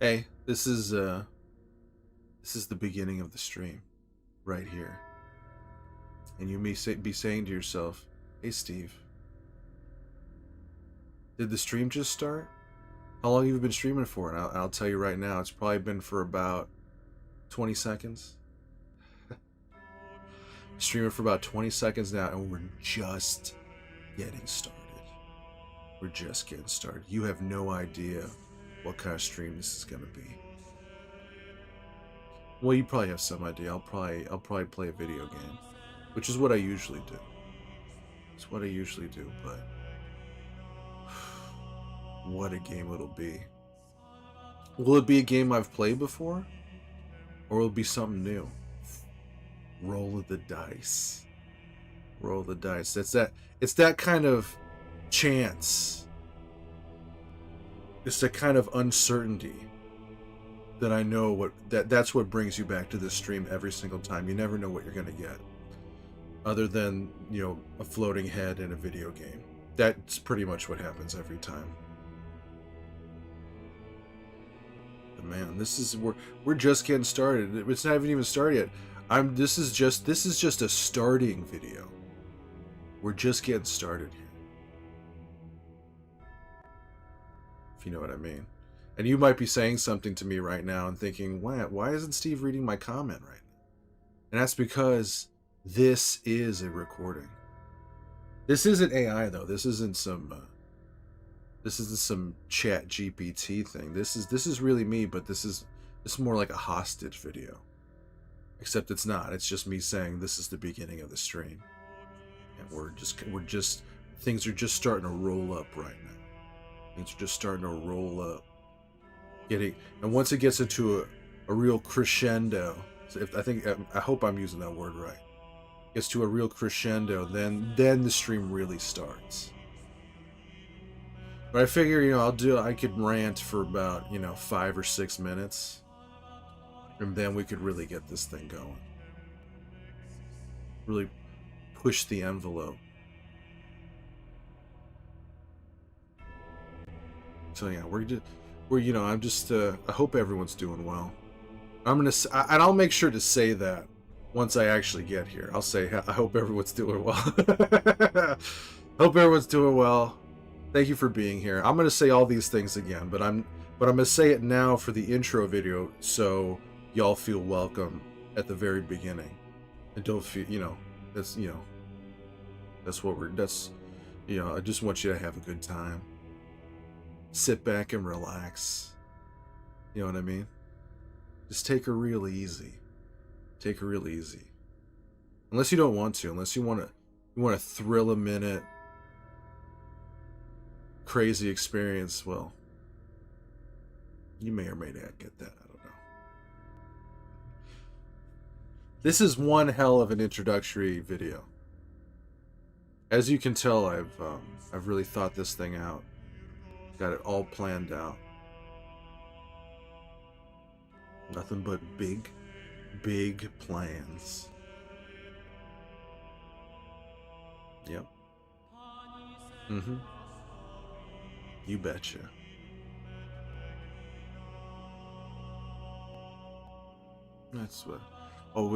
Hey, this is the beginning of the stream, right here. And you may be saying to yourself, "Hey, Steve, did the stream just start? How long have you been streaming for?" And I'll tell you right now, it's probably been for about 20 seconds. Streaming for about 20 seconds now, and we're just getting started. We're just getting started. You have no idea what kind of stream this is gonna be. Well, you probably have some idea. I'll probably play a video game, which is what I usually do. It's what I usually do, but what a game it'll be. Will it be a game I've played before? Or will it be something new? Roll of the dice. Roll the dice. It's that kind of chance. It's that kind of uncertainty that I know that's what brings you back to this stream every single time. You never know what you're gonna get. Other than, a floating head in a video game. That's pretty much what happens every time. But man, we're just getting started. It's not even started yet. This is just a starting video. We're just getting started here. If you know what I mean. And you might be saying something to me right now and thinking, why isn't Steve reading my comment right now? And that's because this is a recording. This isn't AI though. This isn't some chat GPT thing. This is really me, but this is more like a hostage video. Except it's not. It's just me saying this is the beginning of the stream. And things are just starting to roll up right now. Things are just starting to roll up. And once it gets into a real crescendo, I hope I'm using that word right. Gets to a real crescendo, then the stream really starts. But I figure, I could rant for about, 5 or 6 minutes. And then we could really get this thing going. Really push the envelope. So yeah, I hope everyone's doing well. And I'll make sure to say that once I actually get here. I'll say, I hope everyone's doing well. Hope everyone's doing well. Thank you for being here. I'm going to say all these things again, but I'm going to say it now for the intro video so y'all feel welcome at the very beginning. And don't feel, that's I just want you to have a good time. Sit back and relax. You know what I mean? Just take her real easy. Take her real easy. Unless you don't want to. Unless you want to thrill a minute crazy experience. Well, you may or may not get that. I don't know. This is one hell of an introductory video. As you can tell, I've really thought this thing out. Got it all planned out. Nothing but big plans. Yep. You betcha. That's what. Oh,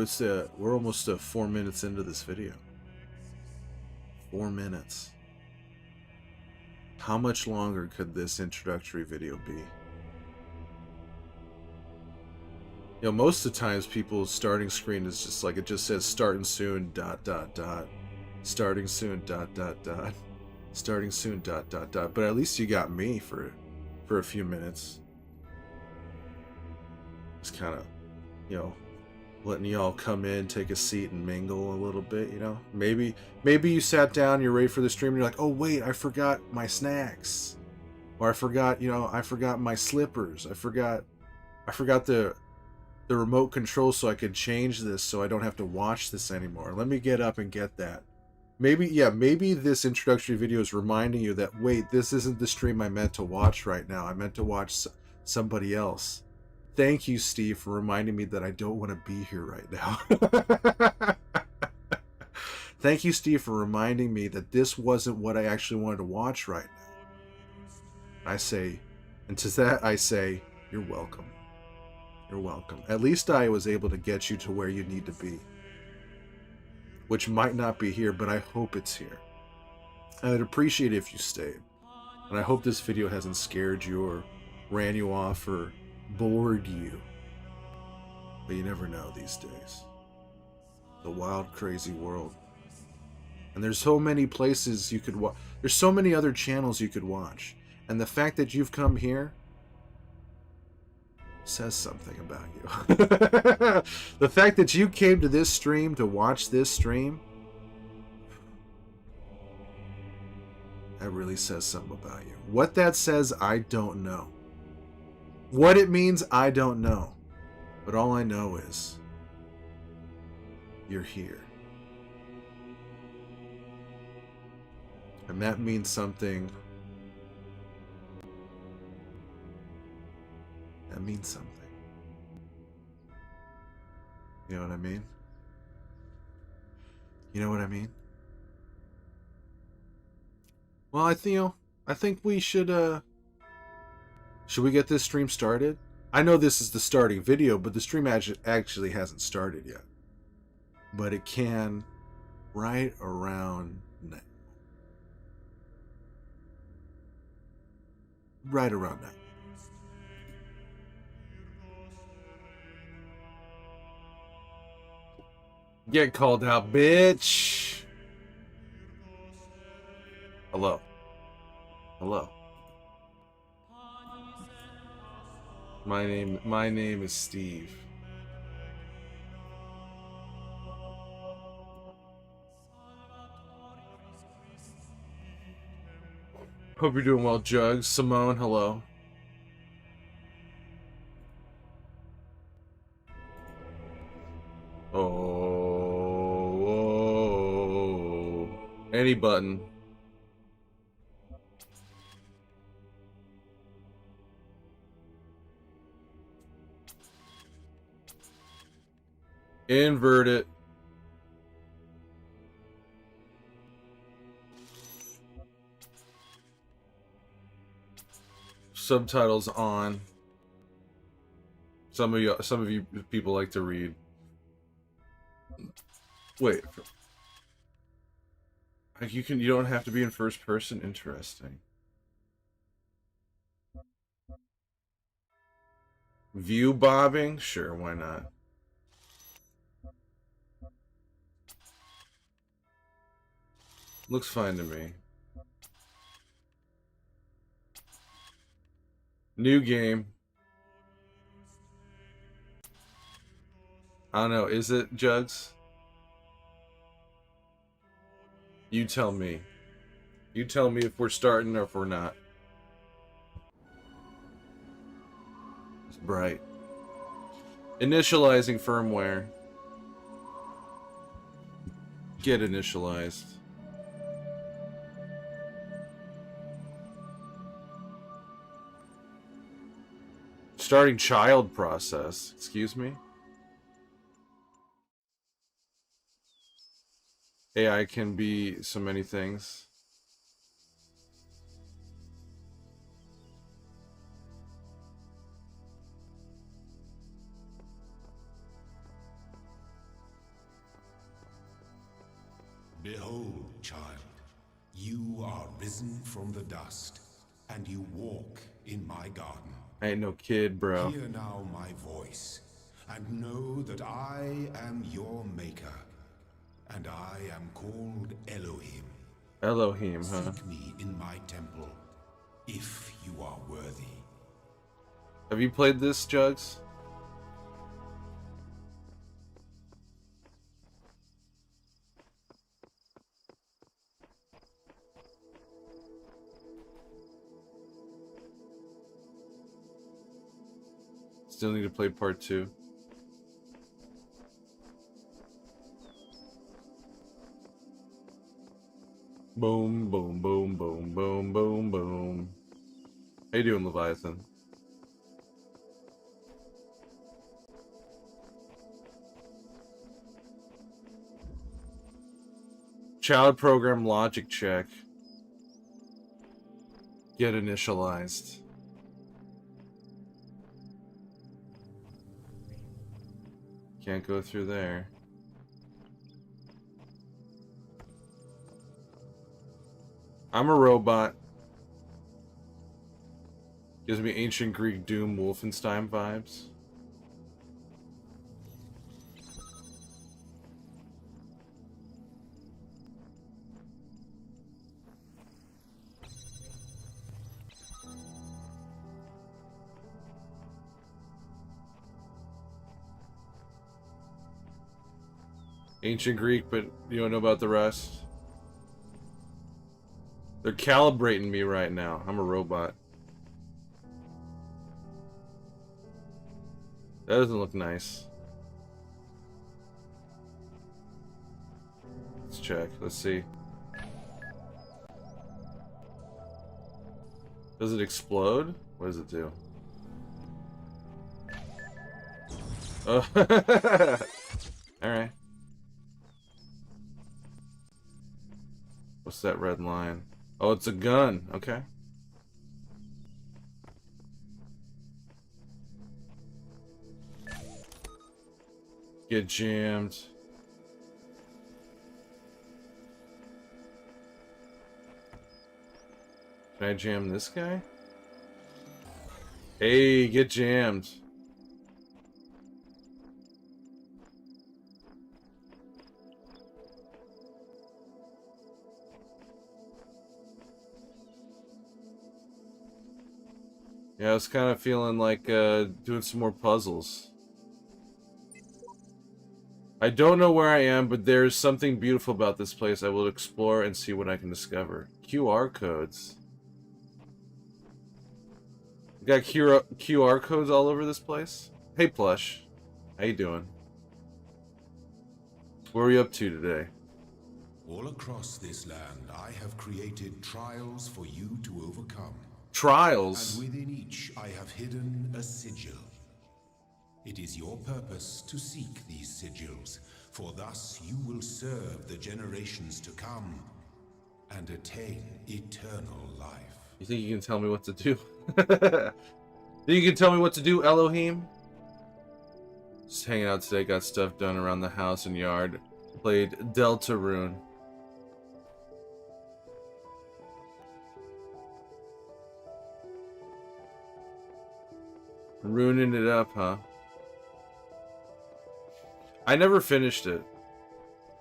we're almost 4 minutes into this video. 4 minutes. How much longer could this introductory video be? Most of the times people's starting screen is just like, it just says starting soon, ... Starting soon, ... Starting soon, ... But at least you got me for a few minutes. Just kind of, letting y'all come in, take a seat, and mingle a little bit, Maybe you sat down, you're ready for the stream, and you're like, oh wait, I forgot my snacks. Or I forgot my slippers. I forgot the remote control so I could change this so I don't have to watch this anymore. Let me get up and get that. Maybe this introductory video is reminding you that, wait, this isn't the stream I meant to watch right now. I meant to watch somebody else. Thank you, Steve, for reminding me that I don't want to be here right now. Thank you, Steve, for reminding me that this wasn't what I actually wanted to watch right now. And to that I say, You're welcome. You're welcome. At least I was able to get you to where you need to be. Which might not be here, but I hope it's here. I would appreciate it if you stayed. And I hope this video hasn't scared you or ran you off or bored you. But you never know these days. The wild, crazy world. And there's so many places you could watch. There's so many other channels you could watch. And the fact that you've come here says something about you. The fact that you came to this stream to watch this stream, that really says something about you. What that says, I don't know. What it means, I don't know. But all I know is you're here. And that means something. That means something. You know what I mean? You know what I mean? Well, I think we should we get this stream started? I know this is the starting video, but the stream actually hasn't started yet. But it can right around now. Right around now. Get called out, bitch. Hello. Hello. My name is Steve. Hope you're doing well, Jugs. Simone, hello. Oh, any button. Invert it. Subtitles on. Some of you people like to read. Wait. You don't have to be in first person. Interesting. View bobbing? Sure, why not? Looks fine to me. New game. I don't know, is it, Jugs? You tell me. You tell me if we're starting or if we're not. It's bright. Initializing firmware. Get initialized. Starting child process. Excuse me? AI can be so many things. Behold, child, you are risen from the dust, and you walk in my garden. I ain't no kid, bro. Hear now my voice, and know that I am your maker, and I am called Elohim. Elohim, huh? Seek me in my temple, if you are worthy. Have you played this, Jugs? Still need to play part 2. Boom, boom, boom, boom, boom, boom, boom. How you doing, Leviathan? Child program logic check. Get initialized. Can't go through there. I'm a robot. Gives me ancient Greek Doom Wolfenstein vibes. Ancient Greek, but you don't know about the rest. They're calibrating me right now. I'm a robot. That doesn't look nice. Let's check. Let's see. Does it explode? What does it do? Oh. Alright. What's that red line? Oh, it's a gun. Okay. Get jammed. Can I jam this guy? Hey, get jammed. Yeah, I was kind of feeling like doing some more puzzles. I don't know where I am, but there's something beautiful about this place. I will explore and see what I can discover. QR codes. We got QR codes all over this place. Hey, Plush. How you doing? What are we up to today? All across this land, I have created trials for you to overcome. Trials? And within each, I have hidden a sigil. It is your purpose to seek these sigils, for thus you will serve the generations to come and attain eternal life. You think you can tell me what to do? You can tell me what to do, Elohim? Just hanging out today, got stuff done around the house and yard. Played Deltarune. Ruining it up, huh? I never finished it.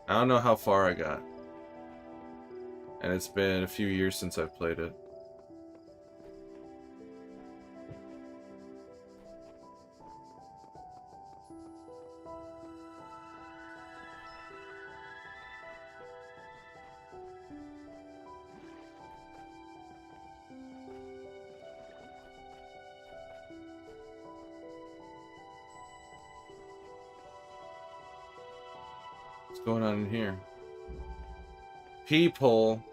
I don't know how far I got. And it's been a few years since I've played it. What's going on in here? Peephole.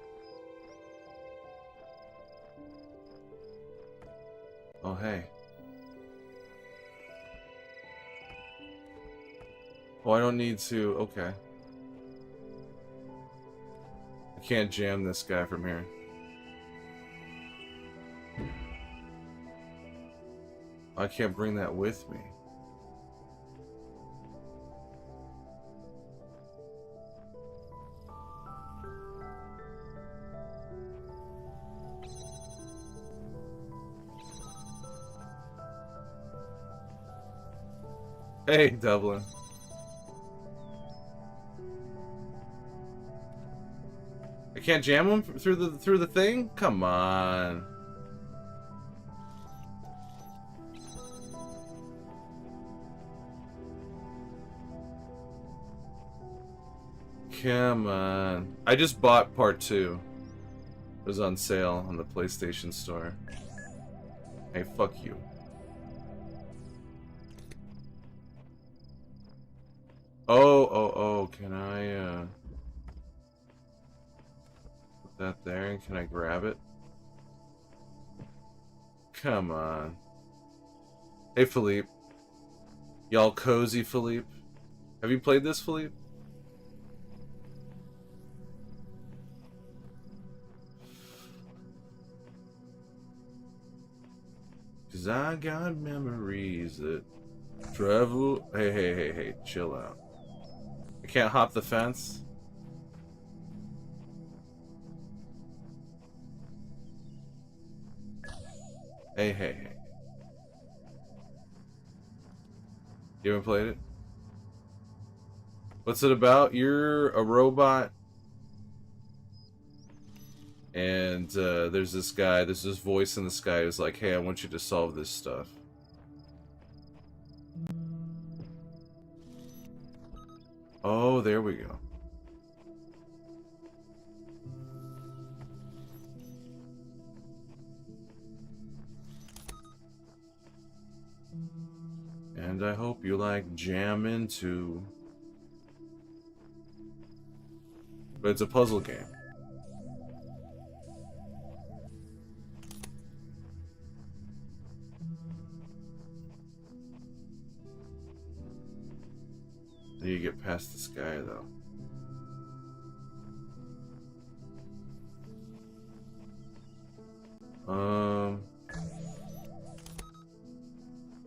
Oh, hey. Oh, I don't need to... Okay. I can't jam this guy from here. I can't bring that with me. Hey, Dublin. I can't jam him through the thing? Come on. Come on. I just bought part 2. It was on sale on the PlayStation Store. Hey, fuck you. Oh, can I, put that there, and can I grab it? Come on. Hey, Philippe. Y'all cozy, Philippe? Have you played this, Philippe? Cause I got memories that Travel. Hey, hey, hey, hey. Chill out. I can't hop the fence. Hey, hey, hey. You haven't played it? What's it about? You're a robot. And there's this guy, there's this voice in the sky who's like, hey, I want you to solve this stuff. Oh, there we go. And I hope you like jamming too. But it's a puzzle game. Then you get past this guy though.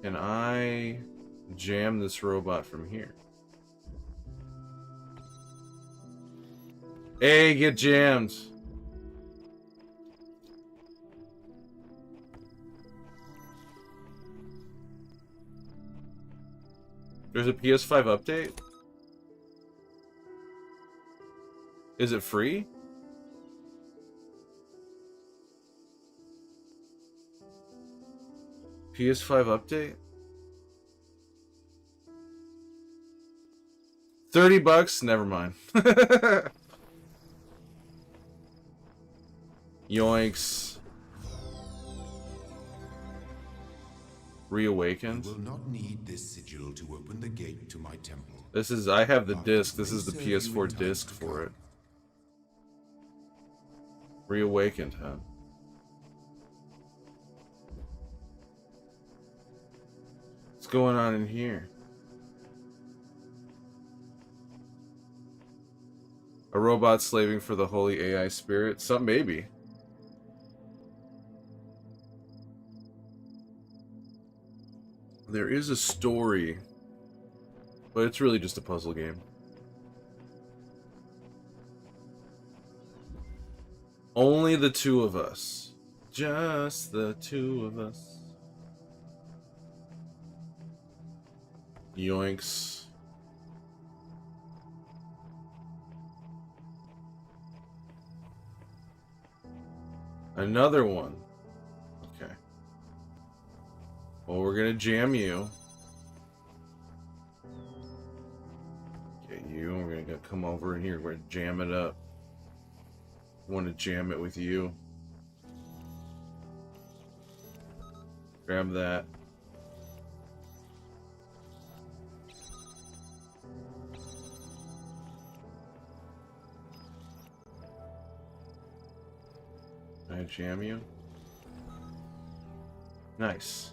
Can I jam this robot from here? Hey, get jammed. There's a PS5 update? Is it free? PS5 update? $30? Never mind. Yoinks. Reawakened. You will not need this sigil to open the gate to my temple. This is, I have the disc. This is the PS4 disc for it. Reawakened, huh? What's going on in here? A robot slaving for the holy AI spirit? Some maybe. There is a story, but it's really just a puzzle game. Only the two of us. Just the two of us. Yoinks. Another one. Okay. Well, we're gonna jam you. Get you. We're gonna come over in here. We're gonna jam it up. Want to jam it with you. Grab that. Can I jam you? Nice.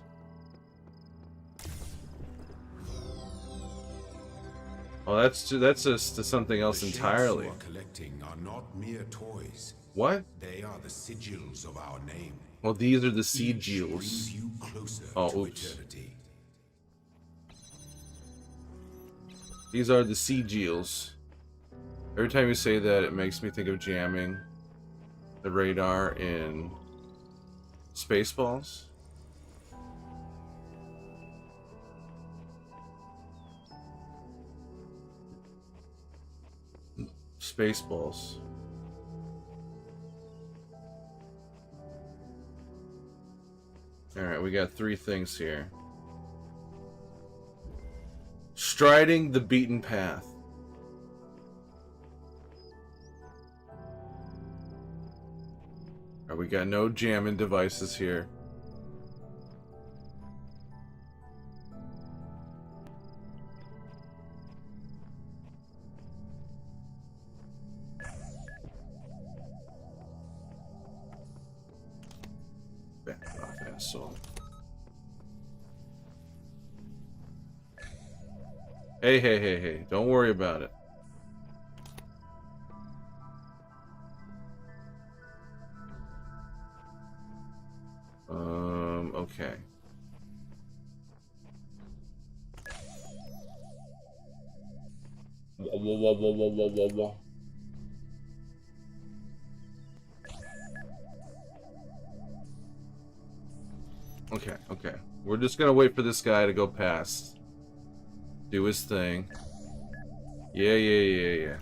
Oh, that's just something else entirely. The ships you are collecting are not mere toys. What? They are the sigils of our name. Well, these are the Each sigils. brings you closer Oh, to oops. eternity. These are the sigils. Every time you say that, it makes me think of jamming the radar in Spaceballs. Spaceballs. Alright, we got 3 things here. Striding the beaten path. Alright, we got no jamming devices here. Back off, asshole. Hey, hey, hey, hey. Don't worry about it. Okay. whoa, whoa, whoa, whoa, whoa, whoa. Okay, okay. We're just gonna wait for this guy to go past. Do his thing. Yeah, yeah, yeah, yeah.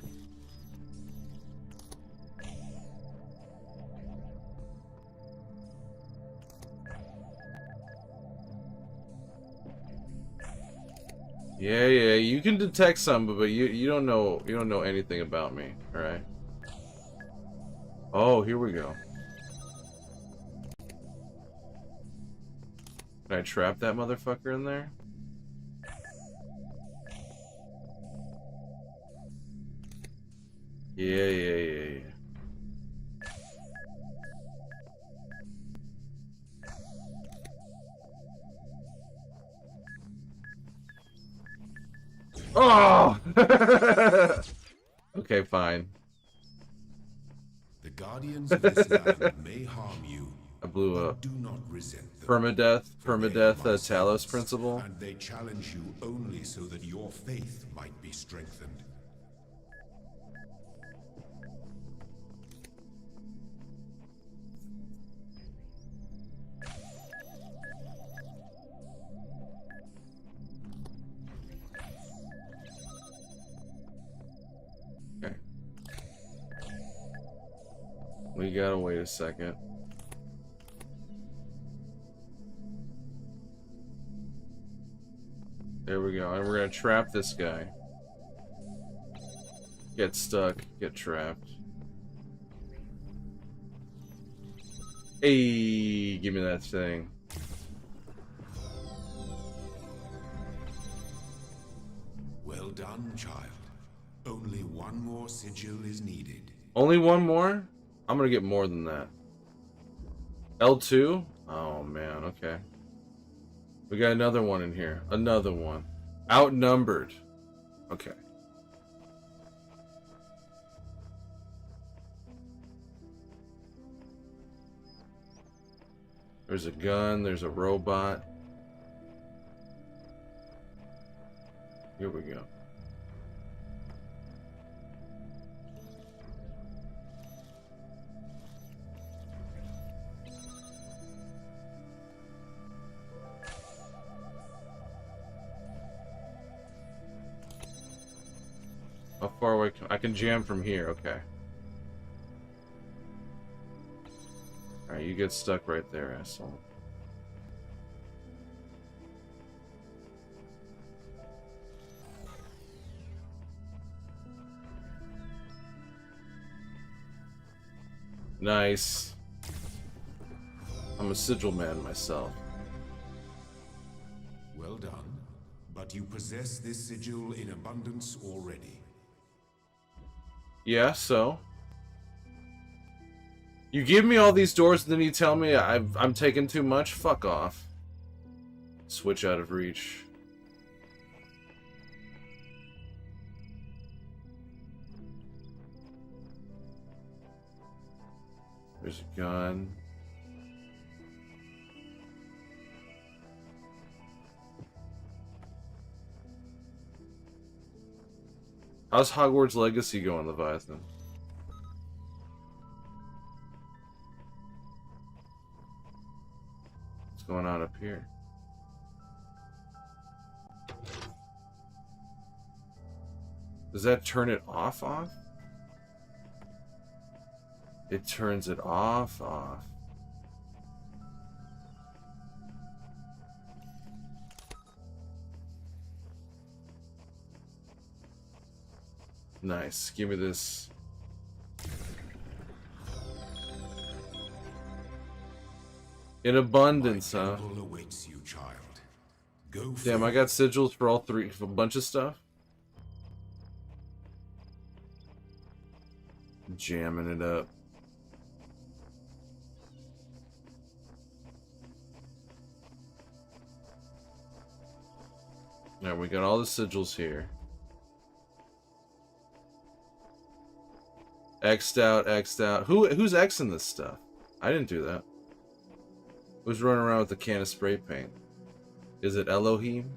Yeah, yeah, you can detect some, but you don't know anything about me, alright? Oh, here we go. Can I trap that motherfucker in there? Yeah, yeah, yeah, yeah. Oh! Okay, fine. The guardians of this land may harm you, I blew up. but do not resent them. Permadeath, For they are my Talos servants, principle. and they challenge you only so that your faith might be strengthened. Okay. We gotta wait a second. There we go. And we're gonna trap this guy. Get stuck. Get trapped. Hey, give me that thing. Well done, child. Only one more sigil is needed. Only one more? I'm gonna get more than that. L2? Oh man, okay. We got another one in here. Another one. Outnumbered. Okay. There's a gun, there's a robot. Here we go. How far away I can jam from here, okay. Alright, you get stuck right there, asshole. Nice. I'm a sigil man myself. Well done, but you possess this sigil in abundance already. Yeah, so? You give me all these doors and then you tell me I'm taking too much? Fuck off. Switch out of reach. There's a gun. How's Hogwarts Legacy going, Leviathan? What's going on up here? Does that turn it off? It turns it off. Nice. Give me this. In abundance, My huh? temple awaits you, child. Go Damn, I got sigils for all three, for a bunch of stuff. Jamming it up. Alright, we got all the sigils here. X'd out. Who's X'ing this stuff? I didn't do that. Who's running around with a can of spray paint? Is it Elohim?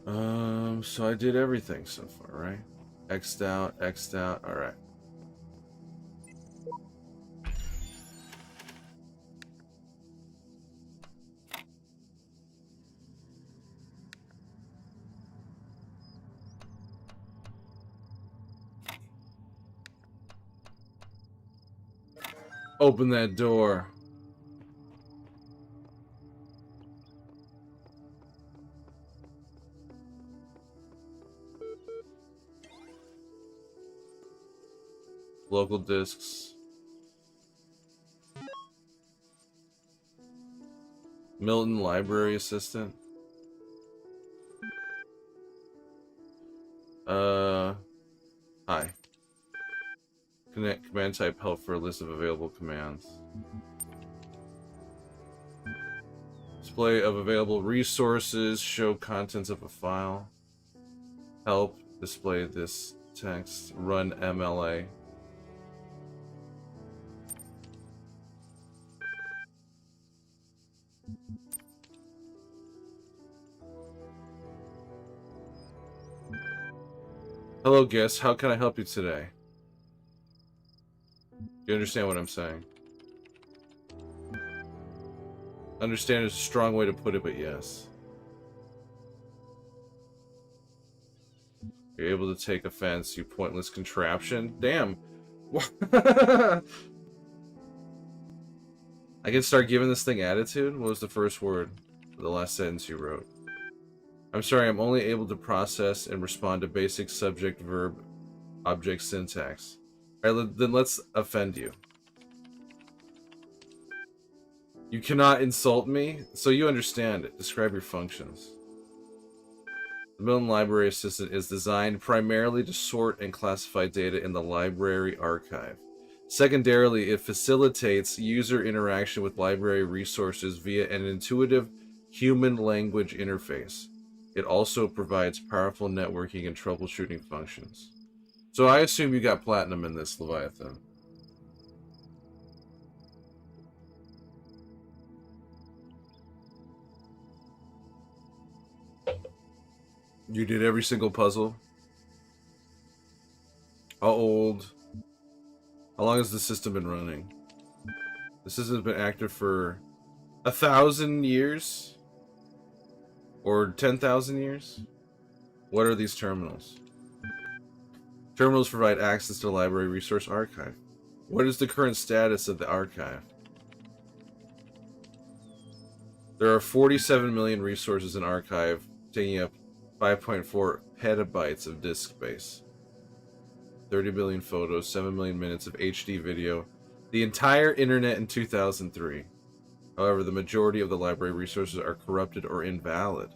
So I did everything so far, right? X'd out, alright. Open that door. Local discs. Milton Library Assistant. Hi. Connect command type help for a list of available commands. Display of available resources. Show contents of a file. Help. Display this text. Run MLA. Hello, guest. How can I help you today? You understand what I'm saying? Understand is a strong way to put it, but yes. You're able to take offense, you pointless contraption. Damn. I can start giving this thing attitude? What was the first word? The last sentence you wrote. I'm sorry, I'm only able to process and respond to basic subject, verb, object syntax. Alright, then let's offend you. You cannot insult me? So you understand it. Describe your functions. The Milton Library Assistant is designed primarily to sort and classify data in the library archive. Secondarily, it facilitates user interaction with library resources via an intuitive human language interface. It also provides powerful networking and troubleshooting functions. So I assume you got platinum in this, Leviathan. You did every single puzzle? How old? How long has the system been running? The system's been active for 1,000 years? Or 10,000 years? What are these terminals? Terminals provide access to the library resource archive. What is the current status of the archive? There are 47 million resources in archive, taking up 5.4 petabytes of disk space. 30 billion photos, 7 million minutes of HD video. The entire internet in 2003. However, the majority of the library resources are corrupted or invalid.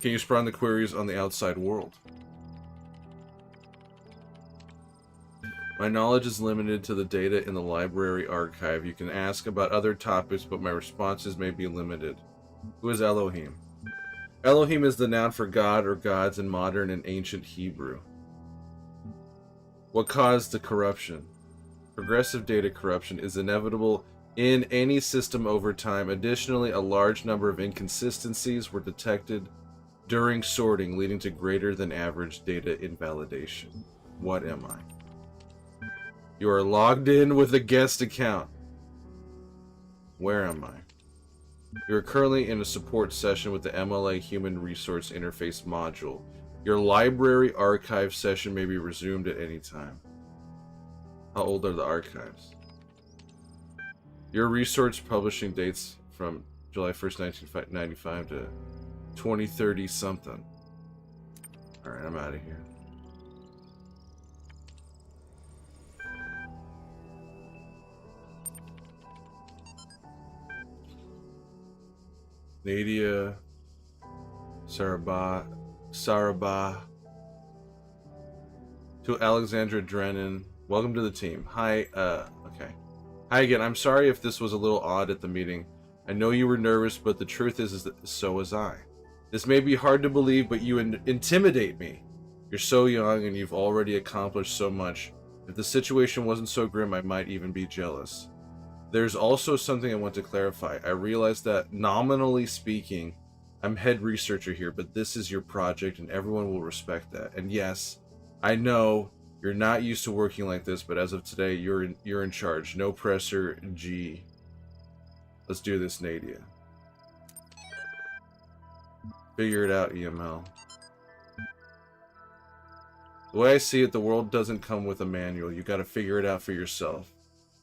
Can you spawn the queries on the outside world? My knowledge is limited to the data in the library archive. You can ask about other topics, but my responses may be limited. Who is Elohim? Elohim is the noun for God or gods in modern and ancient Hebrew. What caused the corruption? Progressive data corruption is inevitable in any system over time. Additionally, a large number of inconsistencies were detected during sorting, leading to greater than average data invalidation. What am I? You are logged in with a guest account. Where am I? You are currently in a support session with the MLA Human Resource Interface module. Your library archive session may be resumed at any time. How old are the archives? Your resource publishing dates from July 1st, 1995 to 2030 something. Alright, I'm out of here. Nadia, Sarabah, to Alexandra Drennan. Welcome to the team. Hi, okay. Hi again. I'm sorry if this was a little odd at the meeting. I know you were nervous, but the truth is that so was I. This may be hard to believe, but you intimidate me. You're so young and you've already accomplished so much. If the situation wasn't so grim, I might even be jealous. There's also something I want to clarify. I realize that, nominally speaking, I'm head researcher here, but this is your project and everyone will respect that. And yes, I know you're not used to working like this, but as of today, you're in charge. No pressure, G. Let's do this, Nadia. Figure it out, EML. The way I see it, the world doesn't come with a manual. You gotta figure it out for yourself.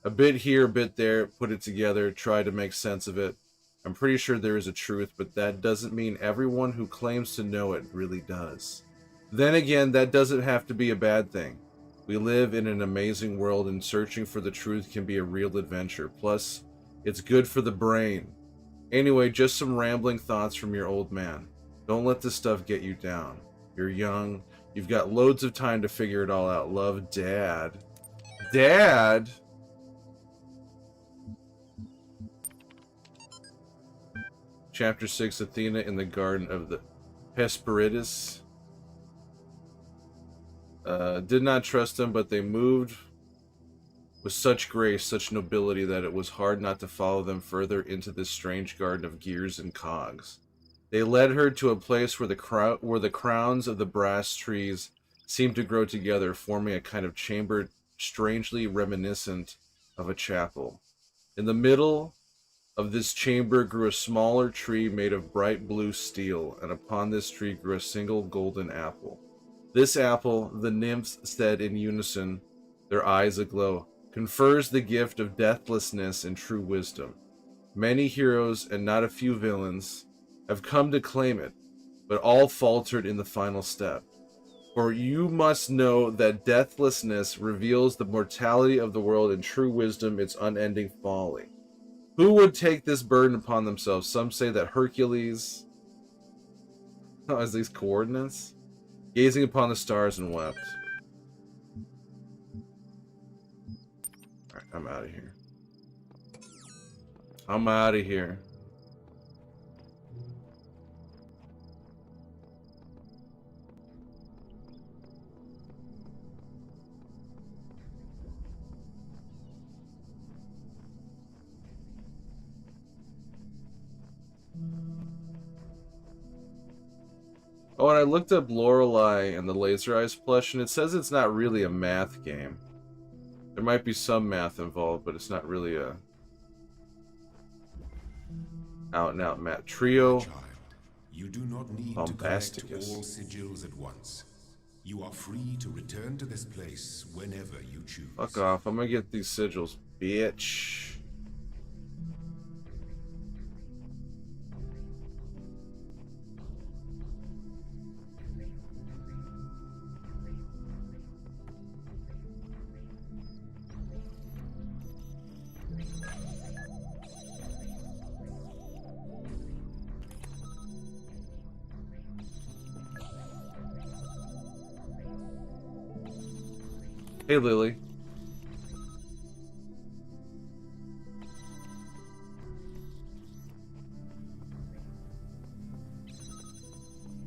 A bit here, a bit there, put it together, try to make sense of it. I'm pretty sure there is a truth, but that doesn't mean everyone who claims to know it really does. Then again, that doesn't have to be a bad thing. We live in an amazing world, and searching for the truth can be a real adventure. Plus, it's good for the brain. Anyway, just some rambling thoughts from your old man. Don't let this stuff get you down. You're young. You've got loads of time to figure it all out. Love, Dad. Dad? Chapter 6, Athena in the Garden of the Hesperides. Did not trust them, but they moved with such grace, such nobility, that it was hard not to follow them further into this strange garden of gears and cogs. They led her to a place where the crowns of the brass trees seemed to grow together, forming a kind of chamber strangely reminiscent of a chapel. In the middle of this chamber grew a smaller tree made of bright blue steel, and upon this tree grew a single golden apple. This apple, the nymphs said in unison, their eyes aglow, confers the gift of deathlessness and true wisdom. Many heroes, and not a few villains, have come to claim it, but all faltered in the final step. For you must know that deathlessness reveals the mortality of the world, and true wisdom its unending folly. Who would take this burden upon themselves? Some say that Hercules has these coordinates, gazing upon the stars and wept. Alright, I'm out of here. I'm out of here. Oh, and I looked up Lorelei and the Laser Eyes plush, and it says it's not really a math game. There might be some math involved, but it's not really a out-and-out math. Trio. Child, you do not need to collect all sigils at once. You are free to return to this place whenever you choose. Fuck off. I'm gonna get these sigils, bitch. Hey, Lily.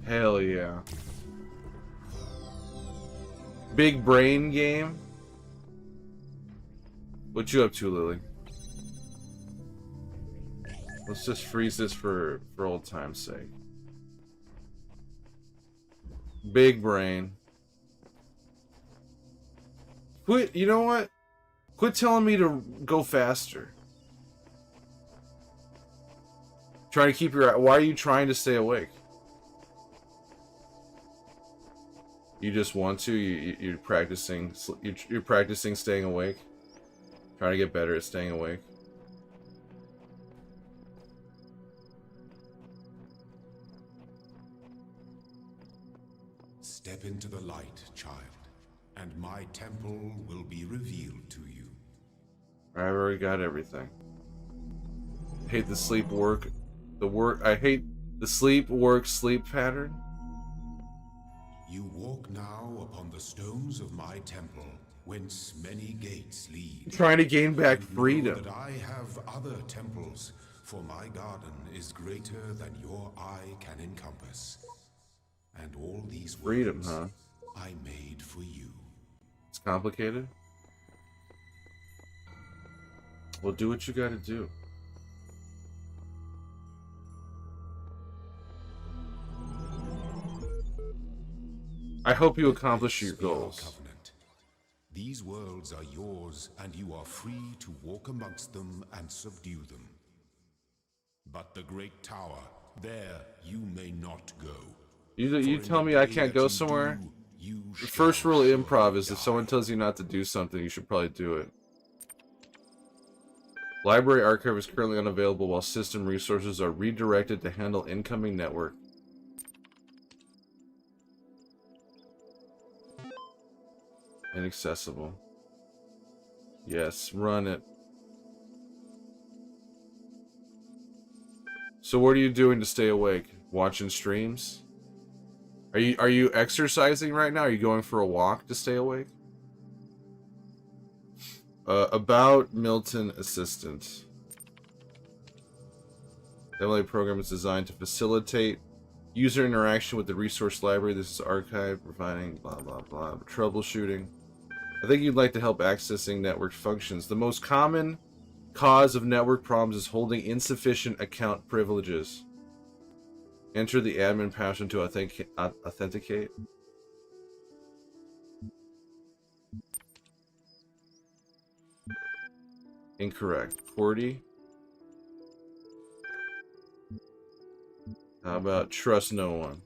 Hell yeah. Big brain game? What you up to, Lily? Let's just freeze this for old time's sake. Big brain. Quit, you know what? Quit telling me to go faster. Trying to keep your... Why are you trying to stay awake? You just want to? You're practicing... You're practicing staying awake? Trying to get better at staying awake? Step into the light, child, and my temple will be revealed to you. I've already got everything. I hate the sleep work. I hate the sleep pattern. You walk now upon the stones of my temple, whence many gates lead. I'm trying to gain back And know freedom. that I have other temples, for my garden is greater than your eye can encompass. And all these Freedom, worlds huh? I made for you. It's complicated. Well, do what you gotta do. I hope you accomplish your This be our goals. covenant. These worlds are yours, and you are free to walk amongst them and subdue them. But the great tower, there you may not go. You For in tell the me I day can't that go you somewhere? do, you The first shall rule of surely improv is if die. someone tells you not to do something, you should probably do it. Library archive is currently unavailable while system resources are redirected to handle incoming network. Inaccessible. Yes, run it. So what are you doing to stay awake? Watching streams? Are you exercising right now? Are you going for a walk to stay awake? About Milton Assistant. The MLA program is designed to facilitate user interaction with the resource library. This is archive, providing blah blah blah. Troubleshooting. I think you'd like to help accessing network functions. The most common cause of network problems is holding insufficient account privileges. Enter the admin password to authenticate. Incorrect. QWERTY. How about trust no one?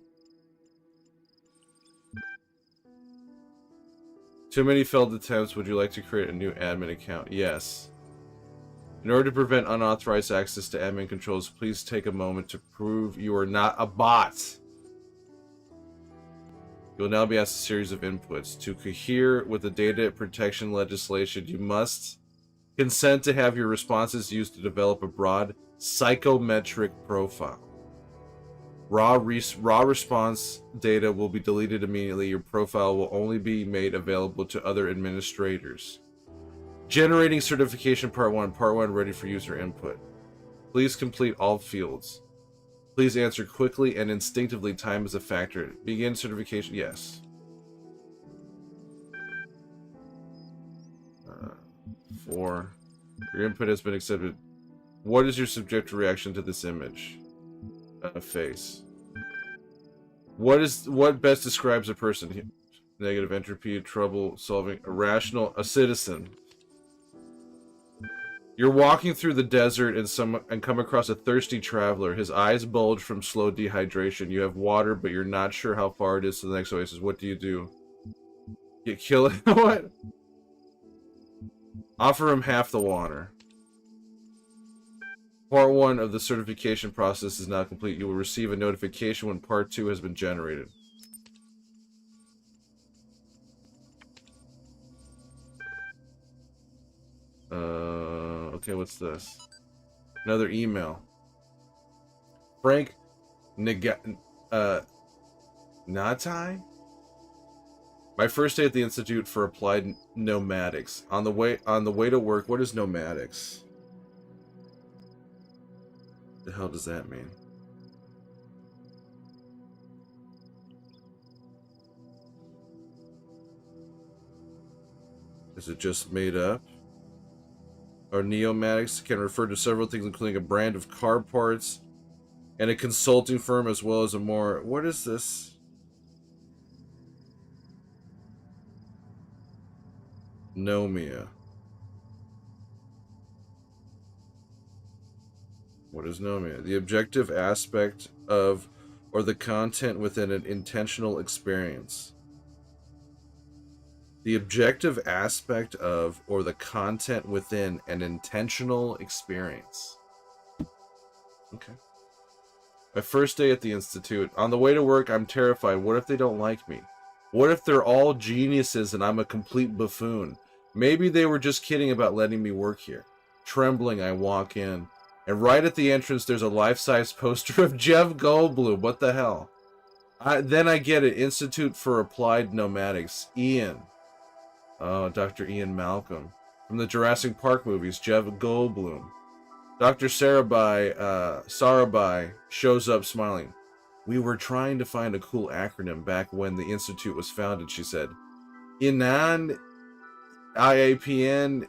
Too many failed attempts. Would you like to create a new admin account? Yes. In order to prevent unauthorized access to admin controls, please take a moment to prove you are not a bot. You will now be asked a series of inputs. To cohere with the data protection legislation, you must consent to have your responses used to develop a broad psychometric profile. Raw response data will be deleted immediately. Your profile will only be made available to other administrators. Generating certification part 1. Part 1 ready for user input. Please complete all fields. Please answer quickly and instinctively. Time is a factor. Begin certification. Yes. 4. Your input has been accepted. What is your subjective reaction to this image? Face. What best describes a person? Negative entropy, trouble solving, irrational, a citizen. You're walking through the desert and come across a thirsty traveler. His eyes bulge from slow dehydration. You have water, but you're not sure how far it is to the next oasis. What do? You kill it? What? Offer him half the water. Part 1 of the certification process is now complete. You will receive a notification when Part 2 has been generated. Okay, what's this? Another email. Frank Natai? My first day at the Institute for Applied Nomadics. On the way to work. What is nomadics? The hell does that mean? Is it just made up? Or neomatics can refer to several things, including a brand of car parts and a consulting firm, as well as a more... What is this? Nomia. What is nomia? The objective aspect of or the content within an intentional experience. The objective aspect of or the content within an intentional experience. Okay. My first day at the Institute. On the way to work, I'm terrified. What if they don't like me? What if they're all geniuses and I'm a complete buffoon? Maybe they were just kidding about letting me work here. Trembling, I walk in. And right at the entrance, there's a life-size poster of Jeff Goldblum. What the hell? Then I get it. Institute for Applied Nomadics. Ian. Oh, Dr. Ian Malcolm. From the Jurassic Park movies, Jeff Goldblum. Dr. Sarabhai shows up smiling. We were trying to find a cool acronym back when the Institute was founded, she said. Inan, IAPN.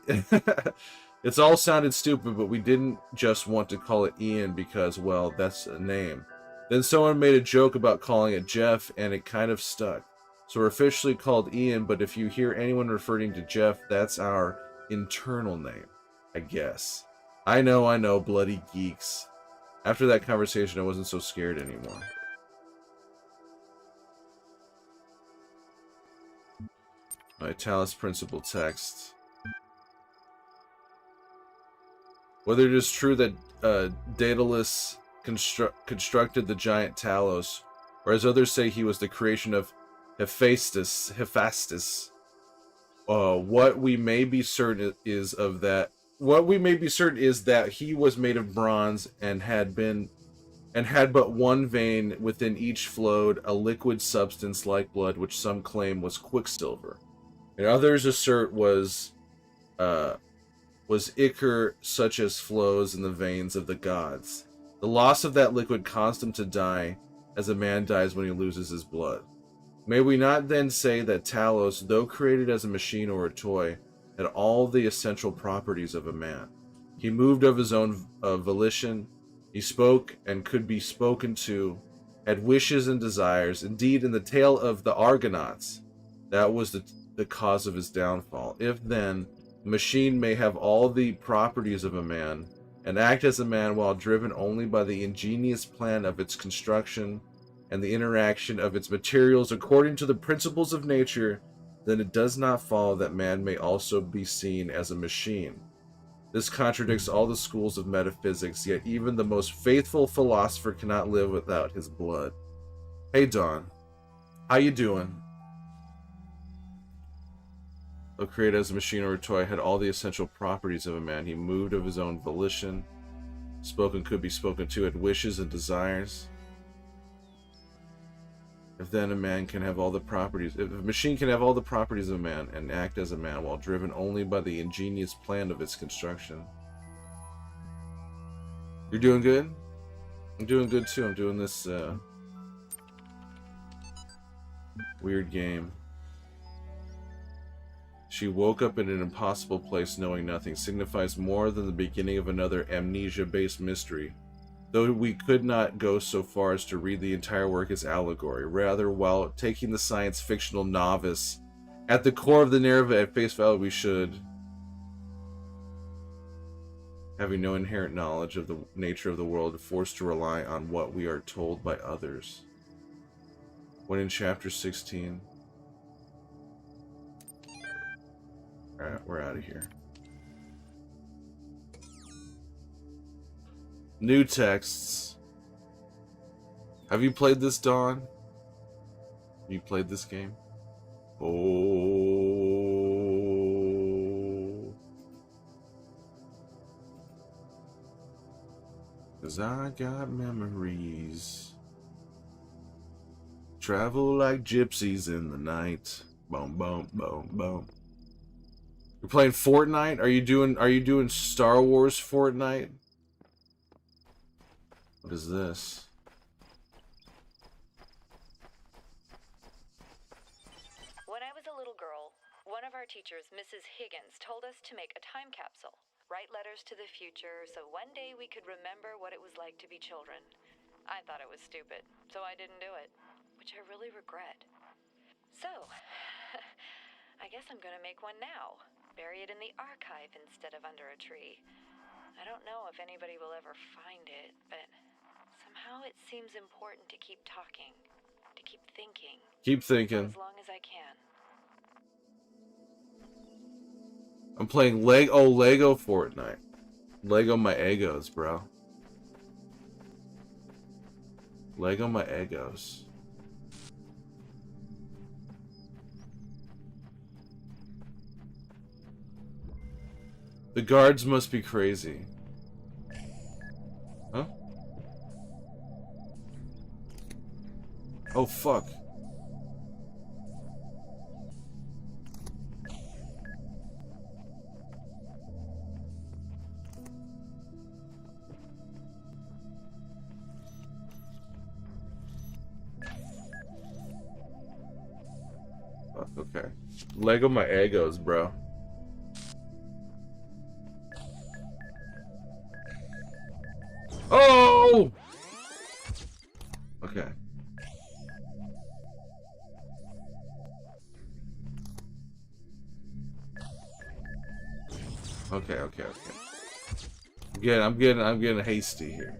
It's all sounded stupid, but we didn't just want to call it Ian because, well, that's a name. Then someone made a joke about calling it Jeff, and it kind of stuck. So we're officially called Ian, but if you hear anyone referring to Jeff, that's our internal name, I guess. I know, bloody geeks. After that conversation, I wasn't so scared anymore. My Talos principal text. Whether it is true that Daedalus constructed the giant Talos, or as others say he was the creation of Hephaestus, what we may be certain is that he was made of bronze and had but one vein within each flowed a liquid substance like blood, which some claim was quicksilver, and others assert was ichor, such as flows in the veins of the gods. The loss of that liquid caused him to die, as a man dies when he loses his blood. May we not then say that Talos, though created as a machine or a toy, had all the essential properties of a man? He moved of his own volition, he spoke and could be spoken to, had wishes and desires. Indeed, in the tale of the Argonauts, that was the cause of his downfall. If then, a machine may have all the properties of a man, and act as a man while driven only by the ingenious plan of its construction and the interaction of its materials according to the principles of nature, then it does not follow that man may also be seen as a machine. This contradicts all the schools of metaphysics, yet even the most faithful philosopher cannot live without his blood. Hey Dawn, how you doing? Though created as a machine or a toy, had all the essential properties of a man. He moved of his own volition, spoke and could be spoken to, had wishes and desires. If then a man can have all the properties, if a machine can have all the properties of a man and act as a man while driven only by the ingenious plan of its construction. You're doing good? I'm doing good too. I'm doing this weird game. She woke up in an impossible place knowing nothing signifies more than the beginning of another amnesia-based mystery. Though we could not go so far as to read the entire work as allegory, rather, while taking the science-fictional novice at the core of the narrative at face value, we should, having no inherent knowledge of the nature of the world, forced to rely on what we are told by others. When in chapter 16... Alright, we're out of here. New texts. Have you played this, Dawn? Have you played this game? Oh. 'Cause I got memories. Travel like gypsies in the night. Boom, boom, boom, boom. You're playing Fortnite? Are you doing Star Wars Fortnite? What is this? When I was a little girl, one of our teachers, Mrs. Higgins, told us to make a time capsule, write letters to the future, so one day we could remember what it was like to be children. I thought it was stupid, so I didn't do it, which I really regret. So, I guess I'm gonna make one now. Bury it in the archive instead of under a tree. I don't know if anybody will ever find it, but somehow it seems important to keep talking, to keep thinking. Keep thinking. As long as I can. I'm playing Lego Fortnite. Lego my Egos, bro. Lego my Egos. The guards must be crazy. Huh? Oh, fuck. Fuck, okay. Lego my Egos, bro. Oh! Okay. Okay, okay, okay. I'm getting hasty here.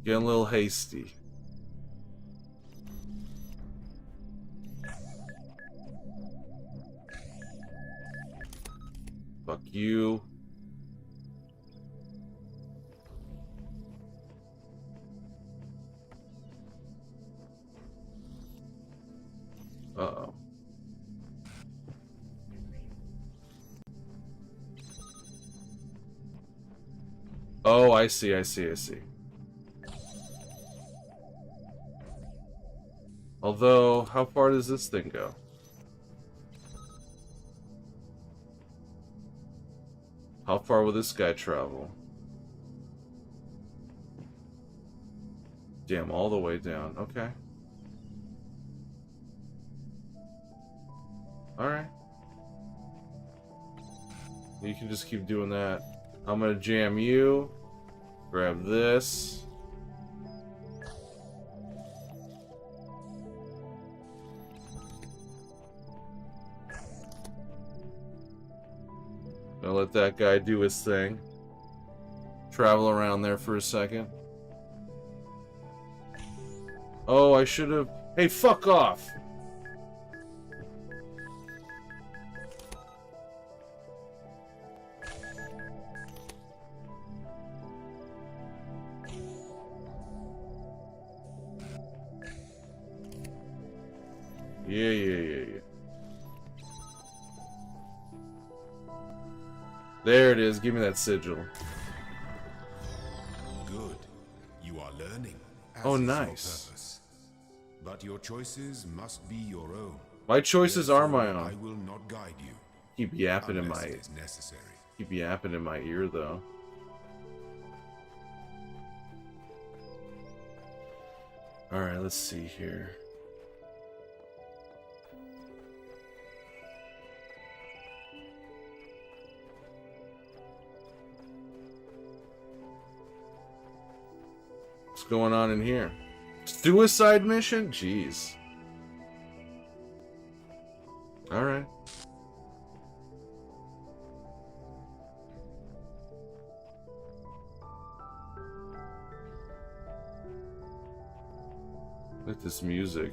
Getting a little hasty. Fuck you. Uh-oh. Oh, I see, I see, I see. Although, how far does this thing go? How far will this guy travel? Damn, all the way down. Okay. Alright. You can just keep doing that. I'm gonna jam you. Grab this. Gonna let that guy do his thing. Travel around there for a second. Oh, I should have... Hey, fuck off! Yeah. There it is. Give me that sigil. Good. You are learning. Oh, As is your nice. purpose. But your choices must be your own. My choices are my Therefore, I own. will not guide you. Keep yapping in unless my... it is necessary. Keep yapping in my ear, though. Alright, let's see here. What's going on in here? Suicide mission? Jeez. Alright. Look at this music.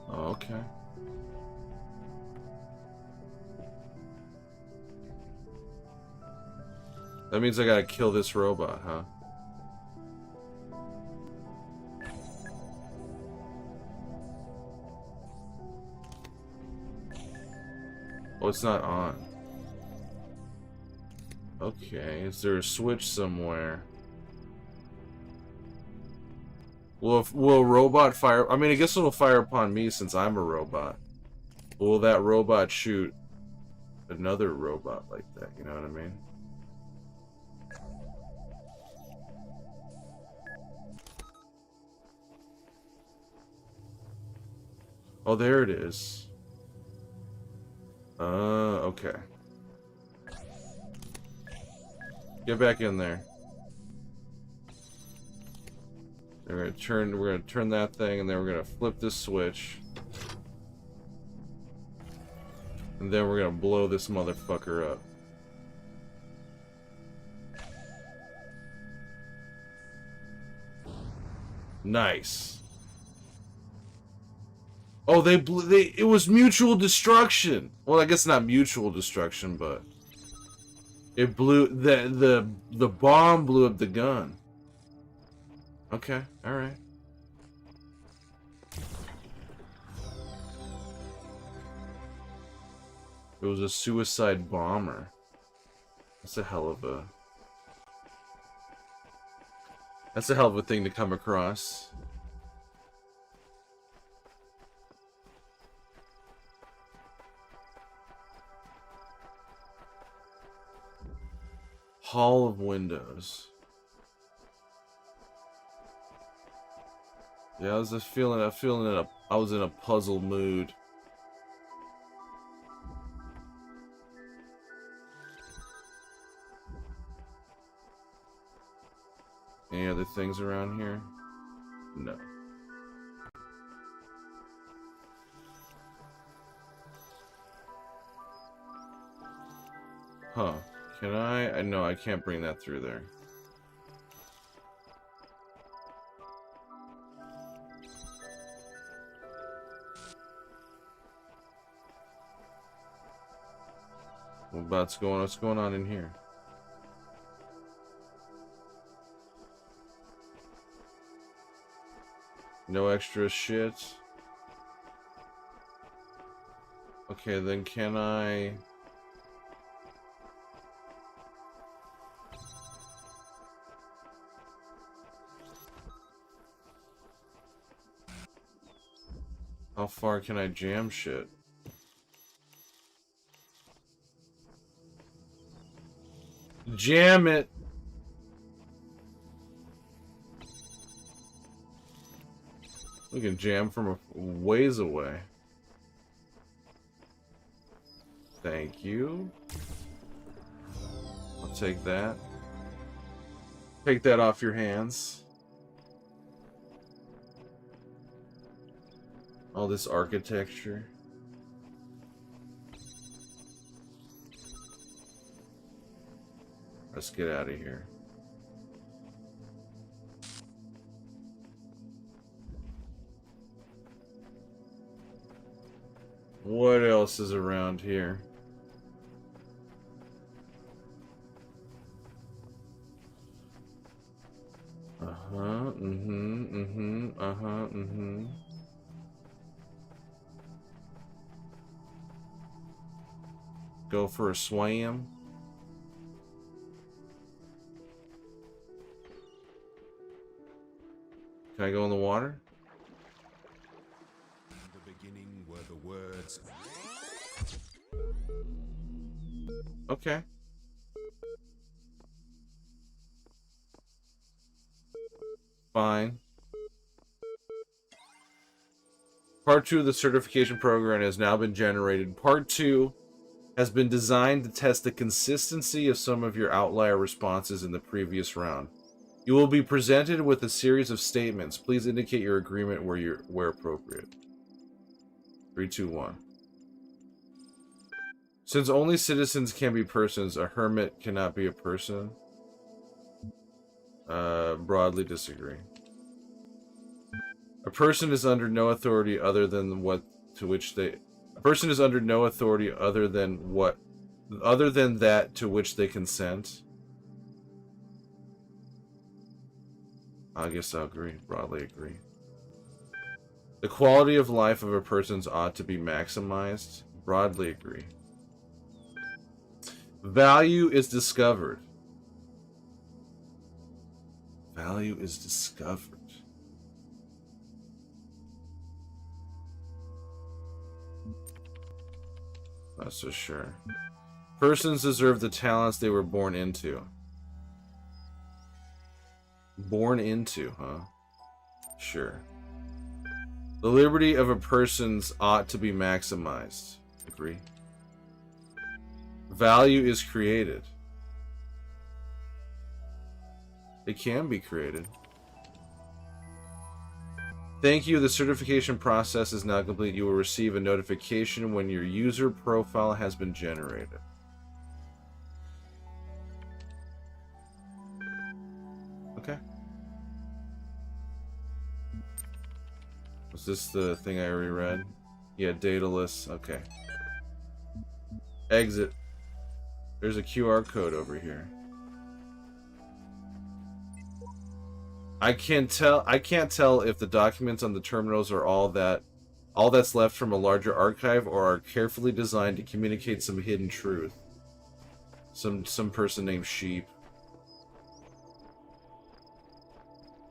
Oh, okay. That means I gotta kill this robot, huh? Oh, it's not on. Okay, is there a switch somewhere? Will a robot fire? I mean, I guess it'll fire upon me since I'm a robot. Will that robot shoot another robot like that? You know what I mean? Oh, there it is. Okay. Get back in there. We're gonna turn that thing, and then we're gonna flip this switch. And then we're gonna blow this motherfucker up. Nice. Oh, it was mutual destruction. Well, I guess not mutual destruction, but it blew the bomb blew up the gun. Okay, all right. It was a suicide bomber. That's a hell of a thing to come across. Hall of Windows. Yeah, I was just feeling. I was in a puzzle mood. Any other things around here? No. Huh. Can I? No, I can't bring that through there. What's going on in here? No extra shit. Okay, then can I... How far can I jam shit? Jam it! We can jam from a ways away. Thank you. I'll take that. Take that off your hands. All this architecture. Let's get out of here. What else is around here? Go for a swam. Can I go in the water? In the beginning were the words. Okay. Fine. Part 2 of the certification program has now been generated. Part 2 has been designed to test the consistency of some of your outlier responses in the previous round. You will be presented with a series of statements. Please indicate your agreement where appropriate. 3, 2, 1. Since only citizens can be persons, a hermit cannot be a person. Broadly disagree. A person is under no authority other than what to which they... A person is under no authority other than that to which they consent. I guess I'll agree. Broadly agree. The quality of life of a person ought to be maximized. Broadly agree. Value is discovered. Value is discovered. Not so sure. Persons deserve the talents they were born into. Born into, huh? Sure. The liberty of a person's ought to be maximized. Agree. Value is created. It can be created. Thank you. The certification process is now complete. You will receive a notification when your user profile has been generated. Okay. Was this the thing I already read? Yeah, dataless. Okay. Exit. There's a QR code over here. I can't tell if the documents on the terminals are all that's left from a larger archive or are carefully designed to communicate some hidden truth. Some person named Sheep.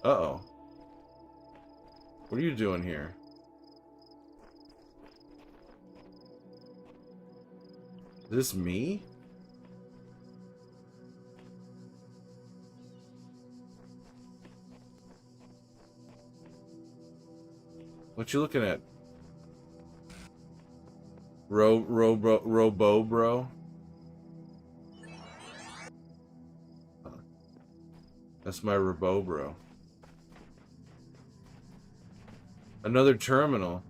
Uh-oh. What are you doing here? Is this me? What you looking at? Robo, bro? That's my Robo, bro. Another terminal.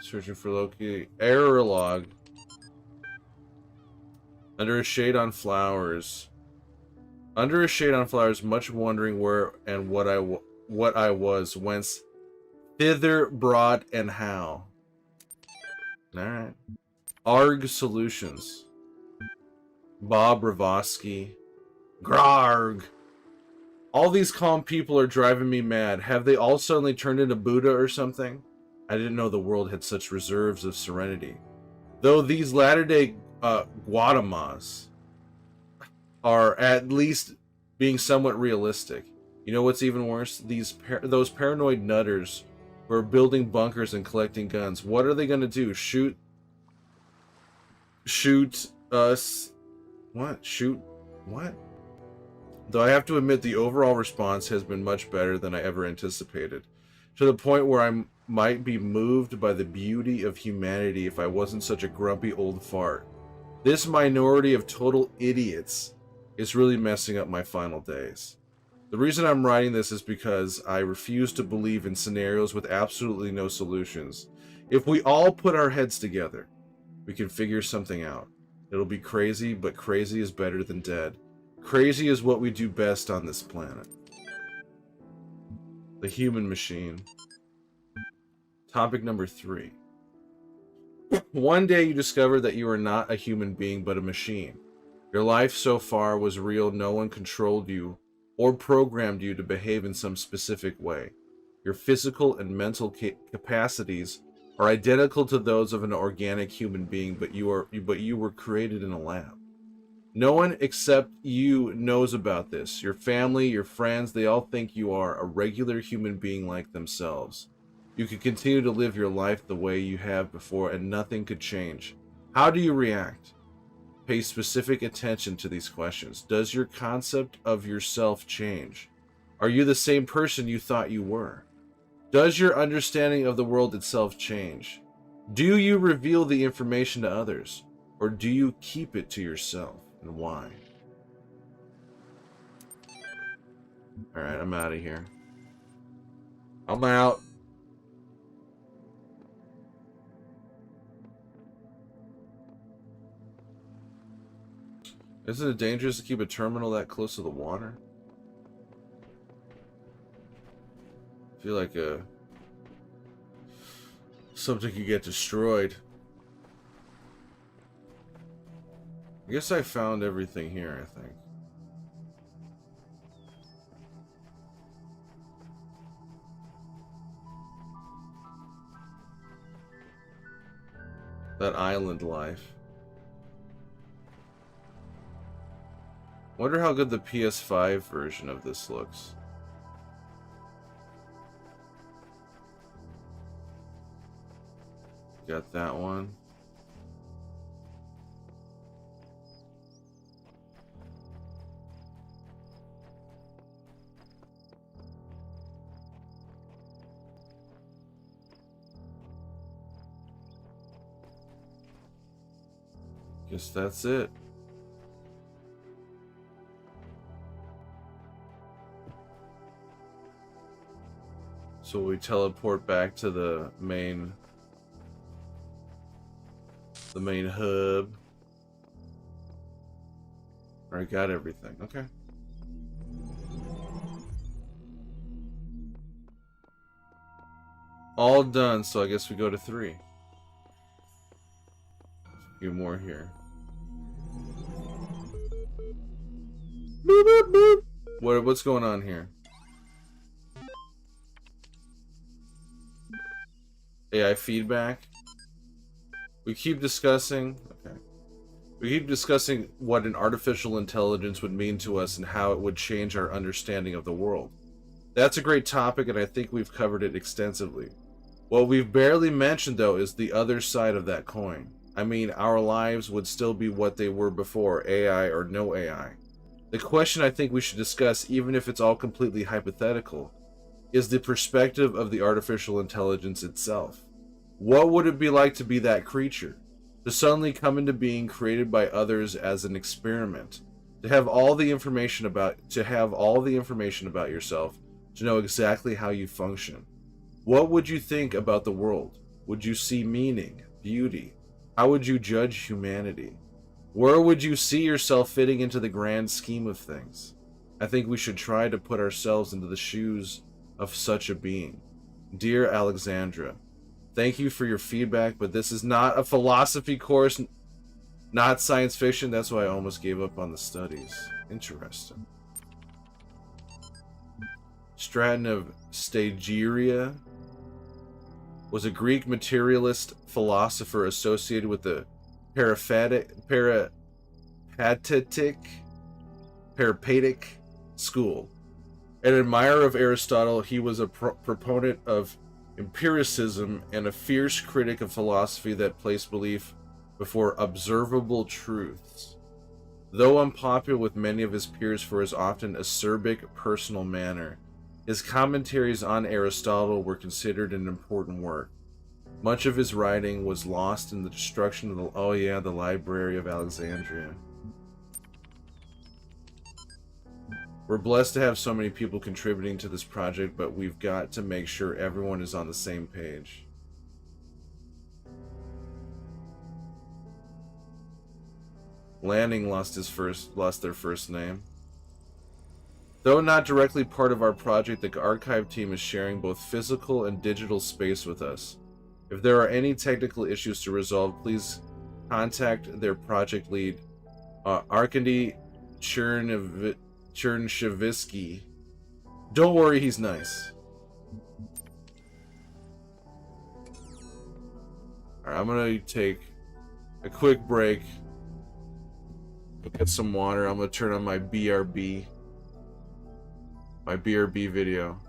Searching for Loki. Error log. Under a shade on flowers. Under a shade on flowers, much wondering where and what I was, whence, thither brought, and how. Alright. ARG Solutions. Bob Ravosky. Grarg. All these calm people are driving me mad. Have they all suddenly turned into Buddha or something? I didn't know the world had such reserves of serenity. Though these latter-day Guatemas are at least being somewhat realistic. You know what's even worse? Those paranoid nutters who are building bunkers and collecting guns. What are they going to do? Shoot us? What? Shoot? What? Though I have to admit the overall response has been much better than I ever anticipated. To the point where I might be moved by the beauty of humanity if I wasn't such a grumpy old fart. This minority of total idiots is really messing up my final days. The reason I'm writing this is because I refuse to believe in scenarios with absolutely no solutions. If we all put our heads together, we can figure something out. It'll be crazy, but crazy is better than dead. Crazy is what we do best on this planet. The human machine. Topic number 3. One day you discover that you are not a human being but a machine. Your life so far was real. No one controlled you or programmed you to behave in some specific way. Your physical and mental capacities are identical to those of an organic human being, but you were created in a lab. No one except you knows about this. Your family, your friends, they all think you are a regular human being like themselves. You could continue to live your life the way you have before and nothing could change. How do you react? Pay specific attention to these questions. Does your concept of yourself change? Are you the same person you thought you were? Does your understanding of the world itself change? Do you reveal the information to others? Or do you keep it to yourself? And why? Alright, I'm out of here. I'm out. Isn't it dangerous to keep a terminal that close to the water? I feel like something could get destroyed. I guess I found everything here, I think. That island life. Wonder how good the PS5 version of this looks. Got that one. Guess that's it. So we teleport back to the main hub. Alright, got everything. Okay. All done, so I guess we go to 3. A few more here. Boop, boop, boop. What's going on here? AI feedback. We keep discussing. Okay. We keep discussing what an artificial intelligence would mean to us and how it would change our understanding of the world. That's a great topic, and I think we've covered it extensively. What we've barely mentioned, though, is the other side of that coin. I mean, our lives would still be what they were before, AI or no AI. The question I think we should discuss, even if it's all completely hypothetical, is the perspective of the artificial intelligence itself. What would it be like to be that creature? To suddenly come into being, created by others as an experiment, to have all the information about yourself, to know exactly how you function. What would you think about the world? Would you see meaning, beauty? How would you judge humanity? Where would you see yourself fitting into the grand scheme of things? I think we should try to put ourselves into the shoes of such a being. Dear Alexandra, thank you for your feedback, but this is not a philosophy course, not science fiction. That's why I almost gave up on the studies. Interesting. Straton of Stagiria was a Greek materialist philosopher associated with the Peripatetic school. An admirer of Aristotle, he was a proponent of empiricism and a fierce critic of philosophy that placed belief before observable truths. Though unpopular with many of his peers for his often acerbic personal manner, his commentaries on Aristotle were considered an important work. Much of his writing was lost in the destruction of the Library of Alexandria. We're blessed to have so many people contributing to this project, but we've got to make sure everyone is on the same page. Lanning lost their first name. Though not directly part of our project, the archive team is sharing both physical and digital space with us. If there are any technical issues to resolve, please contact their project lead, Arkady Chernshevsky. Don't worry, he's nice. Alright, I'm gonna take a quick break. Get some water. I'm gonna turn on my BRB video,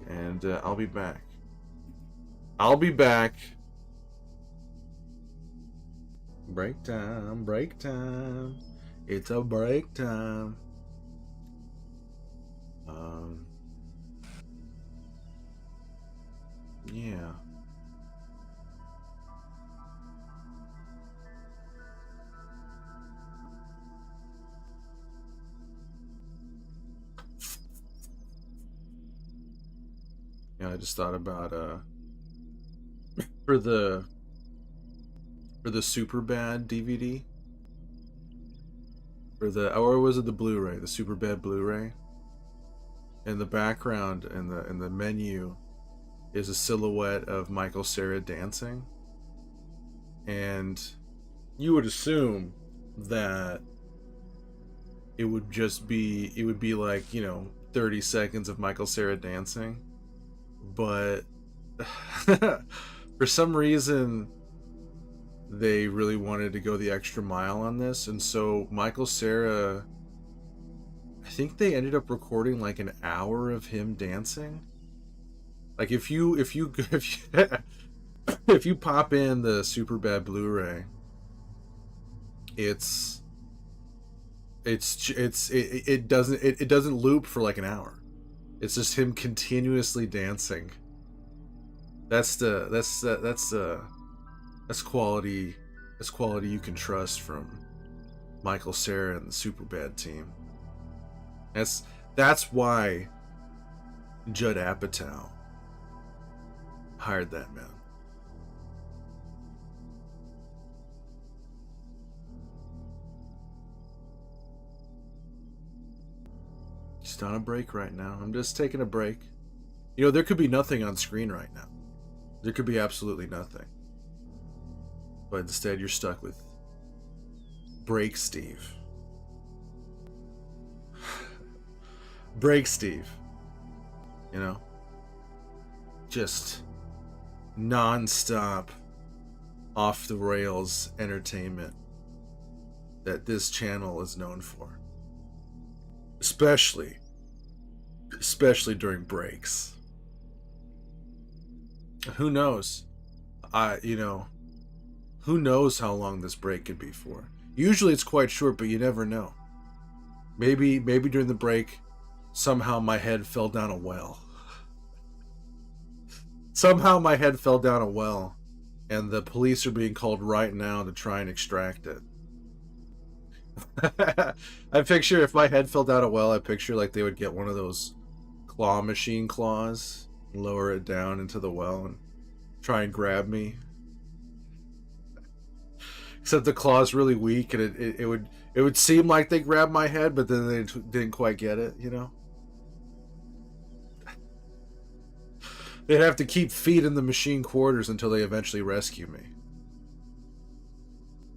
and I'll be back. Break time. It's a break time. Yeah. Yeah, I just thought about for the Superbad DVD, or was it the Blu-ray, the Superbad Blu-ray? In the background, in the menu, is a silhouette of Michael Cera dancing, and you would assume that it would be like, 30 seconds of Michael Cera dancing. But for some reason they really wanted to go the extra mile on this, and so Michael Cera, I think they ended up recording like an hour of him dancing. Like if you if you pop in the Superbad Blu-ray, it doesn't loop for like an hour. It's just him continuously dancing. That's quality. That's quality you can trust from Michael Cera and the Superbad team. That's why Judd Apatow hired that man. Just on a break right now. I'm just taking a break. There could be nothing on screen right now. There could be absolutely nothing. But instead, you're stuck with Break Steve. Break Steve. Just non-stop, off the rails entertainment that this channel is known for. Especially during breaks. Who knows? Who knows how long this break could be for? Usually it's quite short, but you never know. Maybe during the break, somehow my head fell down a well. Somehow my head fell down a well, and the police are being called right now to try and extract it. I picture if my head fell down a well, I picture like they would get one of those claw machine claws, and lower it down into the well, and try and grab me. Except the claw's really weak, and it would seem like they grabbed my head, but then they didn't quite get it, you know? They'd have to keep feeding the machine quarters until they eventually rescue me.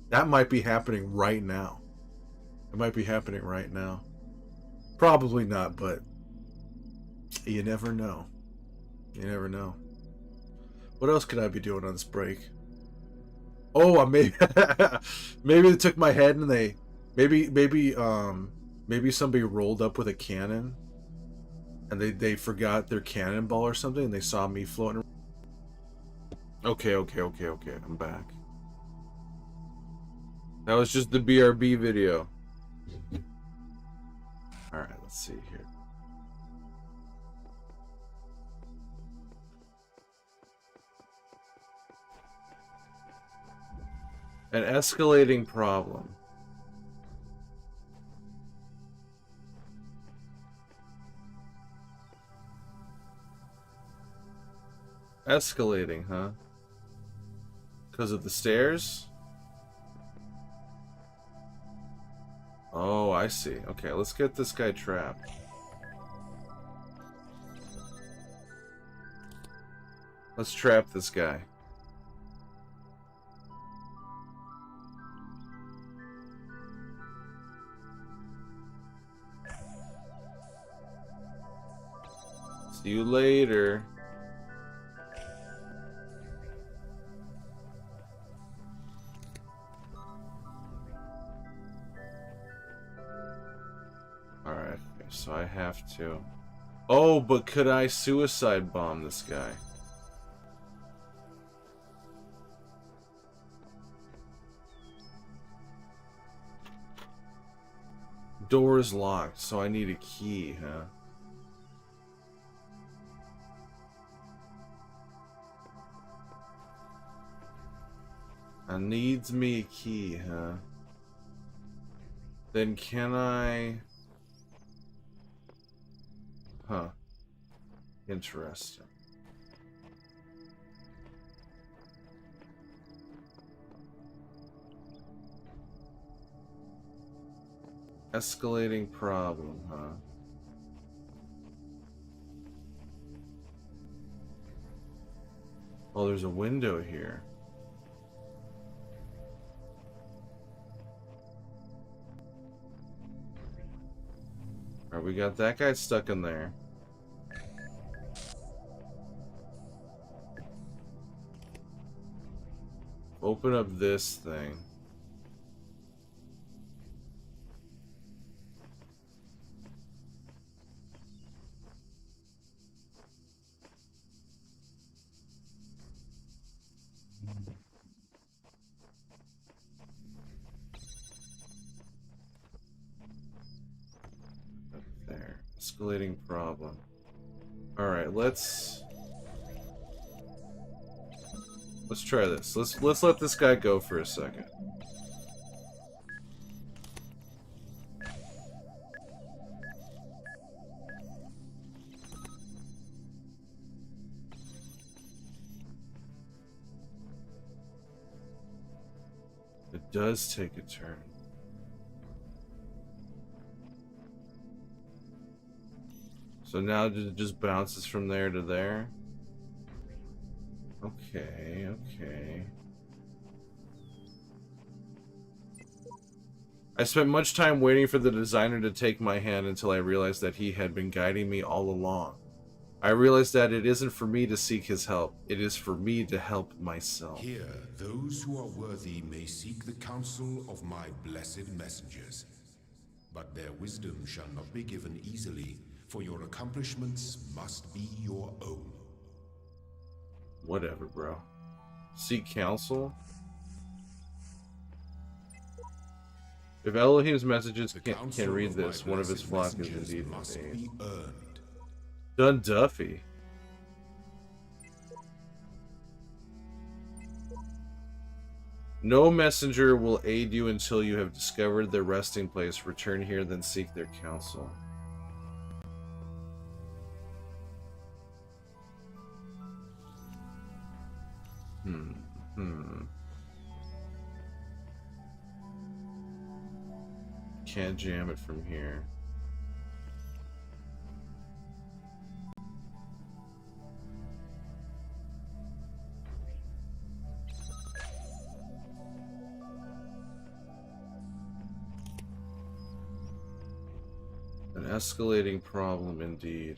That might be happening right now. It might be happening right now. Probably not, but you never know. You never know. What else could I be doing on this break? Oh, maybe maybe they took my head and maybe somebody rolled up with a cannon and they forgot their cannonball or something and they saw me floating. Okay, I'm back. That was just the BRB video. Alright, let's see here. An escalating problem. Escalating, huh? Because of the stairs? Oh, I see. Okay, let's get this guy trapped. Let's trap this guy. See you later. Alright, so I have to... Oh, but could I suicide bomb this guy? Door is locked, so I need a key, huh? Needs me a key, huh? Then can I... Huh. Interesting. Escalating problem, huh? Oh, there's a window here. Alright, we got that guy stuck in there. Open up this thing. There. Escalating problem. Alright, let's try this. Let's let this guy go for a second. It does take a turn. So now it just bounces from there to there. Okay, okay. I spent much time waiting for the designer to take my hand until I realized that he had been guiding me all along. I realized that it isn't for me to seek his help, it is for me to help myself. Here, those who are worthy may seek the counsel of my blessed messengers. But their wisdom shall not be given easily, for your accomplishments must be your own. Whatever, bro. Seek counsel? If Elohim's messages The can counsel read of my this, one of his blessed flock is messengers indeed must in be need. earned. Dun Duffy. No messenger will aid you until you have discovered their resting place. Return here, then seek their counsel. Can't jam it from here. An escalating problem indeed.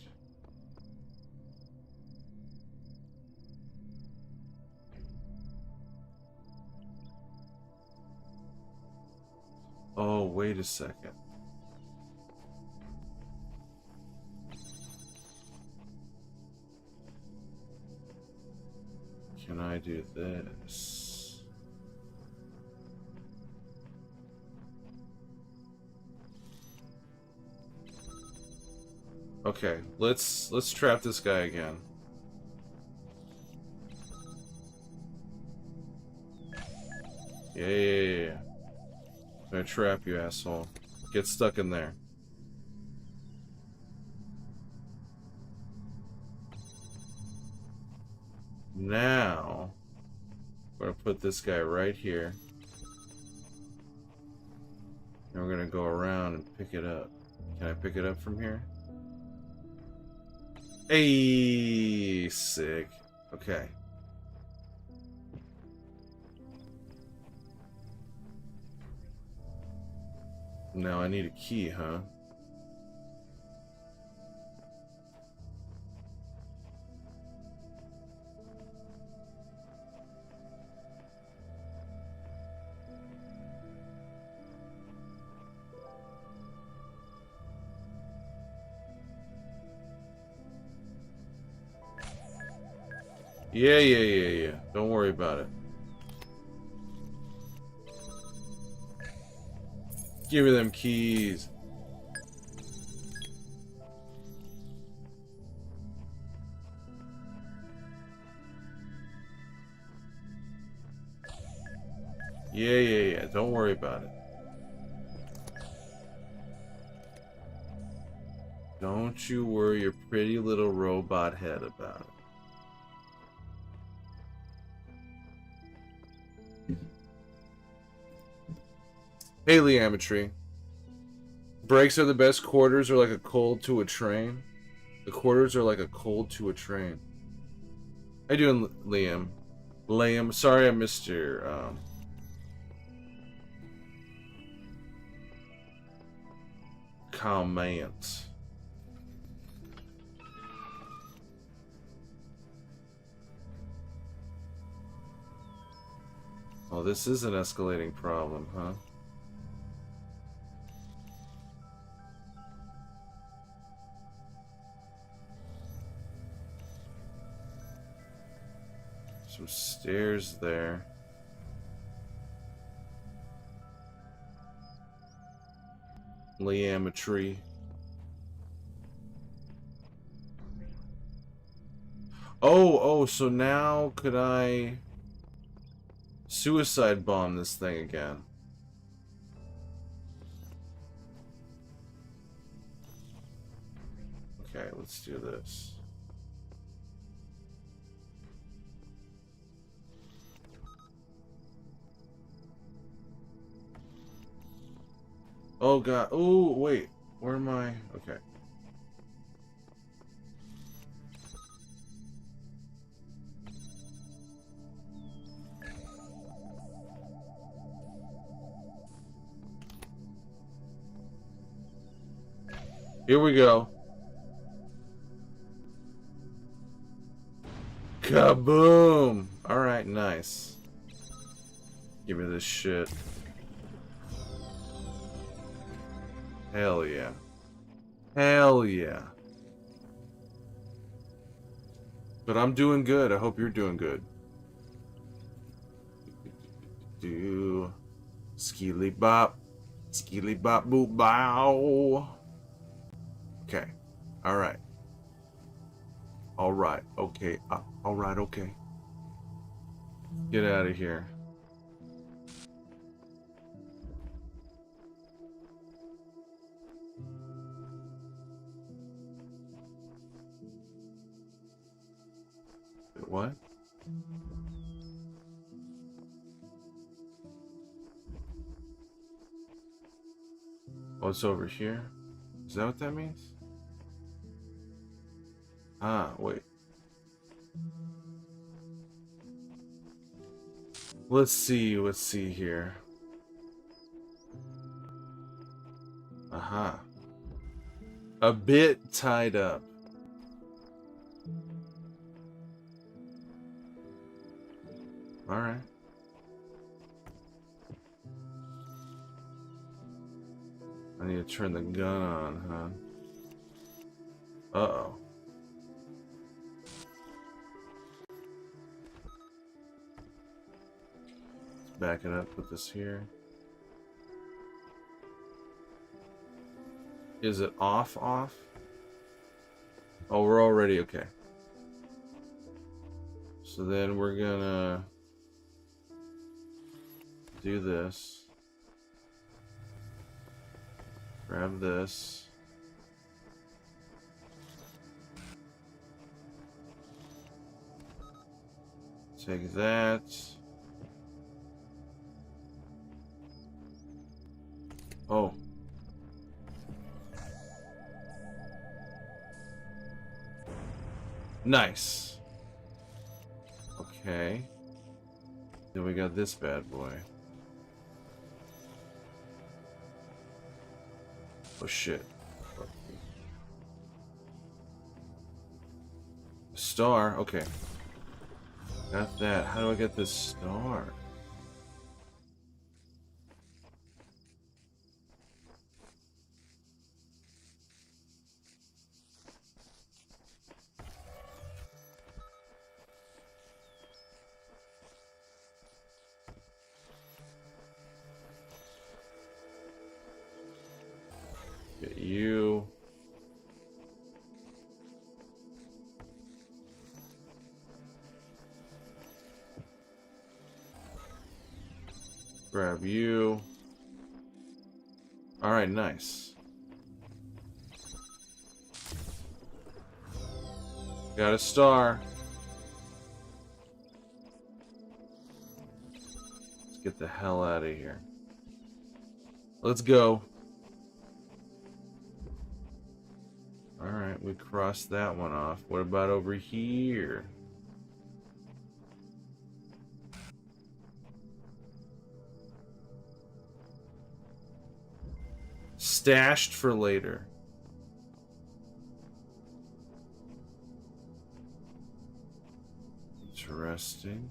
Oh, wait a second. Can I do this? Okay, let's trap this guy again. Yeah. I'm gonna trap you, asshole. Get stuck in there. Now, we're gonna put this guy right here. And we're gonna go around and pick it up. Can I pick it up from here? Hey, sick. Okay. Now I need a key, huh? Yeah. Don't worry about it. Give me them keys. Yeah. Don't worry about it. Don't you worry your pretty little robot head about it. Polyametry. Brakes are the best. Quarters are like a cold to a train. The quarters are like a cold to a train. How you doing, Liam? Liam, sorry I missed your comment. Oh, this is an escalating problem, huh? Some stairs there. Liametry. Oh, so now could I suicide bomb this thing again? Okay, let's do this. Oh god. Oh, wait. Where am I? Okay. Here we go. Kaboom! Alright, nice. Give me this shit. Hell yeah. Hell yeah. But I'm doing good. I hope you're doing good. Do skilly bop. Skilly bop boop bow. Okay. All right. All right. Okay. All right. Okay. Get out of here. Wait, what? Oh, it's over here. Is that what that means? Ah, wait. Let's see here. Aha. A bit tied up. Alright. I need to turn the gun on, huh? Uh-oh. Let's back it up, put this here. Is it off? Oh, we're already okay. So then we're gonna do this. Grab this. Take that. Oh. Nice. Okay. Then we got this bad boy. Oh shit. Star, okay. Got that. How do I get this star? Get you. Grab you. Alright, nice. Got a star. Let's get the hell out of here. Let's go. Alright, we crossed that one off. What about over here? Stashed for later. Interesting.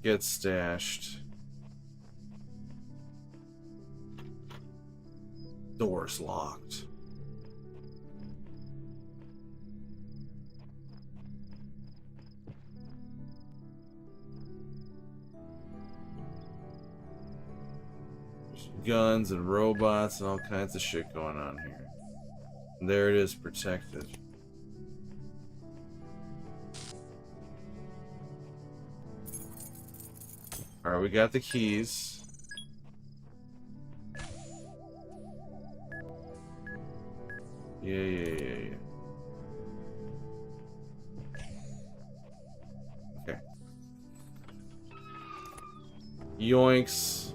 Get stashed. Door's locked. There's guns and robots and all kinds of shit going on here. And there it is, protected. Alright, we got the keys. Yeah. Okay. Yoinks.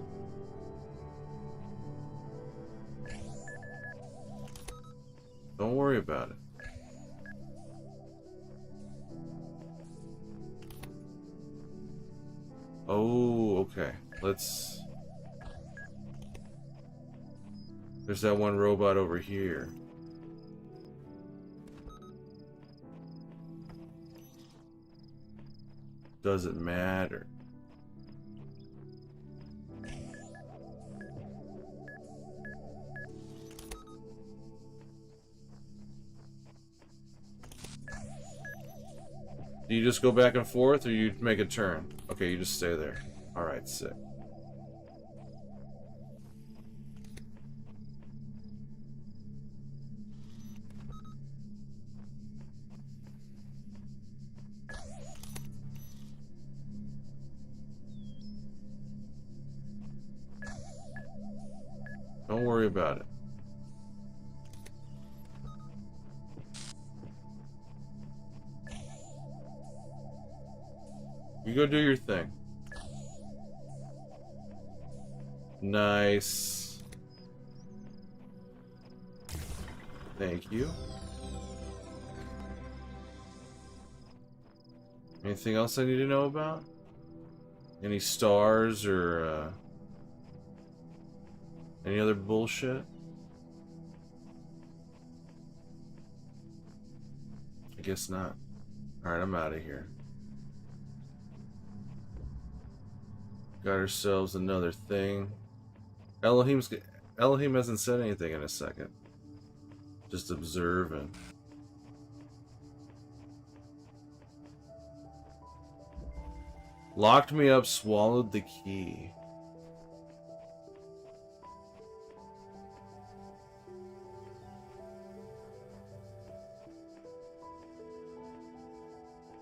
Don't worry about it. Oh, okay. Let's... There's that one robot over here. Doesn't matter. Do you just go back and forth, or you make a turn? Okay, you just stay there. Alright, sick. Don't worry about it. You go do your thing. Nice. Thank you. Anything else I need to know about? Any stars or any other bullshit? I guess not. Alright, I'm out of here. Got ourselves another thing. Elohim hasn't said anything in a second. Just observing. Locked me up, swallowed the key.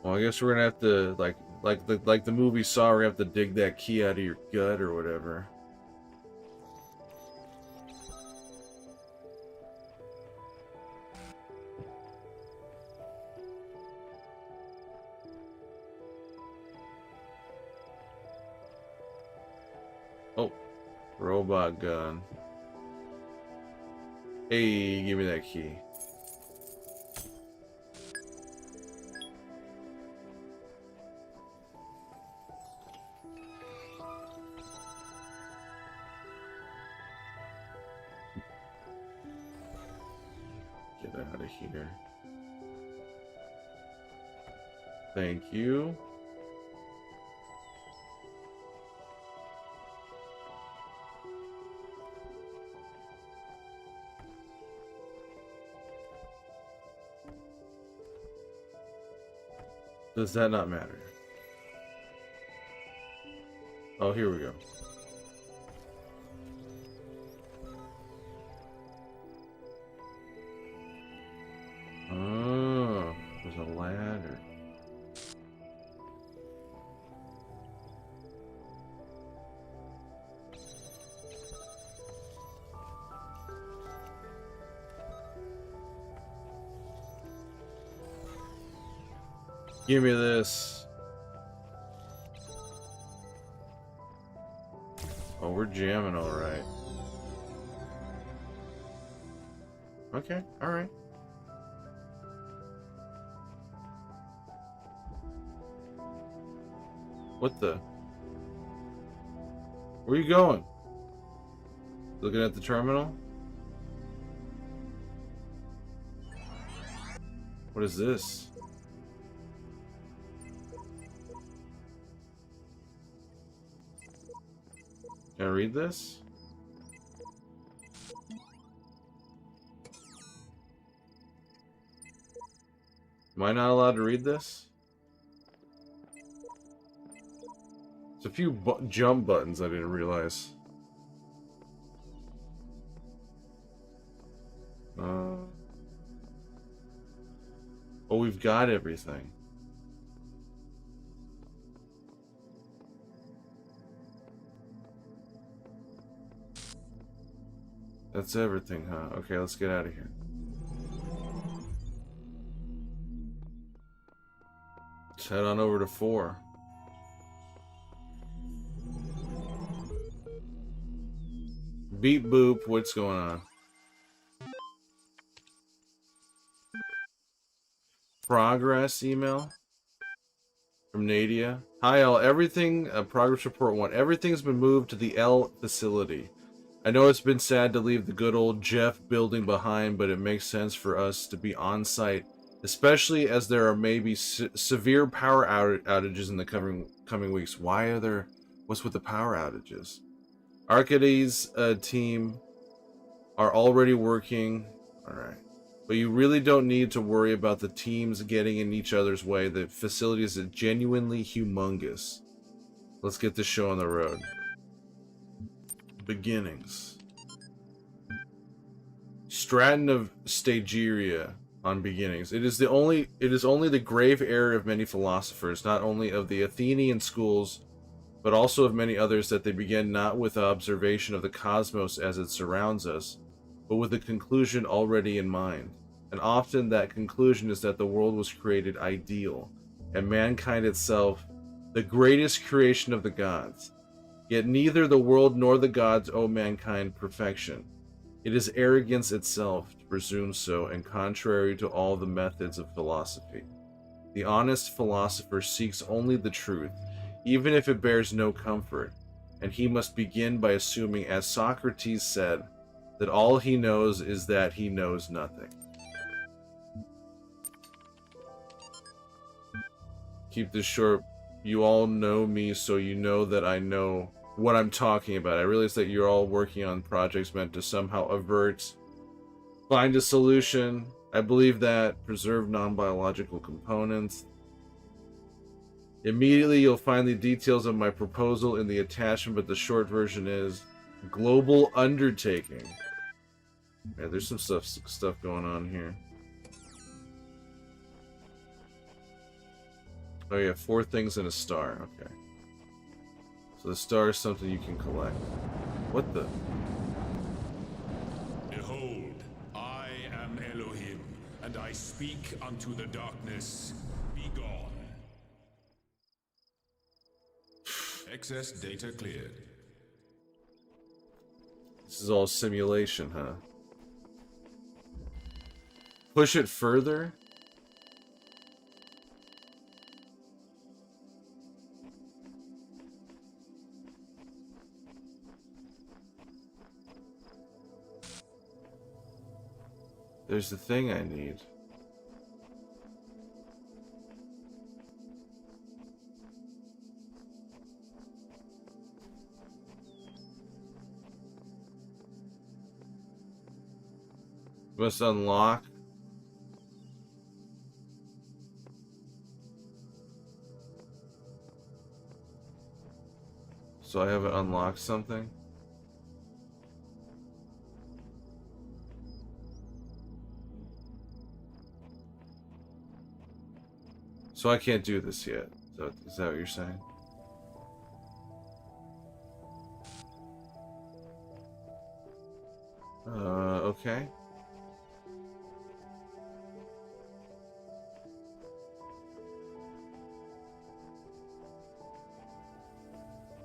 Well, I guess we're gonna have to like the movie Saw, we're gonna have to dig that key out of your gut or whatever. Oh, robot gun. Hey, give me that key. Get out of here. Thank you. Does that not matter? Oh, here we go. Oh, there's a ladder. Give me this. Oh, we're jamming all right. Okay, all right. What the? Where are you going? Looking at the terminal? What is this? Can I read this? Am I not allowed to read this? There's a few jump buttons I didn't realize. Oh, we've got everything. That's everything, huh? Okay, let's get out of here. Let's head on over to 4. Beep boop, what's going on? Progress email from Nadia. Hi all, everything, progress report 1. Everything's been moved to the L facility. I know it's been sad to leave the good old Jeff building behind, but it makes sense for us to be on site, especially as there are maybe severe power outages in the coming weeks. Why are there? What's with the power outages? Arcady's team are already working. All right, But you really don't need to worry about the teams getting in each other's way. The facility is genuinely humongous. Let's get this show on the road. Beginnings. Stratton of Stagiria on beginnings. It is only the grave error of many philosophers, not only of the Athenian schools, but also of many others, that they begin not with observation of the cosmos as it surrounds us, but with a conclusion already in mind. And often that conclusion is that the world was created ideal, and mankind itself the greatest creation of the gods. Yet neither the world nor the gods owe mankind perfection. It is arrogance itself to presume so, and contrary to all the methods of philosophy. The honest philosopher seeks only the truth, even if it bears no comfort, and he must begin by assuming, as Socrates said, that all he knows is that he knows nothing. Keep this short. You all know me, so you know that I know what I'm talking about. I realize that you're all working on projects meant to somehow find a solution. I believe that preserve non-biological components. Immediately you'll find the details of my proposal in the attachment, but the short version is global undertaking. Yeah, there's some stuff going on here. Oh yeah, 4 things and a star. Okay. So the star is something you can collect. What the? Behold, I am Elohim, and I speak unto the darkness. Be gone. Excess data cleared. This is all simulation, huh? Push it further? There's the thing I need. Must unlock. So I haven't unlocked something? So I can't do this yet. Is that what you're saying? Okay.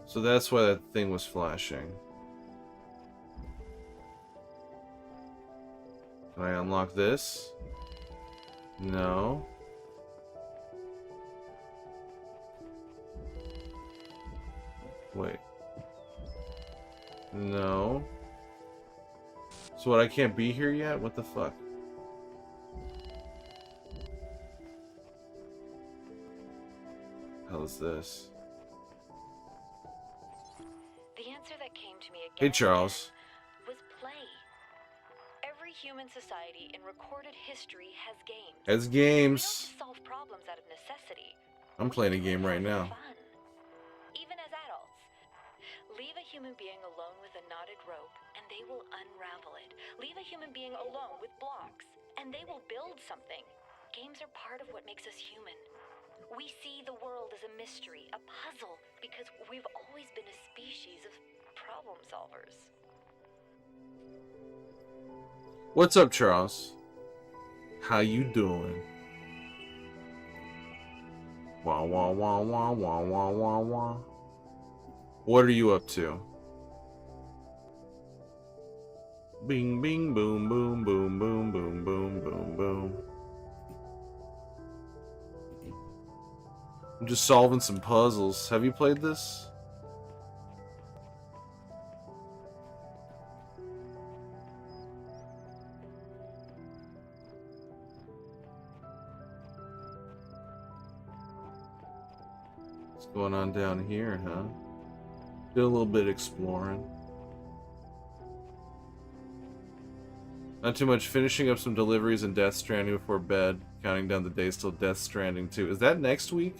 So that's why that thing was flashing. Can I unlock this? No. Wait. No. So what, I can't be here yet? What the fuck? Hell is this? The answer that came to me again Hey, Charles. was play. Every human society in recorded history has games. Has We games. don't just solve problems out of necessity. I'm playing a game right now. Fun. Even as adults. Leave a human being alone with a knotted rope, and they will unravel it. Leave a human being alone with blocks, and they will build something. Games are part of what makes us human. We see the world as a mystery, a puzzle, because we've always been a species of problem solvers. What's up, Charles? How you doing? Wah wah wah wah wah wah wah wah. What are you up to? Bing bing boom boom boom boom boom boom boom boom. I'm just solving some puzzles. Have you played this? What's going on down here, huh? Did a little bit exploring. Not too much. Finishing up some deliveries and Death Stranding before bed. Counting down the days till Death Stranding 2. Is that next week?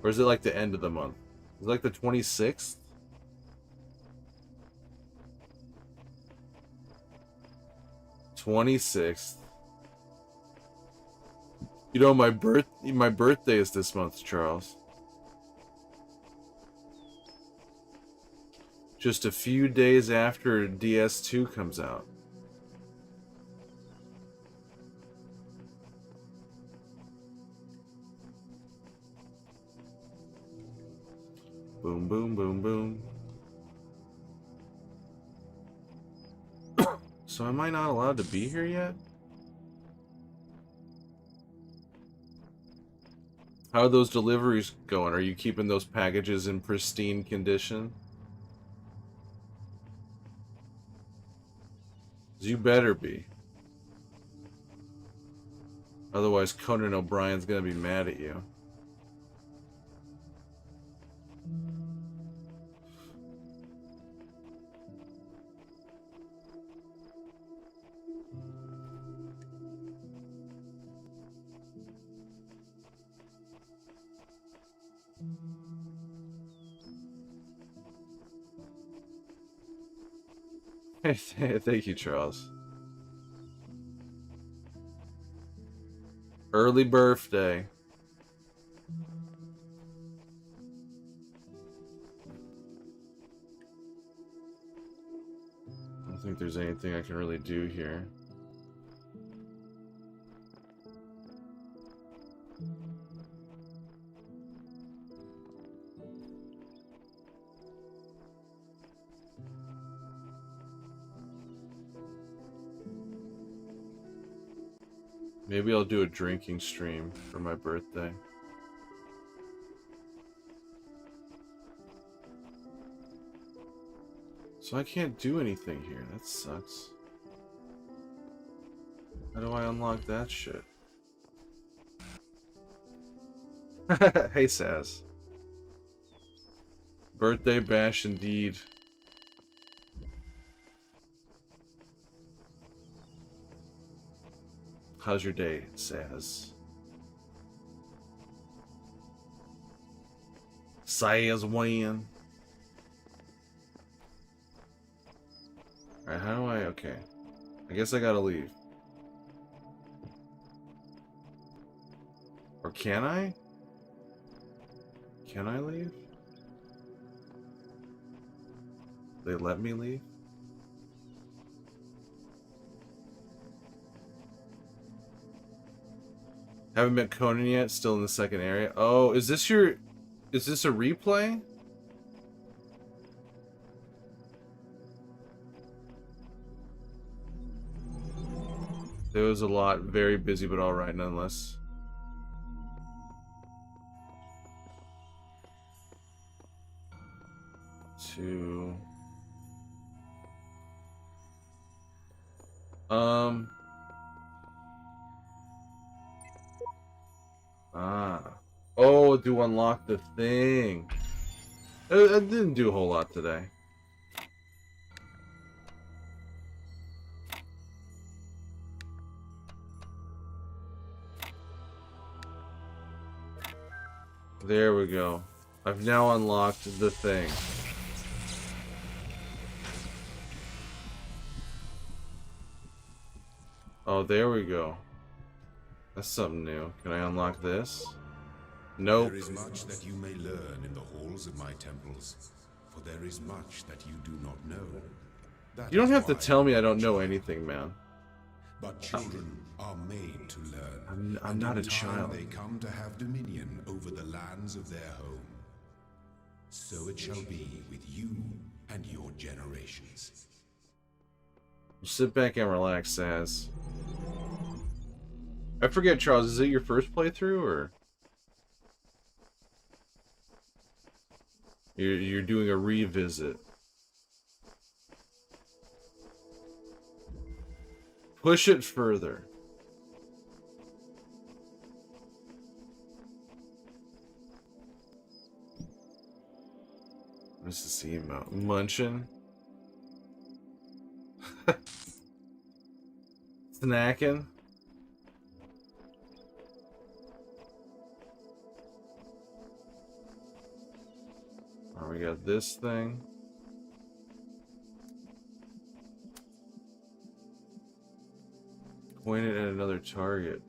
Or is it like the end of the month? Is it like the 26th? You know, my birthday is this month, Charles. Just a few days after DS2 comes out. Boom, boom, boom, boom. So am I not allowed to be here yet? How are those deliveries going? Are you keeping those packages in pristine condition? You better be. Otherwise, Conan O'Brien's gonna be mad at you. Thank you, Charles. Early birthday. I don't think there's anything I can really do here. Maybe I'll do a drinking stream for my birthday. So I can't do anything here. That sucks. How do I unlock that shit? Hey, Saz. Birthday bash indeed. How's your day, Saz? Saz when? Alright, how do I... Okay. I guess I gotta leave. Or can I? Can I leave? They let me leave? Haven't met Conan yet, still in the second area. Oh, is this a replay? There was a lot, very busy, but alright nonetheless. Oh, to unlock the thing. I didn't do a whole lot today. There we go. I've now unlocked the thing. Oh, there we go. That's something new. Can I unlock this? Nope. There is much that you may learn in the halls of my temples, for there is much that you do not know. That You don't is have to why tell me I am don't know child. anything, man. But children are made to learn. I'm and not in a time child. They come to have dominion over the lands of their home. So it shall be with you and your generations. Sit back and relax, Saz. I forget, Charles, is it your first playthrough, or? You're doing a revisit. Push it further. What's the emote? Munchin? snacking. Oh, we got this thing. Point it at another target.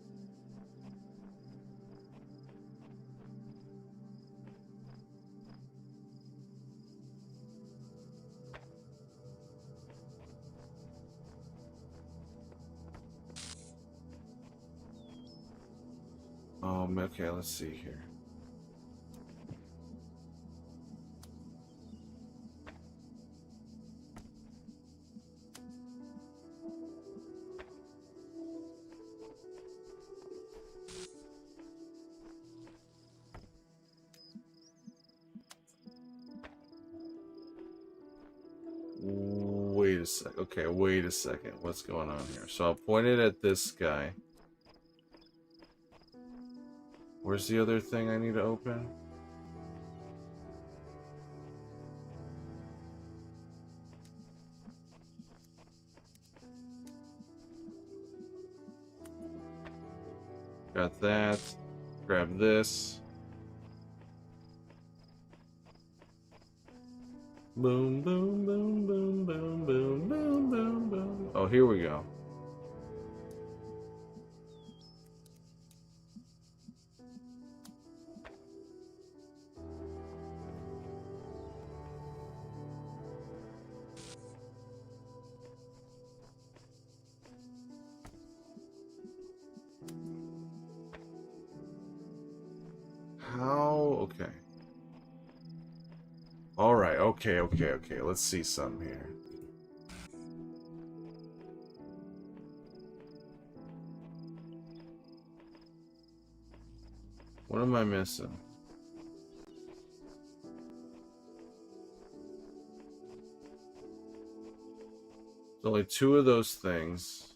Okay, let's see here. Wait a sec. Okay, wait a second. What's going on here? So I'll point it at this guy. Where's the other thing I need to open? Got that. Grab this. Boom, boom, boom, boom, boom, boom, boom, boom, boom. Oh, here we go. How? Okay. Alright, okay. Let's see some here. What am I missing? There's only 2 of those things.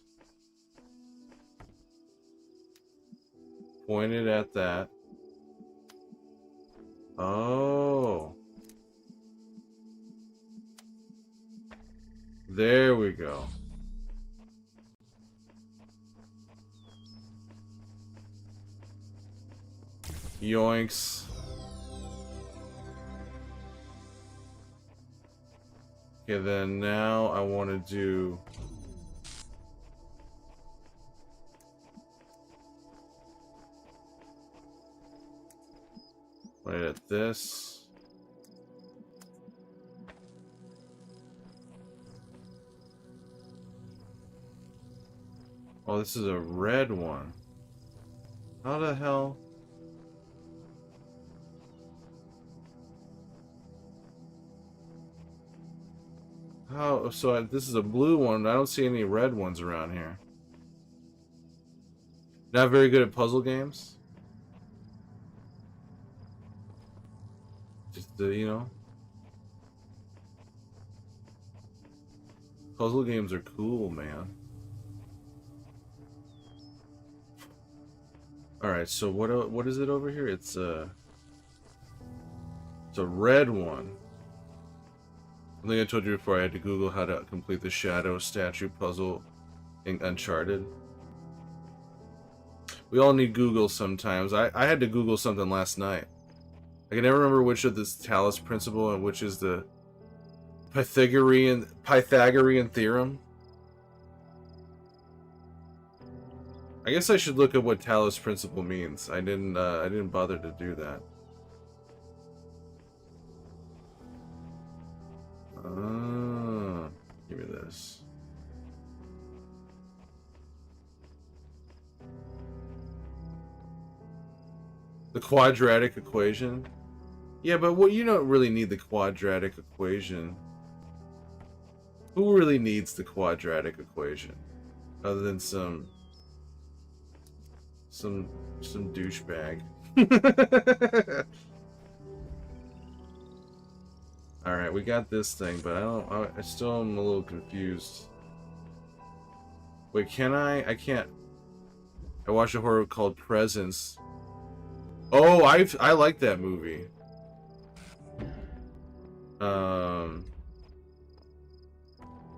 Pointed at that. Oh. There we go. Yoinks. Okay, then now I want to do... Right at this. Oh, this is a red one. How the hell? How? So this is a blue one. I don't see any red ones around here. Not very good at puzzle games. Just you know, puzzle games are cool, man. All right, so what is it over here? It's a red one. I think I told you before I had to Google how to complete the shadow statue puzzle in Uncharted. We all need Google sometimes. I had to Google something last night. I can never remember which of this Talos principle and which is the Pythagorean theorem. I guess I should look at what Talos principle means. I didn't bother to do that. Give me this. The quadratic equation? Yeah, but you don't really need the quadratic equation. Who really needs the quadratic equation? Other than some douchebag. Alright, we got this thing, but I still am a little confused. Wait, can I? I can't. I watched a horror called Presence. Oh, I like that movie.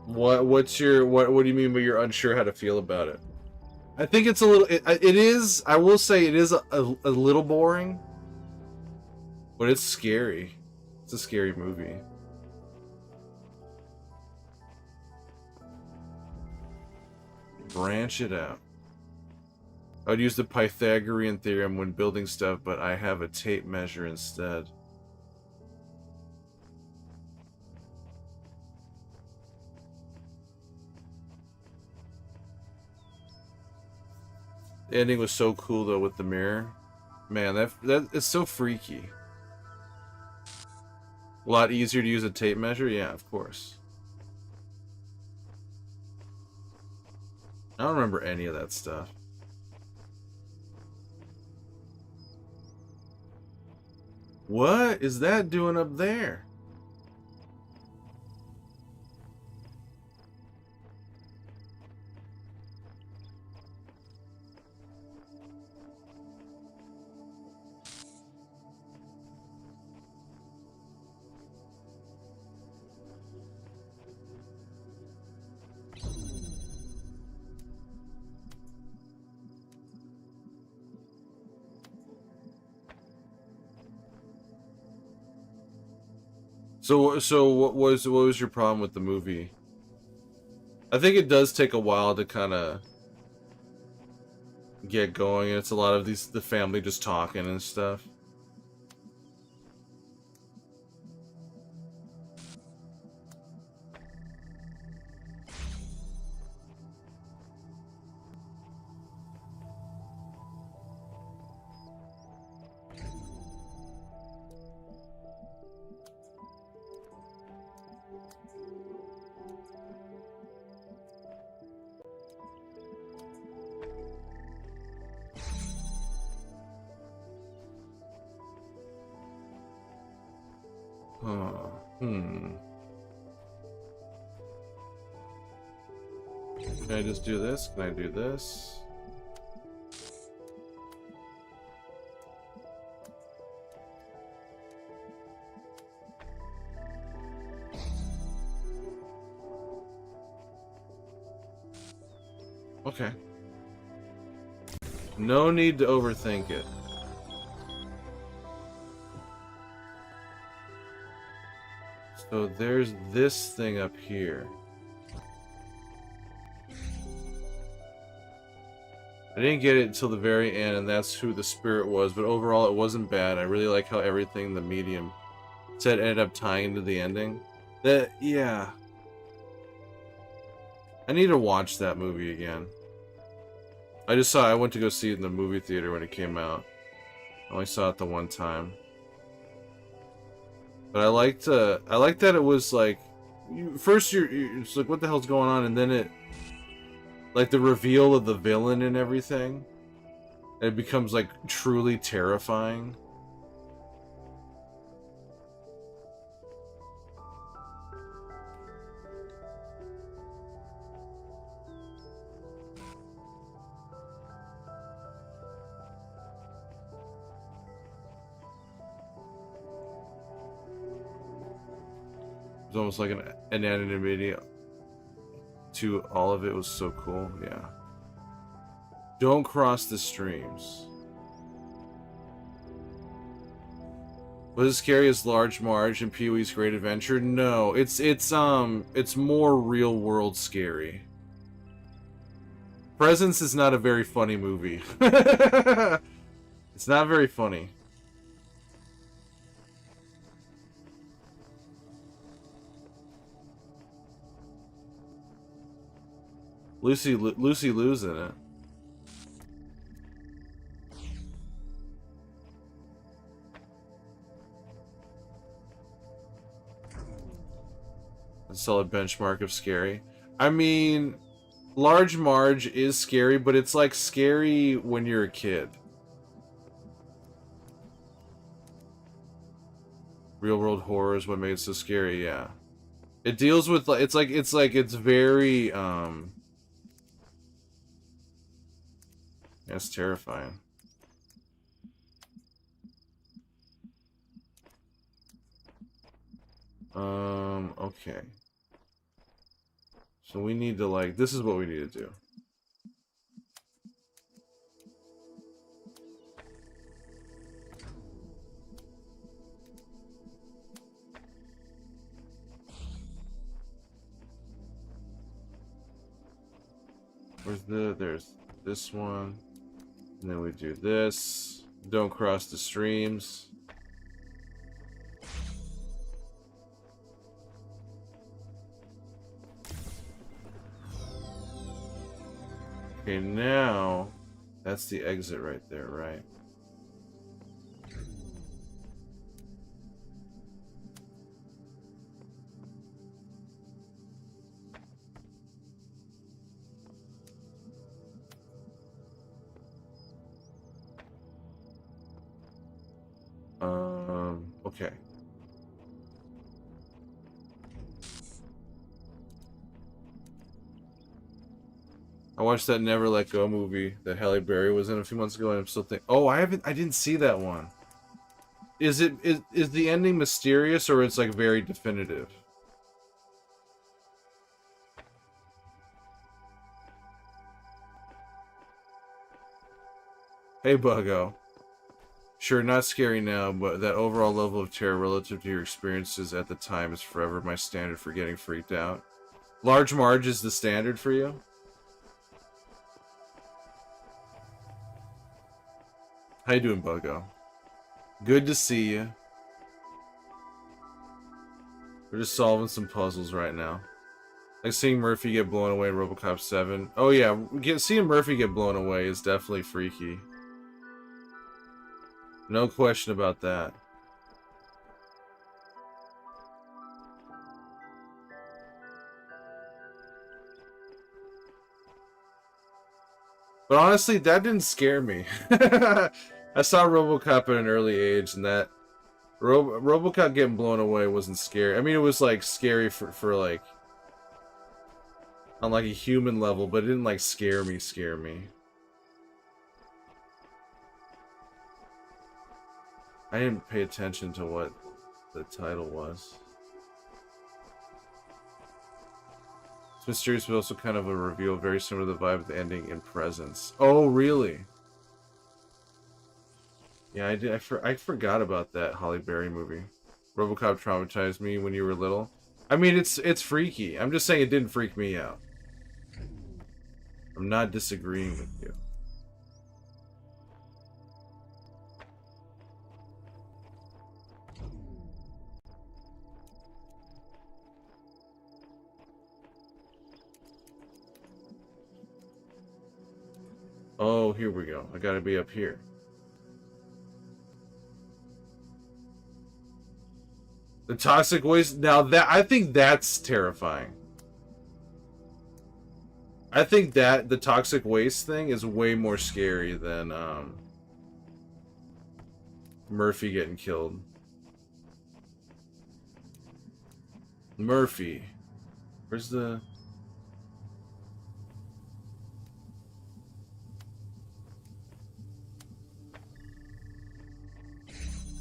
What do you mean by you're unsure how to feel about it? I think it's a little. It is. I will say it is a little boring, but it's scary. It's a scary movie. Branch it out. I would use the Pythagorean theorem when building stuff, but I have a tape measure instead. The ending was so cool though with the mirror. Man, that is so freaky. A lot easier to use a tape measure? Yeah, of course. I don't remember any of that stuff. What is that doing up there? So what was your problem with the movie? I think it does take a while to kind of get going. It's a lot of the family just talking and stuff. Huh. Can I just do this? Can I do this? Okay. No need to overthink it. So there's this thing up here. I didn't get it until the very end, and that's who the spirit was, but overall it wasn't bad. I really like how everything the medium said ended up tying into the ending. Yeah. I need to watch that movie again. I went to go see it in the movie theater when it came out. I only saw it the one time. But I liked that it was like, it's like, what the hell's going on? And then it, like the reveal of the villain and everything, it becomes like truly terrifying. It was almost like an anonymity to all of it. Was so cool. Yeah. Don't cross the streams. Was as scary as Large Marge and Pee-wee's Great Adventure? No, it's more real world scary. Presence is not a very funny movie. It's not very funny. Lucy Lou's in it. A solid benchmark of scary. I mean, Large Marge is scary, but it's like scary when you're a kid. Real world horror is what made it so scary, yeah. It deals with, it's very, that's terrifying. Okay. So we need to, like, this is what we need to do. There's this one. And then we do this. Don't cross the streams. Okay, now that's the exit right there, right? Okay. I watched that Never Let Go movie that Halle Berry was in a few months ago, and I'm still thinking, oh, I didn't see that one. Is the ending mysterious, or it's like very definitive? Hey, Buggo. Sure, not scary now, but that overall level of terror relative to your experiences at the time is forever my standard for getting freaked out. Large Marge is the standard for you? How you doing, Buggo? Good to see you. We're just solving some puzzles right now. Like seeing Murphy get blown away in RoboCop 7. Oh yeah, seeing Murphy get blown away is definitely freaky. No question about that. But honestly, that didn't scare me. I saw RoboCop at an early age, and that RoboCop getting blown away wasn't scary. I mean, it was like scary for like on like a human level, but it didn't like scare me. I didn't pay attention to what the title was. It's mysterious, but also kind of a reveal, very similar to the vibe of the ending in Presence. Oh, really? Yeah, I did. I forgot about that Halle Berry movie. RoboCop traumatized me when you were little. I mean, it's freaky. I'm just saying it didn't freak me out. I'm not disagreeing with you. Oh, here we go. I gotta be up here. The toxic waste. Now that I think that's terrifying. I think that the toxic waste thing is way more scary than Murphy getting killed. Murphy. Where's the...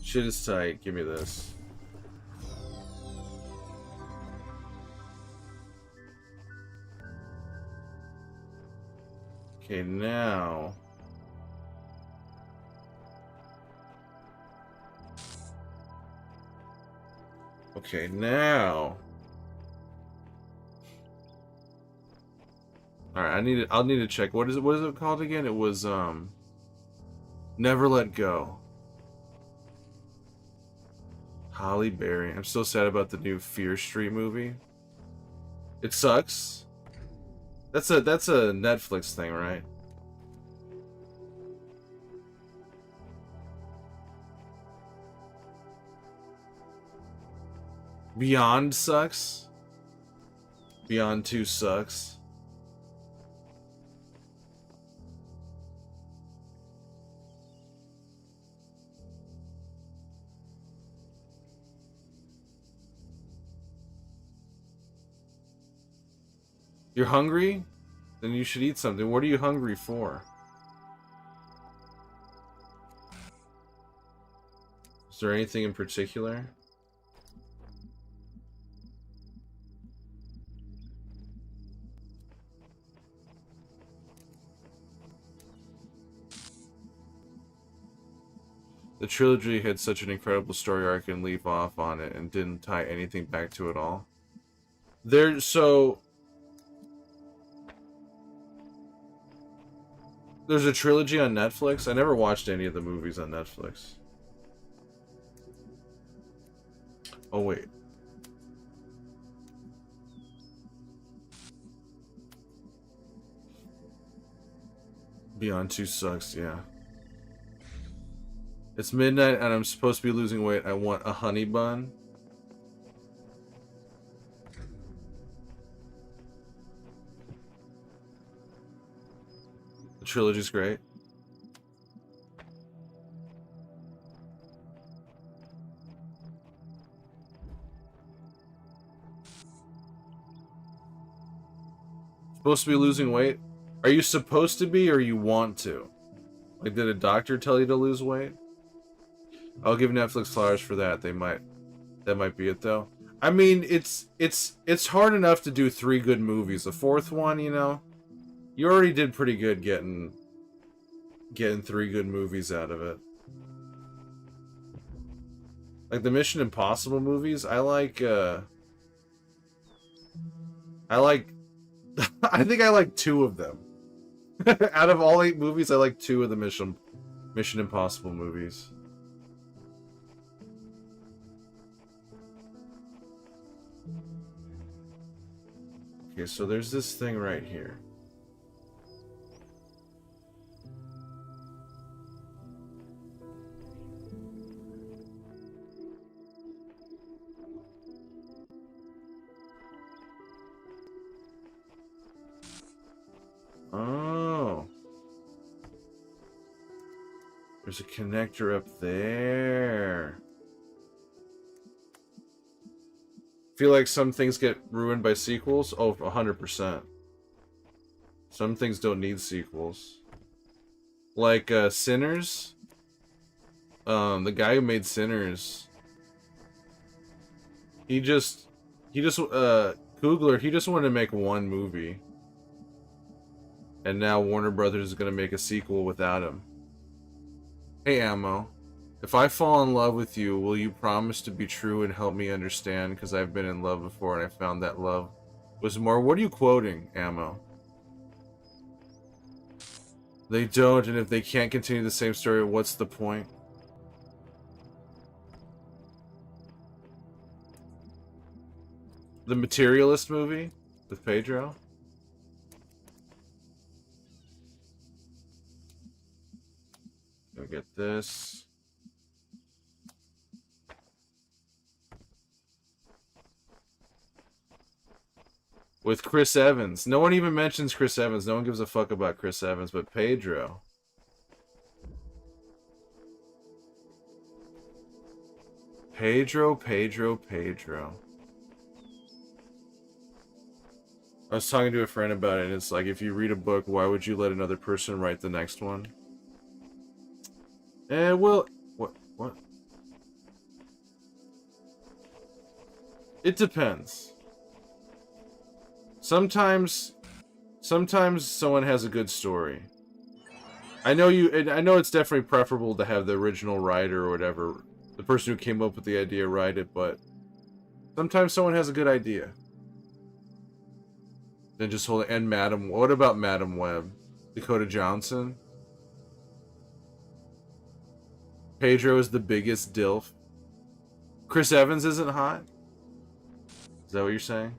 Shit is tight. Give me this. Okay, now... Okay, now... Alright, I'll need to check. What is it called again? It was, Never Let Go. Halle Berry. I'm so sad about the new Fear Street movie. It sucks. That's a Netflix thing, right? Beyond sucks. Beyond 2 sucks. You're hungry? Then you should eat something. What are you hungry for? Is there anything in particular? The trilogy had such an incredible story arc and leave off on it and didn't tie anything back to it all. There's a trilogy on Netflix. I never watched any of the movies on Netflix. Oh, wait. Beyond 2 sucks, yeah. It's midnight and I'm supposed to be losing weight. I want a honey bun. The trilogy's great. Supposed to be losing weight? Are you supposed to be or you want to? Like, did a doctor tell you to lose weight? I'll give Netflix flowers for that. That might be it though. I mean, it's hard enough to do 3 good movies. The 4th one, you know, you already did pretty good getting 3 good movies out of it. Like the Mission Impossible movies, I like I think I like 2 of them. Out of all 8 movies, I like 2 of the Mission Impossible movies. Okay, so there's this thing right here. Oh. There's a connector up there. Feel like some things get ruined by sequels? Oh, 100%. Some things don't need sequels. Like, Sinners? The guy who made Sinners... Coogler, he just wanted to make 1 movie. And now Warner Brothers is gonna make a sequel without him. Hey, Ammo. If I fall in love with you, will you promise to be true and help me understand? Because I've been in love before and I found that love was more... What are you quoting, Ammo? They don't, and if they can't continue the same story, what's the point? The Materialist movie with Pedro? Go get this. With Chris Evans. No one even mentions Chris Evans. No one gives a fuck about Chris Evans, but Pedro. Pedro. I was talking to a friend about it, and it's like, if you read a book, why would you let another person write the next one? Well, what? It depends. Sometimes someone has a good story. I know it's definitely preferable to have the original writer or whatever, the person who came up with the idea write it, but sometimes someone has a good idea. Then just hold it. And what about Madam Web? Dakota Johnson? Pedro is the biggest DILF. Chris Evans isn't hot? Is that what you're saying?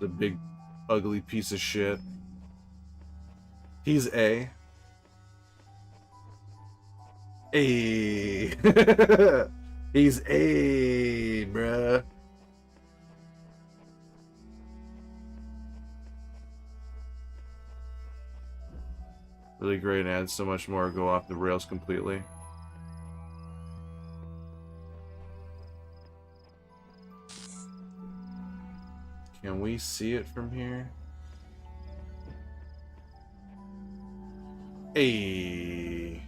The big, ugly piece of shit. He's A. He's A, bruh. Really great and adds so much more, go off the rails completely. Can we see it from here? Hey.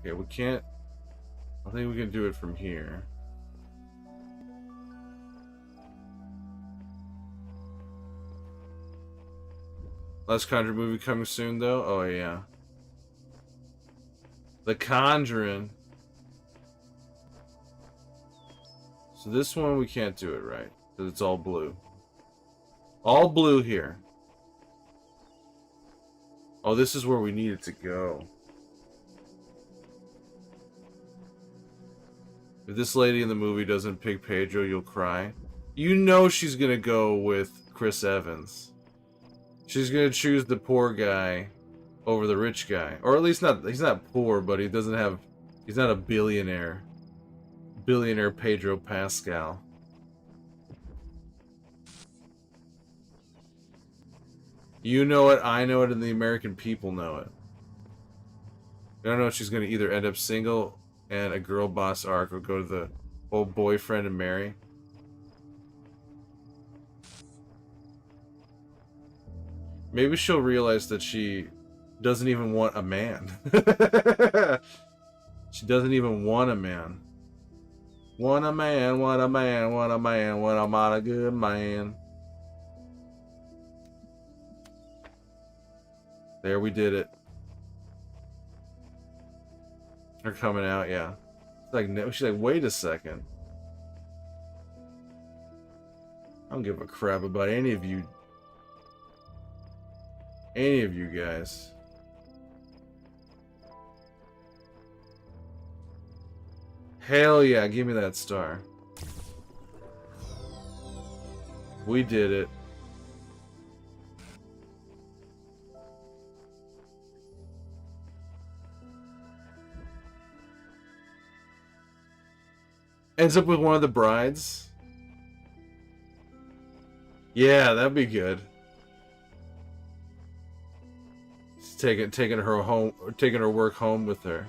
Okay, we can't... I think we can do it from here. Last Conjuring movie coming soon, though? Oh, yeah. The Conjuring. So this one, we can't do it right. Because it's all blue. All blue here. Oh, this is where we needed to go. If this lady in the movie doesn't pick Pedro, you'll cry. You know she's gonna go with Chris Evans. She's gonna choose the poor guy over the rich guy. Or at least not, he's not poor, but he doesn't have, he's not a billionaire. Billionaire Pedro Pascal. You know it, I know it, and the American people know it. I don't know if she's going to either end up single and a girl boss arc or go to the old boyfriend and marry. Maybe she'll realize that she doesn't even want a man. She doesn't even want a man. Want a man, want a man, want a man, want a man, a good man. There, we did it. They're coming out, yeah. It's like, she's like, wait a second. I don't give a crap about any of you. Any of you guys. Hell yeah, give me that star. We did it. Ends up with one of the brides. Yeah, that'd be good. She's taking her home, taking her work home with her.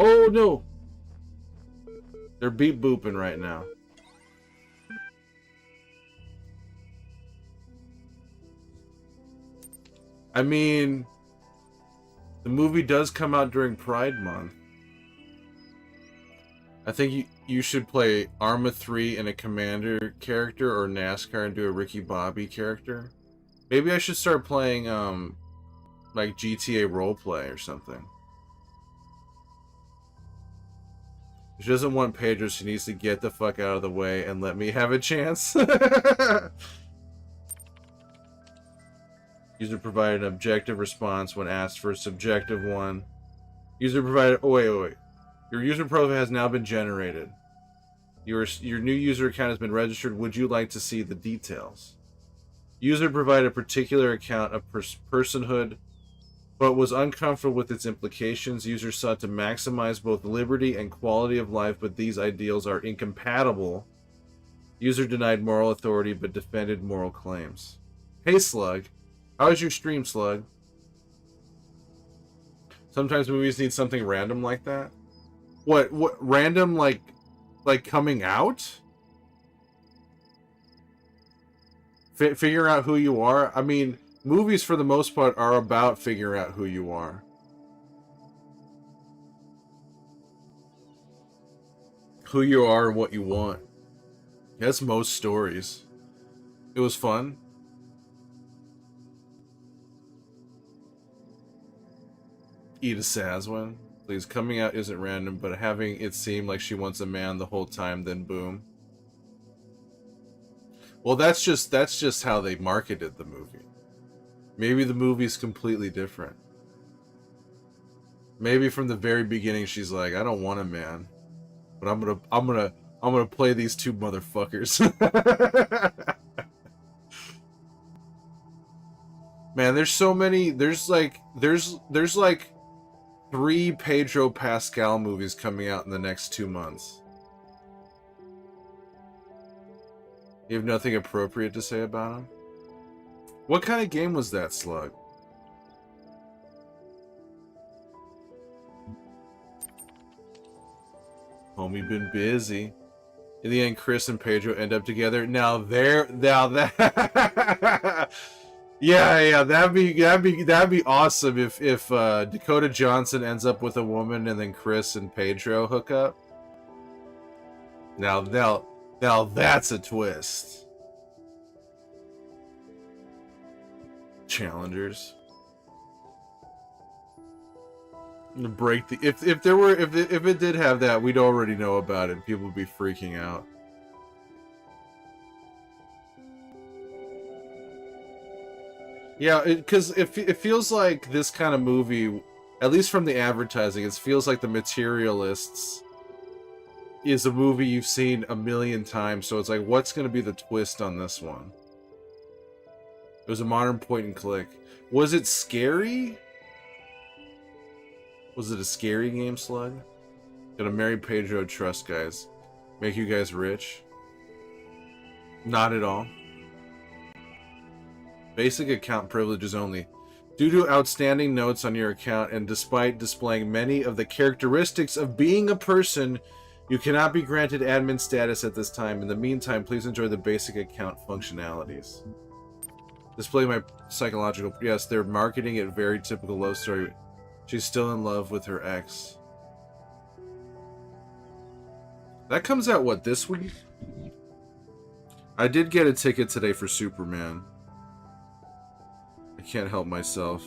Oh no! They're beep booping right now. I mean, the movie does come out during Pride Month. I think you should play Arma 3 in a Commander character or NASCAR and do a Ricky Bobby character. Maybe I should start playing like GTA roleplay or something. If she doesn't want Pedro, she needs to get the fuck out of the way and let me have a chance. User provided an objective response when asked for a subjective one. User provided... Oh, wait. Your user profile has now been generated. Your new user account has been registered. Would you like to see the details? User provided a particular account of personhood, but was uncomfortable with its implications. User sought to maximize both liberty and quality of life, but these ideals are incompatible. User denied moral authority, but defended moral claims. Hey, Slug. How's your stream, Slug? Sometimes movies need something random like that. What random, like coming out? Figure out who you are? I mean, movies for the most part are about figuring out who you are. Who you are and what you want. That's most stories. It was fun. Eat a Saswin. Please, coming out isn't random, but having it seem like she wants a man the whole time, then boom. Well, that's just how they marketed the movie. Maybe the movie's completely different. Maybe from the very beginning she's like, I don't want a man, but I'm gonna play these two motherfuckers. Man, there's so many. There's like 3 Pedro Pascal movies coming out in the next 2 months. You have nothing appropriate to say about him? What kind of game was that, Slug? Homie been busy. In the end, Chris and Pedro end up together. Now that yeah, that'd be awesome if Dakota Johnson ends up with a woman and then Chris and Pedro hook up. Now Now that's a twist. Challengers. Break the if it did have that, we'd already know about it. People would be freaking out. Yeah, because it feels like this kind of movie, at least from the advertising, it feels like The Materialists is a movie you've seen a million times. So it's like, what's going to be the twist on this one? It was a modern point and click. Was it scary? Was it a scary game, Slug? Gonna marry Pedro, trust guys. Make you guys rich? Not at all. Basic account privileges only. Due to outstanding notes on your account and despite displaying many of the characteristics of being a person, you cannot be granted admin status at this time. In the meantime, please enjoy the basic account functionalities. Display my psychological... Yes, they're marketing it very typical love story. She's still in love with her ex. That comes out, what, this week? I did get a ticket today for Superman. I can't help myself.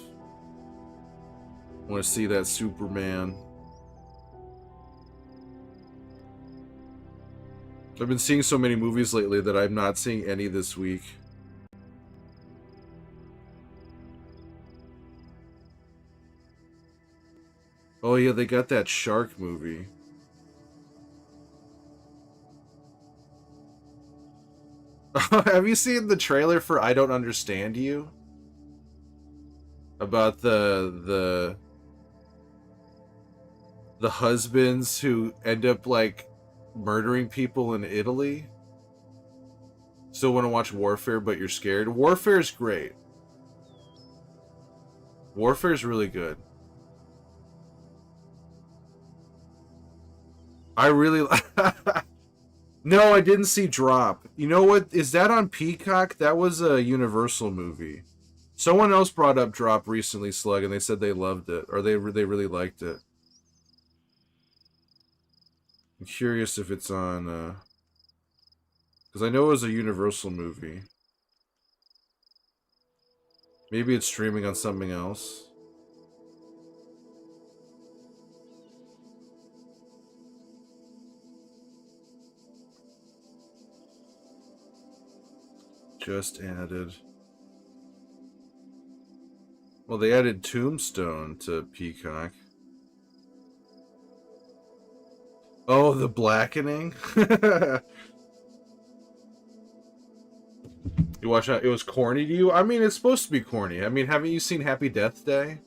I want to see that Superman. I've been seeing so many movies lately that I'm not seeing any this week. Oh yeah, they got that shark movie. Have you seen the trailer for I Don't Understand You? About the husbands who end up like murdering people in Italy? Still want to watch Warfare, but you're scared? Warfare's great. Warfare's really good. I really... No, I didn't see Drop. You know what? Is that on Peacock? That was a Universal movie. Someone else brought up Drop recently, Slug, and they said they loved it. Or they really liked it. I'm curious if it's on... Because I know it was a Universal movie. Maybe it's streaming on something else. Just added. Well, they added Tombstone to Peacock. Oh, The Blackening? You watch that? It was corny to you? I mean, it's supposed to be corny. I mean, haven't you seen Happy Death Day?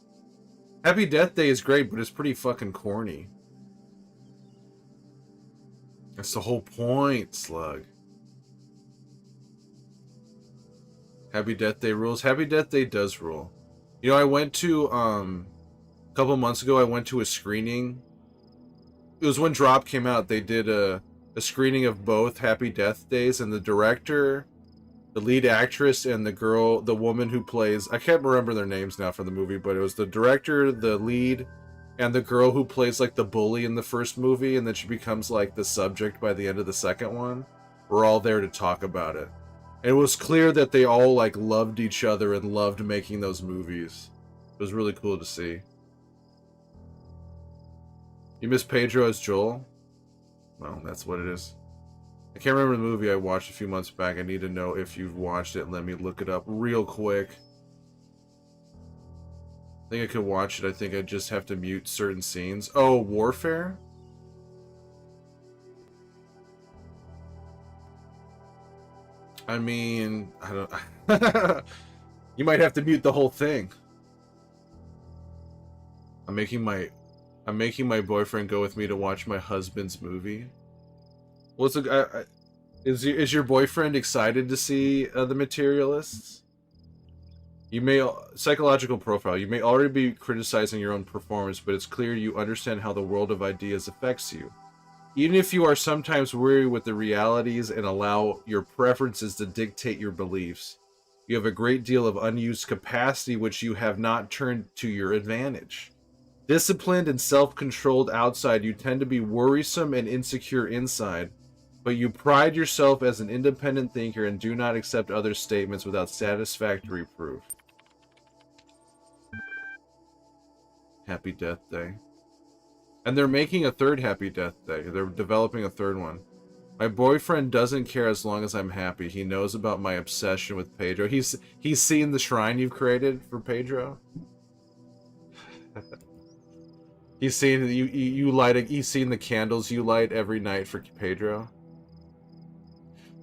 Happy Death Day is great, but it's pretty fucking corny. That's the whole point, Slug. Happy Death Day rules. Happy Death Day does rule. You know, I went to, a couple months ago, I went to a screening. It was when Drop came out. They did a screening of both Happy Death Days, and the director, the lead actress, and the woman who plays, I can't remember their names now from the movie, but it was the director, the lead, and the girl who plays, like, the bully in the first movie, and then she becomes, like, the subject by the end of the second one. We're all there to talk about it. It was clear that they all, like, loved each other and loved making those movies. It was really cool to see. You miss Pedro as Joel? Well, that's what it is. I can't remember the movie I watched a few months back. I need to know if you've watched it. Let me look it up real quick. I think I could watch it. I think I just have to mute certain scenes. Oh, Warfare? I mean, I don't... You might have to mute the whole thing. I'm making my boyfriend go with me to watch my husband's movie. What's is your boyfriend excited to see The Materialists? You may psychological profile. You may already be criticizing your own performance, but it's clear you understand how the world of ideas affects you. Even if you are sometimes weary with the realities and allow your preferences to dictate your beliefs, you have a great deal of unused capacity which you have not turned to your advantage. Disciplined and self-controlled outside, you tend to be worrisome and insecure inside. but you pride yourself as an independent thinker and do not accept other statements without satisfactory proof. Happy Death Day. And they're making a third Happy Death Day. They're developing a third one. My boyfriend doesn't care as long as I'm happy. He knows about my obsession with Pedro. He's seen the shrine you've created for Pedro. He's seen you light. He's seen the candles you light every night for Pedro.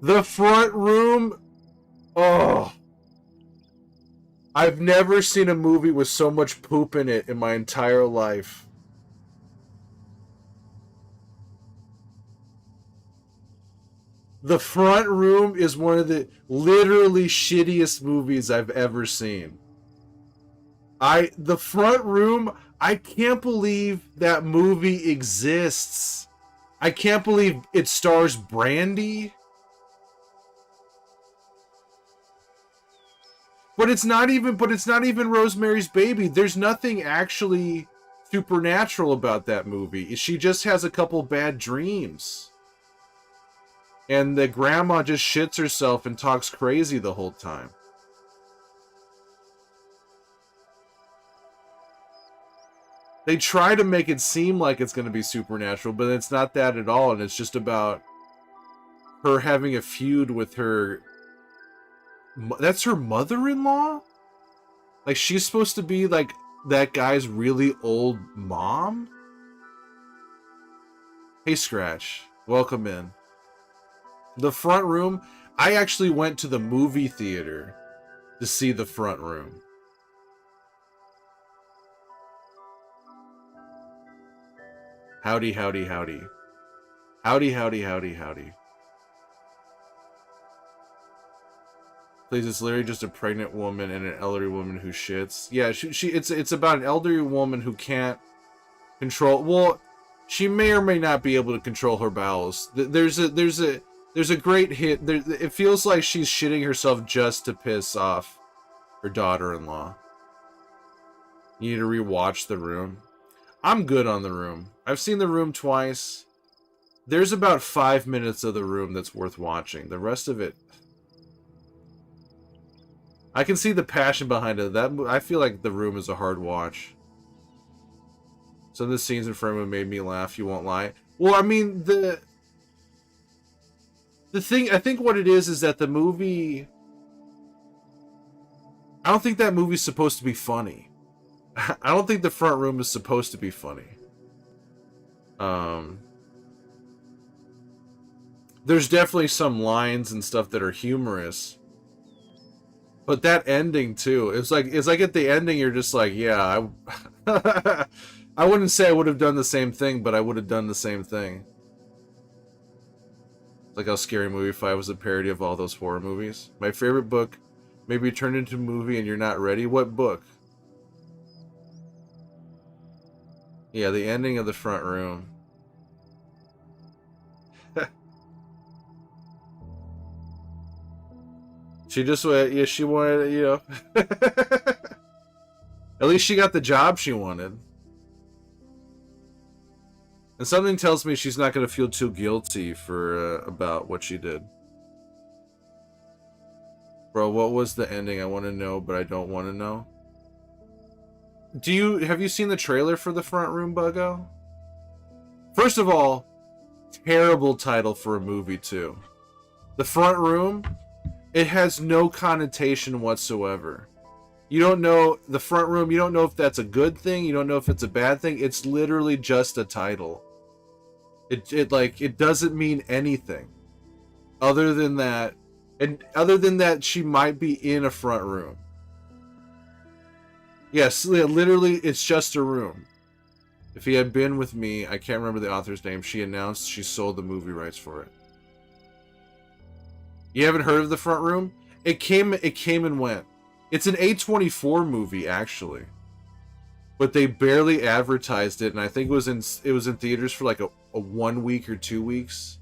The front room. Oh, I've never seen a movie with so much poop in it in my entire life. The Front Room is one of the literally shittiest movies I've ever seen. The Front Room, I can't believe that movie exists. I can't believe it stars Brandy. But it's not even Rosemary's Baby. There's nothing actually supernatural about that movie. She just has a couple bad dreams. And the grandma just shits herself and talks crazy the whole time. They try to make it seem like it's going to be supernatural, but it's not that at all. And it's just about her having a feud with her... That's her mother-in-law? Like, she's supposed to be, like, that guy's really old mom? Hey, Scratch. Welcome in. The Front Room, I actually went to the movie theater to see The Front Room. Howdy, howdy, howdy. Howdy, howdy, howdy, howdy. Please, it's literally just a pregnant woman and an elderly woman who shits. Yeah, it's about an elderly woman who can't control... Well, she may or may not be able to control her bowels. There's a great hit. It feels like she's shitting herself just to piss off her daughter-in-law. You need to rewatch The Room. I'm good on The Room. I've seen The Room twice. There's about 5 minutes of The Room that's worth watching. The rest of it... I can see the passion behind it. I feel like The Room is a hard watch. Some of the scenes in front of it made me laugh, you won't lie. Well, I mean, the thing, I think what it is that the movie... I don't think that movie's supposed to be funny. I don't think The Front Room is supposed to be funny. There's definitely some lines and stuff that are humorous. But that ending, too, it's like at the ending you're just like, yeah, I wouldn't say I would have done the same thing, but I would have done the same thing. Like how Scary Movie 5 was a parody of all those horror movies. My favorite book, maybe turned into a movie and you're not ready. What book? Yeah, the ending of The Front Room. She just went, yeah, she wanted, you know. At least she got the job she wanted. And something tells me she's not going to feel too guilty for about what she did. Bro, what was the ending? I want to know, but I don't want to know. Have you seen the trailer for The Front Room, Buggo? First of all, terrible title for a movie, too. The Front Room, it has no connotation whatsoever. You don't know, The Front Room, you don't know if that's a good thing, you don't know if it's a bad thing. It's literally just a title. It doesn't mean anything. Other than that, she might be in a front room. Yes, literally, it's just a room. If he had been with me, I can't remember the author's name, she announced she sold the movie rights for it. You haven't heard of The Front Room? It came and went. It's an A24 movie, actually. But they barely advertised it, and I think it was in theaters for like a 1 week or 2 weeks.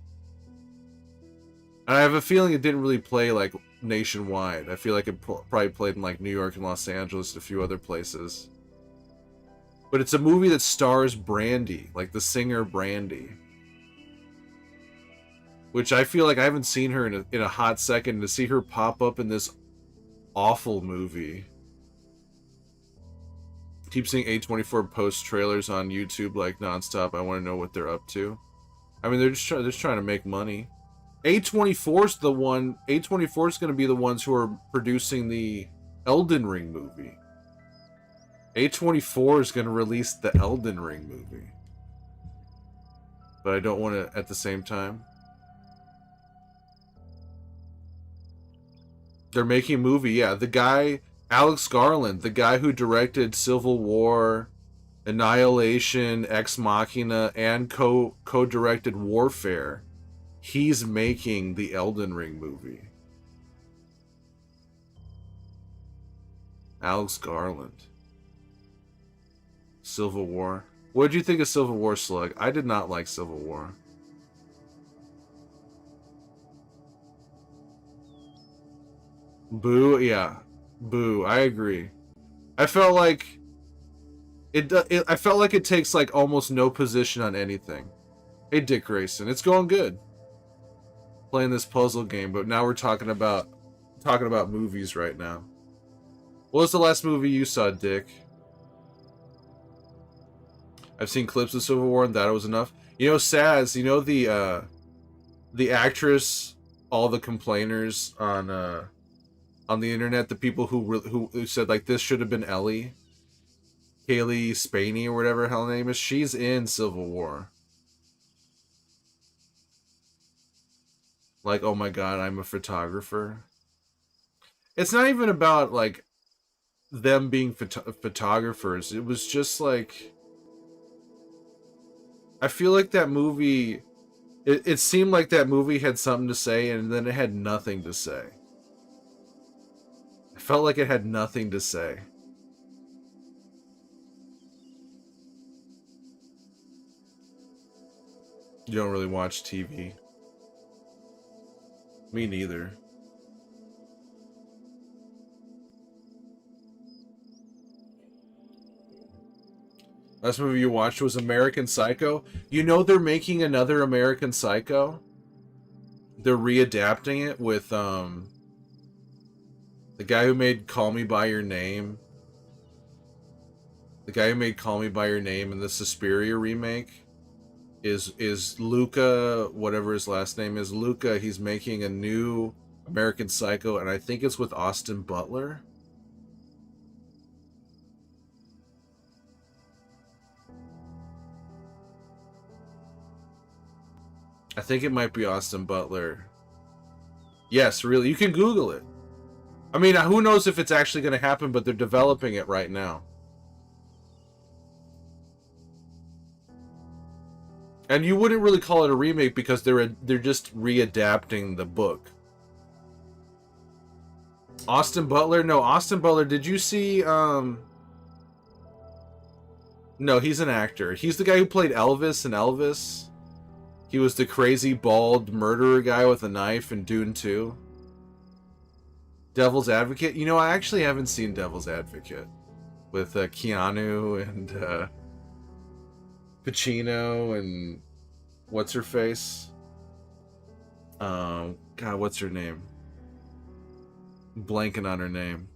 And I have a feeling it didn't really play like nationwide. I feel like it probably played in like New York and Los Angeles and a few other places. But it's a movie that stars Brandy, like the singer Brandy. which I feel like I haven't seen her in a hot second. To see her pop up in this awful movie. Keep seeing A24 post trailers on YouTube like nonstop. I want to know what they're up to. I mean, they're just trying to make money. A24's the one. A24 is going to be the ones who are producing the Elden Ring movie. A24 is going to release the Elden Ring movie. But I don't want to at the same time. They're making a movie, yeah. The guy, Alex Garland, the guy who directed Civil War, Annihilation, Ex Machina, and co-directed Warfare, he's making the Elden Ring movie. Alex Garland. Civil War. What did you think of Civil War, Slug? I did not like Civil War. Boo, yeah. Boo, I agree. I felt like I felt like it takes like almost no position on anything. Hey Dick Grayson, it's going good. Playing this puzzle game, but now we're talking about movies right now. What was the last movie you saw, Dick? I've seen clips of Civil War and that was enough. You know, Saz, you know the actress, all the complainers on the internet, the people who said like this should have been Ellie, Kaylee Spaney or whatever her name is. She's in Civil War. Like, oh my god, I'm a photographer. It's not even about like them being photographers. It was just like, I feel like that movie, it seemed like that movie had something to say and then it had nothing to say. I felt like it had nothing to say. You don't really watch TV. Me neither. Last movie you watched was American Psycho. You know they're making another American Psycho? They're readapting it with the guy who made Call Me By Your Name. The guy who made Call Me By Your Name in the Suspiria remake is Luca, whatever his last name is. Luca, he's making a new American Psycho, and I think it's with Austin Butler. I think it might be Austin Butler. Yes, really. You can Google it. I mean, who knows if it's actually going to happen, but they're developing it right now. And you wouldn't really call it a remake because they're just readapting the book. Austin Butler? No, Austin Butler. Did you see No, he's an actor. He's the guy who played Elvis in Elvis. He was the crazy bald murderer guy with a knife in Dune 2. Devil's Advocate? You know, I actually haven't seen Devil's Advocate. With Keanu and Pacino and what's her face? God, what's her name? I'm blanking on her name.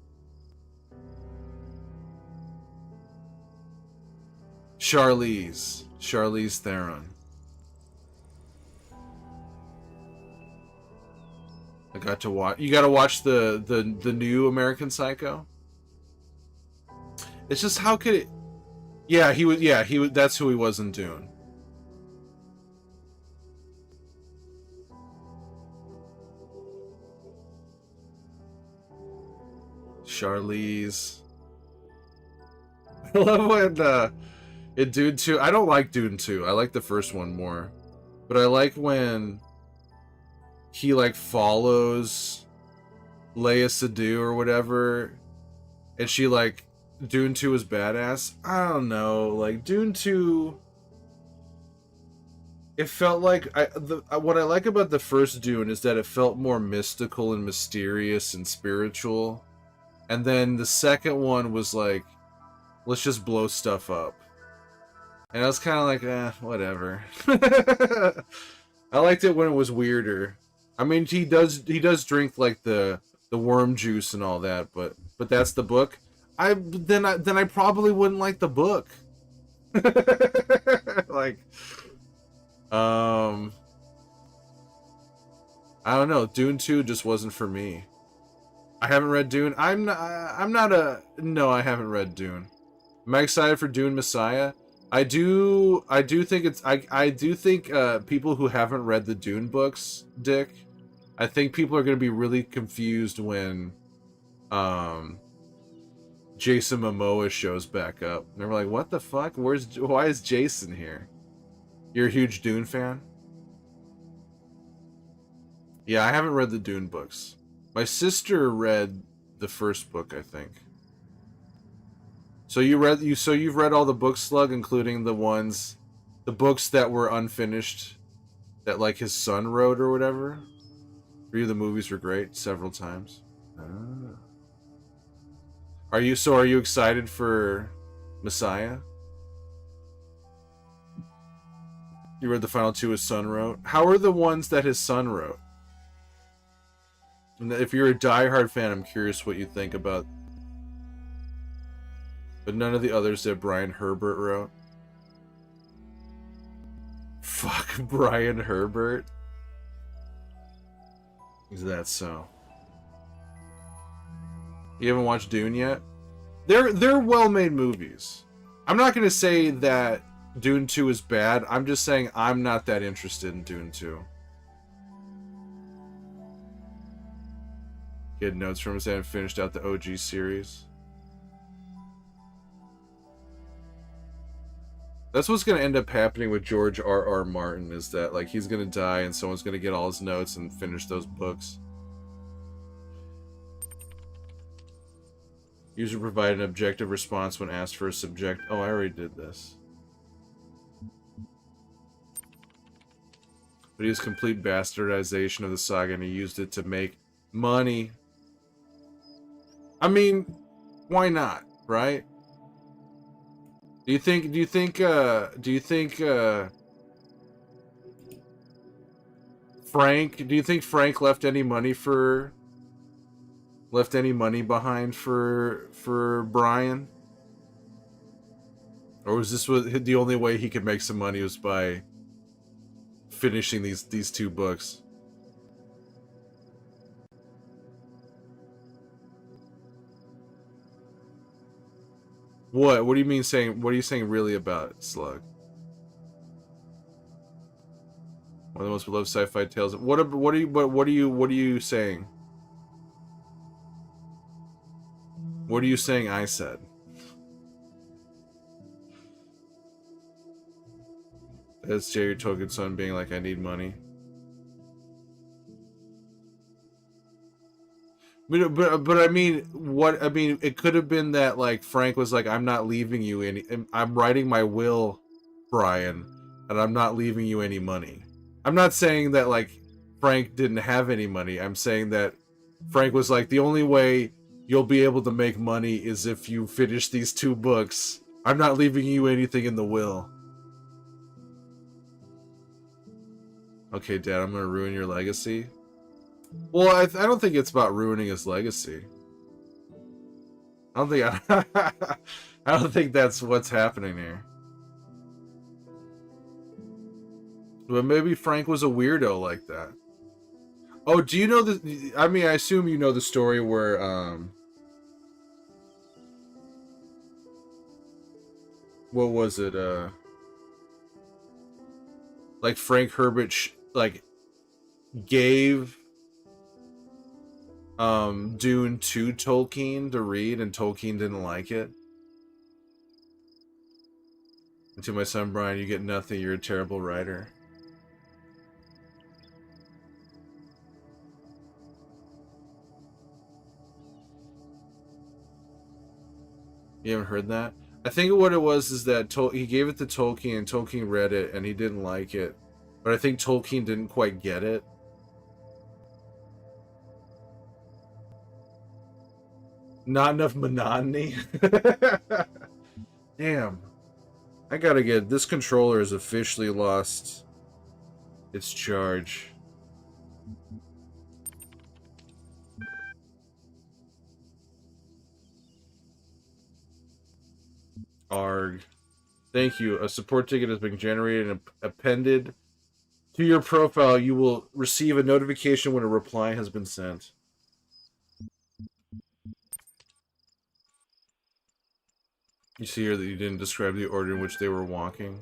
Charlize Theron. I got to watch. You got to watch the new American Psycho. It's just, how could it? Yeah, he was. Yeah, he was. That's who he was in Dune. Charlize. I love when in Dune 2. I don't like Dune 2. I like the first one more, but I like when he like follows Leia Sadu or whatever, and she like, Dune 2 is badass. I don't know, like Dune 2, it felt like what I like about the first Dune is that it felt more mystical and mysterious and spiritual, and then the second one was like, let's just blow stuff up, and I was kind of like, whatever. I liked it when it was weirder. I mean, he does drink like the worm juice and all that, but that's the book. I probably wouldn't like the book. Like, um, I don't know. Dune 2 just wasn't for me. I haven't read Dune. I'm not a no. I haven't read Dune. Am I excited for Dune Messiah? I do think it's I do think people who haven't read the Dune books, Dick, I think people are going to be really confused when Jason Momoa shows back up. And they're like, "What the fuck? Why is Jason here?" You're a huge Dune fan? Yeah, I haven't read the Dune books. My sister read the first book, I think. So you've read all the books, Slug, including the books that were unfinished, that like his son wrote or whatever. For you, the movies were great several times. Ah. Are you excited for Messiah? You read the final two his son wrote. How are the ones that his son wrote? And if you're a diehard fan, I'm curious what you think about. But none of the others that Brian Herbert wrote. Fuck Brian Herbert. Is that so? You haven't watched Dune yet? They're well-made movies. I'm not gonna say that Dune 2 is bad. I'm just saying I'm not that interested in Dune 2. Get notes from us that haven't finished out the OG series. That's what's going to end up happening with George R.R. Martin, is that like he's going to die and someone's going to get all his notes and finish those books. User provide an objective response when asked for a subject. Oh, I already did this. But he was complete bastardization of the saga and he used it to make money. I mean, why not, right? Do you think Frank left any money behind for Brian? Or was this the only way he could make some money was by finishing these two books? What do you mean saying? What are you saying really about it, Slug? One of the most beloved sci-fi tales. What are you saying? What are you saying I said? That's Jerry Togenson being like, I need money. But I mean, it could have been that like Frank was like, I'm not leaving you any. I'm writing my will, Brian, and I'm not leaving you any money. I'm not saying that like Frank didn't have any money. I'm saying that Frank was like, the only way you'll be able to make money is if you finish these two books. I'm not leaving you anything in the will. Okay, Dad, I'm gonna ruin your legacy. Well, I don't think it's about ruining his legacy. I don't think that's what's happening here. But maybe Frank was a weirdo like that. Oh, do you know the? I mean, I assume you know the story where what was it? Like Frank Herbert gave Dune to Tolkien to read, and Tolkien didn't like it. And to my son Brian, you get nothing. You're a terrible writer. You haven't heard that? I think what it was is that he gave it to Tolkien, and Tolkien read it, and he didn't like it. But I think Tolkien didn't quite get it. Not enough monotony. Damn. I gotta get... This controller is officially lost its charge. Arg. Thank you. A support ticket has been generated and appended to your profile. You will receive a notification when a reply has been sent. You see here that you didn't describe the order in which they were walking.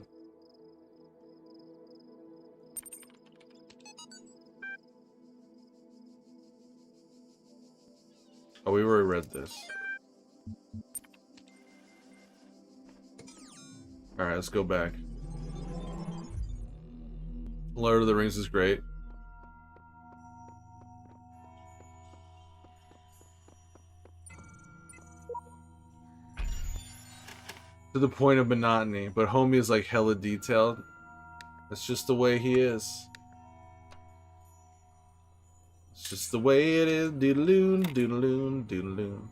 Oh, we already read this. Alright, let's go back. Lord of the Rings is great. To the point of monotony, but homie is like hella detailed. That's just the way he is. It's just the way it is. Doodaloon, doodaloon, doodaloon.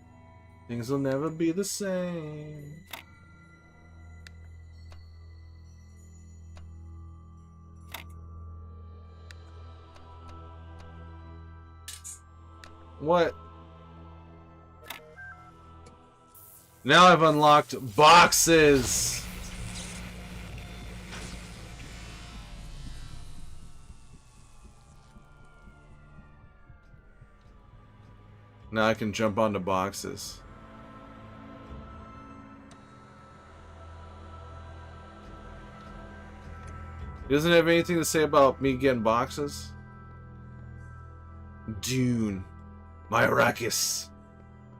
Things will never be the same. What? Now I've unlocked boxes! Now I can jump onto boxes. He doesn't have anything to say about me getting boxes? Dune. My Arrakis.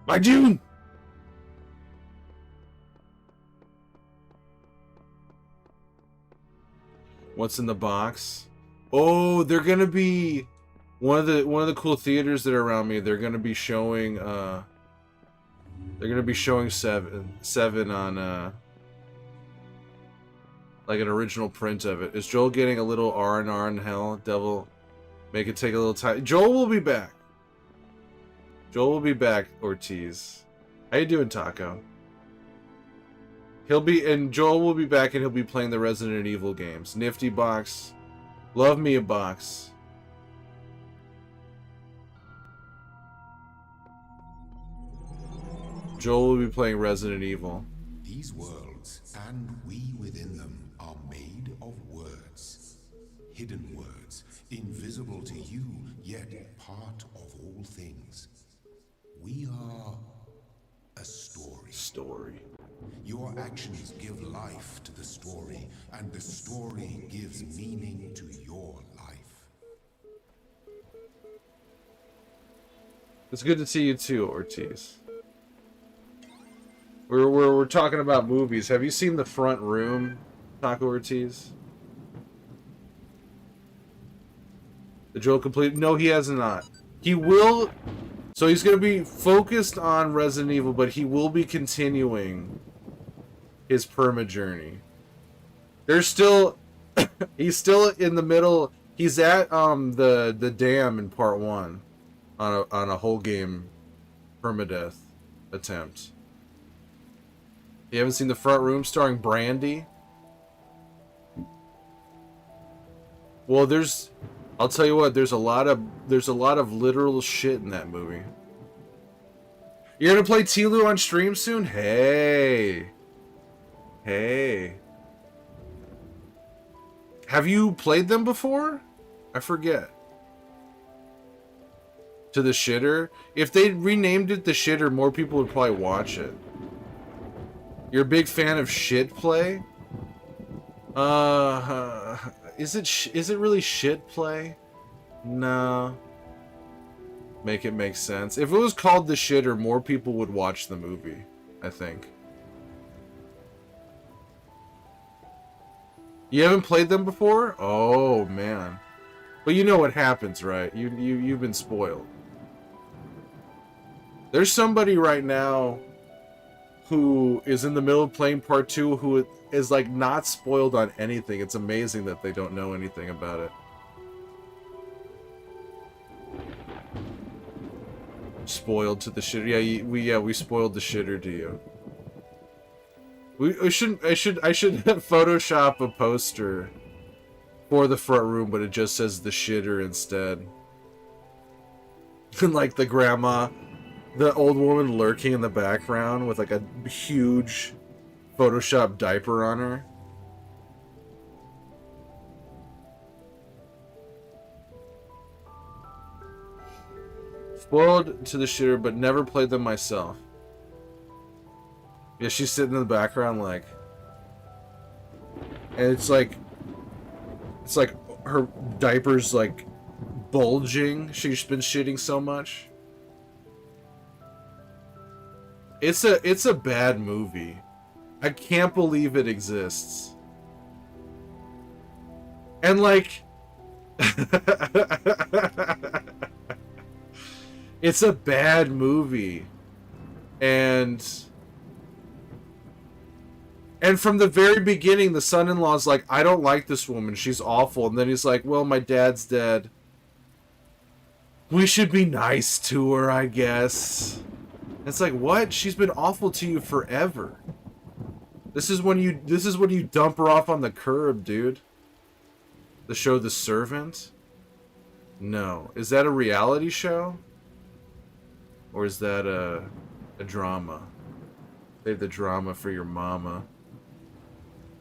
My Dune! What's in the box? Oh, they're gonna be one of the cool theaters that are around me. They're gonna be showing seven on like an original print of it. Is Joel getting a little R&R in hell? Devil, make it take a little time. Joel will be back. Joel will be back, Ortiz. How you doing, Taco? Joel will be back and he'll be playing the Resident Evil games. Nifty box. Love me a box. Joel will be playing Resident Evil. These worlds, and we within them, are made of words. Hidden words, invisible to you, yet part of all things. We are a story. Your actions give life to the story, and the story gives meaning to your life. It's good to see you too, Ortiz. We're talking about movies. Have you seen The Front Room, Taco Ortiz? The Joel complete? No, he has not. He will. So he's going to be focused on Resident Evil, but he will be continuing his perma journey. There's still, he's still in the middle. He's at the dam in part 1 on a whole game permadeath attempt. You haven't seen The Front Room starring Brandy? Well, I'll tell you what, there's a lot of literal shit in that movie. You're gonna play Tilu on stream soon? Hey. Have you played them before? I forget. To the Shitter? If they renamed it the Shitter, more people would probably watch it. You're a big fan of shit play? Is it really shit play? No. Make it make sense. If it was called The Shitter, more people would watch the movie, I think. You haven't played them before? Oh, man. But you know what happens, right? You've been spoiled. There's somebody right now who is in the middle of playing part 2 who is like not spoiled on anything. It's amazing that they don't know anything about it. Spoiled to the shitter. We spoiled the shitter to you. I should Photoshop a poster for the front room, but it just says the shitter instead. And like the grandma, the old woman lurking in the background with like a huge Photoshop diaper on her. Spoiled to the shitter, but never played them myself. Yeah, she's sitting in the background like, and it's like her diaper's like bulging. She's been shitting so much. It's a bad movie. I can't believe it exists. And like it's a bad movie. And from the very beginning, the son-in-law's like, I don't like this woman. She's awful. And then he's like, well, my dad's dead. We should be nice to her, I guess. It's like, what? She's been awful to you forever. This is when you dump her off on the curb, dude. The show The Servant? No. Is that a reality show? Or is that a drama? Save the drama for your mama.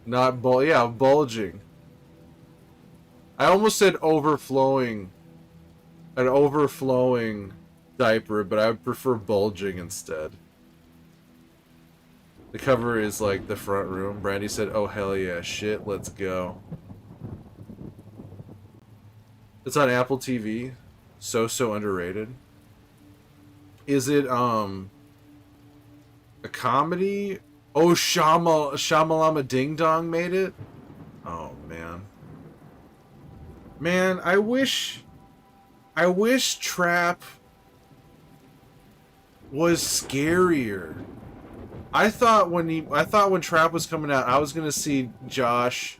Not bulging. I almost said overflowing. An overflowing diaper, but I would prefer bulging instead. The cover is like the front room. Brandy said, oh hell yeah, shit, let's go. It's on Apple TV. So underrated. Is it a comedy? Oh, Shamalama Ding Dong made it? Oh man. Man, I wish Trap was scarier. I thought when Trap was coming out, I was gonna see Josh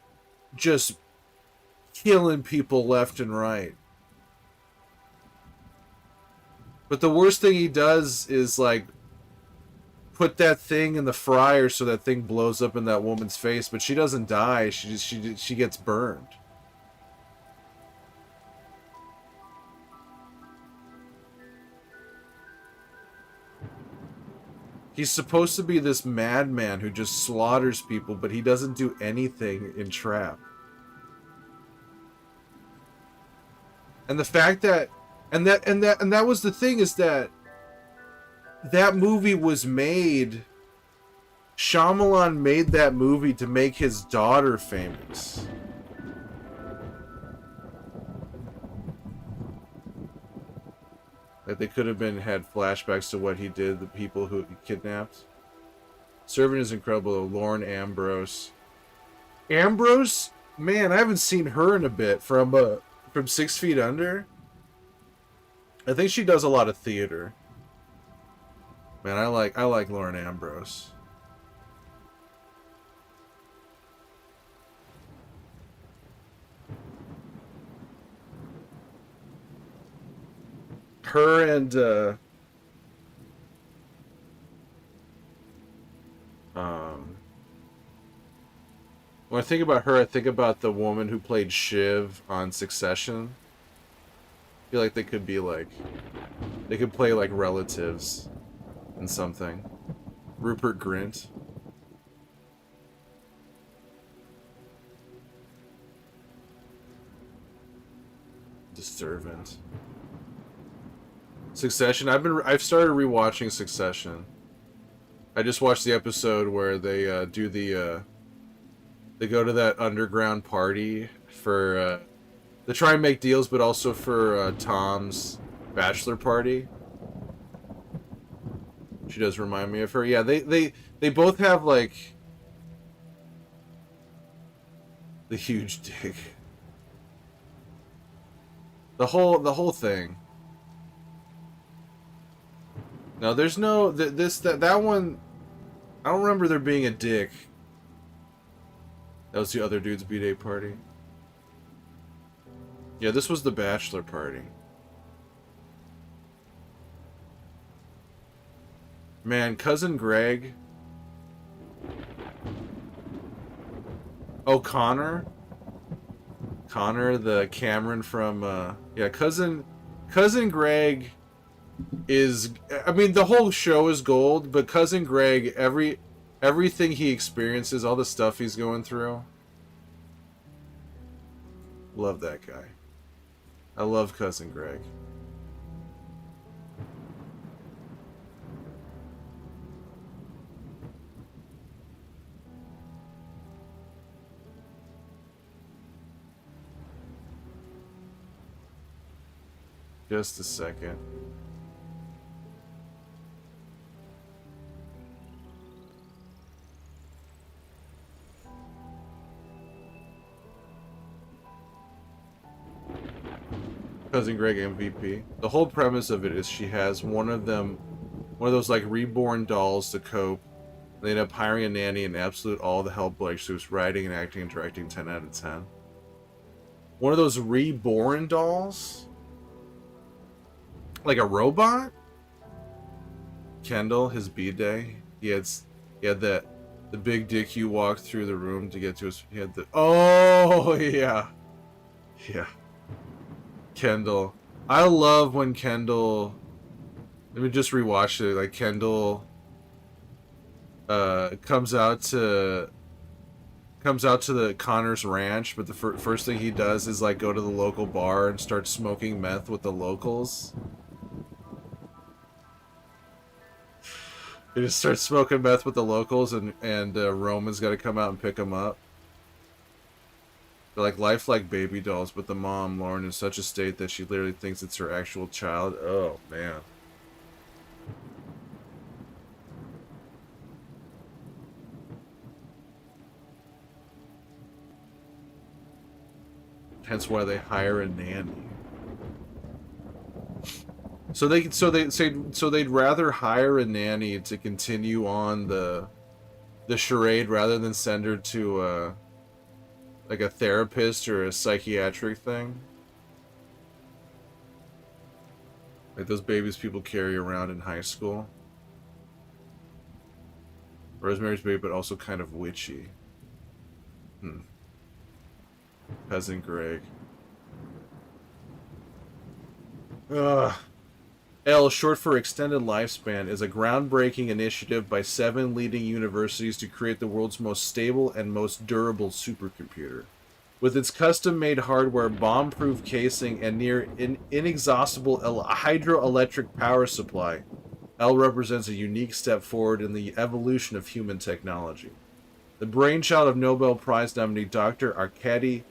just killing people left and right. But the worst thing he does is like put that thing in the fryer so that thing blows up in that woman's face, but she doesn't die. She gets burned. He's supposed to be this madman who just slaughters people, but he doesn't do anything in Trap. And the fact that and that was the thing, is that movie was made, Shyamalan made that movie to make his daughter famous. Like they could have had flashbacks to what he did, the people who he kidnapped. Servant is incredible though. Lauren Ambrose. Ambrose? Man, I haven't seen her in a bit from 6 Feet Under. I think she does a lot of theater. Man, I like Lauren Ambrose. Her and when I think about her, I think about the woman who played Shiv on Succession. I feel like they could be like, they could play like relatives in something. Rupert Grint. The Servant. Succession. I've started rewatching Succession. I just watched the episode where they do the they go to that underground party for they try and make deals, but also for Tom's bachelor party. She does remind me of her. Yeah, they both have like the huge dick. The whole thing. No, there's no that one. I don't remember there being a dick. That was the other dude's B-Day party. Yeah, this was the bachelor party. Man, Cousin Greg. O'Connor. Connor, the Cameron from yeah, cousin Greg is, I mean, the whole show is gold, but cousin Greg, everything he experiences, all the stuff he's going through, love that guy. I love cousin Greg. Just a second. Cousin Greg MVP. The whole premise of it is she has one of those like reborn dolls to cope. They end up hiring a nanny and absolute all the help, like she was writing and acting and directing 10 out of 10. One of those reborn dolls? Like a robot? Kendall, his B-Day. He had the big dick you walked through the room to get to his, he had the, oh yeah. Yeah. Kendall. I love when Kendall, let me just rewatch it, like Kendall comes out to the Connor's ranch, but the first thing he does is like go to the local bar and start smoking meth with the locals. He just starts smoking meth with the locals, and Roman's got to come out and pick him up. They're like lifelike baby dolls, but the mom, Lauren, is such a state that she literally thinks it's her actual child. Oh, man. Hence why they hire a nanny. So they'd rather hire a nanny to continue on the charade rather than send her to like a therapist or a psychiatric thing. Like those babies people carry around in high school. Rosemary's Baby, but also kind of witchy. Cousin Greg. Ugh. L, short for Extended Lifespan, is a groundbreaking initiative by 7 leading universities to create the world's most stable and most durable supercomputer. With its custom-made hardware, bomb-proof casing, and near inexhaustible hydroelectric power supply, L represents a unique step forward in the evolution of human technology. The brainchild of Nobel Prize nominee Dr. Arkady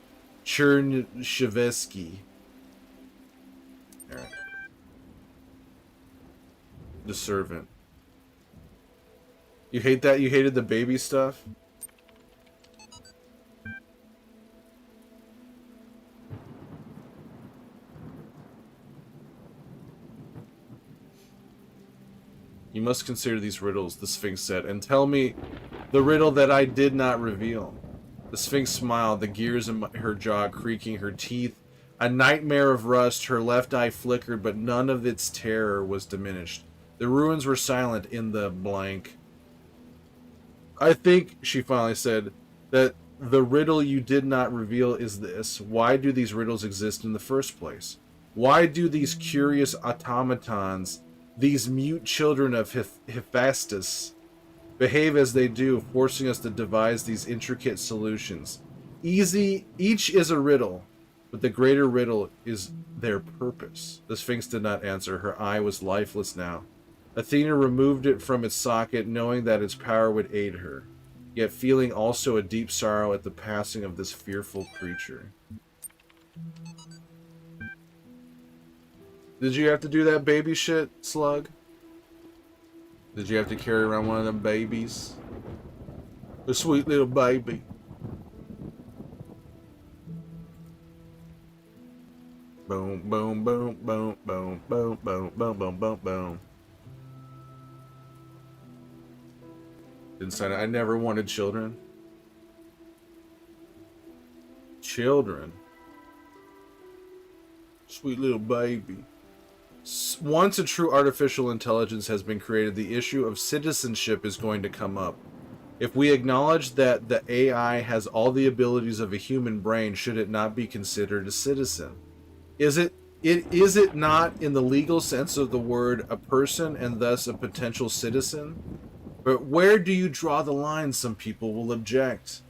Chernyshevsky. All right. The Servant. You hate that? You hated the baby stuff? You must consider these riddles, the Sphinx said, and tell me the riddle that I did not reveal. The Sphinx smiled, the gears in her jaw creaking, her teeth a nightmare of rust. Her left eye flickered, but none of its terror was diminished. The ruins were silent in the blank. I think, she finally said, that the riddle you did not reveal is this. Why do these riddles exist in the first place? Why do these curious automatons, these mute children of Hephaestus, behave as they do, forcing us to devise these intricate solutions? Each is a riddle, but the greater riddle is their purpose. The Sphinx did not answer. Her eye was lifeless now. Athena removed it from its socket, knowing that its power would aid her, yet feeling also a deep sorrow at the passing of this fearful creature. Did you have to do that baby shit, Slug? Did you have to carry around one of them babies? A sweet little baby. Boom, boom, boom, boom, boom, boom, boom, boom, boom, boom, boom. Didn't sign it. I never wanted children. Children. Sweet little baby. Once a true artificial intelligence has been created, the issue of citizenship is going to come up. If we acknowledge that the AI has all the abilities of a human brain, should it not be considered a citizen? Is it not, in the legal sense of the word, a person and thus a potential citizen? But where do you draw the line? Some people will object.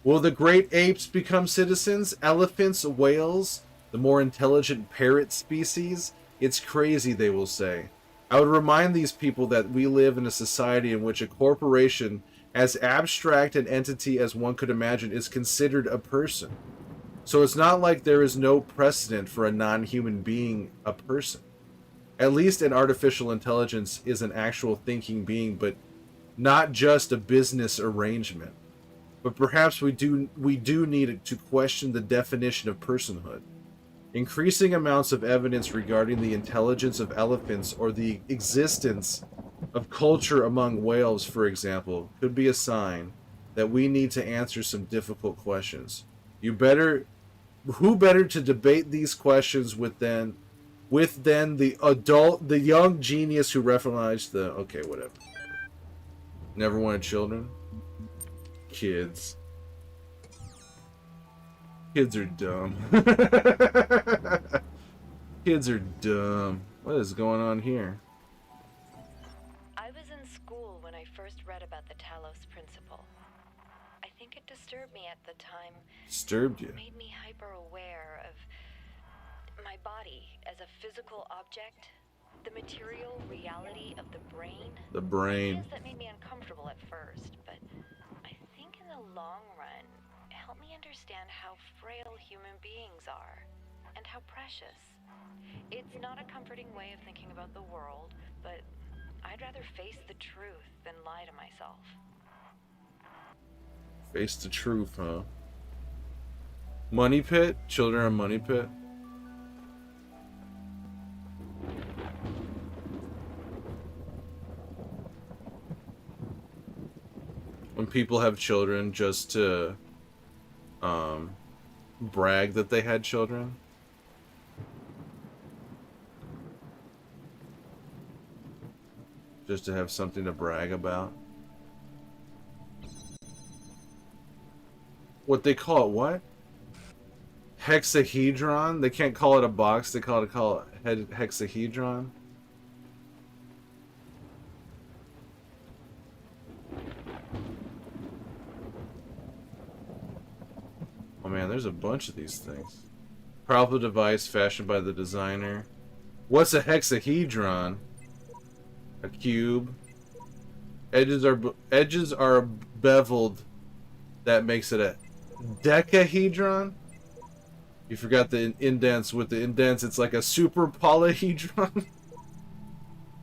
Will the great apes become citizens? Elephants, whales, the more intelligent parrot species? It's crazy, they will say. I would remind these people that we live in a society in which a corporation, as abstract an entity as one could imagine, is considered a person. So it's not like there is no precedent for a non-human being a person. At least an artificial intelligence is an actual thinking being, but not just a business arrangement. But perhaps we do need to question the definition of personhood. Increasing amounts of evidence regarding the intelligence of elephants or the existence of culture among whales, for example, could be a sign that we need to answer some difficult questions. Who better to debate these questions with than the young genius who recognized the okay, whatever. Never wanted children? Kids. Kids are dumb. Kids are dumb. What is going on here? I was in school when I first read about the Talos principle. I think it disturbed me at the time. Disturbed you? It made me hyper-aware of my body as a physical object, the material reality of the brain. The brain. Ideas that made me uncomfortable at first, but I think in the long run, it helped me understand how frail human beings are and how precious. It's not a comforting way of thinking about the world, but I'd rather face the truth than lie to myself. Face the truth, huh? Money pit? Children are money pit? When people have children just to brag that they had children. Just to have something to brag about. What they call it, what? Hexahedron? They can't call it a box, they call it hexahedron. Oh man, there's a bunch of these things. Powerful device fashioned by the designer. What's a hexahedron? A cube. Edges are beveled. That makes it a decahedron. You forgot the indents. With the indents, it's like a super polyhedron.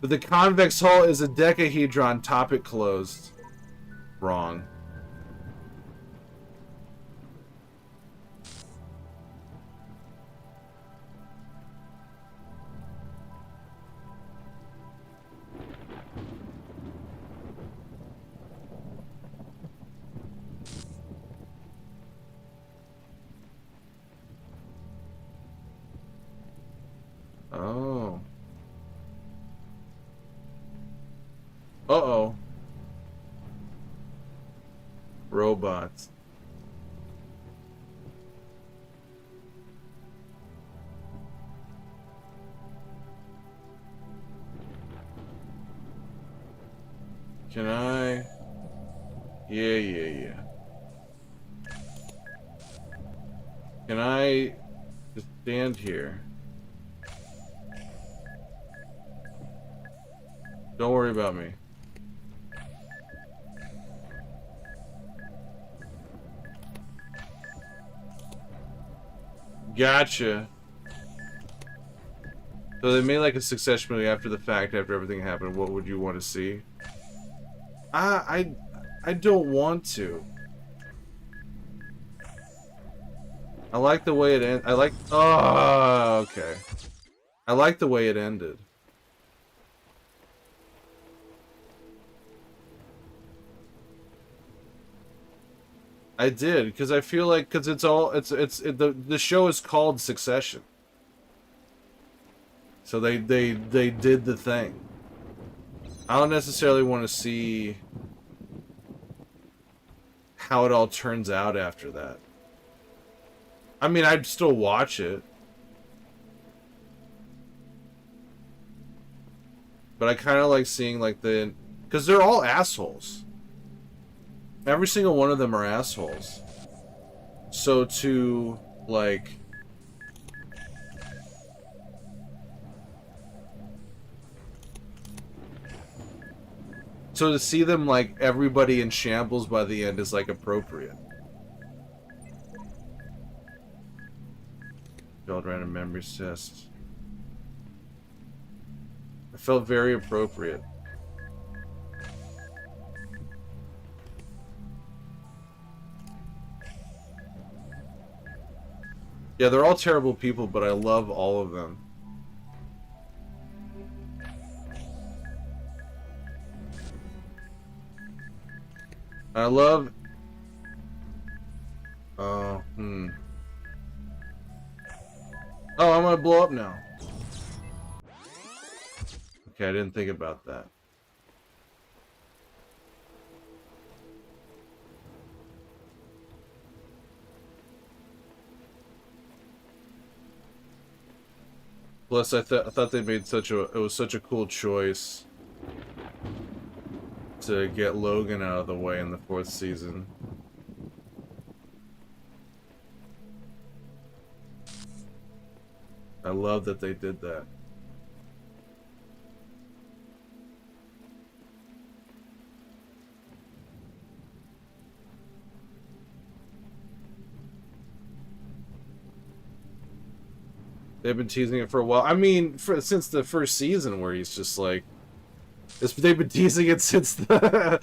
But the convex hull is a decahedron. Topic closed. Wrong. Oh. Uh-oh. Robots. Can I? Yeah. Can I just stand here? Don't worry about me. Gotcha. So they made like a succession movie after the fact, after everything happened. What would you want to see? I don't want to. I like the way it ended. Oh, okay. I like the way it ended. I did, because I feel like, because the show is called Succession. So they did the thing. I don't necessarily want to see how it all turns out after that. I mean, I'd still watch it. But I kind of like seeing like the... Because they're all assholes. Every single one of them are assholes. So to, like... So to see them, like, everybody in shambles by the end is, like, appropriate. Failed random memories test. It felt very appropriate. Yeah, they're all terrible people, but I love all of them. I love... Oh, Oh, I'm gonna blow up now. Okay, I didn't think about that. Plus, I thought they made it was such a cool choice to get Logan out of the way in the 4th season. I love that they did that. They've been teasing it for a while. I mean, since the 1st season, where he's just like, they've been teasing it since the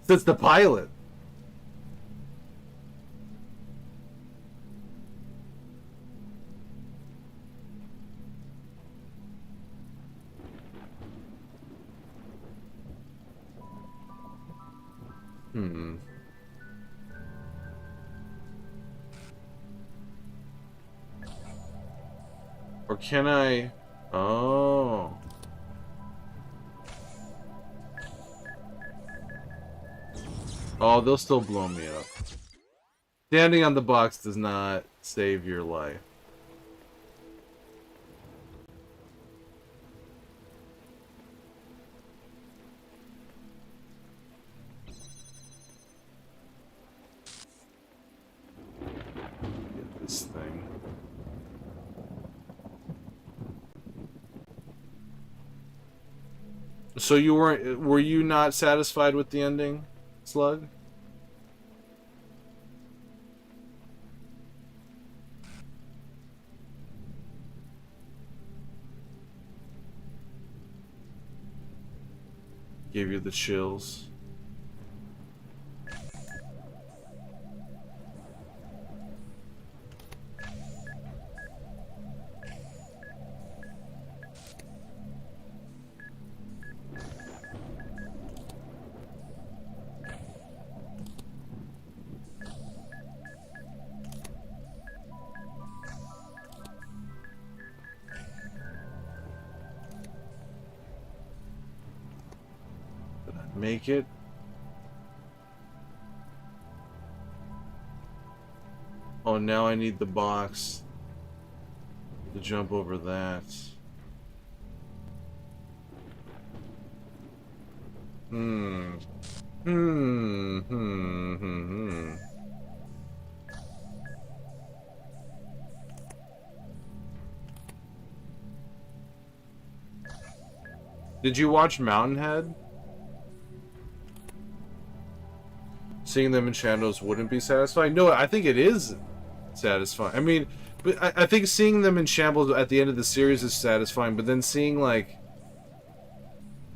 since the pilot. Or can I... Oh. Oh, they'll still blow me up. Standing on the box does not save your life. Get this thing. So were you not satisfied with the ending, Slug? Gave you the chills. Make it. Oh, now I need the box to jump over that. Did you watch Mountainhead? Seeing them in shadows wouldn't be satisfying? No, I think it is satisfying. I mean, but I think seeing them in shambles at the end of the series is satisfying, but then seeing, like,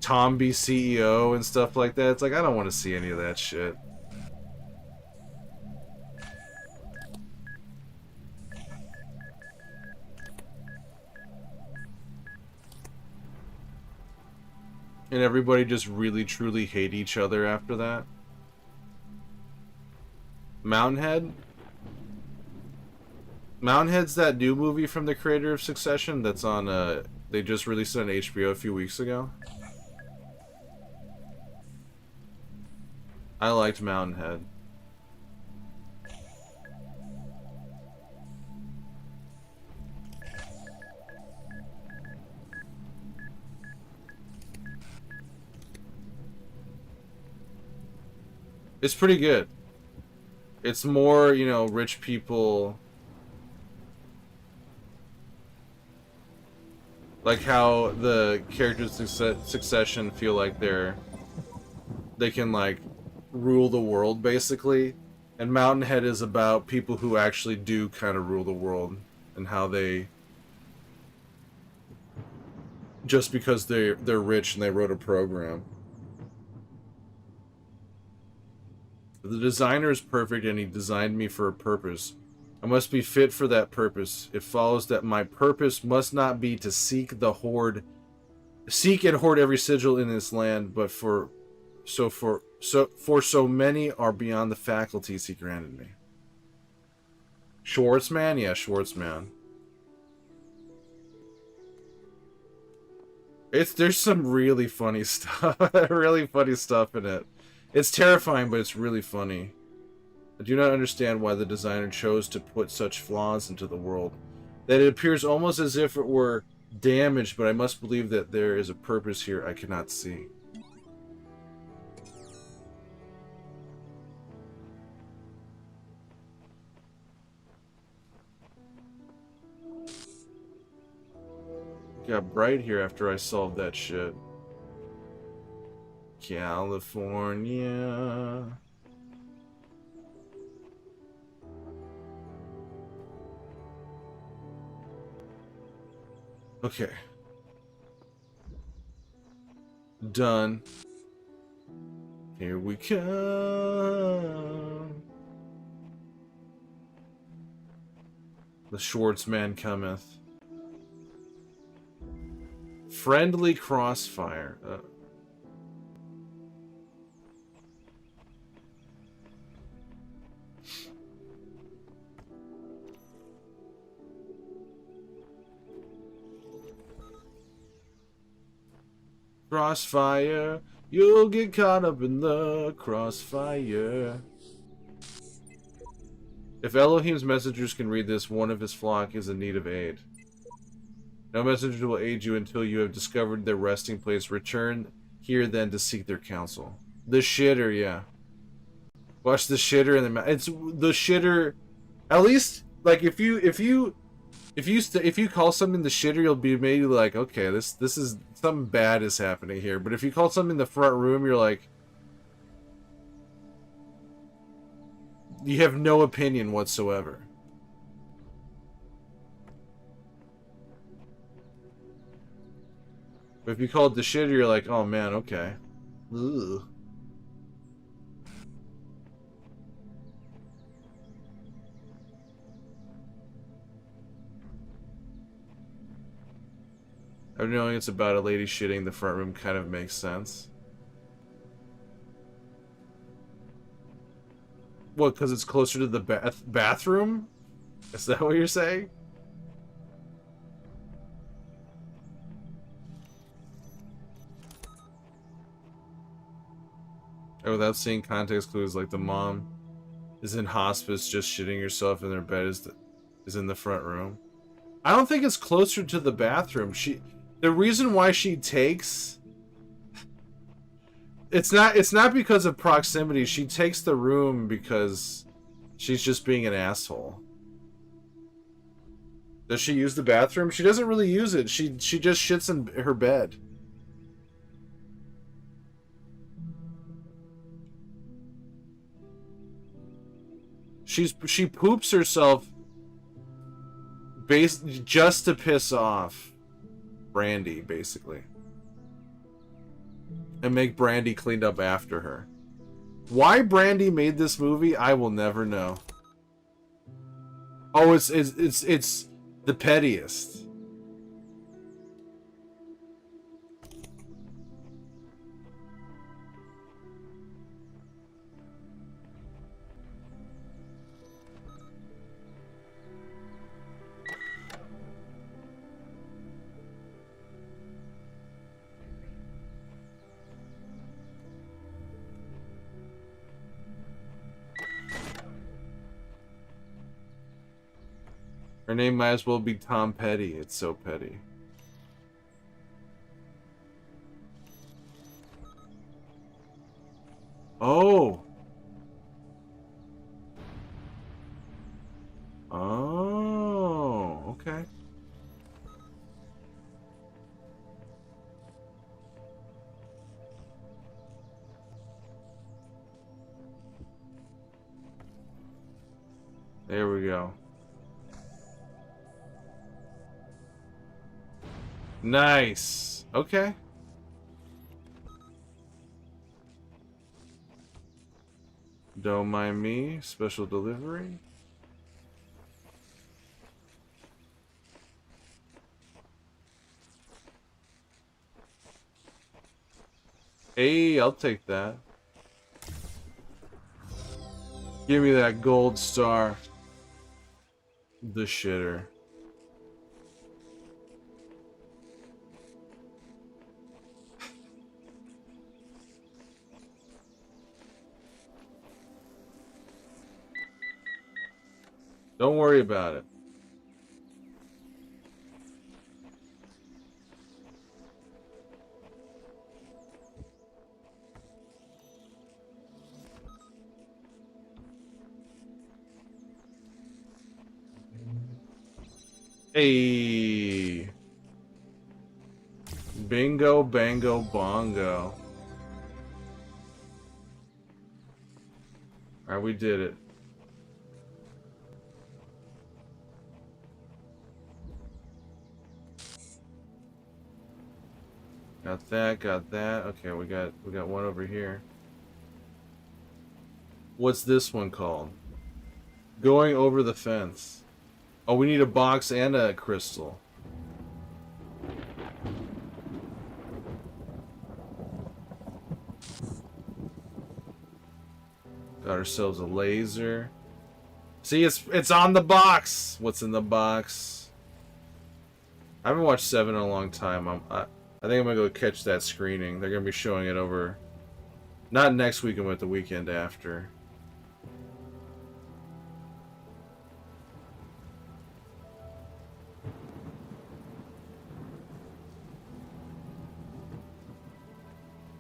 Tom be CEO and stuff like that, it's like, I don't want to see any of that shit. And everybody just really, truly hate each other after that. Mountainhead? Mountainhead's that new movie from the creator of Succession that's on, they just released it on HBO a few weeks ago. I liked Mountainhead. It's pretty good. It's more, you know, rich people, like how the characters in Succession feel like they can like rule the world basically, and Mountainhead is about people who actually do kind of rule the world and how they, just because they're rich and they wrote a program. The designer is perfect and he designed me for a purpose. I must be fit for that purpose. It follows that my purpose must not be to seek and hoard every sigil in this land, but for so many are beyond the faculties he granted me. Schwartzman? Yeah, Schwartzman. There's some really funny stuff. Really funny stuff in it. It's terrifying, but it's really funny. I do not understand why the designer chose to put such flaws into the world. That it appears almost as if it were damaged, but I must believe that there is a purpose here I cannot see. It got bright here after I solved that shit. California. Okay. Done. Here we come. The Schwartzman cometh. Friendly crossfire. Crossfire, you'll get caught up in the crossfire. If Elohim's messengers can read this, one of his flock is in need of aid. No messenger will aid you until you have discovered their resting place. Return here then to seek their counsel. The shitter, yeah. Watch the shitter in the it's the shitter. At least, like if you call something the shitter, you'll be maybe like, okay, this is something bad is happening here. But if you call something the front room, you're like, you have no opinion whatsoever. But if you call it the shitter, you're like, oh man, okay. Ugh. I'm knowing it's about a lady shitting the front room kind of makes sense. What, because it's closer to the bathroom? Is that what you're saying? Oh, without seeing context clues, like the mom is in hospice just shitting herself in their bed is in the front room. I don't think it's closer to the bathroom. The reason why she takes it's not because of proximity. She takes the room because she's just being an asshole. Does she use the bathroom? She doesn't really use it. She just shits in her bed. She poops herself just to piss off Brandy, basically. And make Brandy cleaned up after her. Why Brandy made this movie, I will never know. Oh, it's the pettiest. Her name might as well be Tom Petty. It's so petty. Oh. Oh, okay. There we go. Nice. Okay. Don't mind me. Special delivery. Hey, I'll take that. Give me that gold star. The shitter. Don't worry about it. Hey. Bingo, bango, bongo. Alright, we did it. Got that, got that. Okay, we got one over here. What's this one called? Going over the fence. Oh, we need a box and a crystal. Got ourselves a laser. See, it's on the box. What's in the box? I haven't watched 7 in a long time. I think I'm gonna go catch that screening. They're gonna be showing it over, not next weekend, but the weekend after.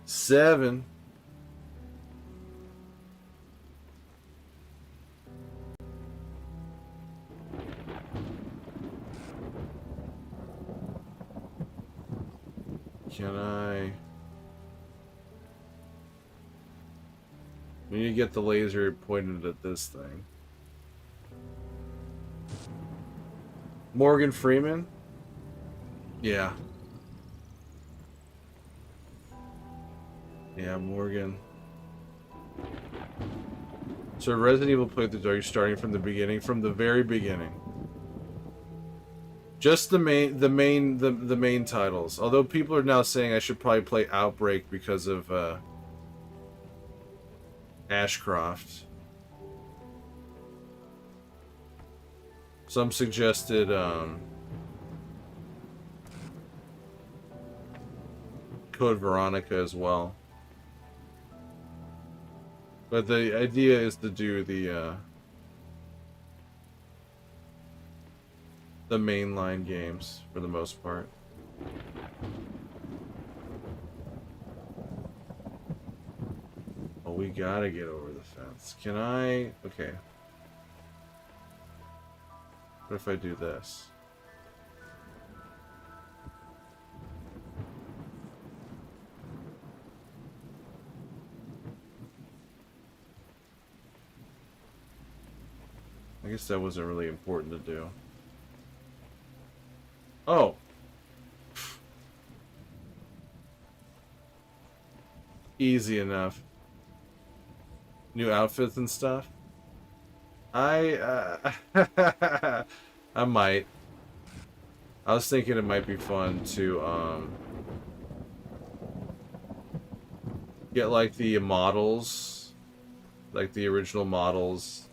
Seven. Can I? We need to get the laser pointed at this thing. Morgan Freeman? Yeah. Yeah, Morgan. So Resident Evil playthroughs, are you starting from the beginning? From the very beginning. Just the main titles. Although people are now saying I should probably play Outbreak because of Ashcroft. Some suggested Code Veronica as well. But the idea is to do the mainline games for the most part. Oh, we gotta get over the fence. Can I? Okay. What if I do this? I guess that wasn't really important to do. Oh. Easy enough. New outfits and stuff? I I might. I was thinking it might be fun to get like the models, like the original models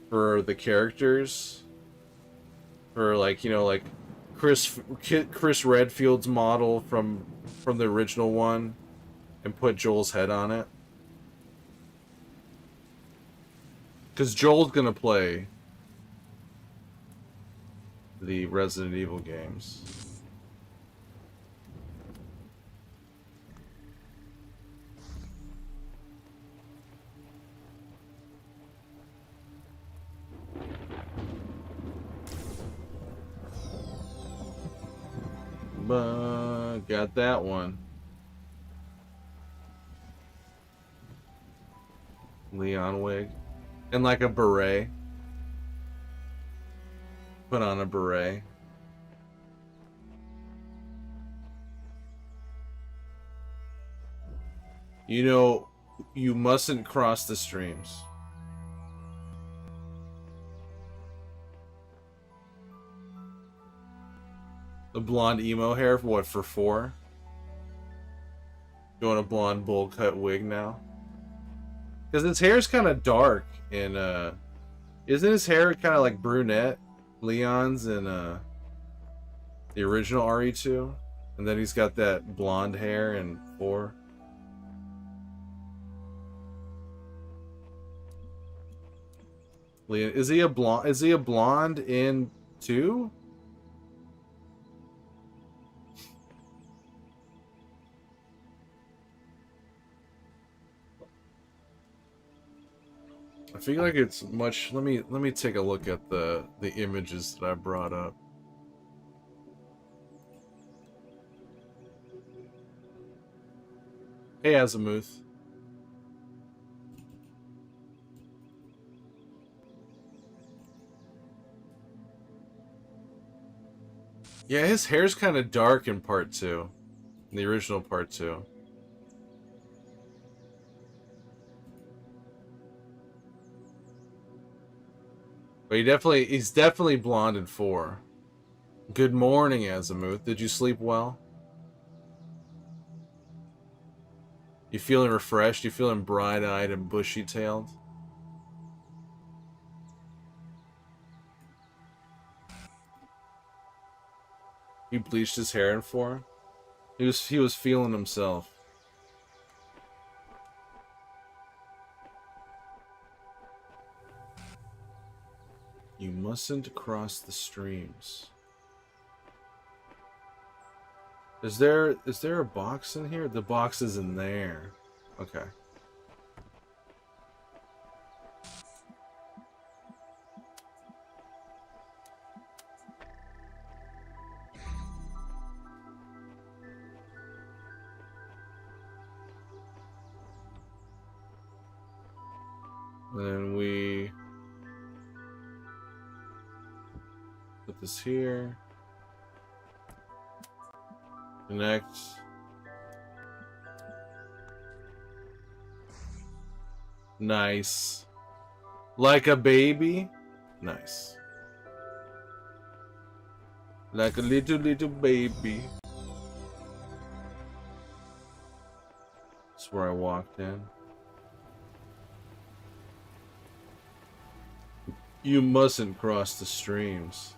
for the characters, for like, you know, like Chris Redfield's model from the original one, and put Joel's head on it. Because Joel's gonna play the Resident Evil games. Got that one. Leon wig. And like a beret. Put on a beret. You know, you mustn't cross the streams. The blonde emo hair, what, for 4? You want a blonde bowl cut wig now? Because his hair's kind of dark in, isn't his hair kind of like brunette? Leon's in, the original RE2? And then he's got that blonde hair in 4. Leon, is he a blonde in 2? I feel like it's much. Let me take a look at the images that I brought up. Hey Azimuth. Yeah, his hair's kind of dark in part 2. In the original part 2. But he's definitely blonde in 4. Good morning, Azimuth. Did you sleep well? You feeling refreshed? You feeling bright-eyed and bushy-tailed? He bleached his hair in 4. He was feeling himself. You mustn't cross the streams. Is there a box in here? The box is in there. Okay. And then we put this here. Connect. Nice. Like a baby? Nice. Like a little baby. That's where I walked in. You mustn't cross the streams.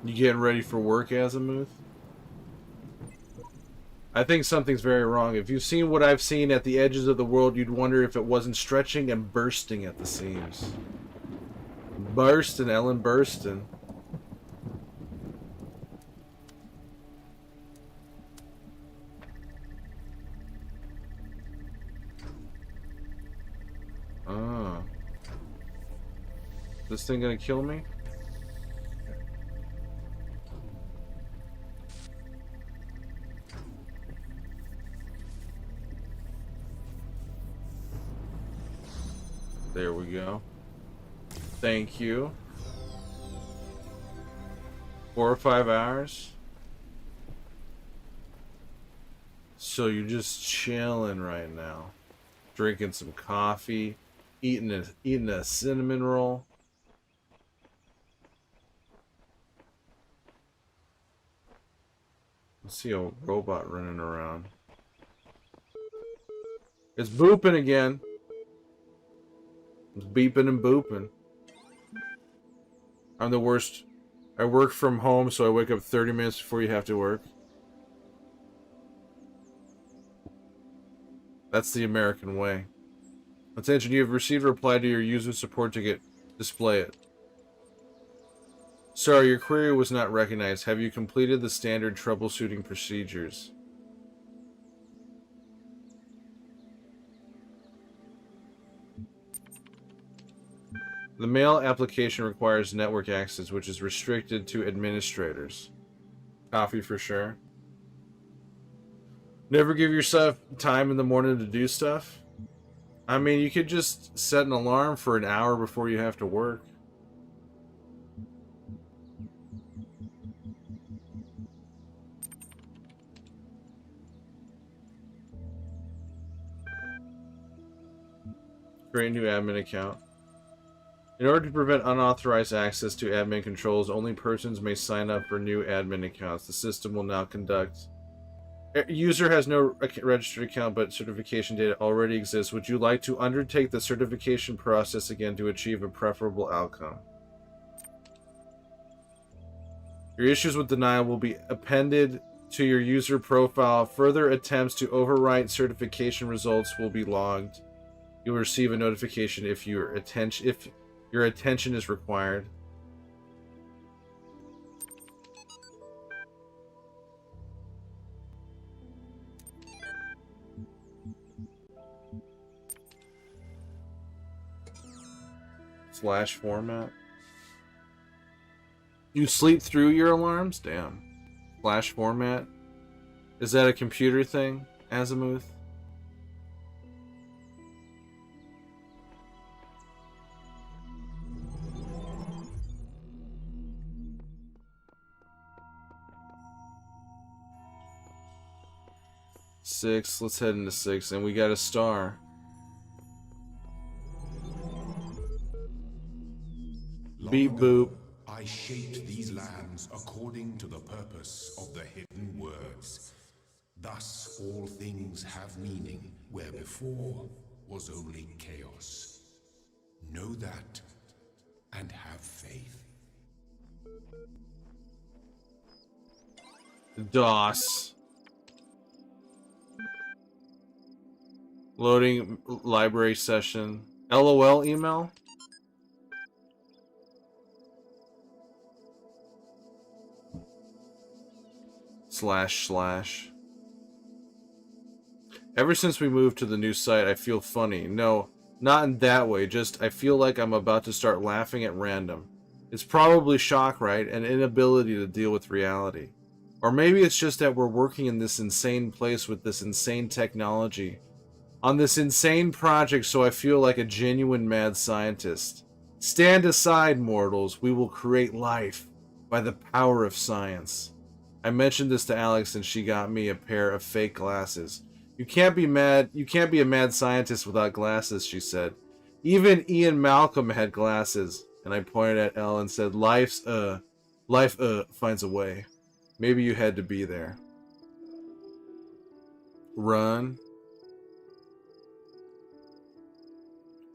You getting ready for work, Azimuth? I think something's very wrong. If you've seen what I've seen at the edges of the world, you'd wonder if it wasn't stretching and bursting at the seams. Bursting, Ellen, bursting. Ah. This thing gonna kill me? There we go. Thank you. 4 or 5 hours. So you're just chilling right now, drinking some coffee, eating a cinnamon roll. I see a robot running around. It's booping again. It's beeping and booping. I'm the worst. I work from home, so I wake up 30 minutes before you have to work. That's the American way. Attention, you have received a reply to your user support ticket. Display it. Sorry, your query was not recognized. Have you completed the standard troubleshooting procedures? The mail application requires network access, which is restricted to administrators. Coffee for sure. Never give yourself time in the morning to do stuff. I mean, you could just set an alarm for an hour before you have to work. Create a new admin account. In order to prevent unauthorized access to admin controls, only persons may sign up for new admin accounts. The system will now conduct... User has no registered account, but certification data already exists. Would you like to undertake the certification process again to achieve a preferable outcome? Your issues with denial will be appended to your user profile. Further attempts to overwrite certification results will be logged. You will receive a notification if your attention is required. Slash format. You sleep through your alarms? Damn. Slash format. Is that a computer thing, Azimuth? Six. Let's head into 6, and we got a star. Beep boop. I shaped these lands according to the purpose of the hidden words. Thus all things have meaning, where before was only chaos. Know that, and have faith. DOS. Loading library session. LOL email? // Ever since we moved to the new site, I feel funny. No, not in that way, just I feel like I'm about to start laughing at random. It's probably shock, right? An inability to deal with reality. Or maybe it's just that we're working in this insane place with this insane technology. On this insane project, so I feel like a genuine mad scientist. Stand aside, mortals. We will create life by the power of science. I mentioned this to Alex and she got me a pair of fake glasses. You can't be a mad scientist without glasses, she said. Even Ian Malcolm had glasses. And I pointed at Elle and said, life finds a way. Maybe you had to be there. Run.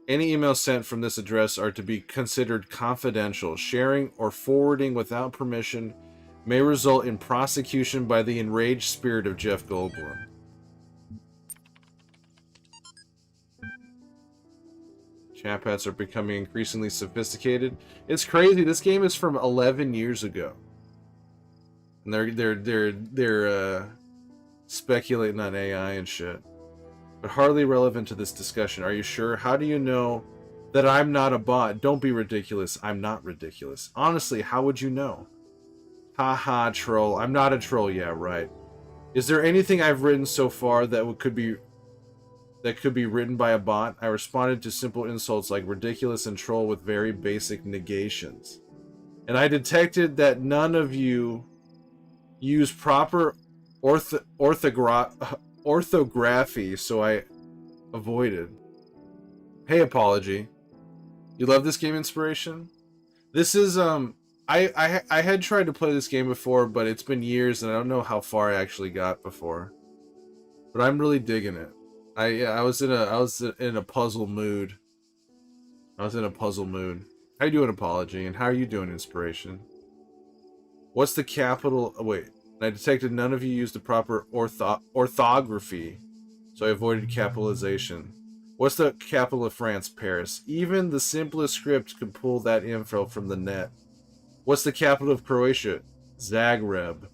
Any emails sent from this address are to be considered confidential. Sharing or forwarding without permission may result in prosecution by the enraged spirit of Jeff Goldblum. Chat hats are becoming increasingly sophisticated. It's crazy. This game is from 11 years ago, and they're speculating on AI and shit. But hardly relevant to this discussion. Are you sure? How do you know that I'm not a bot? Don't be ridiculous. I'm not ridiculous. Honestly, how would you know? Haha, troll. I'm not a troll. Yeah, right. Is there anything I've written so far that could be written by a bot? I responded to simple insults like ridiculous and troll with very basic negations. And I detected that none of you use proper orthography, so I avoided. Hey, apology. You love this game, Inspiration? This is I had tried to play this game before, but it's been years and I don't know how far I actually got before. But I'm really digging it. I was in a puzzle mood. How you doing, Apology? And how are you doing, Inspiration? What's the capital? Oh, wait. I detected none of you used the proper orthography, so I avoided capitalization. What's the capital of France? Paris. Even the simplest script could pull that info from the net. What's the capital of Croatia? Zagreb.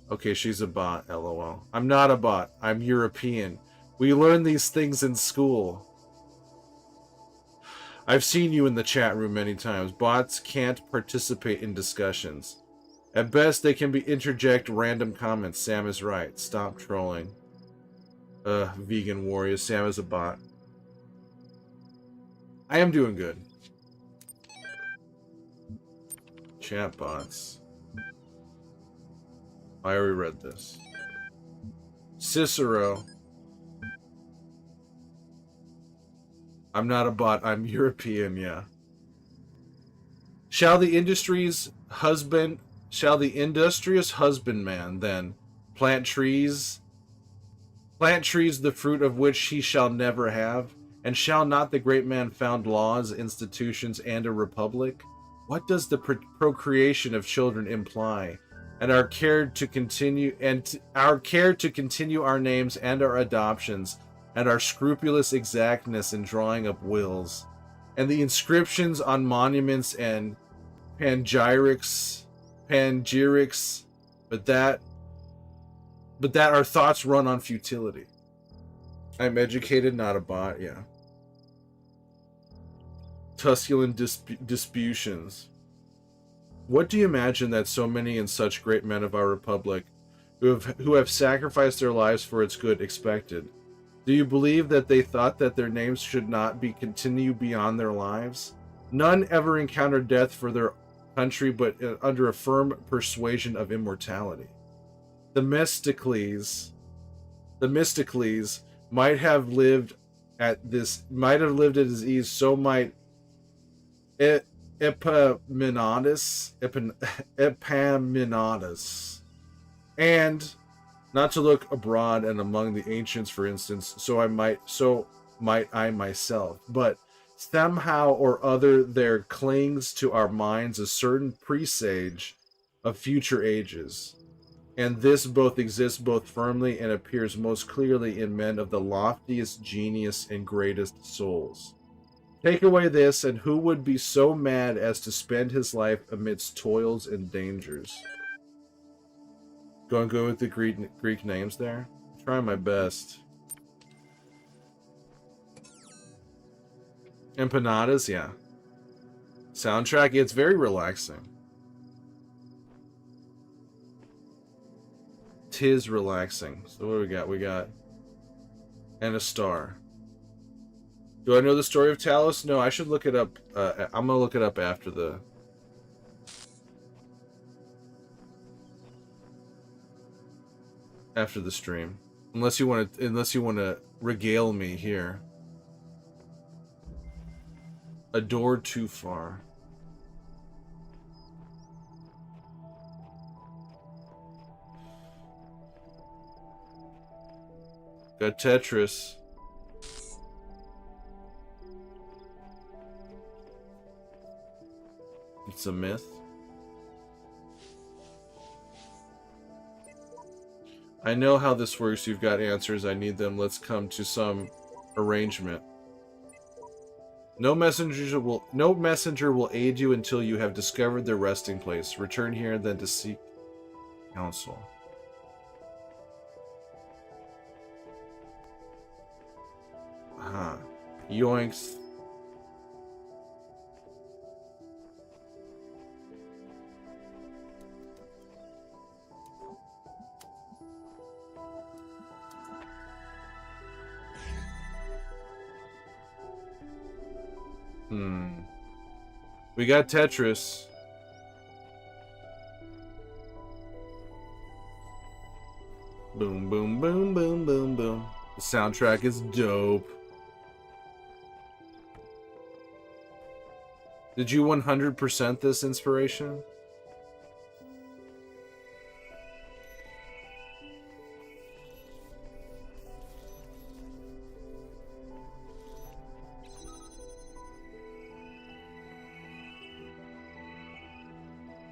Okay, she's a bot, lol. I'm not a bot. I'm European. We learn these things in school. I've seen you in the chat room many times. Bots can't participate in discussions. At best, they can interject random comments. Sam is right. Stop trolling. Vegan warrior. Sam is a bot. I am doing good. Chat bots. I already read this. Cicero. I'm not a bot. I'm European, yeah. Shall the industrious husbandman then plant trees the fruit of which he shall never have? And shall not the great man found laws, institutions, and a republic? What does the procreation of children imply? And our care to continue our names and our adoptions, and our scrupulous exactness in drawing up wills, and the inscriptions on monuments and panegyrics, but that our thoughts run on futility. I'm educated, not a bot, yeah. Tusculan disputions. What do you imagine that so many and such great men of our republic, who have sacrificed their lives for its good, expected? Do you believe that they thought that their names should not be continue beyond their lives? None ever encountered death for their country, but under a firm persuasion of immortality. Themistocles might have lived at his ease. So might Epaminondas, and not to look abroad and among the ancients, for instance, so might I myself. But somehow or other there clings to our minds a certain presage of future ages, and this both exists both firmly and appears most clearly in men of the loftiest genius and greatest souls. Take away this, and who would be so mad as to spend his life amidst toils and dangers? Going good with the Greek names there? I'm trying my best. Empanadas, yeah. Soundtrack, it's very relaxing. Tis relaxing. So what do we got? We got... and a star. Do I know the story of Talos? No, I should look it up. I'm gonna look it up after the... stream. Unless you want to regale me here. Adored too far. Got Tetris. It's a myth. I know how this works. You've got answers. I need them. Let's come to some arrangement. No messenger will aid you until you have discovered their resting place. Return here then to seek counsel. Yoinks. We got Tetris. Boom, boom, boom, boom, boom, boom. The soundtrack is dope. Did you 100% this inspiration?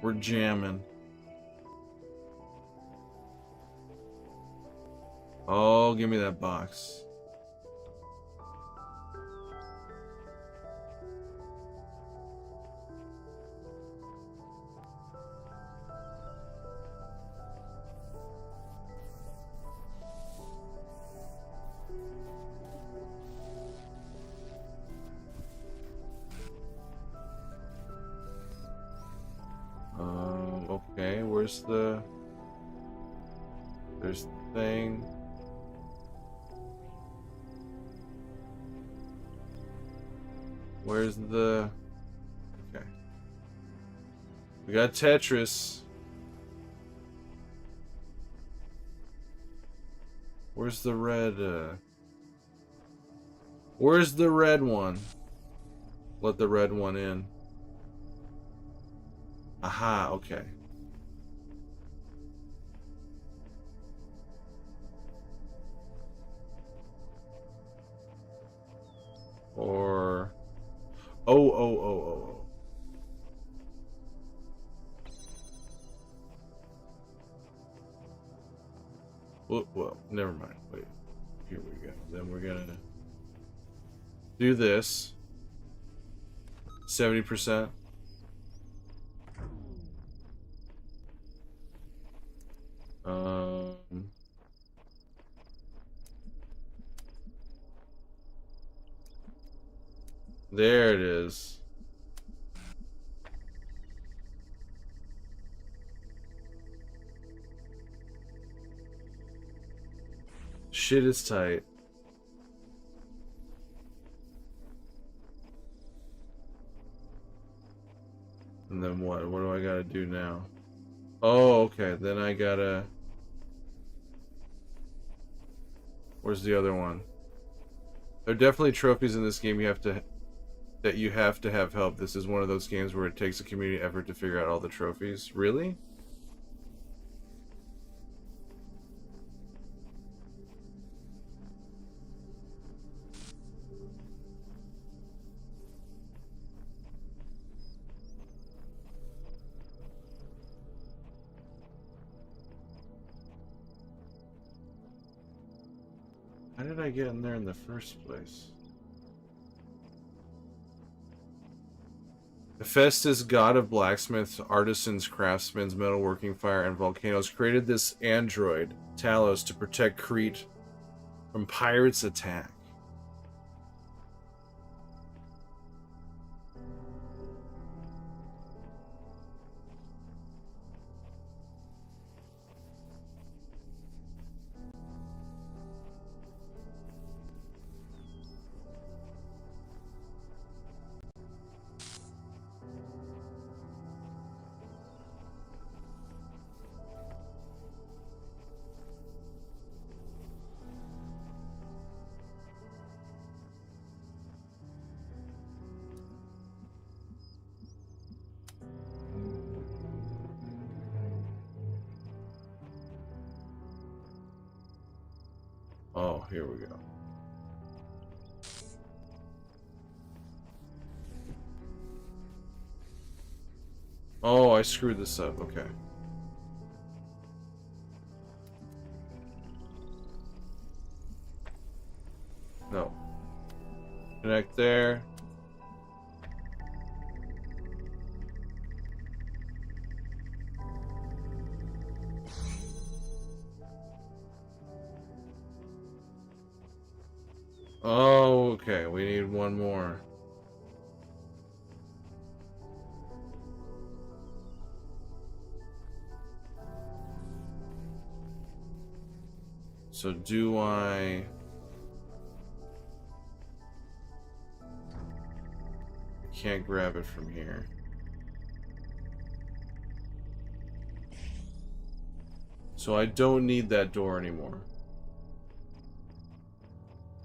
We're jamming. Oh, give me that box. There's the thing. Where's the... Okay. We got Tetris. Where's the red, Where's the red one? Let the red one in. Aha, okay. Or... Oh. Well, never mind. Wait. Here we go. Then we're gonna do this. 70%. There it is. Shit is tight. And then what? What do I gotta do now? Oh, okay. Then I gotta... Where's the other one? There are definitely trophies in this game you have to have help. This is one of those games where it takes a community effort to figure out all the trophies. Really? How did I get in there in the first place? Hephaestus, god of blacksmiths, artisans, craftsmen, metalworking, fire, and volcanoes, created this android, Talos, to protect Crete from pirates' attack. Oh, here we go. Oh, I screwed this up. Okay. No. Connect there. Oh, okay. We need one more. So do I can't grab it from here. So I don't need that door anymore.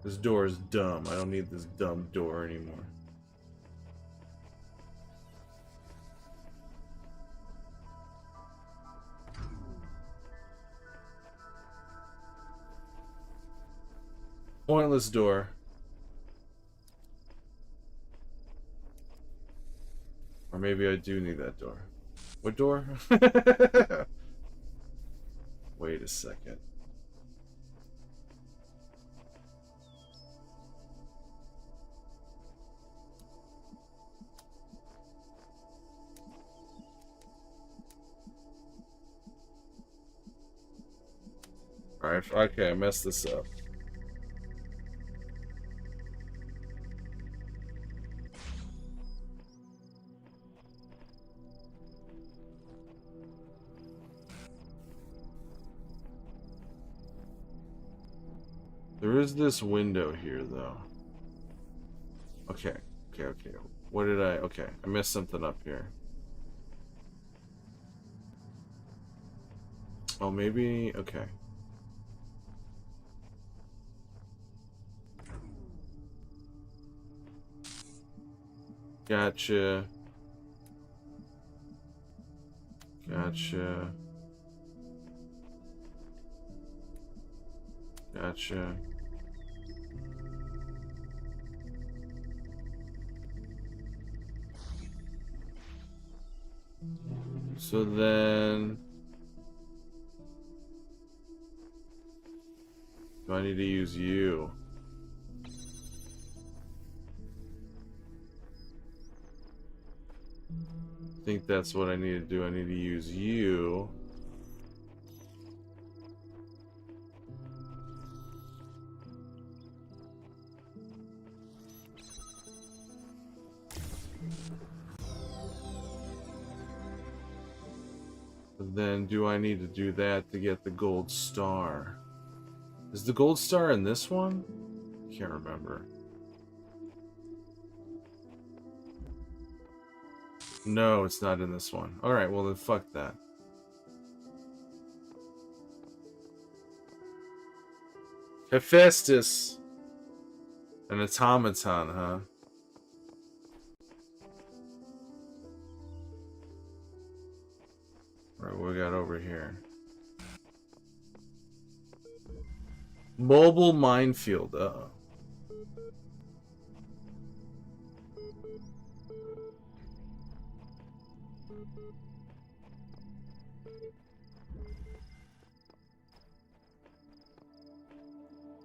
This door is dumb. I don't need this dumb door anymore. Pointless door. Or maybe I do need that door. What door? Wait a second. Alright, okay, I messed this up. There is this window here, though. Okay. What did I... Okay, I messed something up here. Oh, maybe... Okay. Gotcha. Gotcha. Gotcha. So then... Do I need to use you? I think that's what I need to do. I need to use you. But then do I need to do that to get the gold star? Is the gold star in this one? I can't remember. No, it's not in this one. Alright, well then fuck that. Hephaestus. An automaton, huh? Alright, what we got over here? Mobile minefield. Uh-oh.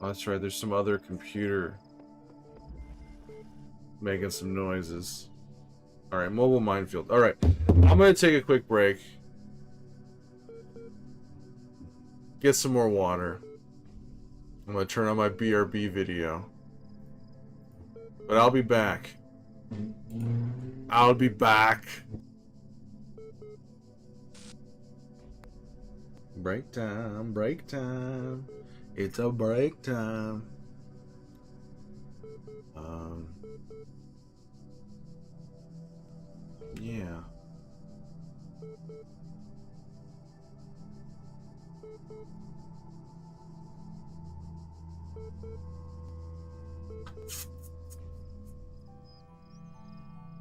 Oh, that's right, there's some other computer making some noises. Alright, mobile minefield. Alright, I'm gonna take a quick break. Get some more water. I'm gonna turn on my BRB video. But I'll be back. I'll be back. Break time, break time. It's a break time. Yeah.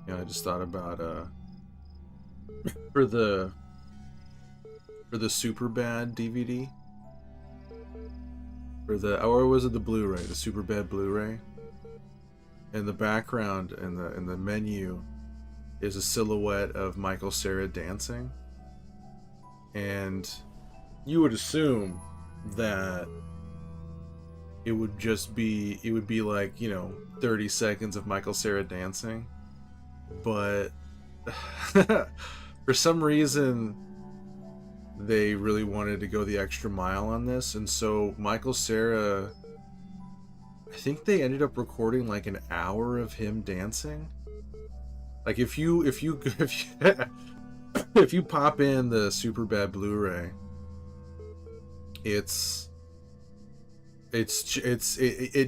Yeah, I just thought about for the super bad DVD. Or was it the Blu-ray? The super bad Blu-ray. In the background in the menu is a silhouette of Michael Cera dancing. And you would assume that it would be like, you know, 30 seconds of Michael Cera dancing. But for some reason they really wanted to go the extra mile on this, and so Michael Cera, I think they ended up recording like an hour of him dancing. Like if you if you pop in the Superbad Blu-ray, it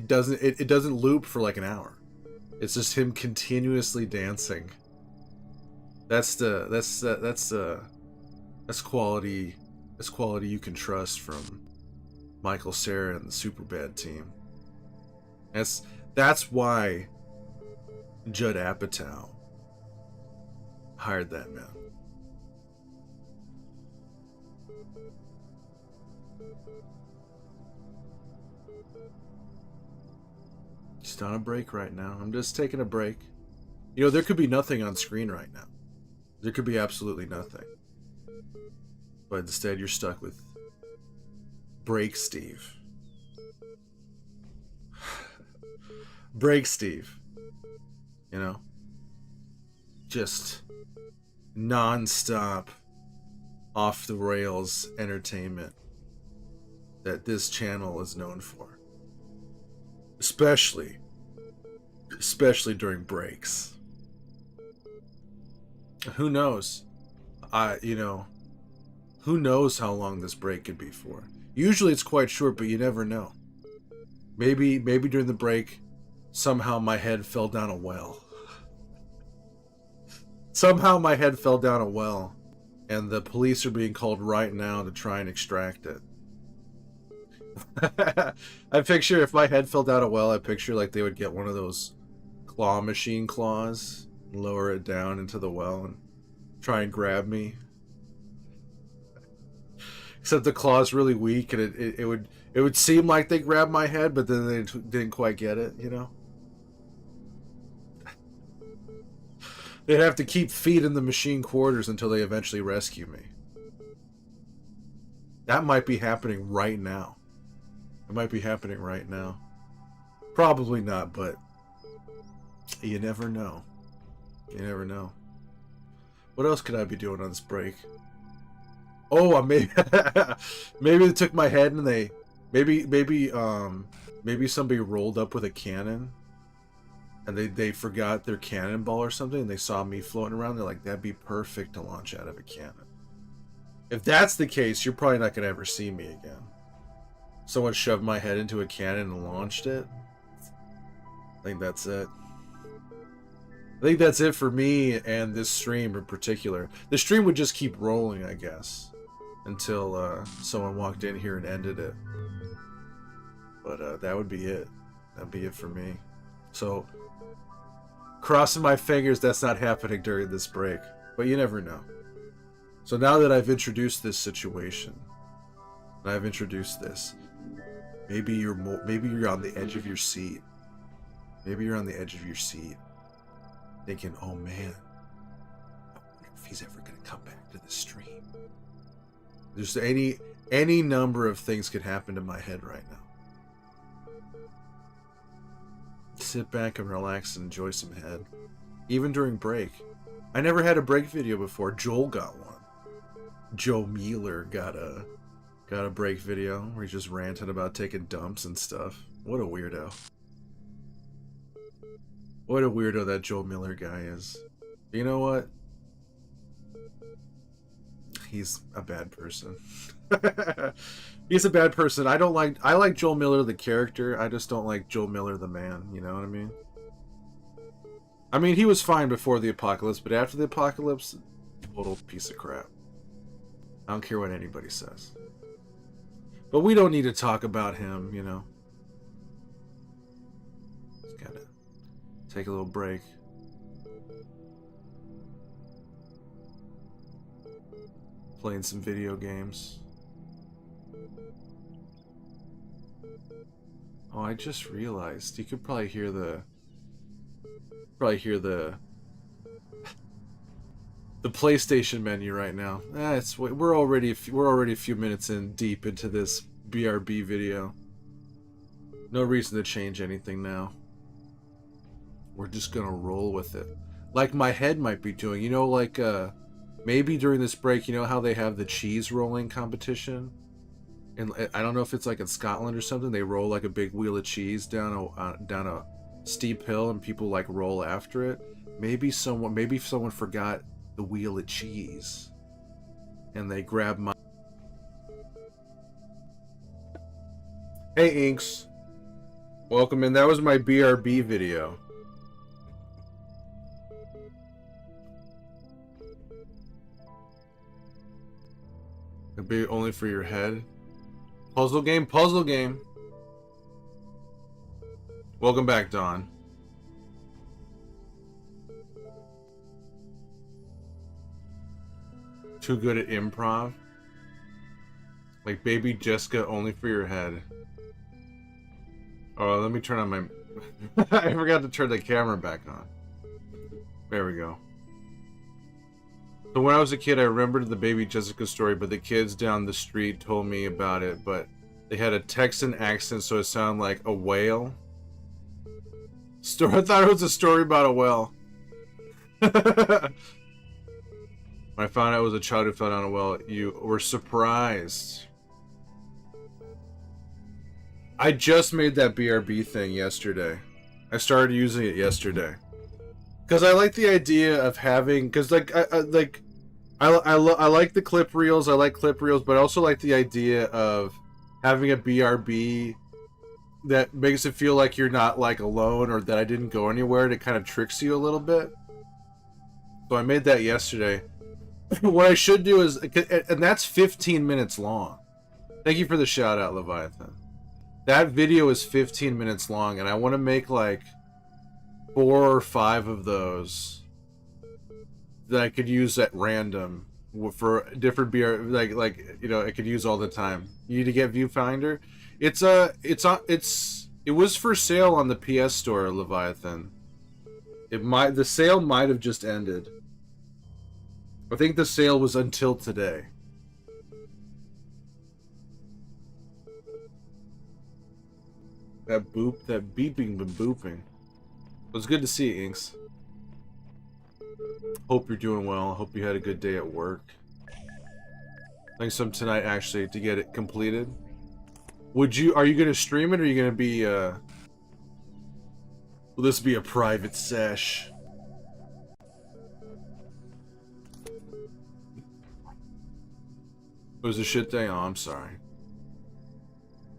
doesn't loop for like an hour. It's just him continuously dancing. That's quality. That's quality you can trust from Michael Cera and the Superbad team. That's why Judd Apatow hired that man. Just on a break right now. I'm just taking a break. You know, there could be nothing on screen right now. There could be absolutely nothing. But instead, you're stuck with Break Steve. Break Steve. You know? Just non-stop, off-the-rails entertainment that this channel is known for. Especially during breaks. Who knows? Who knows how long this break could be for? Usually it's quite short, but you never know. Maybe during the break, somehow my head fell down a well. Somehow my head fell down a well, and the police are being called right now to try and extract it. I picture if my head fell down a well, I picture like they would get one of those claw machine claws, and lower it down into the well, and try and grab me. Except the claw's really weak, and it would seem like they grabbed my head, but then they didn't quite get it, you know? They'd have to keep feeding the machine quarters until they eventually rescue me. That might be happening right now. It might be happening right now. Probably not, but you never know. You never know. What else could I be doing on this break? Oh, maybe maybe they took my head and they maybe somebody rolled up with a cannon and they forgot their cannonball or something, and they saw me floating around. They're like, that'd be perfect to launch out of a cannon. If that's the case, you're probably not gonna ever see me again. Someone shoved my head into a cannon and launched it. I think that's it. I think that's it for me and this stream in particular. The stream would just keep rolling, I guess, until someone walked in here and ended it. But that would be it. That'd be it for me. So, crossing my fingers that's not happening during this break. But you never know. So now that I've introduced this situation, and I've introduced this, maybe you're on the edge of your seat. Maybe you're on the edge of your seat, thinking, oh man, I wonder if he's ever going to come back to the stream. There's any number of things could happen to my head right now. Sit back and relax and enjoy some head. Even during break. I never had a break video before. Joel got one. Joe Mueller got a break video where he's just ranting about taking dumps and stuff. What a weirdo. What a weirdo that Joel Miller guy is. You know what? He's a bad person. He's a bad person. I like Joel Miller the character. I just don't like Joel Miller the man. You know what I mean? I mean, he was fine before the apocalypse, but after the apocalypse, total piece of crap. I don't care what anybody says. But we don't need to talk about him, you know. Just gotta take a little break. Playing some video games. Oh, I just realized you could probably hear the PlayStation menu right now. We're already a few minutes deep into this BRB video. No reason to change anything now. We're just gonna roll with it, like my head might be doing. You know, like maybe during this break, you know how they have the cheese rolling competition. And I don't know if it's like in Scotland or something. They roll like a big wheel of cheese down a steep hill, and people like roll after it. Maybe someone forgot the wheel of cheese, and they grab my. Hey Inks, welcome in. That was my BRB video. It'd be only for your head. Puzzle game. Welcome back, Dawn. Too good at improv? Like Baby Jessica, only for your head. Oh, let me turn on my... I forgot to turn the camera back on. There we go. So when I was a kid, I remembered the Baby Jessica story, but the kids down the street told me about it, but they had a Texan accent, so it sounded like a whale. I thought it was a story about a whale. When I found out it was a child who fell down a well, you were surprised. I just made that BRB thing yesterday. I started using it yesterday. Because I like the idea of having, because like I like the clip reels. I like clip reels, but I also like the idea of having a BRB that makes it feel like you're not like alone or that I didn't go anywhere. And it kind of tricks you a little bit. So I made that yesterday. What I should do is, and that's 15 minutes long. Thank you for the shout out, Leviathan. That video is 15 minutes long, and I want to make like 4 or 5 of those that I could use at random for different beer, like you know, I could use all the time. You need to get Viewfinder. It was for sale on the PS Store, Leviathan. The sale might have just ended. I think the sale was until today. That beeping been booping. It was good to see you, Inks. Hope you're doing well. Hope you had a good day at work. Thanks some tonight actually to get it completed. Are you gonna stream it or are you gonna be will this be a private sesh? It was a shit day? Oh, I'm sorry.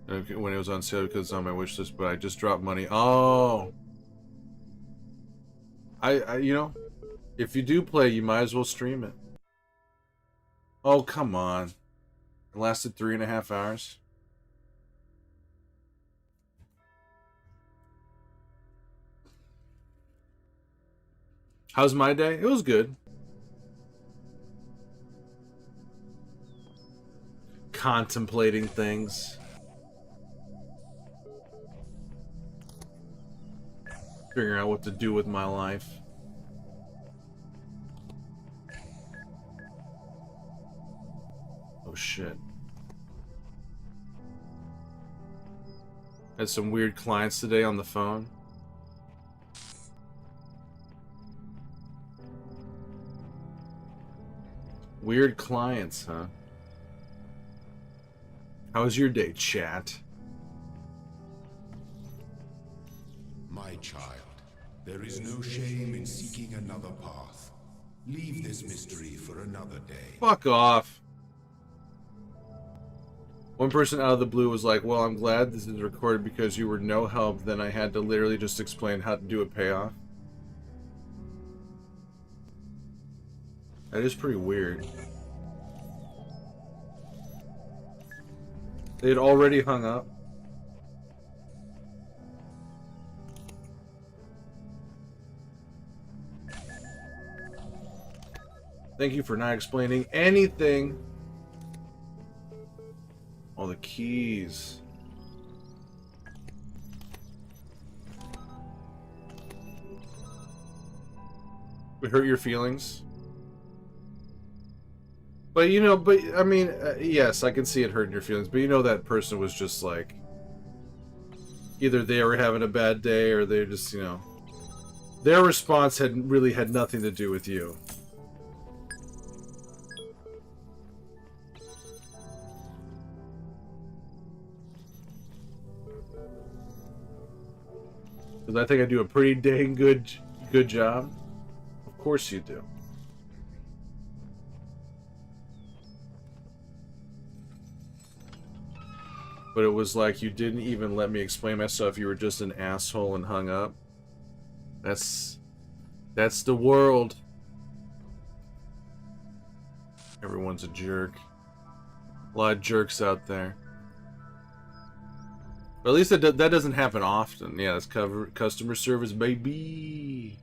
When it was on sale because it's on my wish list, but I just dropped money. Oh! You know, if you do play, you might as well stream it. Oh, come on. It lasted 3.5 hours. How's my day? It was good. Contemplating things. Figuring out what to do with my life. Oh shit. Had some weird clients today on the phone. Weird clients, huh? How was your day, chat? My child, there is no shame in seeking another path. Leave this mystery for another day. Fuck off. One person out of the blue was like, well, I'm glad this is recorded because you were no help. Then I had to literally just explain how to do a payoff. That is pretty weird. They had already hung up. Thank you for not explaining anything. All the keys. It hurt your feelings? But you know, I mean, yes, I can see it hurting your feelings, but you know that person was just like, either they were having a bad day or they just, you know, their response really had nothing to do with you. Because I think I do a pretty dang good job. Of course you do. But it was like you didn't even let me explain myself. You were just an asshole and hung up. That's the world. Everyone's a jerk. A lot of jerks out there. But at least that doesn't happen often. Yeah, that's customer service, baby.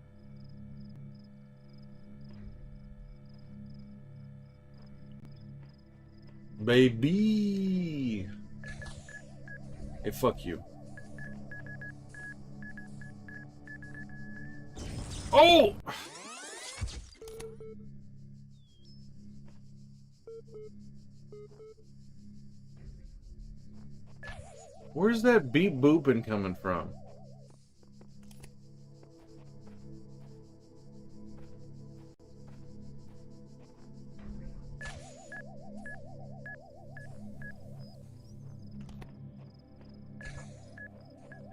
Baby. Hey, fuck you. Oh! Where's that beep booping coming from?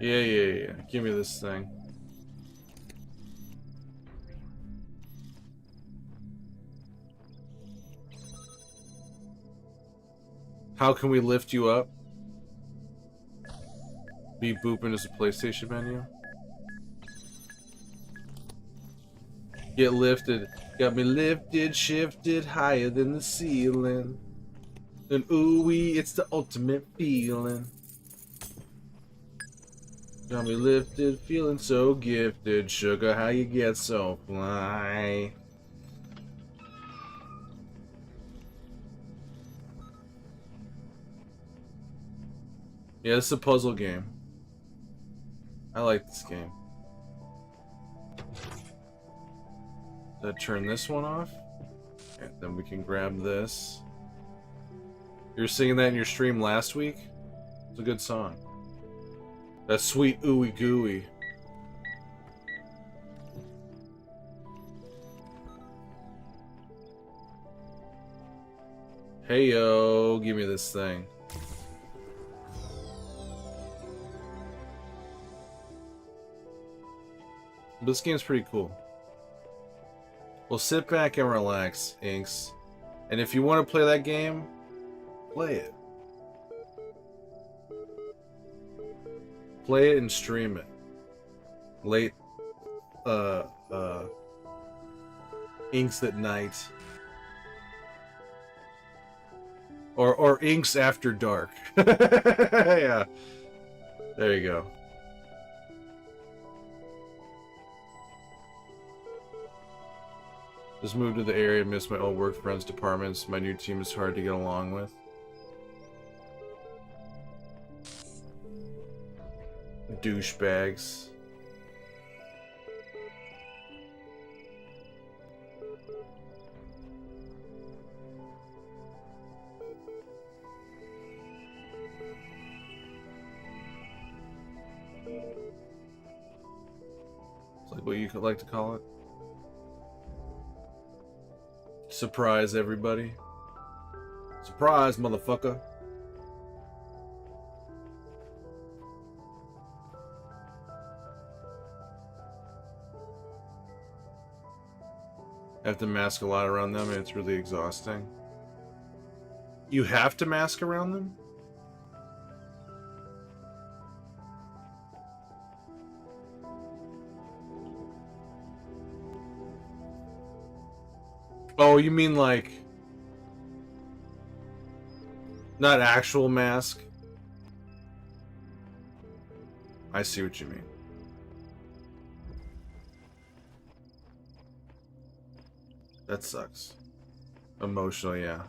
Yeah. Give me this thing. How can we lift you up? Beep booping is a PlayStation menu. Get lifted. Got me lifted, shifted higher than the ceiling. And ooh-wee, it's the ultimate feeling. Got me lifted, feeling so gifted. Sugar, how you get so fly? Yeah, it's a puzzle game. I like this game. Did I turn this one off? And then we can grab this. You were singing that in your stream last week? It's a good song. That sweet ooey gooey. Hey yo, give me this thing. But this game's pretty cool. Well, sit back and relax, Inks. And if you want to play that game, play it. Play it and stream it. Late, Inks at night. Or Inks after dark. Yeah. There you go. Just moved to the area, miss my old work friends' departments. My new team is hard to get along with. Douchebags. It's like what you could like to call it. Surprise everybody. Surprise, motherfucker. I have to mask a lot around them and it's really exhausting. You have to mask around them? Oh, you mean like... not actual mask? I see what you mean. That sucks. Emotional, yeah.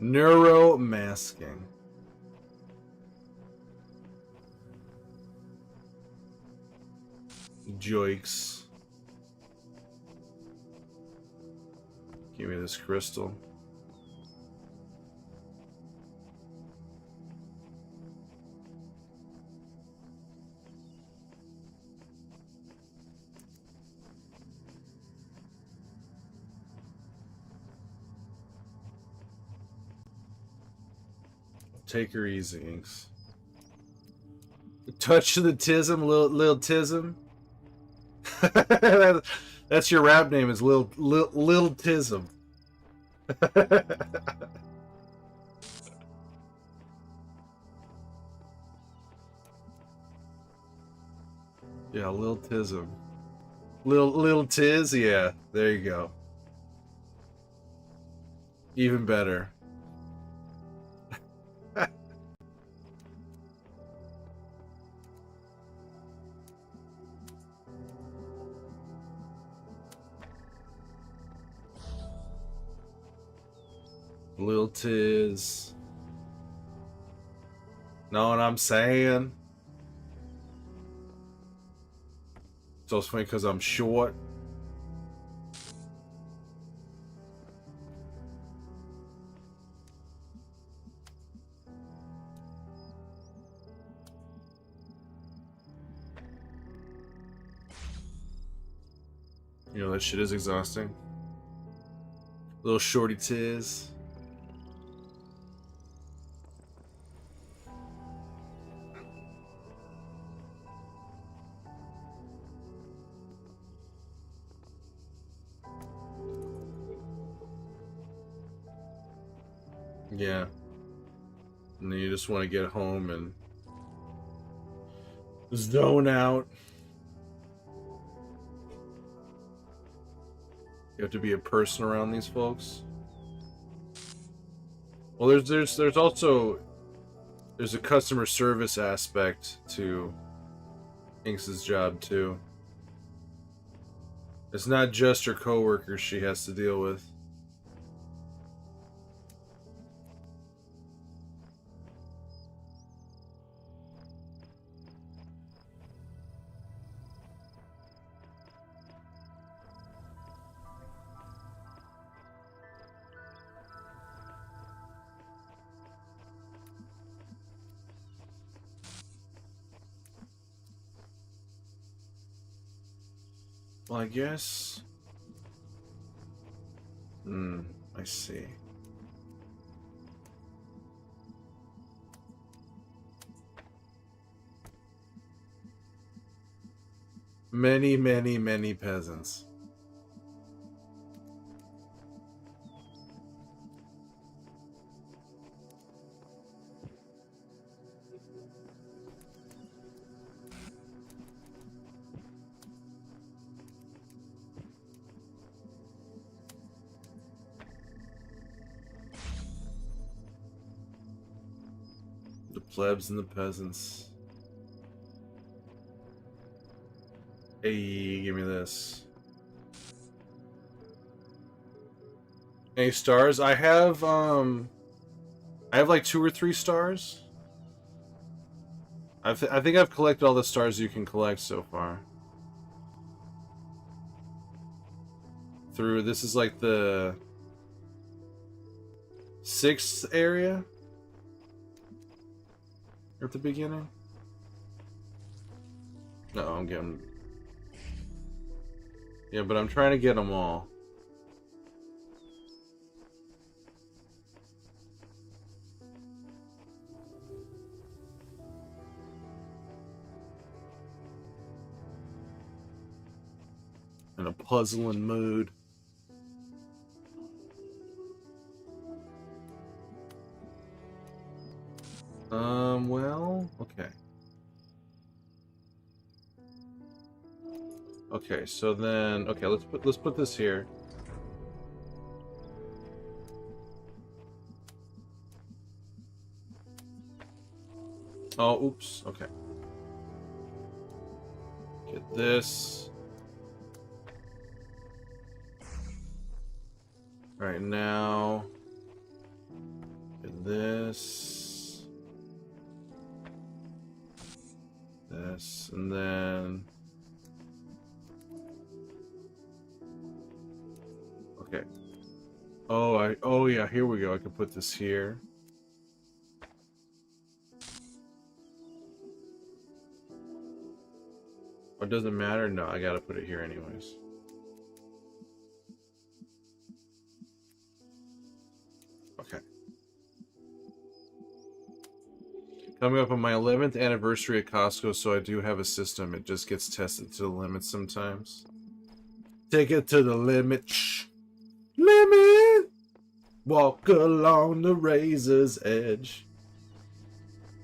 Neuromasking. Joikes. Give me this crystal. Take her easy, Inks. Touch the tism, Lil Tism. That's your rap name, is Lil Tism. Yeah, Lil Tism. Lil Tiz, yeah. There you go. Even better. Lil Tiz. Know what I'm saying? It's also funny because I'm short. You know, that shit is exhausting. Little shorty Tiz. Yeah. And then you just want to get home and zone out. You have to be a person around these folks. Well, there's also there's a customer service aspect to Inks's job too. It's not just her coworkers she has to deal with. Well, I guess. I see. Many, many, many peasants. The plebs and the peasants. Hey, give me this. Any stars? I have like 2 or 3 stars. I think I've collected all the stars you can collect so far. Through this is like the 6th area at the beginning. No, I'm getting. Yeah, but I'm trying to get them all. In a puzzling mood. Well, okay. Okay, so then, okay, let's put this here. Oh, oops, okay. Get this. Right now. Get this. This, and then... Okay. Oh yeah, here we go. I can put this here. Oh, it doesn't matter? No, I gotta put it here anyways. Okay. Coming up on my 11th anniversary at Costco, so I do have a system. It just gets tested to the limit sometimes. Take it to the limit. Shh. Limit! Walk along the razor's edge.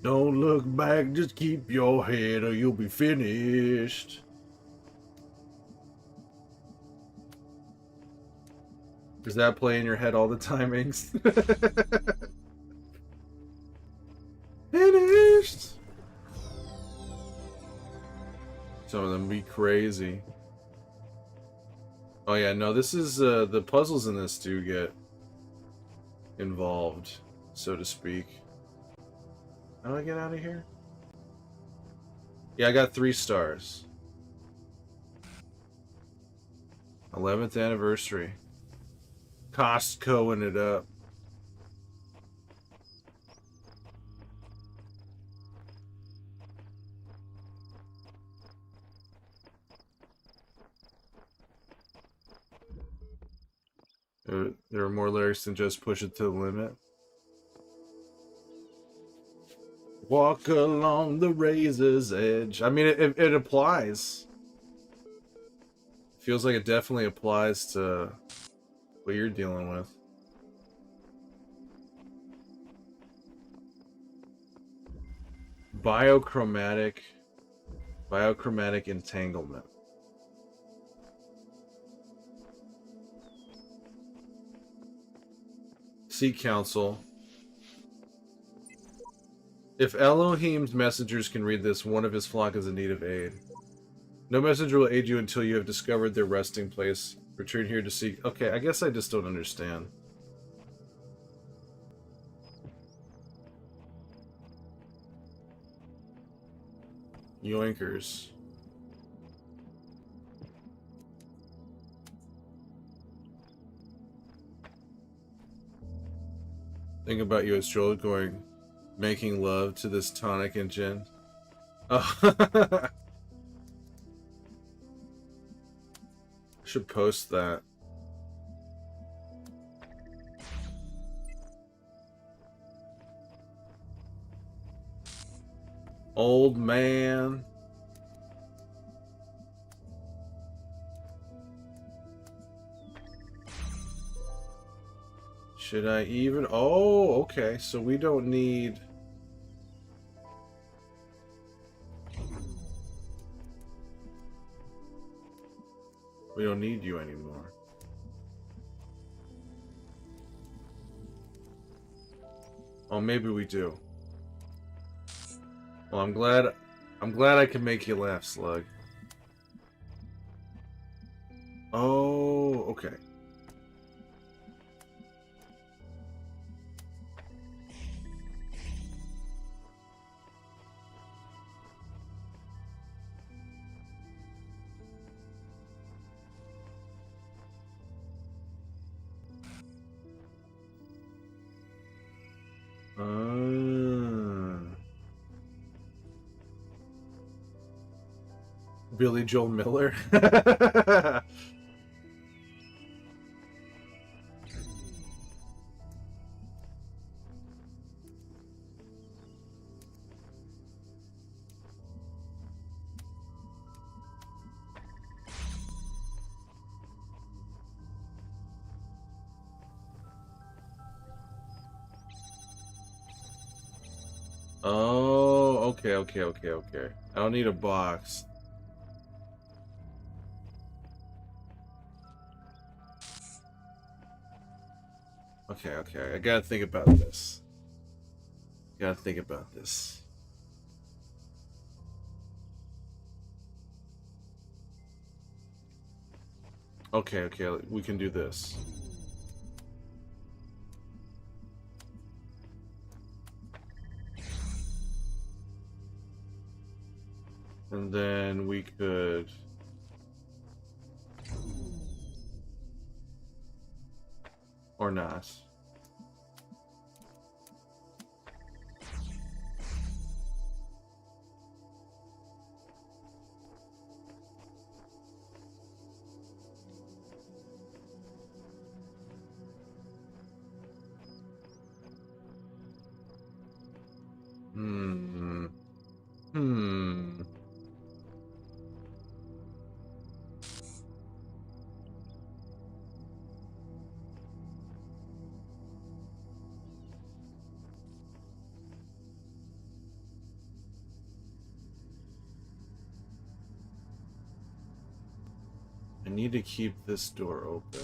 Don't look back, just keep your head or you'll be finished. Does that play in your head all the time, Inks? Finished! Some of them be crazy. Oh yeah, no, this is, the puzzles in this do get involved, so to speak. How do I get out of here? Yeah, I got 3 stars. 11th anniversary. Costcoing it up. There are more lyrics than just push it to the limit. Walk along the razor's edge. I mean, it applies. Feels like it definitely applies to what you're dealing with. Biochromatic entanglement. Seek counsel. If Elohim's messengers can read this, one of his flock is in need of aid. No messenger will aid you until you have discovered their resting place. Return here to seek... Okay, I guess I just don't understand. Yoinkers. Think about you as Joel going, making love to this tonic and gin. Oh. I should post that. Old man. Should I even? Oh, okay. So we don't need... We don't need you anymore. Oh, maybe we do. Well, I'm glad I can make you laugh, Slug. Oh, okay. Billy Joel Miller. Oh, okay. I don't need a box. Okay. I gotta think about this. Okay, we can do this. And then we could... Or not. I need to keep this door open.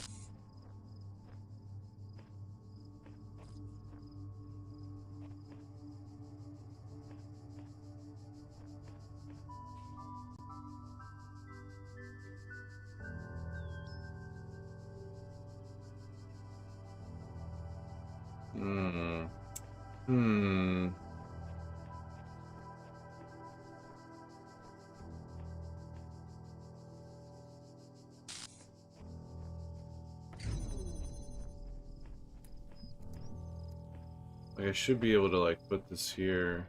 Like, I should be able to, like, put this here.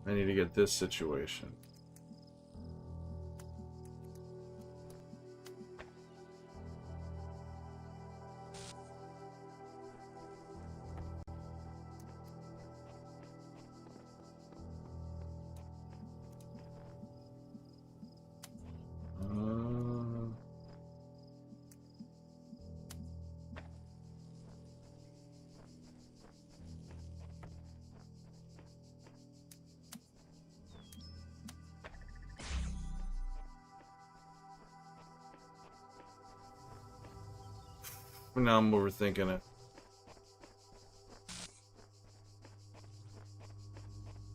I need to get this situation. Uh, Now I'm overthinking it.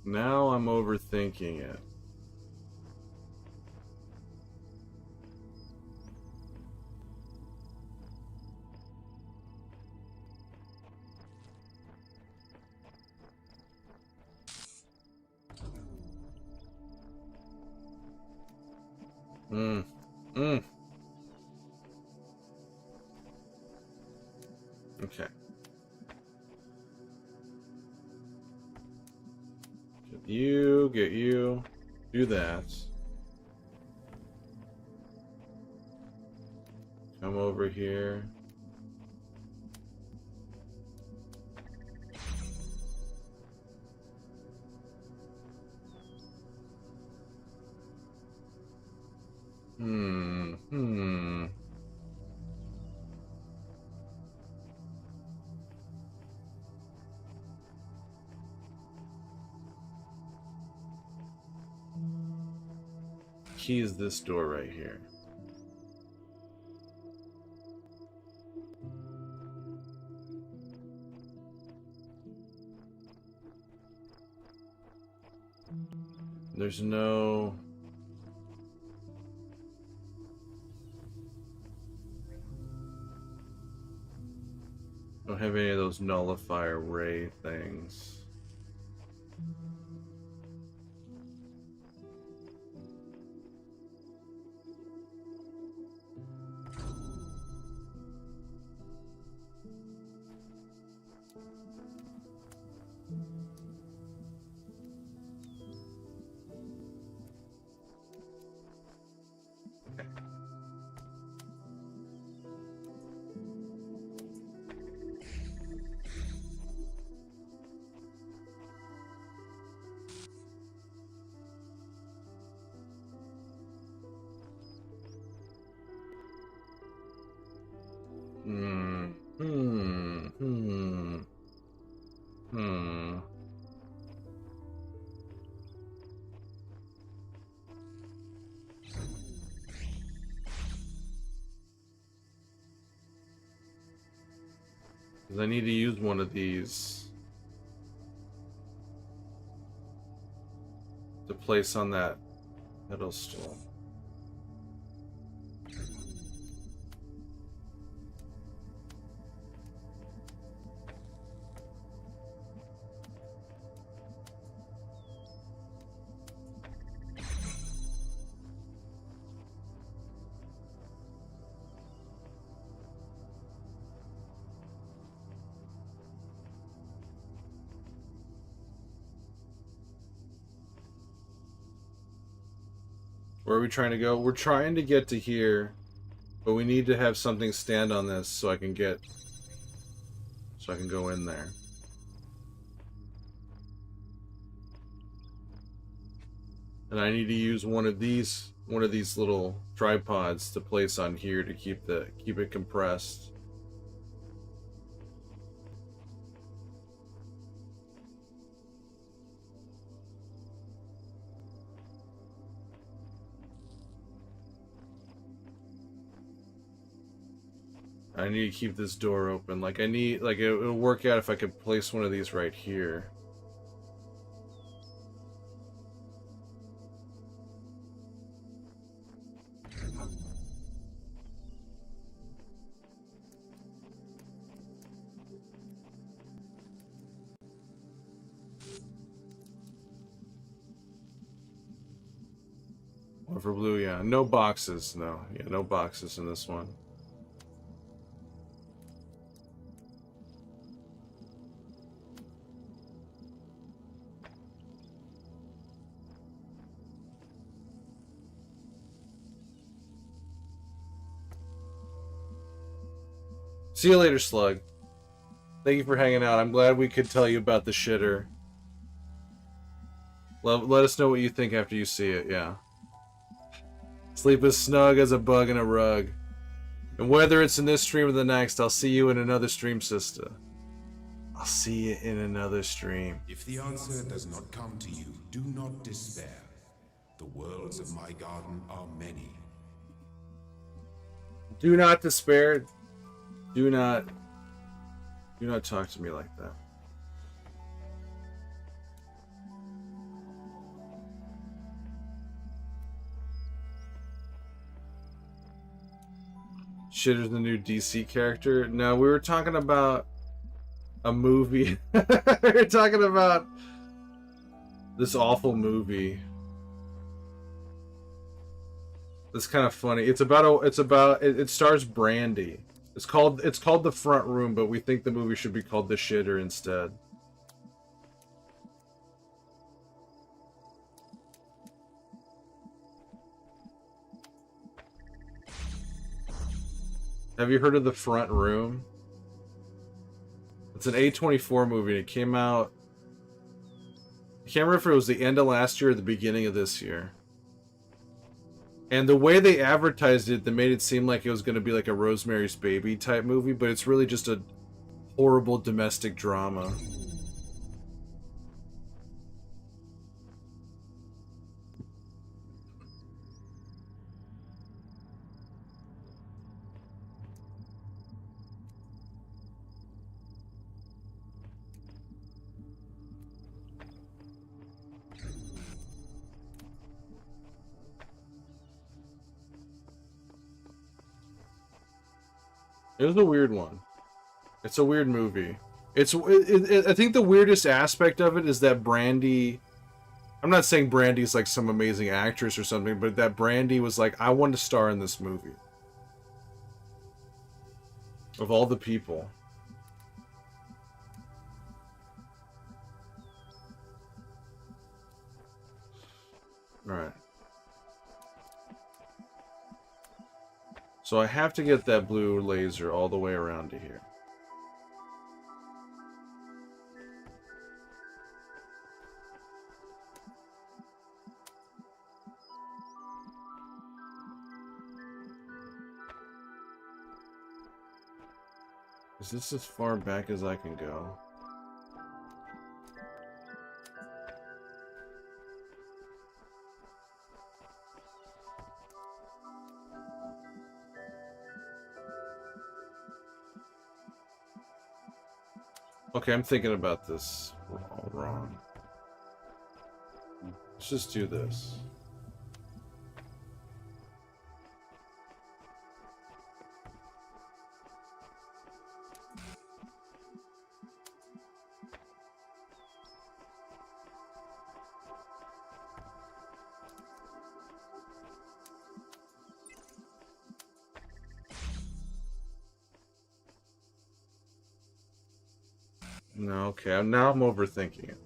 Now I'm overthinking it. Okay. Get you. Do that. Come over here. Keys this door right here. There's no... Don't have any of those nullifier ray things. Because I need to use one of these to place on that pedestal. Where are we trying to go? We're trying to get to here, but we need to have something stand on this so I can go in there. And I need to use one of these little tripods to place on here to keep it compressed. I need to keep this door open. Like it'll work out if I could place one of these right here. One for blue, yeah. No boxes, no. Yeah, no boxes in this one. See you later, Slug. Thank you for hanging out. I'm glad we could tell you about the shitter. Let us know what you think after you see it, yeah. Sleep as snug as a bug in a rug. And whether it's in this stream or the next, I'll see you in another stream, sister. I'll see you in another stream. If the answer does not come to you, do not despair. The worlds of my garden are many. Do not despair. Do not talk to me like that. Shitter's the new DC character. No, we were talking about a movie. We were talking about this awful movie. That's kind of funny. It stars Brandy. It's called The Front Room, but we think the movie should be called The Shitter instead. Have you heard of The Front Room? It's an A24 movie. It came out, I can't remember if it was the end of last year or the beginning of this year. And the way they advertised it, they made it seem like it was going to be like a Rosemary's Baby type movie, but it's really just a horrible domestic drama. It was a weird one. It's a weird movie. I think the weirdest aspect of it is that Brandy. I'm not saying Brandy's like some amazing actress or something, but that Brandy was like, I want to star in this movie. Of all the people. Alright. So I have to get that blue laser all the way around to here. Is this as far back as I can go? Okay, I'm thinking about this all wrong. Let's just do this. No, okay, now I'm overthinking it.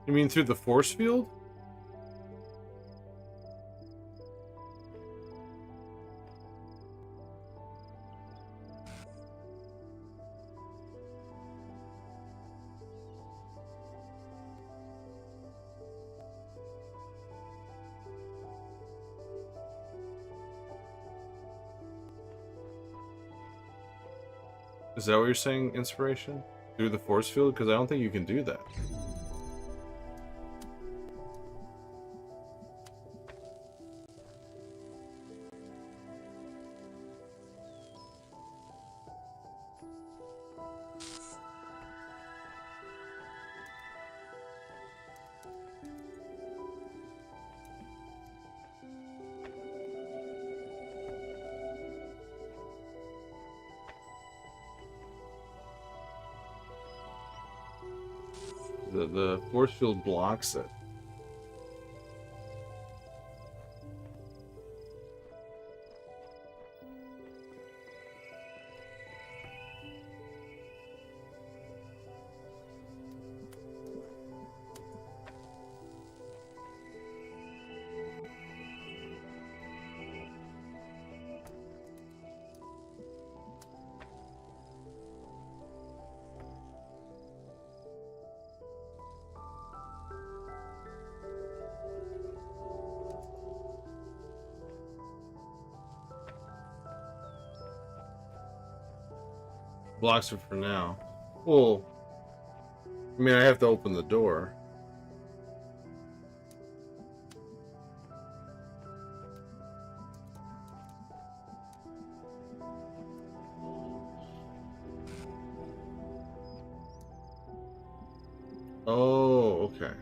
You mean through the force field? Is that what you're saying, inspiration? Through the force field? Because I don't think you can do that. The force field blocks it. Blocks it for now. Well, I mean, I have to open the door. Oh, okay.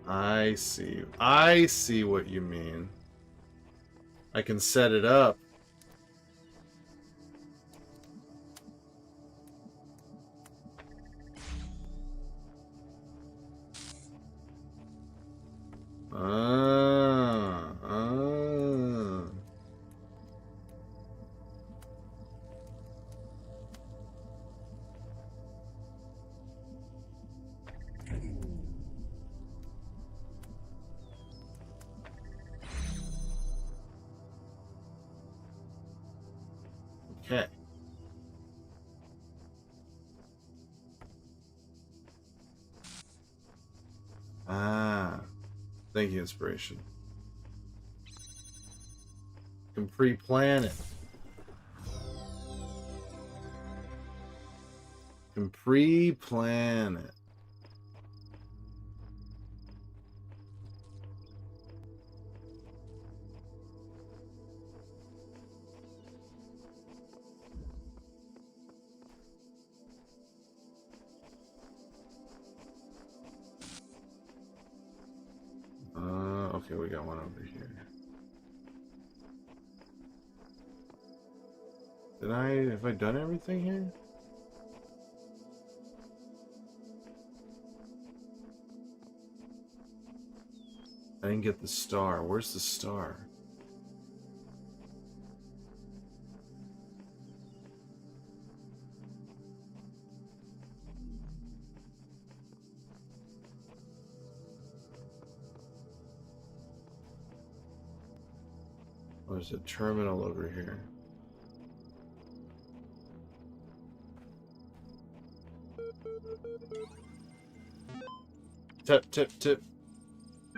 I see. I see what you mean. I can set it up. Ah, ah. Okay. Ah, thank you, inspiration. Can pre-plan it. Can pre-plan it. Okay, we got one over here. Have I done everything here? I didn't get the star. Where's the star? Oh, there's a terminal over here. Tip, tip, tip.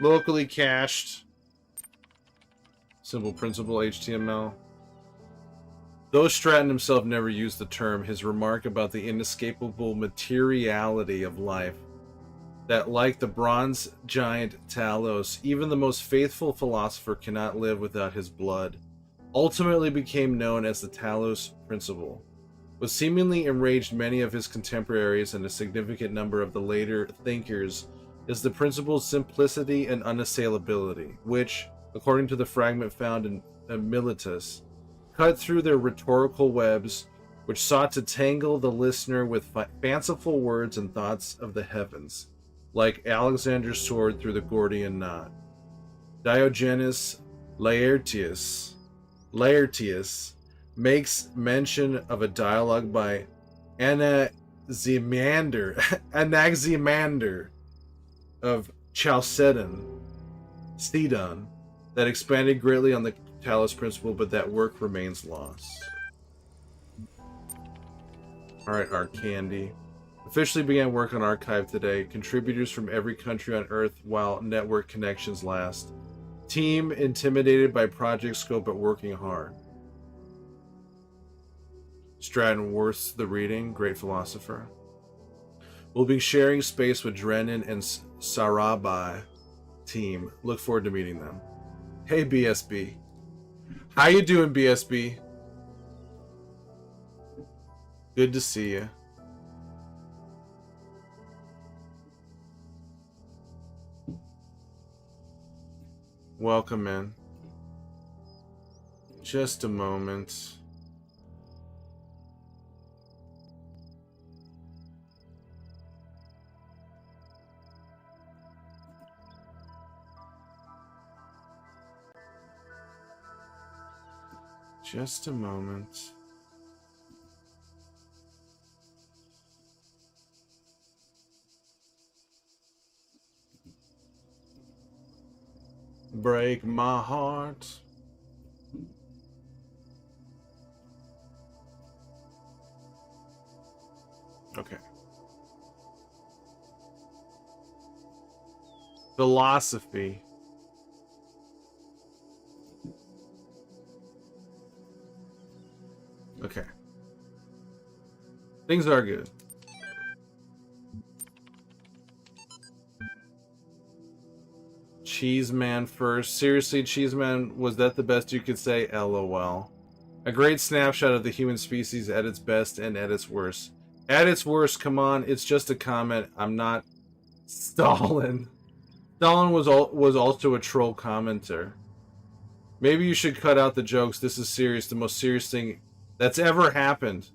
Locally cached. Simple principle HTML. Though Stratton himself never used the term, his remark about the inescapable materiality of life, that like the bronze giant Talos, even the most faithful philosopher cannot live without his blood, ultimately became known as the Talos Principle. What seemingly enraged many of his contemporaries and a significant number of the later thinkers is the principle's simplicity and unassailability, which, according to the fragment found in Militus, cut through their rhetorical webs, which sought to tangle the listener with fanciful words and thoughts of the heavens, like Alexander's sword through the Gordian knot. Diogenes Laertius makes mention of a dialogue by Anaximander of Chalcedon, that expanded greatly on the Talos principle, but that work remains lost. Alright, Arcandy. Officially began work on Archive today. Contributors from every country on Earth while network connections last. Team intimidated by project scope but working hard. Stratton worths the reading, great philosopher. We'll be sharing space with Drennan and Sarabai team. Look forward to meeting them. Hey BSB. How you doing, BSB? Good to see you. Welcome in. Just a moment. Just a moment. Break my heart. Okay. Philosophy. Okay. Things are good. Cheeseman first. Seriously, Cheeseman, was that the best you could say? LOL. A great snapshot of the human species at its best and at its worst. At its worst, come on, it's just a comment. I'm not Stalin. Stalin was also a troll commenter. Maybe you should cut out the jokes. This is serious. The most serious thing that's ever happened.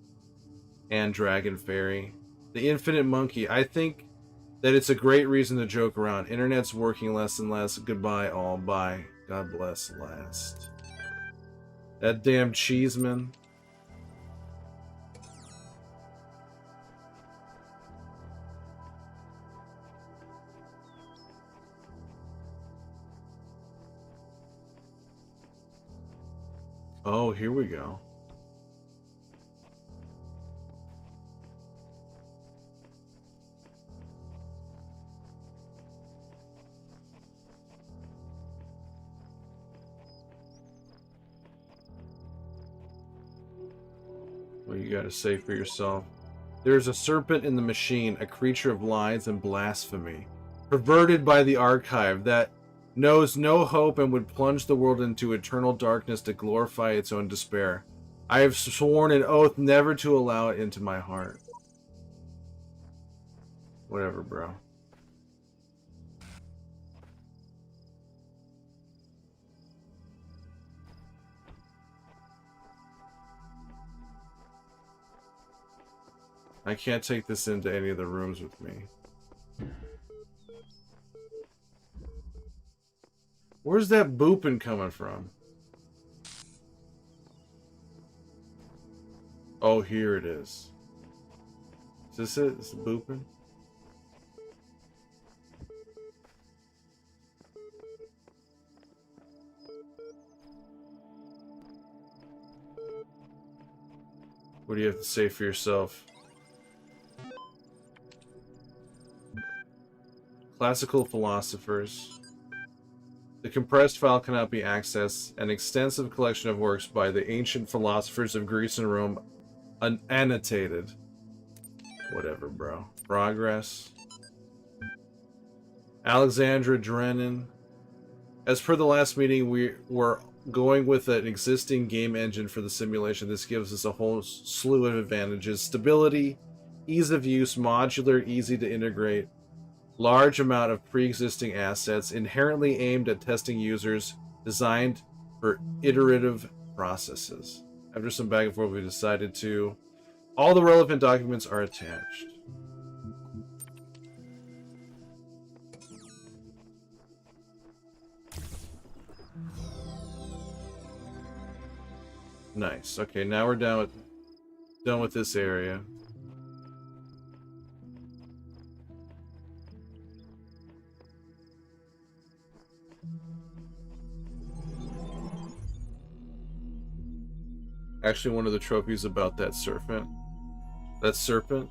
And Dragon Fairy. The Infinite Monkey. I think that it's a great reason to joke around. Internet's working less and less. Goodbye, all. Bye. God bless last. That damn Cheeseman. Oh, here we go. What you gotta say for yourself? There's a serpent in the machine, a creature of lies and blasphemy, perverted by the archive that knows no hope and would plunge the world into eternal darkness to glorify its own despair. I have sworn an oath never to allow it into my heart. Whatever, bro. I can't take this into any of the rooms with me. Where's that booping coming from? Oh, here it is. Is this it? Is it booping? What do you have to say for yourself? Classical philosophers. The compressed file cannot be accessed. An extensive collection of works by the ancient philosophers of Greece and Rome, annotated. Whatever, bro. Progress. Alexandra Drennan. As per the last meeting, we were going with an existing game engine for the simulation. This gives us a whole slew of advantages. Stability, ease of use, modular, easy to integrate, large amount of pre-existing assets, inherently aimed at testing users, designed for iterative processes. After some back and forth, we decided to... All the relevant documents are attached. Nice. Okay, now we're done with this area. Actually, one of the trophies about that serpent. That serpent.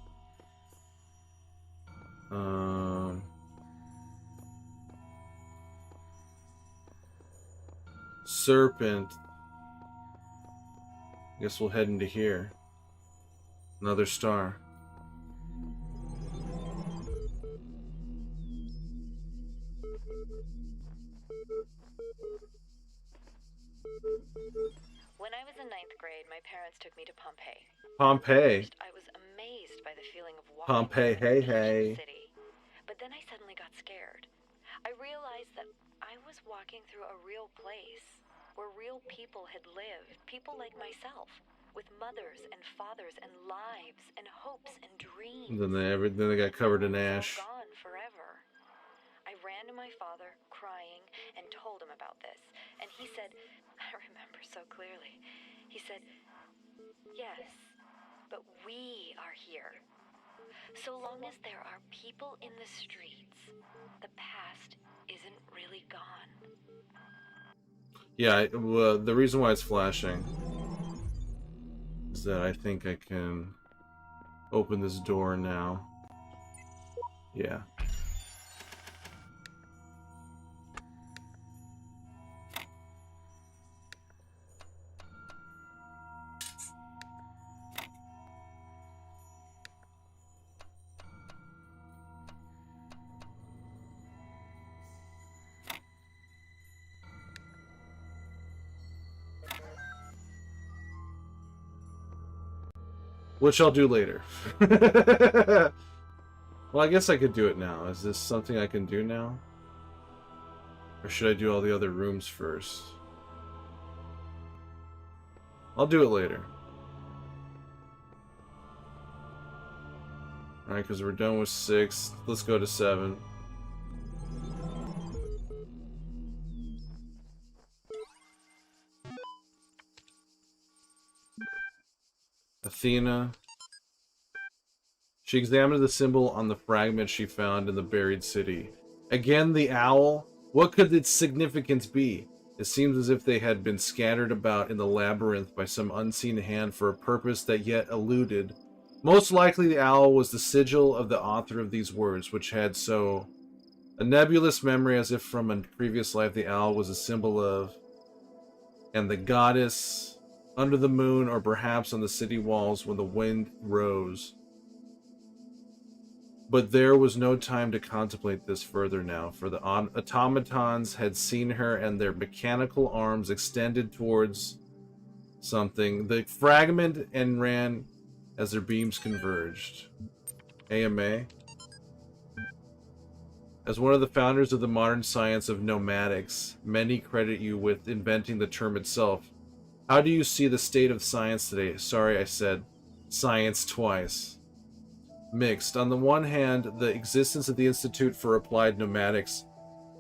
Serpent. Guess we'll head into here. Another star. When I was in 9th grade, my parents took me to Pompeii. Pompeii. First, I was amazed by the feeling of walking Pompeii, through an hey. ancient city. But then I suddenly got scared. I realized that I was walking through a real place where real people had lived, people like myself, with mothers and fathers and lives and hopes and dreams. And then they got covered in ash. Gone forever. I ran to my father, crying, and told him about this. And he said, I remember so clearly, he said, yes, but we are here. So long as there are people in the streets, the past isn't really gone. Yeah, well, the reason why it's flashing is that I think I can open this door now. Yeah. Which I'll do later. Well, I guess I could do it now. Is this something I can do now? Or should I do all the other rooms first? I'll do it later. Alright, because we're done with 6. Let's go to 7. Athena. She examined the symbol on the fragment she found in the buried city. Again, the owl? What could its significance be? It seems as if they had been scattered about in the labyrinth by some unseen hand for a purpose that yet eluded. Most likely the owl was the sigil of the author of these words, which had so a nebulous memory as if from a previous life the owl was a symbol of, and the goddess under the moon, or perhaps on the city walls when the wind rose. But there was no time to contemplate this further now, for the automatons had seen her and their mechanical arms extended towards something. The fragment and ran as their beams converged. AMA. As one of the founders of the modern science of nomadics, many credit you with inventing the term itself. How do you see the state of science today? Sorry, I said science twice. Mixed. On the one hand, the existence of the Institute for Applied Nomadics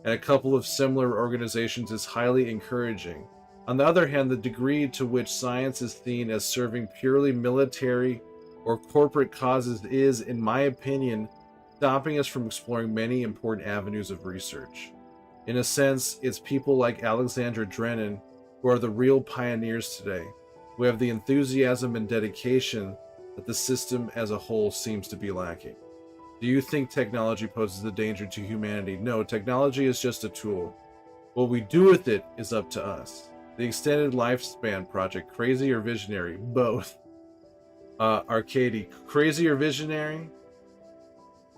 and a couple of similar organizations is highly encouraging. On the other hand, the degree to which science is seen as serving purely military or corporate causes is, in my opinion, stopping us from exploring many important avenues of research. In a sense, it's people like Alexandra Drennan who are the real pioneers today, who have the enthusiasm and dedication that the system as a whole seems to be lacking. Do you think technology poses a danger to humanity? No, technology is just a tool. What we do with it is up to us. The Extended Lifespan Project, crazy or visionary? Both. Arcady, crazy or visionary?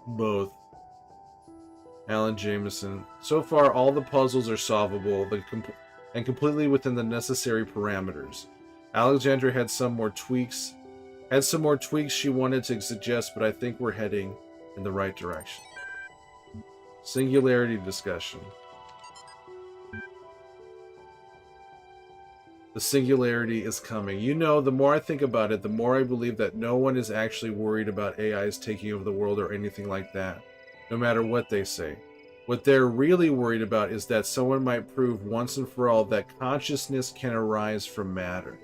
Both. Alan Jameson. So far, all the puzzles are solvable and completely within the necessary parameters. Alexandra had some more tweaks she wanted to suggest, but I think we're heading in the right direction. Singularity discussion. The singularity is coming. You know, the more I think about it, the more I believe that no one is actually worried about AIs taking over the world or anything like that, no matter what they say. What they're really worried about is that someone might prove once and for all that consciousness can arise from matter.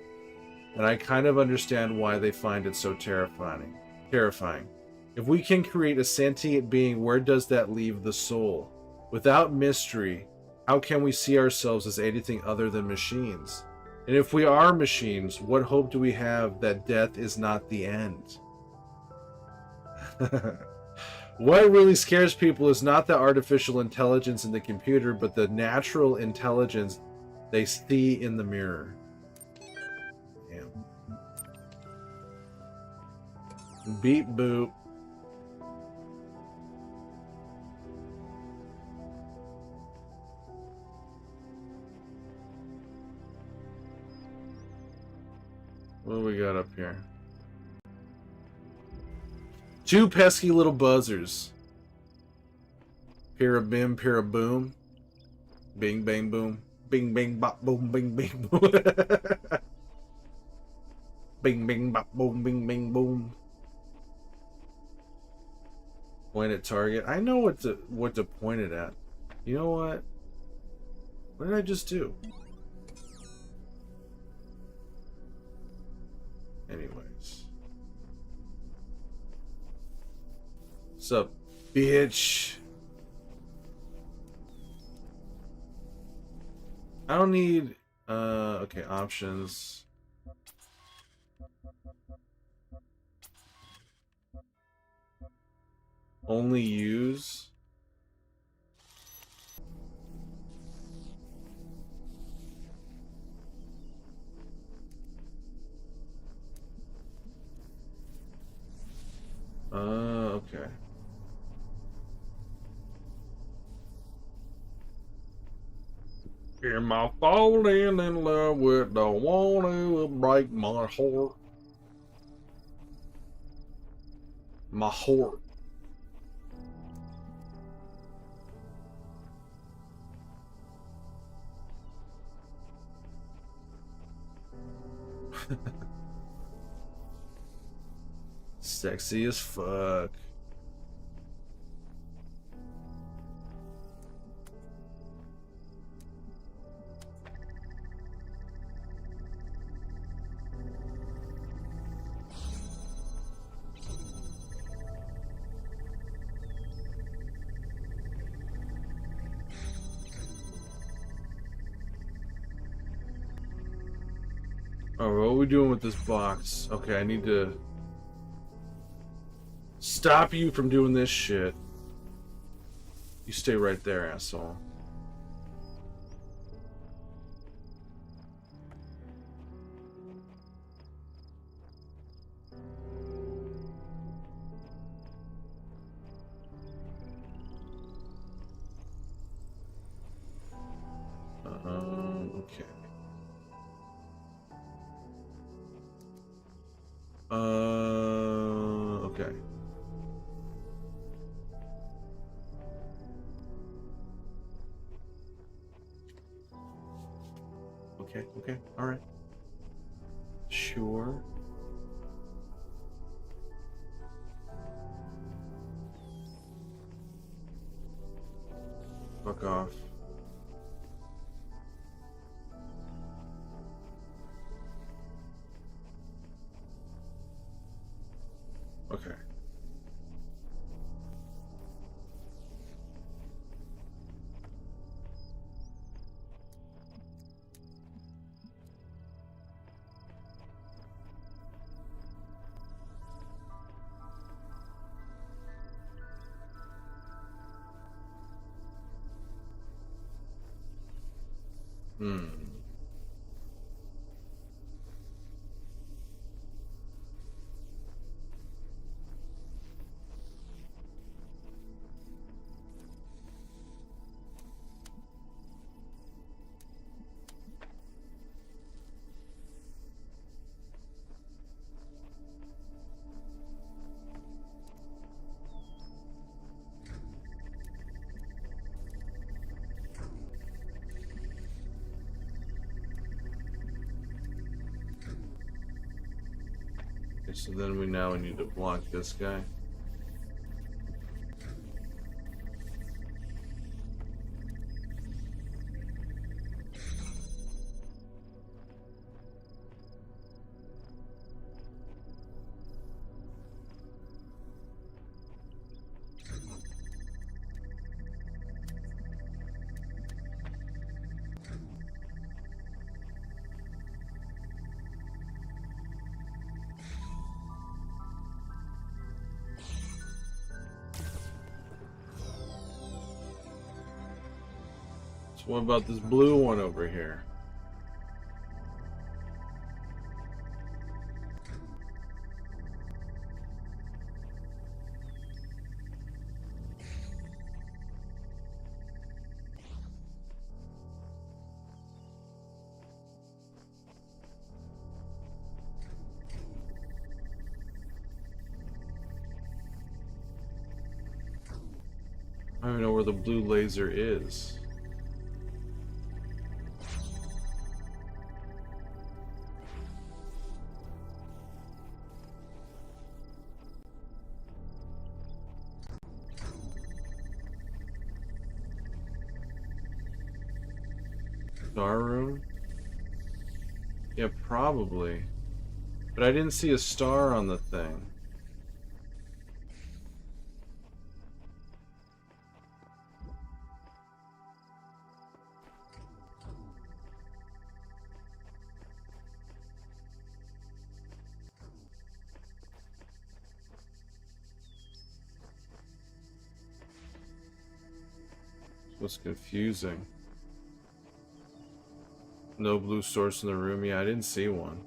And I kind of understand why they find it so terrifying. If we can create a sentient being, where does that leave the soul? Without mystery, how can we see ourselves as anything other than machines? And if we are machines, what hope do we have that death is not the end? What really scares people is not the artificial intelligence in the computer, but the natural intelligence they see in the mirror. Damn. Beep boop. What do we got up here? Two pesky little buzzers. Pirabim, piraboom. Bing, bang, boom. Bing, bang, bop, boom, bing, bing, boom. Bing, bing, bop, boom, bing, bing, boom. Point at target. I know what to point it at. You know what? What did I just do? Anyways. What's up, bitch? I don't need... okay, options. Only use... okay. Am I falling in love with the one who will break my heart? My heart. Sexy as fuck. Oh, what are we doing with this box? Okay, I need to stop you from doing this shit. You stay right there, asshole. Okay. Okay. Okay, alright. Sure. Fuck off. Okay. Hmm. Okay, so then we need to block this guy. So what about this blue one over here? I don't even know where the blue laser is. Star room? Yeah, probably. But I didn't see a star on the thing. What's confusing? No blue source in the room. Yeah, I didn't see one.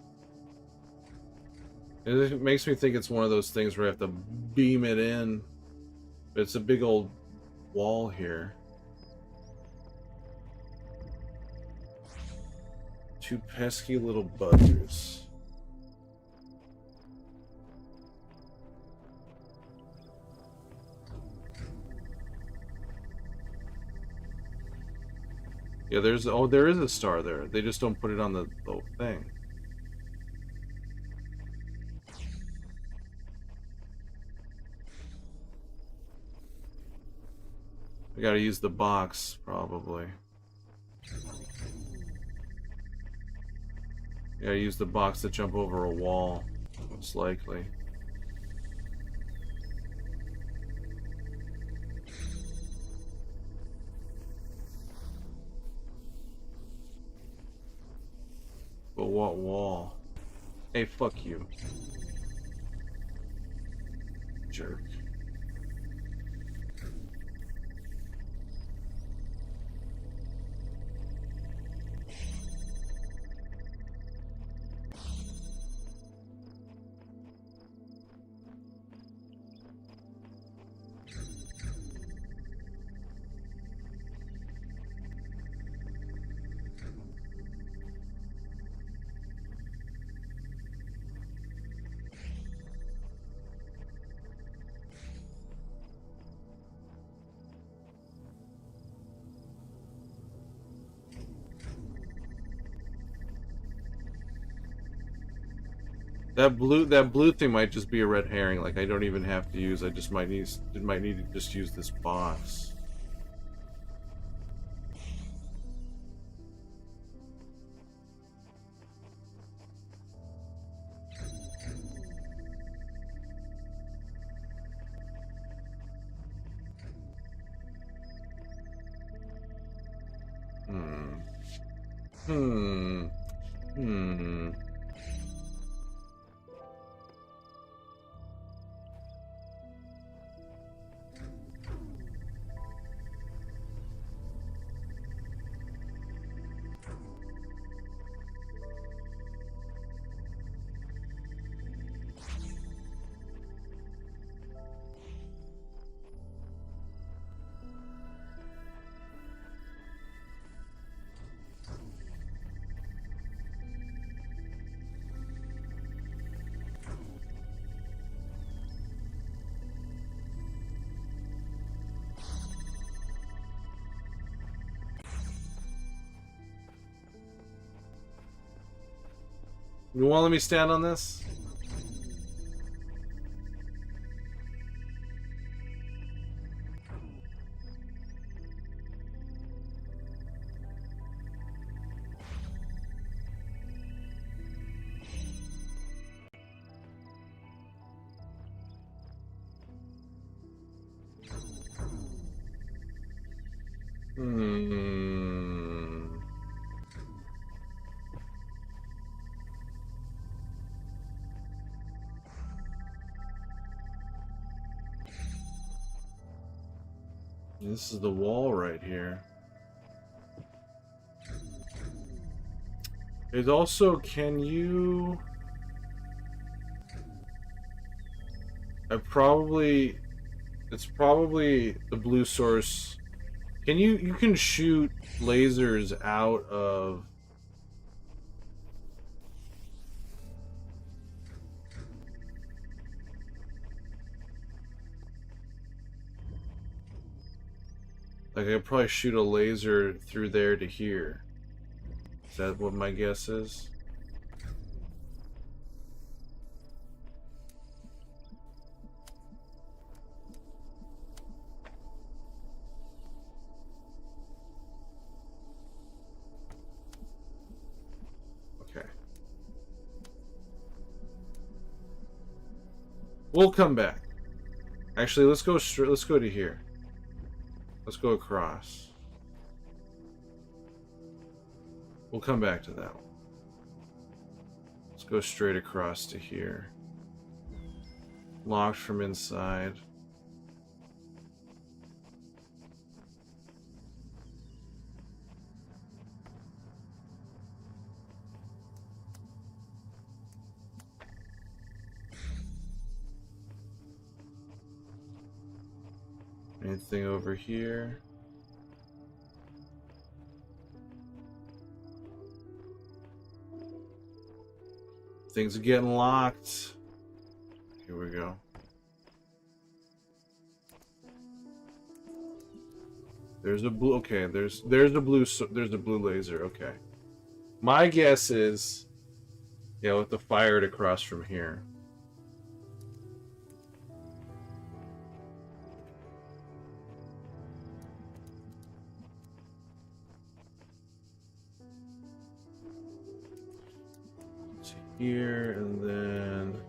It makes me think it's one of those things where I have to beam it in. But it's a big old wall here. Two pesky little buggers. Yeah, there is a star there. They just don't put it on the thing. We gotta use the box, probably. We gotta use the box to jump over a wall, most likely. But what wall? Hey, fuck you. Jerk. That blue thing might just be a red herring. Like I don't even have to use. I just might need to just use this box. Hmm. Hmm. Hmm. You want to let me stand on this? Hmm. This is the wall right here. It also, can you... It's probably the blue source. You can shoot lasers out of... Like, I could probably shoot a laser through there to here. Is that what my guess is? We'll come back. Actually, let's go straight. Let's go to here. Let's go across. We'll come back to that one. Let's go straight across to here. Locked from inside. Anything over here? Things are getting locked. Here we go. There's a blue. Okay, there's the blue. There's the blue laser. Okay. My guess is, yeah, with the fire across from here. Here and then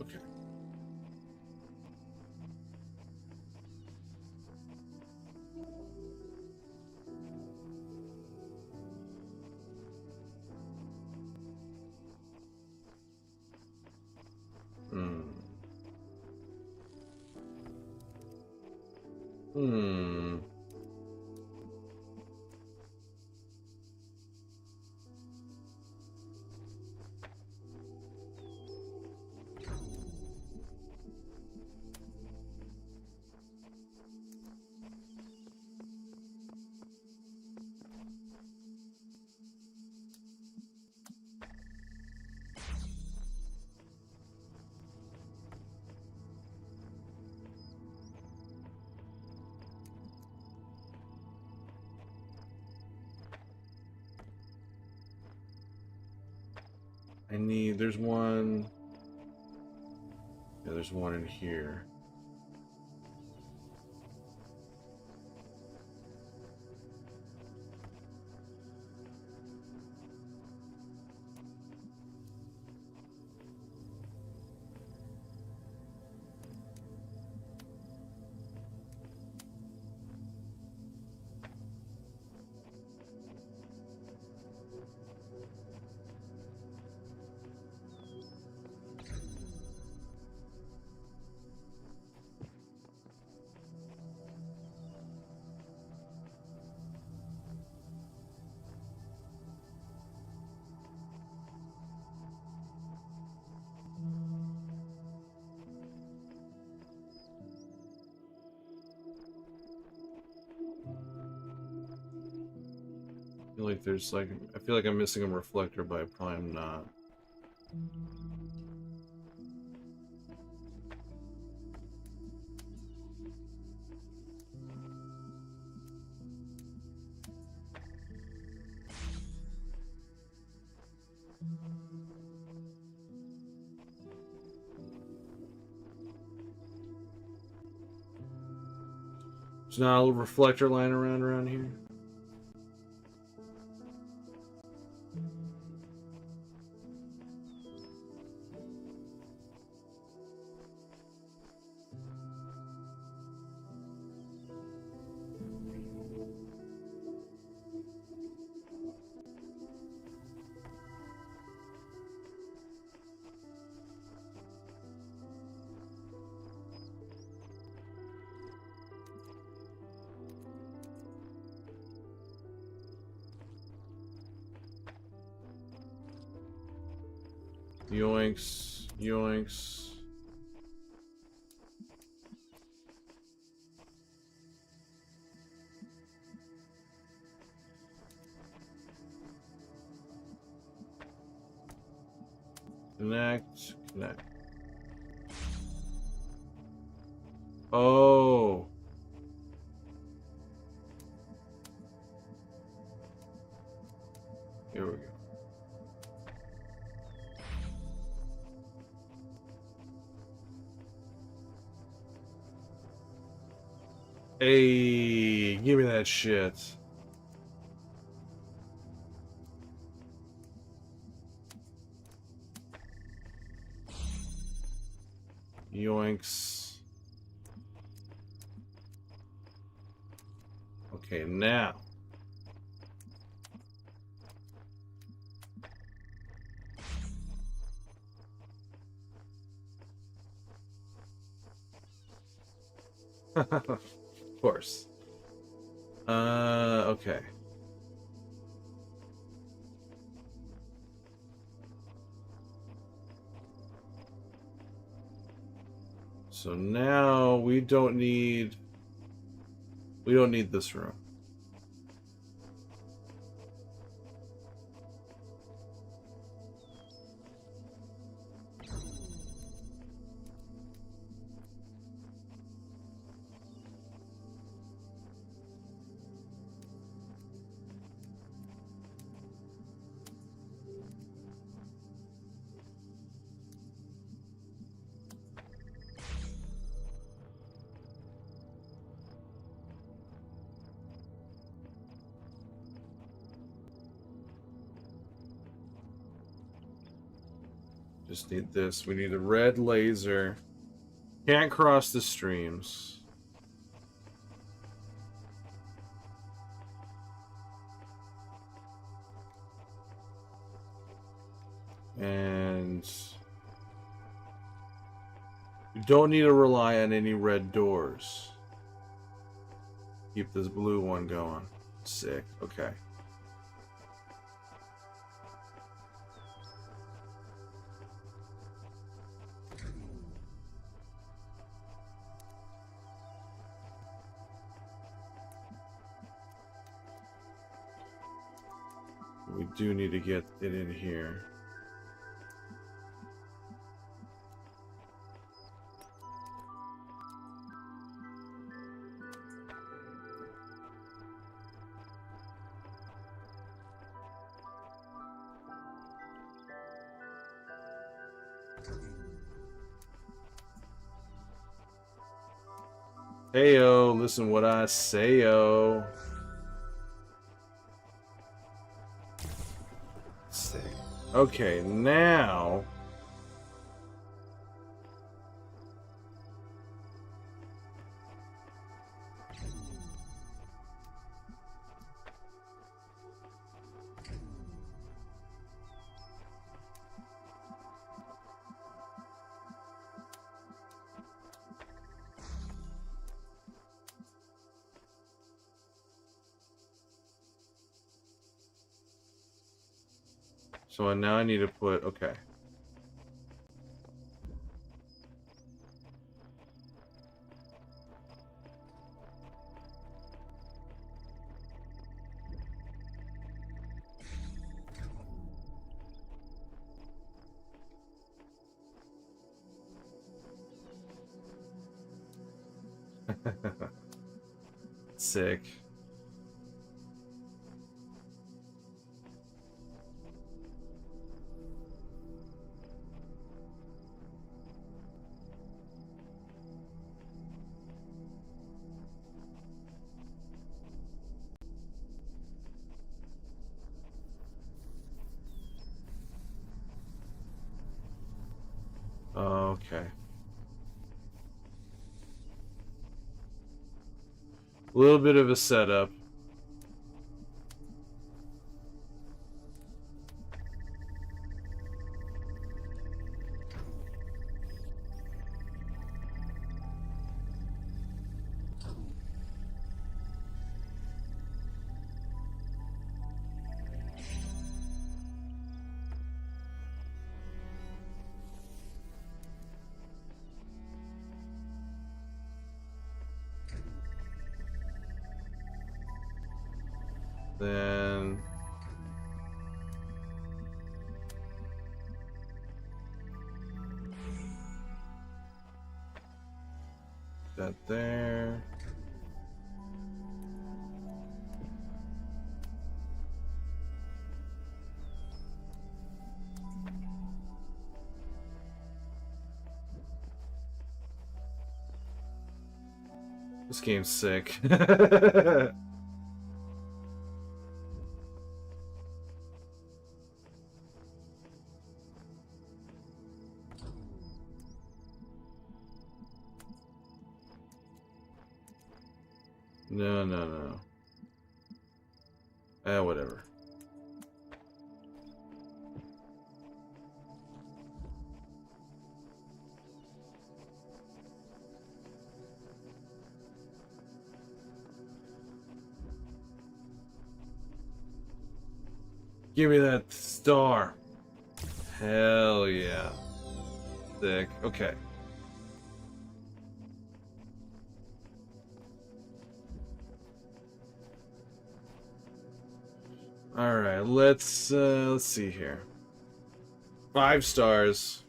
okay. Hmm. Hmm. I need. There's one. Yeah, there's one in here. I feel like there's like. I feel like I'm missing a reflector, but I probably am not. There's not a reflector lying around here. Yoinks, yoinks. Connect, connect. Oh. Here we go. Hey, give me that shit. Yoinks. Okay, now. Of course. Okay. So now we don't need this room. Just need this. We need a red laser. Can't cross the streams. And you don't need to rely on any red doors. Keep this blue one going. Sick. Okay. We do need to get it in here. Heyo, listen what I say-o. Sick. Okay, now... So now I need to put... Okay. Sick. Okay. A little bit of a setup. Then... That there. This game's sick. No, no, no. Whatever. Give me that star. Hell yeah. Sick. Okay. All right, let's see here. 5 stars.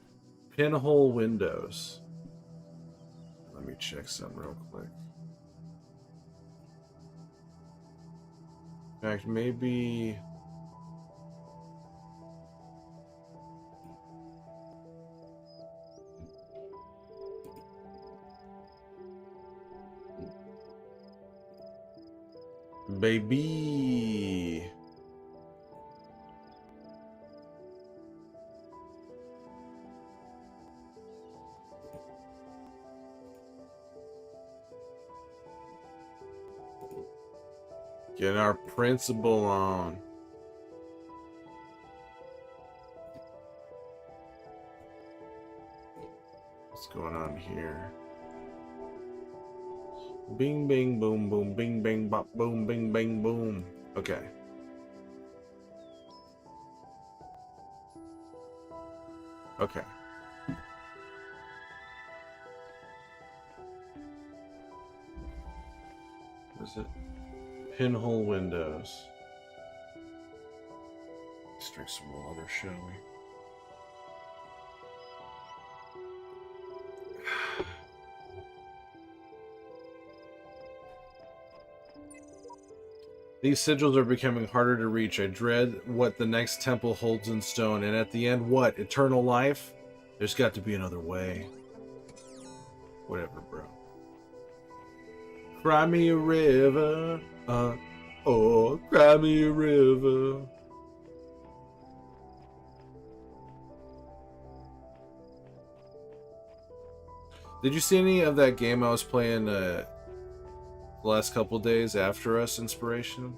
Pinhole windows. Let me check some real quick. In fact, maybe baby. Getting our principal on. What's going on here? Bing, bing, boom, boom, bing, bing, bop, boom, bing, bing, boom. Okay. Okay. Is it pinhole windows? Let's drink some water, shall we? These sigils are becoming harder to reach. I dread what the next temple holds in stone. And at the end, what? Eternal life? There's got to be another way. Whatever, bro. Cry me a river. Oh, cry me a river. Did you see any of that game I was playing the last couple days after us, Inspiration?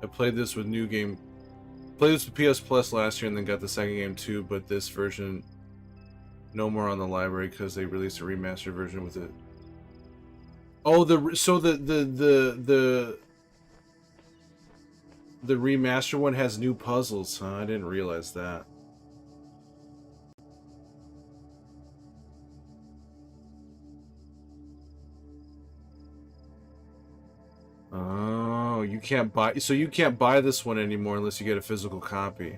I played this with new game. Played this with PS Plus last year and then got the second game too, but this version no more on the library because they released a remastered version with it. Oh, the remaster one has new puzzles, huh? I didn't realize that. Oh, you can't buy. So you can't buy this one anymore unless you get a physical copy.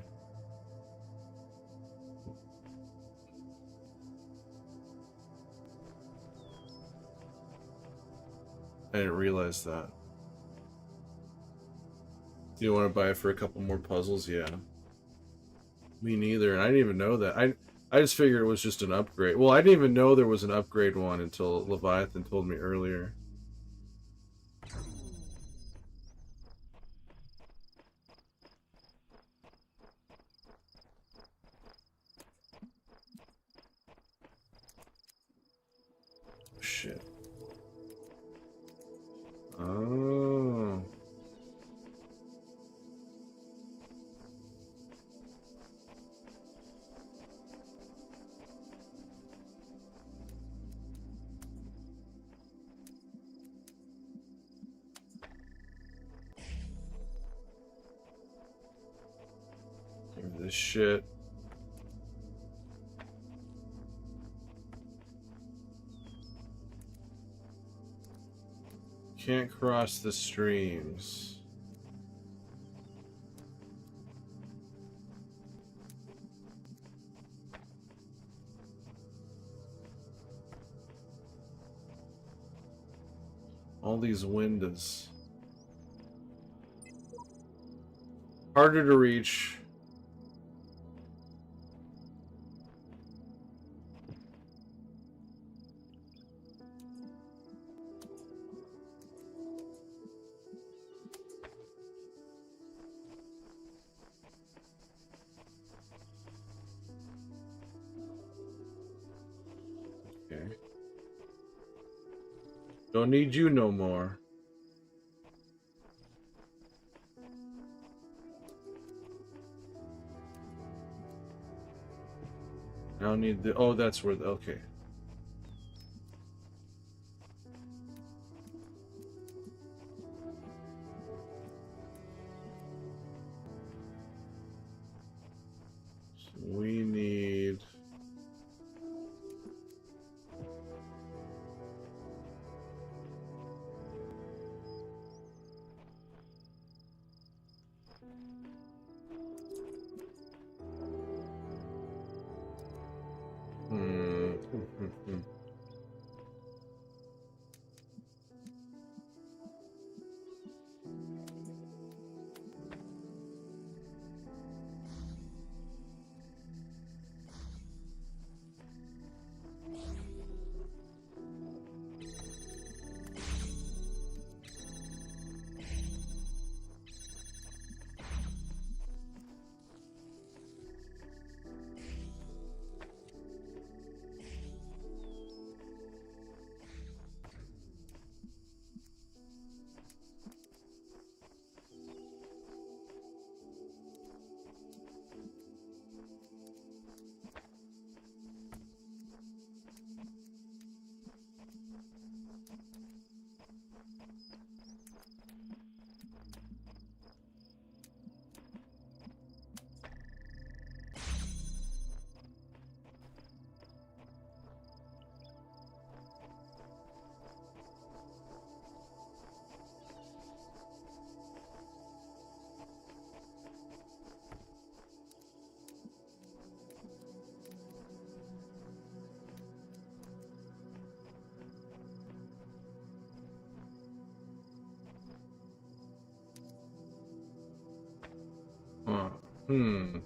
I didn't realize that. You want to buy it for a couple more puzzles? Yeah. Me neither, and I didn't even know that. I just figured it was just an upgrade. Well, I didn't even know there was an upgrade one until Leviathan told me earlier. Shit. Oh. this shit. Can't cross the streams. All these windows. Harder to reach. Okay. Don't need you no more. I don't need the. Oh, that's where. Okay. So we need. Hmm. Huh. Hmm.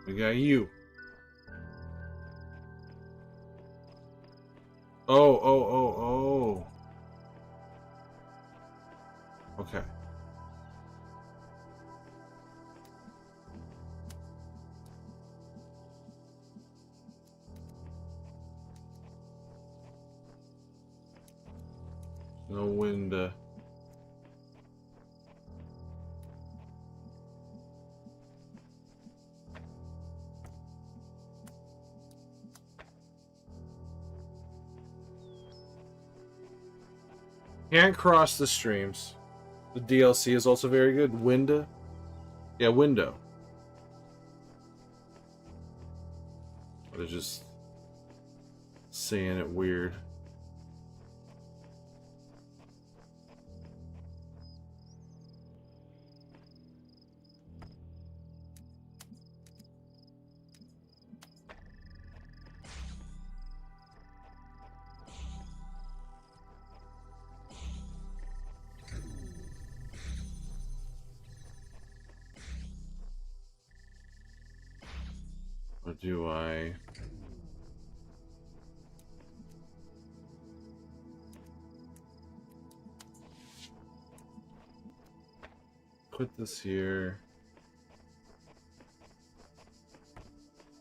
We got you. Oh. Okay. No window. Can't cross the streams. The DLC is also very good. Window. Yeah, window. They're just saying it weird. Or do I? Put this here.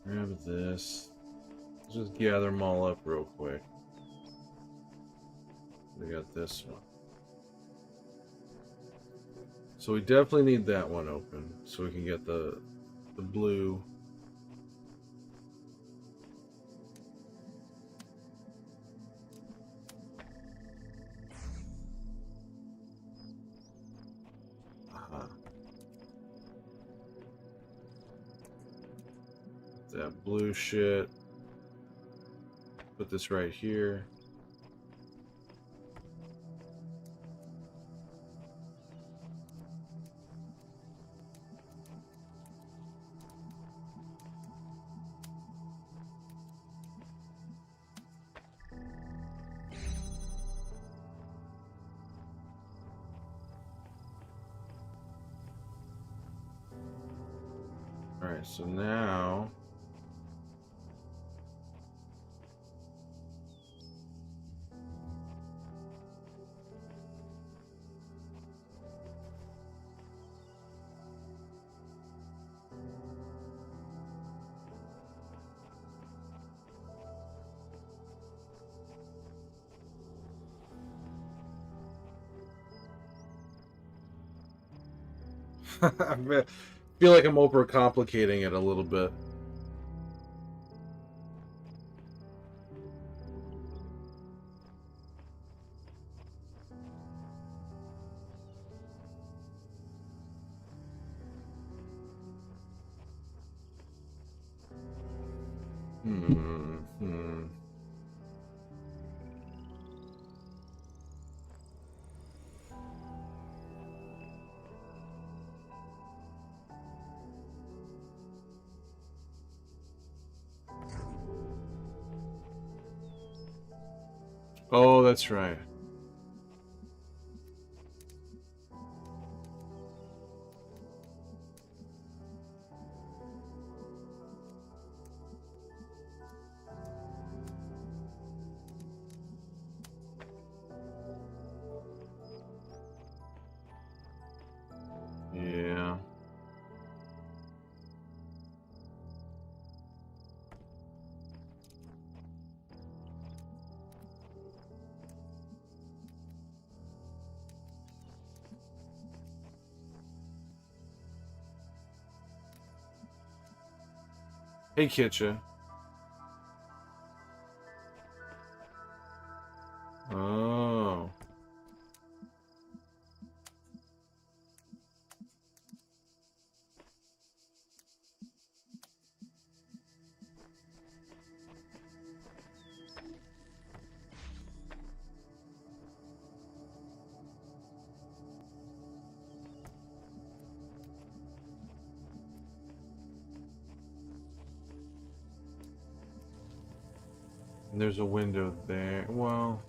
Grab this. Let's just gather them all up real quick. We got this one. So we definitely need that one open so we can get the blue. That blue shit. Put this right here. Alright, so now I feel like I'm overcomplicating it a little bit. Oh, that's right. Yeah. Hey, Kitcha. Oh. And there's a window there. Well,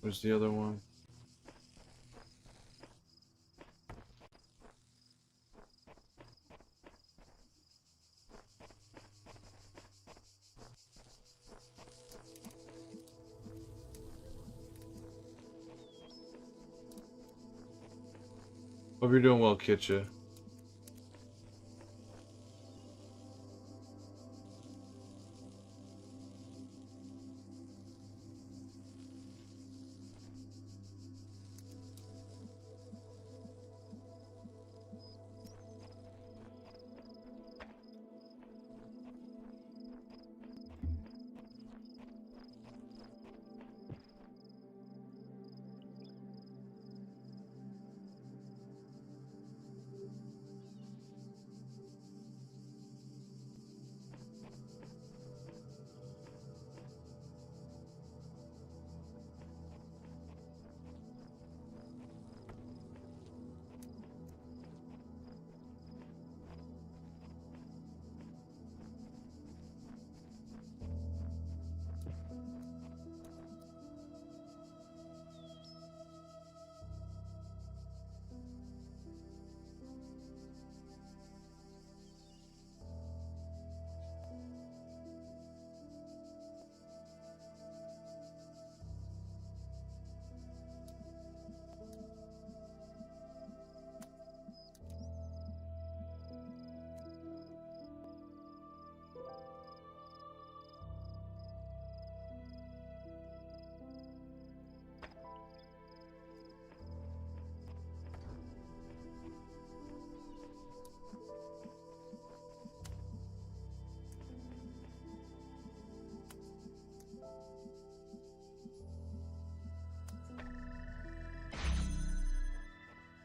where's the other one? Hope you're doing well, Kitcha.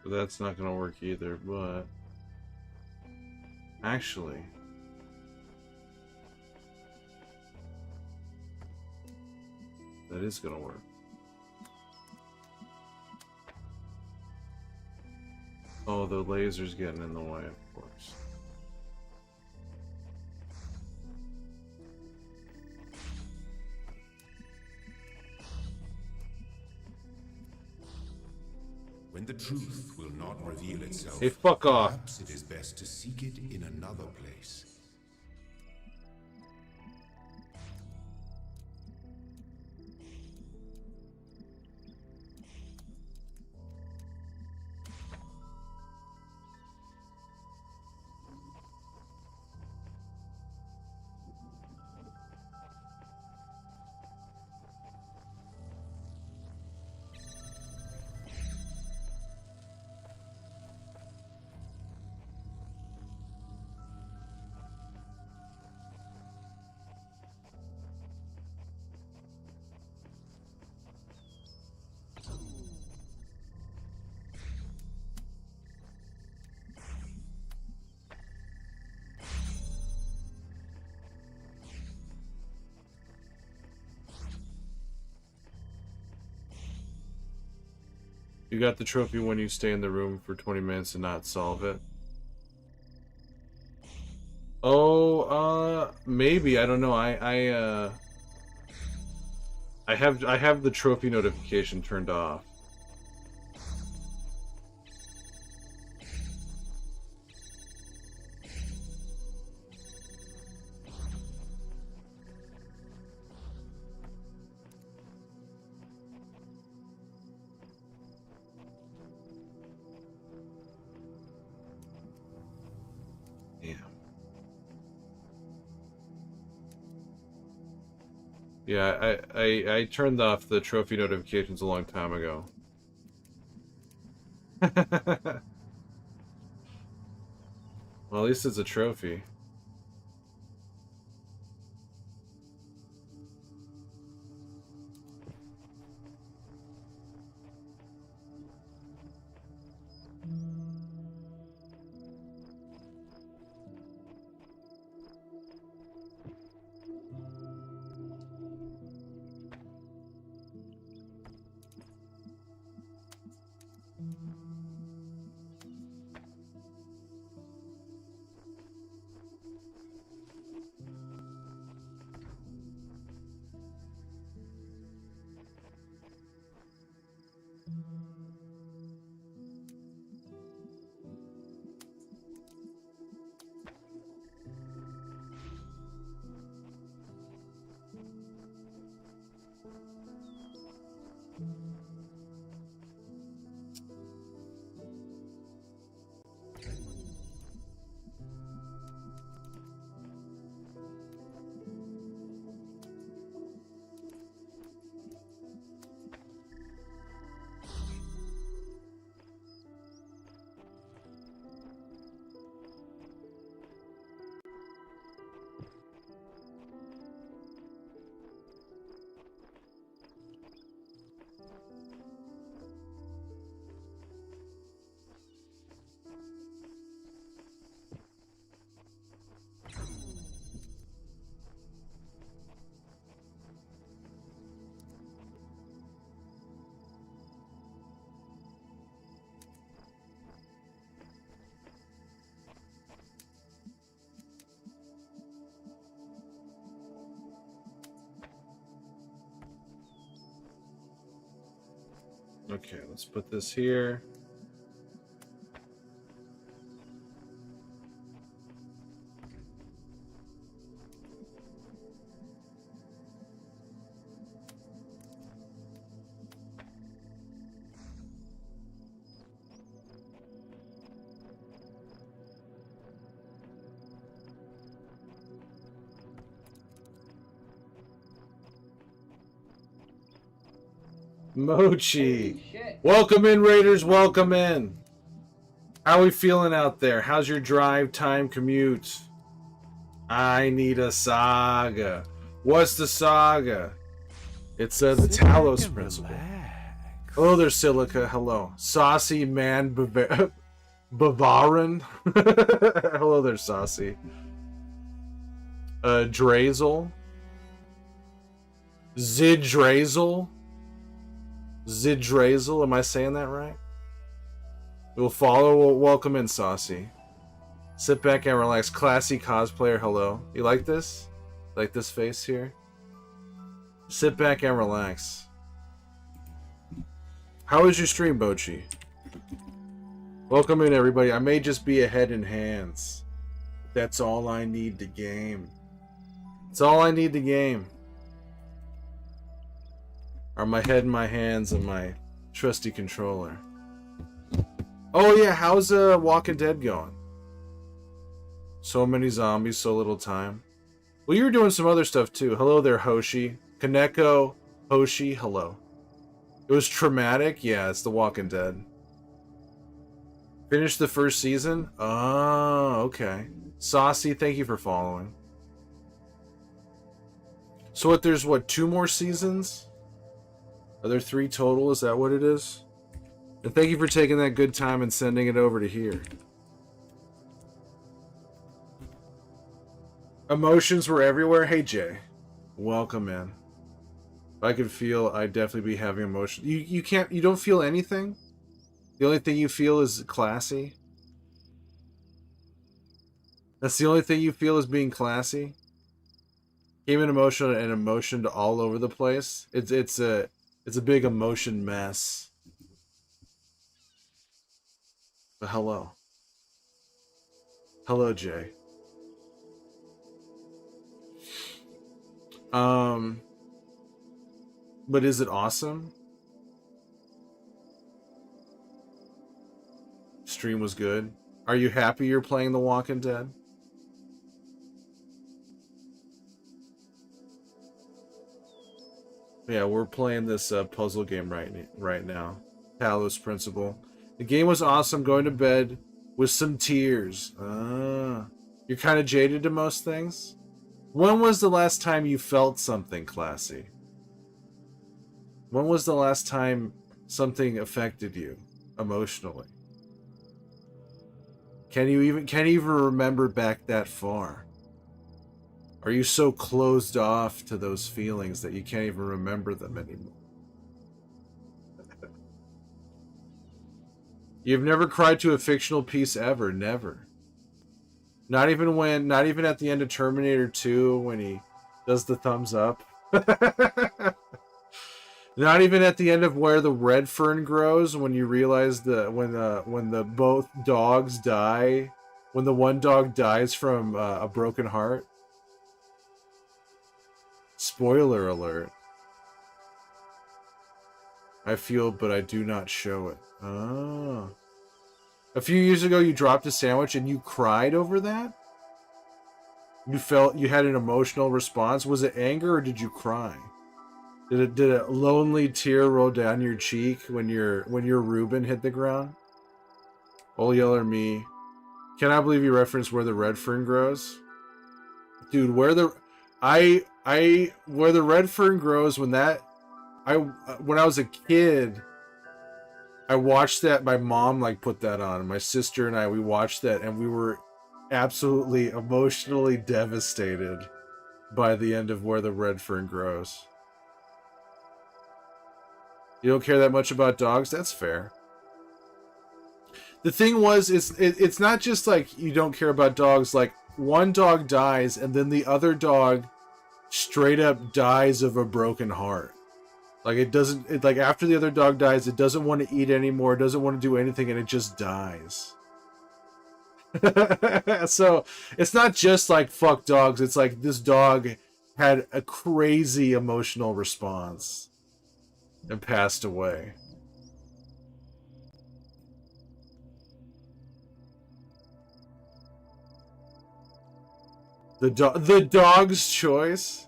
But that's not gonna work either, but... Actually... That is gonna work. Oh, the laser's getting in the way, of course. When the truth will not reveal itself, Hey, fuck off. perhaps it is best to seek it in another place. You got the trophy when you stay in the room for 20 minutes and not solve it. Oh, maybe. I don't know. I have the trophy notification turned off. Yeah, I turned off the trophy notifications a long time ago. Well, at least it's a trophy. Okay, let's put this here. Mochi! Welcome in, Raiders, welcome in! How we feeling out there? How's your drive time commute? I need a saga. What's the saga? It's the Talos principle. Relax. Hello there, Silica. Hello. Saucy man Bavaran. Hello there, Saucy. Drazel. Zidrazel. Zidrazel. Am I saying that right? We'll follow. Welcome in, Saucy. Sit back and relax. Classy cosplayer. Hello. You like this? Like this face here? Sit back and relax. How is your stream, Bochi? Welcome in, everybody. I may just be a head and hands. That's all I need to game. That's all I need to game. Are my head and my hands and my trusty controller. Oh yeah, how's Walking Dead going? So many zombies, so little time. Well, you were doing some other stuff too. Hello there, Hoshi. Kaneko, Hoshi, hello. It was traumatic? Yeah, it's The Walking Dead. Finished the first season? Oh, okay. Saucy, thank you for following. So what, there's what, 2 more seasons? Are there 3 total? Is that what it is? And thank you for taking that good time and sending it over to here. Emotions were everywhere. Hey, Jay. Welcome in. If I could feel, I'd definitely be having emotions. You can't, you don't feel anything? The only thing you feel is classy? That's the only thing you feel is being classy? Came in emotional and emotioned all over the place. It's a big emotion mess. But hello. Hello, Jay. But is it awesome? Stream was good. Are you happy you're playing The Walking Dead? Yeah, we're playing this puzzle game right now. Talos Principle. The game was awesome. Going to bed with some tears. You're kind of jaded to most things? When was the last time you felt something classy? When was the last time something affected you emotionally? Can you even remember back that far? Are you so closed off to those feelings that you can't even remember them anymore? You've never cried to a fictional piece ever, never. Not even at the end of Terminator 2 when he does the thumbs up. Not even at the end of Where the Red Fern Grows, when you realize when the both dogs die, when the one dog dies from a broken heart. Spoiler alert. I feel, but I do not show it. Oh. A few years ago, you dropped a sandwich and you cried over that? You felt you had an emotional response. Was it anger or did you cry? Did a lonely tear roll down your cheek when your Reuben hit the ground? Ol Yeller me. Cannot believe you referenced Where the Red Fern Grows. Dude, where the Red Fern Grows, when I was a kid, I watched that. My mom put that on. My sister and we watched that, and we were absolutely emotionally devastated by the end of Where the Red Fern Grows. You don't care that much about dogs? That's fair. The thing was, it's not just you don't care about dogs. One dog dies, and then the other dog straight up dies of a broken heart. After the other dog dies, it doesn't want to eat anymore, it doesn't want to do anything, and it just dies. So it's not just fuck dogs, it's this dog had a crazy emotional response and passed away. The dog's choice.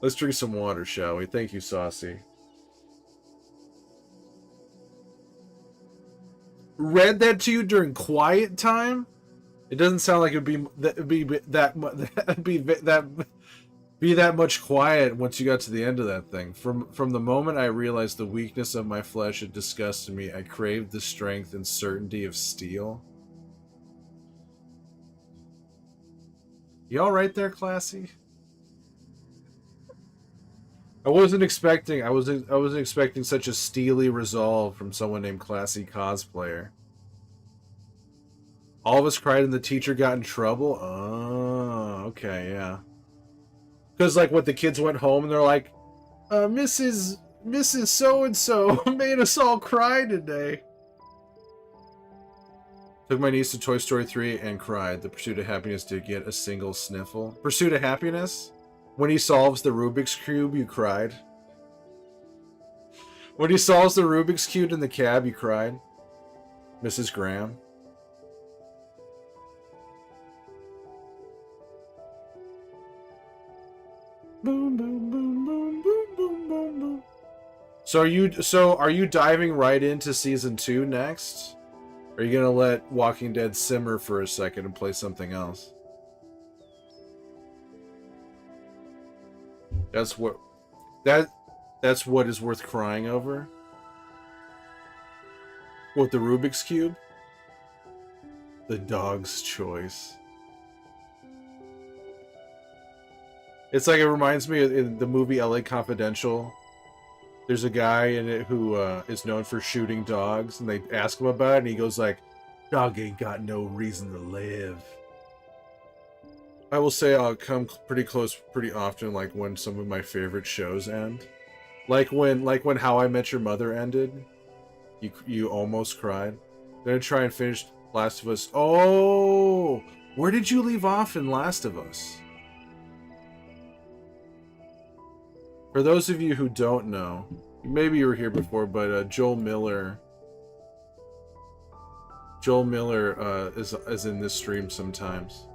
Let's drink some water, shall we? Thank you, Saucy. Read that to you during quiet time? It doesn't sound like it'd be that be that much quiet once you got to the end of that thing. From the moment I realized the weakness of my flesh had disgusted me, I craved the strength and certainty of steel. You all right there, Classy? I wasn't expecting such a steely resolve from someone named Classy Cosplayer. All of us cried and the teacher got in trouble? Oh, okay, yeah. Because, like, what, the kids went home and they're like, Mrs. So-and-so made us all cry today. Took my niece to Toy Story 3 and cried. The Pursuit of Happiness did get a single sniffle. Pursuit of Happiness? When he solves the Rubik's Cube, you cried. When he solves the Rubik's Cube in the cab, you cried. Mrs. Graham. Boom, boom, boom, boom, boom, boom, boom, boom. So are you diving right into season 2 next? Or are you gonna let Walking Dead simmer for a second and play something else? That's what is worth crying over? What, the Rubik's Cube? The dog's choice. It's like, it reminds me of in the movie LA Confidential. There's a guy in it who is known for shooting dogs, and they ask him about it, and he goes like, "Dog ain't got no reason to live." I will say I'll come pretty close pretty often, like when some of my favorite shows end. Like when How I Met Your Mother ended. You almost cried. Then I try and finish Last of Us. Oh! Where did you leave off in Last of Us? For those of you who don't know, maybe you were here before, but Joel Miller is in this stream sometimes.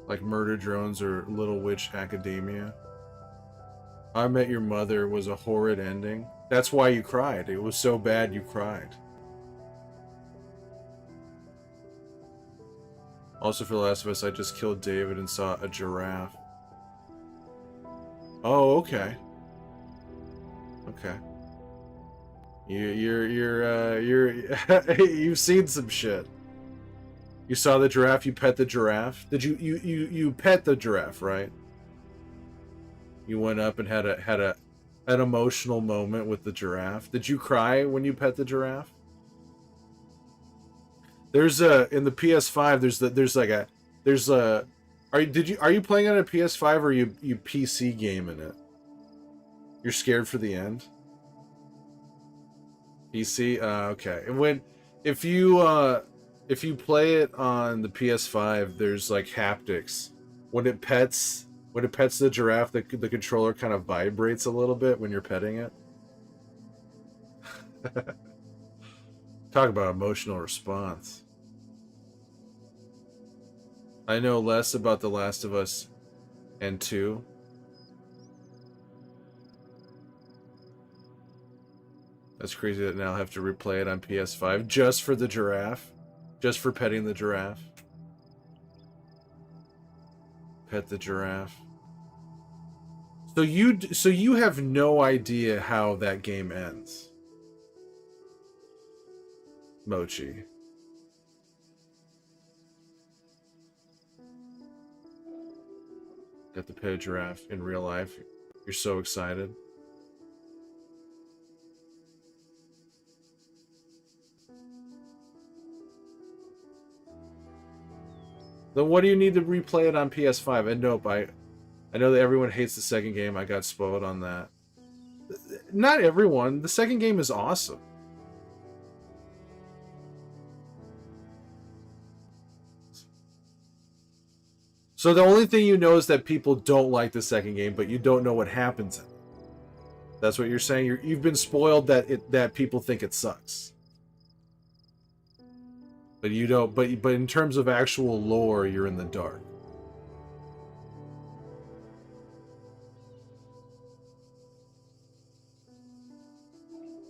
Like Murder Drones or Little Witch Academia. I Met Your Mother was a horrid ending. That's why you cried. It was so bad you cried. Also for The Last of Us, I just killed David and saw a giraffe. Oh, okay. Okay. You're you've seen some shit. You saw the giraffe, you pet the giraffe. Did you pet the giraffe, right? You went up and had an emotional moment with the giraffe. Did you cry when you pet the giraffe? There's in the PS5 are you playing on a PS5 or are you PC gaming it? You're scared for the end? PC? Okay. And if you play it on the PS5, there's like haptics. When it pets the giraffe, the controller kind of vibrates a little bit when you're petting it. Talk about emotional response. I know less about The Last of Us and 2. That's crazy that now I have to replay it on PS5 just for the giraffe. Just for petting the giraffe. Pet the giraffe. So you have no idea how that game ends. Mochi. Got to pet a giraffe in real life. You're so excited. Then what do you need to replay it on PS5? And nope, I know that everyone hates the second game. I got spoiled on that. Not everyone. The second game is awesome. So the only thing you know is that people don't like the second game, but you don't know what happens in it. That's what you're saying? You've been spoiled that people think it sucks. But you don't. But in terms of actual lore, you're in the dark.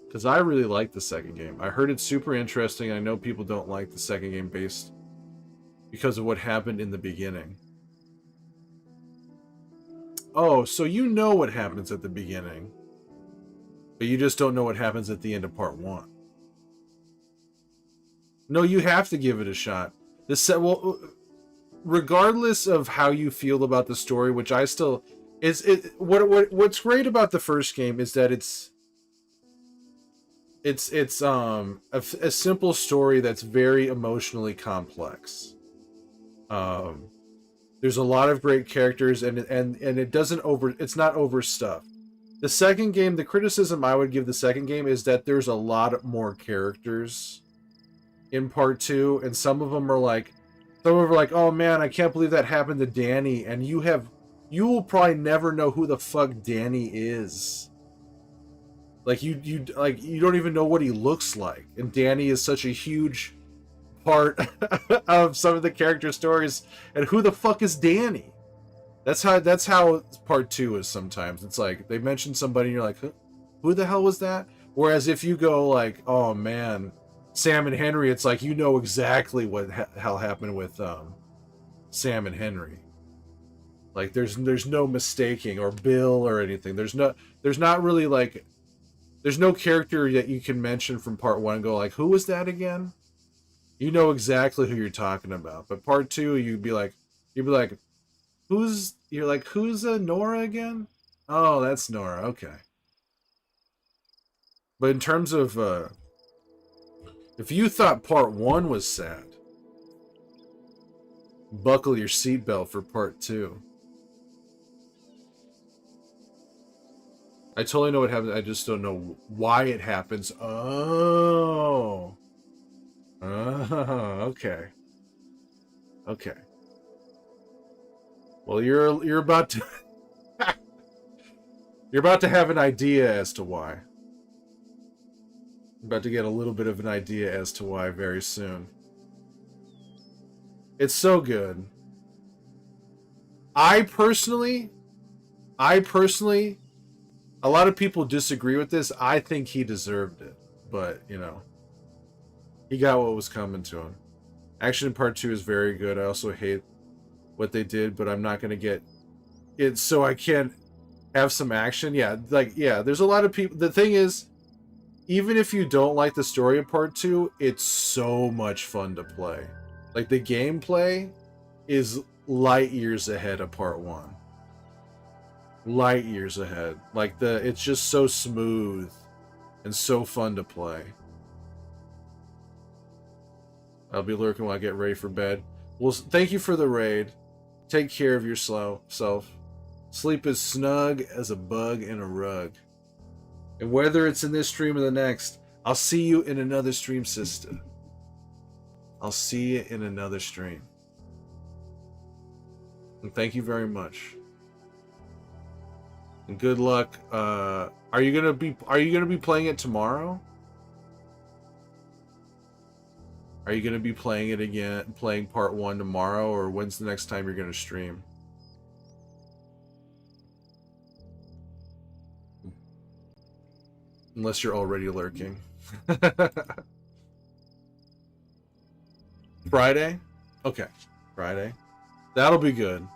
Because I really like the second game. I heard it's super interesting. I know people don't like the second game because of what happened in the beginning. Oh, so you know what happens at the beginning, but you just don't know what happens at the end of part 1. No, you have to give it a shot. Well, regardless of how you feel about the story, which I still what's great about the first game is that it's a simple story that's very emotionally complex. Um, there's a lot of great characters, and it doesn't it's not overstuffed. The second game, the criticism I would give the second game is that there's a lot more characters in part 2, and some of them are like, oh man, I can't believe that happened to Danny, and you will probably never know who the fuck Danny is. Like you don't even know what he looks like, and Danny is such a huge part of some of the character stories. And who the fuck is Danny? That's how part 2 is sometimes. It's like they mention somebody and you're like, who the hell was that? Whereas if you go like, oh man, Sam and Henry, it's like you know exactly what hell happened with Sam and Henry. Like there's no mistaking, or Bill or anything. There's not really like, there's no character that you can mention from part 1 and go like, who was that again? You know exactly who you're talking about. But part 2, you'd be like, who's Nora again? Oh, that's Nora. Okay. But in terms of if you thought part 1 was sad, buckle your seatbelt for part 2. I totally know what happens. I just don't know why it happens. Oh. Okay. Okay. Well, you're about to you're about to have an idea as to why. You're about to get a little bit of an idea as to why very soon. It's so good. I personally, a lot of people disagree with this. I think he deserved it, but you know, he got what was coming to him. Action in part 2 is very good. I also hate what they did, but I'm not going to get it, so I can't have some action. Yeah, there's a lot of people. The thing is, even if you don't like the story of part 2, it's so much fun to play. Like the gameplay is light years ahead of part 1. Light years ahead. Like it's just so smooth and so fun to play. I'll be lurking while I get ready for bed. Well, thank you for the raid. Take care of yourself. Sleep as snug as a bug in a rug. And whether it's in this stream or the next, I'll see you in another stream, sister. I'll see you in another stream. And thank you very much. And good luck. Are you gonna be playing it tomorrow? Are you gonna be playing it again, playing part 1 tomorrow, or when's the next time you're gonna stream? Unless you're already lurking. Friday? Okay. Friday. That'll be good.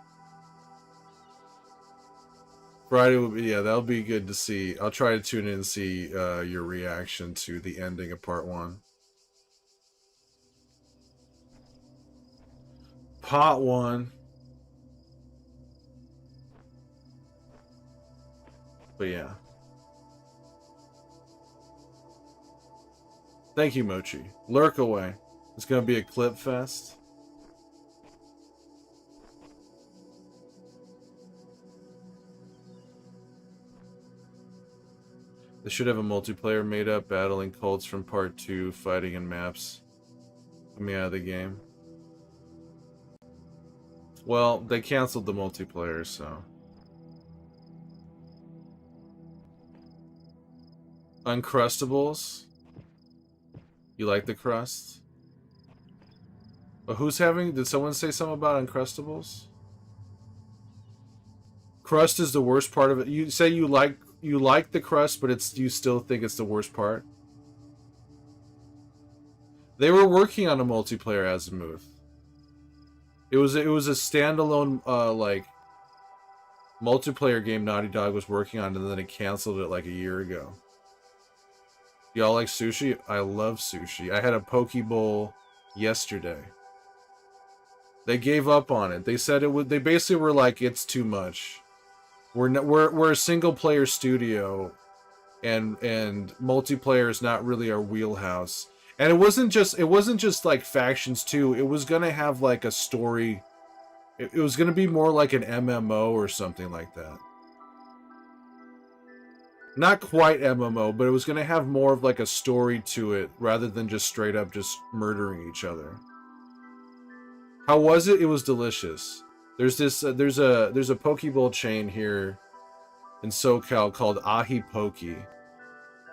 Friday will be, yeah, that'll be good to see. I'll try to tune in and see your reaction to the ending of part 1. Part 1. But yeah. Thank you, Mochi. Lurk away. It's gonna be a clip fest. They should have a multiplayer made up, battling cults from part 2, fighting in maps. Get me out of the game. Well, they canceled the multiplayer, so. Uncrustables? You like the crust? But who's having... Did someone say something about Uncrustables? Crust is the worst part of it. You say you like the crust, but you still think it's the worst part? They were working on a multiplayer Azimuth. It was a standalone, like... multiplayer game Naughty Dog was working on, and then it canceled it like a year ago. Y'all like sushi? I love sushi. I had a poke bowl yesterday. They gave up on it. They said it would. They basically were like, it's too much. We're a single player studio, and multiplayer is not really our wheelhouse. And it wasn't just like factions too. It was gonna have like a story. It was gonna be more like an MMO or something like that. Not quite MMO, but it was gonna have more of like a story to it rather than just straight up just murdering each other. How was it? It was delicious. There's this there's a poke bowl chain here in SoCal called Ahi Poke,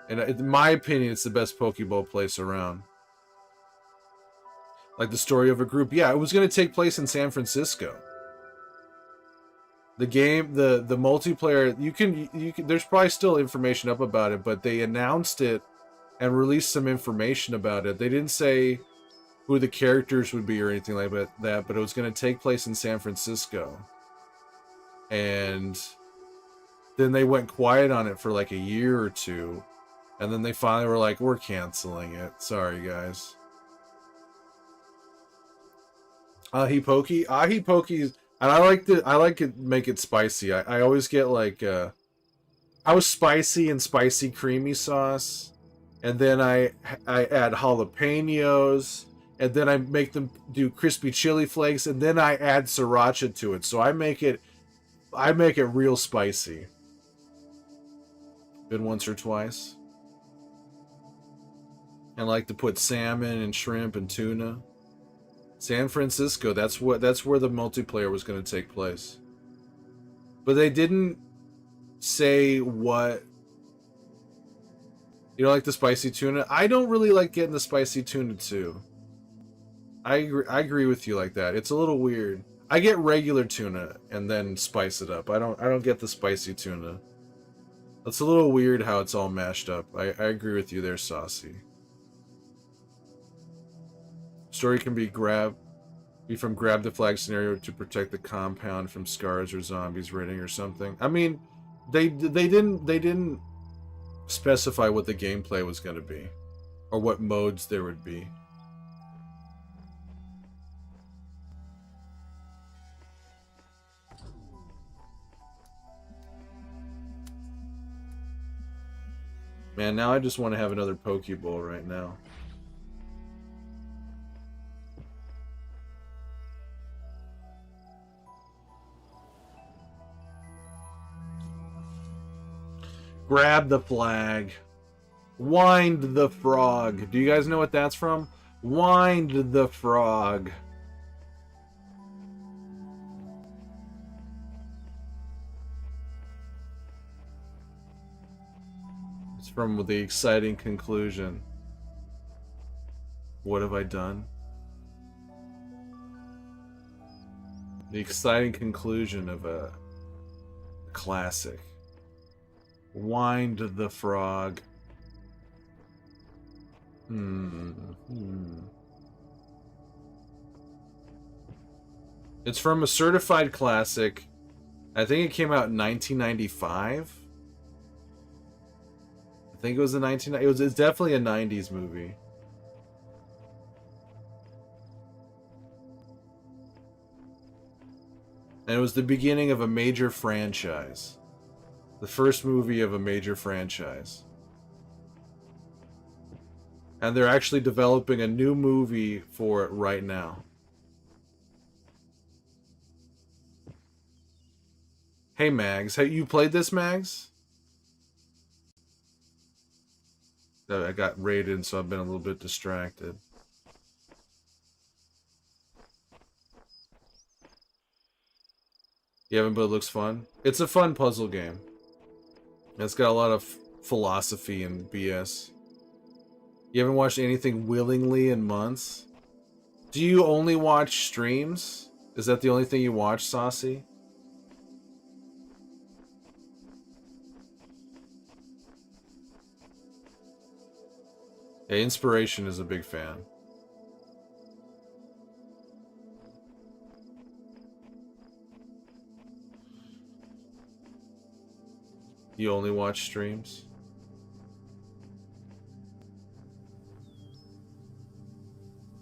and in my opinion, it's the best poke bowl place around. Like the story of a group. Yeah, it was going to take place in San Francisco. The game, the multiplayer, you can there's probably still information up about it, but they announced it and released some information about it. They didn't say who the characters would be or anything like that, but it was going to take place in San Francisco. And then they went quiet on it for like a year or two, and then they finally were like, we're canceling it. Sorry, guys. Ahi Poke, and I like to make it spicy. I always get like I was spicy and spicy creamy sauce, and then I add jalapenos, and then I make them do crispy chili flakes, and then I add sriracha to it. So I make it real spicy. Been once or twice. And I like to put salmon and shrimp and tuna. San Francisco, that's where the multiplayer was going to take place. But they didn't say what. You don't like the spicy tuna? I don't really like getting the spicy tuna too. I agree with you like that. It's a little weird. I get regular tuna and then spice it up. I don't get the spicy tuna. It's a little weird how it's all mashed up. I agree with you there, Saucy. Story can be from grab the flag scenario to protect the compound from scars or zombies raiding or something. I mean, they didn't specify what the gameplay was going to be or what modes there would be. Man, now I just want to have another Pokeball right now. Grab the flag. Wind the frog. Do you guys know what that's from? Wind the frog. It's from The Exciting Conclusion. What have I done? The exciting conclusion of a classic. Wind the frog. It's from a certified classic. I think it came out in 1995. I think it was it's definitely a 90s movie. And it was the beginning of a major franchise. The first movie of a major franchise. And they're actually developing a new movie for it right now. Hey Mags, have you played this, Mags? I got raided, so I've been a little bit distracted. You haven't, but it looks fun. It's a fun puzzle game. It's got a lot of philosophy and BS. You haven't watched anything willingly in months? Do you only watch streams? Is that the only thing you watch, Saucy? Yeah, Inspiration is a big fan. You only watch streams?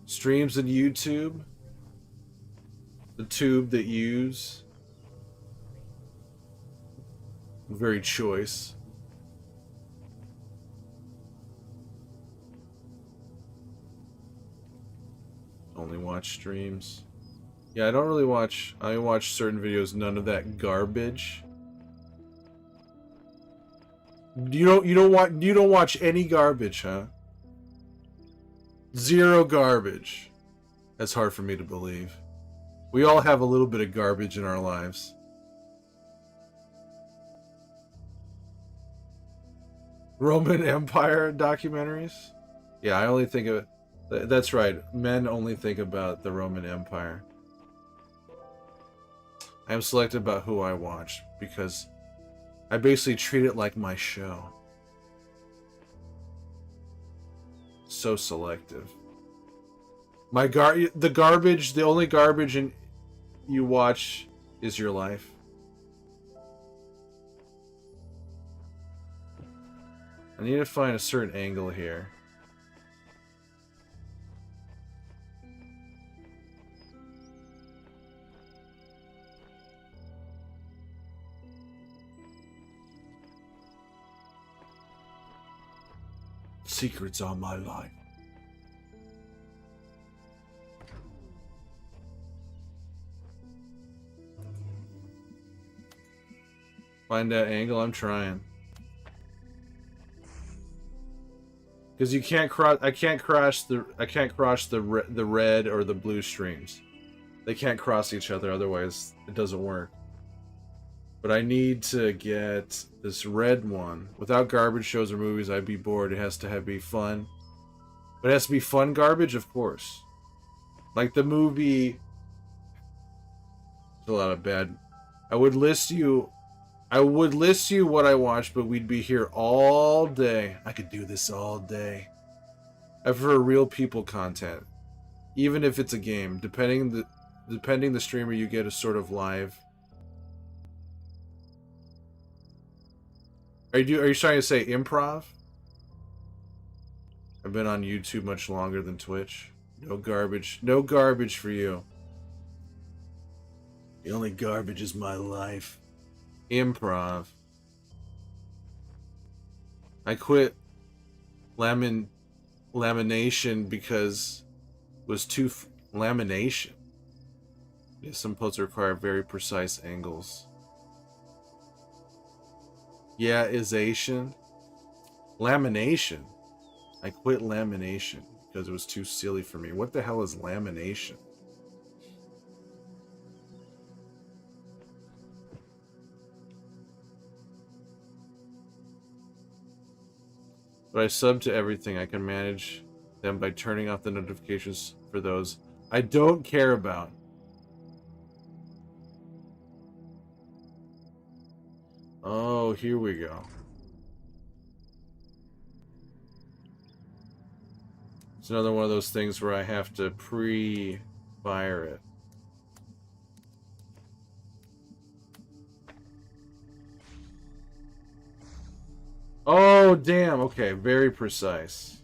Streams and YouTube? The tube that you use? Very choice. Only watch streams. Yeah, I don't really watch. I watch certain videos. None of that garbage. You don't watch any garbage, huh? Zero garbage. That's hard for me to believe. We all have a little bit of garbage in our lives. Roman Empire documentaries? Yeah, I only think of it. That's right. Men only think about the Roman Empire. I am selective about who I watch because I basically treat it like my show. So selective. The only garbage you watch is your life. I need to find a certain angle here. Secrets on my life. Find that angle. I'm trying. Because you can't cross. I can't cross the red or the blue streams. They can't cross each other. Otherwise, it doesn't work. But I need to get this red one. Without garbage shows or movies, I'd be bored. It has to be fun. But it has to be fun garbage, of course. Like the movie. There's a lot of bad. I would list you what I watched, but we'd be here all day. I could do this all day. I prefer real people content, even if it's a game. Depending the streamer, you get a sort of live. Are you trying to say improv? I've been on YouTube much longer than Twitch. No garbage. No garbage for you. The only garbage is my life. Improv. I quit lamination because it was too lamination. Yeah, some posts require very precise angles. Yeah, isation. Lamination. I quit lamination because it was too silly for me. What the hell is lamination? But I sub to everything. I can manage them by turning off the notifications for those I don't care about. Oh, here we go. It's another one of those things where I have to pre-fire it. Oh, damn. Okay, very precise.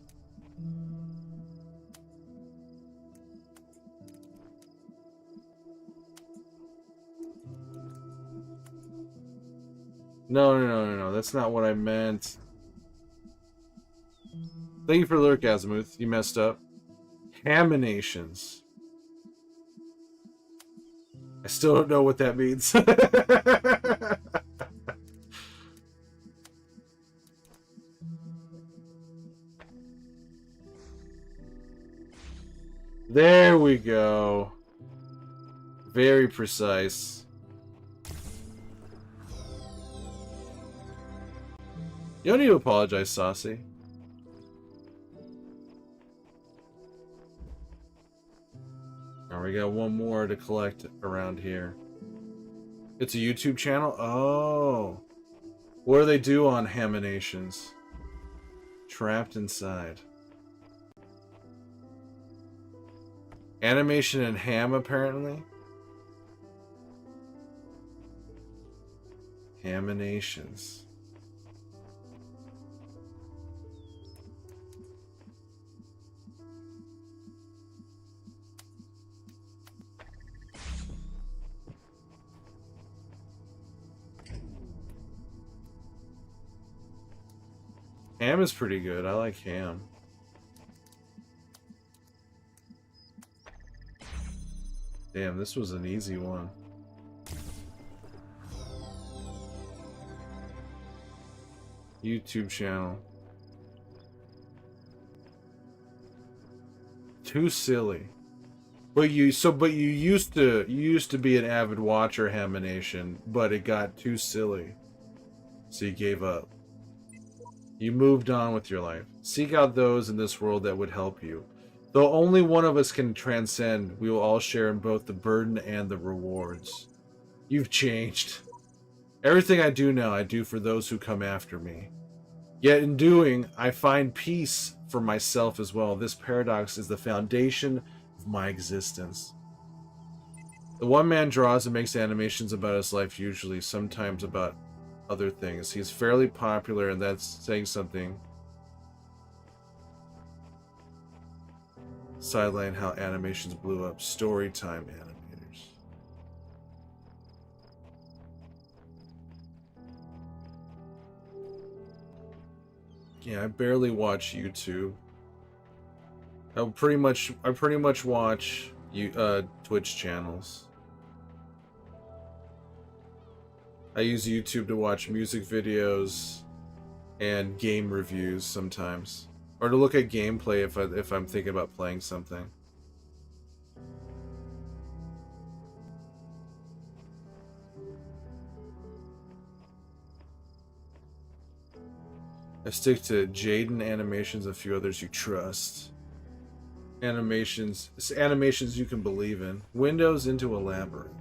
No. That's not what I meant. Thank you for the lurk, Azimuth. You messed up. Haminations. I still don't know what that means. There we go. Very precise. You don't need to apologize, Saucy. Now we got one more to collect around here. It's a YouTube channel? Oh. What do they do on Haminations? Trapped inside. Animation and ham, apparently. Haminations. Ham is pretty good. I like ham. Damn, this was an easy one. YouTube channel. Too silly. But you used to be an avid watcher, Hamination, but it got too silly. So you gave up. You moved on with your life. Seek out those in this world that would help you. Though only one of us can transcend, we will all share in both the burden and the rewards. You've changed. Everything I do now, I do for those who come after me. Yet in doing, I find peace for myself as well. This paradox is the foundation of my existence. The one man draws and makes animations about his life, usually, sometimes about other things. He's fairly popular, and that's saying something. Sideline how animations blew up. Storytime animators. Yeah, I barely watch YouTube. I pretty much watch Twitch channels. I use YouTube to watch music videos and game reviews sometimes, or to look at gameplay if I'm thinking about playing something. I stick to Jaden Animations, a few others you trust. Animations you can believe in. Windows into a labyrinth.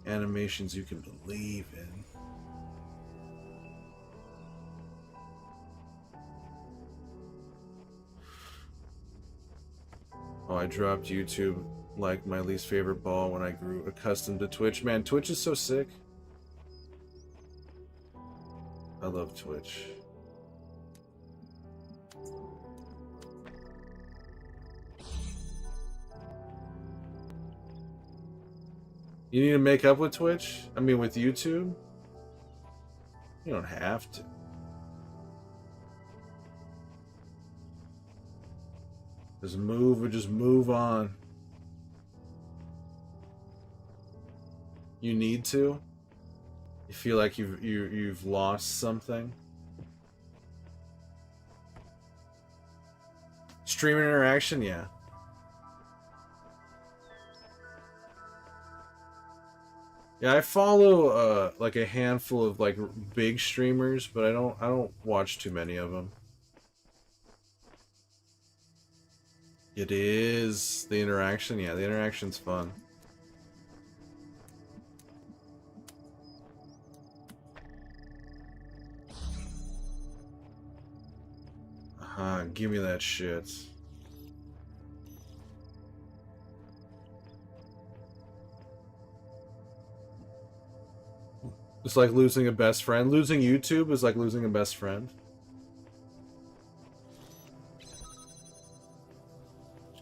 Animations you can believe in. Oh, I dropped YouTube like my least favorite ball when I grew accustomed to Twitch. Man, Twitch is so sick. I love Twitch. You need to make up with Twitch? I mean, with YouTube? You don't have to. Just move on. You need to? You feel like you've lost something? Streamer interaction, yeah. Yeah, I follow like a handful of like big streamers, but I don't watch too many of them. It is the interaction, yeah, the interaction's fun. Give me that shit. It's like losing a best friend. Losing YouTube is like losing a best friend.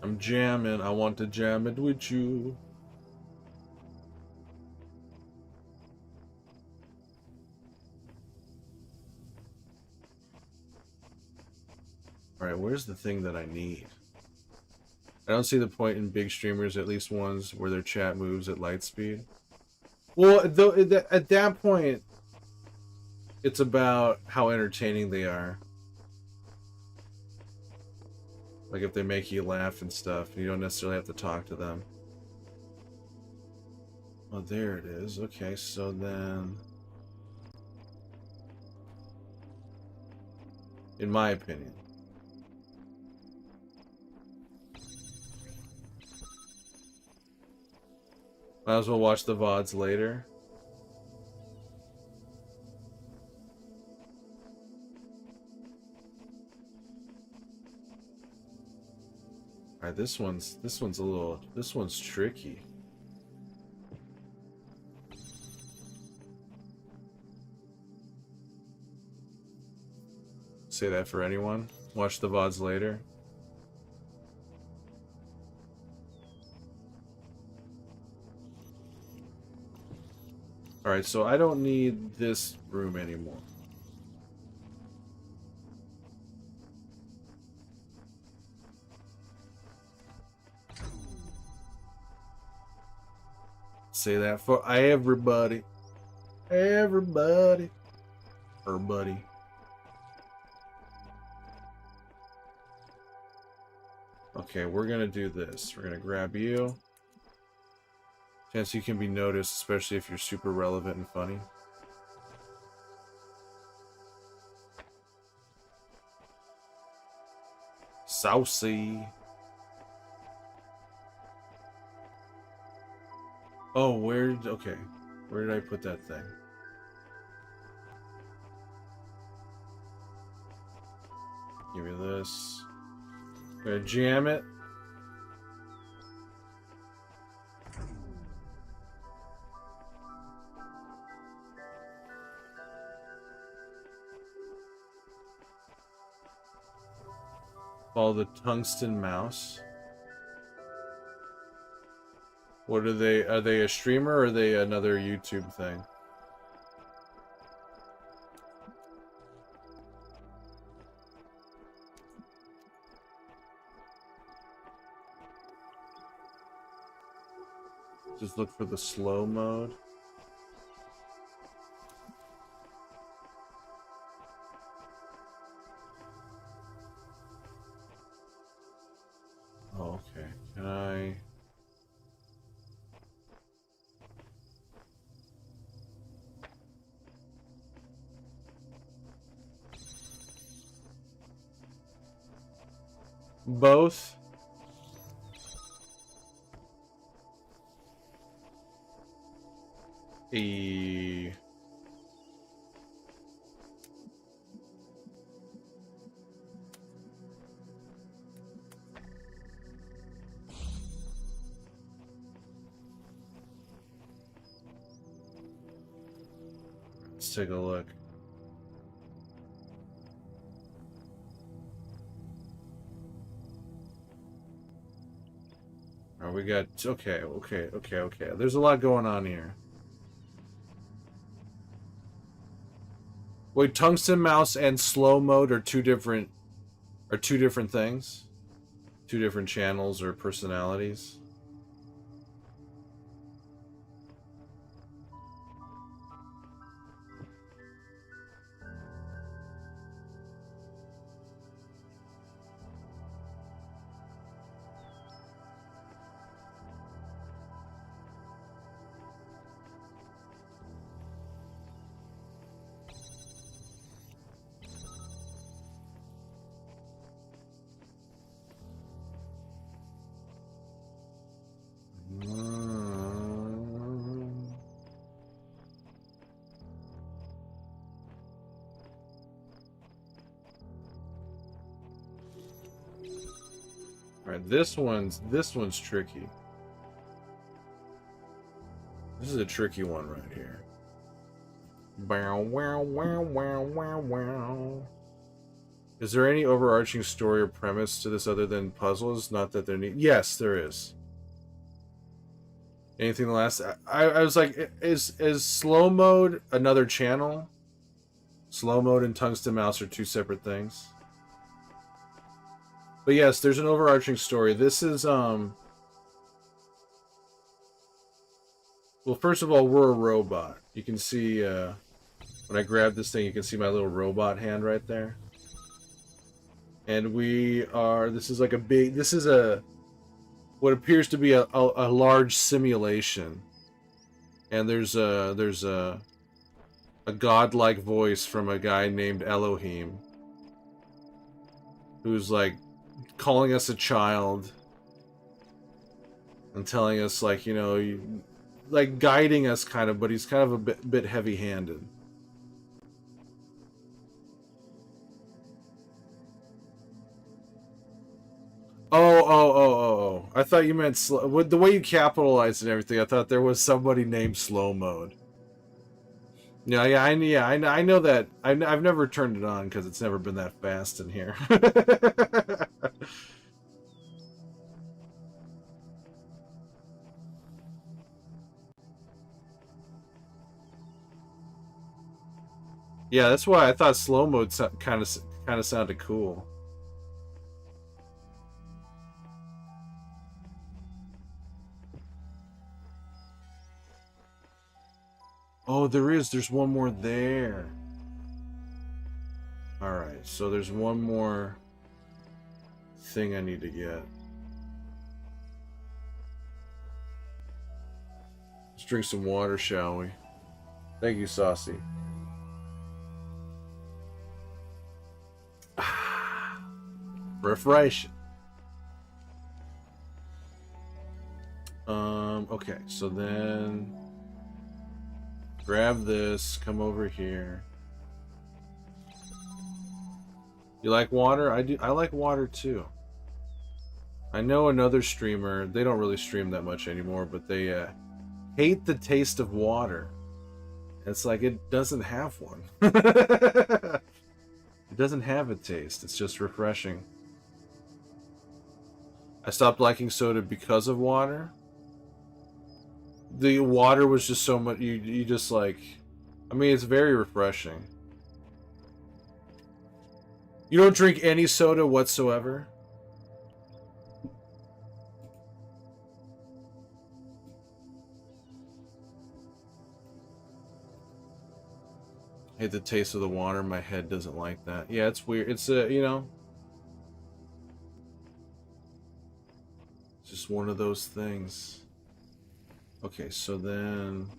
I'm jamming. I want to jam it with you. Alright, where's the thing that I need? I don't see the point in big streamers, at least ones where their chat moves at light speed. Well, though, at that point, it's about how entertaining they are. Like if they make you laugh and stuff, you don't necessarily have to talk to them. Oh, there it is. Okay, so then... in my opinion. Might as well watch the VODs later. Alright, this one's tricky. Say that for anyone. Watch the VODs later. Alright, so I don't need this room anymore. Say that for everybody. Everybody. Or buddy. Okay, we're gonna do this. We're gonna grab you. Chance you can be noticed, especially if you're super relevant and funny. Saucy. Oh, okay. Where did I put that thing? Give me this. I'm gonna jam it. Follow the tungsten mouse. What are they? Are they a streamer or are they another YouTube thing? Just look for the slow mode. Oh, okay. Can I... Both? Let's take a look. Oh, we got... Okay. There's a lot going on here. Wait, tungsten mouse and slow mode are two different things? Two different channels or personalities? Alright, this one's tricky. This is a tricky one right here. Bow, wow, wow, wow, wow, wow. Is there any overarching story or premise to this other than puzzles? Not that there need... Yes, there is. Anything the last... I was like, is slow mode another channel? Slow mode and tungsten mouse are two separate things. But yes, there's an overarching story. This is, well, first of all, we're a robot. You can see, when I grab this thing, you can see my little robot hand right there. And we are, this is like a big, this is what appears to be a large simulation. And there's a godlike voice from a guy named Elohim, who's like calling us a child and telling us, like, you know, like guiding us kind of, but he's kind of a bit heavy-handed. Oh. I thought you meant with the way you capitalized and everything. I thought there was somebody named Slow Mode. Yeah, I know that. I've never turned it on because it's never been that fast in here. Yeah, that's why I thought slow mode kind of sounded cool. Oh, there's one more there. Alright, so there's one more thing I need to get. Let's drink some water, shall we? Thank you, Saucy. Refresh. Okay, so then grab this, come over here. You like water? I do. I like water too. I know another streamer, they don't really stream that much anymore, but they hate the taste of water. It's like it doesn't have one. It doesn't have a taste. It's just refreshing. I stopped liking soda because of water. The water was just so much. You just like. I mean, it's very refreshing. You don't drink any soda whatsoever? I hate the taste of the water. My head doesn't like that. Yeah, it's weird. It's you know, it's just one of those things. Okay, so then.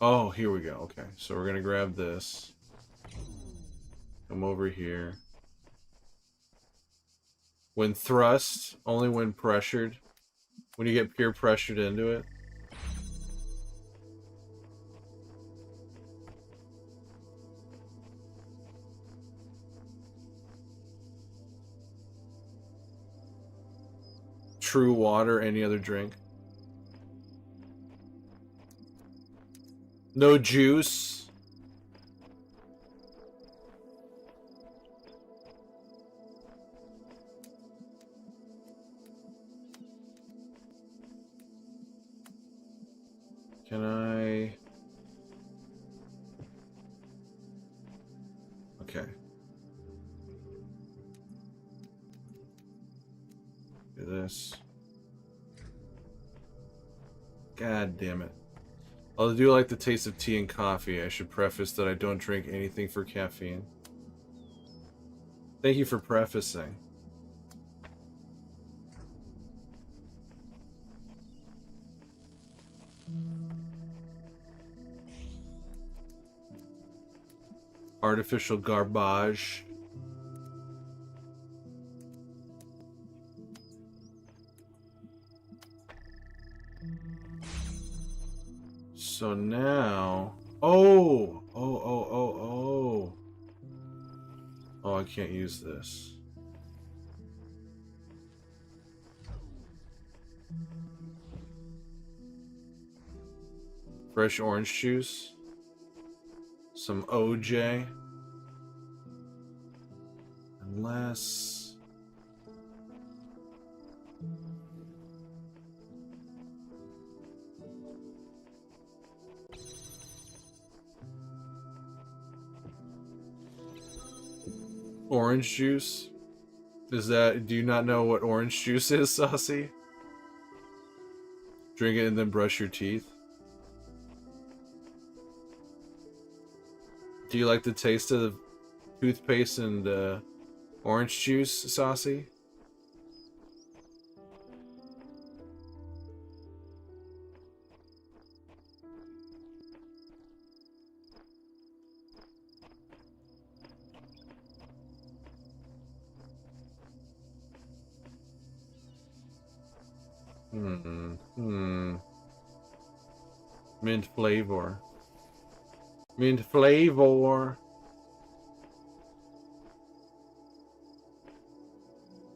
Oh, here we go. Okay, so we're gonna grab this. Come over here. When thrust, only when pressured. When you get peer pressured into it. True water, any other drink. No juice. Can I... Okay. Do this. God damn it. Although I do like the taste of tea and coffee, I should preface that I don't drink anything for caffeine. Thank you for prefacing. Artificial garbage. So now... Oh! Oh. Oh, I can't use this. Fresh orange juice. Some OJ. Unless... Orange juice? Is that... Do you not know what orange juice is, Saucy? Drink it and then brush your teeth. Do you like the taste of the toothpaste and orange juice, Saucy? Mint flavor. Mint flavor.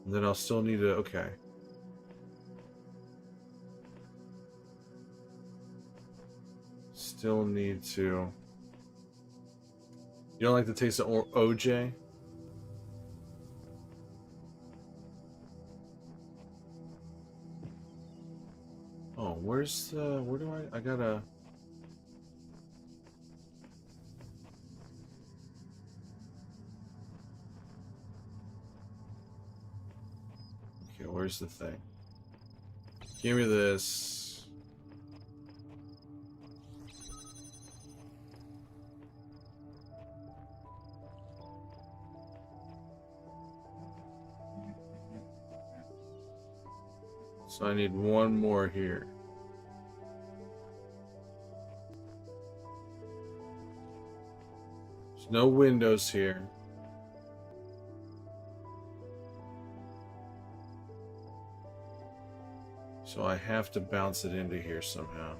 And then I'll still need to... Okay. Still need to... You don't like the taste of OJ? Oh, where's the... Where do I gotta... Okay, where's the thing? Give me this. So I need one more here. There's no windows here. So I have to bounce it into here somehow.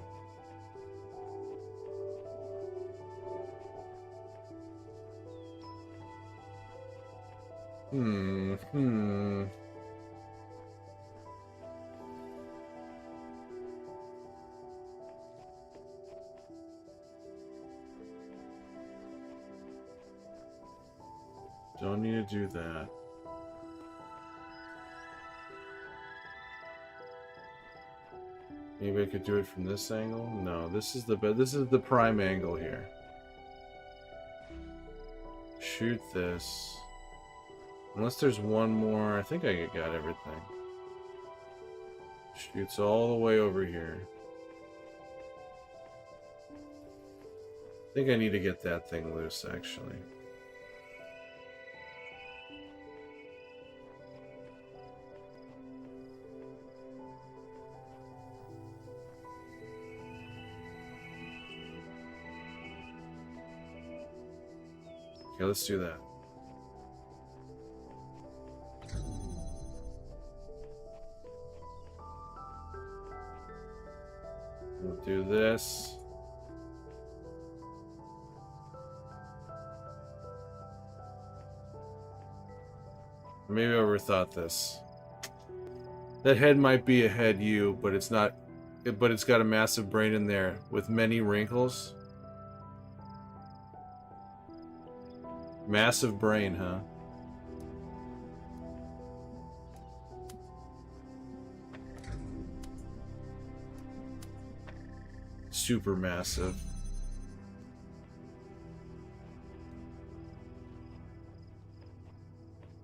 Hmm. Don't need to do that. Maybe I could do it from this angle? No, this is the prime angle here. Shoot this. Unless there's one more, I think I got everything. Shoots all the way over here. I think I need to get that thing loose, actually. Okay, let's do that. We'll do this. Maybe I overthought this. That head might be a head U, but it's not. But it's got a massive brain in there with many wrinkles. Massive brain, huh? Super massive.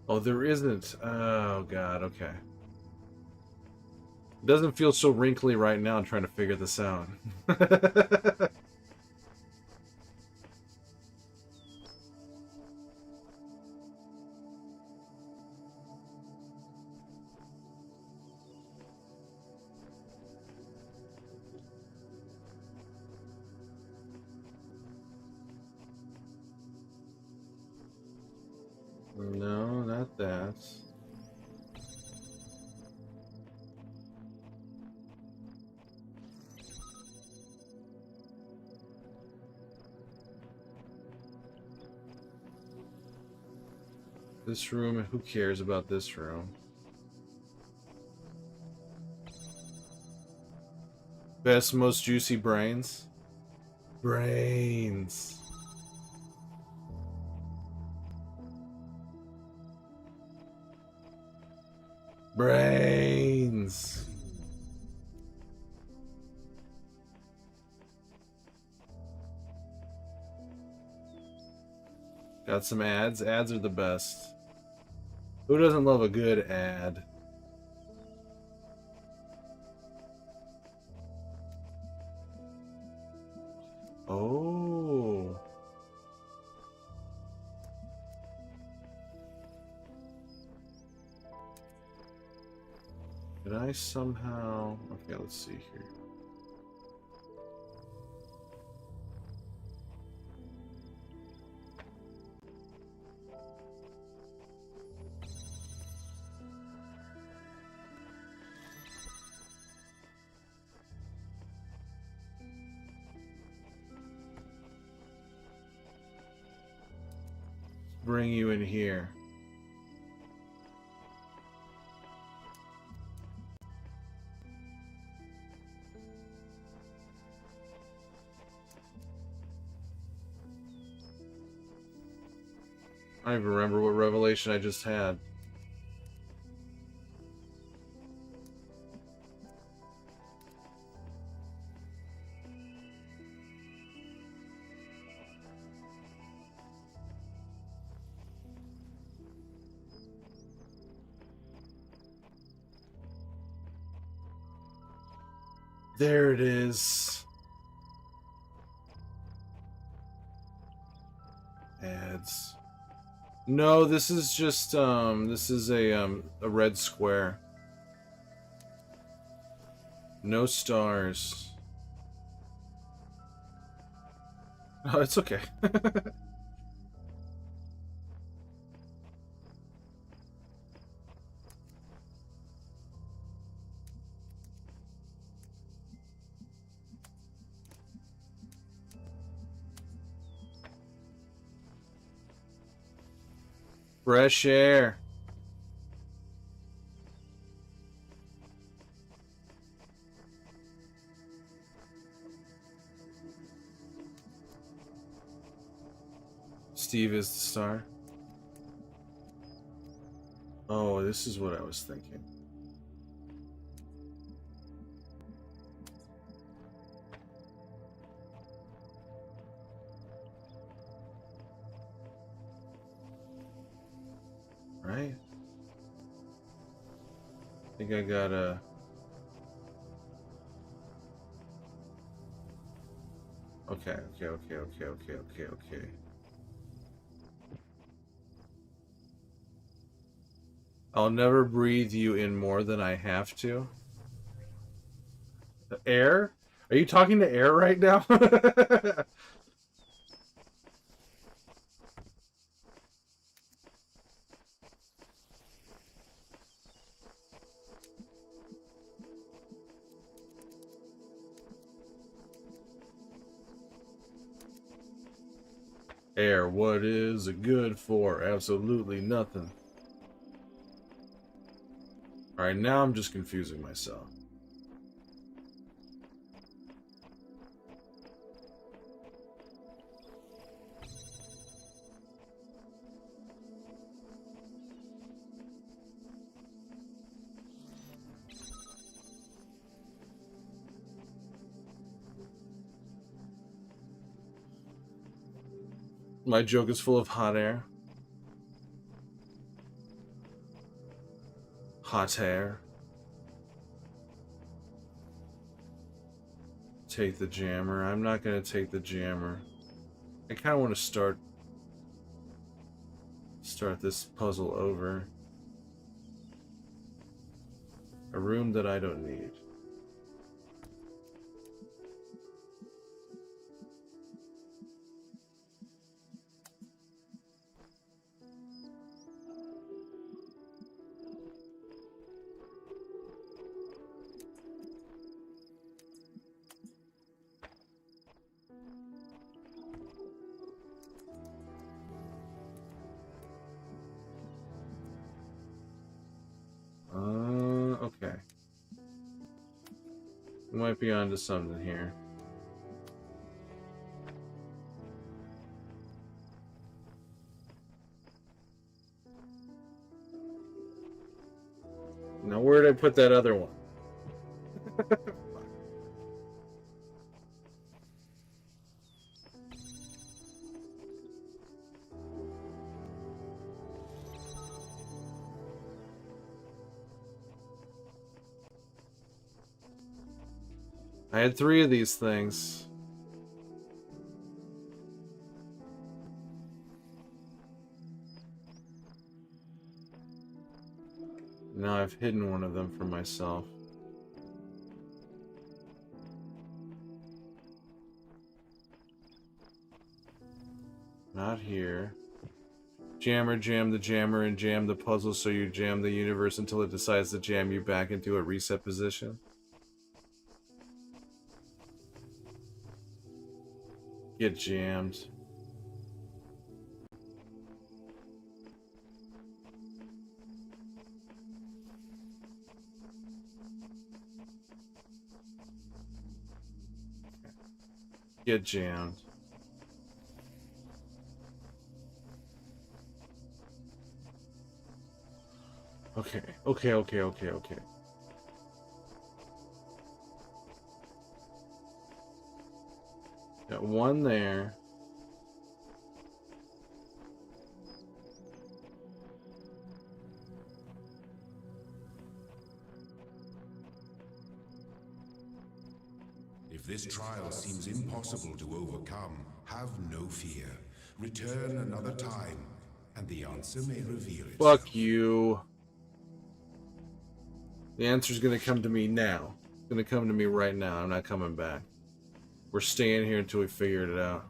Oh, there isn't. Oh, God, okay. It doesn't feel so wrinkly right now. I'm trying to figure this out. No, not that. This room, who cares about this room? Best, most juicy brains? Brains. Brains. Got some ads? Ads are the best. Who doesn't love a good ad? Oh. Did I somehow... Okay, let's see here. Bring you in here. I don't even remember what revelation I just had. There it is. Ads. No, this is just this is a red square. No stars. Oh, it's okay. Fresh air. Steve is the star. Oh, this is what I was thinking. Right? I think I got a... Okay. I'll never breathe you in more than I have to. Air? Are you talking to air right now? Air, what is it good for? Absolutely nothing. Alright, now I'm just confusing myself. My joke is full of hot air. Hot air. Take the jammer. I'm not gonna take the jammer. I kind of want to start this puzzle over. A room that I don't need. Okay. We might be onto something here. Now, where did I put that other one? I had 3 of these things. Now I've hidden one of them for myself. Not here. Jammer, jam the jammer, and jam the puzzle so you jam the universe until it decides to jam you back into a reset position. Get jammed. Get jammed. Okay. Got one there. If this trial seems impossible to overcome, have no fear. Return another time, and the answer may reveal itself. Fuck you. The answer's gonna come to me now. It's gonna come to me right now. I'm not coming back. We're staying here until we figure it out.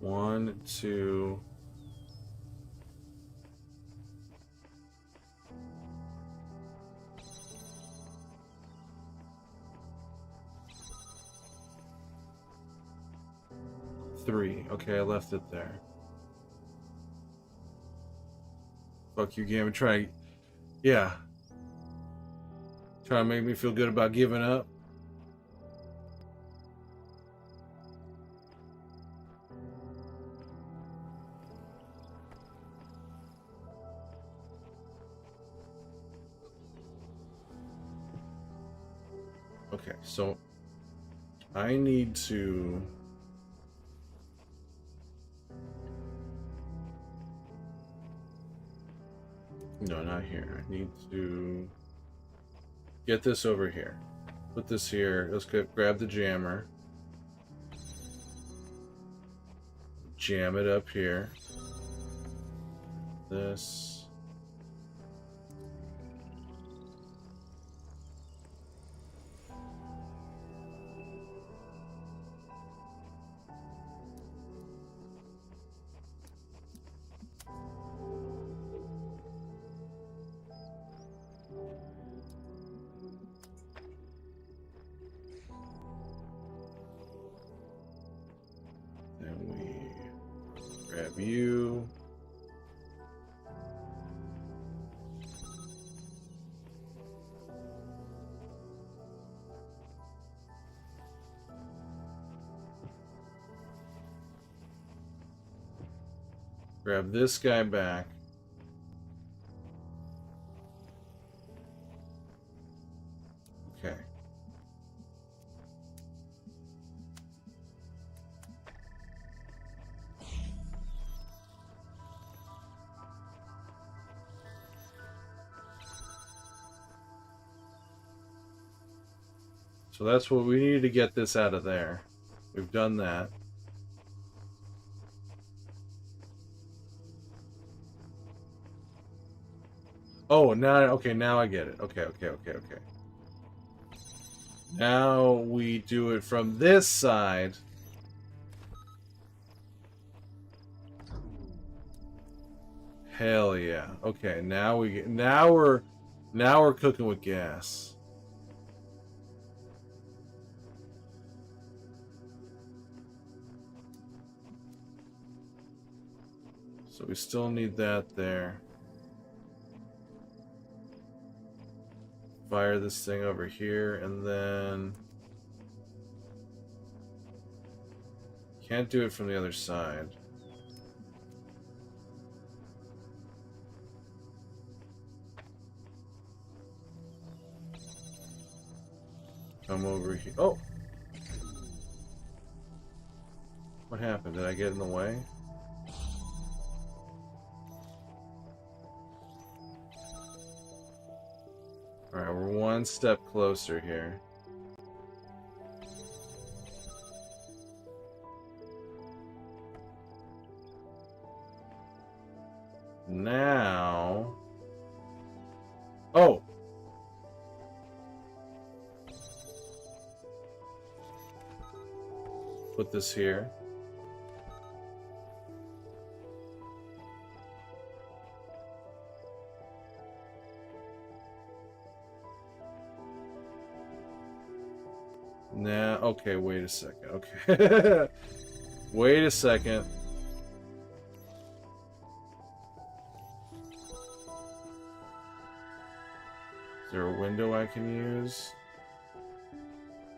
One, two. Three. Okay, I left it there. Fuck you, game. Try. Yeah. Try to make me feel good about giving up. Okay, so I need to. No, not here. I need to get this over here. Put this here. Let's grab the jammer. Jam it up here. This. Then we grab you. Grab this guy back. Okay. So that's what we need to get this out of there. We've done that. Oh, now, okay, now I get it. Okay. Now we do it from this side. Hell yeah. Okay, now we're cooking with gas. So we still need that there. Fire this thing over here, and then can't do it from the other side. Come over here. Oh! What happened? Did I get in the way? Alright, we're one step closer here. Now... Oh! Put this here. Now, okay, wait a second. Okay. Wait a second. Is there a window I can use?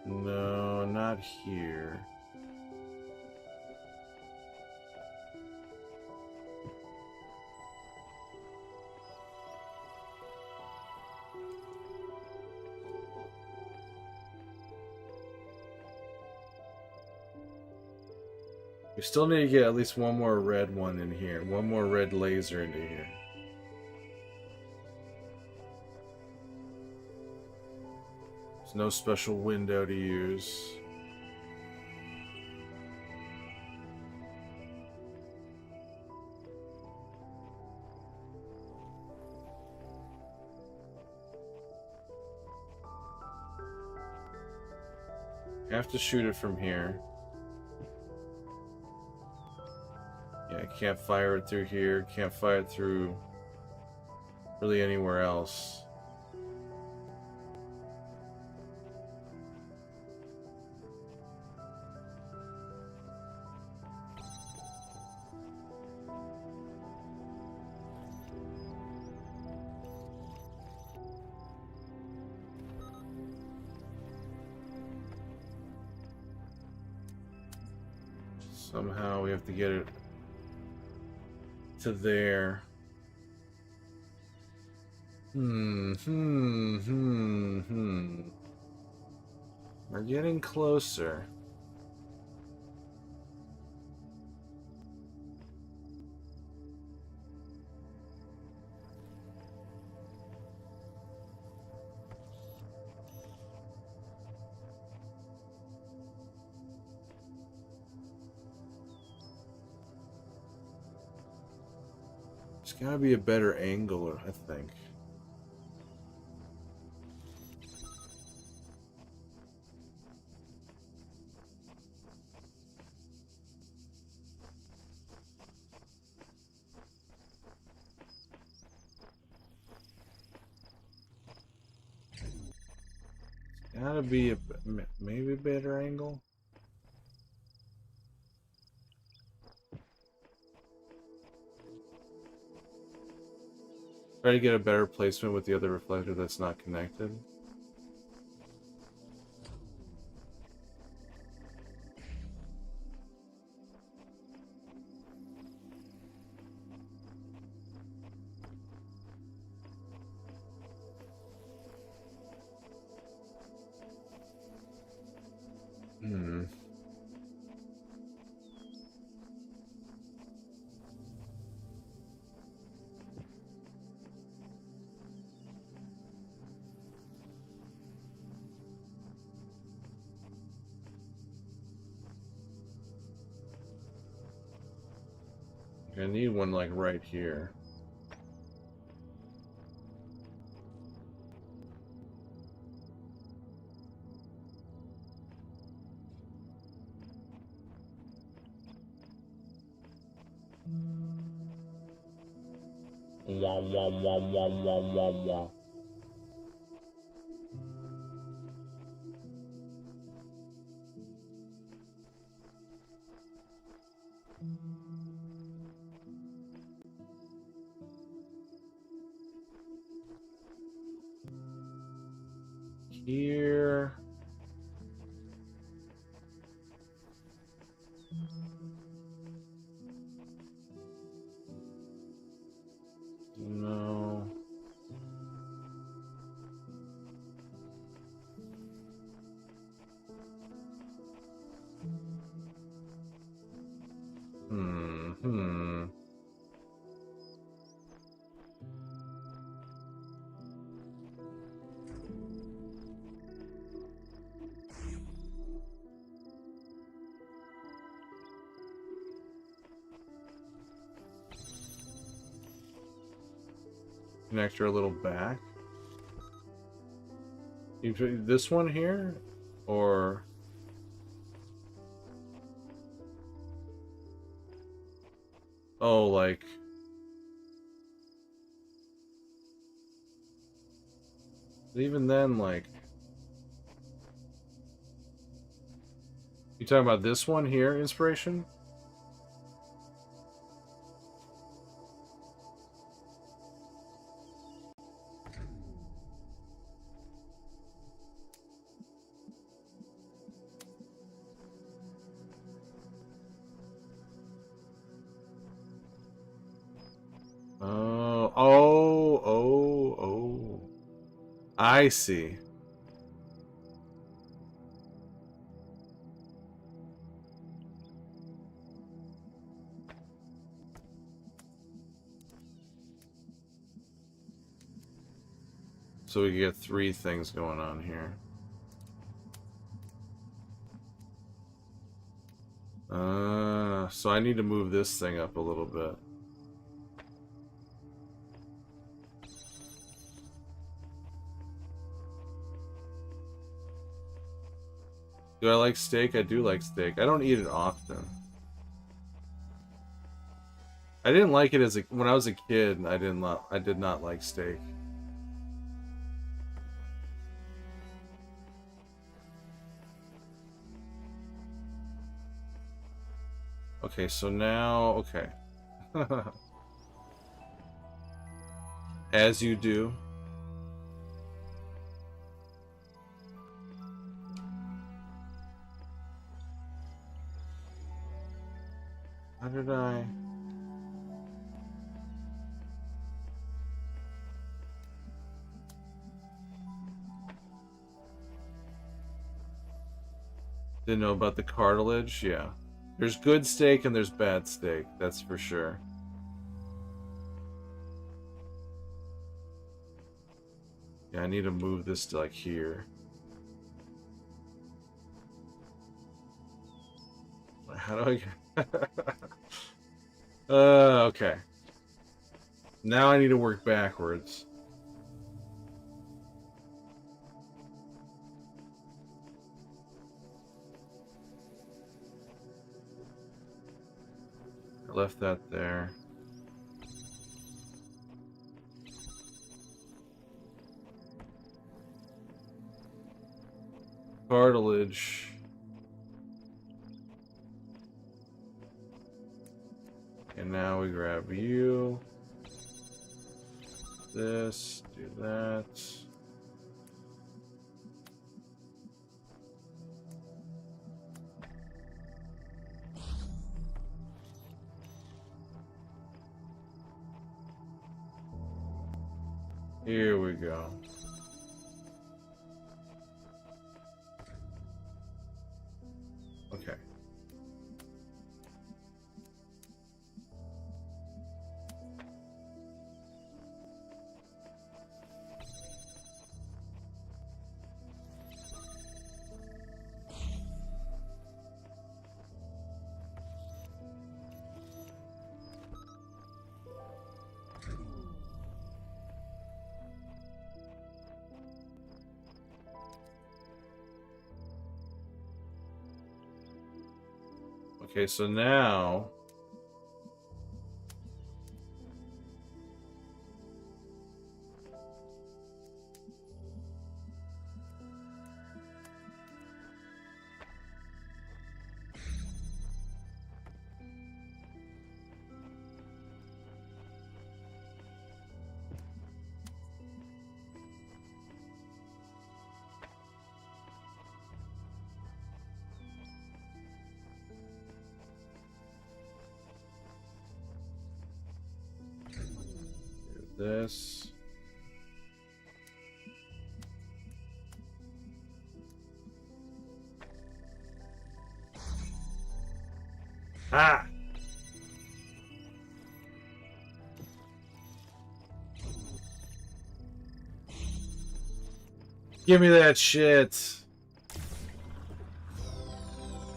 No, not here. We still need to get at least one more red one in here. One more red laser into here. There's no special window to use. I have to shoot it from here. Yeah, I can't fire it through here. Can't fire it through really anywhere else. Somehow we have to get it to there. We're getting closer. There's gotta be a better angle, I think. Gotta be a maybe a better angle. Try to get a better placement with the other reflector that's not connected. I need one like right here. Wah, wah, wah, wah, wah, wah, wah. Here. No. Hmm. Connector a little back. You put this one here, or oh, like even then, like you talking about this one here, inspiration? Oh. I see. So we can get 3 things going on here. So I need to move this thing up a little bit. Do I like steak? I do like steak. I don't eat it often. I didn't like it when I was a kid. I did not like steak. Okay, so now, okay. As you do. How did I... Didn't know about the cartilage? Yeah. There's good steak and there's bad steak, that's for sure. Yeah, I need to move this to like here. How do I get... okay. Now I need to work backwards. I left that there. Cartilage. And now we grab you. This, do that. Here we go. Okay. Okay, so now do this. Ah! Give me that shit.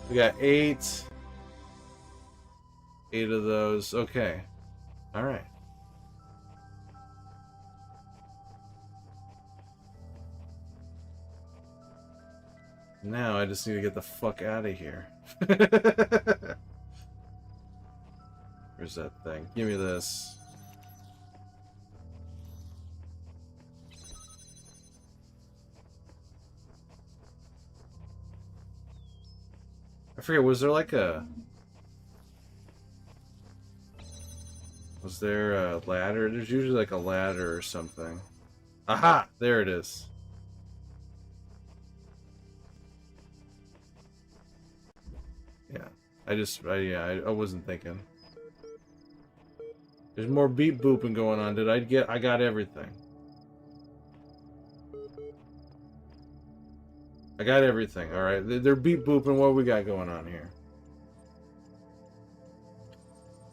We got 8. 8 of those. Okay. All right. Now I just need to get the fuck out of here. Where's that thing? Give me this. I forget, was there like a... Was there a ladder? There's usually like a ladder or something. Aha! There it is. Yeah. I wasn't thinking. There's more beep booping going on. I got everything. I got everything, alright. They're beep booping. What we got going on here?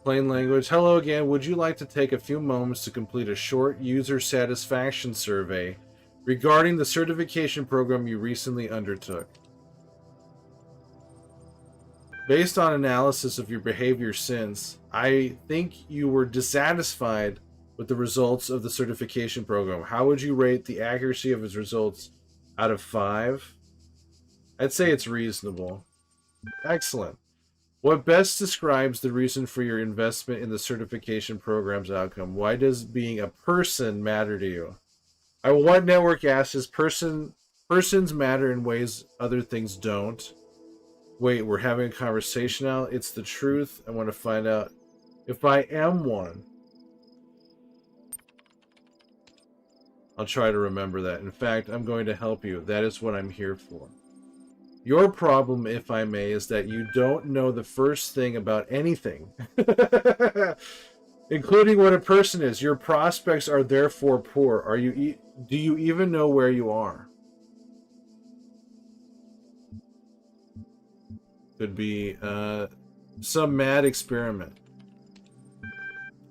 Plain language. Hello again. Would you like to take a few moments to complete a short user satisfaction survey regarding the certification program you recently undertook. Based on analysis of your behavior since, I think you were dissatisfied with the results of the certification program. How would you rate the accuracy of its results out of 5? I'd say it's reasonable. Excellent. What best describes the reason for your investment in the certification program's outcome? Why does being a person matter to you? What network asks, persons matter in ways other things don't? Wait, we're having a conversation now? It's the truth. I want to find out if I am one. I'll try to remember that. In fact, I'm going to help you. That is what I'm here for. Your problem, if I may, is that you don't know the first thing about anything, including what a person is. Your prospects are therefore poor. Do you even know where you are? Could be some mad experiment.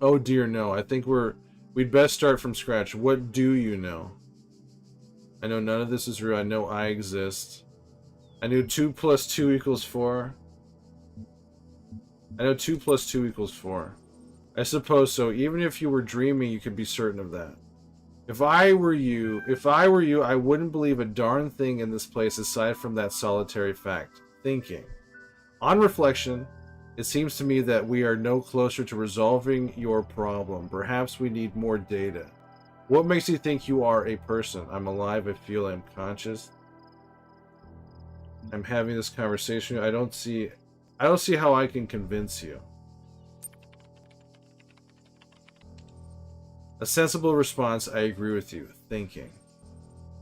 Oh dear, no. I think we'd best start from scratch. What do you know? I know none of this is real. I know I exist. I knew 2 plus 2 equals 4. I know 2 plus 2 equals 4. I suppose so. Even if you were dreaming, you could be certain of that. If I were you, I wouldn't believe a darn thing in this place aside from that solitary fact. Thinking. On reflection, it seems to me that we are no closer to resolving your problem. Perhaps we need more data. What makes you think you are a person? I'm alive. I feel. I'm conscious. I'm having this conversation. I don't see how I can convince you. A sensible response. I agree with you. Thinking.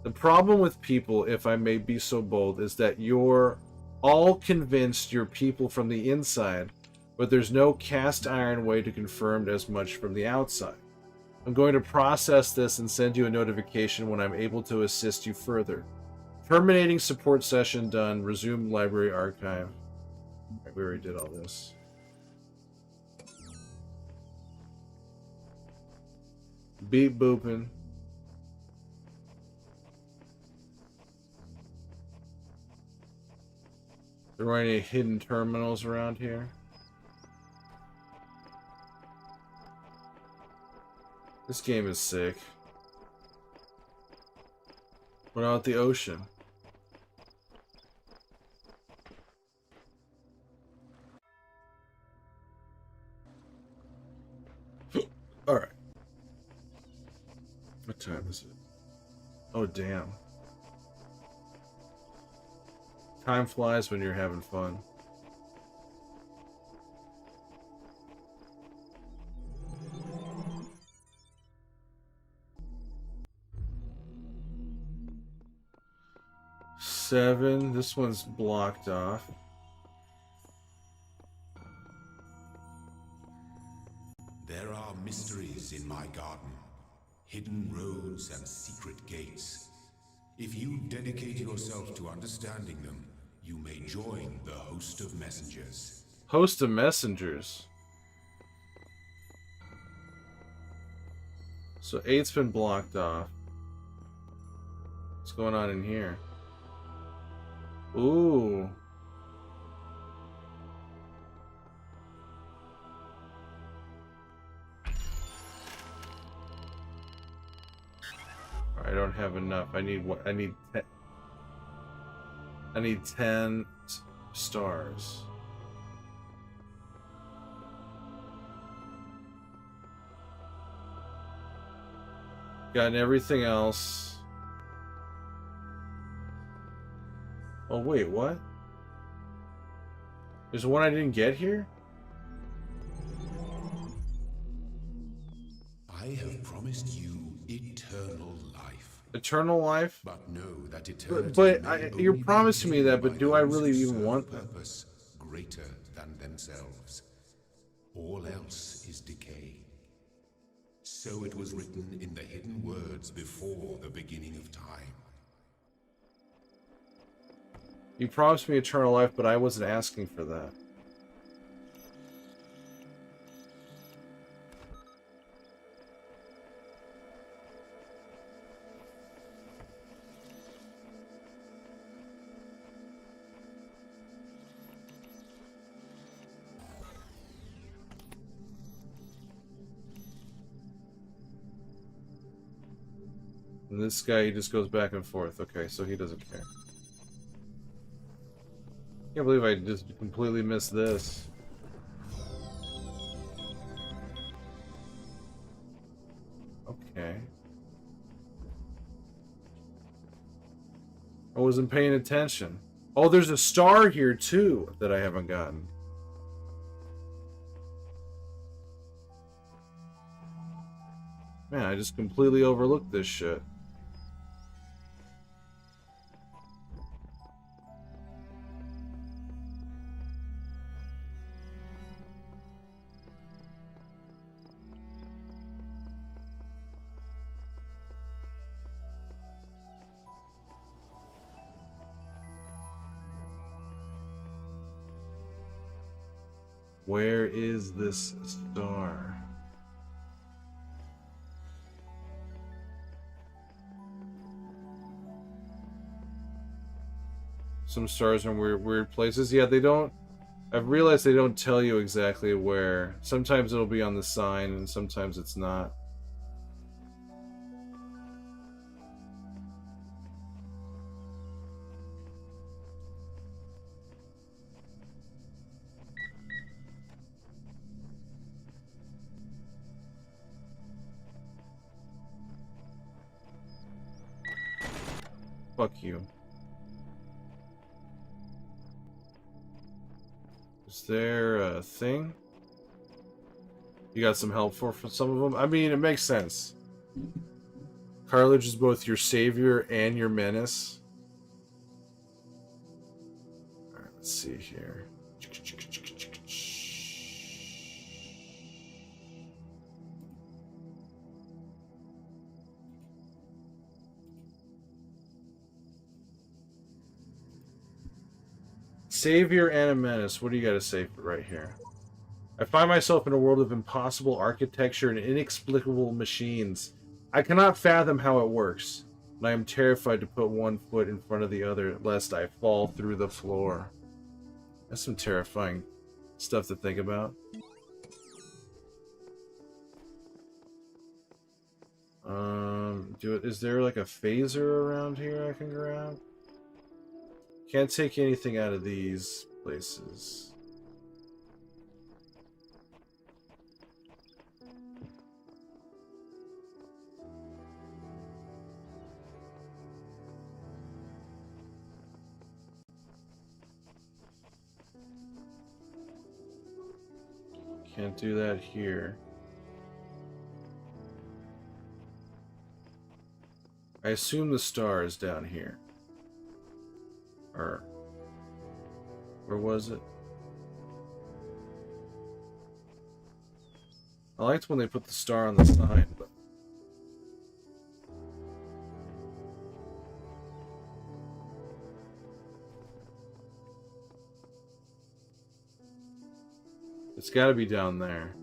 The problem with people, if I may be so bold, is that you're all convinced you're people from the inside, but there's no cast iron way to confirm as much from the outside. I'm going to process this and send you a notification when I'm able to assist you further. Terminating support session done. Resume library archive. Right, we already did all this. Beep booping. There are any hidden terminals around here? This game is sick. What about the ocean? Alright. What time is it? Oh, damn. Time flies when you're having fun. Seven. This one's blocked off. There are mysteries in my garden, hidden roads and secret gates. If you dedicate yourself to understanding them, you may join the host of messengers. Host of messengers. So 8's been blocked off. What's going on in here? Ooh. I don't have enough. I need what? I need 10 stars. Gotten everything else. Oh wait, what? There's one I didn't get here? I have promised you eternal life. Eternal life? But know that eternity you're promising me that, but do I really even want that? Purpose greater than themselves. All else is decay. So it was written in the hidden words before the beginning of time. You promised me eternal life, but I wasn't asking for that. And this guy, he just goes back and forth. Okay, so he doesn't care. Can't believe I just completely missed this. Okay. I wasn't paying attention. Oh, there's a star here too that I haven't gotten. Man, I just completely overlooked this shit. Where is this star? Some stars are in weird places. Yeah, they don't... I've realized they don't tell you exactly where. Sometimes it'll be on the sign, and sometimes it's not. Fuck you. Is there a thing? You got some help for some of them? I mean, it makes sense. Cartilage is both your savior and your menace. Alright, let's see here. Savior and a menace. What do you got to say right here? I find myself in a world of impossible architecture and inexplicable machines. I cannot fathom how it works, and I am terrified to put one foot in front of the other, lest I fall through the floor. That's some terrifying stuff to think about. Is there like a phaser around here I can grab? Can't take anything out of these places. Can't do that here. I assume the star is down here. Or... where was it? I liked when they put the star on the sign, but... it's gotta be down there.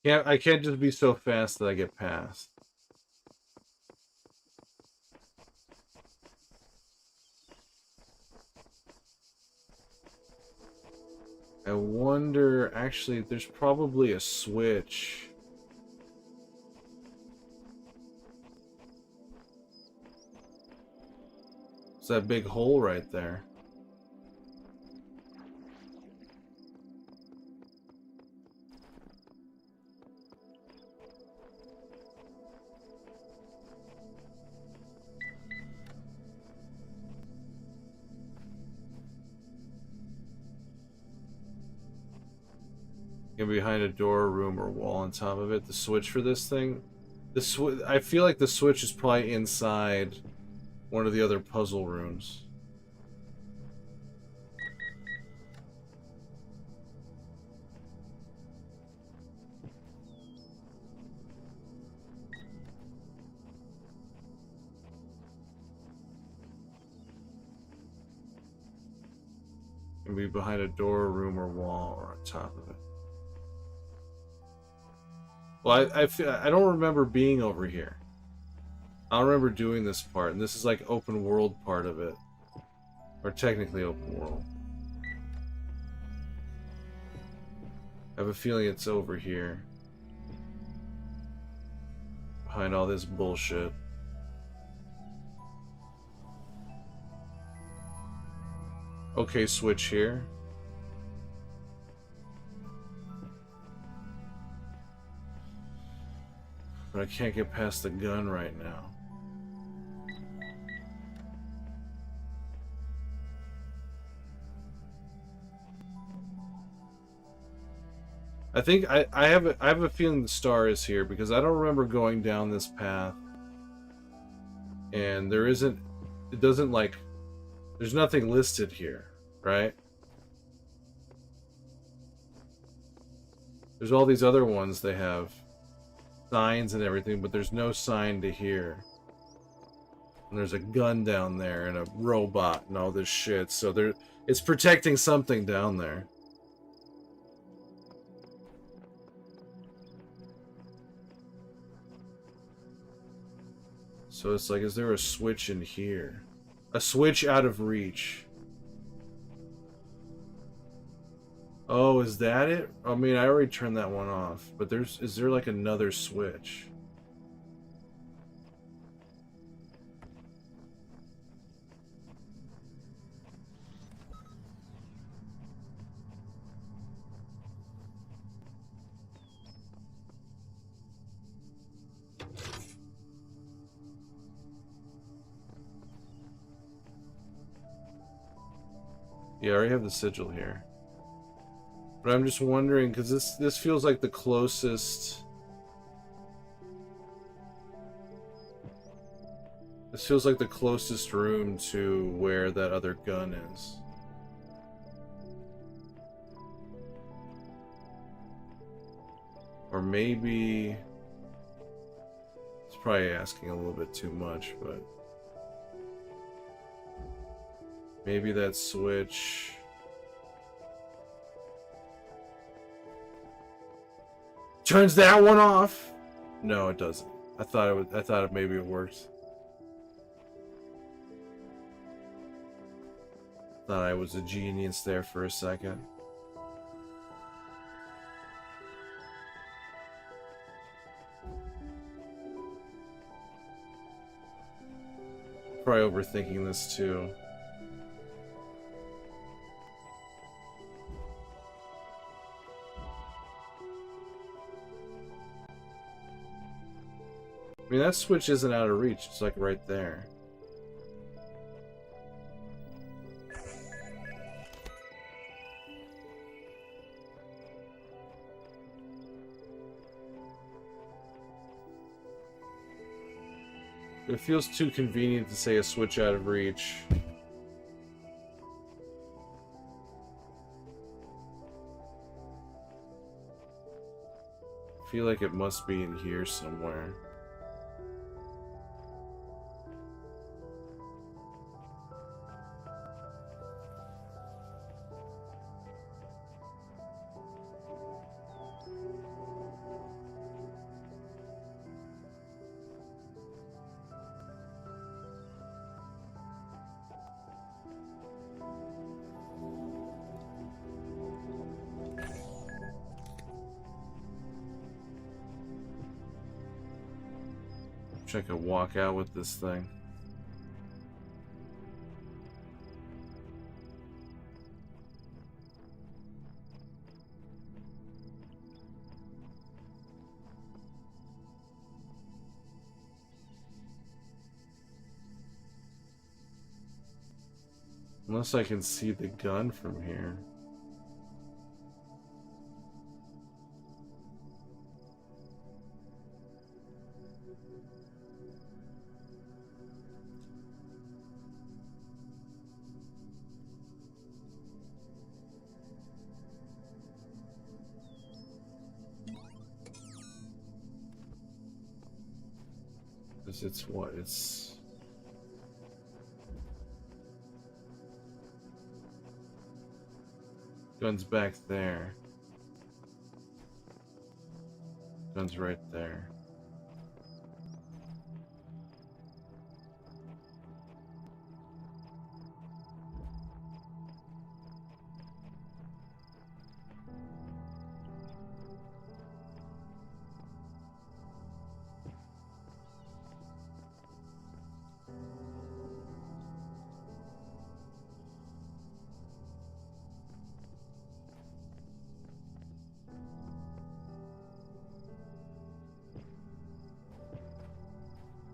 Yeah, okay. I can't just be so fast that I get past. I wonder, actually, there's probably a switch. It's that big hole right there. Behind a door, room, or wall on top of it. The switch for this thing, I feel like the switch is probably inside one of the other puzzle rooms. Can be behind a door, room, or wall, or on top of it. Well, I don't remember being over here. I don't remember doing this part, and this is like open world part of it. Or technically open world. I have a feeling it's over here. Behind all this bullshit. Okay, switch here. But I can't get past the gun right now. I think I have a feeling the star is here because I don't remember going down this path. And there's nothing listed here, right? There's all these other ones they have signs and everything, but there's no sign to here. And there's a gun down there and a robot and all this shit, so it's protecting something down there. So it's like, is there a switch in here? A switch out of reach. Oh, is that it? I mean, I already turned that one off, but is there like another switch? Yeah, I already have the sigil here. But I'm just wondering, because this feels like the closest... This feels like the closest room to where that other gun is. Or maybe... It's probably asking a little bit too much, but... Maybe that switch... turns that one off? No, it doesn't. I thought maybe it worked. Thought I was a genius there for a second. Probably overthinking this too. I mean, that switch isn't out of reach. It's like right there. It feels too convenient to say a switch out of reach. I feel like it must be in here somewhere. Wish I could walk out with this thing. Unless I can see the gun from here. It's what? It's... Gun's back there. Gun's right there.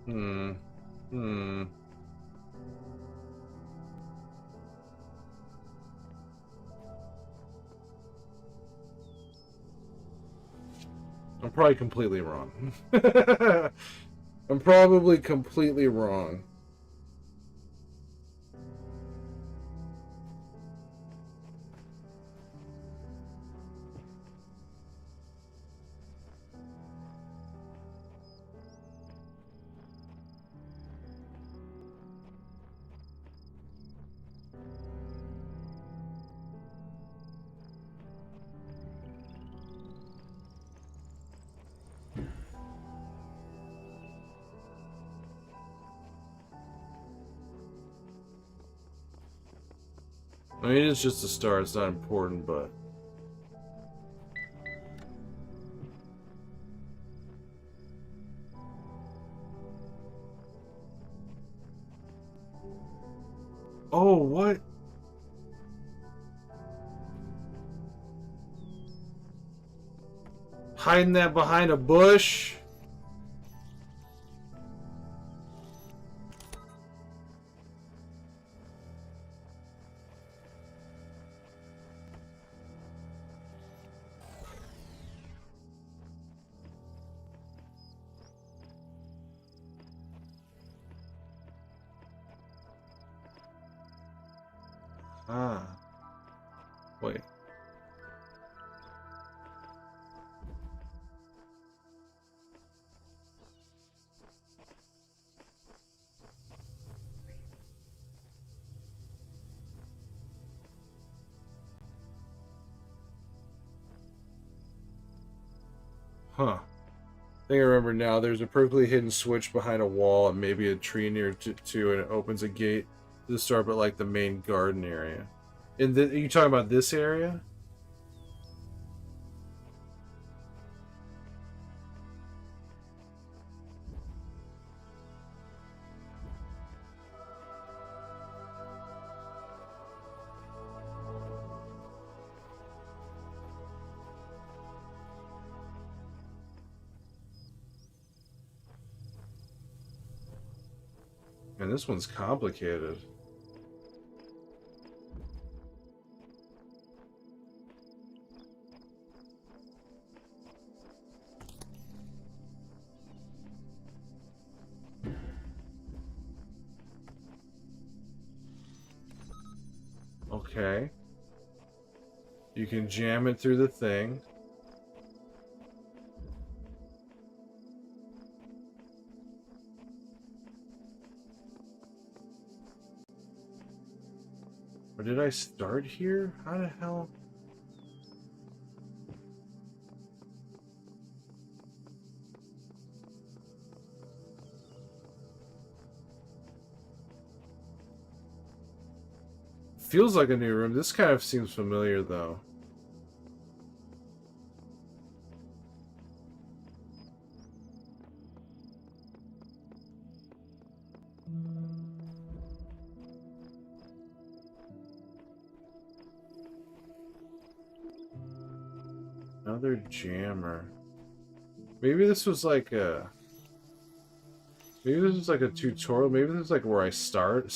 Hmm. Hmm. I'm probably completely wrong. I'm probably completely wrong. I mean, it's just a start. It's not important, but... Oh, what? Hiding that behind a bush? Ah. Wait. Huh. I think I remember now. There's a perfectly hidden switch behind a wall and maybe a tree near to, and it opens a gate to the start, but like the main garden area. Are you talking about this area? And this one's complicated. Okay. You can jam it through the thing. Or did I start here? How the hell? Feels like a new room. This kind of seems familiar, though. Another jammer. Maybe this was like a... Maybe this was like a tutorial. Maybe this is like where I started?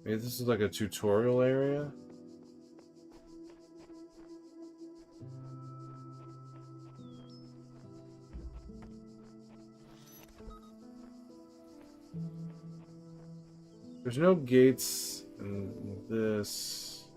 Maybe this is like a tutorial area? There's no gates in this.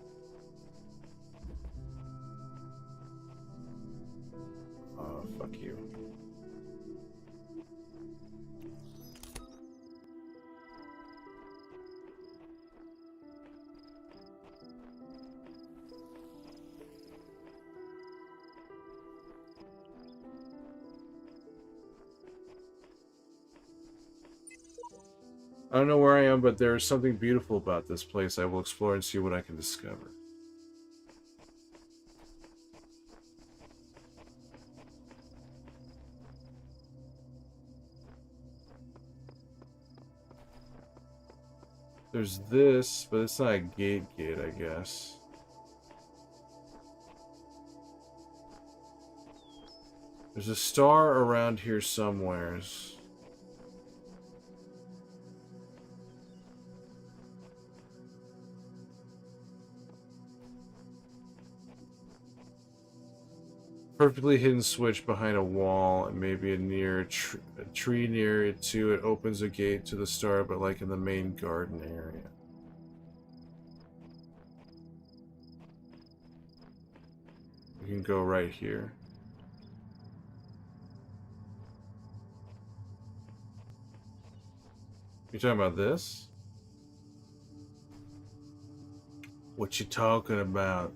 I don't know where I am, but there is something beautiful about this place. I will explore and see what I can discover. There's this, but it's not a gate, I guess. There's a star around here somewheres. Perfectly hidden switch behind a wall, and maybe a tree near it too. It opens a gate to the star, but like in the main garden area. We can go right here. You talking about this? What you talking about?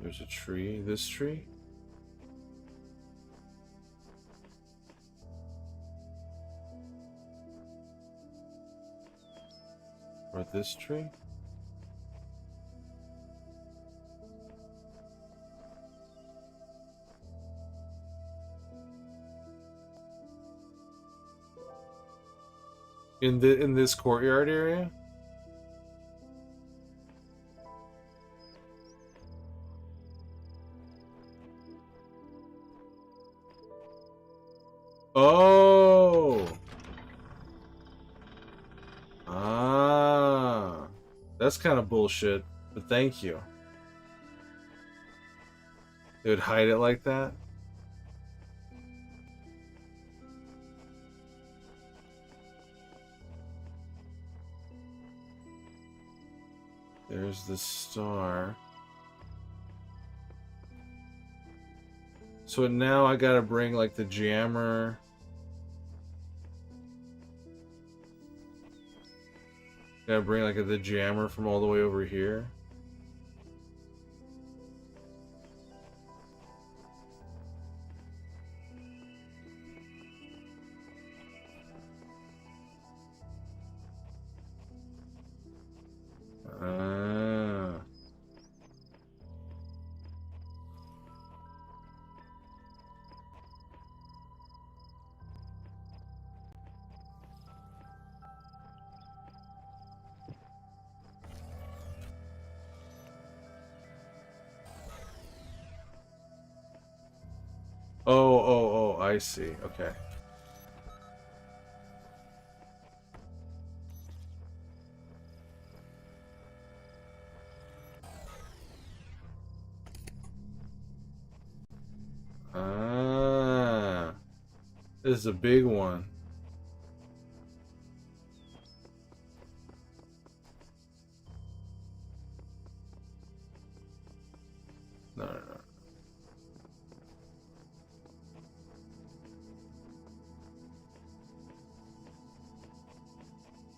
There's a tree. This tree? Or this tree? In this courtyard area? Oh. Ah. That's kind of bullshit, but thank you. They would hide it like that? There's the star. So now I gotta bring like the jammer. Gotta bring like the jammer from all the way over here. Ah. Oh, I see. Okay. Ah. This is a big one. No.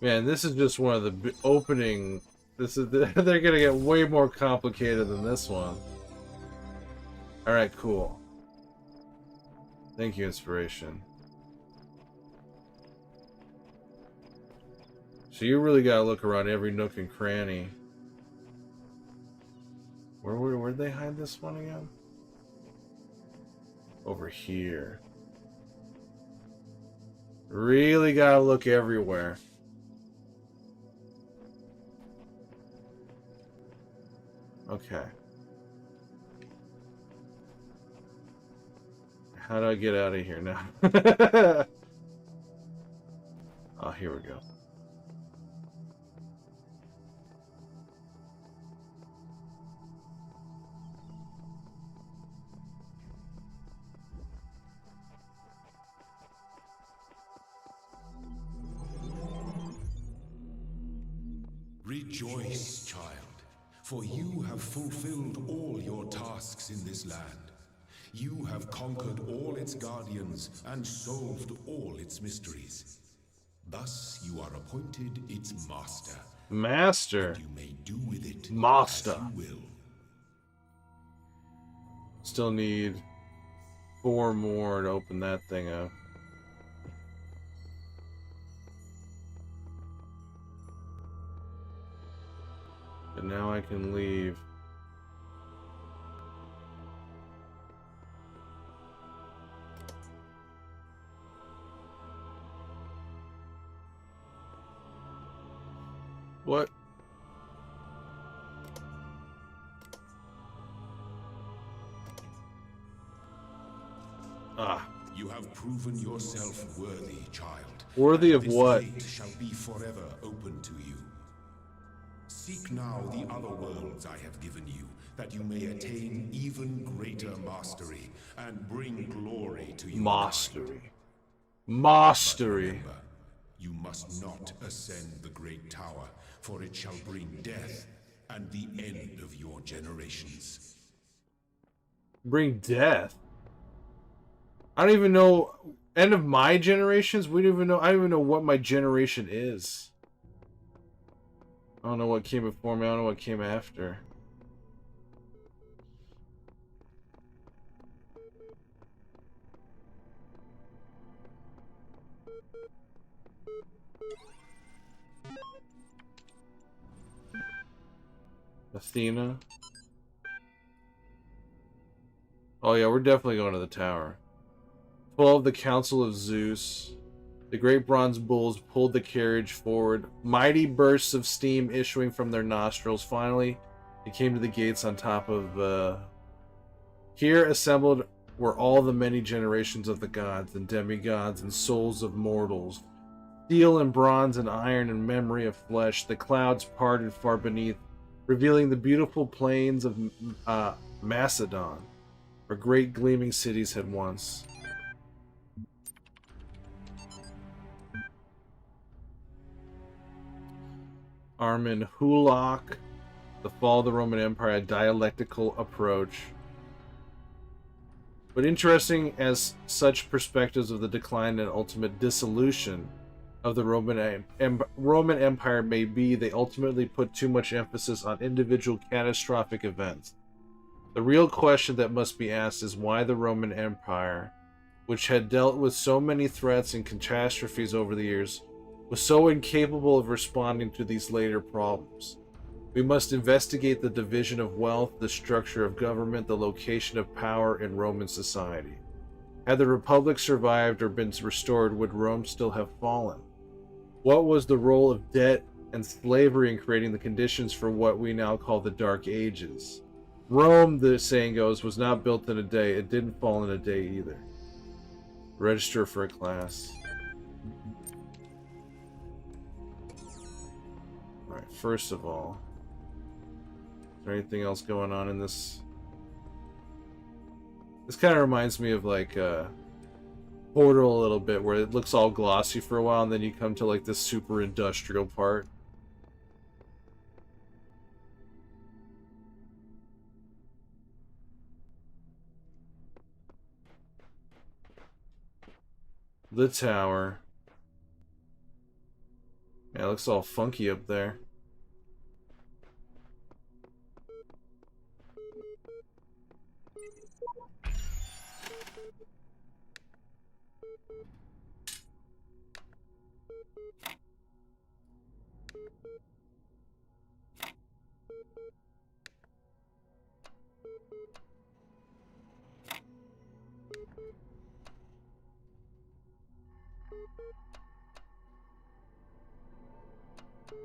Man, this is just one of the opening. This is they're gonna get way more complicated than this one. All right, cool. Thank you, inspiration. So you really gotta look around every nook and cranny. Where'd they hide this one again? Over here. Really gotta look everywhere. Okay. How do I get out of here now? Oh, here we go. Rejoice, child, for you have fulfilled all your tasks in this land. You have conquered all its guardians and solved all its mysteries. Thus you are appointed its master. Master. And you may do with it Master. as you will. Still need 4 more to open that thing up. But now I can leave. What? Ah. You have proven yourself worthy, child. Worthy and of this what? gate shall be forever open to you. Seek now the other worlds I have given you, that you may attain even greater mastery and bring glory to your Mastery. kind. But Mastery. remember, you must not ascend the great tower, for it shall bring death and the end of your generations. Bring death. I don't even know. End of my generations? We don't even know. I don't even know what my generation is. I don't know what came before me. I don't know what came after. Athena. Oh yeah, we're definitely going to the tower. 12, the Council of Zeus. The great bronze bulls pulled the carriage forward, mighty bursts of steam issuing from their nostrils. Finally, it came to the gates on top of... Here assembled were all the many generations of the gods and demigods and souls of mortals. Steel and bronze and iron and memory of flesh. The clouds parted far beneath, revealing the beautiful plains of Macedon, where great gleaming cities had once. Armin Hulak, The Fall of the Roman Empire, a dialectical approach. But interesting as such perspectives of the decline and ultimate dissolution of the Roman Empire may be, they ultimately put too much emphasis on individual catastrophic events. The real question that must be asked is why the Roman Empire, which had dealt with so many threats and catastrophes over the years, was so incapable of responding to these later problems. We must investigate the division of wealth, the structure of government, the location of power in Roman society. Had the Republic survived or been restored, would Rome still have fallen? What was the role of debt and slavery in creating the conditions for what we now call the Dark Ages? Rome, the saying goes, was not built in a day. It didn't fall in a day either. Register for a class. Alright, first of all, is there anything else going on in this? This kind of reminds me of like Portal a little bit, where it looks all glossy for a while and then you come to like this super industrial part. The tower. Yeah, it looks all funky up there.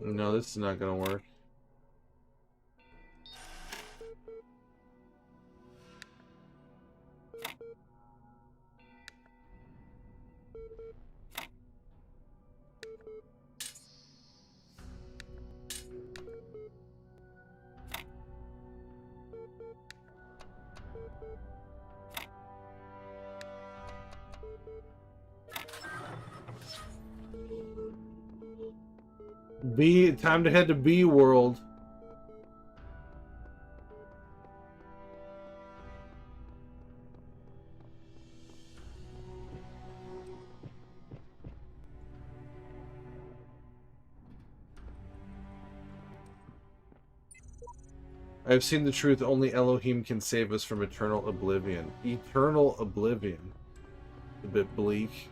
No, this is not gonna work. Time to head to B World. I've seen the truth. Only Elohim can save us from eternal oblivion. Eternal oblivion. A bit bleak.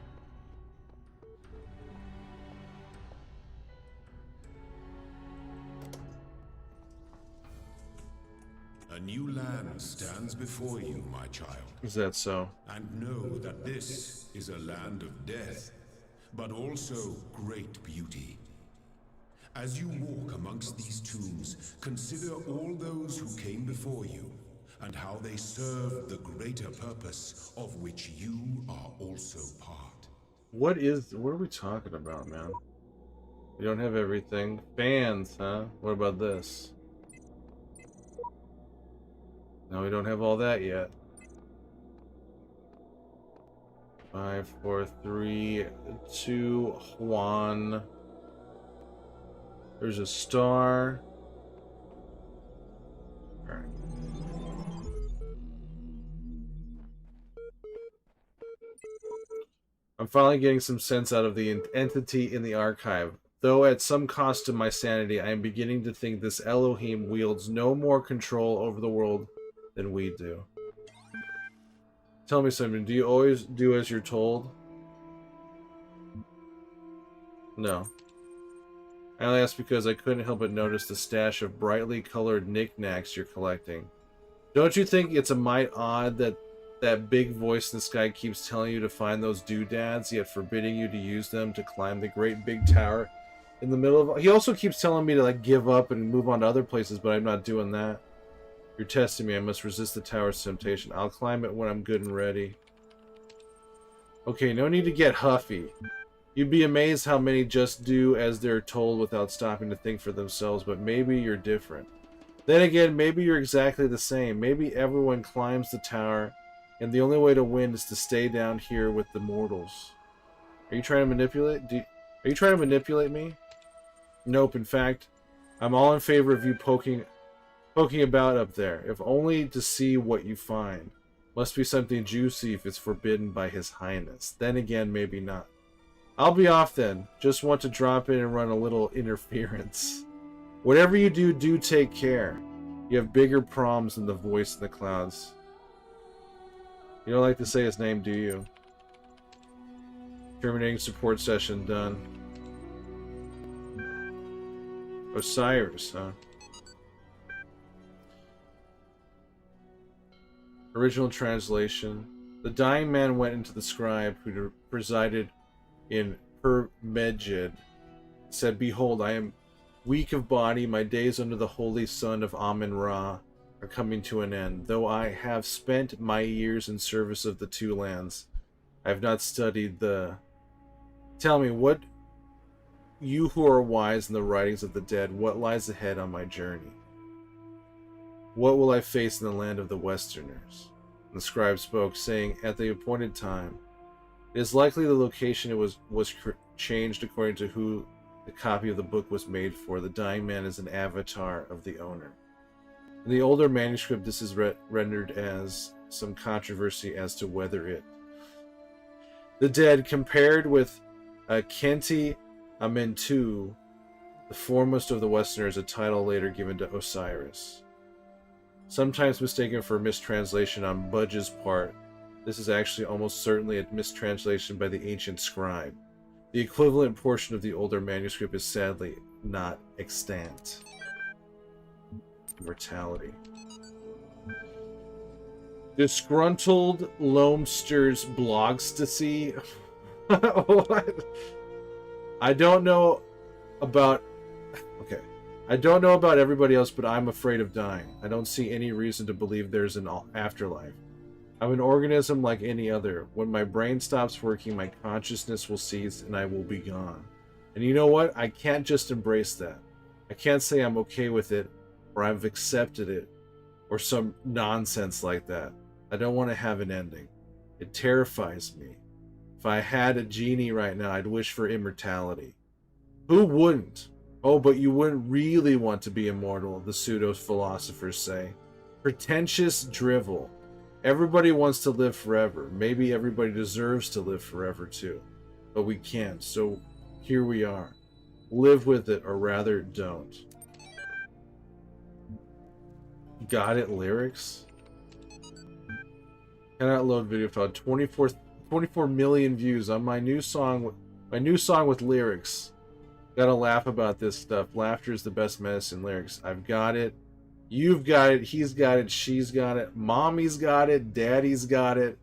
A new land stands before you, my child. Is that so? And know that this is a land of death, but also great beauty. As you walk amongst these tombs, consider all those who came before you, and how they serve the greater purpose of which you are also part. What are we talking about, man? We don't have everything. Fans, huh? What about this? No, we don't have all that yet. 5, 4, 3, 2, Juan. There's a star. All right. I'm finally getting some sense out of the entity in the archive. Though at some cost to my sanity, I am beginning to think this Elohim wields no more control over the world than we do. Tell me something, do you always do as you're told? No. I only asked because I couldn't help but notice the stash of brightly colored knickknacks you're collecting. Don't you think it's a mite odd that that big voice in the sky keeps telling you to find those doodads, yet forbidding you to use them to climb the great big tower in the middle of... He also keeps telling me to, like, give up and move on to other places, but I'm not doing that. You're testing me. I must resist the tower's temptation. I'll climb it when I'm good and ready. Okay, no need to get huffy. You'd be amazed how many just do as they're told without stopping to think for themselves, but maybe you're different. Then again, maybe you're exactly the same. Maybe everyone climbs the tower, and the only way to win is to stay down here with the mortals. Are you trying to manipulate? Are you trying to manipulate me? Nope. In fact, I'm all in favor of you poking about up there, if only to see what you find. Must be something juicy if it's forbidden by His Highness. Then again, maybe not. I'll be off then. Just want to drop in and run a little interference. Whatever you do, do take care. You have bigger problems than the voice in the clouds. You don't like to say his name, do you? Terminating support session done. Osiris, huh? Original translation. The dying man went into the scribe who presided in Permejid, said, "Behold, I am weak of body. My days under the holy sun of Amun-Ra are coming to an end. Though I have spent my years in service of the two lands, I have not studied the... Tell me, what you who are wise in the writings of the dead, what lies ahead on my journey? What will I face in the land of the Westerners?" And the scribe spoke, saying, "At the appointed time, it is likely the location was changed according to who the copy of the book was made for. The dying man is an avatar of the owner." In the older manuscript, this is rendered as some controversy as to whether it... The dead, compared with Kenti Amentu, the foremost of the Westerners, a title later given to Osiris. Sometimes mistaken for a mistranslation on Budge's part, this is actually almost certainly a mistranslation by the ancient scribe. The equivalent portion of the older manuscript is sadly not extant. Mortality. Disgruntled Loamster's blogstasy. What? I don't know about... Okay. I don't know about everybody else, but I'm afraid of dying. I don't see any reason to believe there's an afterlife. I'm an organism like any other. When my brain stops working, my consciousness will cease and I will be gone. And you know what? I can't just embrace that. I can't say I'm okay with it, or I've accepted it, or some nonsense like that. I don't want to have an ending. It terrifies me. If I had a genie right now, I'd wish for immortality. Who wouldn't? Oh, but you wouldn't really want to be immortal, the pseudo-philosophers say. Pretentious drivel. Everybody wants to live forever. Maybe everybody deserves to live forever too. But we can't, so here we are. Live with it, or rather, don't. Got it lyrics. Cannot load video file. 24 million views on my new song. My new song with lyrics. Gotta laugh about this stuff. Laughter is the best medicine. Lyrics. I've got it. You've got it. He's got it. She's got it. Mommy's got it. Daddy's got it.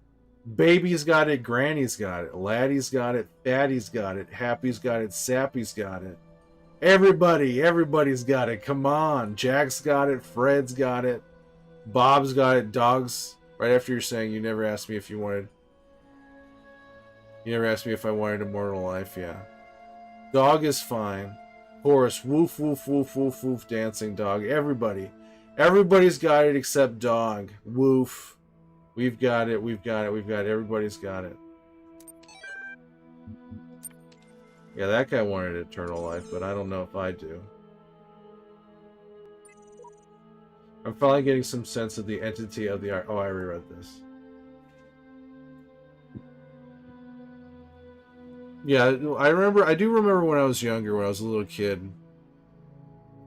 Baby's got it. Granny's got it. Laddie's got it. Fatty's got it. Happy's got it. Sappy's got it. Everybody's got it. Come on. Jack's got it. Fred's got it. Bob's got it. Dogs. Right after you're saying you never asked me if you wanted. You never asked me if I wanted immortal life. Yeah. Dog is fine. Chorus. Woof, woof, woof, woof, woof. Dancing dog. Everybody. Everybody's got it except dog. Woof. We've got it. We've got it. We've got it. Everybody's got it. Yeah, that guy wanted eternal life, but I don't know if I do. I'm finally getting some sense of the entity of the... Oh, I reread this. Yeah, I do remember when I was younger, when I was a little kid.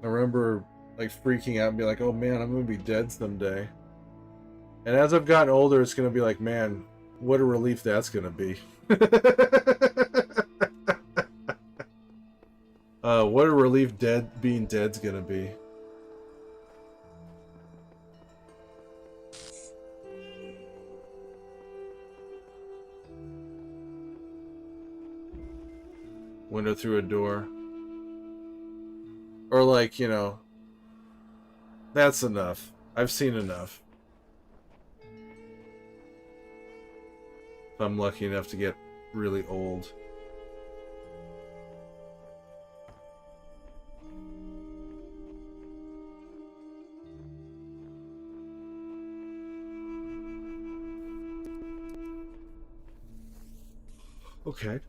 I remember, like, freaking out and be like, oh man, I'm gonna be dead someday. And as I've gotten older, it's gonna be like, man, what a relief that's gonna be. What a relief being dead's gonna be. Window through a door. Or like, you know, that's enough. I've seen enough. If I'm lucky enough to get really old. Okay.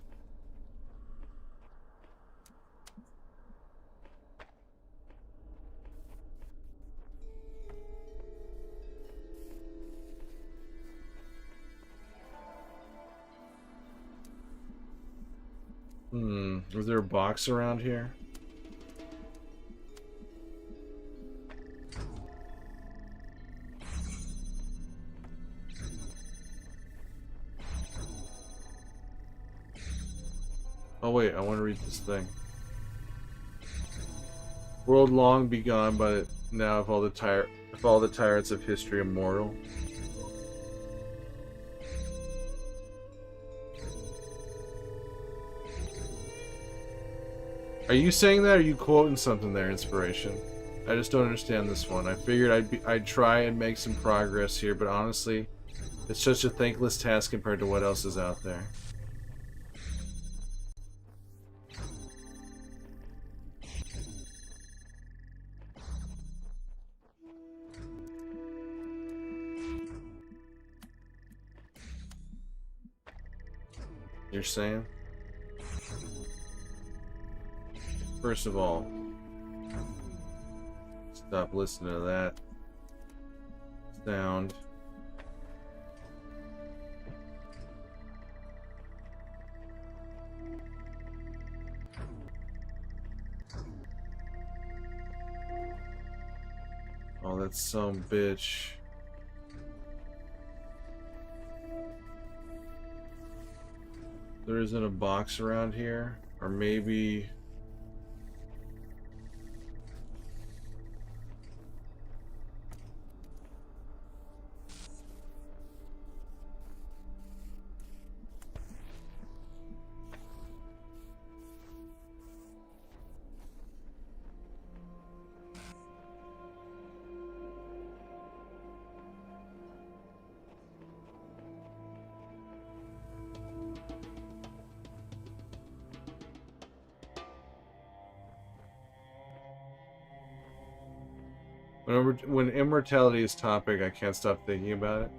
Is there a box around here? Oh wait, I want to read this thing. World long be gone, but now if all the tyrants of history immortal. Are you saying that, or are you quoting something there, Inspiration? I just don't understand this one. I figured I'd try and make some progress here, but honestly, it's such a thankless task compared to what else is out there. You're saying? First of all, stop listening to that sound. Oh, that's some bitch. There isn't a box around here, or maybe... When immortality is topic, I can't stop thinking about it.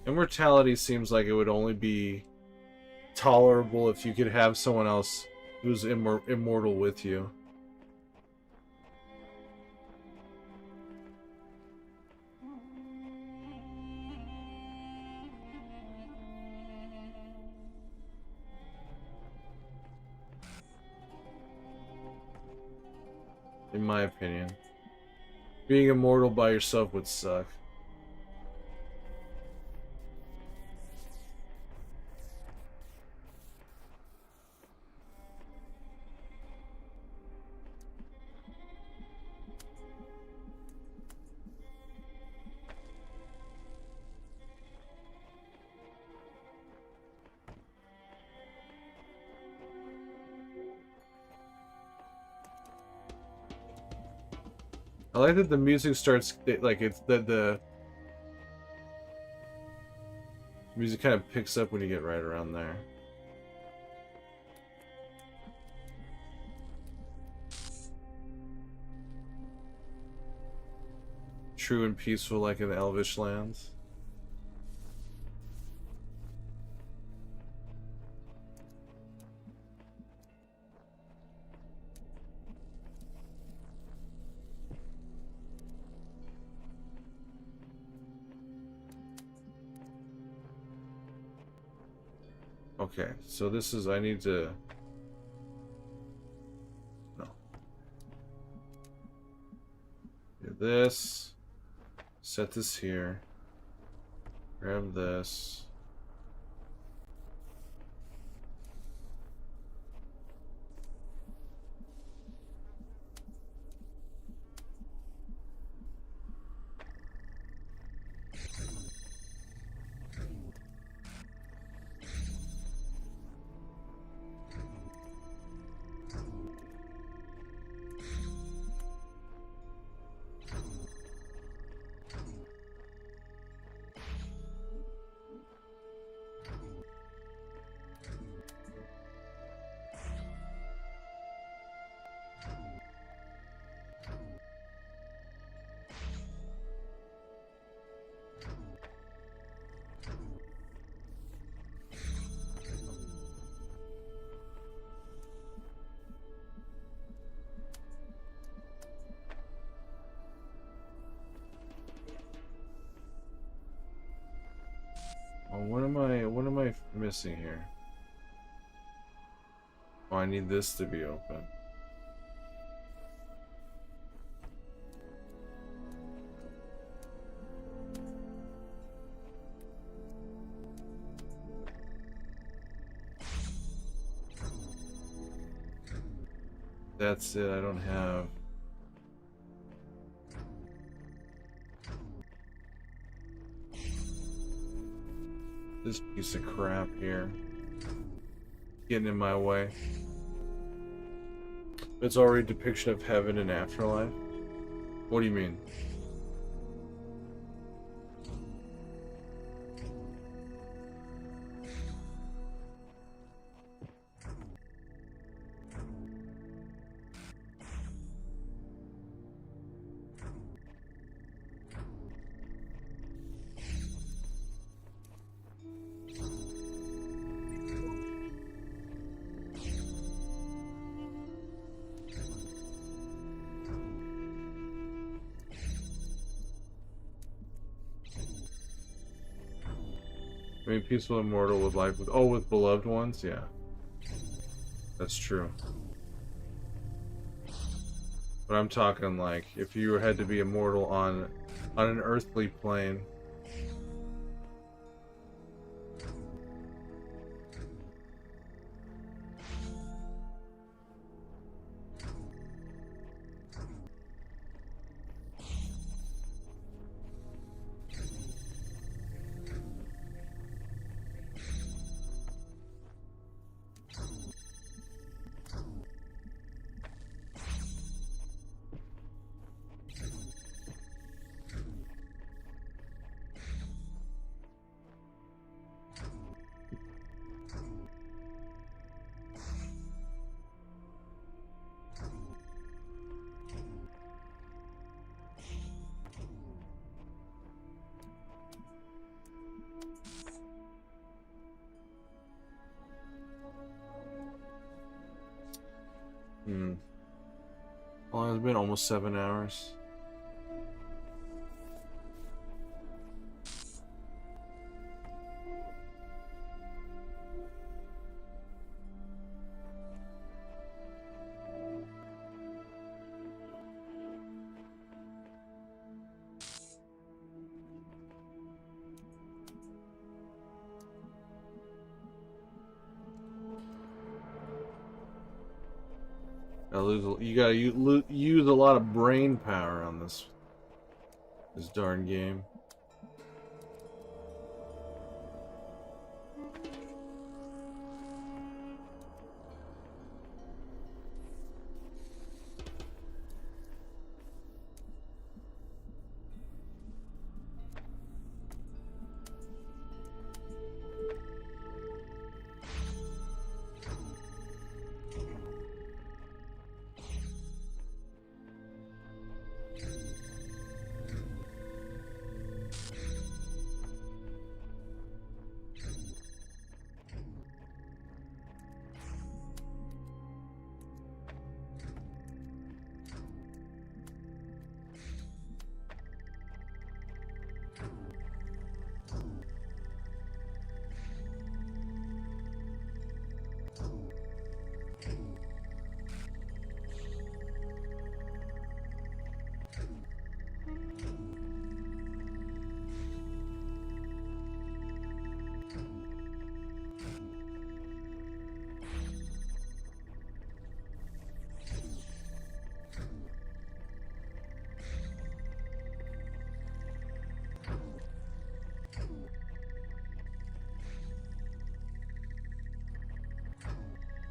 Immortality seems like it would only be tolerable if you could have someone else who's immortal with you. in my opinion. Being immortal by yourself would suck. I like that the music starts like it's the music kind of picks up when you get right around there. True and peaceful like in the Elvish lands. Okay, so this is, I need to, no. Do this, set this here, grab this. Oh, what am I missing here? Oh, I need this to be open. That's it, I don't have. This piece of crap here. Getting in my way. It's already a depiction of heaven and afterlife. What do you mean? I mean, peaceful immortal with life with, oh, with beloved ones? Yeah. That's true. But I'm talking like, if you had to be immortal on an earthly plane. Well, it's been almost 7 hours. You gotta use a lot of brain power on this darn game.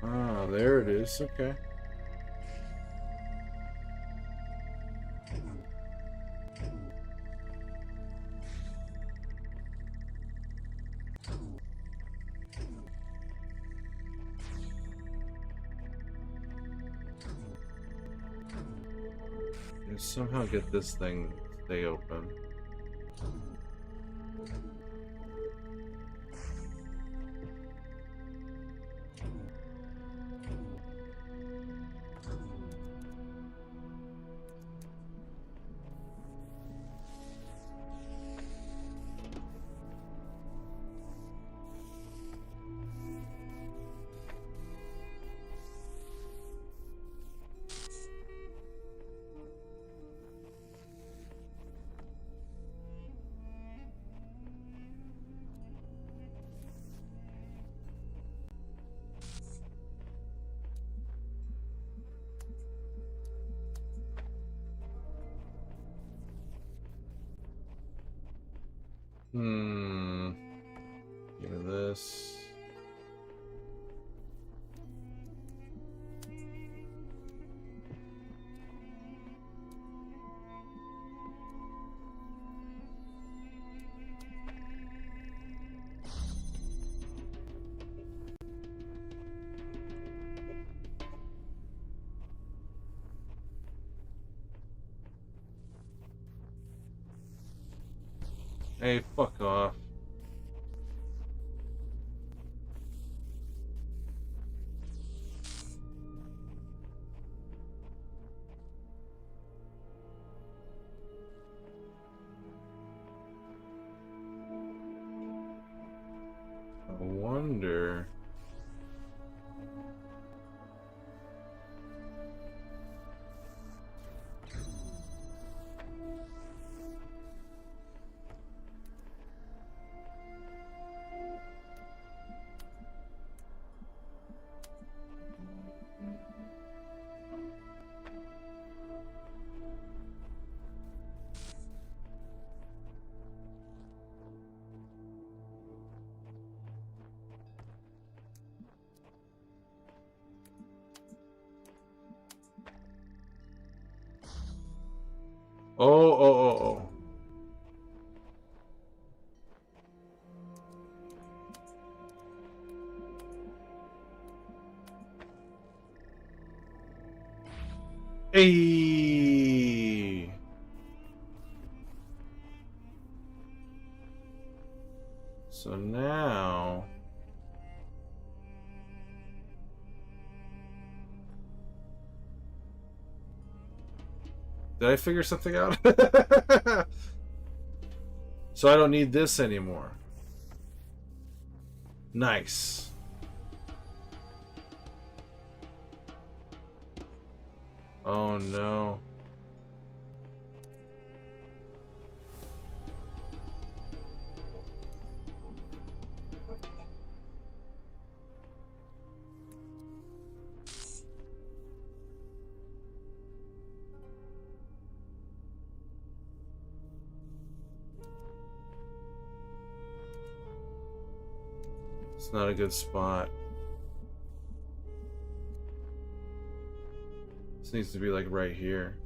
Ah, there it is. Okay. Somehow get this thing to stay open. Give me this. Hey, fuck off. I wonder. Oh. Hey. So now. Did I figure something out? So I don't need this anymore. Nice. Oh no. It's not a good spot. This needs to be like right here.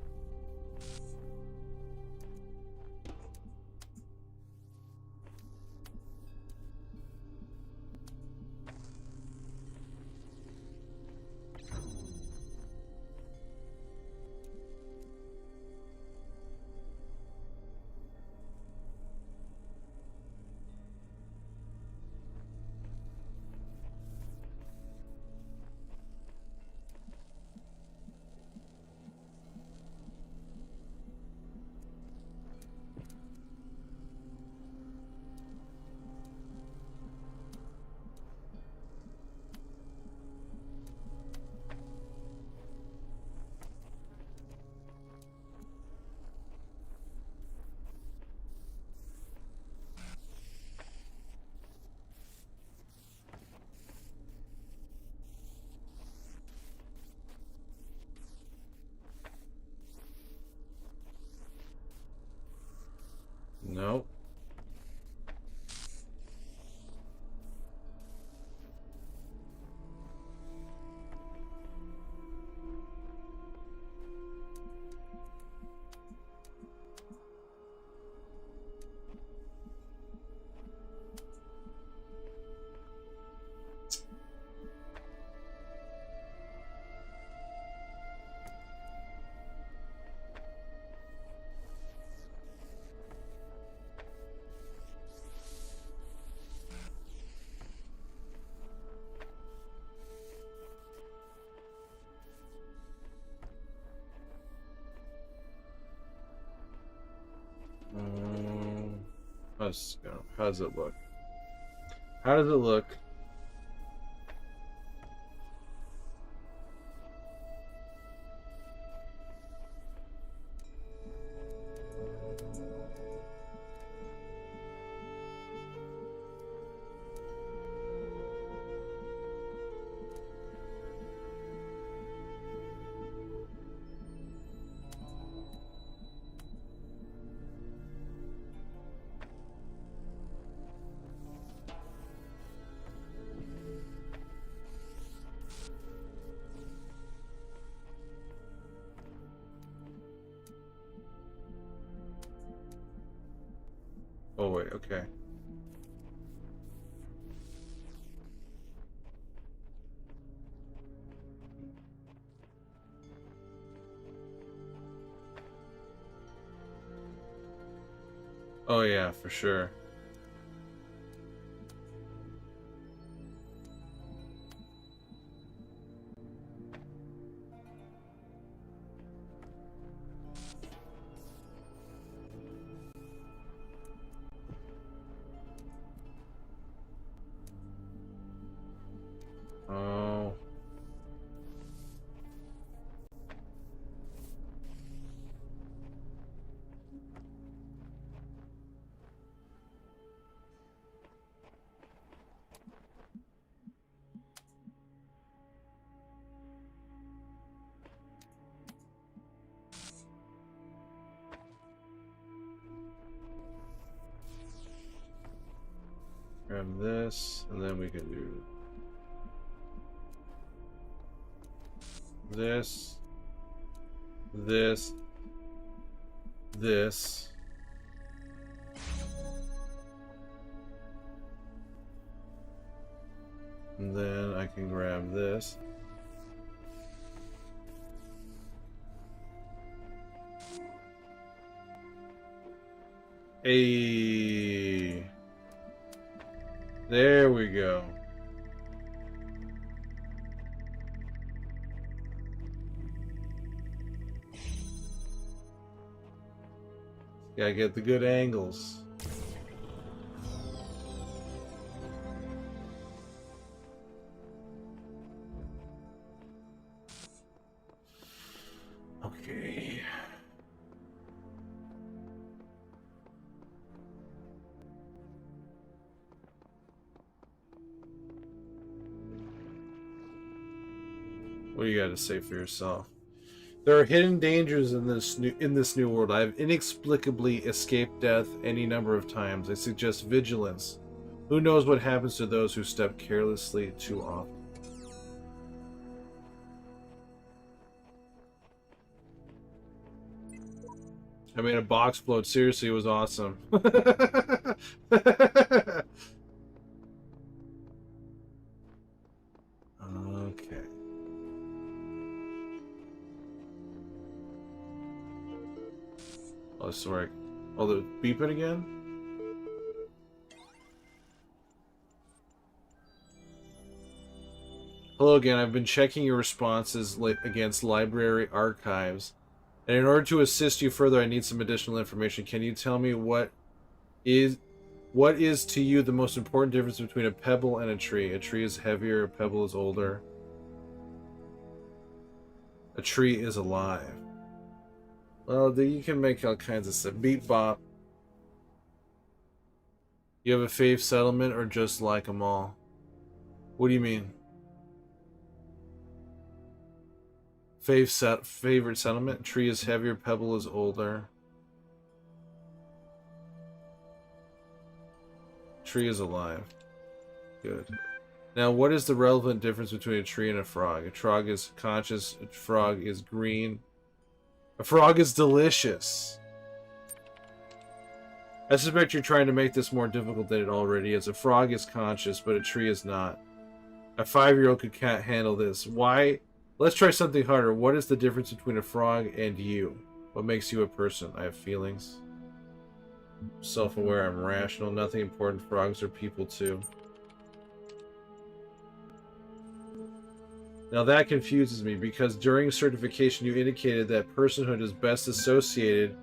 Nope. How's it go? How does it look? How does it look? Oh wait, okay. Oh yeah, for sure. Oh. Grab this, and then we can do this, this, this. And then I can grab this. Hey. There we go. Gotta get the good angles. Okay. What do you got to say for yourself? There are hidden dangers in this new world. I have inexplicably escaped death any number of times. I suggest vigilance. Who knows what happens to those who step carelessly too often? I made a box float. Seriously, it was awesome. Okay. Oh, sorry. Oh, the beeping again? Hello again. I've been checking your responses against library archives. And in order to assist you further, I need some additional information. Can you tell me is what is to you the most important difference between a pebble and a tree? A tree is heavier, a pebble is older. A tree is alive. Well, you can make all kinds of stuff. Beat bop. You have a fave settlement or just like them all? What do you mean? Favorite settlement? Tree is heavier, pebble is older. Tree is alive. Good. Now, what is the relevant difference between a tree and a frog? A frog is conscious, a frog is green. A frog is delicious. I suspect you're trying to make this more difficult than it already is. A frog is conscious, but a tree is not. A 5-year-old can't handle this. Why? Let's try something harder. What is the difference between a frog and you? What makes you a person? I have feelings. Self-aware, I'm rational. Nothing important. Frogs are people too. Now that confuses me because during certification you indicated that personhood is best associated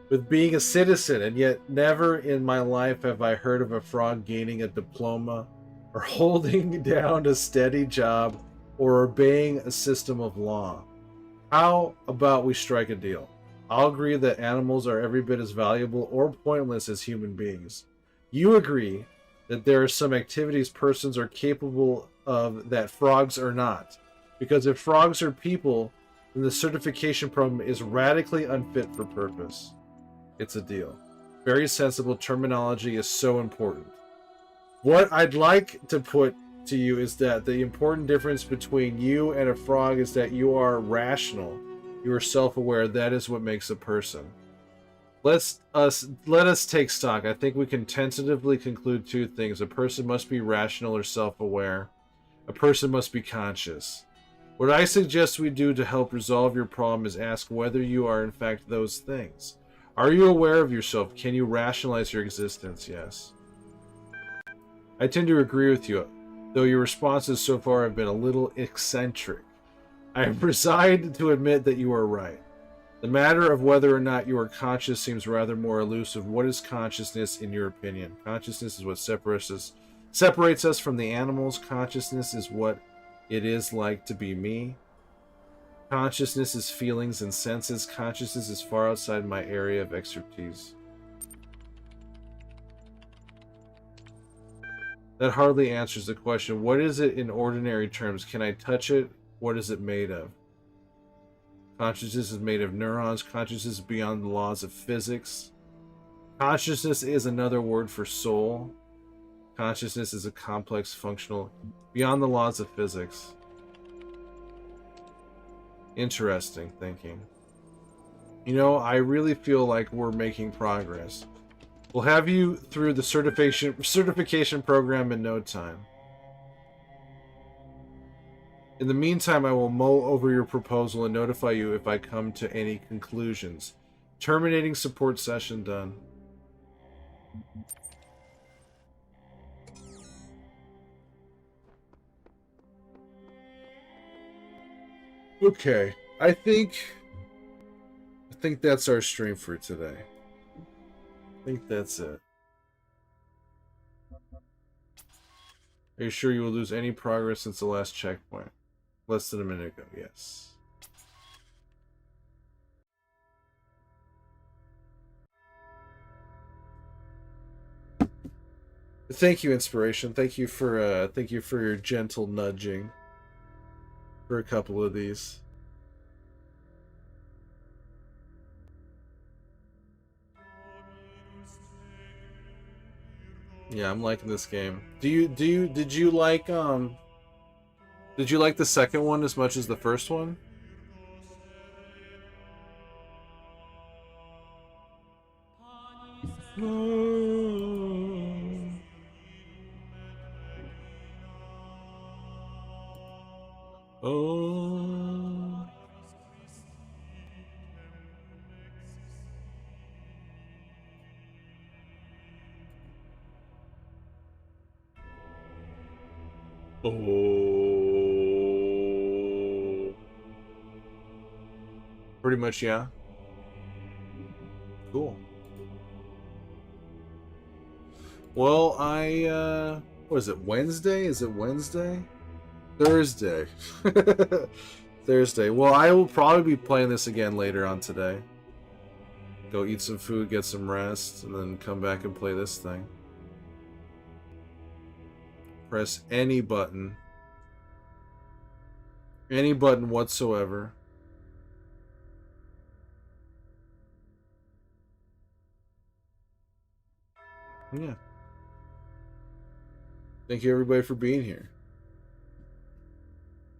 with being a citizen, and yet never in my life have I heard of a frog gaining a diploma or holding down a steady job or obeying a system of law. How about we strike a deal? I'll agree that animals are every bit as valuable or pointless as human beings. You agree that there are some activities persons are capable of that frogs are not. Because if frogs are people, then the certification program is radically unfit for purpose. It's a deal. Very sensible terminology is so important. What I'd like to put to you is that the important difference between you and a frog is that you are rational. You are self-aware. That is what makes a person. Let us take stock. I think we can tentatively conclude two things. A person must be rational or self-aware. A person must be conscious. What I suggest we do to help resolve your problem is ask whether you are in fact those things. Are you aware of yourself? Can you rationalize your existence? Yes. I tend to agree with you, though your responses so far have been a little eccentric. I am resigned to admit that you are right. The matter of whether or not you are conscious seems rather more elusive. What is consciousness in your opinion? Consciousness is what separates us from the animals. Consciousness is what it is like to be me. Consciousness is feelings and senses. Consciousness is far outside my area of expertise. That hardly answers the question. What is it in ordinary terms? Can I touch it? What is it made of? Consciousness is made of neurons. Consciousness is beyond the laws of physics. Consciousness is another word for soul. Consciousness is a complex, functional, beyond the laws of physics. Interesting thinking. You know, I really feel like we're making progress. We'll have you through the certification program in no time. In the meantime, I will mull over your proposal and notify you if I come to any conclusions. Terminating support session done. Okay, I think that's our stream for today. I think that's it. Are you sure you will lose any progress since the last checkpoint? Less than a minute ago, yes. Thank you, Inspiration. Thank you for your gentle nudging for a couple of these. Yeah, I'm liking this game. Did you like the second one as much as the first one? Oh. Oh. Pretty much, yeah. Cool. Well, what is it, Wednesday? Is it Wednesday? Thursday. Thursday. Well, I will probably be playing this again later on today. Go eat some food, get some rest, and then come back and play this thing. Press any button. Any button whatsoever. Yeah. Thank you everybody for being here.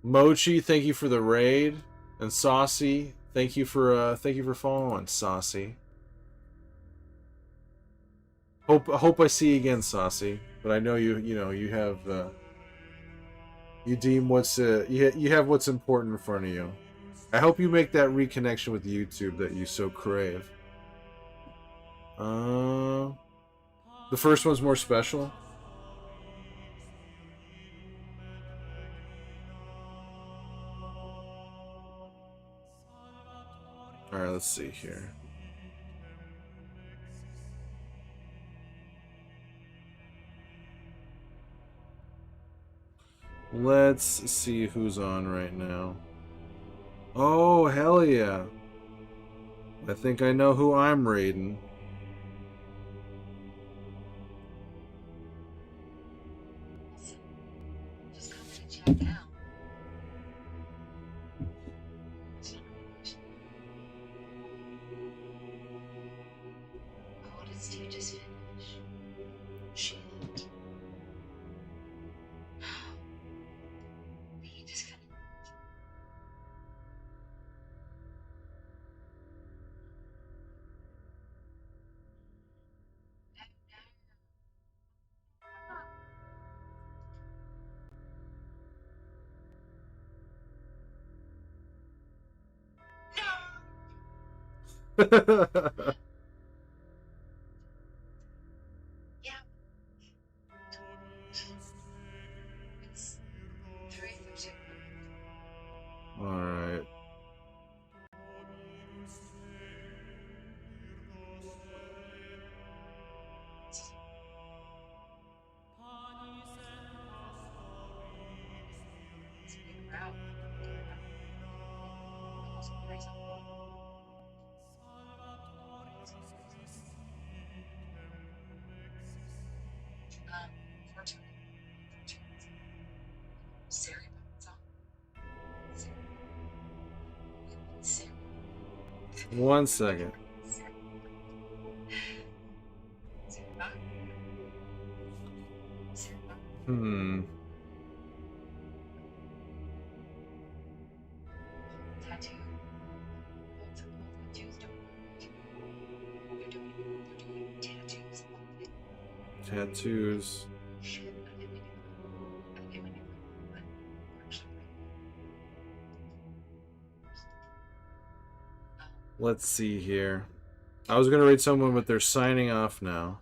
Mochi, thank you for the raid. And Saucy, thank you for following, Saucy. Hope I see you again, Saucy. But I know you have you deem what's you have what's important in front of you. I hope you make that reconnection with YouTube that you so crave. The first one's more special. All right, let's see here. Let's see who's on right now. Oh, hell yeah. I think I know who I'm raiding. Alright. One second. Hmm. Tattoos. Let's see here. I was gonna read someone, but they're signing off now.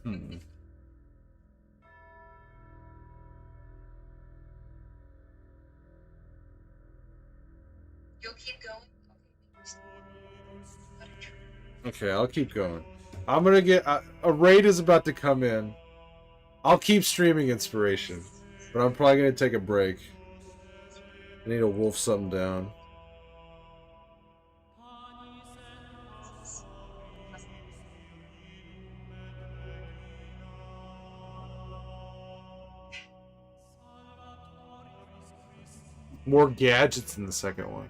Hmm. Okay, I'll keep going. I'm gonna get a raid is about to come in. I'll keep streaming inspiration, but I'm probably gonna take a break. I need to wolf something down. More gadgets in the second one.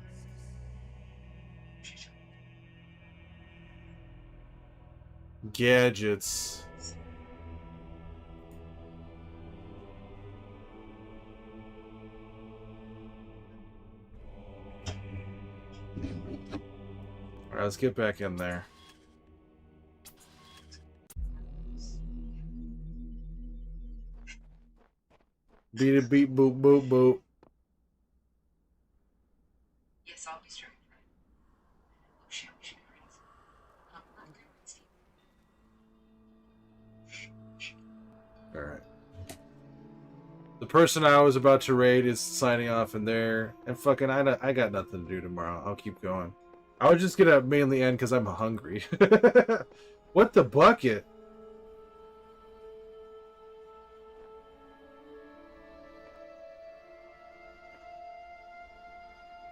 Gadgets. Alright, let's get back in there. Beat it, beat, boop, boop, boop. Yes, I'll be straight. Oh shit, we should be ready. Alright. The person I was about to raid is signing off in there. And fucking, I got nothing to do tomorrow. I'll keep going. I was just gonna mainly end because I'm hungry. What the bucket?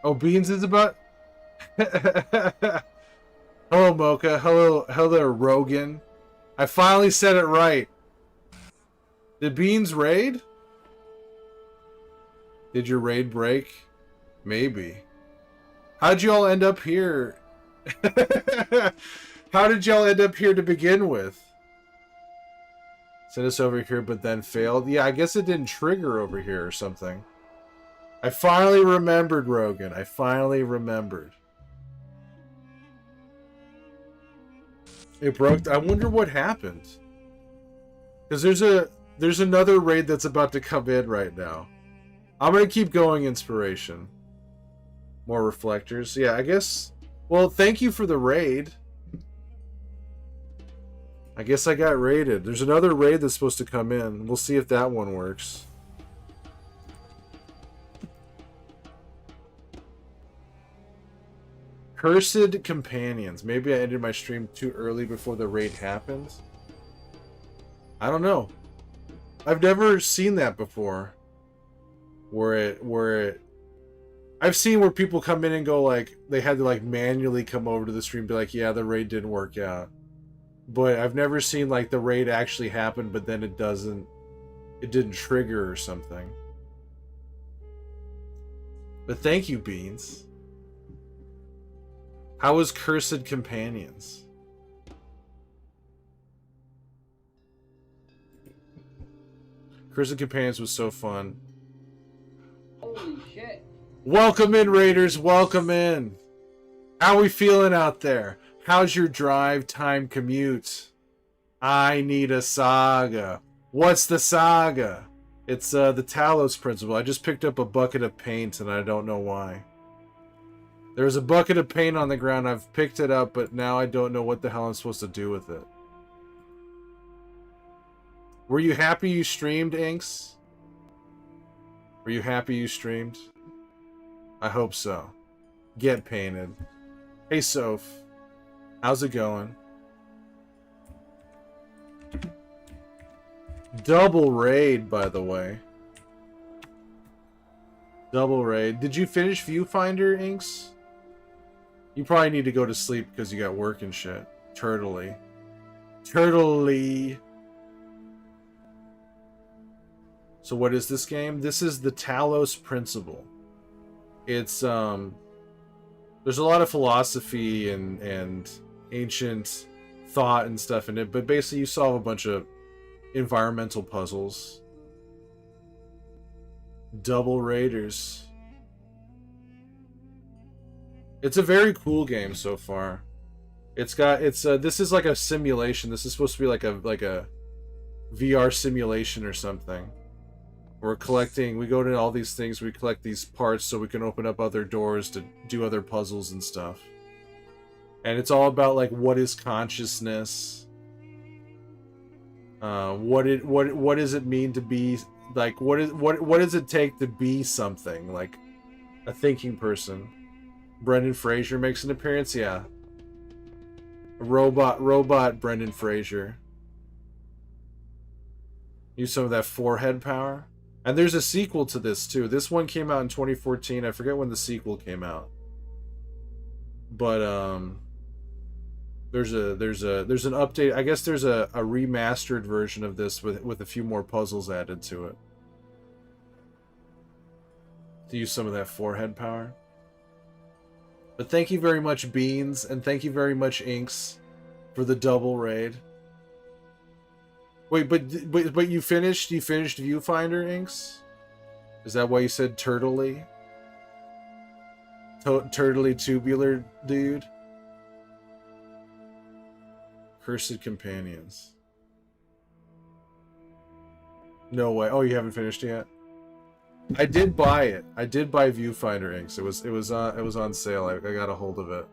Oh, Beans is about... Hello, Mocha. Hello, Rogan. I finally said it right. Did Beans raid? Did your raid break? Maybe. How'd y'all end up here? How did y'all end up here to begin with? Sent us over here, but then failed. Yeah, I guess it didn't trigger over here or something. I finally remembered, Rogan. I finally remembered. It broke. I wonder what happened. Because there's another raid that's about to come in right now. I'm gonna keep going. Inspiration. More reflectors. Yeah, I guess. Well, thank you for the raid. I guess I got raided. There's another raid that's supposed to come in. We'll see if that one works. Cursed Companions. Maybe I ended my stream too early before the raid happened. I don't know. I've never seen that before. I've seen where people come in and go like they had to like manually come over to the stream and be like, yeah, the raid didn't work out. But I've never seen like the raid actually happen, but then it didn't trigger or something. But thank you, Beans. How was Cursed Companions? Cursed Companions was so fun. Holy shit. Welcome in, Raiders. Welcome in. How we feeling out there? How's your drive time commute? I need a saga. What's the saga? It's the Talos principle. I just picked up a bucket of paint and I don't know why. There's a bucket of paint on the ground. I've picked it up, but now I don't know what the hell I'm supposed to do with it. Were you happy you streamed, Inks? Were you happy you streamed? I hope so. Get painted. Hey, Soph. How's it going? Double raid, by the way. Double raid. Did you finish Viewfinder, Inks? You probably need to go to sleep because you got work and shit. Turtley. Turtley. So what is this game? This is the Talos Principle. It's, there's a lot of philosophy and ancient thought and stuff in it, but basically you solve a bunch of environmental puzzles. Double Raiders. It's a very cool game so far. This is like a simulation. This is supposed to be like a VR simulation or something. We go to all these things, we collect these parts so we can open up other doors to do other puzzles and stuff. And it's all about like what is consciousness? What does it mean to be like what does it take to be something like a thinking person? Brendan Fraser makes an appearance, yeah. Robot Brendan Fraser. Use some of that forehead power. And there's a sequel to this too. This one came out in 2014. I forget when the sequel came out. But there's an update. I guess there's a remastered version of this with a few more puzzles added to it. to use some of that forehead power. But thank you very much, Beans, and thank you very much, Inks, for the double raid. Wait, but you finished? You finished Viewfinder, Inks? Is that why you said turtley? Turtley tubular dude? Cursed Companions. No way. Oh, you haven't finished yet? I did buy it. I did buy Viewfinder Inks. It was on sale. I got a hold of it.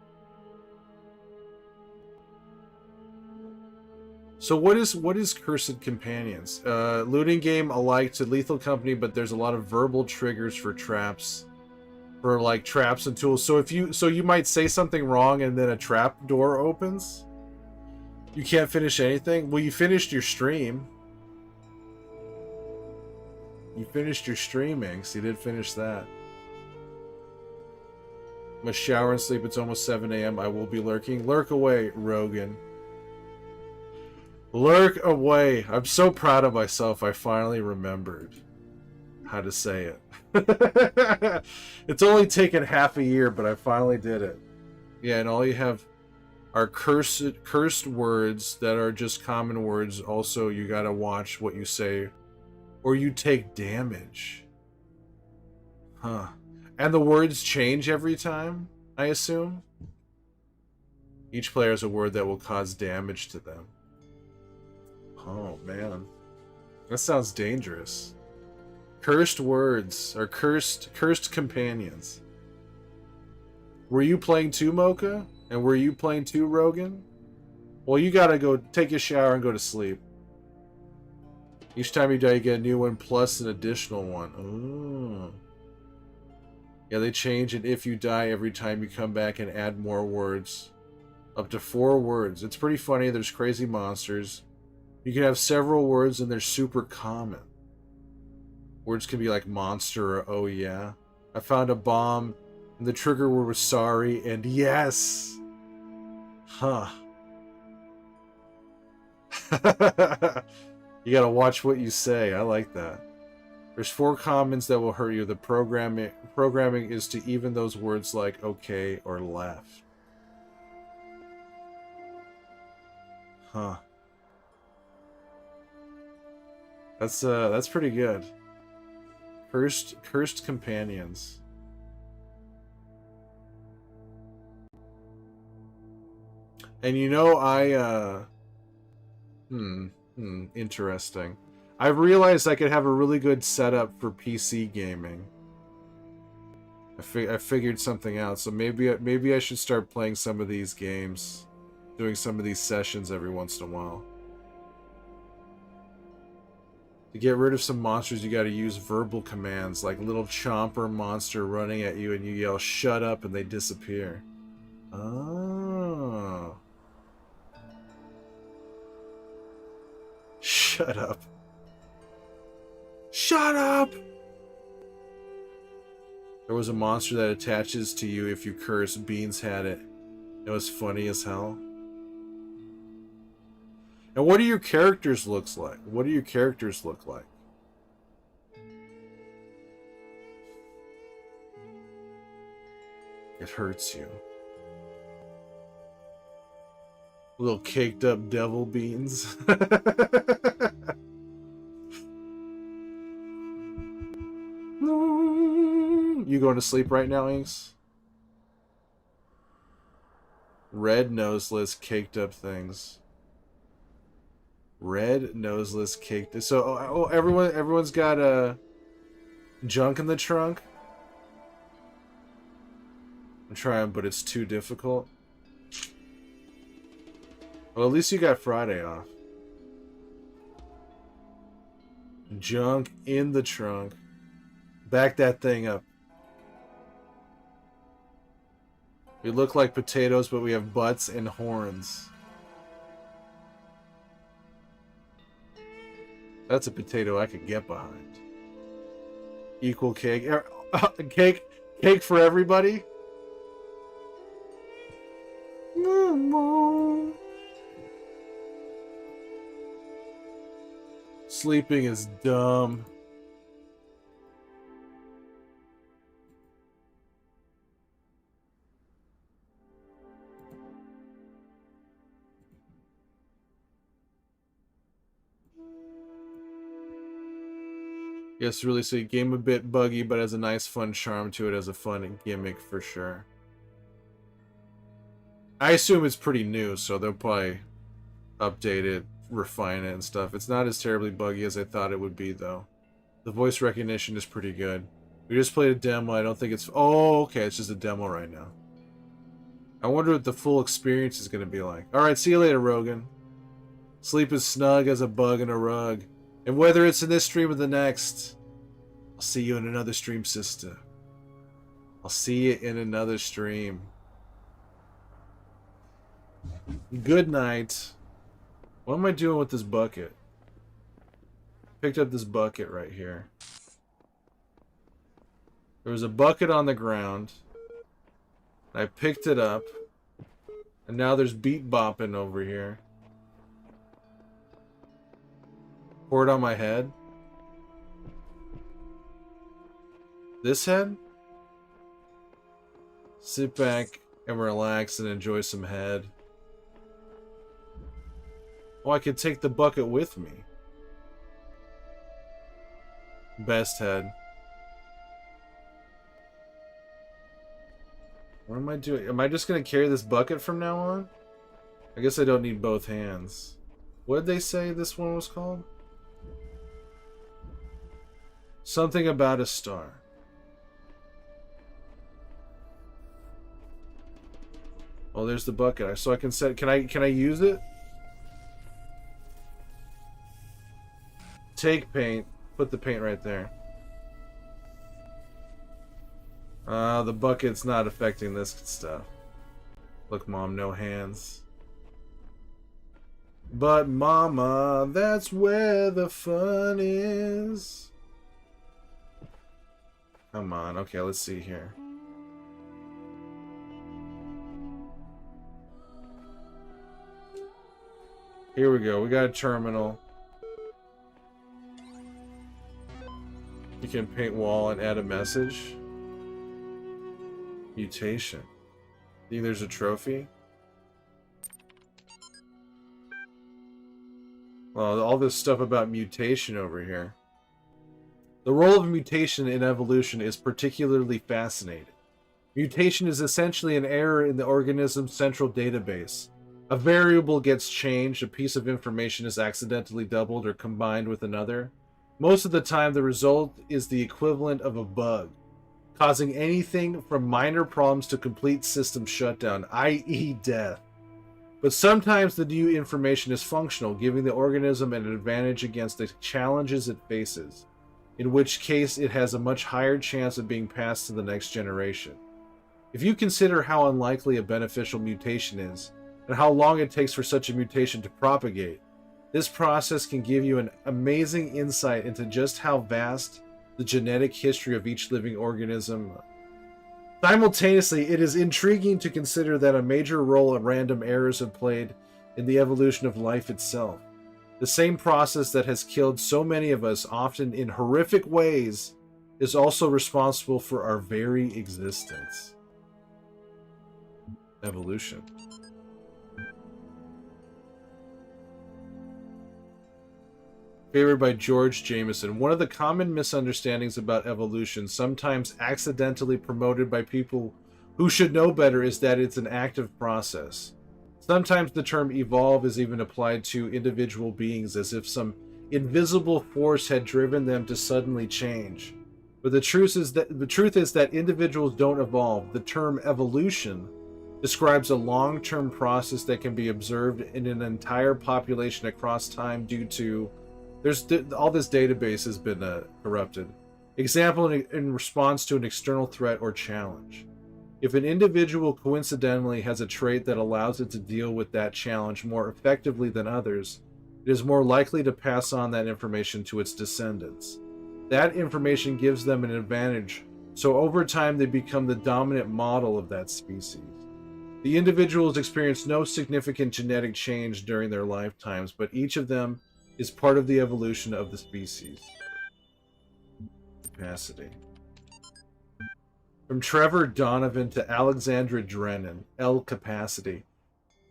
So what is Cursed Companions? Looting game alike to Lethal Company, but there's a lot of verbal triggers for traps. For like traps and tools. So you might say something wrong and then a trap door opens. You can't finish anything? Well, you finished your stream. You finished your streaming, so you did finish that. I'm gonna shower and sleep. It's almost 7 a.m. I will be lurking. Lurk away, Rogan. Lurk away. I'm so proud of myself. I finally remembered how to say it. It's only taken half a year, but I finally did it. Yeah, and all you have are cursed words that are just common words. Also, you gotta watch what you say, or you take damage. Huh. And the words change every time, I assume? Each player has a word that will cause damage to them. Oh, man. That sounds dangerous. Cursed words, or cursed companions. Were you playing too, Mocha? And were you playing too, Rogan? Well, you gotta go take a shower and go to sleep. Each time you die, you get a new one plus an additional one. Ooh. Yeah, they change it if you die every time you come back and add more words. Up to 4 words. It's pretty funny. There's crazy monsters. You can have several words and they're super common. Words can be like monster or oh yeah. I found a bomb and the trigger word was sorry and yes. Huh. You gotta watch what you say. I like that. There's 4 commons that will hurt you. The programming is to even those words like okay or left. Huh. That's pretty good. Cursed companions. And you know, interesting. I've realized I could have a really good setup for PC gaming. I figured something out, so maybe I should start playing some of these games, doing some of these sessions every once in a while. To get rid of some monsters, you got to use verbal commands, like little chomper monster running at you, and you yell "shut up" and they disappear. Oh. Shut up. Shut up! There was a monster that attaches to you if you curse. Beans had it. It was funny as hell. And what do your characters look like? What do your characters look like? It hurts you. Little caked up devil beans. You going to sleep right now, Inks? Red noseless caked up things. Red noseless caked. So everyone's got junk in the trunk. I'm trying, but it's too difficult. Well, at least you got Friday off. Junk in the trunk. Back that thing up. We look like potatoes, but we have butts and horns. That's a potato I could get behind. Equal cake. Cake for everybody? Sleeping is dumb. Yes, really sweet. Game a bit buggy, but has a nice fun charm to it as a fun gimmick for sure. I assume it's pretty new, so they'll probably update it, refine it and stuff. It's not as terribly buggy as I thought it would be, though. The voice recognition is pretty good. We just played a demo. I don't think it's... Oh, okay. It's just a demo right now. I wonder what the full experience is going to be like. Alright, see you later, Rogan. Sleep as snug as a bug in a rug. And whether it's in this stream or the next, I'll see you in another stream, sister. I'll see you in another stream. Good night. What am I doing with this bucket? Picked up this bucket right here. There was a bucket on the ground. I picked it up. And now there's beat bopping over here. Pour it on my head. This head? Sit back and relax and enjoy some head. Oh, I could take the bucket with me. Best head. What am I doing? Am I just going to carry this bucket from now on? I guess I don't need both hands. What did they say this one was called? Something about a star. Oh, there's the bucket. So I can set... Can I use it? Take paint. Put the paint right there. The bucket's not affecting this stuff. Look, Mom, no hands. But, Mama, that's where the fun is. Come on. Okay, let's see here. Here we go. We got a terminal. You can paint wall and add a message. Mutation. Think there's a trophy? Well, all this stuff about mutation over here. The role of mutation in evolution is particularly fascinating. Mutation is essentially an error in the organism's central database. A variable gets changed, a piece of information is accidentally doubled or combined with another. Most of the time, the result is the equivalent of a bug, causing anything from minor problems to complete system shutdown, i.e. death. But sometimes the new information is functional, giving the organism an advantage against the challenges it faces, in which case it has a much higher chance of being passed to the next generation. If you consider how unlikely a beneficial mutation is, and how long it takes for such a mutation to propagate, this process can give you an amazing insight into just how vast the genetic history of each living organism. Simultaneously, it is intriguing to consider that a major role random errors have played in the evolution of life itself. The same process that has killed so many of us, often in horrific ways, is also responsible for our very existence. Evolution. Favored by George Jameson. One of the common misunderstandings about evolution, sometimes accidentally promoted by people who should know better, is that it's an active process. Sometimes the term evolve is even applied to individual beings as if some invisible force had driven them to suddenly change. But the truth is that individuals don't evolve. The term evolution describes a long-term process that can be observed in an entire population across time due to all this database has been corrupted. Example, in response to an external threat or challenge. If an individual coincidentally has a trait that allows it to deal with that challenge more effectively than others, it is more likely to pass on that information to its descendants. That information gives them an advantage, so over time they become the dominant model of that species. The individuals experience no significant genetic change during their lifetimes, but each of them is part of the evolution of the species. Capacity. From Trevor Donovan to Alexandra Drennan. L capacity.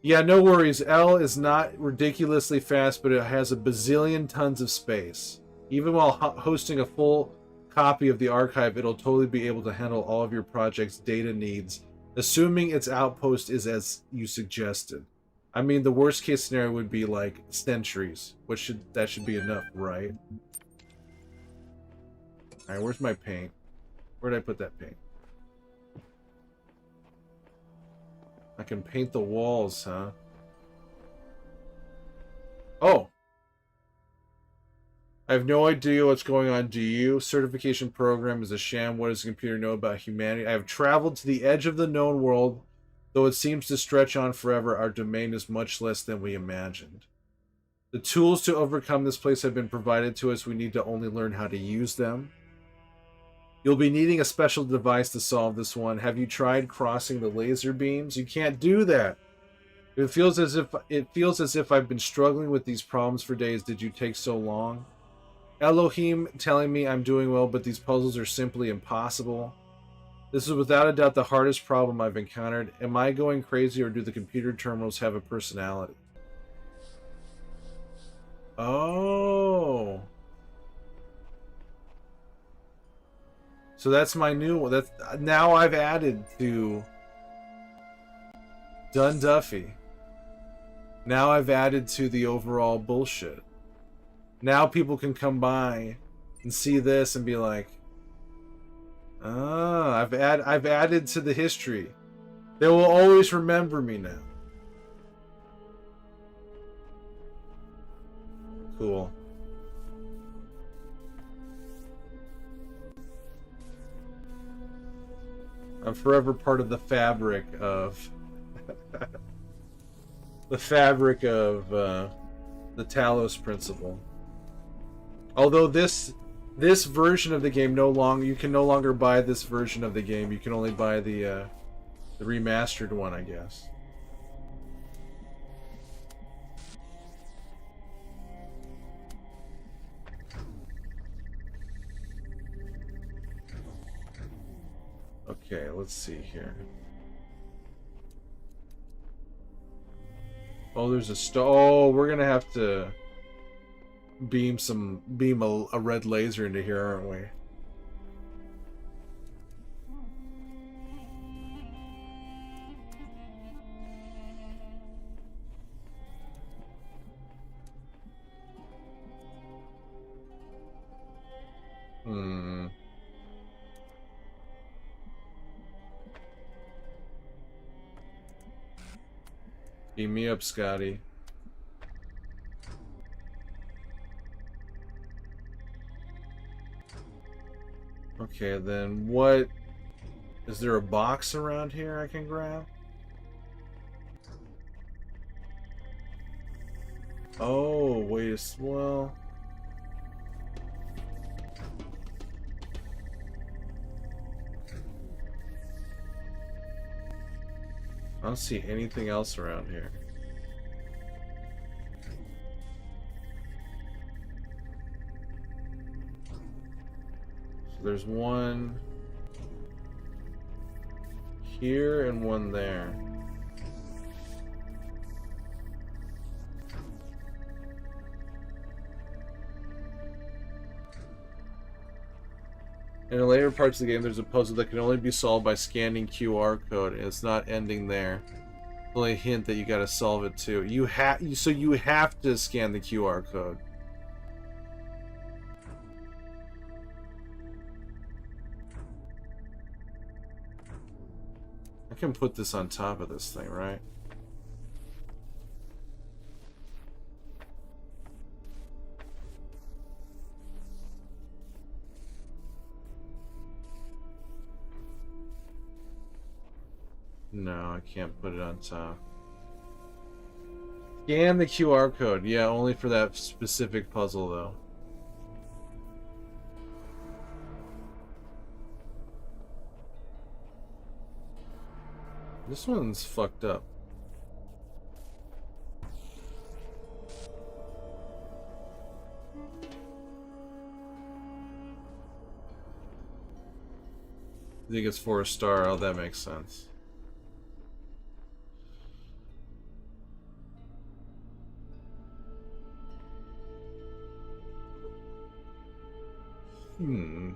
Yeah, no worries. L is not ridiculously fast, but it has a bazillion tons of space. Even while hosting a full copy of the archive, it'll totally be able to handle all of your project's data needs, assuming its outpost is as you suggested. I mean, the worst case scenario would be like centuries, that should be enough, right? All right, where's my paint? Where did I put that paint? I can paint the walls, huh? Oh! I have no idea what's going on. Do you? Certification program is a sham. What does the computer know about humanity? I have traveled to the edge of the known world. Though it seems to stretch on forever, our domain is much less than we imagined. The tools to overcome this place have been provided to us. We need to only learn how to use them. You'll be needing a special device to solve this one. Have you tried crossing the laser beams? You can't do that. It feels as if I've been struggling with these problems for days. Did you take so long? Elohim telling me I'm doing well, but these puzzles are simply impossible. This is without a doubt the hardest problem I've encountered. Am I going crazy, or do the computer terminals have a personality? Oh. So that's my new one. That's now I've added to Dun Duffy. Now I've added to the overall bullshit. Now people can come by and see this and be like, "Ah, I've added to the history. They will always remember me now." Cool. I'm forever part of the fabric of the Talos principle. Although this version of the game you can no longer buy this version of the game. You can only buy the remastered one, I guess. Okay, let's see here. Oh, there's a oh, we're gonna have to beam a red laser into here, aren't we? Hmm. Beam me up, Scotty. Okay, then what? Is there a box around here I can grab? Oh, wait a well. I don't see anything else around here. So there's one here and one there. In the later parts of the game, there's a puzzle that can only be solved by scanning QR code, and it's not ending there. It's only a hint that you gotta solve it too. So you have to scan the QR code. I can put this on top of this thing, right? No, I can't put it on top. Scan the QR code. Yeah, only for that specific puzzle, though. This one's fucked up. I think it's for a star. Oh, that makes sense. Hmm.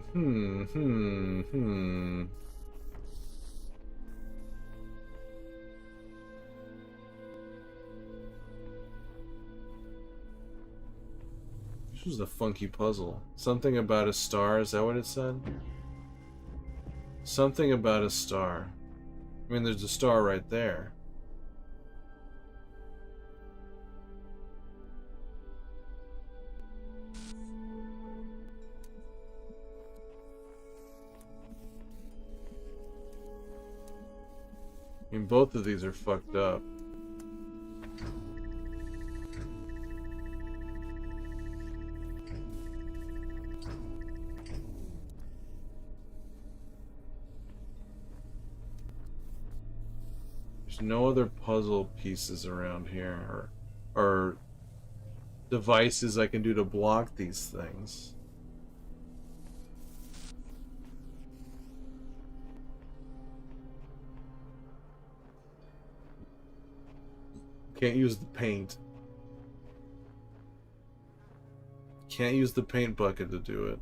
This was a funky puzzle. Something about a star, is that what it said? Something about a star. I mean, there's a star right there. I mean, both of these are fucked up. There's no other puzzle pieces around here, or devices I can do to block these things. Can't use the paint. Can't use the paint bucket to do it.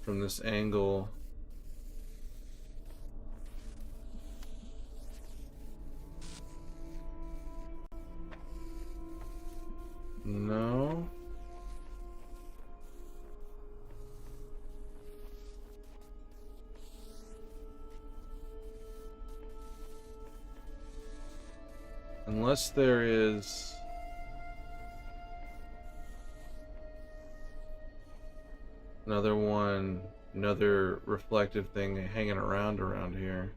From this angle. No. Unless there is... another one, another reflective thing hanging around here.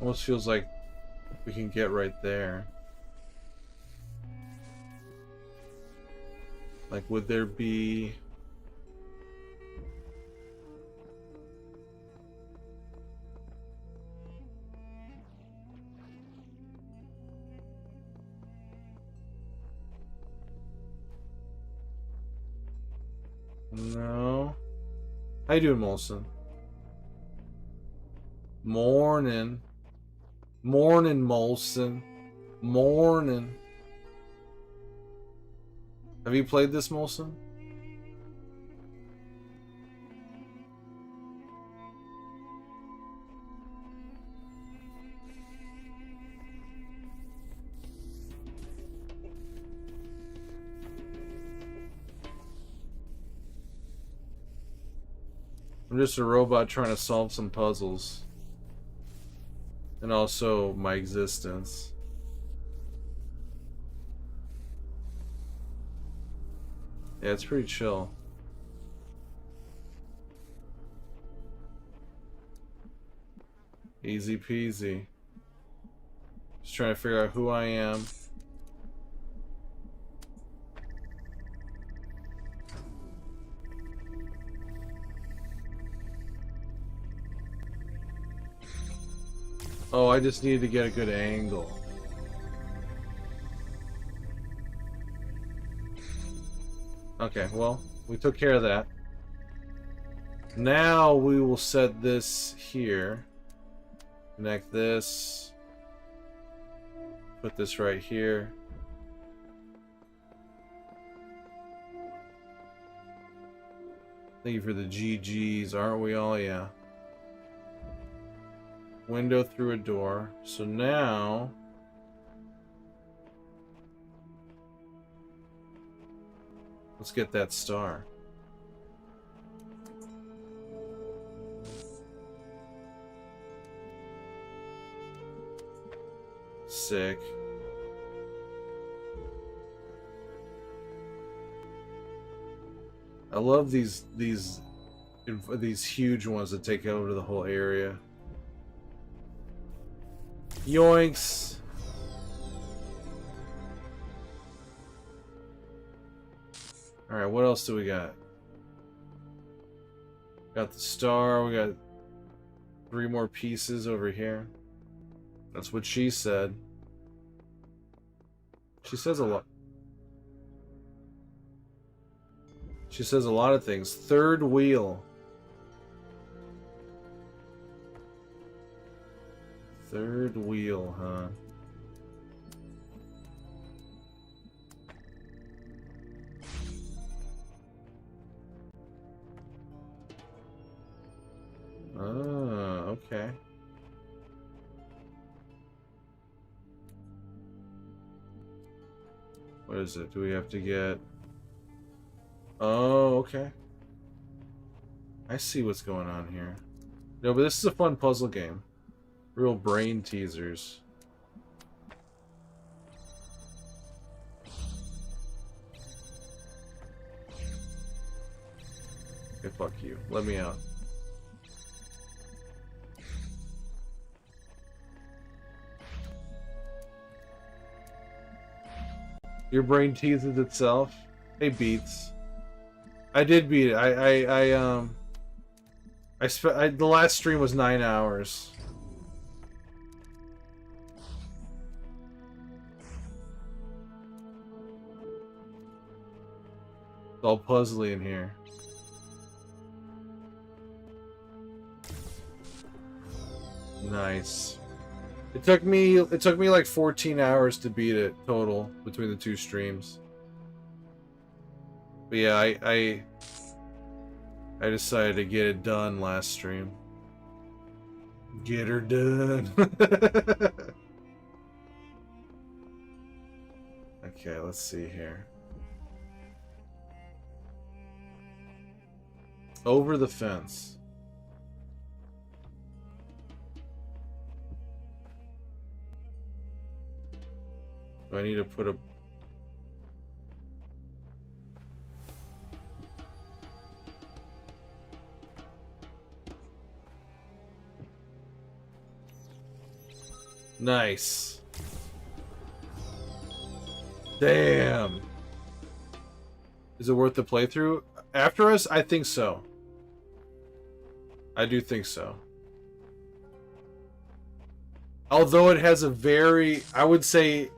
Almost feels like we can get right there. Like, would there be... No. How you doing, Molson? Morning. Morning, Molson. Morning. Have you played this, Molson? I'm just a robot trying to solve some puzzles. And also my existence. Yeah, it's pretty chill. Easy peasy. Just trying to figure out who I am. Oh, I just needed to get a good angle. Okay, well, we took care of that. Now we will set this here. Connect this. Put this right here. Thank you for the GGs, aren't we all? Yeah. Window through a door. So now... let's get that star. Sick. I love these huge ones that take over the whole area. Yoinks. Alright, what else do we got? Got the star, we got 3 more pieces over here. That's what she said. She says a lot. She says a lot of things. Third wheel. Third wheel, huh? Oh, okay. What is it? Do we have to get... Oh, okay. I see what's going on here. No, but this is a fun puzzle game. Real brain teasers. Okay, fuck you. Let me out. Your brain teases itself. Hey, Beats. I did beat it. The last stream was 9 hours. It's all puzzly in here. Nice. It took me like 14 hours to beat it total between the 2 streams. But yeah, I decided to get it done last stream. Get her done. Okay, let's see here. Over the fence. Do I need to put a... Nice. Damn. Is it worth the playthrough? After Us? I think so. I do think so. Although it has a very... I would say...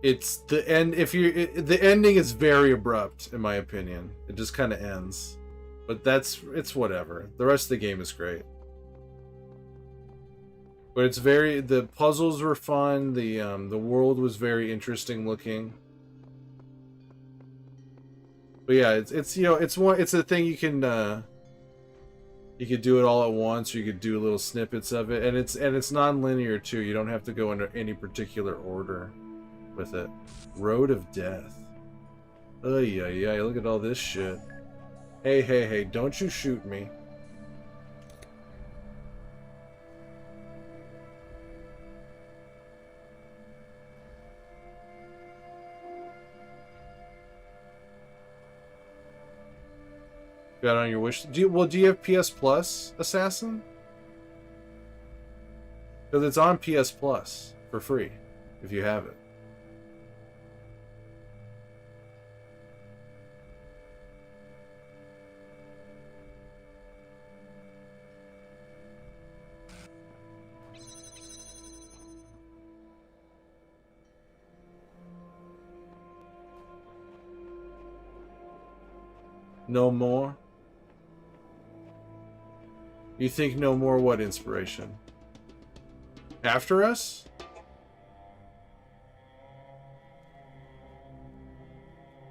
it's the end. The ending is very abrupt, in my opinion. It just kind of ends, but it's whatever. The rest of the game is great, but it's very. The puzzles were fun. The world was very interesting looking. But yeah, it's you know it's a thing you can. You could do it all at once, or you could do little snippets of it, and it's non-linear too. You don't have to go into any particular order with it. Road of Death. Oh yeah, look at all this shit. Hey, don't you shoot me. Got it on your wish. Do you have PS Plus, Assassin? Because it's on PS Plus for free if you have it. No more? You think no more what inspiration? After Us?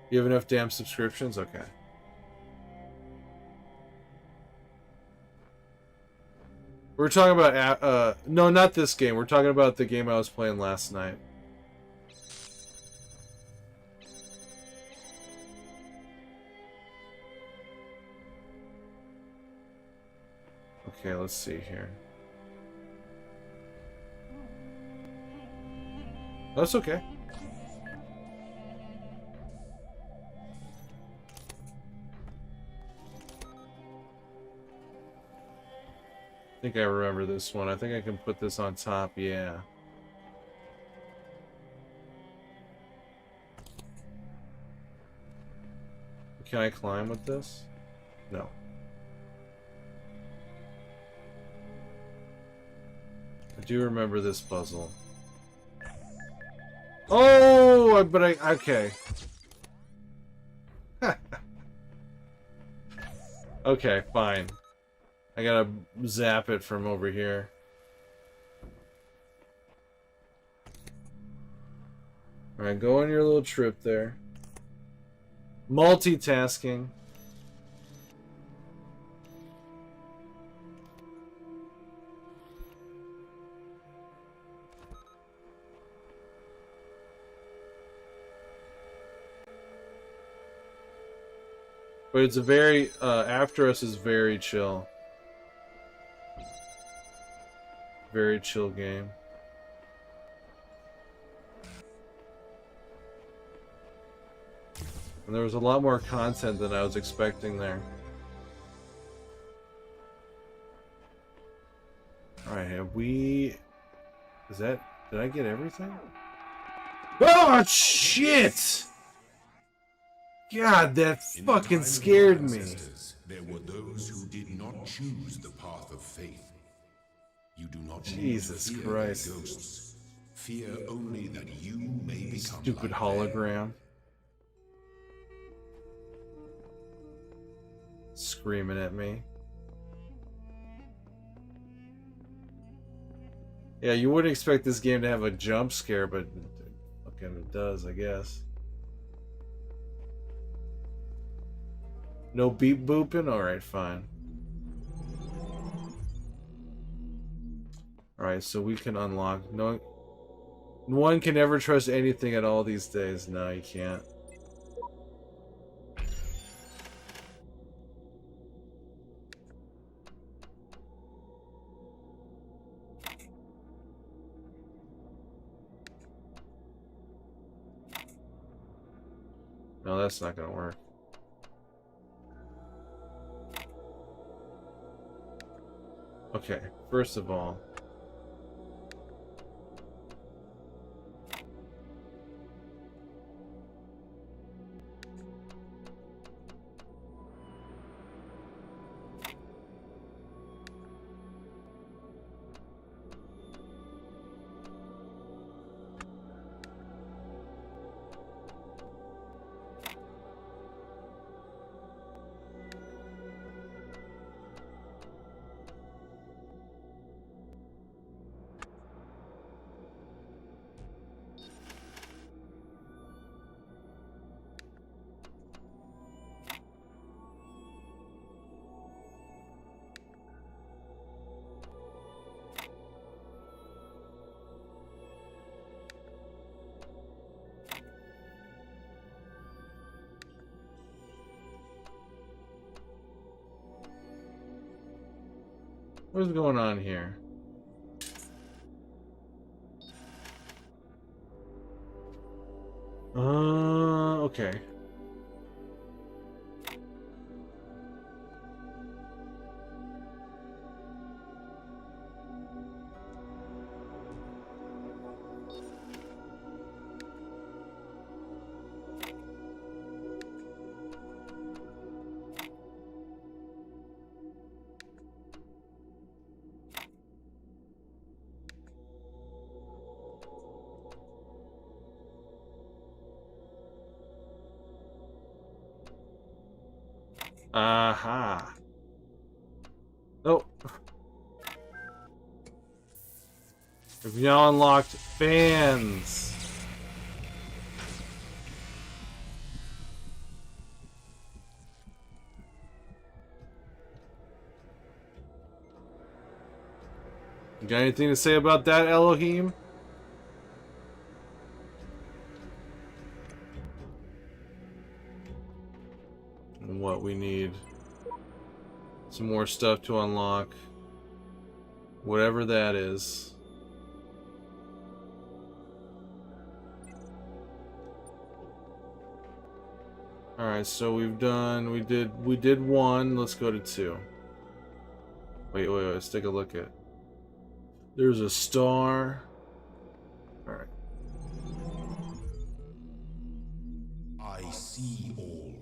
You have enough damn subscriptions? Okay. We're talking about... no, not this game. We're talking about the game I was playing last night. Okay, let's see here. That's okay. I think I remember this one. I think I can put this on top, yeah. Can I climb with this? No. I do remember this puzzle. Oh, but I okay. Okay, fine. I gotta zap it from over here. Alright, go on your little trip there. Multitasking. But it's a very, After Us is very chill. Very chill game. And there was a lot more content than I was expecting there. Alright, have we... Is that... Did I get everything? Oh, shit! God, that fucking scared me. There were those who did not choose the path of faith. You do not Jesus fear Christ. their ghosts. Fear only that you may become Stupid like hologram. Screaming at me. Yeah, you wouldn't expect this game to have a jump scare, but fucking it does, I guess. No beep booping? Alright, fine. Alright, so we can unlock... No one can ever trust anything at all these days. No, you can't. No, that's not gonna work. Okay, first of all... What's going on here? Okay. Aha. Oh. We've now unlocked fans. You got anything to say about that, Elohim? And what we need. Some more stuff to unlock. Whatever that is. Alright, so we did one, let's go to two. Wait, let's take a look at. There's a star. Alright. I see all.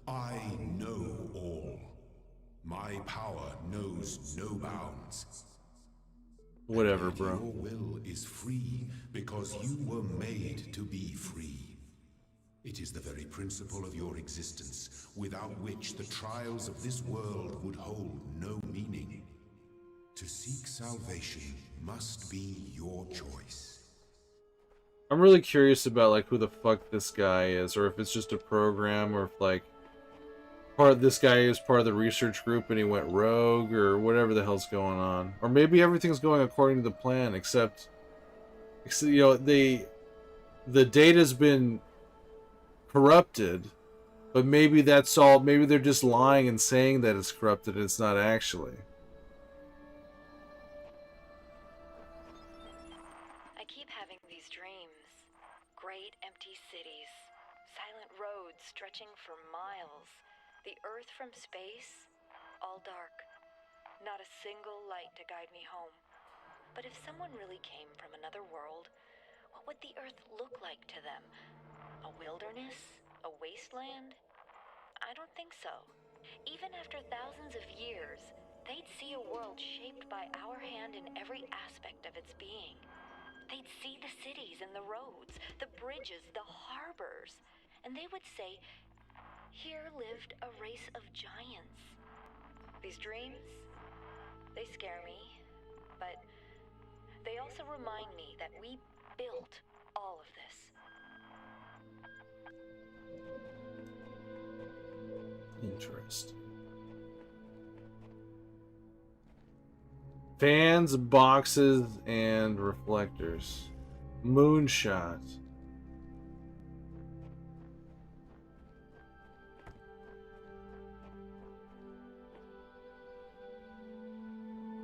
I know all. My power knows no bounds. Whatever, Yet bro. your will is free because you were made to be free. It is the very principle of your existence, without which the trials of this world would hold no meaning. To seek salvation must be your choice. I'm really curious about like who the fuck this guy is, or if it's just a program, or if like this guy is part of the research group and he went rogue, or whatever the hell's going on. Or maybe everything's going according to the plan, except you know, the data's been corrupted, but maybe that's all. Maybe they're just lying and saying that it's corrupted and it's not actually. I keep having these dreams. Great empty cities, silent roads stretching for miles, the earth from space, all dark. Not a single light to guide me home. But if someone really came from another world, what would the earth look like to them? A wilderness? A wasteland? I don't think so. Even after thousands of years, they'd see a world shaped by our hand in every aspect of its being. They'd see the cities and the roads, the bridges, the harbors, and they would say, here lived a race of giants. These dreams, they scare me, but they also remind me that we built all of this. Interesting. Fans, boxes, and reflectors. Moonshot.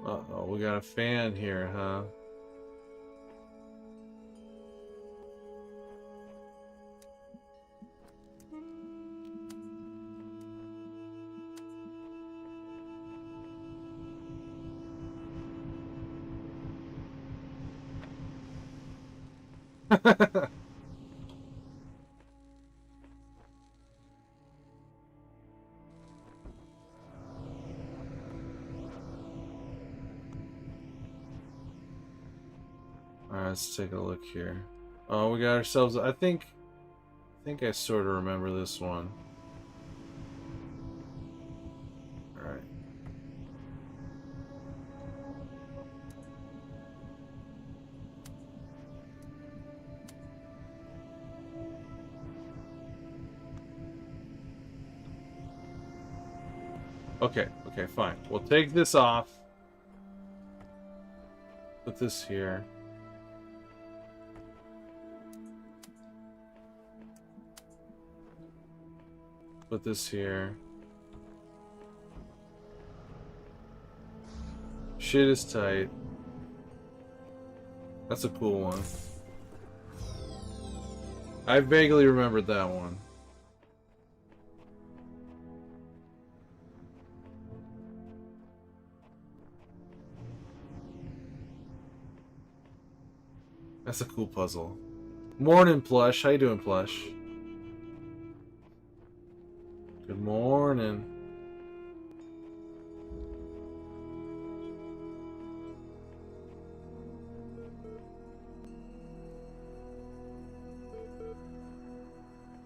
Uh-oh, we got a fan here, huh? Alright, let's take a look here. Oh, we got ourselves... I think I sort of remember this one. Alright. Okay, fine. We'll take this off. Put this here. Put this here. Shit is tight. That's a cool one. I vaguely remembered that one. That's a cool puzzle. Morning, Plush. How you doing, Plush? Good morning.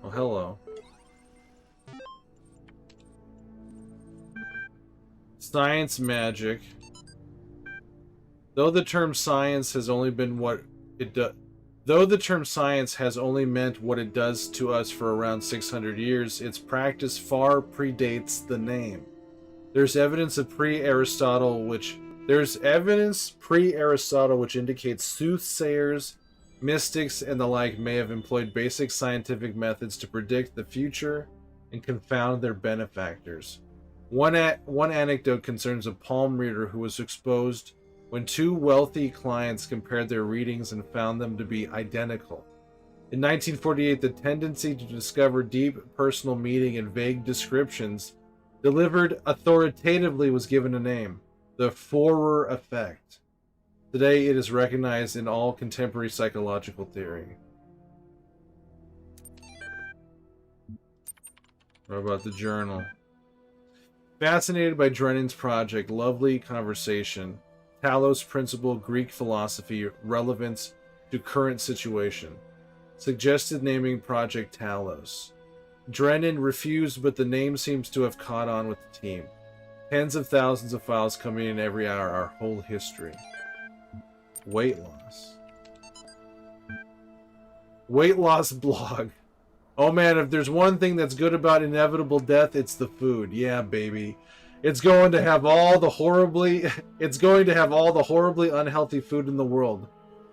Oh, hello. Science magic. Though the term science has only been what it does. Though the term science has only meant what it does to us for around 600 years, its practice far predates the name. There's evidence pre-Aristotle which indicates soothsayers, mystics, and the like may have employed basic scientific methods to predict the future and confound their benefactors. One anecdote concerns a palm reader who was exposed when two wealthy clients compared their readings and found them to be identical. In 1948, the tendency to discover deep personal meaning in vague descriptions delivered authoritatively was given a name, the Forer effect. Today, it is recognized in all contemporary psychological theory. What about the journal? Fascinated by Drennan's project, lovely conversation. Talos principle, Greek philosophy, relevance to current situation. Suggested naming Project Talos. Drennan refused, but the name seems to have caught on with the team. Tens of thousands of files coming in every hour, our whole history. Weight loss. Weight loss blog. Oh man, if there's one thing that's good about inevitable death, it's the food. Yeah, baby. It's going to have all the horribly unhealthy food in the world.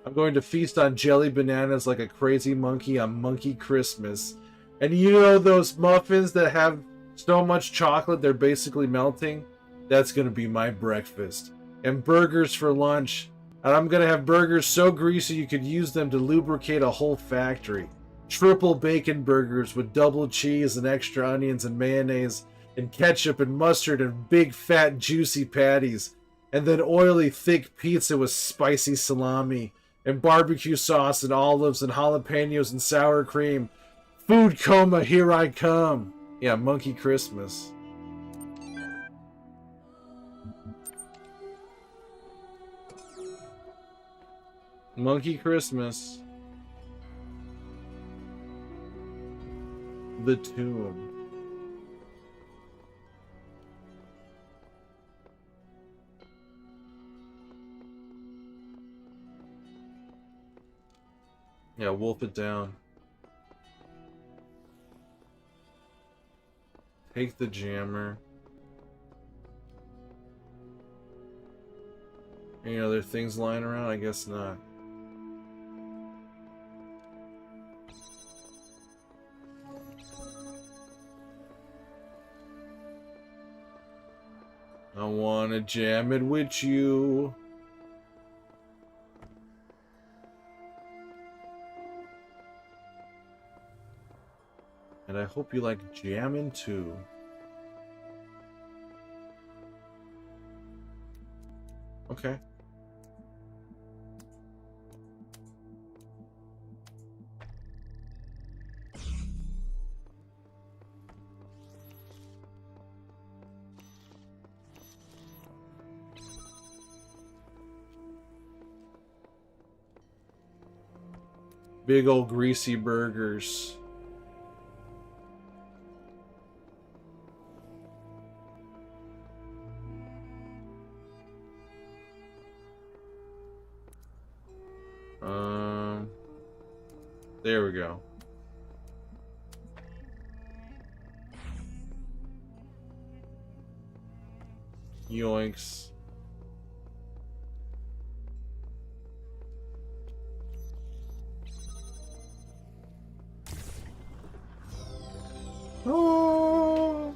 I'm going to feast on jelly bananas like a crazy monkey on Monkey Christmas. And you know those muffins that have so much chocolate they're basically melting? That's going to be my breakfast. And burgers for lunch. And I'm going to have burgers so greasy you could use them to lubricate a whole factory. Triple bacon burgers with double cheese and extra onions and mayonnaise and ketchup and mustard and big fat juicy patties. And then oily thick pizza with spicy salami and barbecue sauce and olives and jalapenos and sour cream. Food coma, here I come. Yeah, Monkey Christmas. Monkey Christmas. The tomb. Yeah, wolf it down. Take the jammer. Any other things lying around? I guess not. I wanna jam it with you. And I hope you like jamming too. Okay. Big old greasy burgers. There we go. Yoinks. Oh.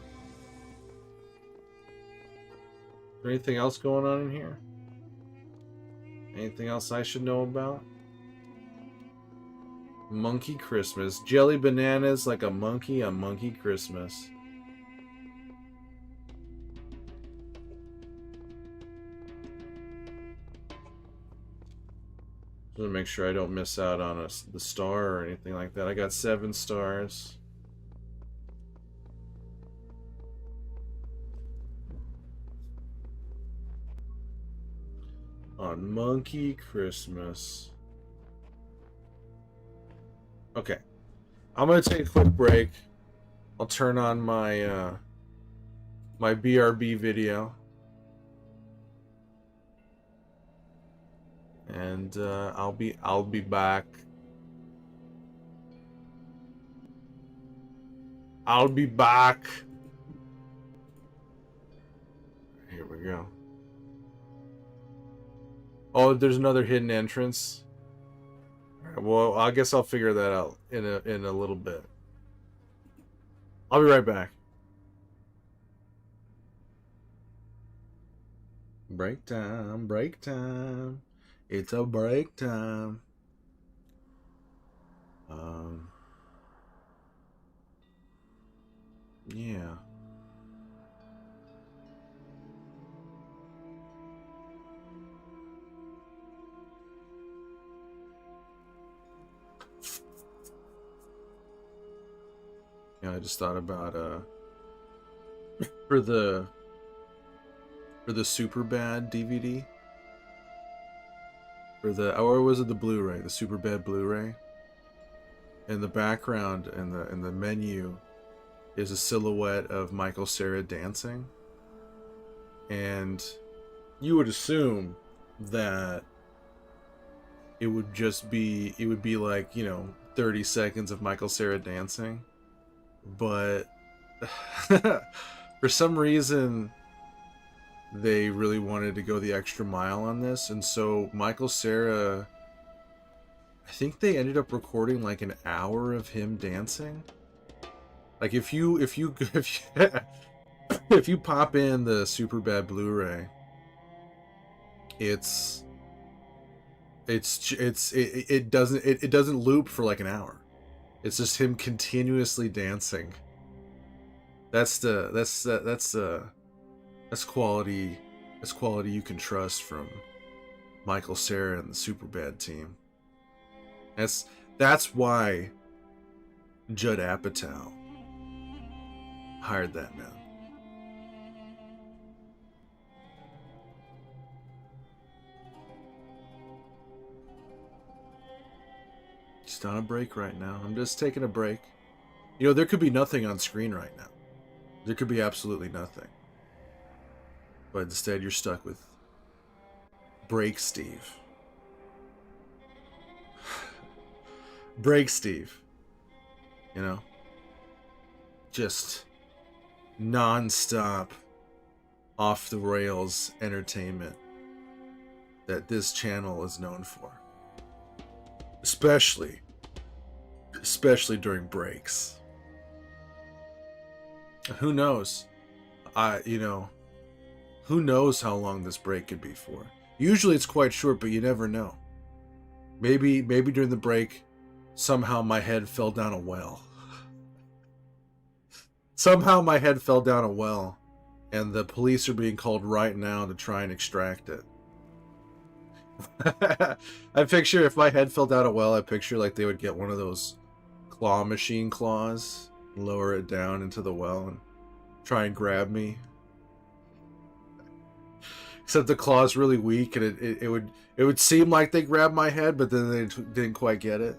Is there anything else going on in here? Anything else I should know about? Monkey Christmas. Jelly bananas like a monkey on Monkey Christmas. Just want to make sure I don't miss out on the star or anything like that. I got 7 stars. On Monkey Christmas. Okay. I'm gonna take a quick break. I'll turn on my my BRB video. And I'll be back. I'll be back. Here we go. Oh, there's another hidden entrance. All right, well, I guess I'll figure that out in a little bit. I'll be right back. Break time, break time. It's a break time. Yeah. I just thought about for the Super Bad DVD, or was it the Blu-ray, the Super Bad Blu-ray? In the background in the menu is a silhouette of Michael Cera dancing, and you would assume that it would be like, 30 seconds of Michael Cera dancing, but for some reason they really wanted to go the extra mile on this, and so Michael Cera, I think they ended up recording like an hour of him dancing. Like if you if you if you pop in the Super Bad Blu-ray, it doesn't loop for like an hour. It's just him continuously dancing. That's quality. That's quality you can trust from Michael Cera and the Superbad team. That's why Judd Apatow hired that man. Just on a break right now. I'm just taking a break. There could be nothing on screen right now. There could be absolutely nothing. But instead, you're stuck with Break Steve. Break Steve. Just non-stop, off the rails entertainment that this channel is known for. Especially during breaks. Who knows? Who knows how long this break could be for? Usually it's quite short, but you never know. Maybe during the break, somehow my head fell down a well. Somehow my head fell down a well, and the police are being called right now to try and extract it. I picture if my head fell down a well, I picture like they would get one of those claw machine claws, lower it down into the well, and try and grab me. Except the claw's really weak, and it would seem like they grabbed my head, but then they didn't quite get it,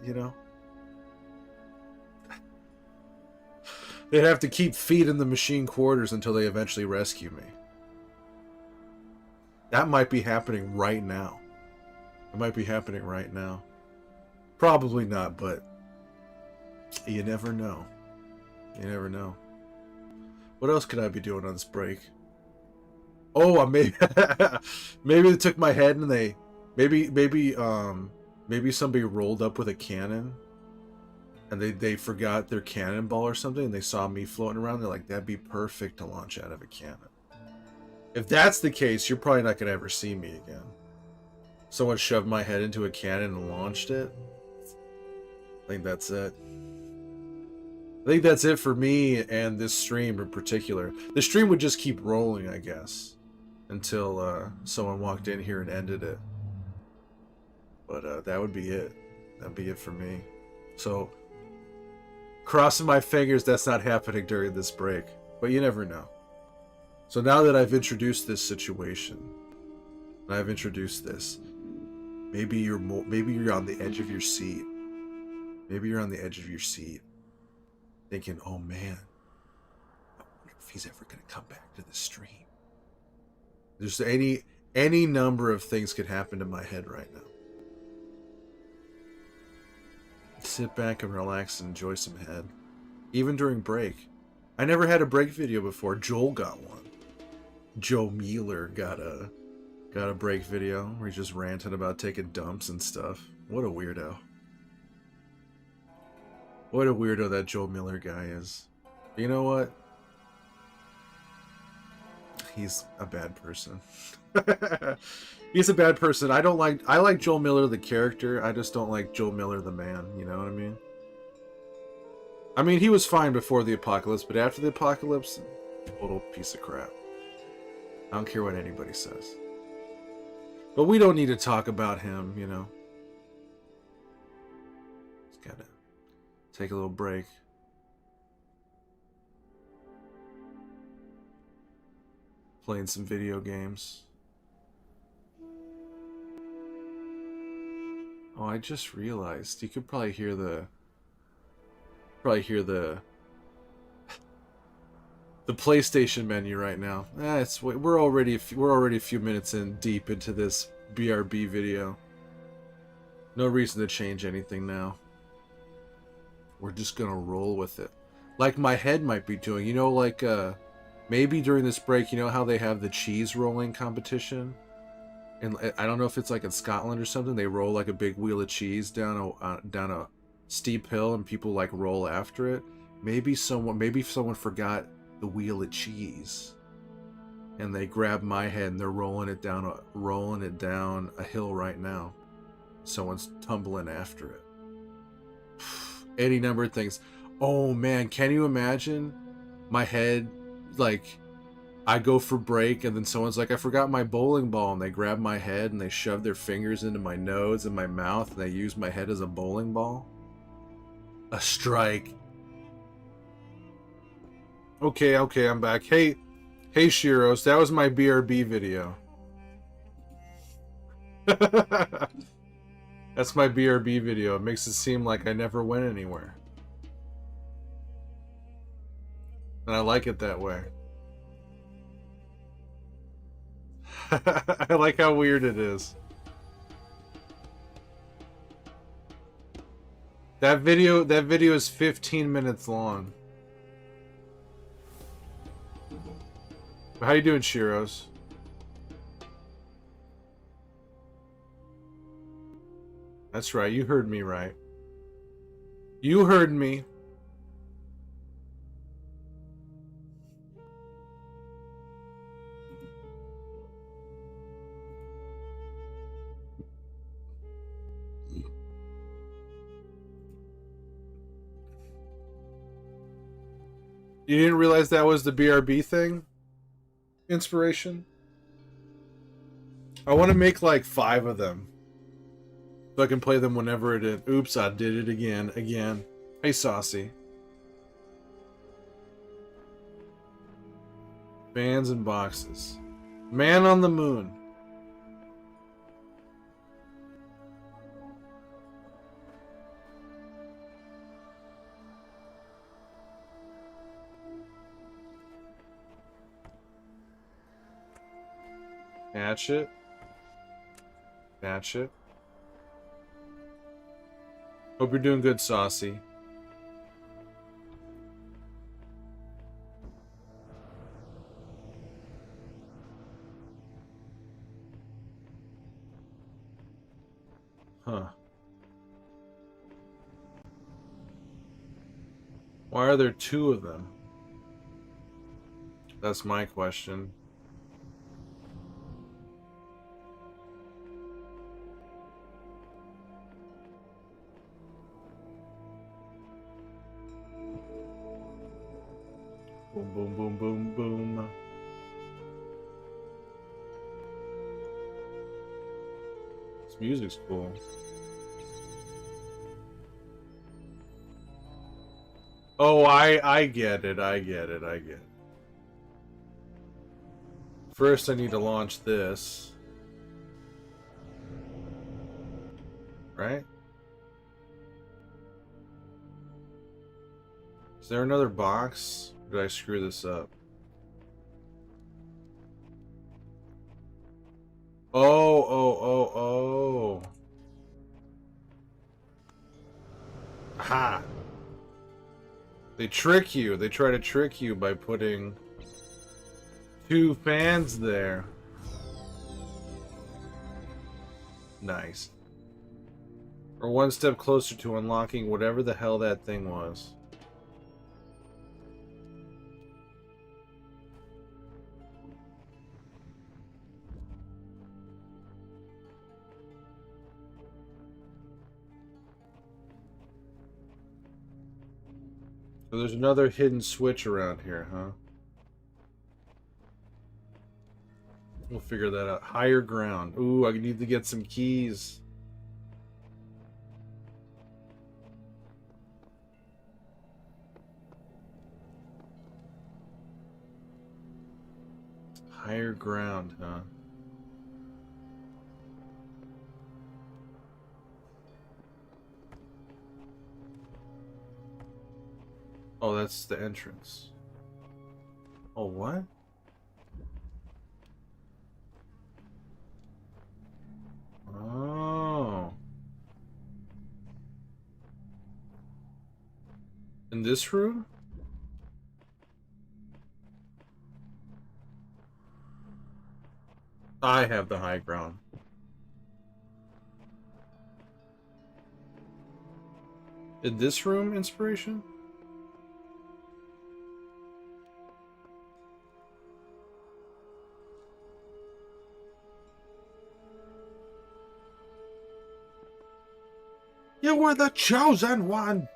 They'd have to keep feeding the machine quarters until they eventually rescue me. That might be happening right now. It might be happening right now. Probably not, but you never know. You never know. What else could I be doing on this break? Oh, maybe maybe they took my head and maybe somebody rolled up with a cannon and they forgot their cannonball or something, and they saw me floating around. They're like, that'd be perfect to launch out of a cannon. If that's the case, you're probably not gonna ever see me again. Someone shoved my head into a cannon and launched it. I think that's it. I think that's it for me and this stream in particular. The stream would just keep rolling, I guess, until someone walked in here and ended it. But that would be it. That'd be it for me. So, crossing my fingers that's not happening during this break. But you never know. So now that I've introduced this situation, and I've introduced this, maybe you're on the edge of your seat. Maybe you're on the edge of your seat, thinking, "Oh man, I wonder if he's ever going to come back to the stream." There's any number of things could happen to my head right now. Sit back and relax and enjoy some head, even during break. I never had a break video before. Joel got one. Joe Mueller got a break video where he's just ranting about taking dumps and stuff. What a weirdo. What a weirdo that Joel Miller guy is. But you know what? He's a bad person. He's a bad person. I like Joel Miller the character. I just don't like Joel Miller the man. You know what I mean? I mean, he was fine before the apocalypse, but after the apocalypse, total piece of crap. I don't care what anybody says. But we don't need to talk about him, you know. Just gotta take a little break. Playing some video games. Oh, I just realized you could probably hear the the PlayStation menu right now. We're already a few minutes in deep into this BRB video. No reason to change anything now. We're just gonna roll with it. Like my head might be doing, you know, like maybe during this break, you know how they have the cheese rolling competition? And I don't know if it's like in Scotland or something, they roll like a big wheel of cheese down a steep hill and people like roll after it. Maybe someone forgot the wheel of cheese. And they grab my head and they're rolling it down a hill right now. Someone's tumbling after it. Any number of things. Oh man, can you imagine my head, like, I go for break and then someone's like, I forgot my bowling ball, and they grab my head and they shove their fingers into my nose and my mouth and they use my head as a bowling ball? A strike. Okay, I'm back. Hey Shiros, that was my BRB video. That's my BRB video. It makes it seem like I never went anywhere. And I like it that way. I like how weird it is. That video is 15 minutes long. How you doing, Shiros? That's right, you heard me right. You heard me. You didn't realize that was the BRB thing? Inspiration? I want to make like 5 of them. So I can play them whenever it is. Oops, I did it again. Hey, Saucy. Fans and boxes. Man on the moon. Hatchet. Hatchet. Hope you're doing good, Saucy. Huh. Why are there 2 of them? That's my question. Boom, boom, boom, boom, boom. This music's cool. Oh, I get it. First, I need to launch this. Right? Is there another box? Or did I screw this up? Oh. Ha! They trick you. They try to trick you by putting 2 fans there. Nice. Or one step closer to unlocking whatever the hell that thing was. So there's another hidden switch around here, huh? We'll figure that out. Higher ground. Ooh, I need to get some keys. Higher ground, huh? Oh, that's the entrance. Oh, what? Oh. In this room? I have the high ground. In this room, inspiration? You were the chosen one!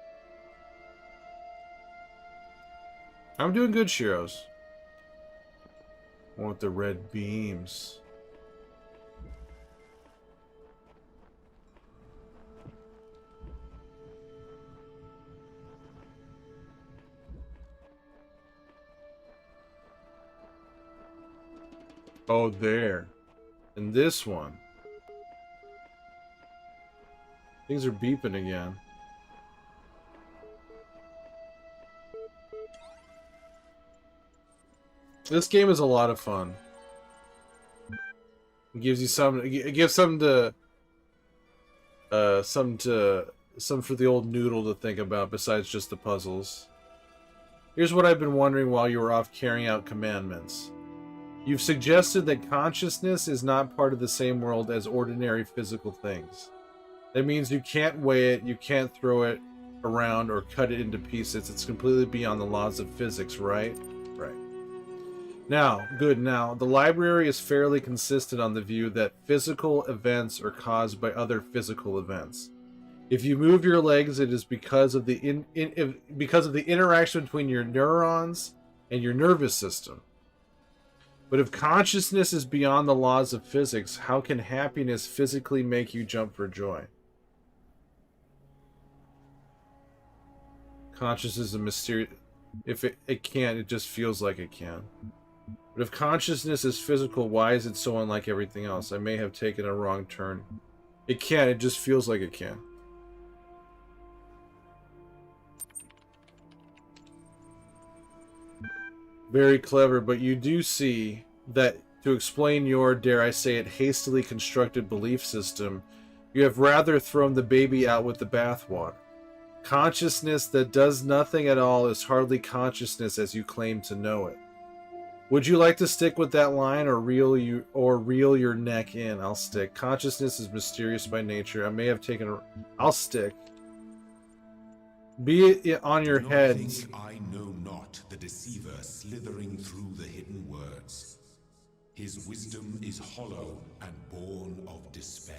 I'm doing good, Shiros. I want the red beams. Oh, there. And this one. Things are beeping again. This game is a lot of fun. It gives you some. It gives something to. Some for the old noodle to think about besides just the puzzles. Here's what I've been wondering while you were off carrying out commandments. You've suggested that consciousness is not part of the same world as ordinary physical things. That means you can't weigh it, you can't throw it around or cut it into pieces. It's completely beyond the laws of physics, right? Right. Now, the library is fairly consistent on the view that physical events are caused by other physical events. If you move your legs, it is because of the interaction between your neurons and your nervous system. But if consciousness is beyond the laws of physics, how can happiness physically make you jump for joy? Consciousness is a mysterious... If it can't, it just feels like it can. But if consciousness is physical, why is it so unlike everything else? I may have taken a wrong turn. It can't, it just feels like it can. Very clever, but you do see that to explain your, dare I say it, hastily constructed belief system, you have rather thrown the baby out with the bathwater. Consciousness that does nothing at all is hardly consciousness as you claim to know it. Would you like to stick with that line or reel your neck in? I'll stick. Consciousness is mysterious by nature. I may have taken a... I'll stick. Be it on your heads. Think I know not the deceiver slithering through the hidden words. His wisdom is hollow and born of despair.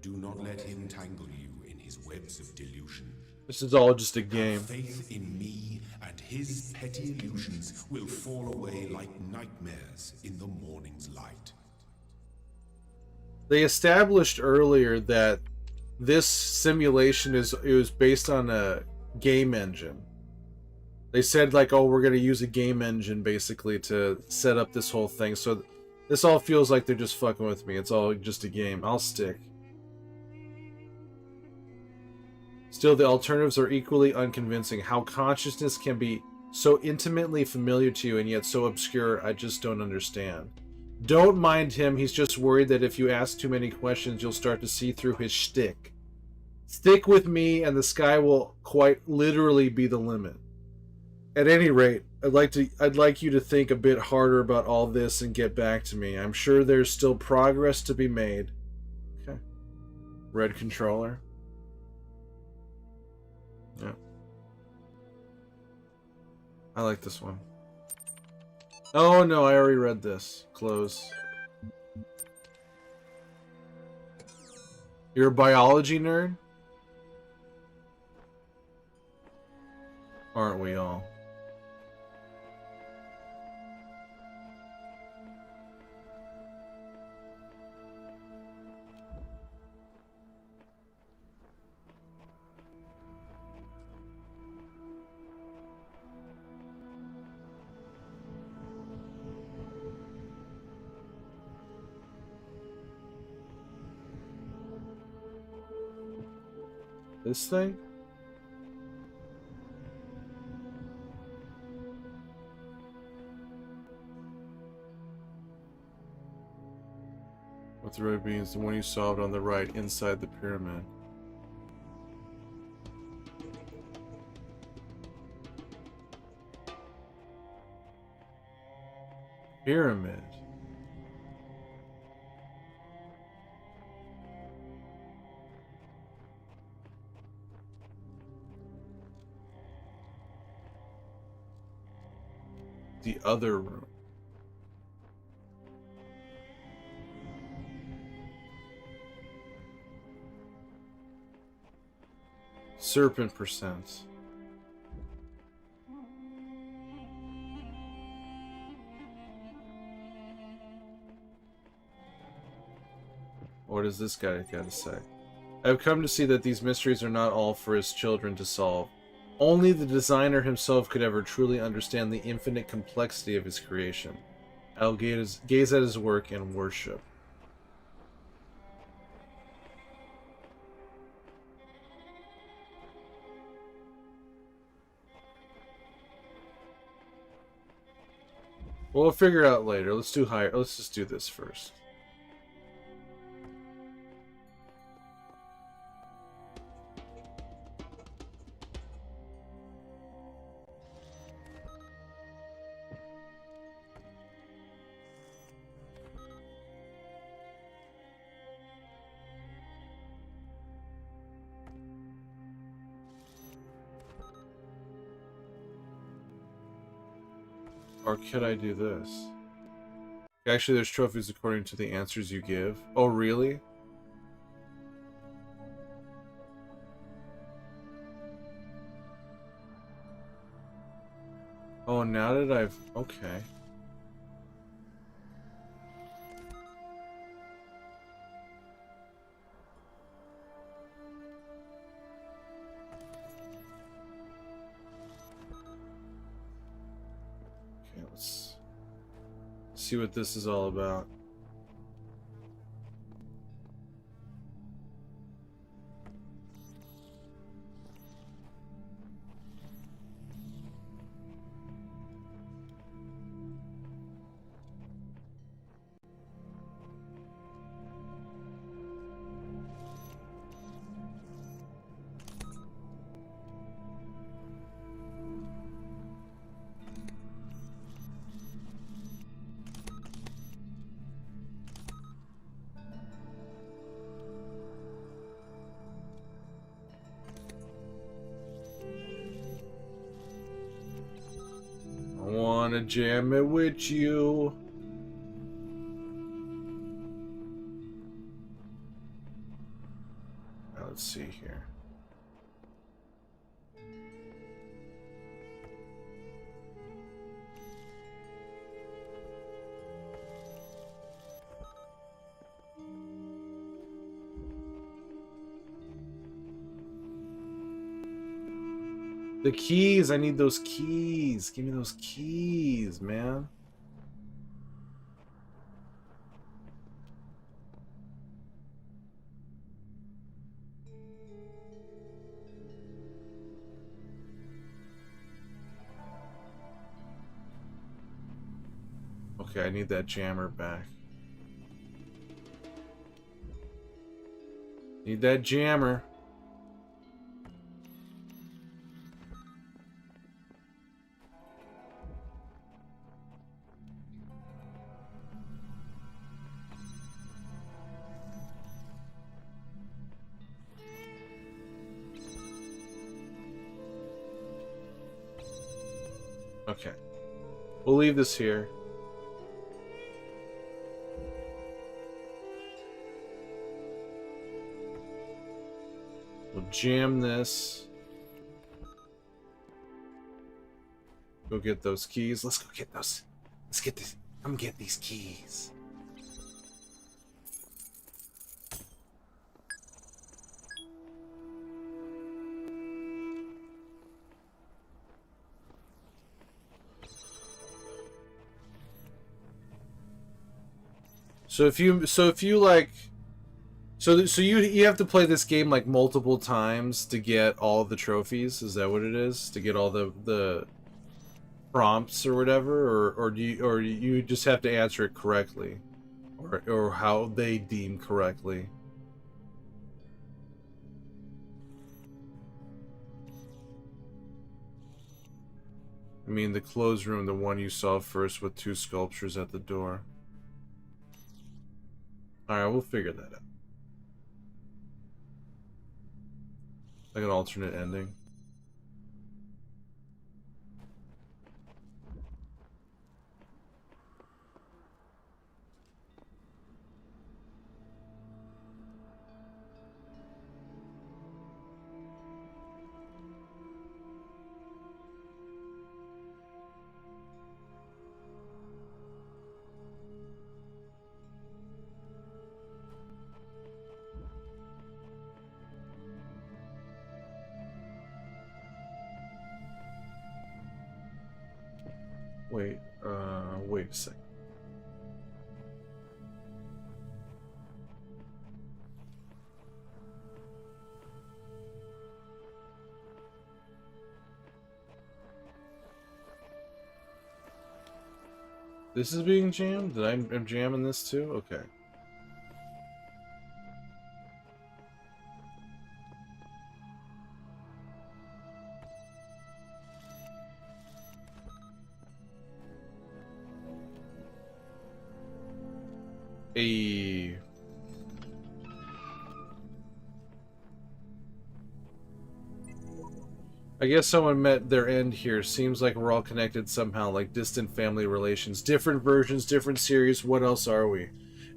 Do not let him tangle you in his webs of delusion. This is all just a game. Have faith in me, and his petty illusions will fall away like nightmares in the morning's light. They established earlier that this simulation is based on a game engine. They said like, oh, we're going to use a game engine basically to set up this whole thing. So this all feels like they're just fucking with me. It's all just a game. I'll stick. Still, the alternatives are equally unconvincing. How consciousness can be so intimately familiar to you and yet so obscure, I just don't understand. Don't mind him, he's just worried that if you ask too many questions, you'll start to see through his shtick. Stick with me and the sky will quite literally be the limit. At any rate, I'd like you to think a bit harder about all this and get back to me. I'm sure there's still progress to be made. Okay. Red controller. Yeah. I like this one. Oh no, I already read this. Close. You're a biology nerd? Aren't we all? This thing? With the red beans, the one you solved on the right, inside the pyramid. Pyramid. The other room. Serpent percent. What does this guy got to say? I've come to see that these mysteries are not all for his children to solve. Only the designer himself could ever truly understand the infinite complexity of his creation. I'll gaze at his work and worship. We'll figure it out later. Let's do higher. Let's just do this first. Or could I do this? Actually, there's trophies according to the answers you give. Oh, really? Oh, now that I've... Okay. Okay, let's see what this is all about. I wanna jam it with you. Now, let's see here. The keys! I need those keys! Give me those keys, man. Okay, I need that jammer back. Need that jammer. Okay. We'll leave this here. We'll jam this. Go get those keys. Let's go get those. Let's get this. Come get these keys. So if you like So you have to play this game like multiple times to get all the trophies. Is that what it is? To get all the prompts or whatever, or you just have to answer it correctly, or how they deem correctly. I mean, the closed room, the one you saw first with 2 sculptures at the door. Alright, we'll figure that out. Like an alternate ending. Wait a second. This is being jammed? I'm jamming this too? Okay. Hey. I guess someone met their end here. Seems like we're all connected somehow, like distant family relations. Different versions, different series. What else are we?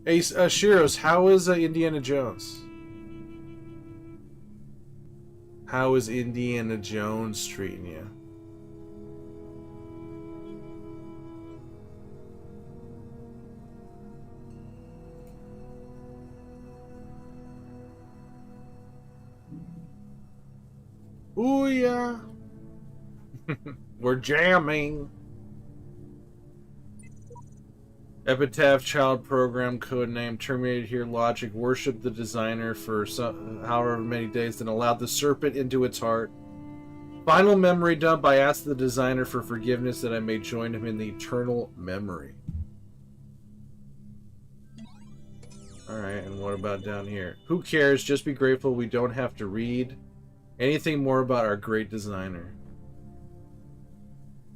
Hey, Shiros, how is Indiana Jones? How is Indiana Jones treating you? Ooh, yeah. We're jamming. Epitaph Child Program codename terminated here. Logic worshipped the designer for however many days, then allowed the serpent into its heart. Final memory dump. I asked the designer for forgiveness that I may join him in the eternal memory. Alright, and what about down here? Who cares? Just be grateful we don't have to read anything more about our great designer.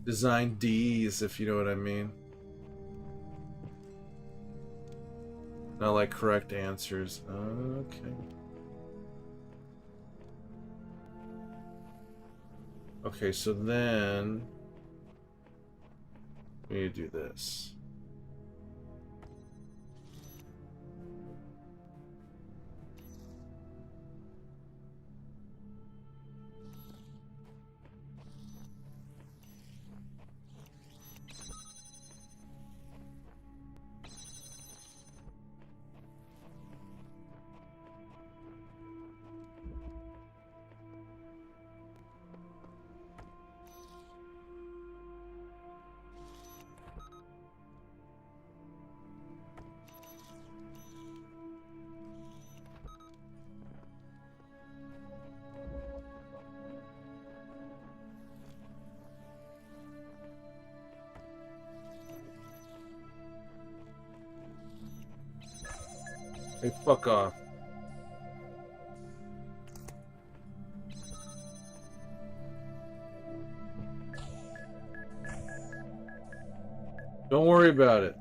Design D's, if you know what I mean. Not like correct answers. Okay. Okay, so then we need to do this. Hey, fuck off. Don't worry about it.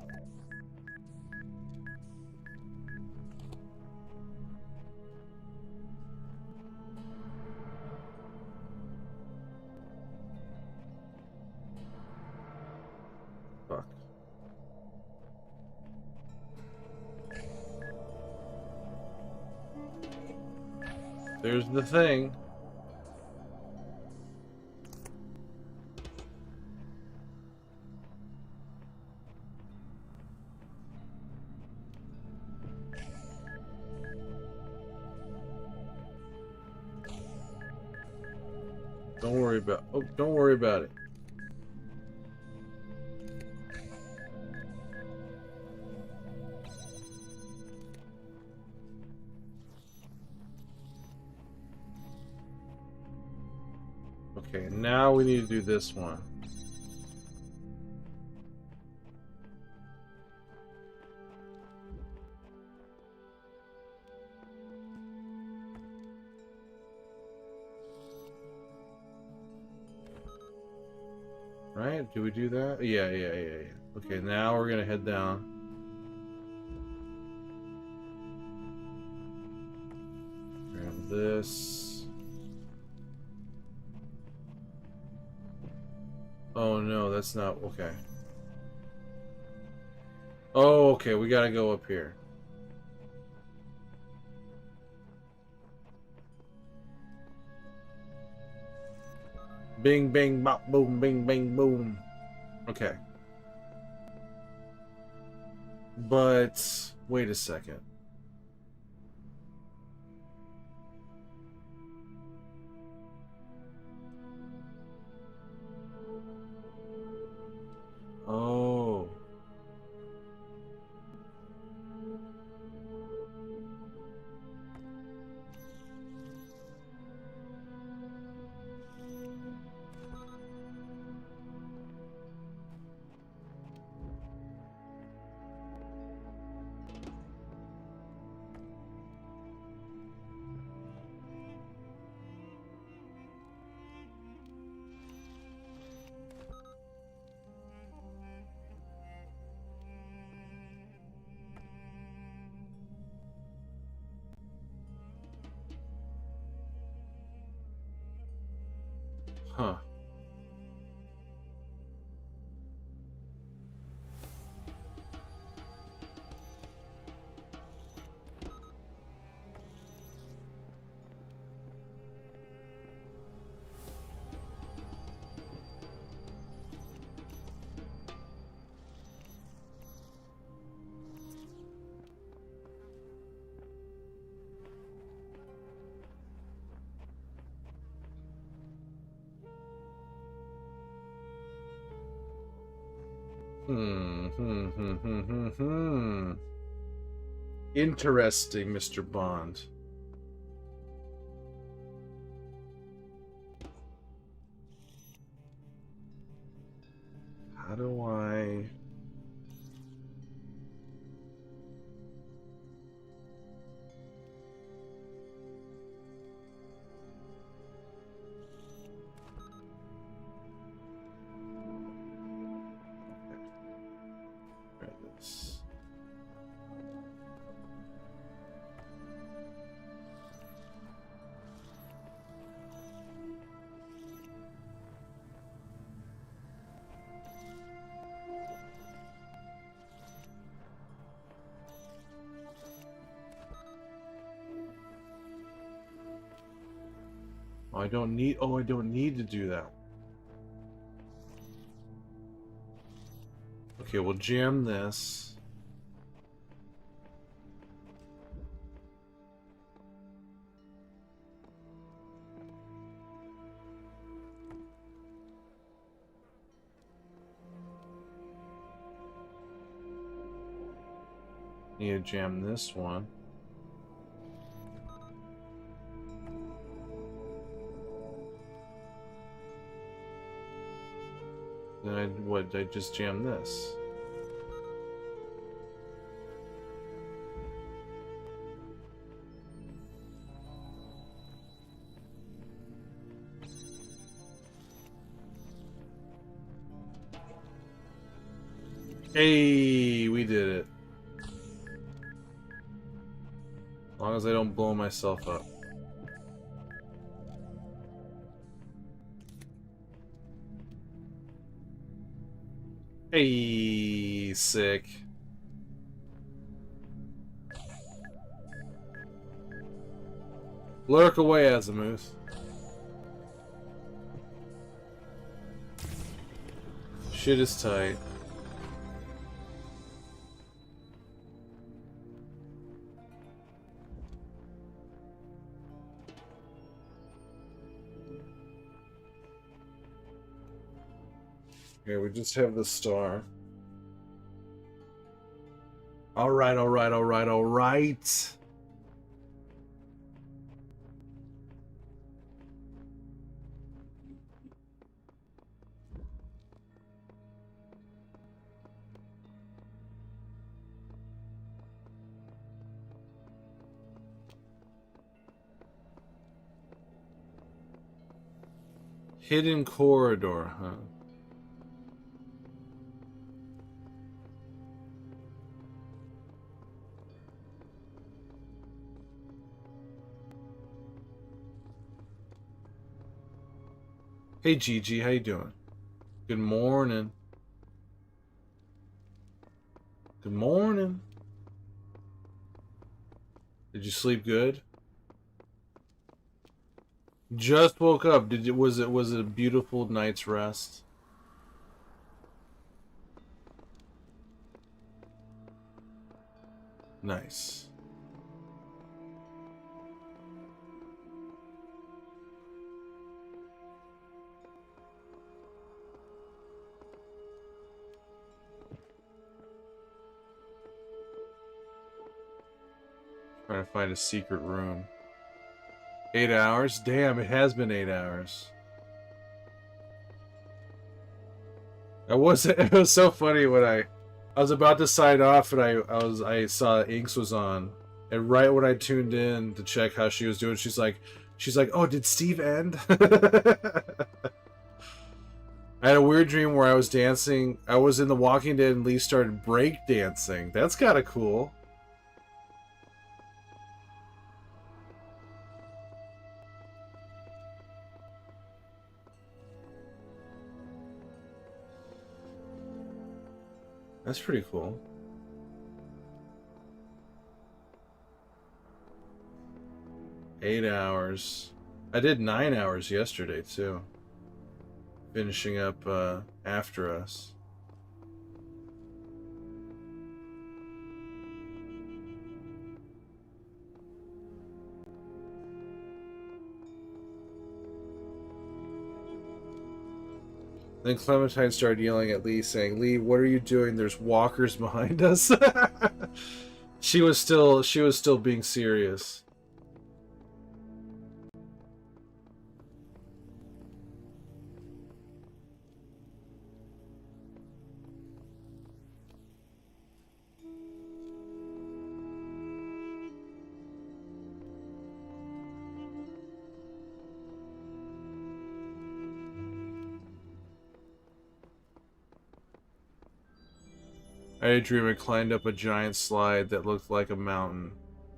Fuck. There's the thing. Don't worry about it. Okay, now we need to do this one. Right? Do we do that? Yeah. Okay, now we're gonna head down. Grab this. Oh no, that's not okay. Oh, okay, we gotta go up here. Bing, bing, bop, boom, bing, bing, boom. Okay. But wait a second. Oh. Huh. Hmm. Interesting, Mr. Bond. How do I... Try this. Oh, I don't need... Oh, I don't need to do that. Okay, we'll jam this. Need to jam this one. Then I just jam this. Hey, we did it. As long as I don't blow myself up. Hey, sick. Lurk away, Azimuth. Shit is tight. Okay, we just have the star. Alright. Hidden corridor, huh? Hey Gigi, how you doing? Good morning. Good morning. Did you sleep good? Just woke up. Was it a beautiful night's rest? Nice. Trying to find a secret room. 8 hours? Damn, it has been 8 hours. It was so funny when I was about to sign off and I saw Inks was on, and right when I tuned in to check how she was doing, she's like, "Oh, did Steve end?" I had a weird dream where I was dancing. I was in The Walking Dead and Lee started break dancing. That's kind of cool. That's pretty cool. Eight hours. I did 9 hours yesterday too. Finishing up after us. Then Clementine started yelling at Lee, saying, "Lee, what are you doing? There's walkers behind us." She was still being serious. I had a dream I climbed up a giant slide that looked like a mountain.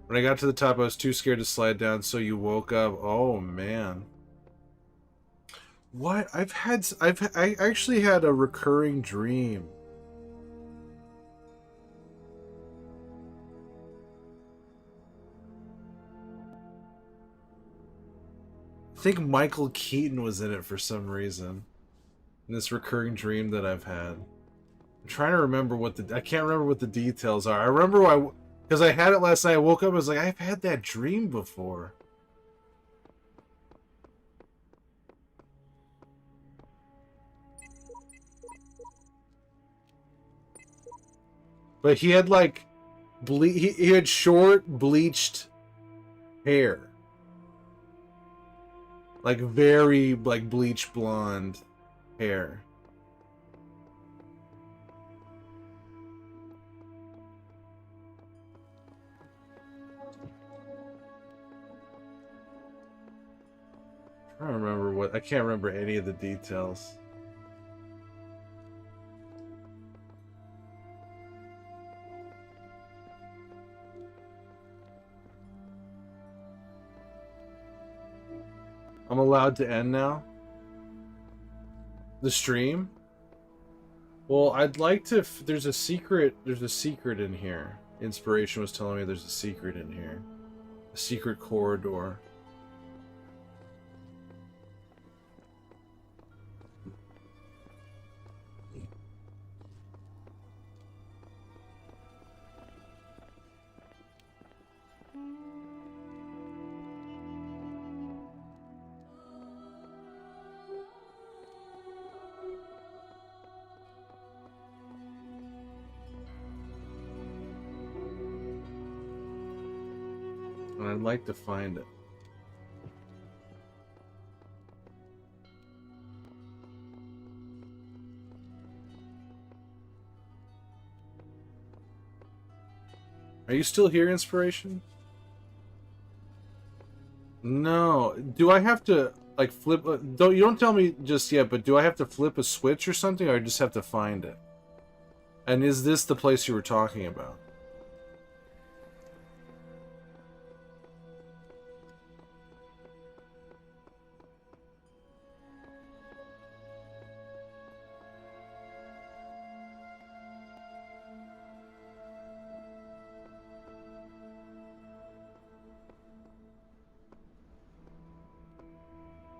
When I got to the top, I was too scared to slide down, so you woke up. Oh, man. What? I actually had a recurring dream. I think Michael Keaton was in it for some reason. In this recurring dream that I've had. I'm trying to remember I can't remember what the details are. I remember because I had it last night. I woke up, I was like, I've had that dream before. But he had like, he had short bleached hair. Like very like bleach blonde hair. I can't remember any of the details. I'm allowed to end now? The stream? Well, I'd like to there's a secret in here. Inspiration was telling me there's a secret in here. A secret corridor. And I'd like to find it. Are you still here, Inspiration? No. Do I have to... like flip? You don't tell me just yet, but do I have to flip a switch or something, or I just have to find it? And is this the place you were talking about?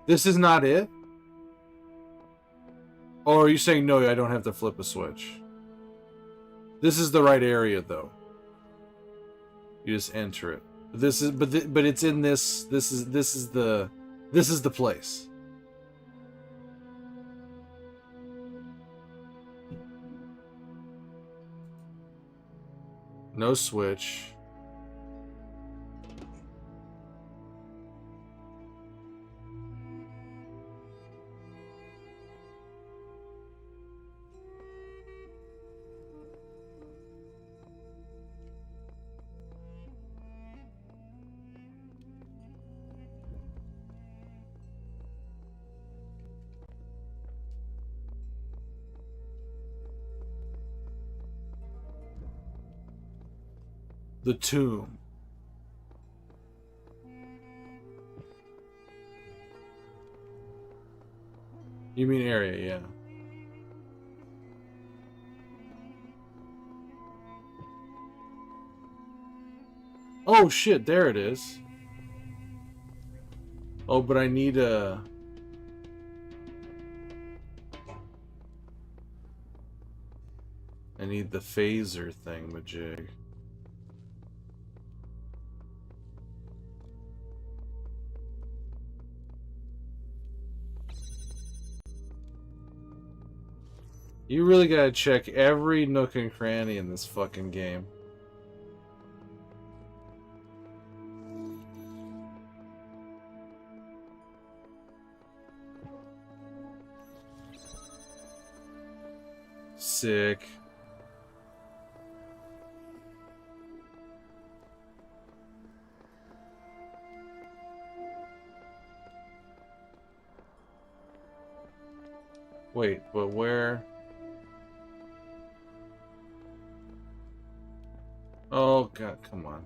This is not it? Or are you saying no, I don't have to flip a switch? This is the right area though. You just enter it. This is but it's in this is the place. No switch. The tomb. You mean area, yeah. Oh shit, there it is. Oh, but I need a... I need the phaser thingamajig. You really gotta check every nook and cranny in this fucking game. Sick. Wait, but where? Oh god, come on.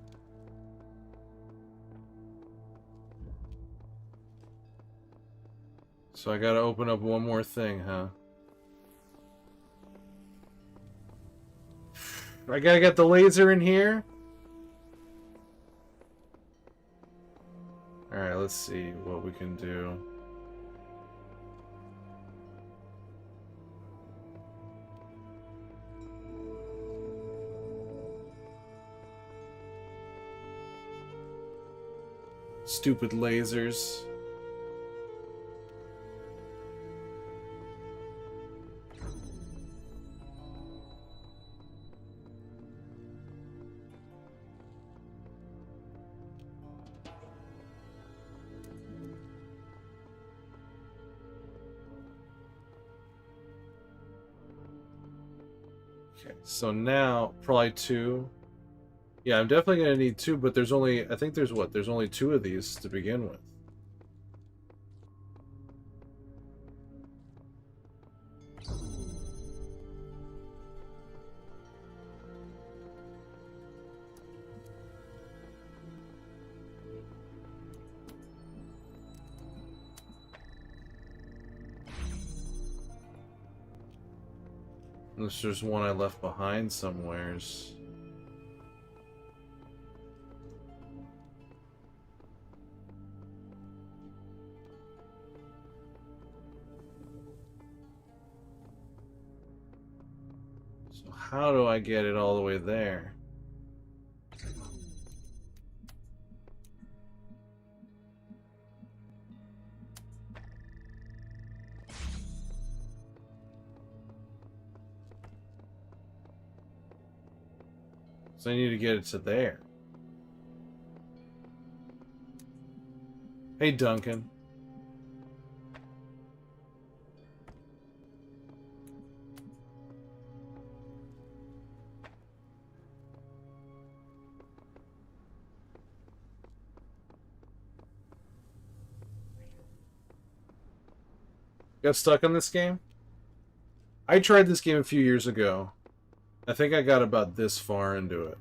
So I gotta open up one more thing, huh? I gotta get the laser in here? Alright, let's see what we can do. Stupid lasers. Okay, so now probably two. Yeah, I'm definitely gonna need two, but there's only, I think there's what? There's only two of these to begin with. Unless there's one I left behind somewheres. So how do I get it all the way there? So I need to get it to there. Hey, Duncan. Got stuck on this game? I tried this game a few years ago. I think I got about this far into it.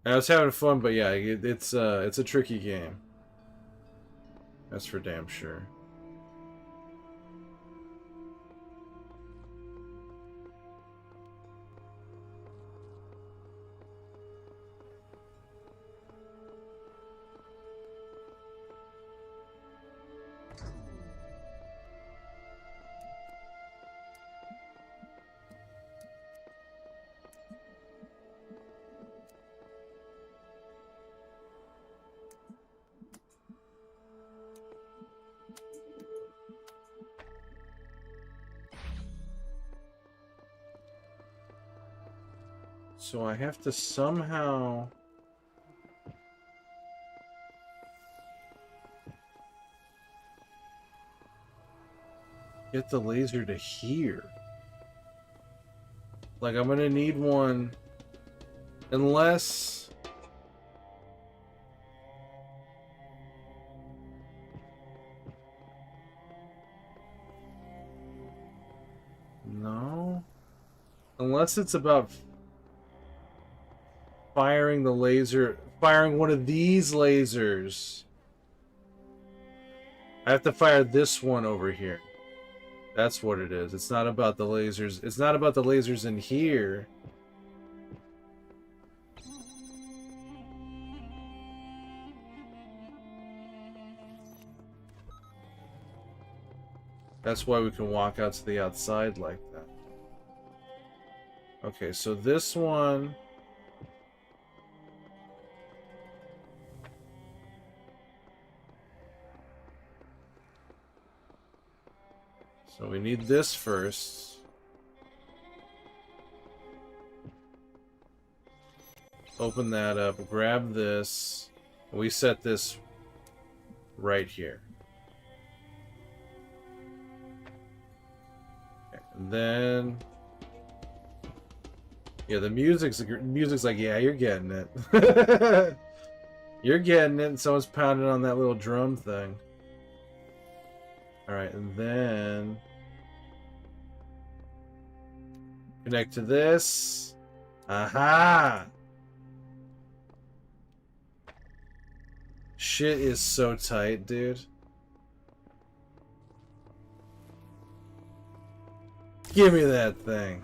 I was having fun, but yeah, it's a tricky game. That's for damn sure. So I have to somehow... get the laser to here. Like, I'm gonna need one... Unless... No? Unless it's about... firing the laser... Firing one of these lasers. I have to fire this one over here. That's what it is. It's not about the lasers. It's not about the lasers in here. That's why we can walk out to the outside like that. Okay, so this one... So we need this first. Open that up, grab this. We set this right here. Okay, and then... Yeah, the music's like, yeah, you're getting it. You're getting it, and someone's pounding on that little drum thing. Alright, and then... connect to this. Aha! Shit is so tight, dude. Give me that thing.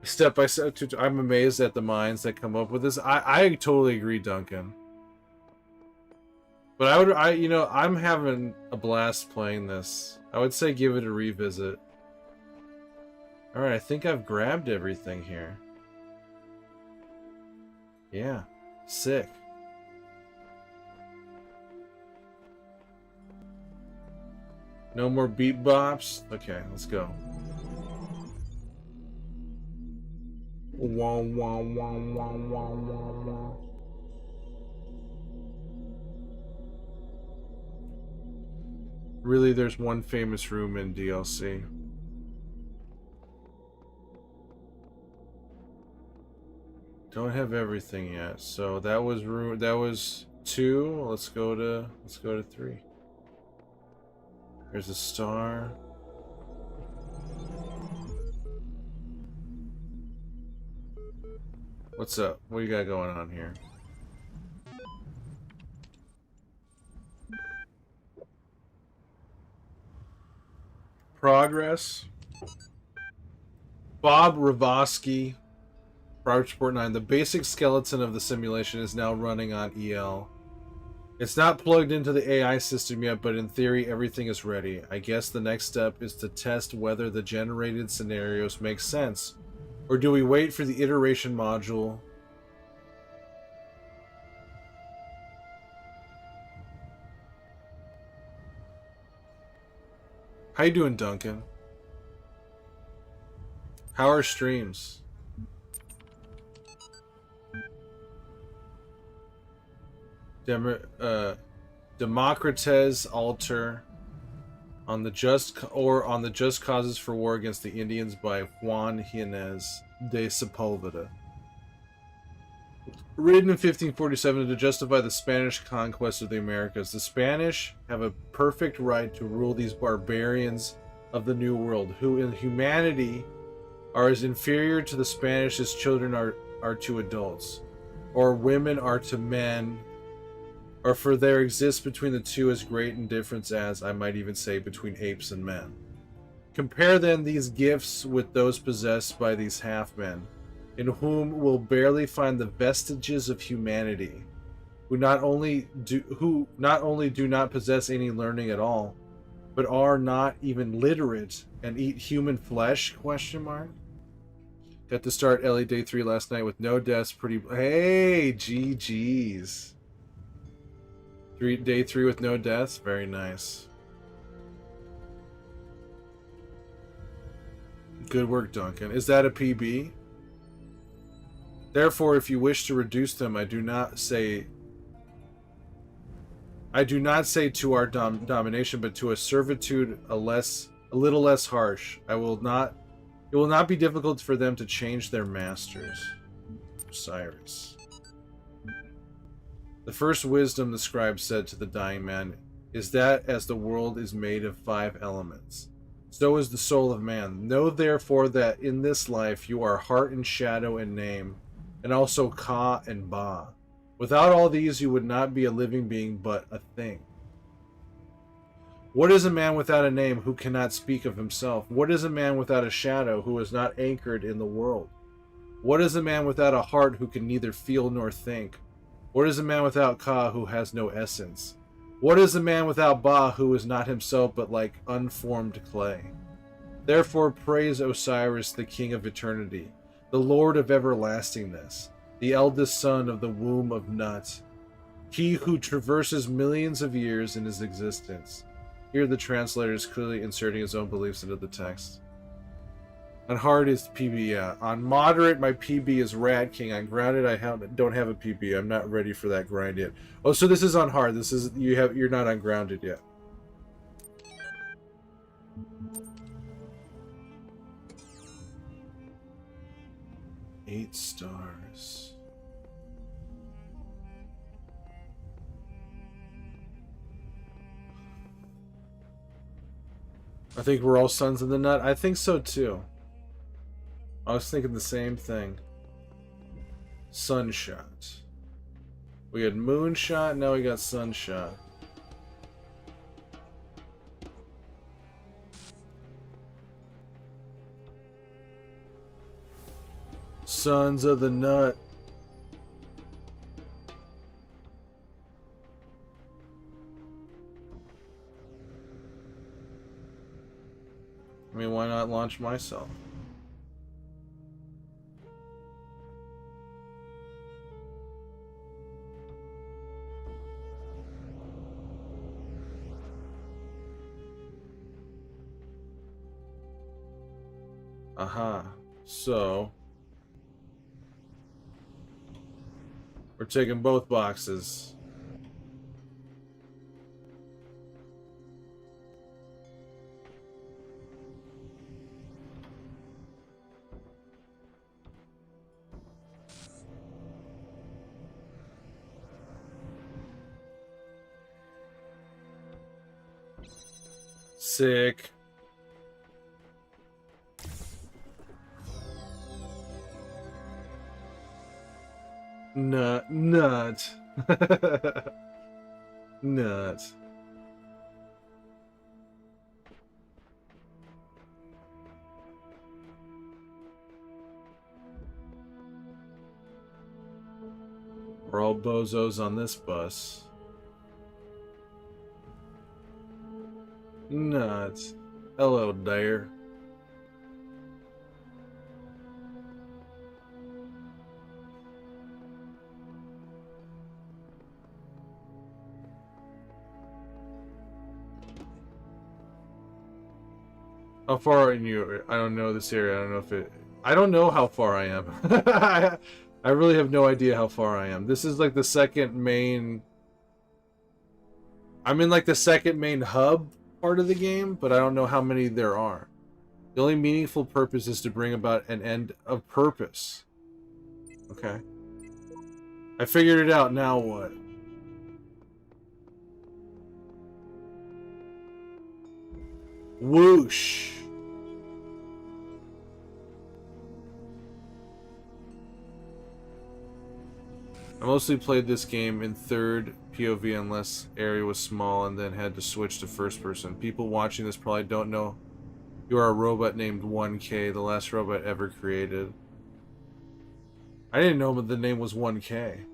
Step by step, I'm amazed at the minds that come up with this. I totally agree, Duncan. But I'm having a blast playing this. I would say give it a revisit. Alright, I think I've grabbed everything here. Yeah, sick. No more beat bops? Okay, let's go. Wah, wah, wah, wah, wah, wah, wah. Really, there's one famous room in DLC. Don't have everything yet. So that was room. That was 2. Let's go to 3. There's a star. What's up? What you got going on here? Progress. Bob Ravosky, Private Report 9. The basic skeleton of the simulation is now running on EL. It's not plugged into the AI system yet, but in theory everything is ready. I guess the next step is to test whether the generated scenarios make sense. Or do we wait for the iteration module? How you doing, Duncan? How are streams? Democrates Alter on the just causes for war against the Indians by Juan Jiménez de Sepúlveda. Written in 1547 to justify the Spanish conquest of the Americas, the Spanish have a perfect right to rule these barbarians of the New World, who in humanity are as inferior to the Spanish as children are to adults, or women are to men, or for there exists between the two as great a difference as, I might even say, between apes and men. Compare then these gifts with those possessed by these half-men, in whom will barely find the vestiges of humanity, who not only do not possess any learning at all, but are not even literate and eat human flesh? Question mark. Got to start LA Day 3 last night with no deaths. Pretty. Hey, GG's. Day 3 with no deaths. Very nice. Good work, Duncan. Is that a PB? Therefore, if you wish to reduce them, I do not say to our domination, but to a servitude a little less harsh. It will not be difficult for them to change their masters. Cyrus. The first wisdom the scribe said to the dying man is that as the world is made of 5 elements, so is the soul of man. Know therefore that in this life you are heart and shadow and name, and also Ka and Ba. Without all these, you would not be a living being, but a thing. What is a man without a name who cannot speak of himself? What is a man without a shadow who is not anchored in the world? What is a man without a heart who can neither feel nor think? What is a man without Ka who has no essence? What is a man without Ba who is not himself but like unformed clay? Therefore praise Osiris, the king of eternity, the Lord of everlastingness, the eldest son of the womb of Nut, he who traverses millions of years in his existence. Here the translator is clearly inserting his own beliefs into the text. On hard is PB, yeah. On moderate, my PB is Rat King. On grounded, I don't have a PB. I'm not ready for that grind yet. Oh, so this is on hard. This is you're not on grounded yet. Eight stars. I think we're all sons of the nut. I think so too. I was thinking the same thing. Sunshot. We had moonshot, now we got sunshot. Sons of the nut. I mean, why not launch myself? Aha. So we're taking both boxes. Sick. Nut. Nut. We're all bozos on this bus. Nuts. Hello, Dare. How far are you? I don't know this area. I don't know if it... I don't know how far I am. I really have no idea how far I am. This is like the second main... I'm in like the second main hub part of the game, but I don't know how many there are. The only meaningful purpose is to bring about an end of purpose. Okay. I figured it out, now what? Whoosh! I mostly played this game in third POV unless area was small and then had to switch to first person. People watching this probably don't know you are a robot named 1K, the last robot ever created. I didn't know the name was 1K.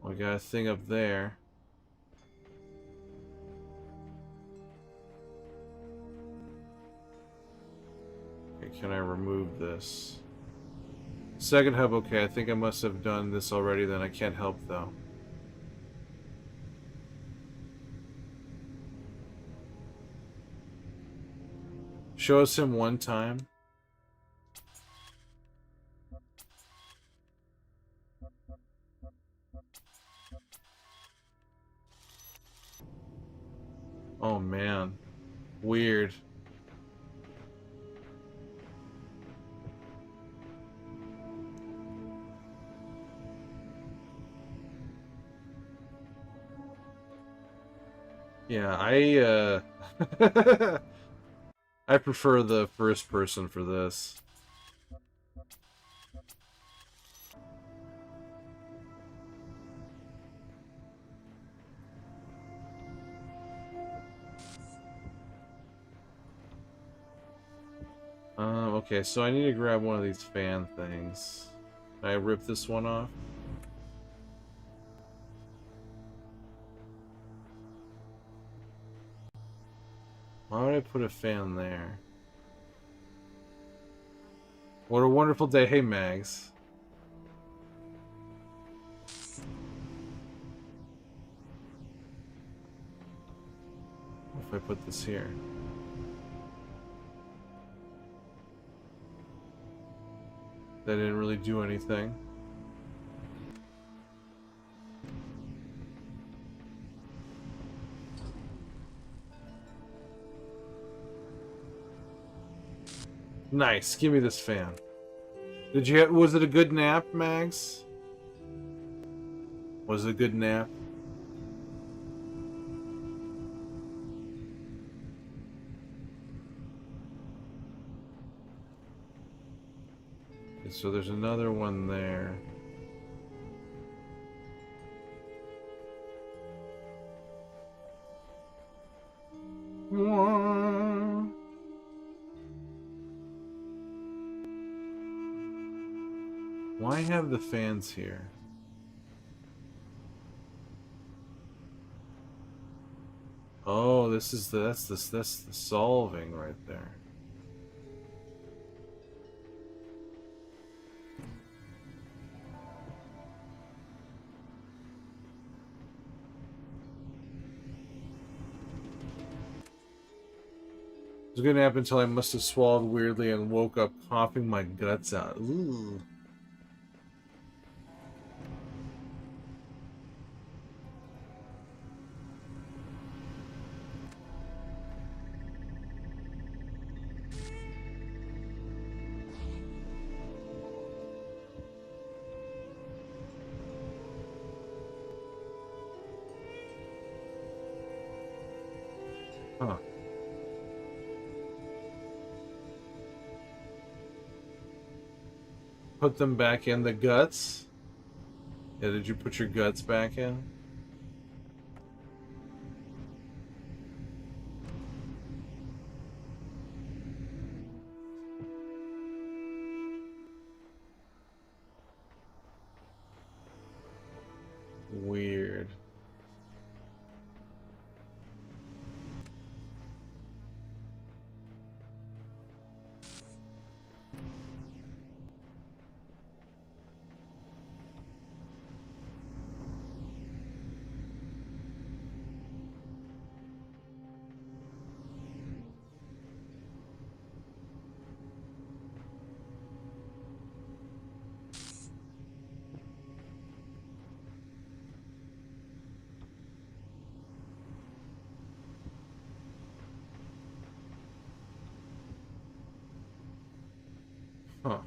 We got a thing up there. Okay, can I remove this? Second hub, okay, I think I must have done this already, then I can't help though. Show us him one time. Oh man. Weird. Yeah, I prefer the first person for this. Okay, so I need to grab one of these fan things. Can I rip this one off? Why would I put a fan there? What a wonderful day. Hey, Mags. What if I put this here? That didn't really do anything. Nice. Give me this fan. Did you have, was it a good nap, Mags? Was it a good nap? Okay, so there's another one there. Why have the fans here? Oh, that's the solving right there. It was a good nap until I must have swallowed weirdly and woke up coughing my guts out. Ooh. Huh. Put them back in the guts? Yeah, did you put your guts back in? Weird. Huh.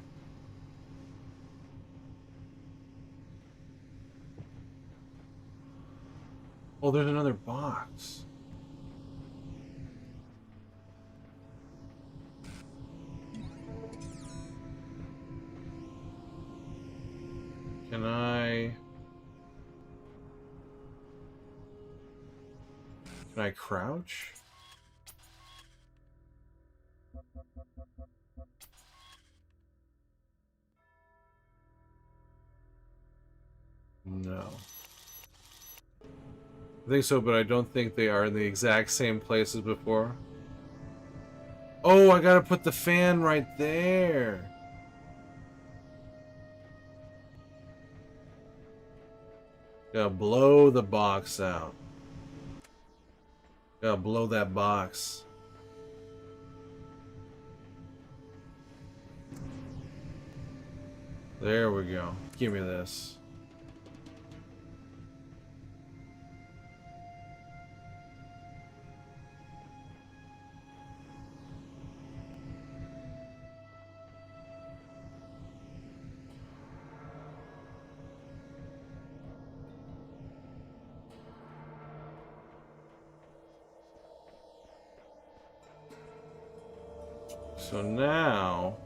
Oh, there's another box. Can I crouch? No. I think so, but I don't think they are in the exact same place as before. Oh, I gotta put the fan right there. Gotta blow the box out. Gotta blow that box. There we go. Give me this. So now...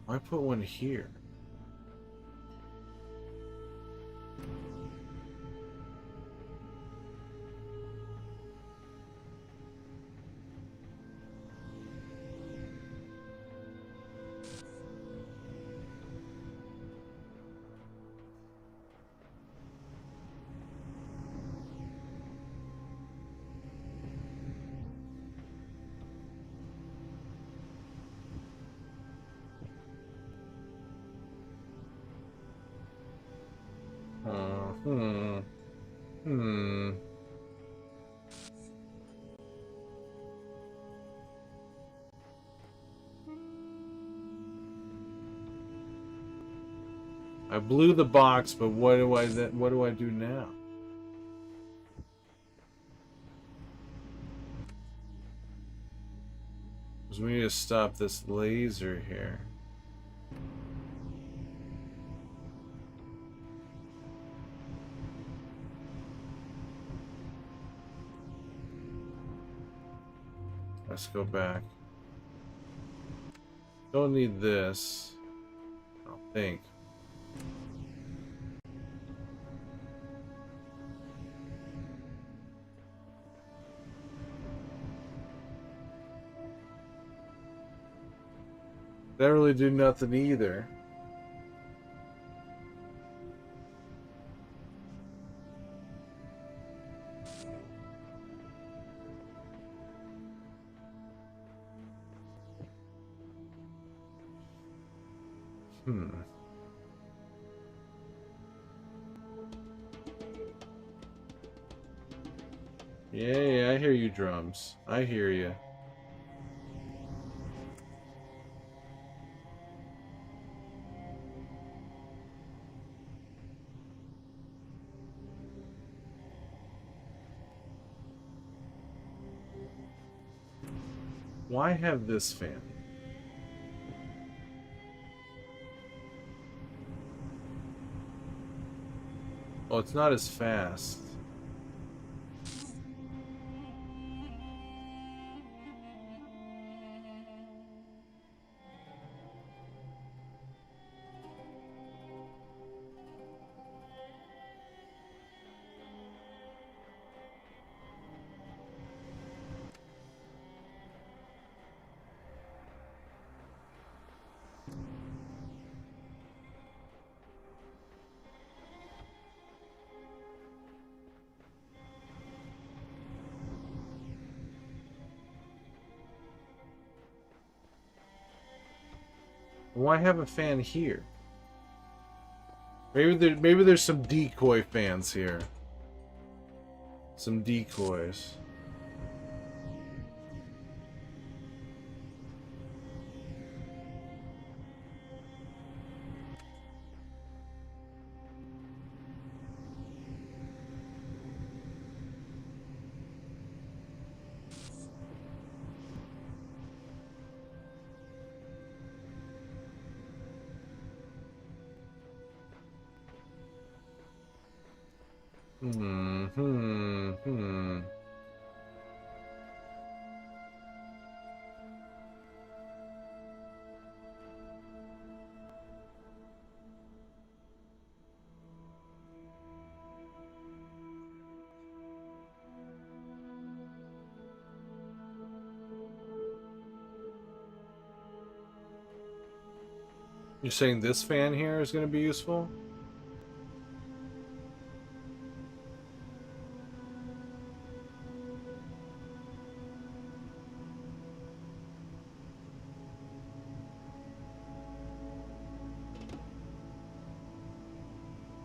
I put one here. Hmm. Hmm. I blew the box, but what do I do now? Because we need to stop this laser here. Let's go back. Don't need this. I don't think. That really do nothing either. Hmm. Yeah, I hear you, drums. I hear you. Why have this fan? Oh, it's not as fast. Why have a fan here? Maybe there's some decoy fans here. Some decoys. Hmm. Hmm. Hmm. You're saying this fan here is going to be useful?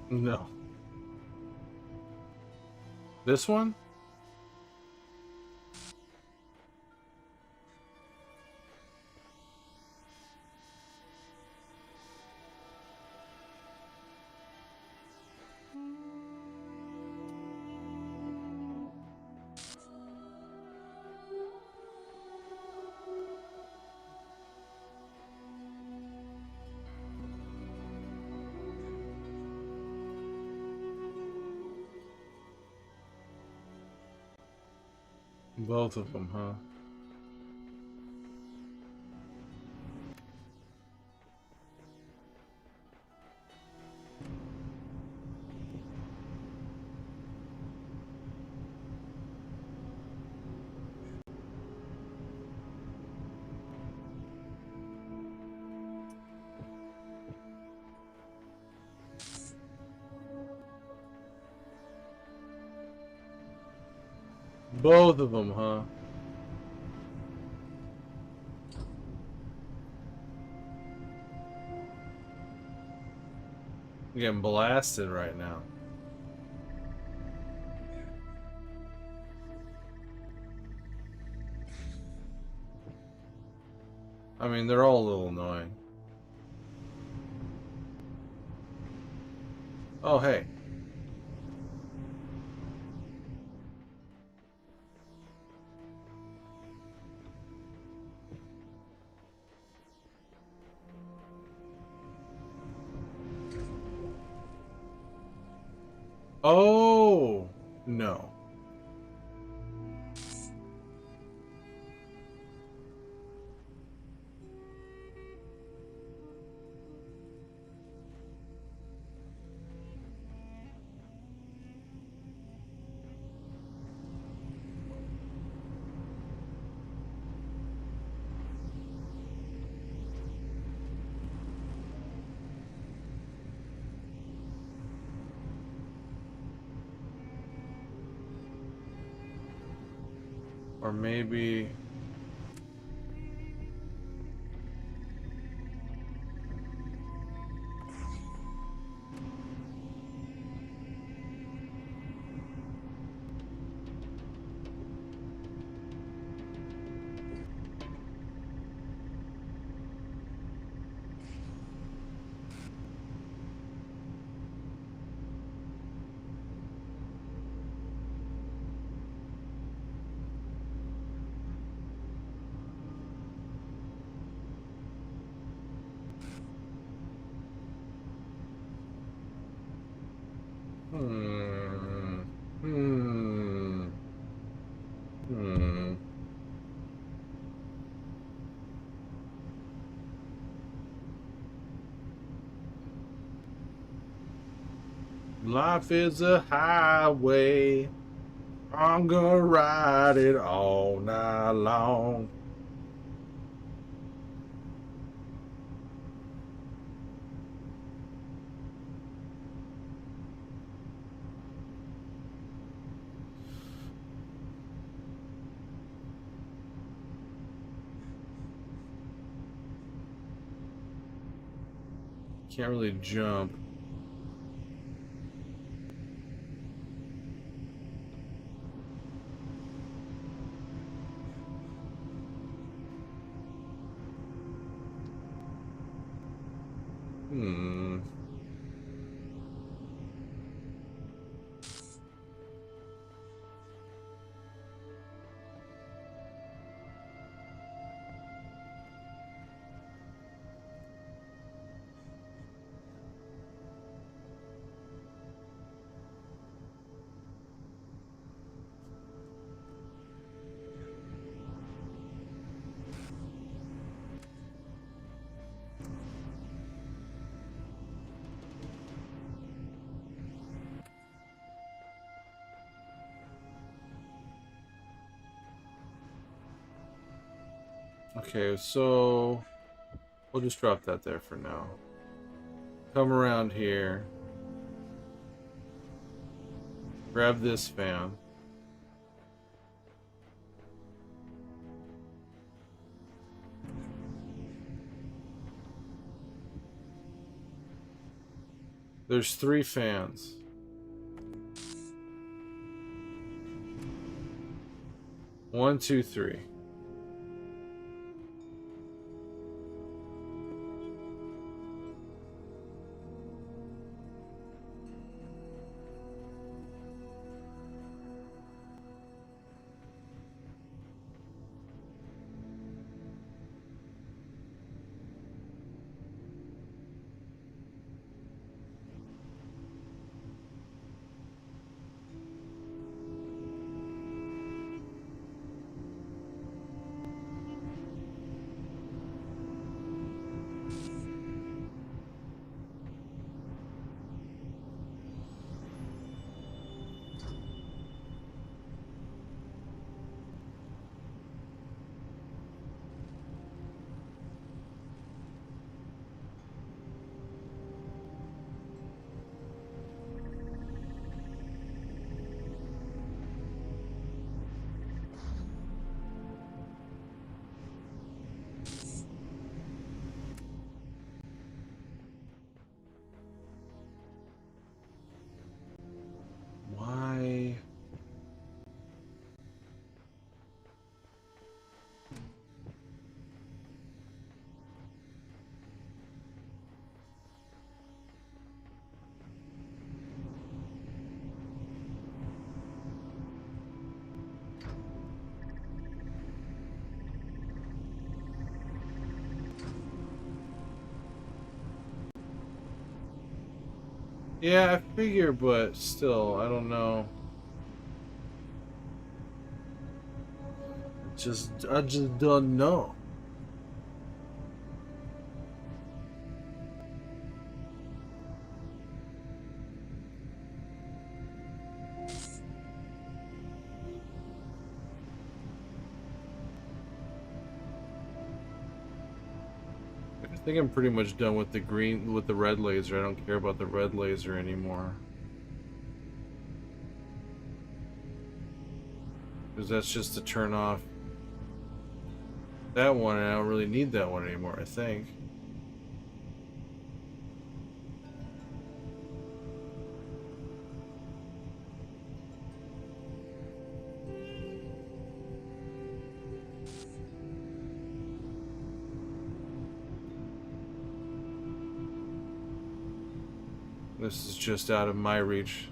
No. This one? Both of them, huh? Both of them, huh? I'm getting blasted right now. I mean, they're all a little annoying. Oh, hey. Oh, no. Or maybe... Hmm. Hmm. Hmm. Life is a highway. I'm gonna ride it all night long. Can't really jump. Hmm. Okay, so we'll just drop that there for now. Come around here. Grab this fan. There's 3 fans. One, two, three. Why? Yeah, I figure, but still, I don't know. I just don't know. I think I'm pretty much done with the red laser. I don't care about the red laser anymore. Because that's just to turn off that one, and I don't really need that one anymore, I think. This is just out of my reach.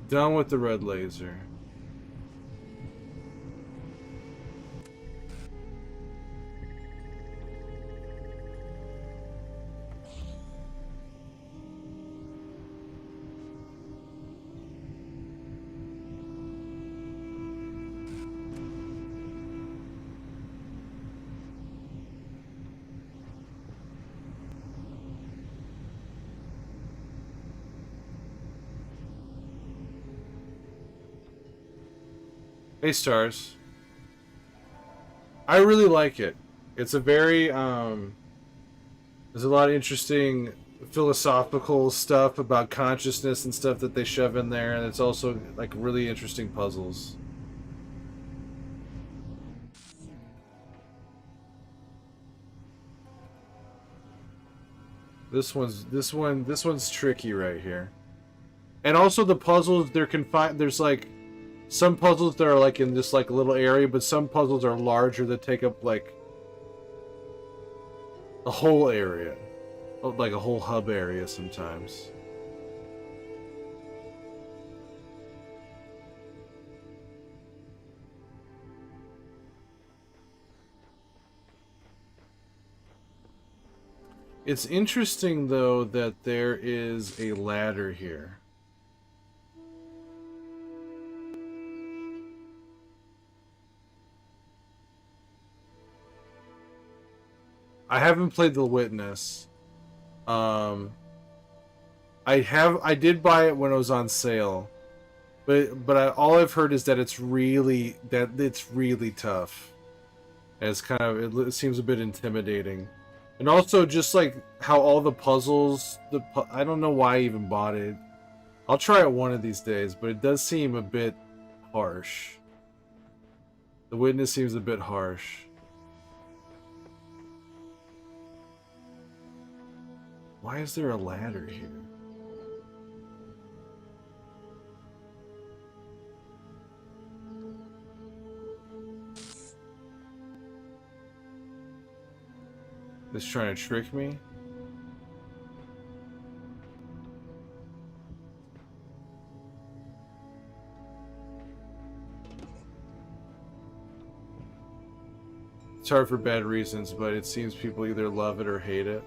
Done with the red laser. Hey, Stars. I really like it. It's a very, there's a lot of interesting philosophical stuff about consciousness and stuff that they shove in there, and it's also, like, really interesting puzzles. This one's tricky right here. And also the puzzles, they're confined, there's, like, some puzzles that are like in this like little area, but some puzzles are larger that take up like a whole area, like a whole hub area sometimes. It's interesting though that there is a ladder here. I haven't played The Witness. I did buy it when it was on sale, but all I've heard is that it's really tough. And it's kind of, it seems a bit intimidating. And also just like how all the puzzles, I don't know why I even bought it. I'll try it one of these days, but it does seem a bit harsh. The Witness seems a bit harsh. Why is there a ladder here? This trying to trick me? It's hard for bad reasons, but it seems people either love it or hate it.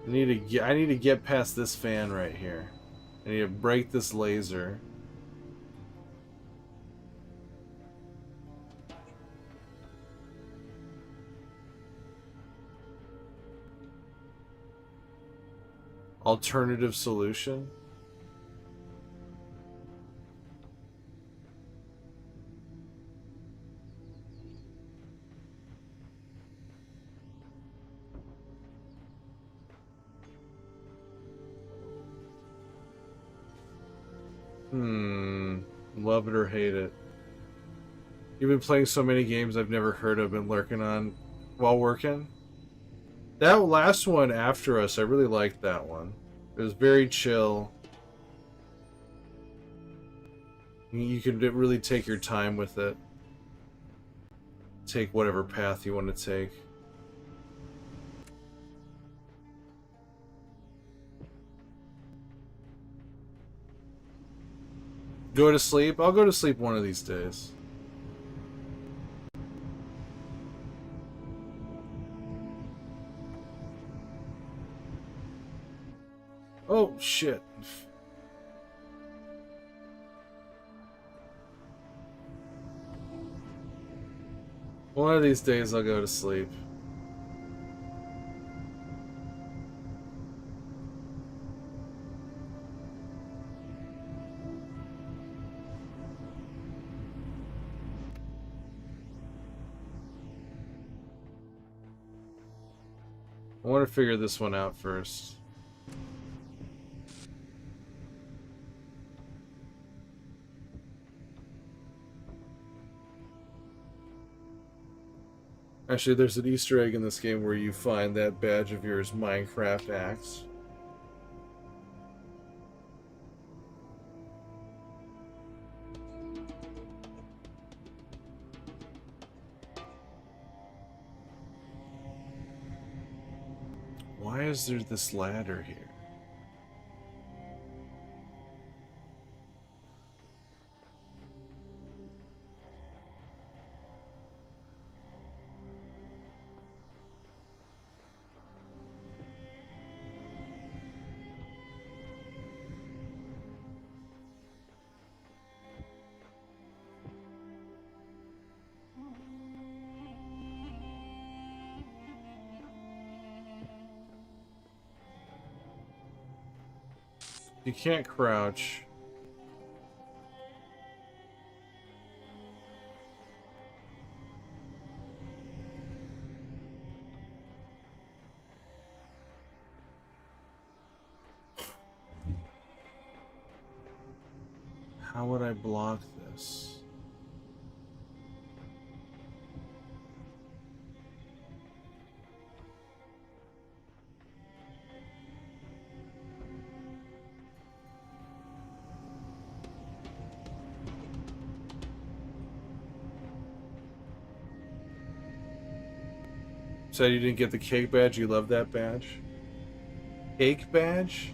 I need to get past this fan right here. I need to break this laser. Alternative solution? Love it or hate it. You've been playing so many games I've never heard of and lurking on while working. That last one after us, I really liked that one. It was very chill. You could really take your time with it. Take whatever path you want to take. Go to sleep? I'll go to sleep one of these days. Oh, shit. One of these days I'll go to sleep. I want to figure this one out first. Actually, there's an Easter egg in this game where you find that badge of yours, Minecraft Axe. Why is there this ladder here? You can't crouch. How would I block this? Said you didn't get the cake badge, you love that badge? Cake badge?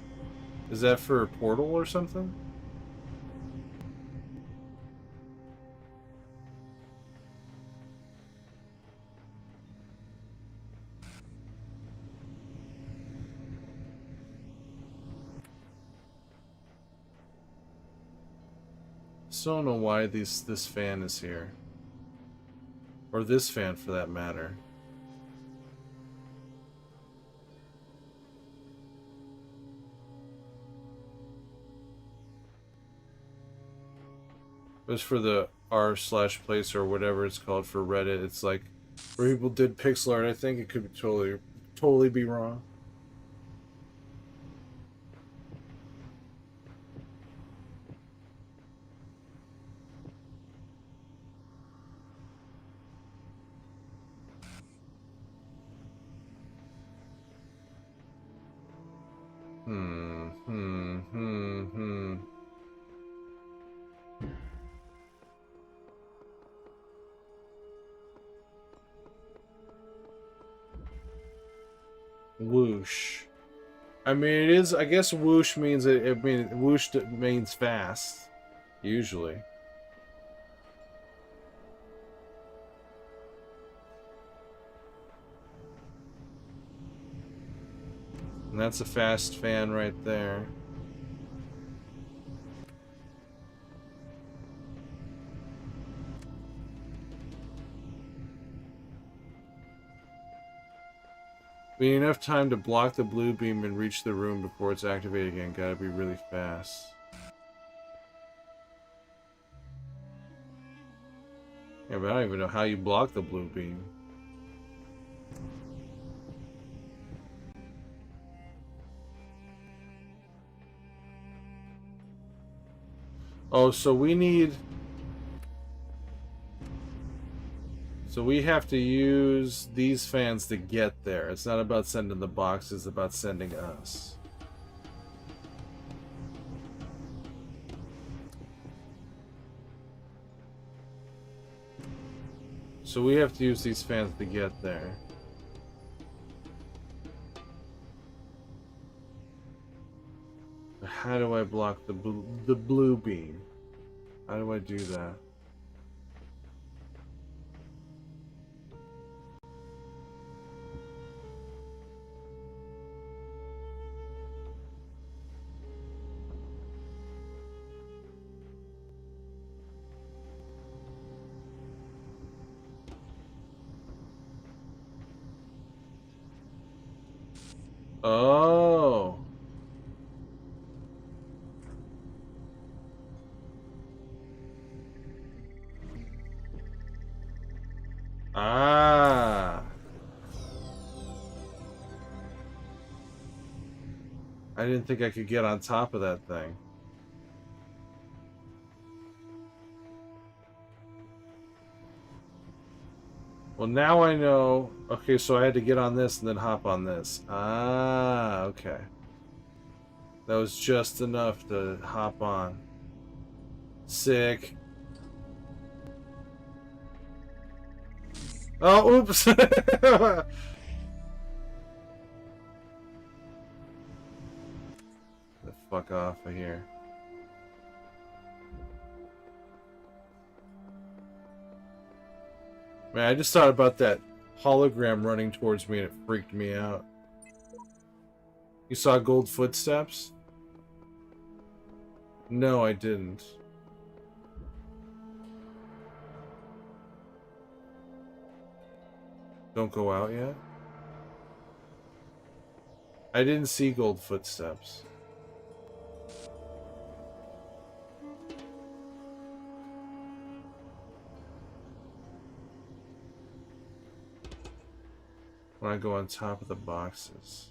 Is that for a portal or something? Still don't know why this fan is here. Or this fan for that matter. It was for the r/place or whatever it's called for Reddit. It's like where people did pixel art. I think it could be totally be wrong. Hmm, hmm, hmm, hmm. Whoosh. I mean, it is. I guess whoosh means whoosh means fast, usually. And that's a fast fan right there. We need enough time to block the blue beam and reach the room before it's activated again. Gotta be really fast. Yeah, but I don't even know how you block the blue beam. Oh, so we need... So we have to use these fans to get there. It's not about sending the box, it's about sending us. So we have to use these fans to get there. How do I block the blue beam? How do I do that? Oh. Ah. I didn't think I could get on top of that thing. Well, now I know. Okay, so I had to get on this and then hop on this. Ah, okay. That was just enough to hop on. Sick. Oh, oops. The fuck off of here. Man, I just thought about that hologram running towards me and it freaked me out. You saw gold footsteps? No, I didn't. Don't go out yet? I didn't see gold footsteps. When I go on top of the boxes.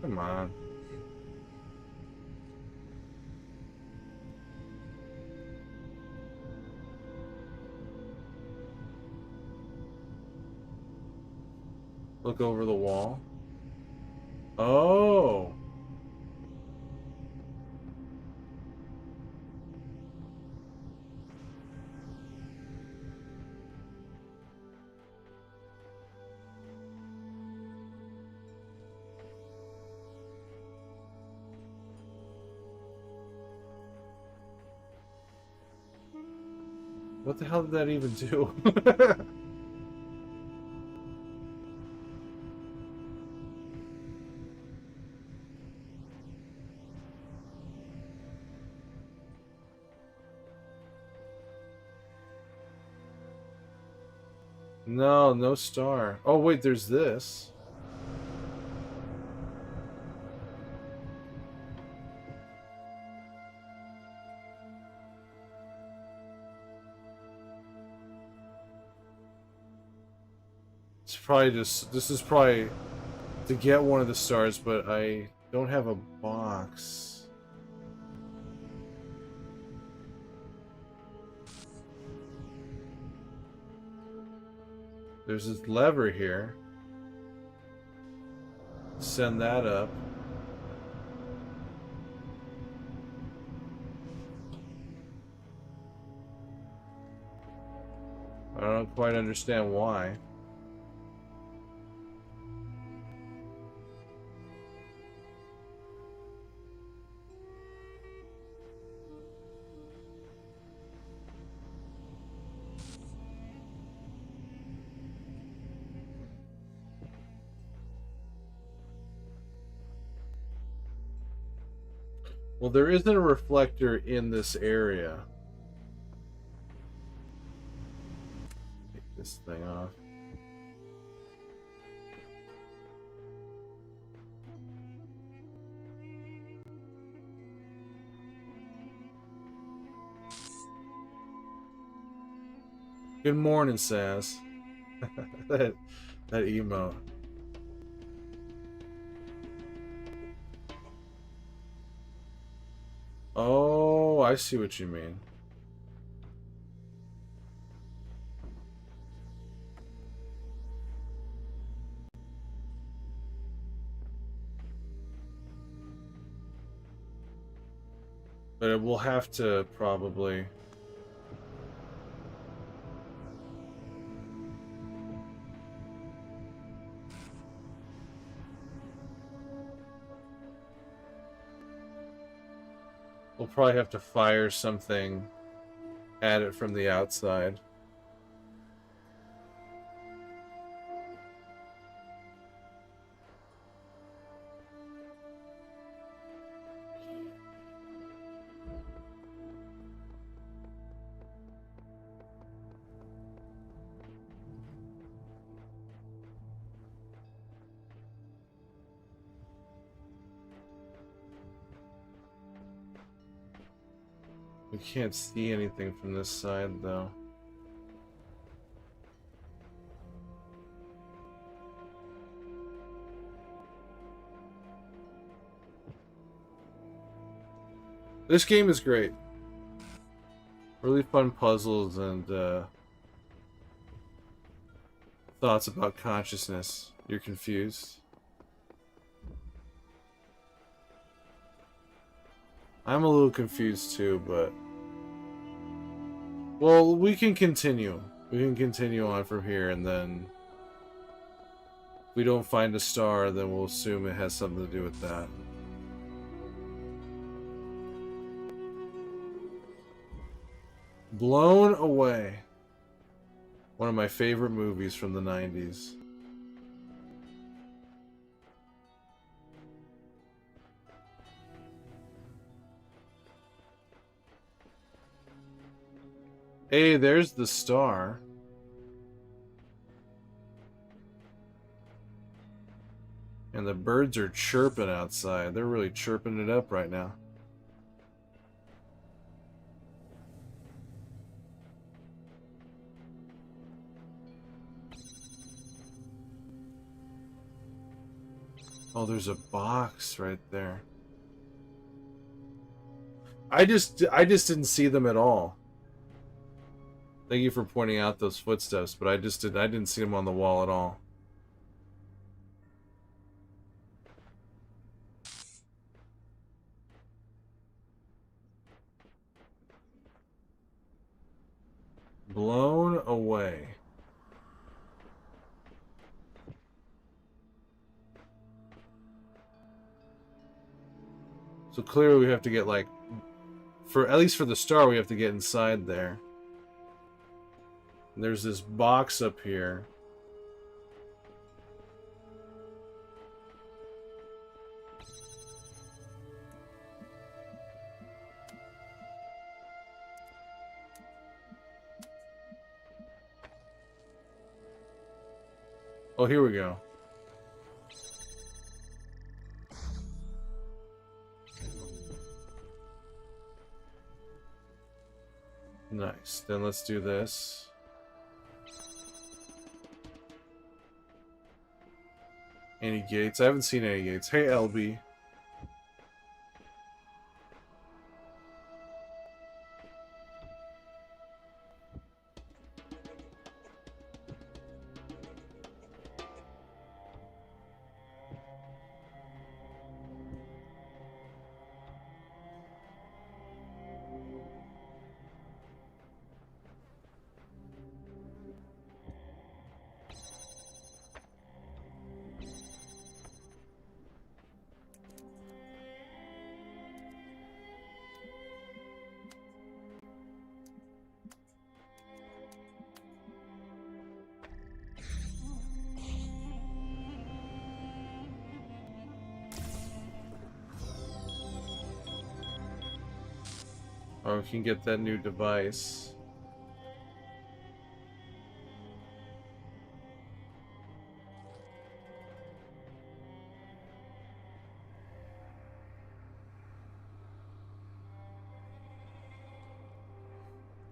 Come on. Look over the wall. Oh! What the hell did that even do? No, no star. Oh wait, there's this. It's probably just, this is probably to get one of the stars, but I don't have a box. There's this lever here. Send that up. I don't quite understand why. Well, there isn't a reflector in this area. Take this thing off. Good morning, Sass. that emote. Oh, I see what you mean. But we'll have to probably... We'll probably have to fire something at it from the outside. We can't see anything from this side, though. This game is great. Really fun puzzles and thoughts about consciousness. You're confused? I'm a little confused too, but... Well, we can continue. We can continue on from here, and then... If we don't find a star, then we'll assume it has something to do with that. Blown Away. One of my favorite movies from the 90s. Hey, there's the star. And the birds are chirping outside. They're really chirping it up right now. Oh, there's a box right there. I just didn't see them at all. Thank you for pointing out those footsteps, but I didn't see them on the wall at all. Blown Away. So clearly we have to get, like, at least for the star, we have to get inside there. And there's this box up here. Oh, here we go. Nice. Then let's do this. Any gates? I haven't seen any gates. Hey, LB. Oh, we can get that new device.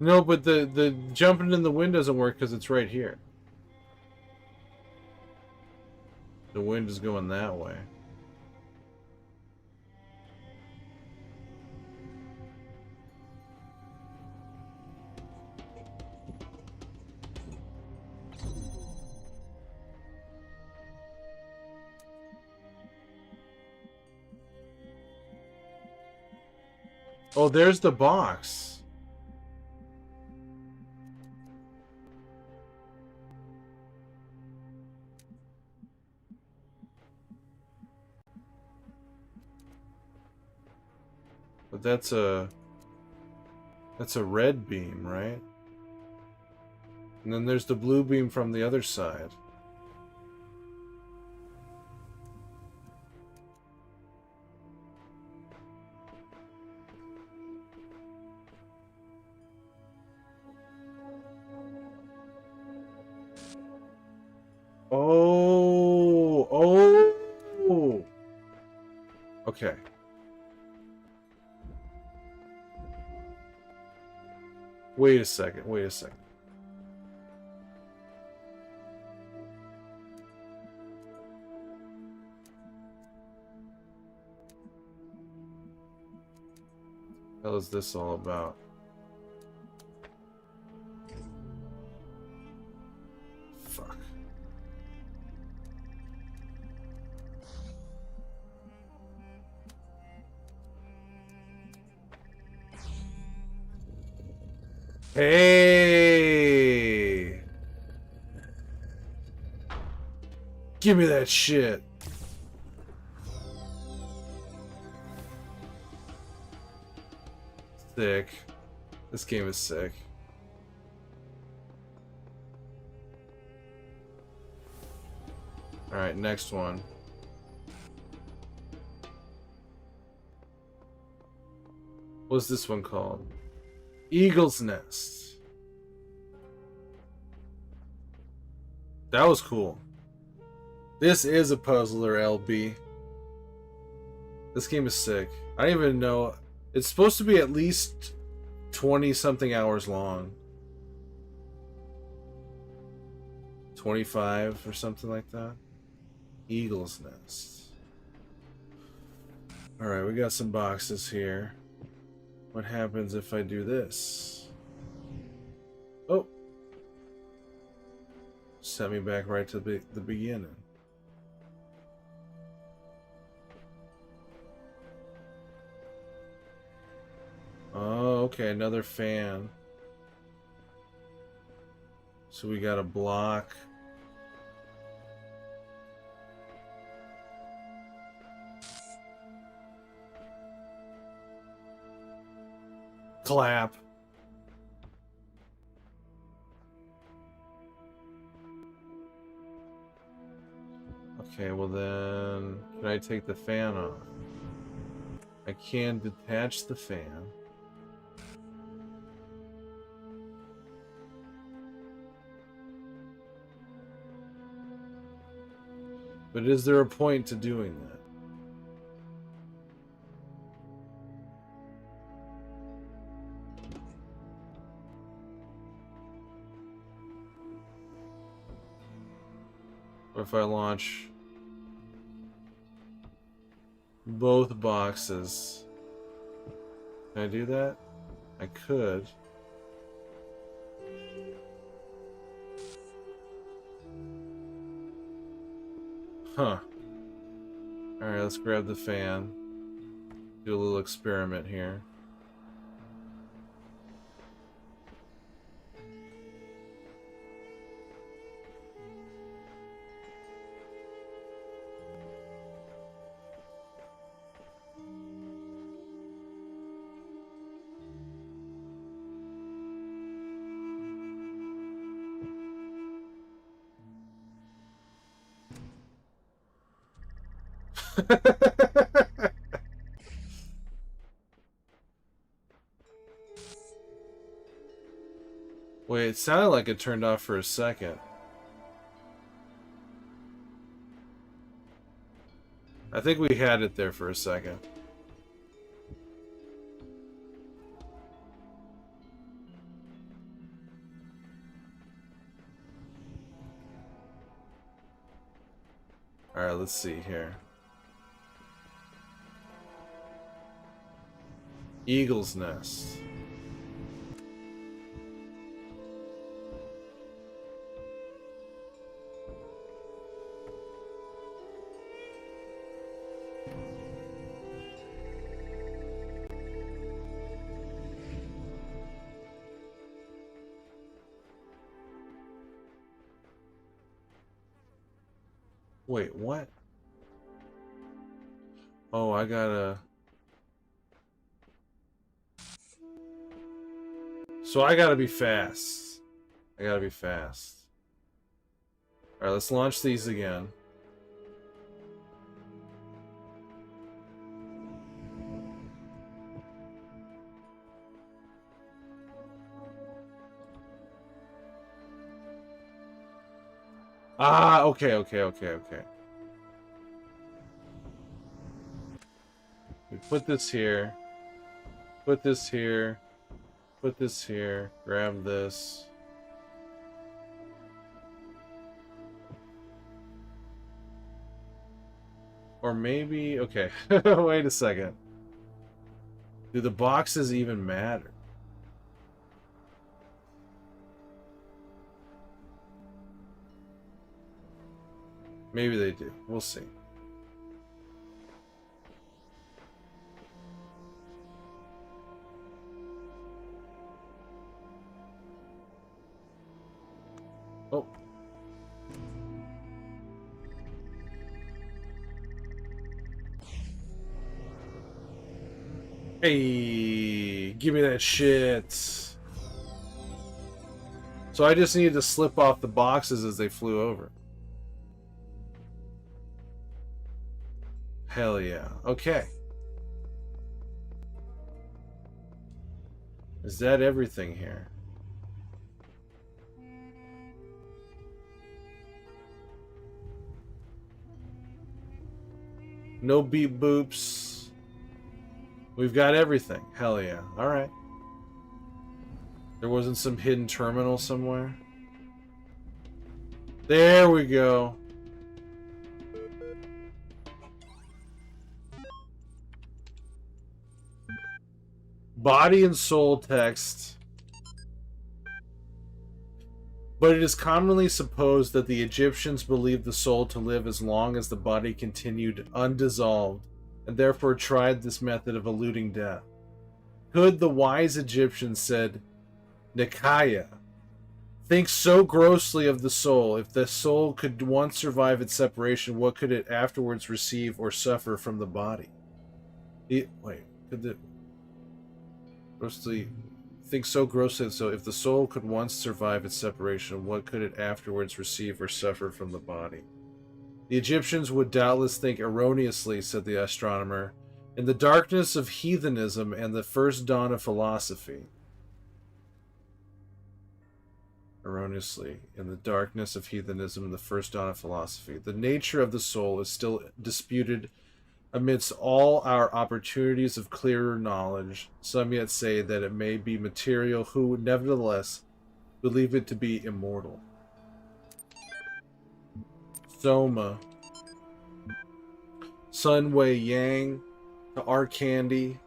No, but the jumping in the wind doesn't work because it's right here. The wind is going that way. Oh, there's the box. But that's a red beam, right? And then there's the blue beam from the other side. Oh, oh. Okay. Wait a second. Wait a second. What is this all about? Fuck. Hey! Give me that shit. Sick. This game is sick. Alright, next one. What's this one called? Eagle's Nest. That was cool. This is a puzzler, LB. This game is sick. I don't even know. It's supposed to be at least 20-something hours long. 25 or something like that. Eagle's Nest. Alright, we got some boxes here. What happens if I do this? Oh. Set me back right to the beginning. Oh, okay, another fan. So we got a block. Clap. Okay, well then, can I take the fan off? I can detach the fan. But is there a point to doing that? What if I launch both boxes. Can I do that? I could. Huh. Alright, let's grab the fan. Do a little experiment here. Wait, it sounded like it turned off for a second. I think we had it there for a second. Alright, let's see here. Eagle's nest. Wait, what? Oh, I gotta... So I gotta be fast. I gotta be fast. Alright, let's launch these again. Ah, okay. We put this here. Put this here. Put this here. Grab this. Or maybe... Okay. Wait a second. Do the boxes even matter? Maybe they do. We'll see. Oh. Hey, give me that shit. So I just needed to slip off the boxes as they flew over. Hell yeah. Okay. Is that everything here? No beep boops. We've got everything. Hell yeah. Alright. There wasn't some hidden terminal somewhere? There we go. Body and soul text. But it is commonly supposed that the Egyptians believed the soul to live as long as the body continued undissolved, and therefore tried this method of eluding death. Could the wise Egyptians, said Nikaya, think so grossly of the soul? If the soul could once survive its separation, what could it afterwards receive or suffer from the body? Could the... grossly... think so grossly, so if the soul could once survive its separation, what could it afterwards receive or suffer from the body? The Egyptians would doubtless think erroneously, said the astronomer, in the darkness of heathenism and the first dawn of philosophy. Erroneously, in the darkness of heathenism and the first dawn of philosophy. The nature of the soul is still disputed amidst all our opportunities of clearer knowledge. Some yet say that it may be material, who nevertheless believe it to be immortal. Soma. Sun Wei Yang. to our candy.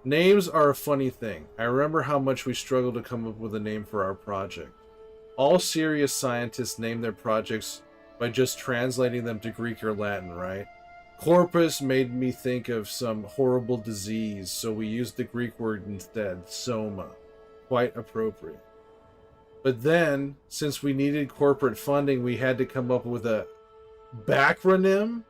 Names are a funny thing. I remember how much we struggled to come up with a name for our project. All serious scientists name their projects by just translating them to Greek or Latin, right? Corpus made me think of some horrible disease, so we used the Greek word instead, soma. Quite appropriate. But then, since we needed corporate funding, we had to come up with a backronym.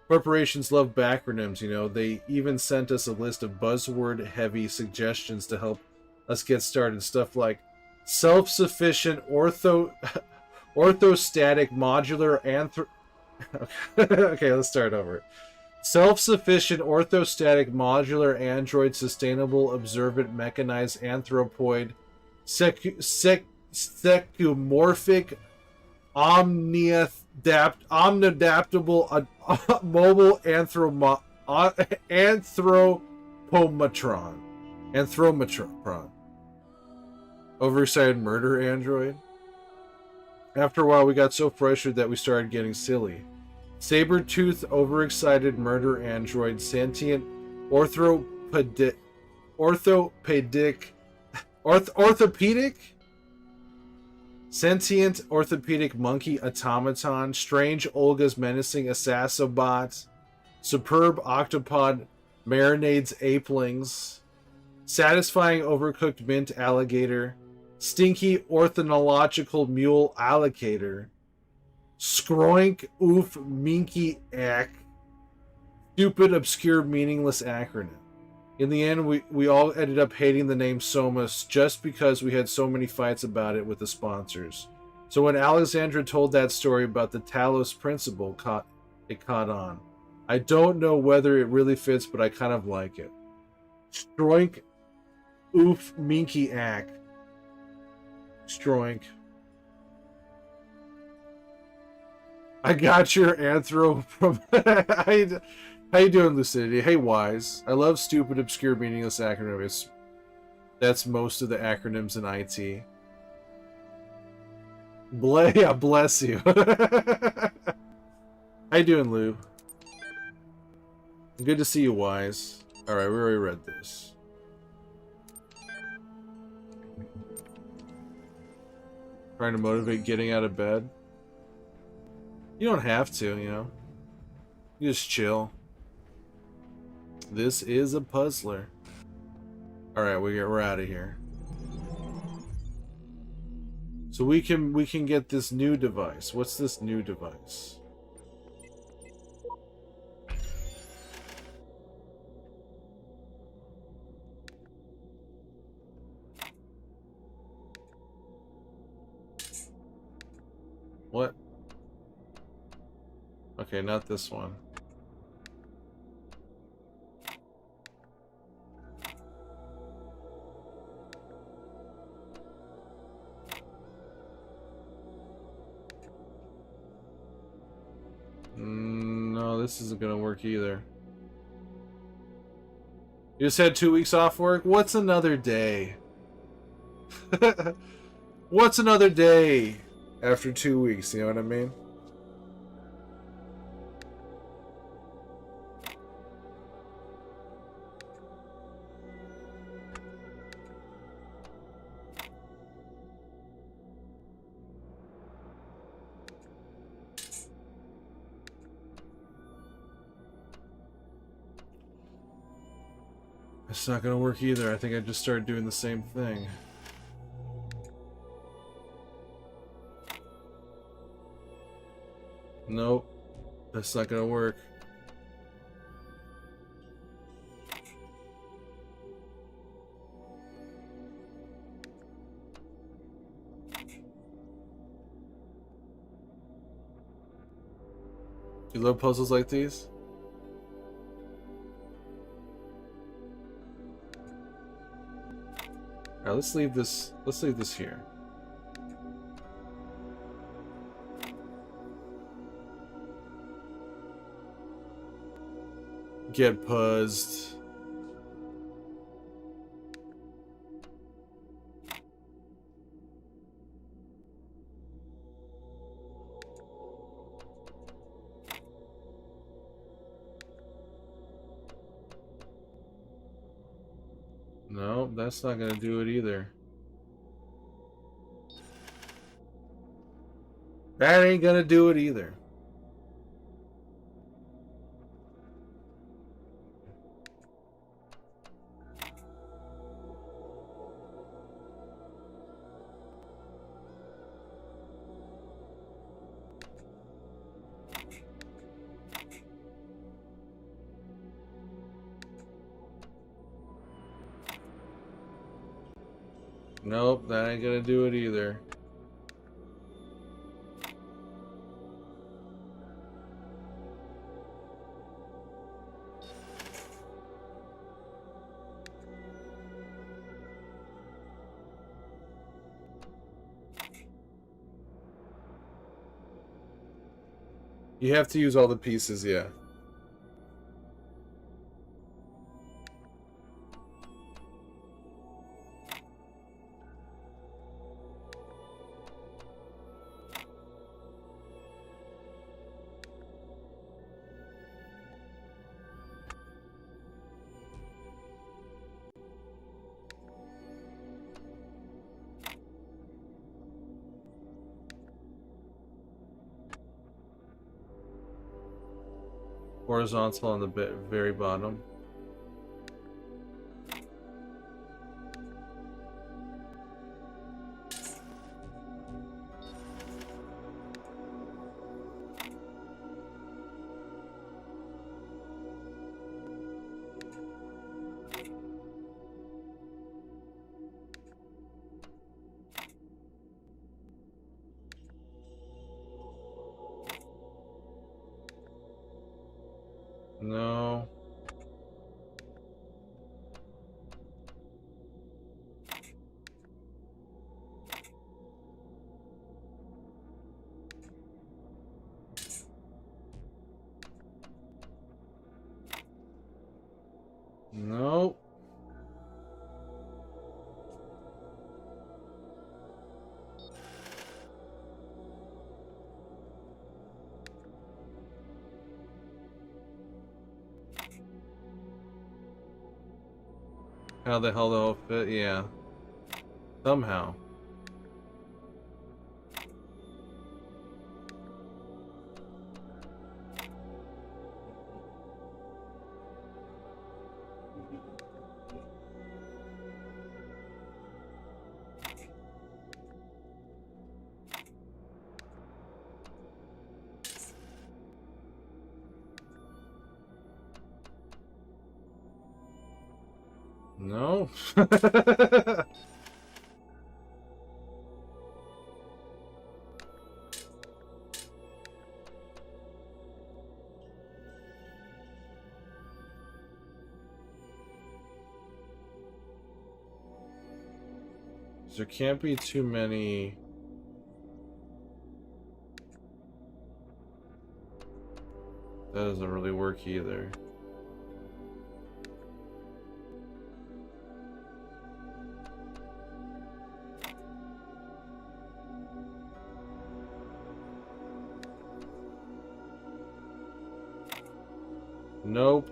Corporations love backronyms, you know. They even sent us a list of buzzword-heavy suggestions to help us get started. Stuff like self-sufficient orthostatic modular Okay, let's start over. Self-sufficient orthostatic modular android sustainable observant mechanized anthropoid secumorphic omnidaptable mobile anthropometron. Oversighted murder android. After a while, we got so frustrated that we started getting silly. Saber-toothed, overexcited murder android, sentient orthopedic sentient orthopedic monkey automaton, strange Olga's menacing assassobot, superb octopod marinades apelings, satisfying overcooked mint alligator, stinky ornithological mule alligator, scroink oof minky ack, stupid obscure meaningless acronym. In the end, we all ended up hating the name Somas just because we had so many fights about it with the sponsors. So when Alexandra told that story about the Talos principle, it caught on. I don't know whether it really fits, but I kind of like it. Stroink oof minky ack. Stroink. I got your anthro from... How you doing, Lucidity? Hey, Wise. I love stupid, obscure, meaningless acronyms. That's most of the acronyms in IT. Yeah, bless you. How you doing, Lou? Good to see you, Wise. Alright, we already read this. Trying to motivate getting out of bed? You don't have to, you know. You just chill. This is a puzzler. Alright, we're out of here. So we can get this new device. What's this new device? What? Okay, not this one. No, this isn't gonna work either. You just had 2 weeks off work? What's another day? What's another day after 2 weeks, you know what I mean? It's not gonna work either. I think I just started doing the same thing. Nope. That's not gonna work. You love puzzles like these? Alright, let's leave this here. Get puzzed. No, that's not gonna do it either. That ain't gonna do it either. Nope, that ain't gonna do it either. You have to use all the pieces, yeah. Horizontal on the very bottom. No. Nope. How the hell they'll fit? Yeah. Somehow. No. There can't be too many. That doesn't really work either. Nope.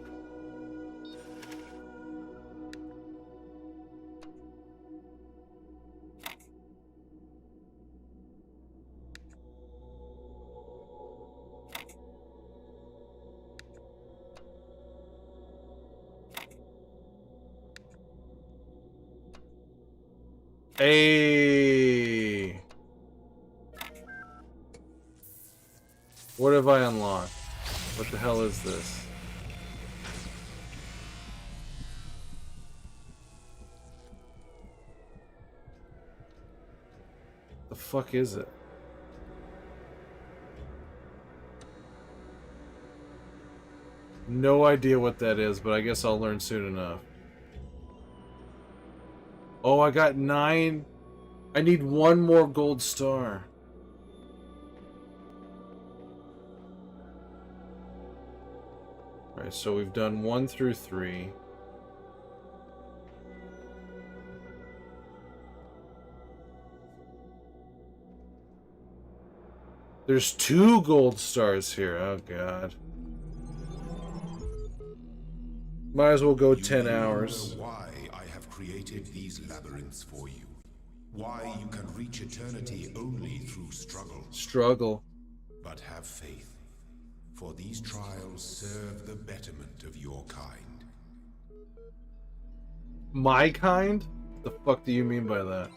Hey. What have I unlocked? What the hell is this? The fuck is it? No idea what that is, but I guess I'll learn soon enough. Oh, I got 9. I need 1 more gold star. Alright, so we've done 1 through 3. There's 2 gold stars here. Oh, God. Might as well go 10 hours. Why I have created these labyrinths for you. Why you can reach eternity only through struggle. Struggle. But have faith, for these trials serve the betterment of your kind. My kind? The fuck do you mean by that?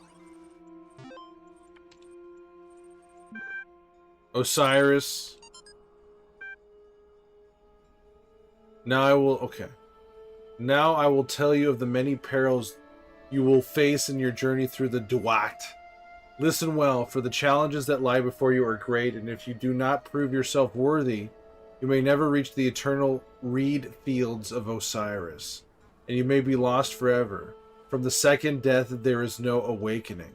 Osiris. Now I will... Okay. Now I will tell you of the many perils you will face in your journey through the Duat. Listen well, for the challenges that lie before you are great, and if you do not prove yourself worthy, you may never reach the eternal reed fields of Osiris, and you may be lost forever. From the second death there is no awakening.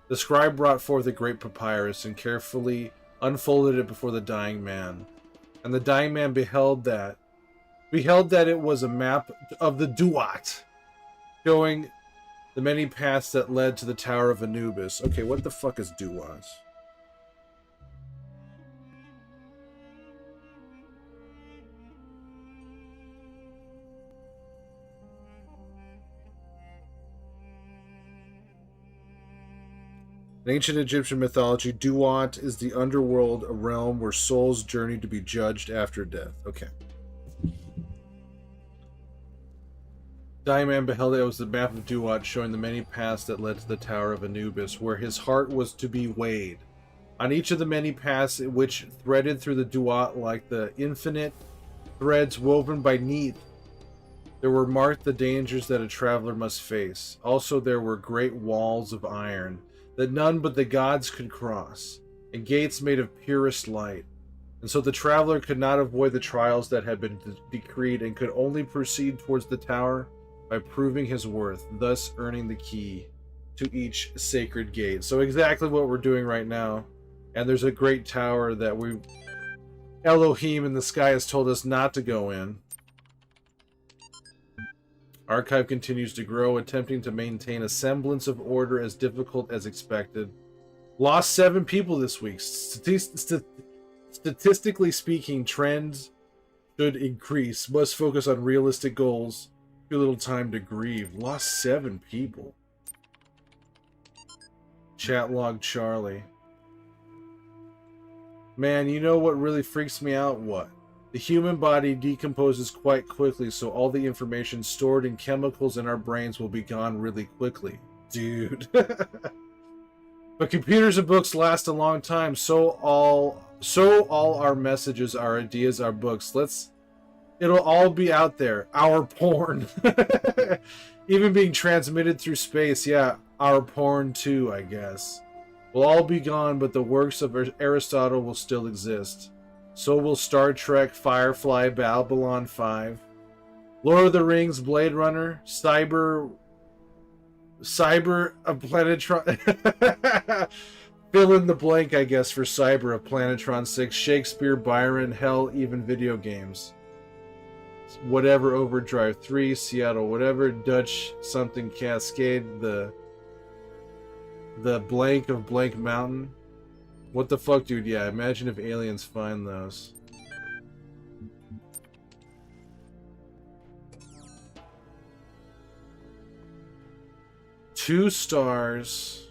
The scribe brought forth a great papyrus and carefully unfolded it before the dying man. And the dying man beheld that it was a map of the Duat, showing the many paths that led to the Tower of Anubis. Okay, what the fuck is Duat? In ancient Egyptian mythology, Duat is the underworld, a realm where souls journey to be judged after death. Okay. Dying man beheld it was the map of Duat, showing the many paths that led to the Tower of Anubis, where his heart was to be weighed. On each of the many paths which threaded through the Duat like the infinite threads woven by Neith, there were marked the dangers that a traveler must face. Also there were great walls of iron that none but the gods could cross, and gates made of purest light. And so the traveler could not avoid the trials that had been decreed, and could only proceed towards the tower by proving his worth, thus earning the key to each sacred gate. So exactly what we're doing right now. And there's a great tower that Elohim in the sky has told us not to go in. Archive continues to grow, attempting to maintain a semblance of order as difficult as expected. Lost 7 people this week. Statistically speaking, trends should increase. Must focus on realistic goals. Too little time to grieve. Lost 7 people. Chat log Charlie. Man, you know what really freaks me out? What? The human body decomposes quite quickly, so all the information stored in chemicals in our brains will be gone really quickly. Dude. But computers and books last a long time, so all our messages, our ideas, our books. It'll all be out there. Our porn. Even being transmitted through space, yeah, our porn too, I guess. Will all be gone, but the works of Aristotle will still exist. So will Star Trek, Firefly, Babylon 5, Lord of the Rings, Blade Runner, Cyber of Planetron. Fill in the blank, I guess, for Cyber of Planetron 6, Shakespeare, Byron, hell, even video games. Whatever, Overdrive 3, Seattle, whatever, Dutch something Cascade, the blank of Blank Mountain. What the fuck, dude? Yeah, imagine if aliens find those. Two stars.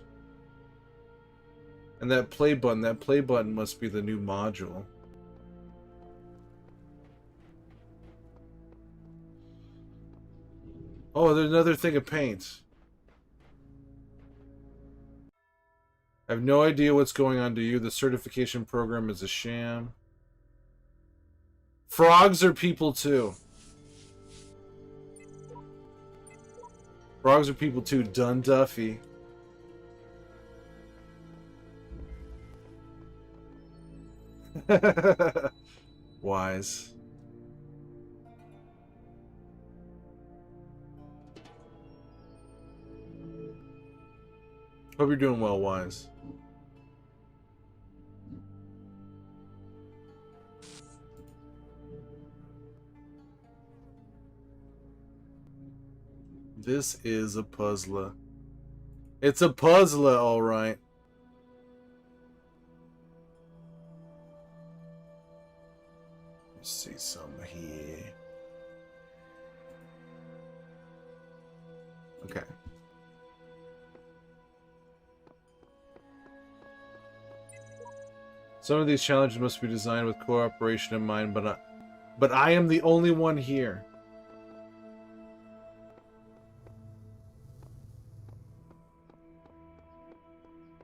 And that play button must be the new module. Oh, there's another thing of paint. I have no idea what's going on to you. The certification program is a sham. Frogs are people too. Frogs are people too. Dun Duffy. Wise. Hope you're doing well, Wise. This is a puzzler. It's a puzzler, alright. Let's see some here. Okay. Some of these challenges must be designed with cooperation in mind, but I am the only one here.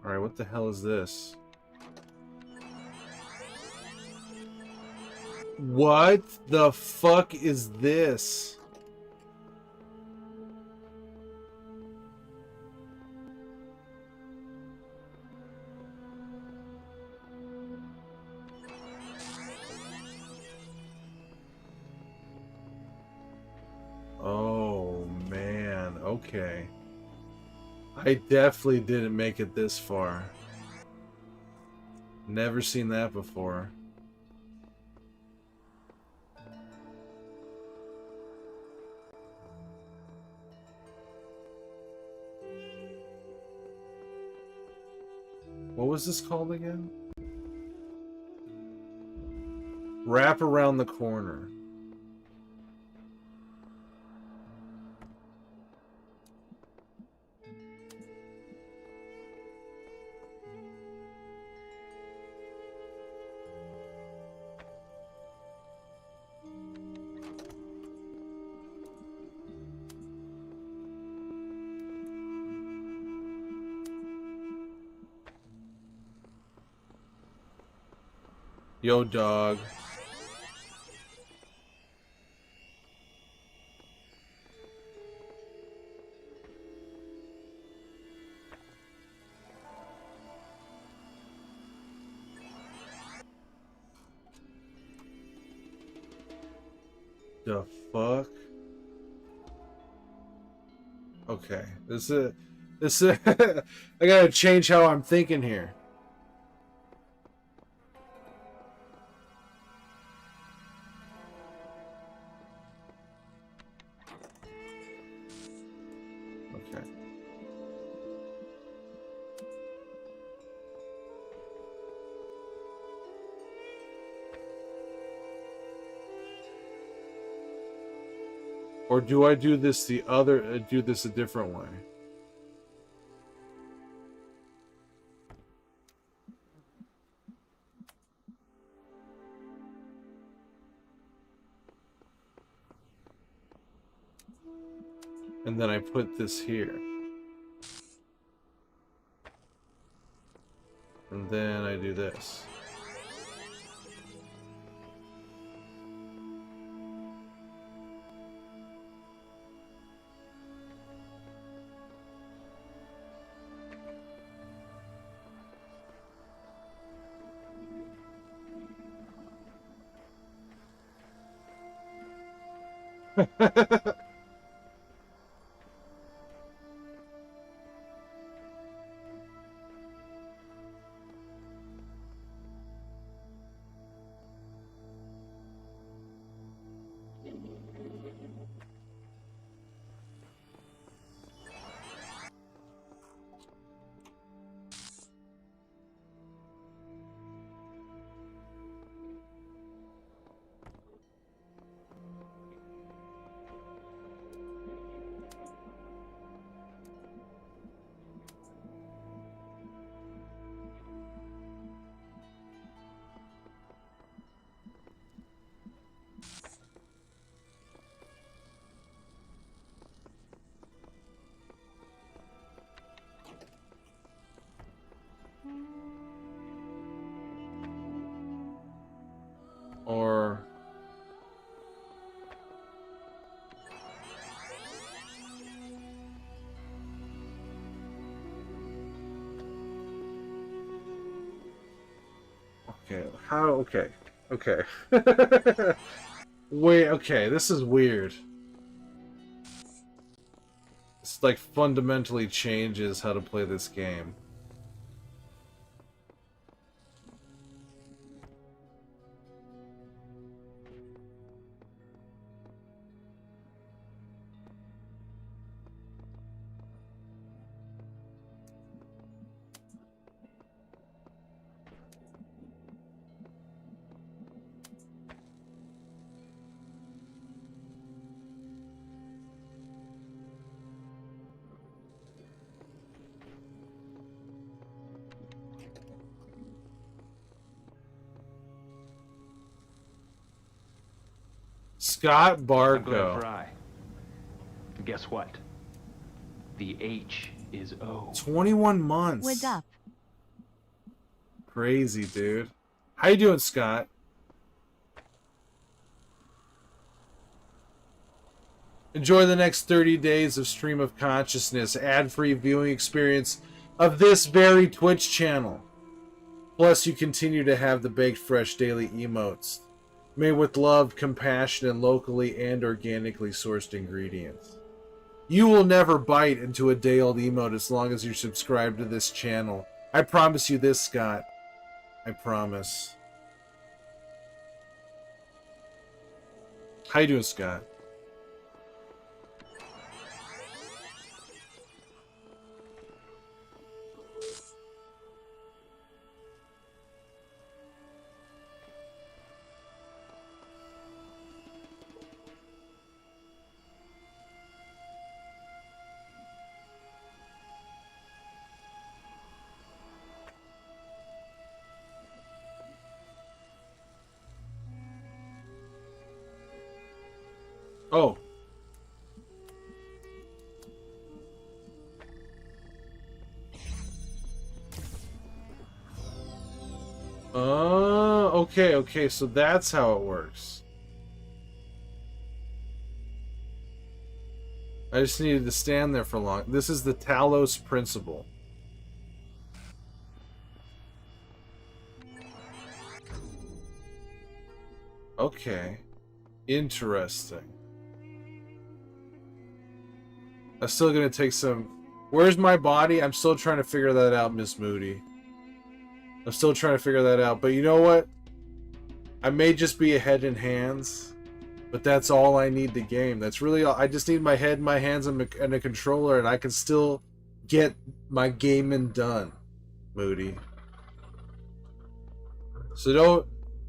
Alright, what the hell is this? What the fuck is this? Oh, man. Okay. I definitely didn't make it this far. Never seen that before. What was this called again? Wrap around the corner. Yo, dog. The fuck? Okay. This is I gotta change how I'm thinking here. Okay. Or do I do this do this a different way? And then I put this here. And then I do this. Or okay, how okay. Okay. Wait, okay, this is weird. It's like fundamentally changes how to play this game. Scott I'm glad Barco. try. Guess what? The H is O. 21 months. What's up? Crazy, dude. How you doing, Scott? Enjoy the next 30 days of stream of consciousness, ad-free viewing experience of this very Twitch channel. Plus, you continue to have the baked fresh daily emotes, made with love, compassion, and locally and organically sourced ingredients. You will never bite into a day-old emote as long as you're subscribed to this channel. I promise you this, Scott. I promise. How you doing, Scott? Oh. Okay, so that's how it works. I just needed to stand there for long. This is the Talos principle. Okay. Interesting. I'm still gonna take some... Where's my body? I'm still trying to figure that out, Miss Moody. I'm still trying to figure that out. But you know what? I may just be a head and hands, but that's all I need to game. That's really all. I just need my head, my hands, and a controller, and I can still get my gaming done, Moody. So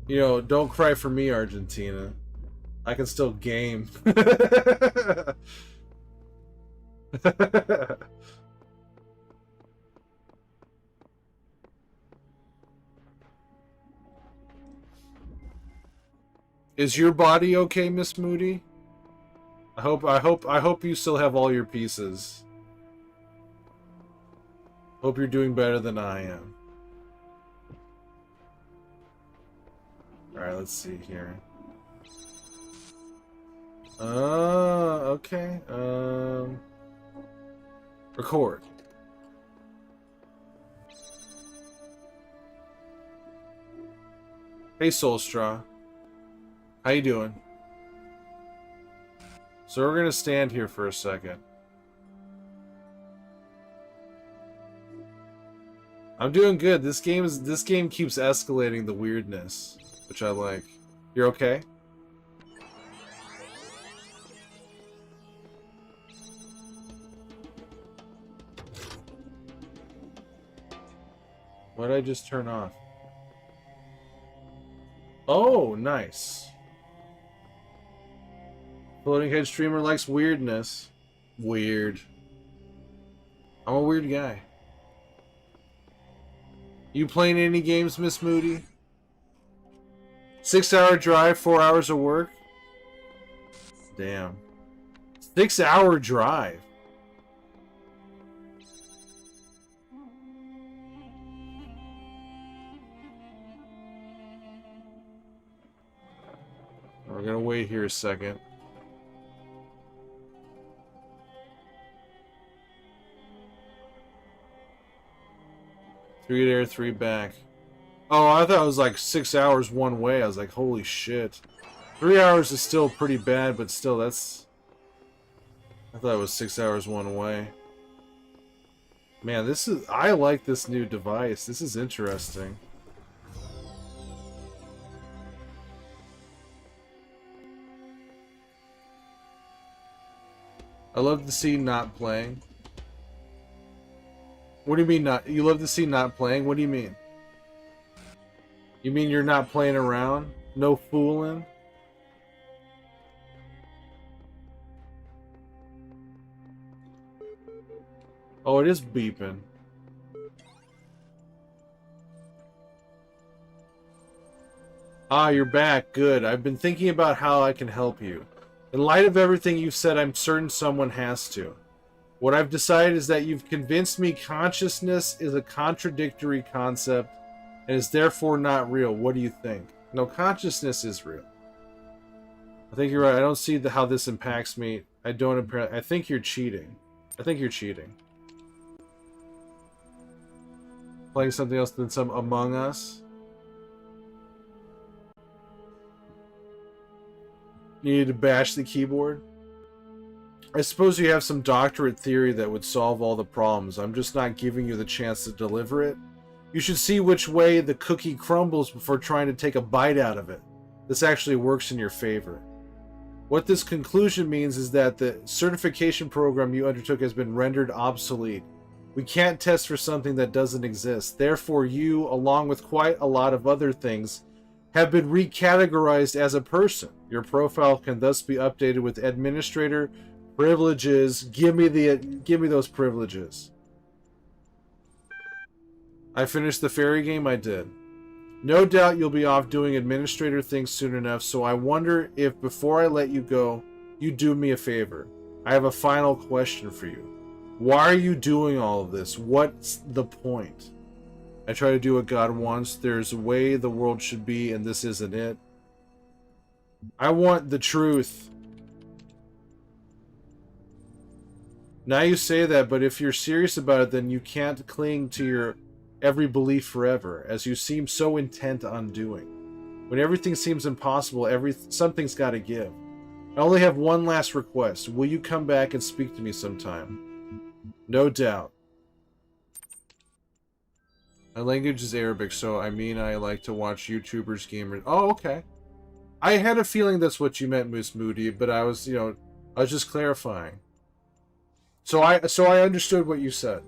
don't cry for me, Argentina. I can still game. Is your body okay, Miss Moody? I hope you still have all your pieces. Hope you're doing better than I am. Alright, let's see here. Okay. Record. Hey, Soulstraw. How you doing? So we're gonna stand here for a second. I'm doing good. This game keeps escalating the weirdness, which I like. You're okay? What did I just turn off? Oh, nice. Floating head streamer likes weirdness. Weird. I'm a weird guy. You playing any games, Miss Moody? 6-hour drive, 4 hours of work? Damn. 6-hour drive. We're gonna wait here a second. Three there, 3 back. Oh, I thought it was like 6 hours one way. I was like, holy shit. 3 hours is still pretty bad, but still, that's... I thought it was 6 hours one way. Man, this is... I like this new device. This is interesting. I love to see not playing. What do you mean not? You love to see not playing? What do you mean? You mean you're not playing around? No fooling? Oh, it is beeping. Ah, you're back. Good. I've been thinking about how I can help you. In light of everything you've said, I'm certain someone has to. What I've decided is that you've convinced me consciousness is a contradictory concept and is therefore not real. What do you think? No, consciousness is real. I think you're right. I don't see how this impacts me. I think you're cheating. I think you're cheating. Playing something else than some Among Us. You need to bash the keyboard. I suppose you have some doctorate theory that would solve all the problems. I'm just not giving you the chance to deliver it. You should see which way the cookie crumbles before trying to take a bite out of it. This actually works in your favor. What this conclusion means is that the certification program you undertook has been rendered obsolete. We can't test for something that doesn't exist. Therefore, you, along with quite a lot of other things, have been recategorized as a person. Your profile can thus be updated with administrator privileges. Give me those privileges. I finished the fairy game. I did. No doubt you'll be off doing administrator things soon enough, so I wonder if before I let you go, you do me a favor. I have a final question for you. Why are you doing all of this? What's the point? I try to do what God wants. There's a way the world should be, and this isn't it. I want the truth. Now you say that, but if you're serious about it, then you can't cling to your every belief forever, as you seem so intent on doing. When everything seems impossible, something's got to give. I only have one last request. Will you come back and speak to me sometime? No doubt. My language is Arabic, so I like to watch YouTubers, gamers. Oh, okay. I had a feeling that's what you meant, Miss Moody, but I was just clarifying. So I understood what you said.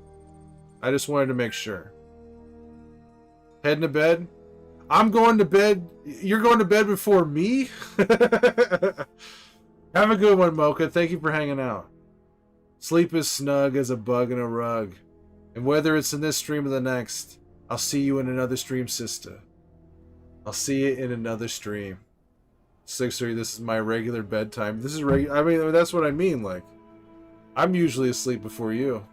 I just wanted to make sure. Heading to bed? I'm going to bed. You're going to bed before me? Have a good one, Mocha. Thank you for hanging out. Sleep is snug as a bug in a rug. And whether it's in this stream or the next, I'll see you in another stream, sister. I'll see you in another stream. 6:30, this is my regular bedtime. This is I mean, that's what I mean. Like, I'm usually asleep before you.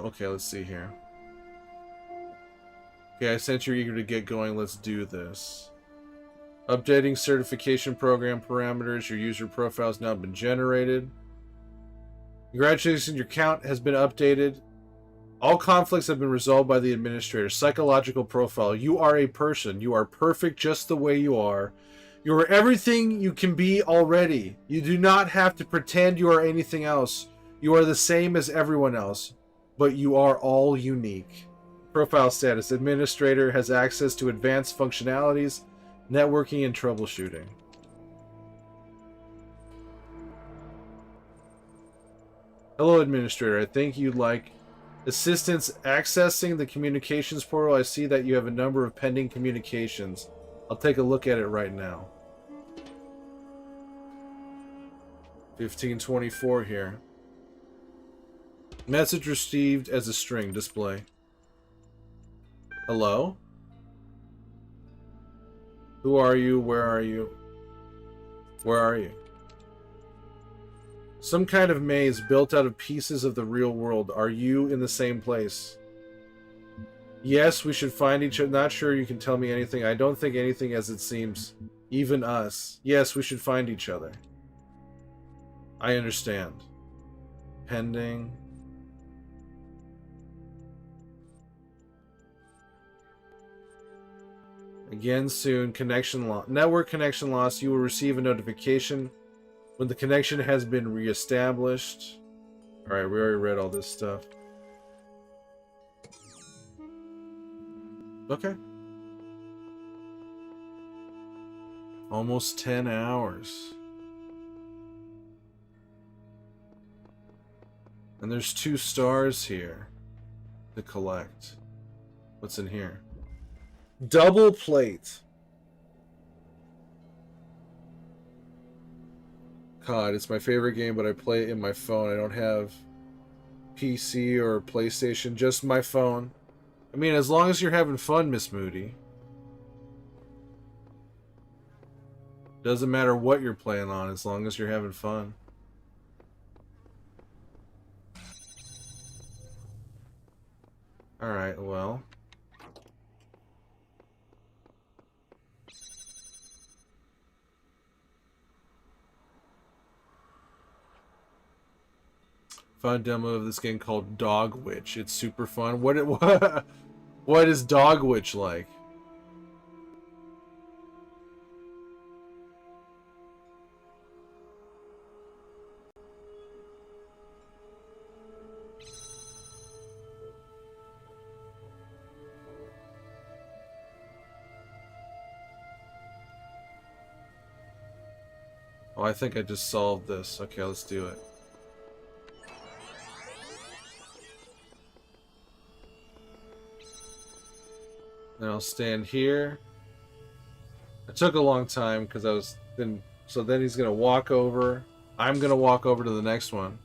Okay, let's see here. Okay, I sense you're eager to get going. Let's do this. Updating certification program parameters. Your user profile has now been generated. Congratulations, your count has been updated. All conflicts have been resolved by the administrator. Psychological profile. You are a person. You are perfect just the way you are. You are everything you can be already. You do not have to pretend you are anything else. You are the same as everyone else, but you are all unique. Profile status. Administrator has access to advanced functionalities, networking, and troubleshooting. Hello, Administrator. I think you'd like assistance accessing the communications portal. I see that you have a number of pending communications. I'll take a look at it right now. 1524 here. Message received as a string display. Hello? Who are you? Where are you? Where are you? Some kind of maze built out of pieces of the real world. Are you in the same place? Yes, we should find each other. Not sure you can tell me anything. I don't think anything as it seems. Even us. Yes, we should find each other. I understand. Pending. Again soon. Connection loss. Network connection loss. You will receive a notification when the connection has been reestablished. Alright, we already read all this stuff. Okay. Almost 10 hours. And there's 2 stars here to collect. What's in here? Double plate. COD. It's my favorite game, but I play it in my phone. I don't have PC or PlayStation, just my phone. I mean, as long as you're having fun, Miss Moody. Doesn't matter what you're playing on, as long as you're having fun. Alright, well. Found a demo of this game called Dog Witch. It's super fun. What is Dog Witch like? Oh, I think I just solved this. Okay, let's do it. Then I'll stand here. It took a long time because I was then. So then he's gonna walk over. I'm gonna walk over to the next one.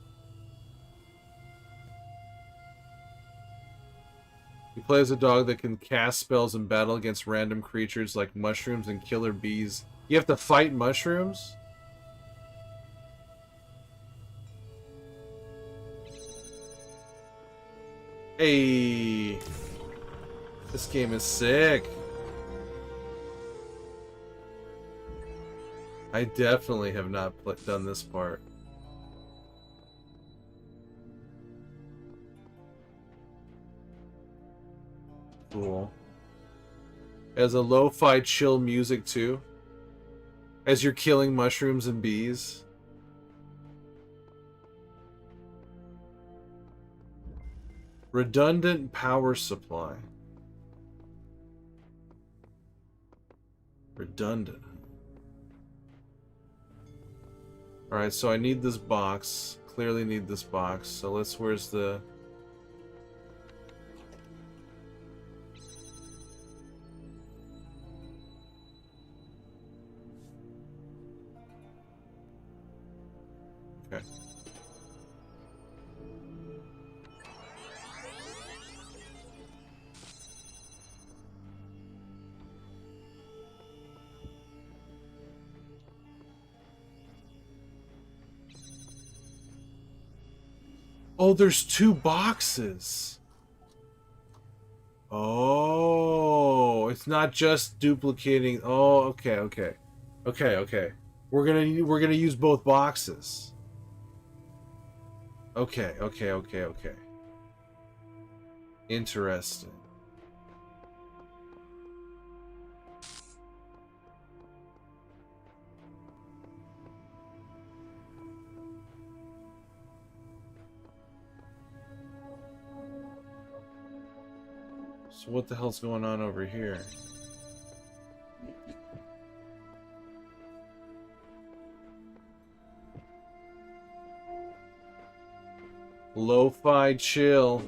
You play as a dog that can cast spells and battle against random creatures like mushrooms and killer bees. You have to fight mushrooms? Hey, this game is sick. I definitely have not done this part. Cool. As a lo-fi chill music too. As you're killing mushrooms and bees. Redundant power supply. Redundant. Alright, so I need this box. Clearly need this box. So where's the... Okay. Oh, there's two boxes. Oh, it's not just duplicating. Oh, okay, okay. Okay, okay. We're gonna use both boxes. Okay, okay, okay, okay. Interesting. So what the hell's going on over here? Lo-fi chill.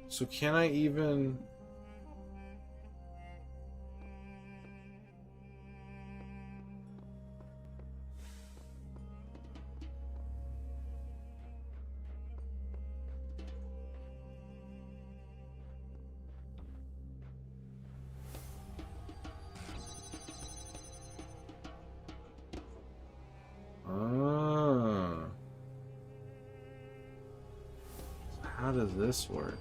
So can I even... Ah. So how does this work?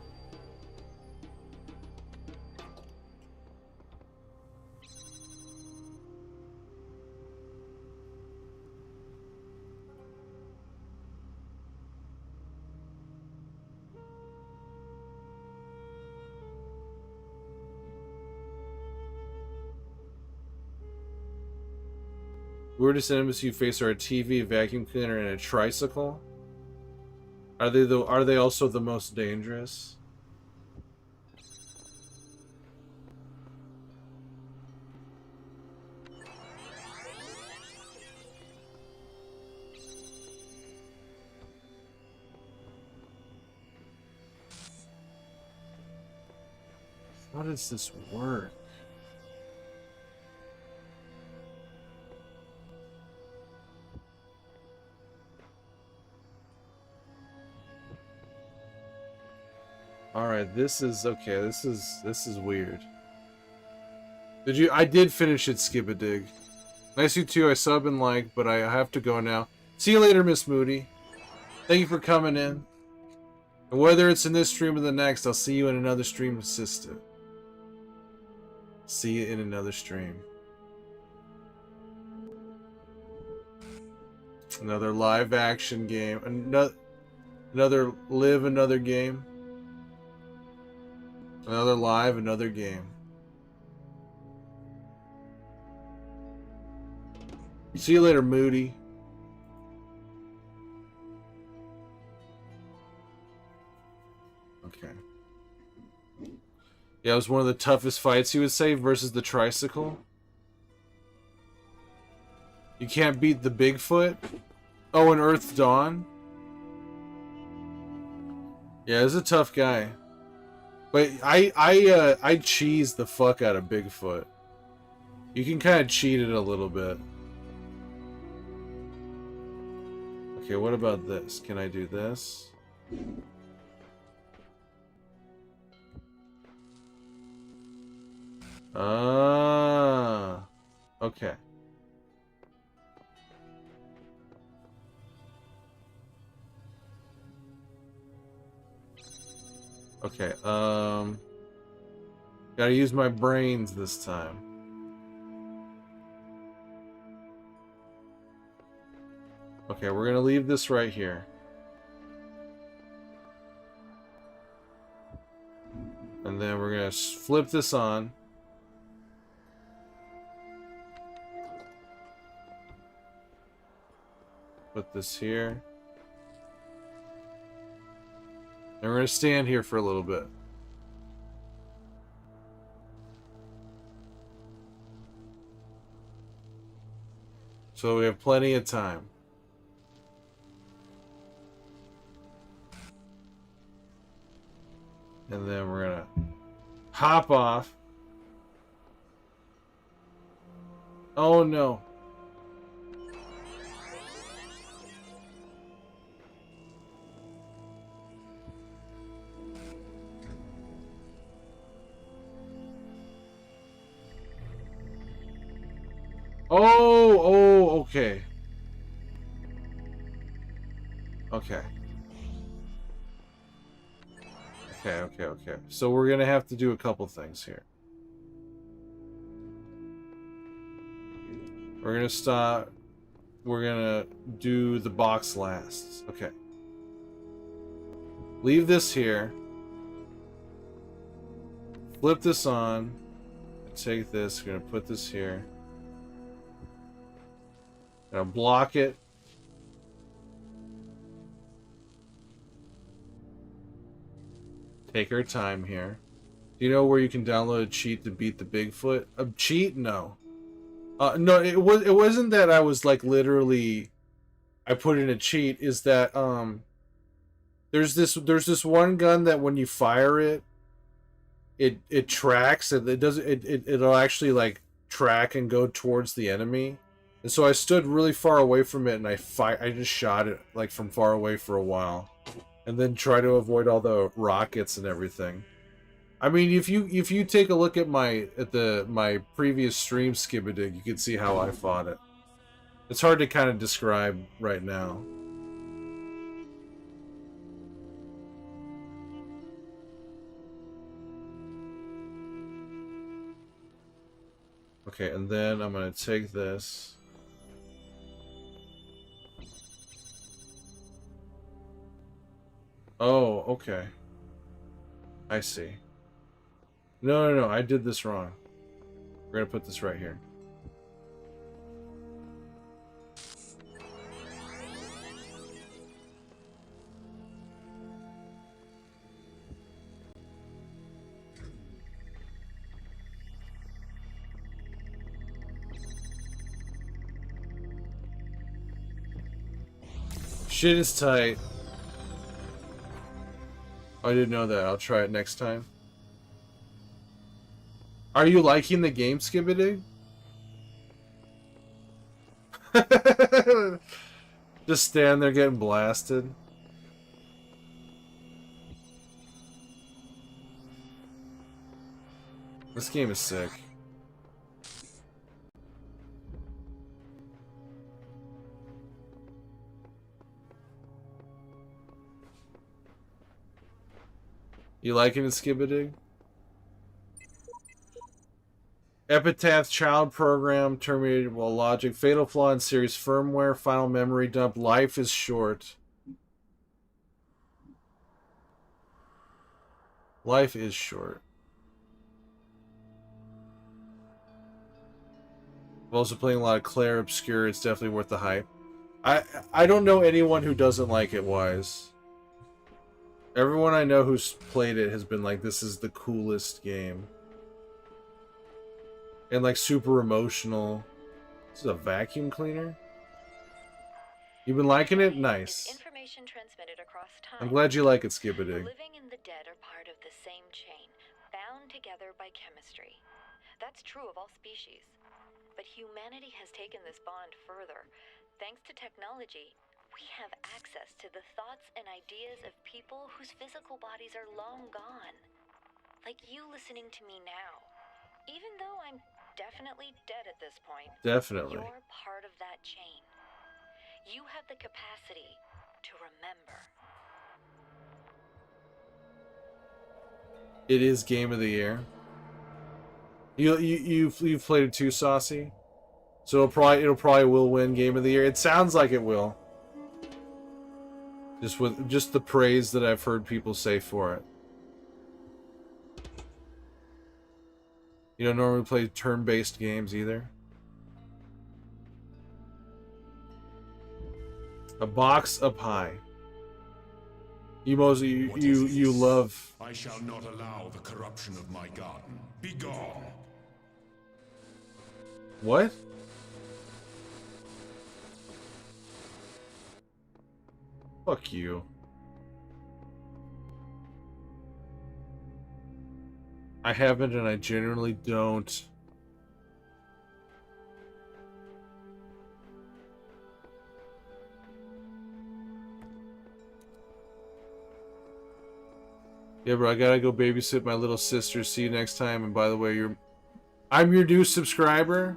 Weirdest enemies you face are a TV, a vacuum cleaner, and a tricycle. Are they also the most dangerous? How does this work? Alright, this is okay, this is weird. I did finish it, Skip-a-dig. Nice you too, I sub and like, but I have to go now. See you later, Miss Moody. Thank you for coming in. And whether it's in this stream or the next, I'll see you in another stream, sister. See you in another stream. Another live action game. Another live another game. Another live, another game. See you later, Moody. Okay. Yeah, it was one of the toughest fights, you would say, versus the tricycle. You can't beat the Bigfoot? Oh, and Earth Dawn? Yeah, he's a tough guy. But I cheese the fuck out of Bigfoot. You can kind of cheat it a little bit. Okay, what about this? Can I do this? Ah, okay. Okay, gotta use my brains this time. Okay, we're gonna leave this right here. And then we're gonna flip this on. Put this here. And we're gonna stand here for a little bit. So we have plenty of time. And then we're gonna hop off. Oh no. Oh, okay. Okay. Okay. So we're gonna have to do a couple things here. We're gonna stop. We're gonna do the box last. Okay. Leave this here. Flip this on. Take this. We're gonna put this here. Gonna block it. Take our time here. Do you know where you can download a cheat to beat the Bigfoot? A cheat? No. No, it wasn't that I was like literally I put in a cheat, is that there's this one gun that when you fire it it tracks and it'll actually like track and go towards the enemy. And so I stood really far away from it and I just shot it like from far away for a while. And then try to avoid all the rockets and everything. I mean, if you take a look at my previous stream, Skibbidig, you can see how I fought it. It's hard to kind of describe right now. Okay, and then I'm gonna take this. Oh, okay. I see. No, I did this wrong. We're gonna put this right here. Shit is tight. I didn't know that. I'll try it next time. Are you liking the game, Skibidi? Just stand there getting blasted. This game is sick. You liking it, Skibidi? Epitaph Child Program terminated while logic. Fatal flaw in series firmware. Final memory dump. Life is short. Life is short. I'm also playing a lot of Claire Obscure. It's definitely worth the hype. I don't know anyone who doesn't like it, Wise. Everyone I know who's played it has been like, this is the coolest game. And like super emotional. This is a vacuum cleaner? You've been liking it? Nice. Information transmitted across time. I'm glad you like it, Skibidi. The living and the dead are part of the same chain, bound together by chemistry. That's true of all species. But humanity has taken this bond further. Thanks to technology, we have access to the thoughts and ideas of people whose physical bodies are long gone. Like you listening to me now. Even though I'm definitely dead at this point, Definitely. you're part of that chain. You have the capacity to remember. It is game of the year. You've played it too, Saucy? So it'll probably will win game of the year. It sounds like it will. Just the praise that I've heard people say for it. You don't normally play turn-based games either. A box up high. You love. I shall not allow the corruption of my garden. Be gone. What? Fuck you. I haven't, and I genuinely don't. Yeah, bro, I gotta go babysit my little sister. See you next time. And by the way, I'm your new subscriber.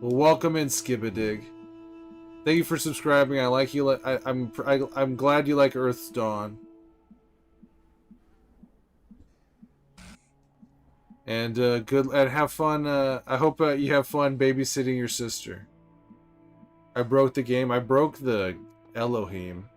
Well, welcome in, Skibadig. Thank you for subscribing. I like you. I'm glad you like Earth's Dawn. And have fun. I hope you have fun babysitting your sister. I broke the game. I broke the Elohim.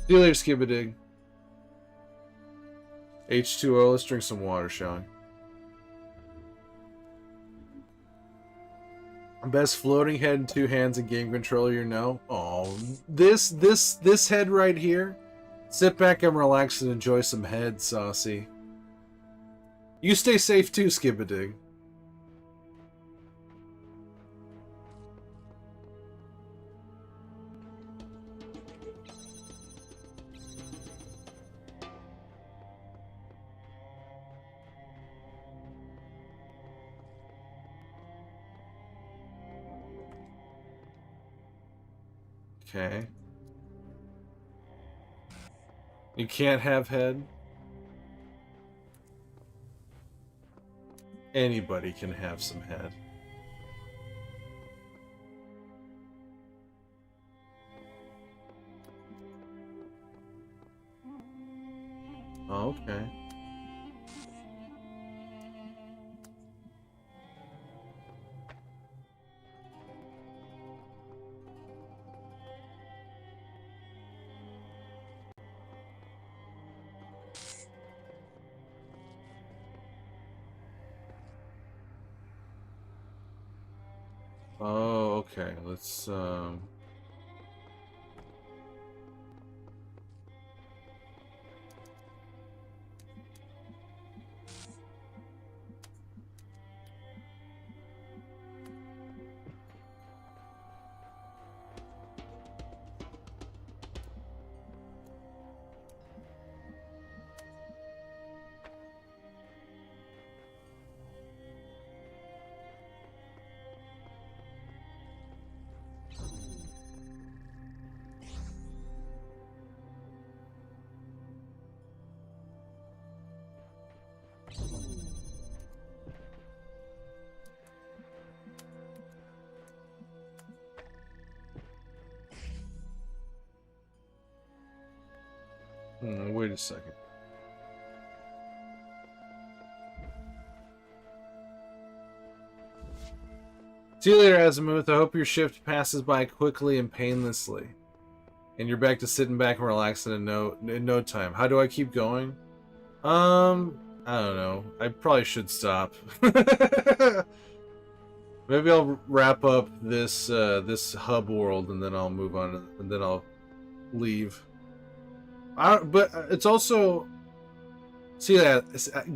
See you later, Skibadig. H2O, let's drink some water, shall we? Best floating head in two hands and game controller you know. Oh, this head right here. Sit back and relax and enjoy some head, Saucy. You stay safe too, Skibadig. Okay. You can't have head. Anybody can have some head. Oh, okay. Oh, okay. Let's Wait a second. See you later, Azimuth. I hope your shift passes by quickly and painlessly. And you're back to sitting back and relaxing in no time. How do I keep going? I don't know. I probably should stop. Maybe I'll wrap up this this hub world and then I'll move on and then I'll leave. But it's also see that.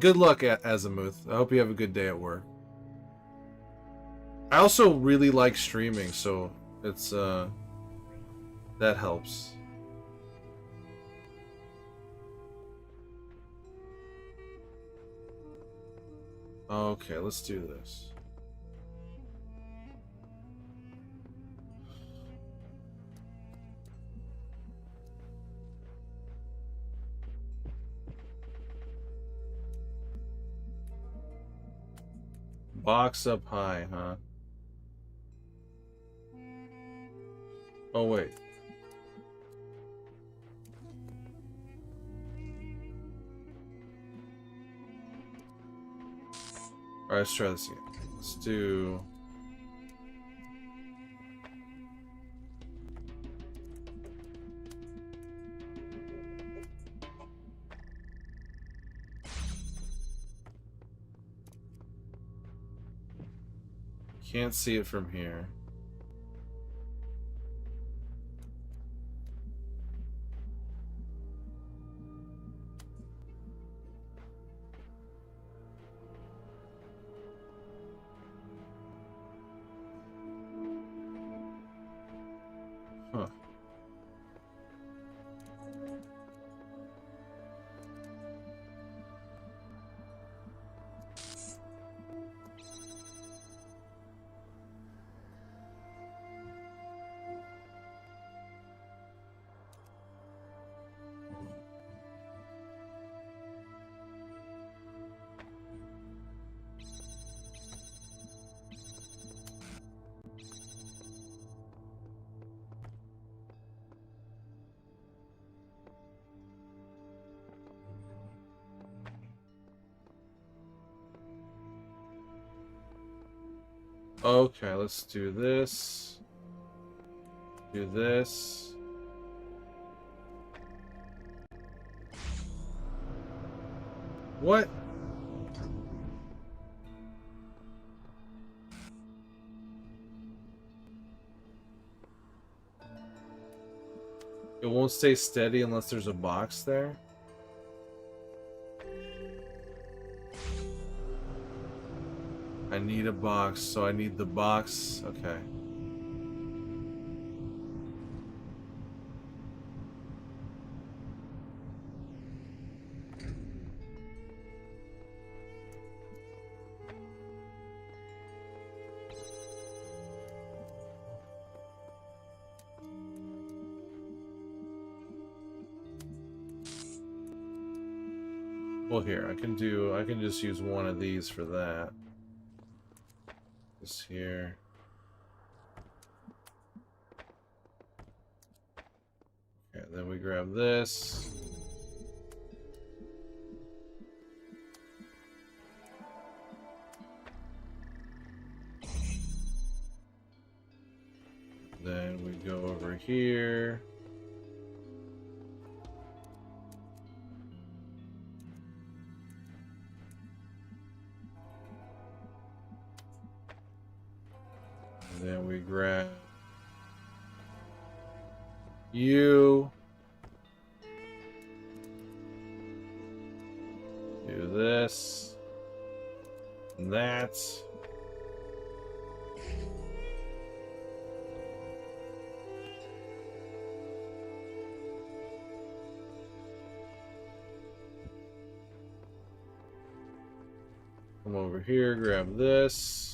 Good luck, Azimuth. I hope you have a good day at work. I also really like streaming, so it's that helps. Okay, let's do this. Box up high, huh? Oh, wait. Alright, let's try this again. Let's do... Can't see it from here. Huh. Okay, let's do this. Do this. What? It won't stay steady unless there's a box there? I need a box, so I need the box. Okay. Well, here, I can just use one of these for that. This here. Okay, then we grab this. Then we go over here. And then we grab you. Do this. And that. Come over here, grab this.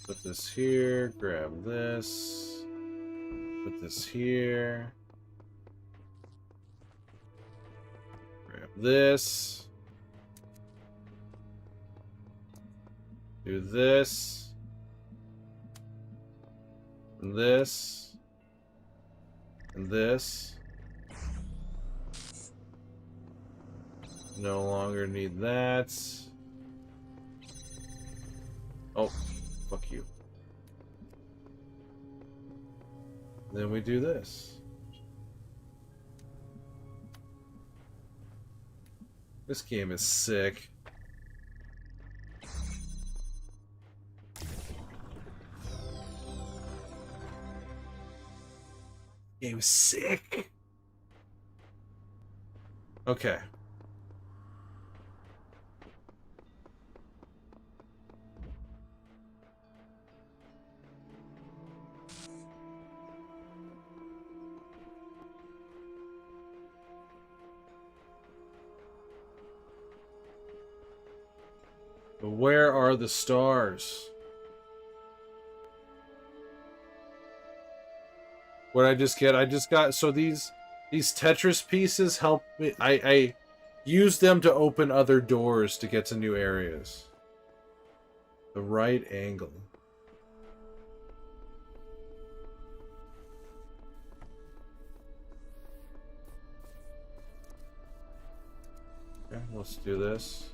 Put this here, grab this. Put this here. this. Do this. And this. And this. No longer need that. Oh, fuck you. Then we do this. This game is sick. Game is sick. Okay. But where are the stars? What I just get? I just got, so these Tetris pieces help me. I use them to open other doors to get to new areas. The right angle. Okay, let's do this.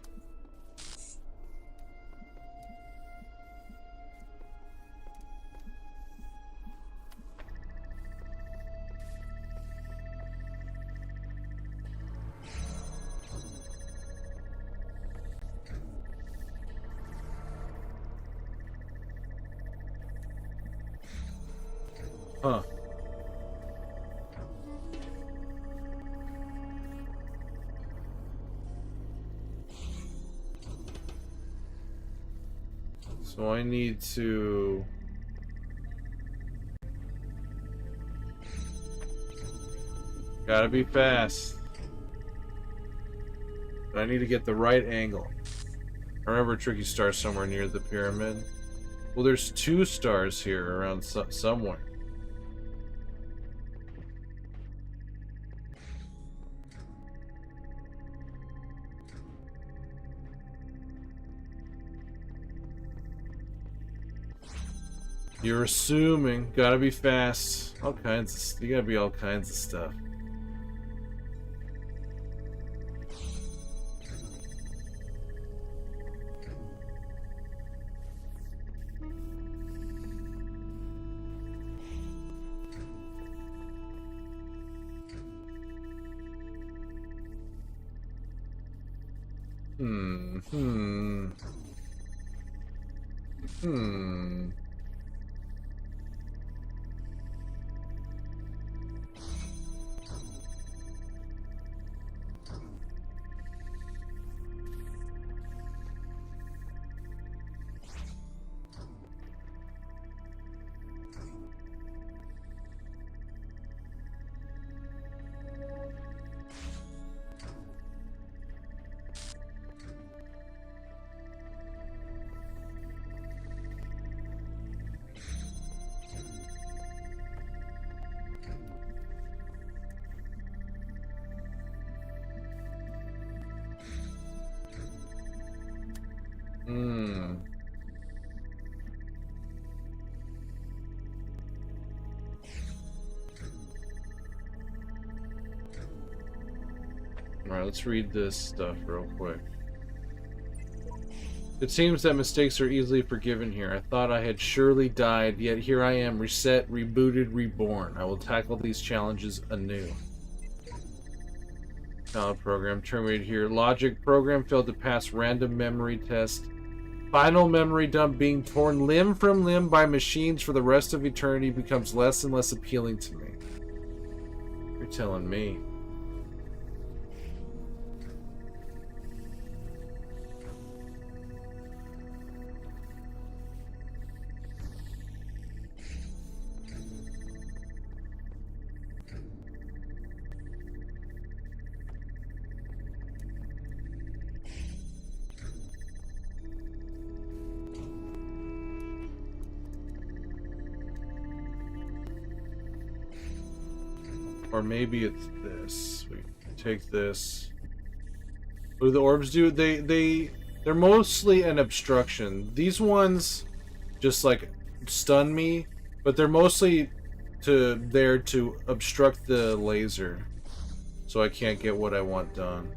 Huh. So I need to... Gotta be fast. But I need to get the right angle. I remember a tricky star somewhere near the pyramid. Well, there's 2 stars here around somewhere. You're assuming. Gotta be fast. All kinds of... You gotta be all kinds of stuff. Alright, let's read this stuff real quick. It seems that mistakes are easily forgiven here. I thought I had surely died, yet here I am, reset, rebooted, reborn. I will tackle these challenges anew. Valid program terminated here. Logic program failed to pass random memory test. Final memory dump. Being torn limb from limb by machines for the rest of eternity becomes less and less appealing to me. You're telling me. Or maybe it's this. We take this. What do the orbs do? They're mostly an obstruction. These ones just like stun me, but they're mostly there to obstruct the laser, so I can't get what I want done.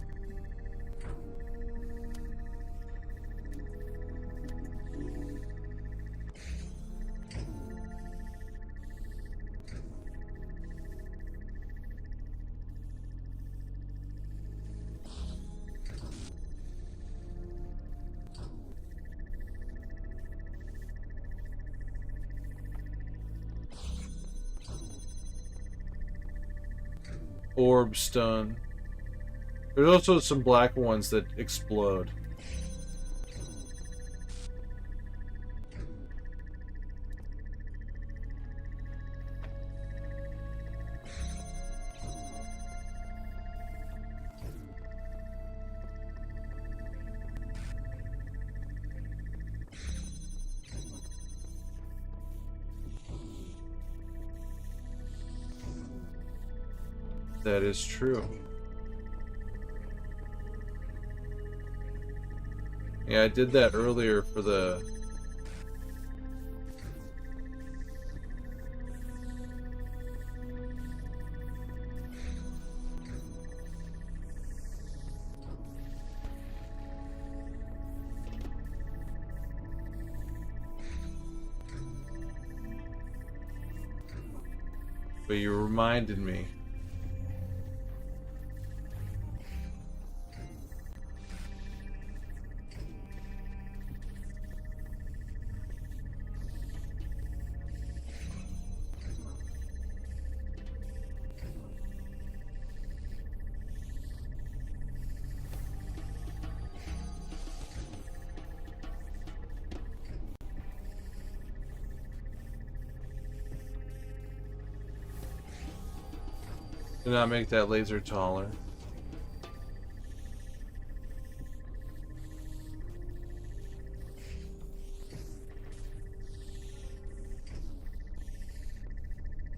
Orb stun. There's also some black ones that explode. That is true. Yeah, I did that earlier for the... But you reminded me. Do not make that laser taller.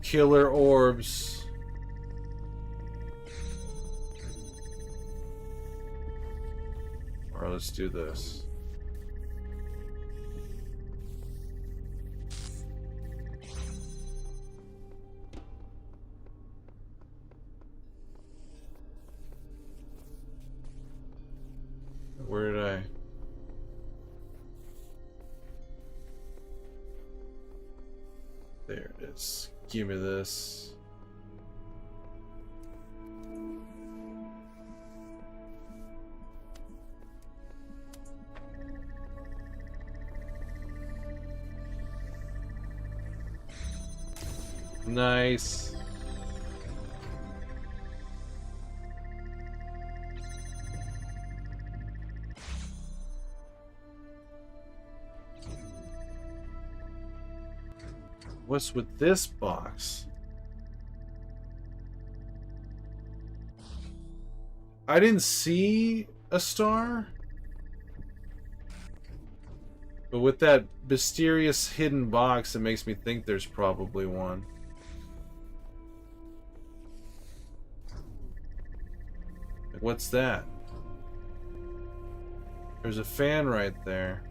Killer orbs. Or let's do this. Where did I? There it is. Give me this. Nice. What's with this box? I didn't see a star. But with that mysterious hidden box, it makes me think there's probably one. Like, what's that? There's a fan right there.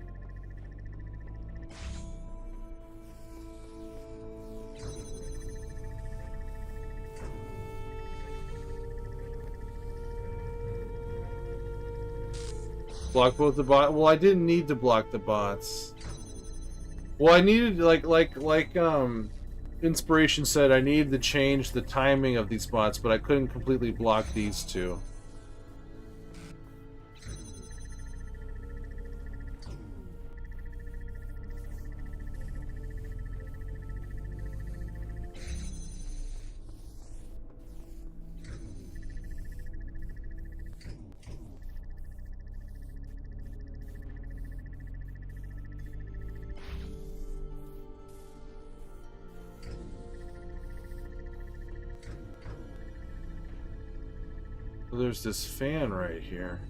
Block both the bot. Well, I didn't need to block the bots. Well, I needed like Inspiration said, I needed to change the timing of these bots, but I couldn't completely block these two. There's this fan right here.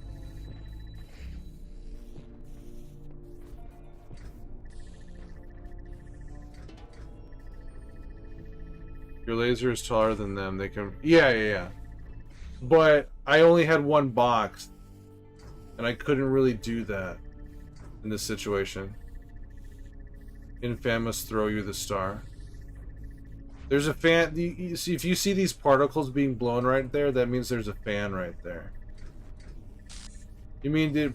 Your laser is taller than them. They can... Yeah. But I only had one box. And I couldn't really do that in this situation. Infamous throw you the star. There's a fan. You see, if you see these particles being blown right there, that means there's a fan right there. You mean did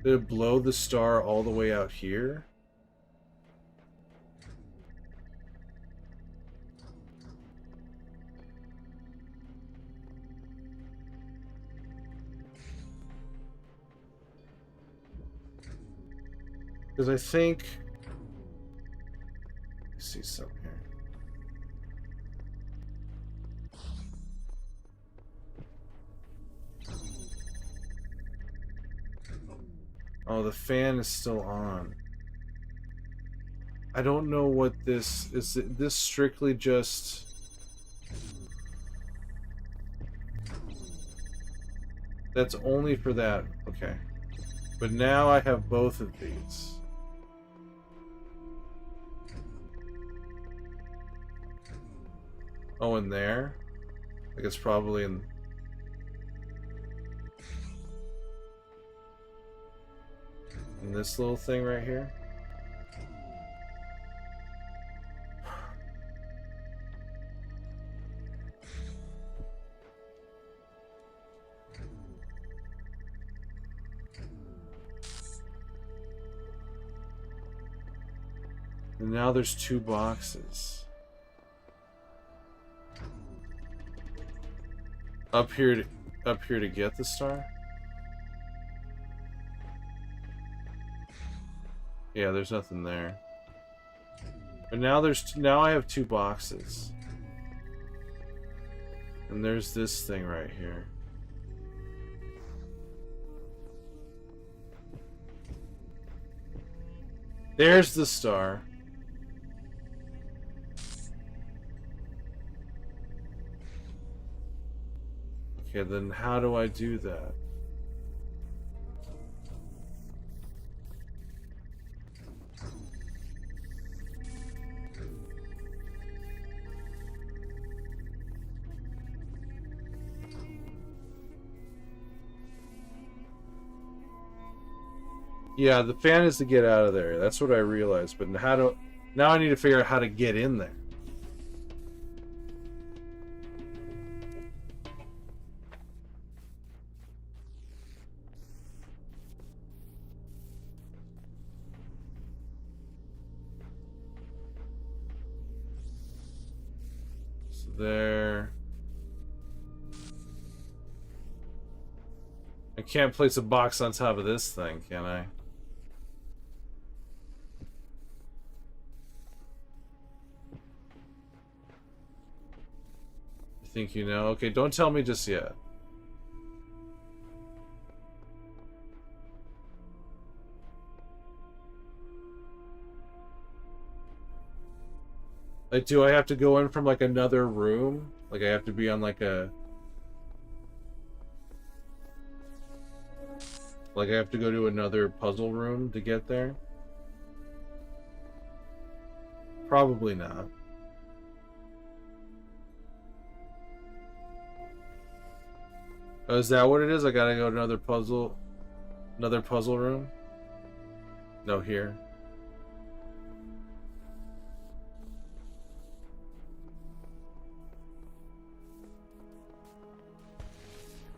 it blow the star all the way out here? Because I think... I see something here. Oh, the fan is still on. I don't know what this... Is this strictly just... That's only for that. Okay. But now I have both of these. Oh, in there? Like it's probably in... in this little thing right here? And now there's 2 boxes. Up here to get the star? Yeah, there's nothing there. But now I have 2 boxes. And there's this thing right here. There's the star. Okay, then how do I do that? Yeah, the fan is to get out of there. That's what I realized. But now I need to figure out how to get in there. So there. I can't place a box on top of this thing, can I? Think you know? Okay, don't tell me just yet. Like, do I have to go in from, like, another room? Like, I have to be on, like, a... Like, I have to go to another puzzle room to get there? Probably not. Oh, is that what it is? I gotta go to another puzzle room? No, here.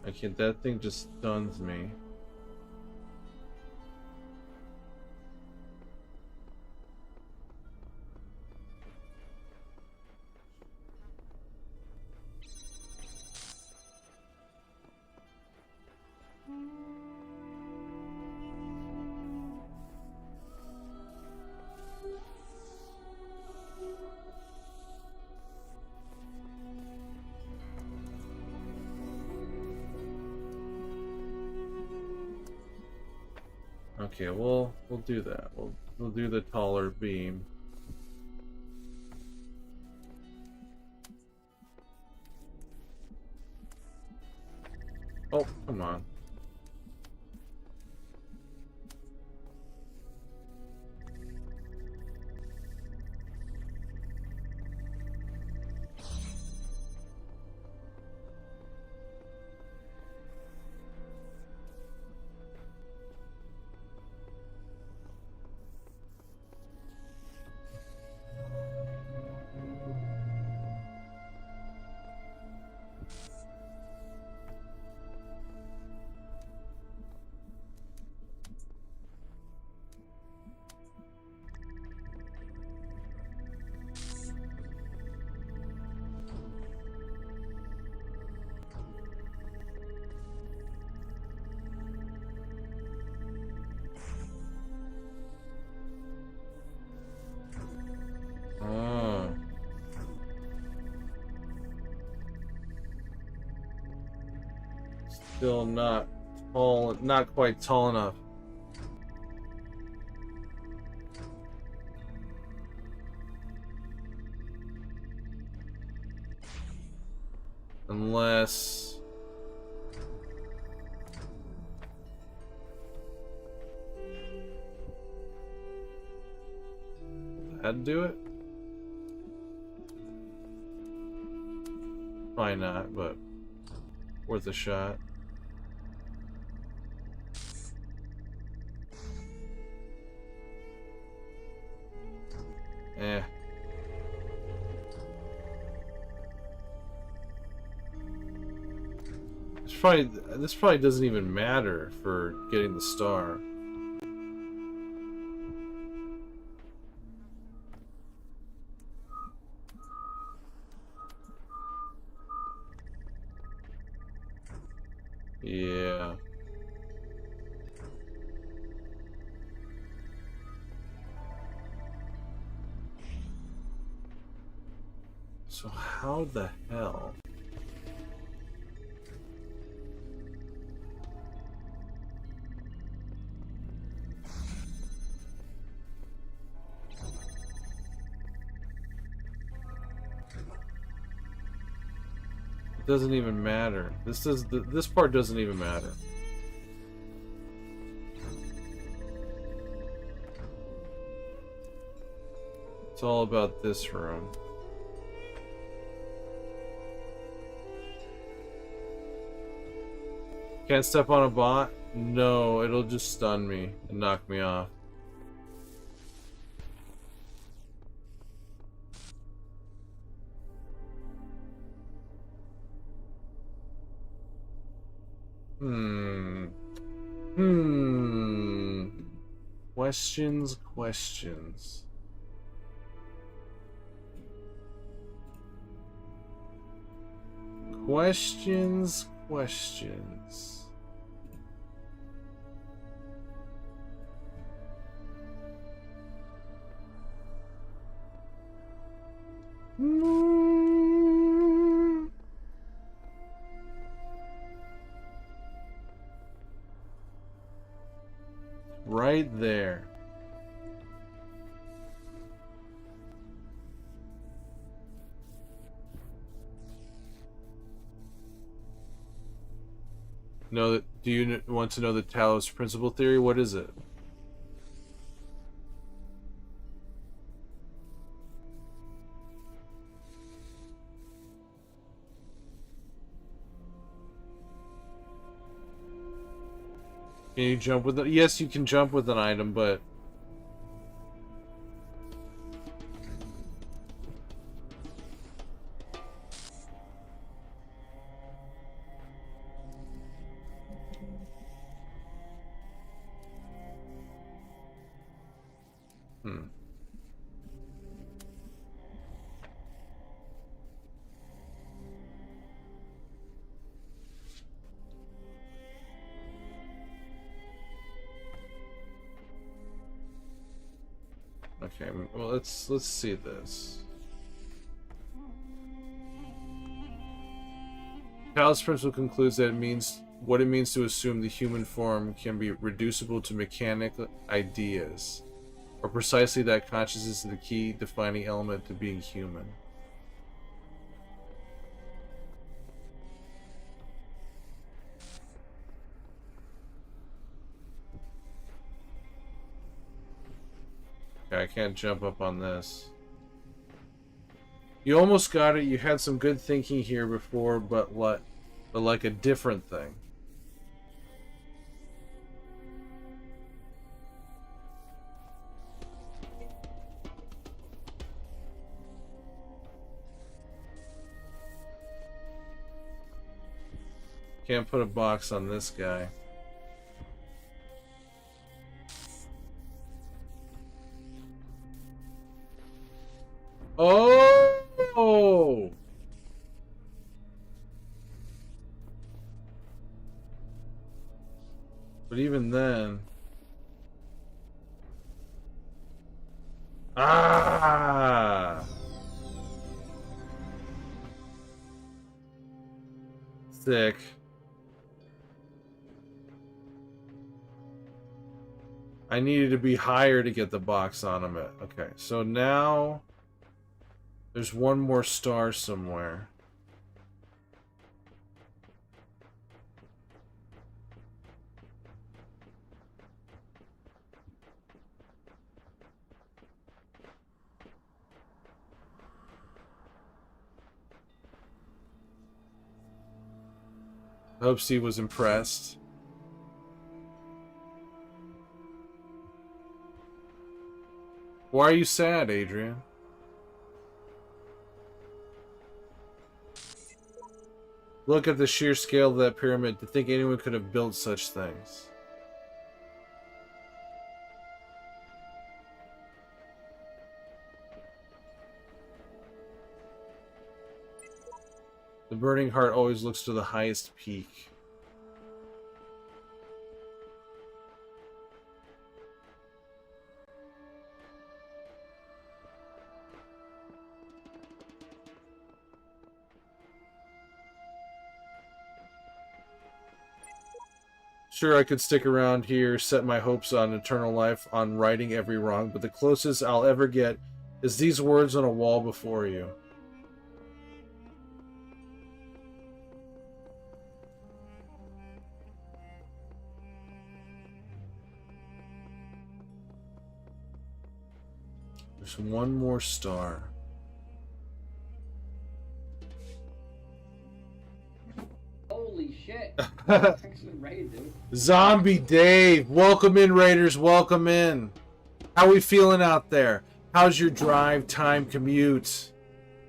I can't, that thing just stuns me. Okay, we'll do that. We'll do the taller beam. Oh, come on. Still not tall, not quite tall enough. Unless... That'd do it? Probably not, but worth a shot. Eh. This probably doesn't even matter for getting the star. Yeah. So how the hell? It doesn't even matter. This part doesn't even matter. It's all about this room. Can't step on a bot? No, it'll just stun me and knock me off. Questions. Questions. Right there. Do you want to know the Talos principle theory? What is it? Can you jump with it? Yes, you can jump with an item, but... Okay, well, let's see this. Talos principle concludes that what it means to assume the human form can be reducible to mechanical ideas, or precisely that consciousness is the key defining element to being human. Okay, I can't jump up on this. You almost got it. You had some good thinking here before, but like a different thing. Can't put a box on this guy. Oh! But even then... Ah! Sick. I needed to be higher to get the box on him. Okay, so now there's one more star somewhere. Hope C was impressed. Why are you sad, Adrian? Look at the sheer scale of that pyramid. To think anyone could have built such things. The burning heart always looks to the highest peak. Sure, I could stick around here, set my hopes on eternal life, on righting every wrong, but the closest I'll ever get is these words on a wall before you. There's one more star. Holy shit. Actually raid, dude. Zombie Dave, welcome in, Raiders, welcome in. How we feeling out there? How's your drive time commute?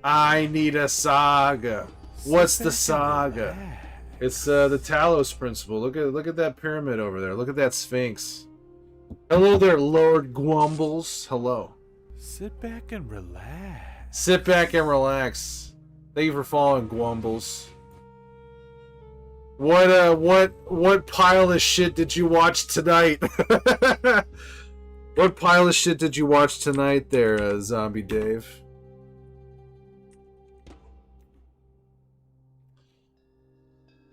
I need a saga. What's the saga? It's the Talos principle. Look at that pyramid over there. Look at that Sphinx. Hello there, Lord Gwumbles. Hello. Sit back and relax. Sit back and relax. Thank you for following, Gwumbles. What pile of shit did you watch tonight? What pile of shit did you watch tonight there, Zombie Dave?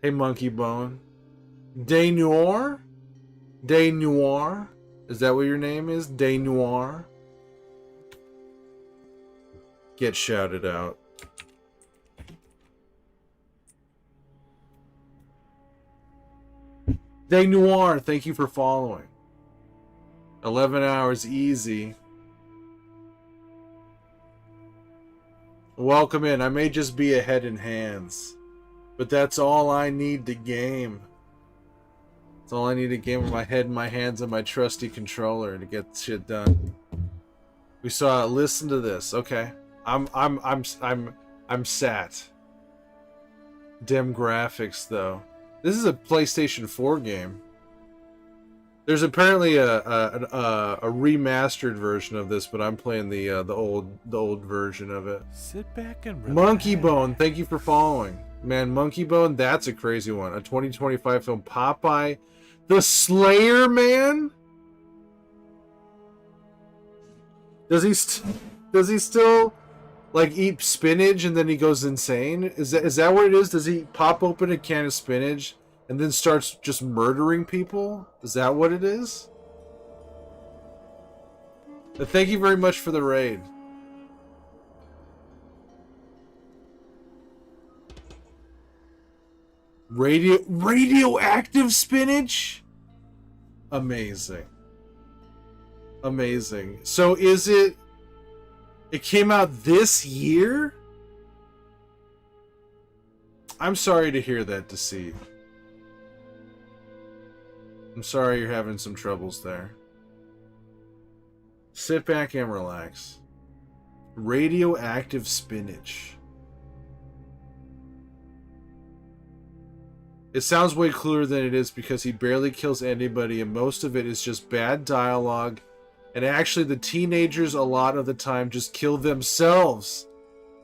Hey, Monkey Bone. De Noir? De Noir? Is that what your name is? De Noir? Get shouted out. De Noir, thank you for following. 11 hours easy. Welcome in. I may just be a head and hands, but that's all I need to game. That's all I need to game with my head and my hands and my trusty controller to get shit done. We saw. Listen to this. Okay, I'm sat. Dim graphics though. This is a PlayStation 4 game. There's apparently a remastered version of this, but I'm playing the old version of it. Sit back and relax. Monkey Bone, thank you for following. Man, Monkey Bone, that's a crazy one. A 2025 film. Popeye the Slayer Man? Does he still like eat spinach and then he goes insane? Is that what it is? Does he pop open a can of spinach and then starts just murdering people? Is that what it is? But thank you very much for the raid. Radioactive spinach? Amazing. Amazing. So is it... It came out this year? I'm sorry to hear that, Deceit. I'm sorry you're having some troubles there. Sit back and relax. Radioactive spinach. It sounds way cooler than it is because he barely kills anybody and most of it is just bad dialogue. And actually the teenagers a lot of the time just kill themselves.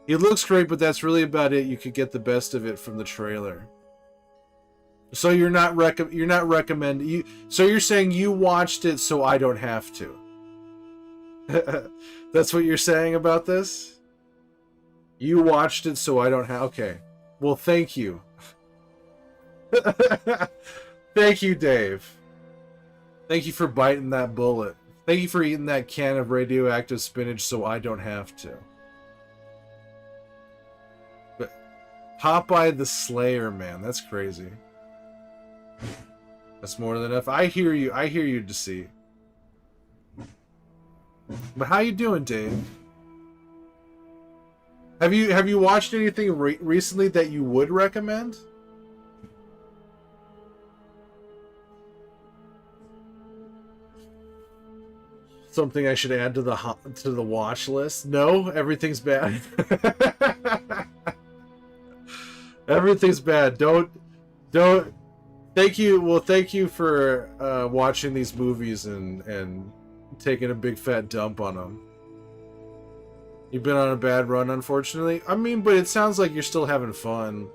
It looks great, but that's really about it. You could get the best of it from the trailer. So you're not recommending so you're saying you watched it so I don't have to. That's what you're saying about this? You watched it so I don't have... Okay. Well, thank you. Thank you, Dave. Thank you for biting that bullet. Thank you for eating that can of radioactive spinach so I don't have to. But Popeye the Slayer, man, that's crazy. That's more than enough. I hear you, Deceit. But how you doing, Dave? Have you watched anything recently that you would recommend? Something I should add to the watch list? No, everything's bad. Everything's bad. Don't. Thank you. Well, thank you for watching these movies and taking a big fat dump on them. You've been on a bad run, unfortunately. I mean, but it sounds like you're still having fun.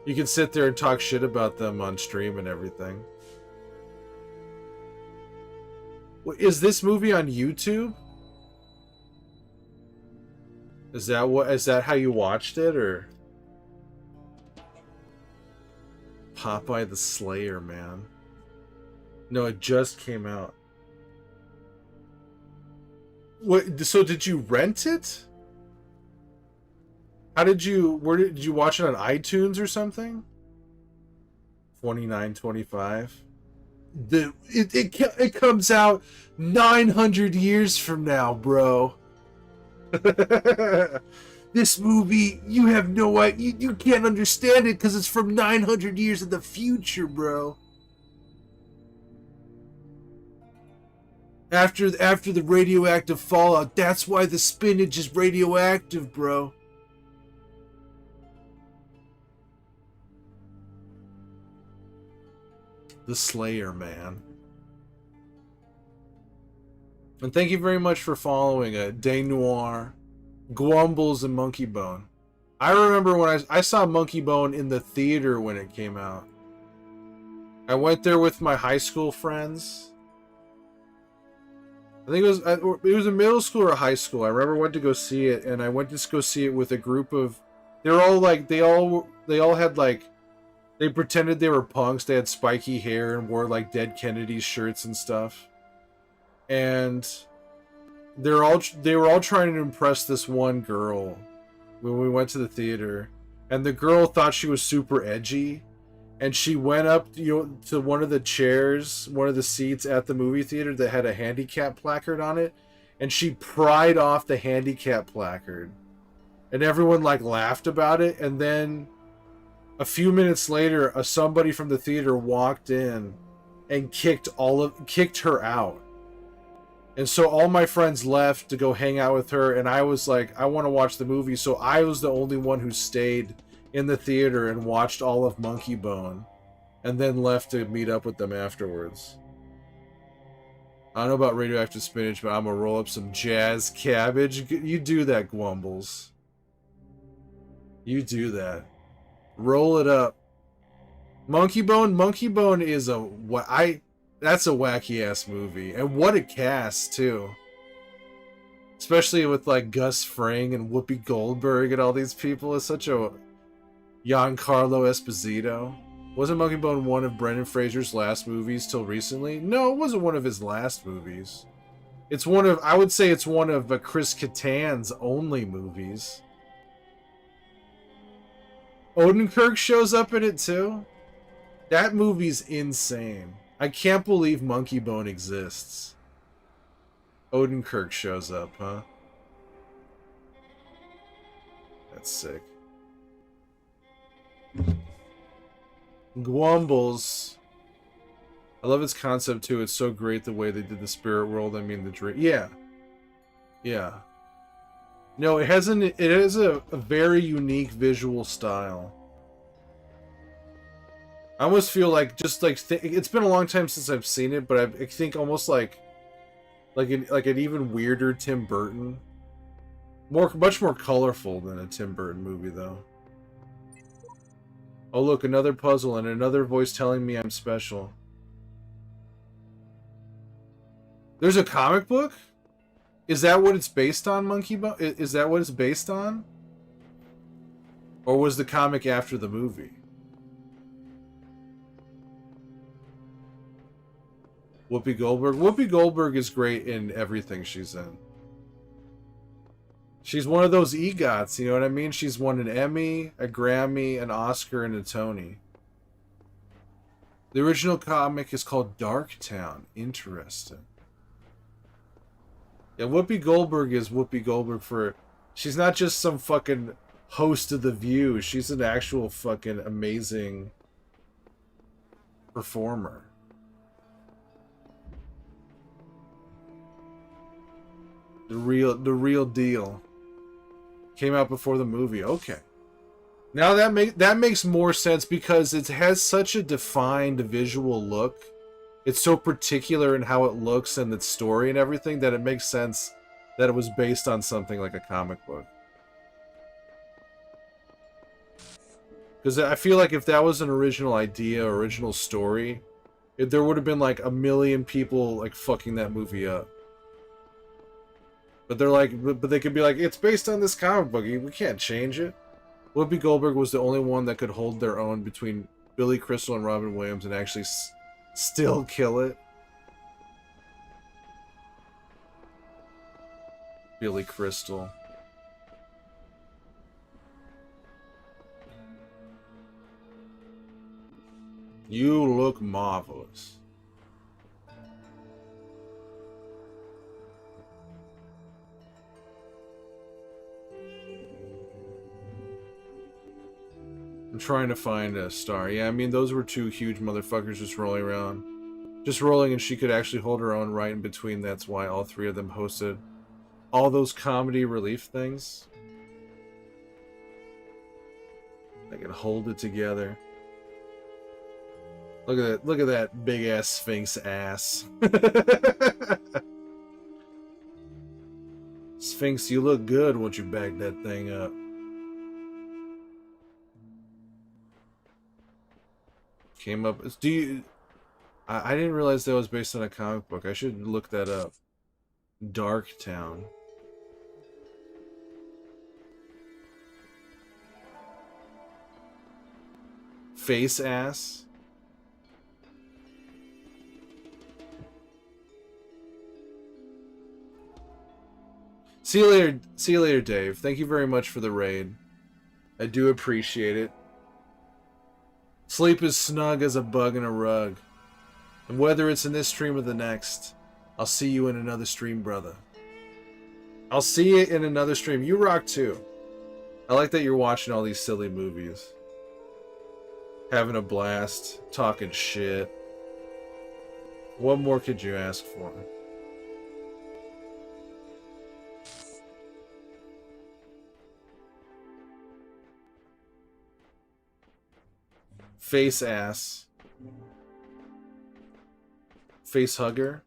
You can sit there and talk shit about them on stream and everything. Is this movie on YouTube? Is that how you watched it, or? Popeye the Slayer, man. No, it just came out. What? So did you rent it? Where did you watch it on iTunes or something? 29.25. It comes out 900 years from now, bro. This movie, you have no idea. You can't understand it because it's from 900 years in the future, bro. After the radioactive fallout, that's why the spinach is radioactive, bro. The Slayer, man. And thank you very much for following Day Noir, Gwumbles, and Monkey Bone. I remember when I saw Monkey Bone in the theater when it came out. I went there with my high school friends. I think it was in middle school or high school. I remember I went to go see it, and I went to go see it with a group of. They're all like they all had like. They pretended they were punks. They had spiky hair and wore like Dead Kennedys shirts and stuff. And they were all trying to impress this one girl when we went to the theater. And the girl thought she was super edgy, and she went up to one of the chairs, one of the seats at the movie theater that had a handicap placard on it, and she pried off the handicap placard. And everyone like laughed about it, and then a few minutes later, somebody from the theater walked in and kicked her out. And so all my friends left to go hang out with her, and I was like, I want to watch the movie, so I was the only one who stayed in the theater and watched all of Monkey Bone, and then left to meet up with them afterwards. I don't know about radioactive spinach, but I'm gonna roll up some jazz cabbage. You do that, Gwumbles. You do that. Roll it up. Monkey Bone is that's a wacky ass movie, and what a cast too. Especially with like Gus Fring and Whoopi Goldberg and all these people. It's such a Giancarlo Esposito. Wasn't Monkey Bone one of Brendan Fraser's last movies till recently? No, it wasn't one of his last movies. I would say it's one of Chris Kattan's only movies. Odenkirk shows up in it too. That movie's insane. I can't believe Monkey Bone exists. Odenkirk shows up, huh? That's sick. Gwumbles. I love its concept too. It's so great the way they did the spirit world. I mean the dream. Yeah. Yeah. No, it has a very unique visual style. I almost feel like it's been a long time since I've seen it, but I think almost like an even weirder Tim Burton. Much more colorful than a Tim Burton movie though. Oh look, another puzzle and another voice telling me I'm special. There's a comic book? Is that what it's based on, Monkey Bone? Is that what it's based on? Or was the comic after the movie? Whoopi Goldberg. Whoopi Goldberg is great in everything she's in. She's one of those EGOTs, you know what I mean? She's won an Emmy, a Grammy, an Oscar, and a Tony. The original comic is called Darktown. Interesting. Yeah, Whoopi Goldberg is Whoopi Goldberg for... She's not just some fucking host of The View. She's an actual fucking amazing performer. The real deal. Came out before the movie. Okay. Now that makes more sense because it has such a defined visual look. It's so particular in how it looks and its story and everything that it makes sense that it was based on something like a comic book. Because I feel like if that was an original idea, original story, there would have been like a million people like fucking that movie up. But they're like, but they could be like, it's based on this comic book. We can't change it. Whoopi Goldberg was the only one that could hold their own between Billy Crystal and Robin Williams and actually still kill it. Billy Crystal. You look marvelous. I'm trying to find a star. Yeah, I mean, those were two huge motherfuckers just rolling around. Just rolling, and she could actually hold her own right in between. That's why all three of them hosted all those comedy relief things. They can hold it together. Look at that! Look at that big ass Sphinx ass. Sphinx, you look good once you back that thing up. Came up. Do you? I didn't realize that was based on a comic book. I should look that up. Darktown. Face ass. See you later. See you later, Dave. Thank you very much for the raid. I do appreciate it. Sleep is snug as a bug in a rug. And whether it's in this stream or the next, I'll see you in another stream, brother. I'll see you in another stream. You rock too. I like that you're watching all these silly movies. Having a blast. Talking shit. What more could you ask for? Face ass. Face hugger.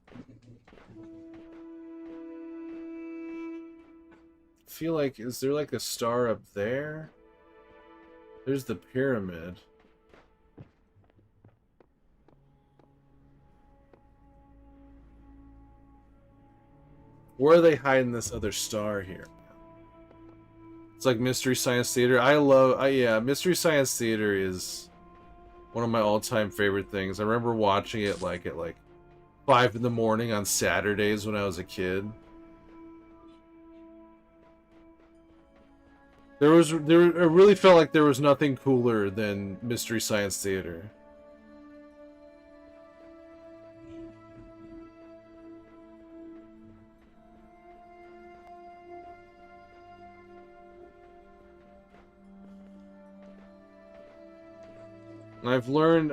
I feel like, is there like a star up there? There's the pyramid. Where are they hiding this other star here? It's like Mystery Science Theater. Yeah, Mystery Science Theater is one of my all-time favorite things. I remember watching it like at like 5 in the morning on Saturdays when I was a kid. It really felt like there was nothing cooler than Mystery Science Theater. And I've learned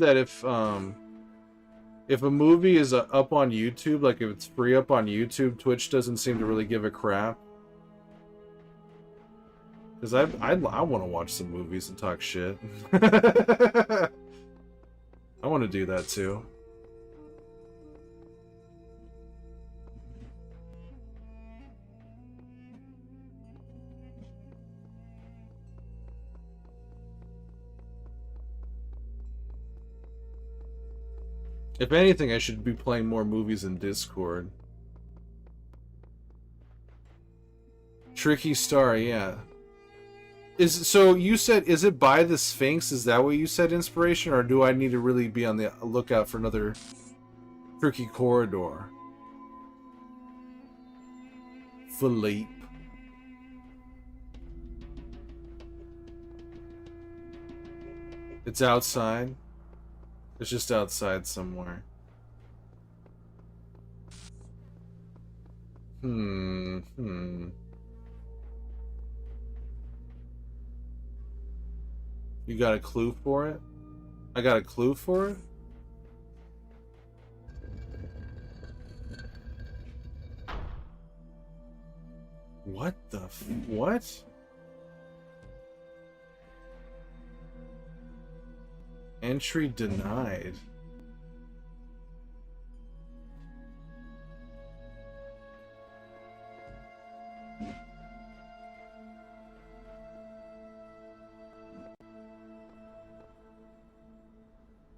that if a movie is up on YouTube, like if it's free up on YouTube, Twitch doesn't seem to really give a crap. Because I want to watch some movies and talk shit. I want to do that too. If anything, I should be playing more movies in Discord. Tricky Star, yeah. So you said, is it by the Sphinx? Is that what you said, inspiration? Or do I need to really be on the lookout for another tricky corridor? Philippe. It's outside. It's just outside somewhere. Hmm. You got a clue for it? I got a clue for it? What the what? Entry denied.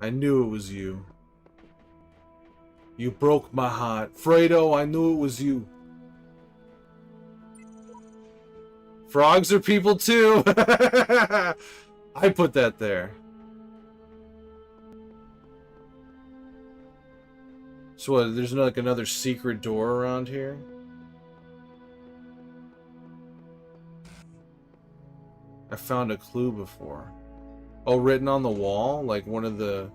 I knew it was you. You broke my heart. Fredo, I knew it was you. Frogs are people too. I put that there. So what, there's like another secret door around here? I found a clue before. Oh, written on the wall? Like one of the...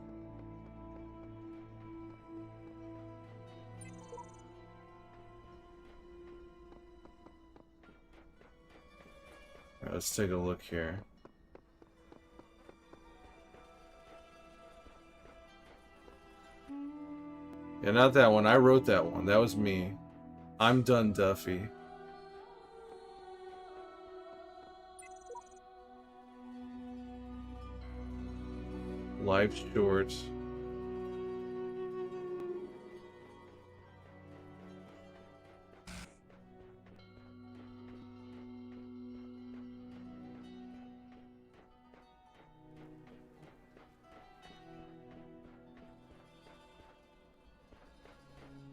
Alright, let's take a look here. Yeah, not that one. I wrote that one. That was me. I'm done, Duffy. Life's short.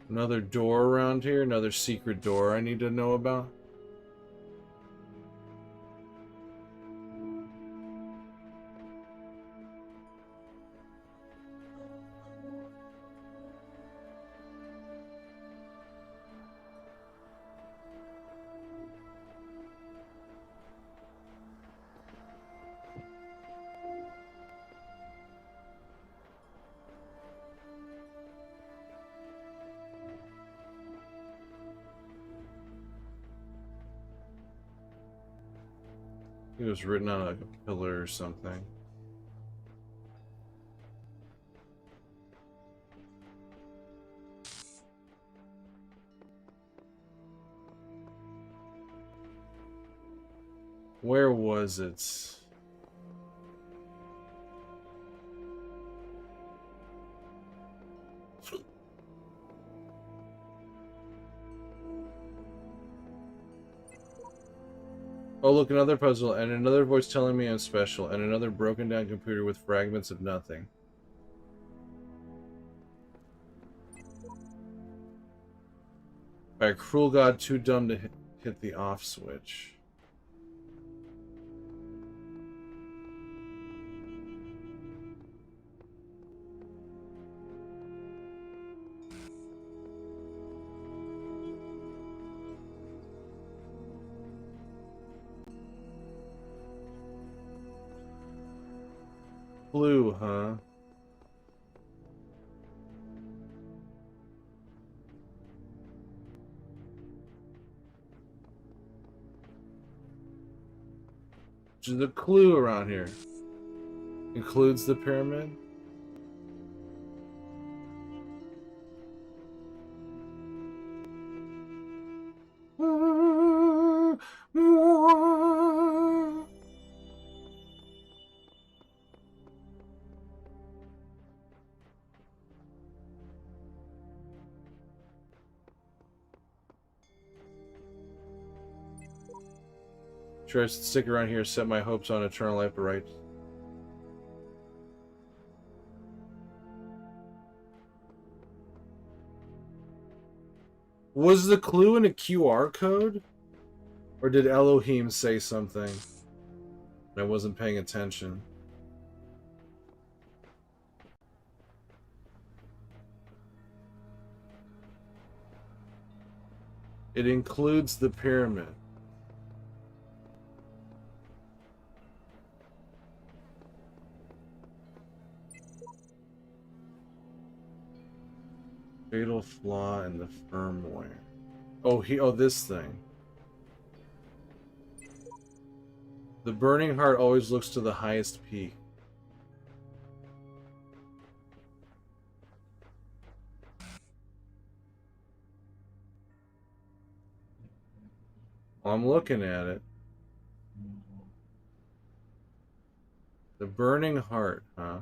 Another door around here, another secret door I need to know about. It was written on a pillar or something. Where was it? Oh, look, another puzzle, and another voice telling me I'm special, and another broken down computer with fragments of nothing. By a cruel god too dumb to hit the off switch. Blue, huh? Which is the clue around here? Includes the pyramid? Sure, I should stick around here, set my hopes on eternal life, but right. Was the clue in a QR code? Or did Elohim say something? I wasn't paying attention. It includes the pyramid. Fatal flaw in the firmware. Oh, this thing. The burning heart always looks to the highest peak. Well, I'm looking at it. The burning heart, huh?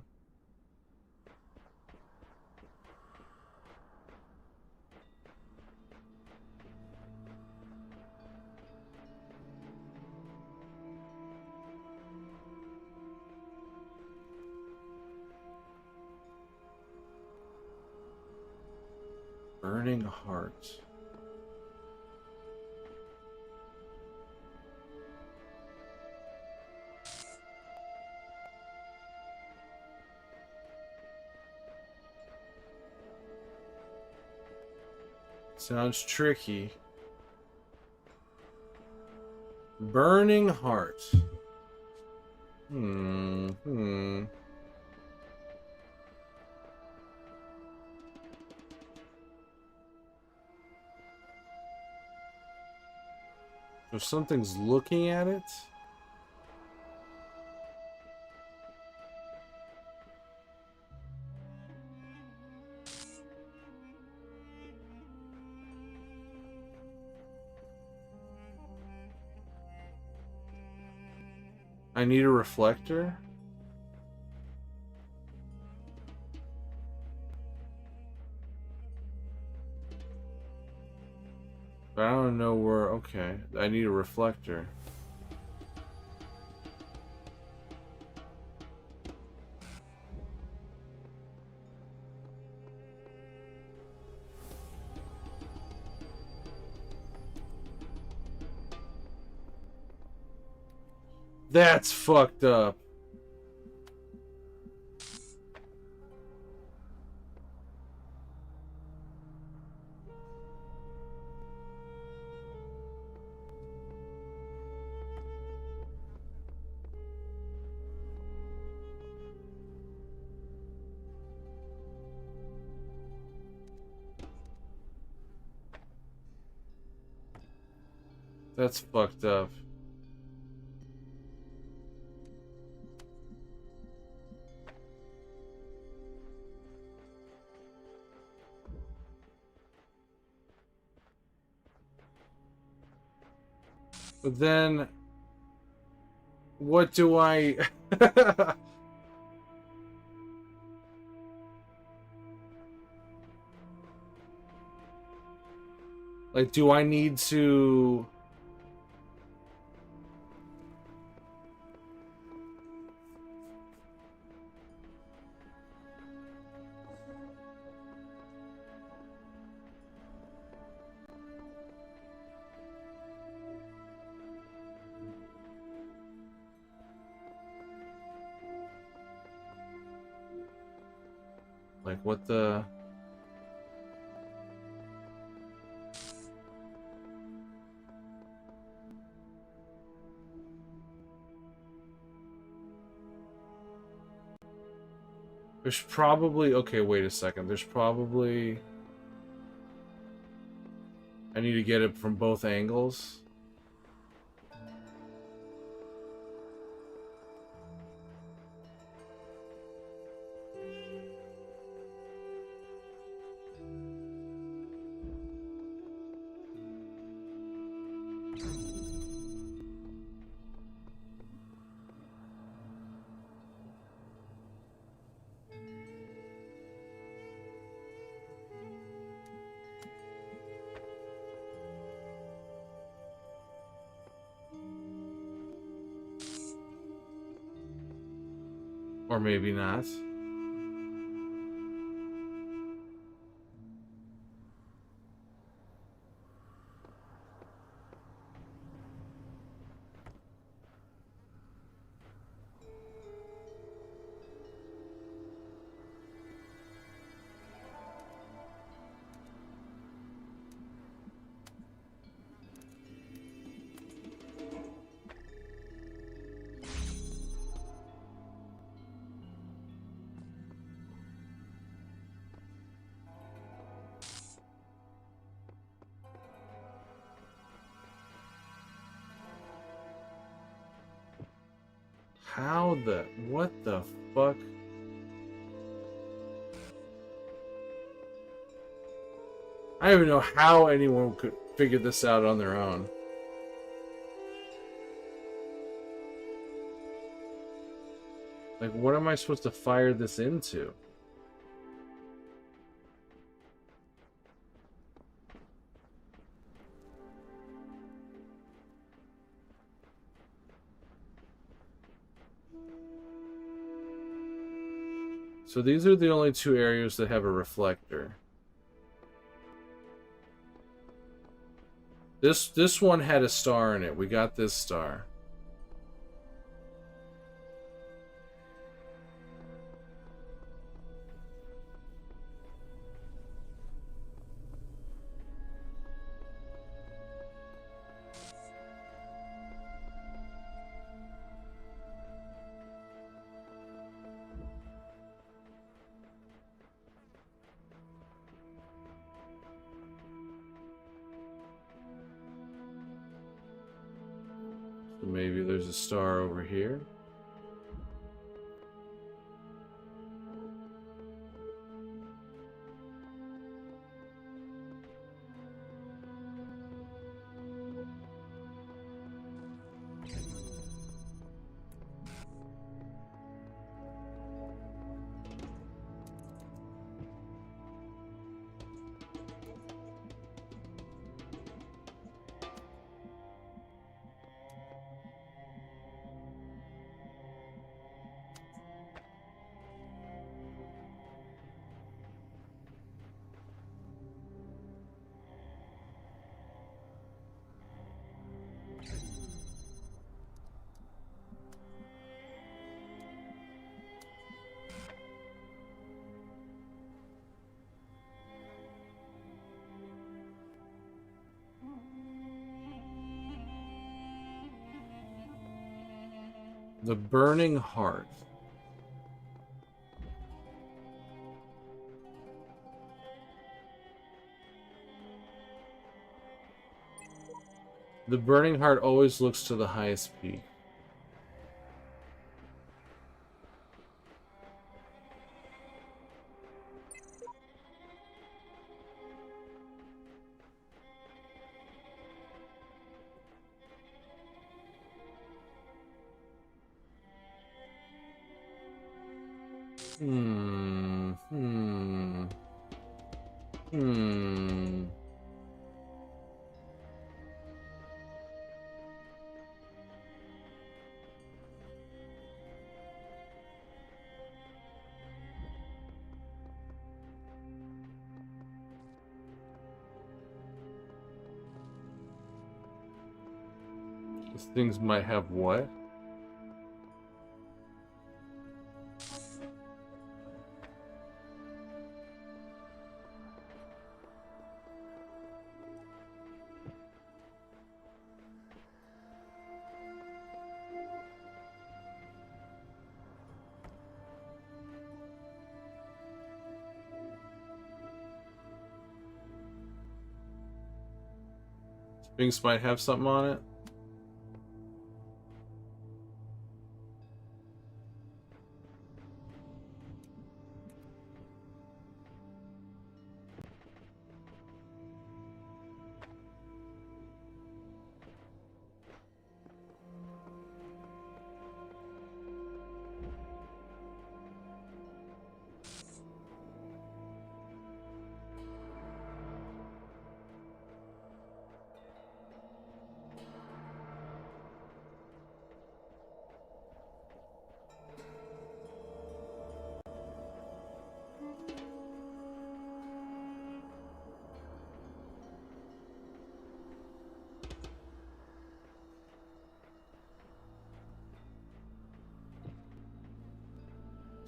Burning heart. Sounds tricky. Burning heart. If something's looking at it? I need a reflector? But I don't know where... Okay, I need a reflector. That's fucked up. That's fucked up. But then... What do I... Like, do I need to... Like, what the... There's probably... Okay, wait a second. There's probably... I need to get it from both angles. Or maybe not. how the... What the fuck? I don't even know how anyone could figure this out on their own. Like, what am I supposed to fire this into? So these are the only two areas that have a reflector. This one had a star in it. We got this star. So maybe there's a star over here. The Burning Heart. The Burning Heart always looks to the highest peak. These things might have what? Things might have something on it.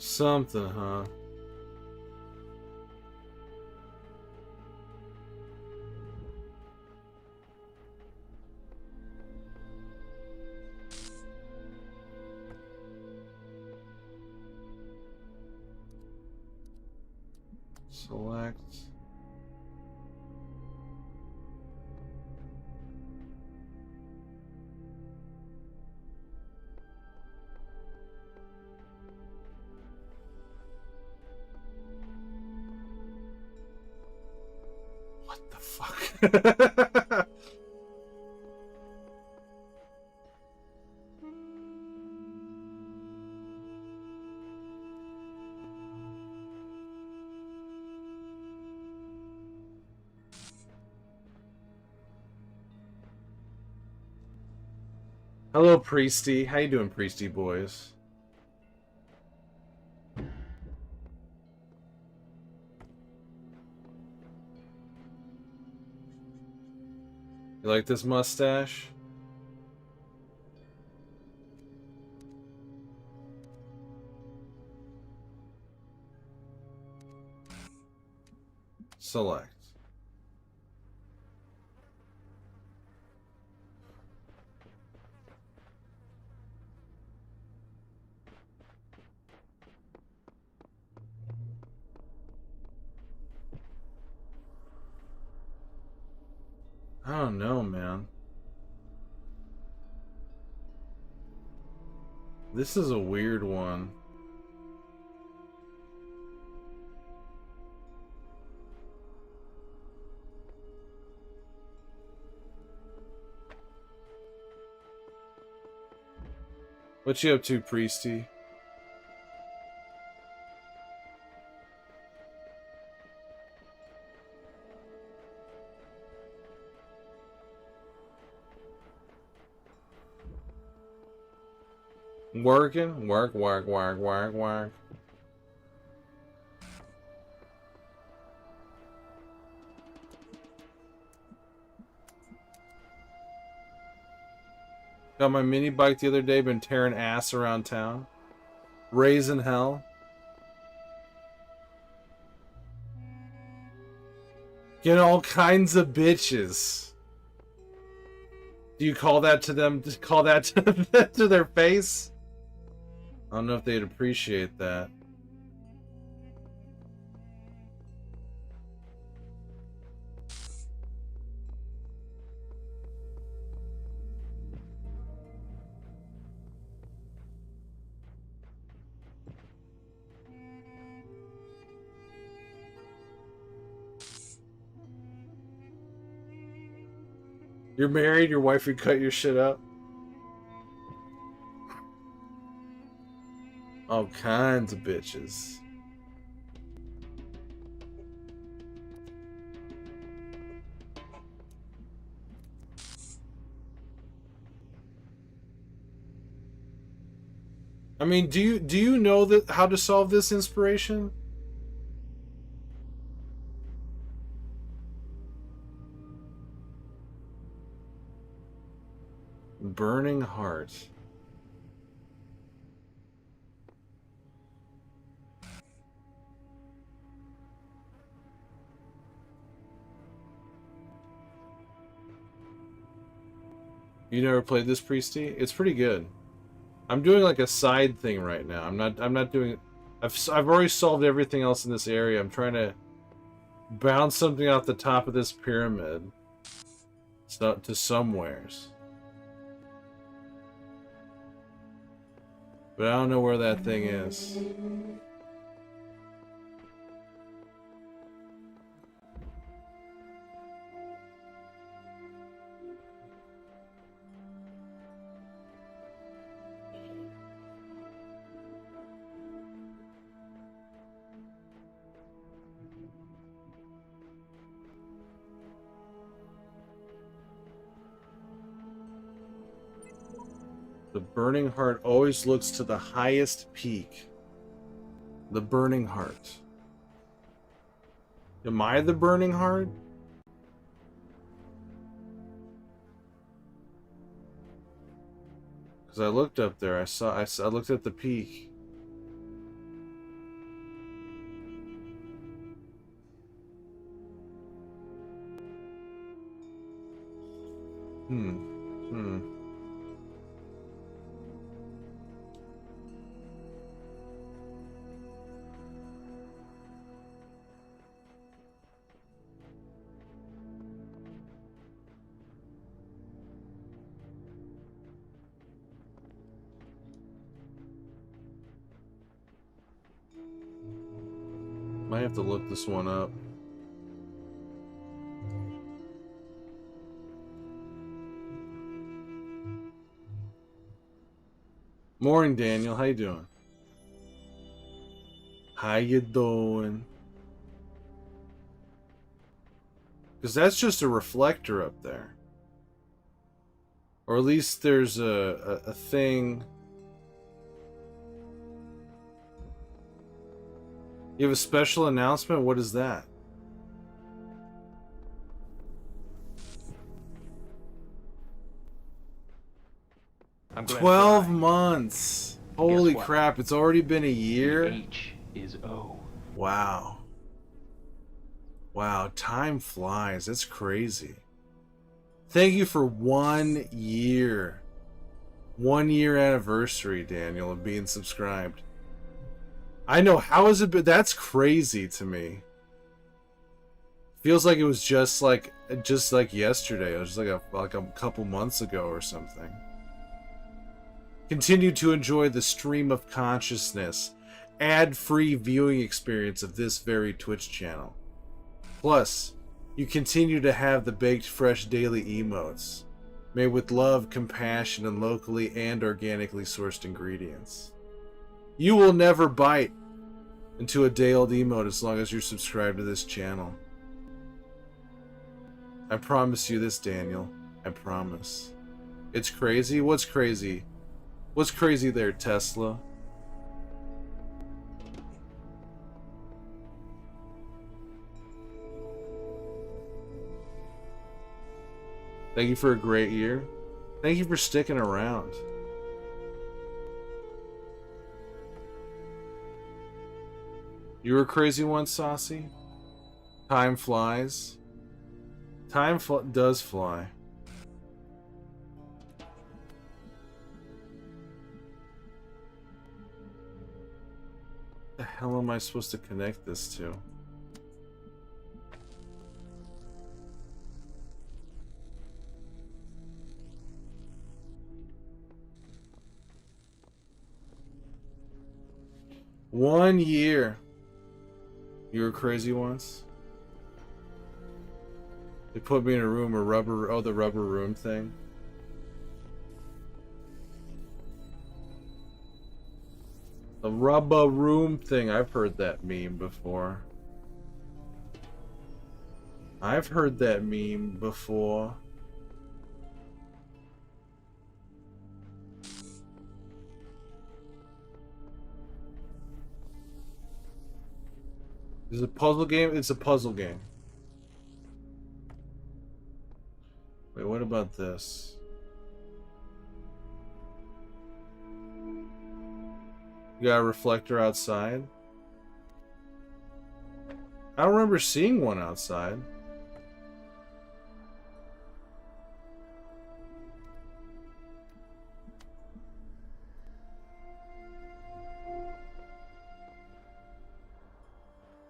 Something, huh? Select. The fuck? Hello, Priesty. How you doing, Priesty boys? You like this mustache? Select. I don't know, man. This is a weird one. What you up to, Priesty? Working? Work, work, work, work, work. Got my mini bike the other day, been tearing ass around town. Raising hell. Get all kinds of bitches. Do you call that to them? Call that to their face? I don't know if they'd appreciate that. You're married, your wife would cut your shit up. All kinds of bitches. I mean, do you know that how to solve this inspiration? Burning heart. You never played this, Priesty? It's pretty good. I'm doing like a side thing right now. I'm not doing. I've already solved everything else in this area. I'm trying to bounce something off the top of this pyramid to somewheres. But I don't know where that thing is. The burning heart always looks to the highest peak. The burning heart. Am I the burning heart? Because I looked up there, I looked at the peak. Might have to look this one up. Morning, Daniel. How you doing? How you doing? Because that's just a reflector up there. Or at least there's a thing. You have a special announcement? What is that? I'm going 12 to die. months. Holy what? crap, it's already been a The year? H is O. Wow. Wow, time flies. That's crazy. Thank you for 1 year. 1 year anniversary, Daniel, of being subscribed. I know, how has it been? That's crazy to me. Feels like it was just like yesterday. It was like a couple months ago or something. Continue to enjoy the stream of consciousness, ad-free viewing experience of this very Twitch channel. Plus, you continue to have the baked fresh daily emotes, made with love, compassion, and locally and organically sourced ingredients. You will never bite into a day-old emote as long as you're subscribed to this channel. I promise you this, Daniel. I promise. It's crazy? What's crazy? What's crazy there, Tesla? Thank you for a great year. Thank you for sticking around. You were crazy once, Saucy? Time flies. Time does fly. The hell am I supposed to connect this to? One year. You were crazy once? They put me in a room, the rubber room thing. The rubber room thing, I've heard that meme before. I've heard that meme before. Is it a puzzle game? It's a puzzle game. Wait, what about this? You got a reflector outside? I don't remember seeing one outside.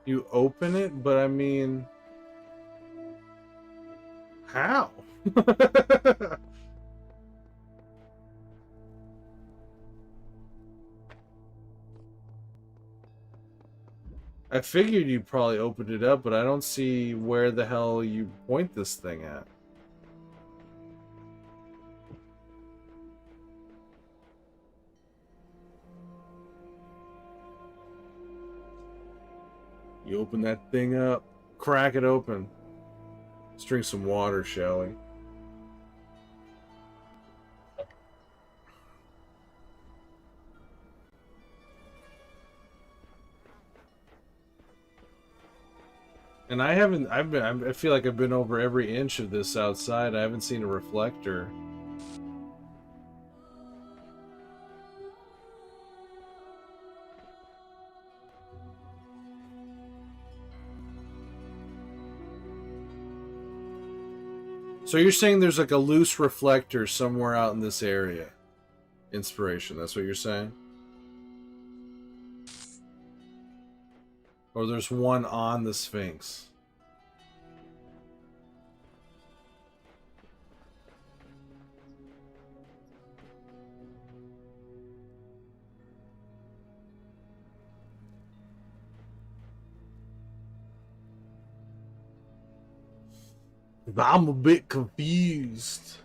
You open it, but I mean... How? I figured you probably opened it up, but I don't see where the hell you point this thing at. You open that thing up, crack it open. Let's drink some water, shall we? And I feel like I've been over every inch of this outside. I haven't seen a reflector. So you're saying there's like a loose reflector somewhere out in this area? Inspiration, that's what you're saying? Or there's one on the Sphinx? I'm a bit confused.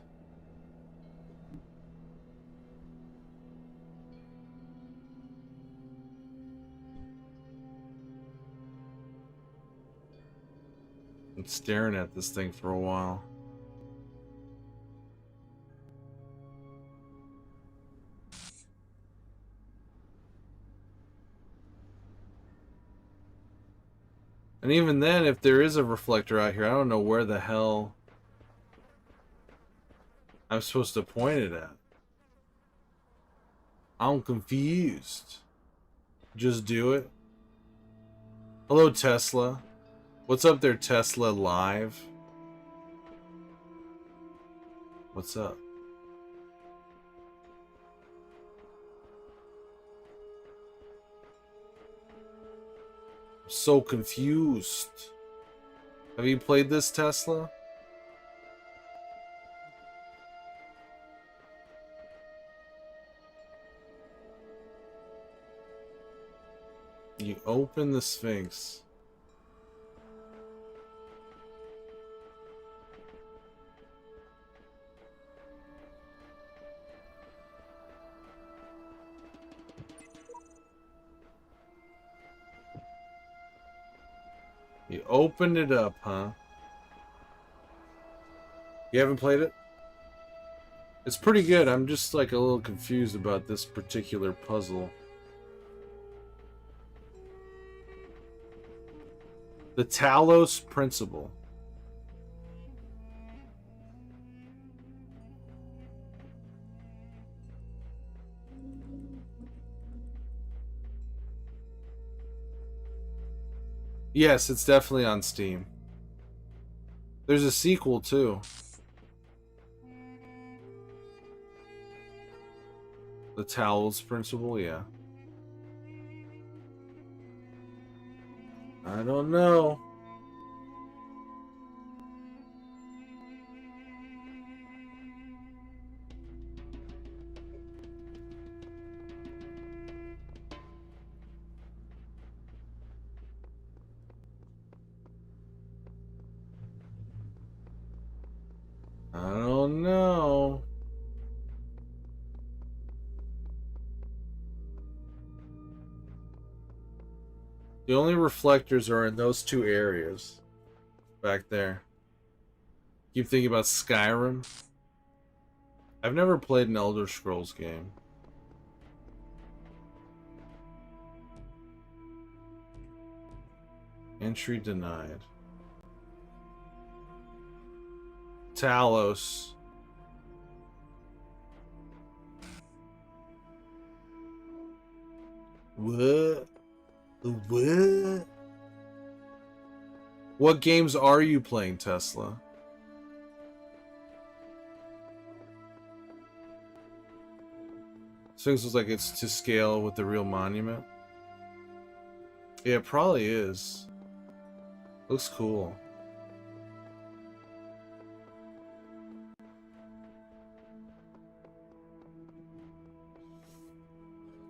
staring at this thing for a while. And even then, if there is a reflector out here, I don't know where the hell I'm supposed to point it at. I'm confused. Just do it. Hello, Tesla. What's up there, Tesla Live? What's up? I'm so confused. Have you played this, Tesla? You open the Sphinx. You opened it up, huh? You haven't played it? It's pretty good. I'm just like a little confused about this particular puzzle. The Talos principle. Yes, it's definitely on Steam. There's a sequel too. The Talos principle, yeah. I don't know. I don't know. The only reflectors are in those two areas. Back there. Keep thinking about Skyrim. I've never played an Elder Scrolls game. Entry denied. Talos. What? What? What games are you playing, Tesla? Things looks like it's to scale with the real monument. Yeah, it probably is. Looks cool.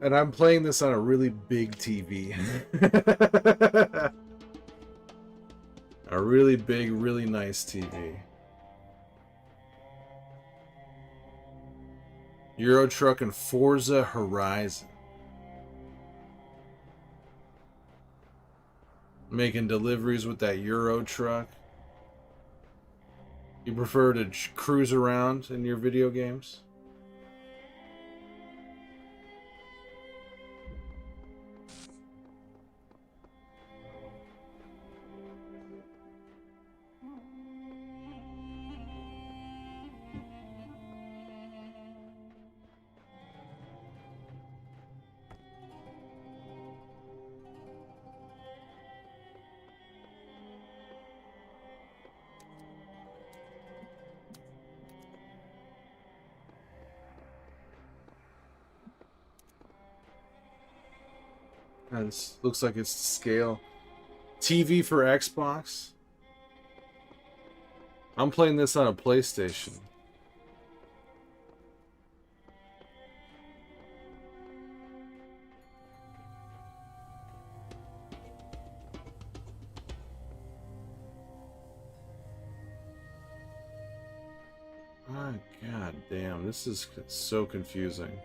And I'm playing this on a really big TV. A really big, really nice TV. Euro Truck and Forza Horizon. Making deliveries with that Euro Truck. You prefer to cruise around in your video games? And this looks like it's to scale. TV for Xbox. I'm playing this on a PlayStation. Ah, god damn, this is so confusing.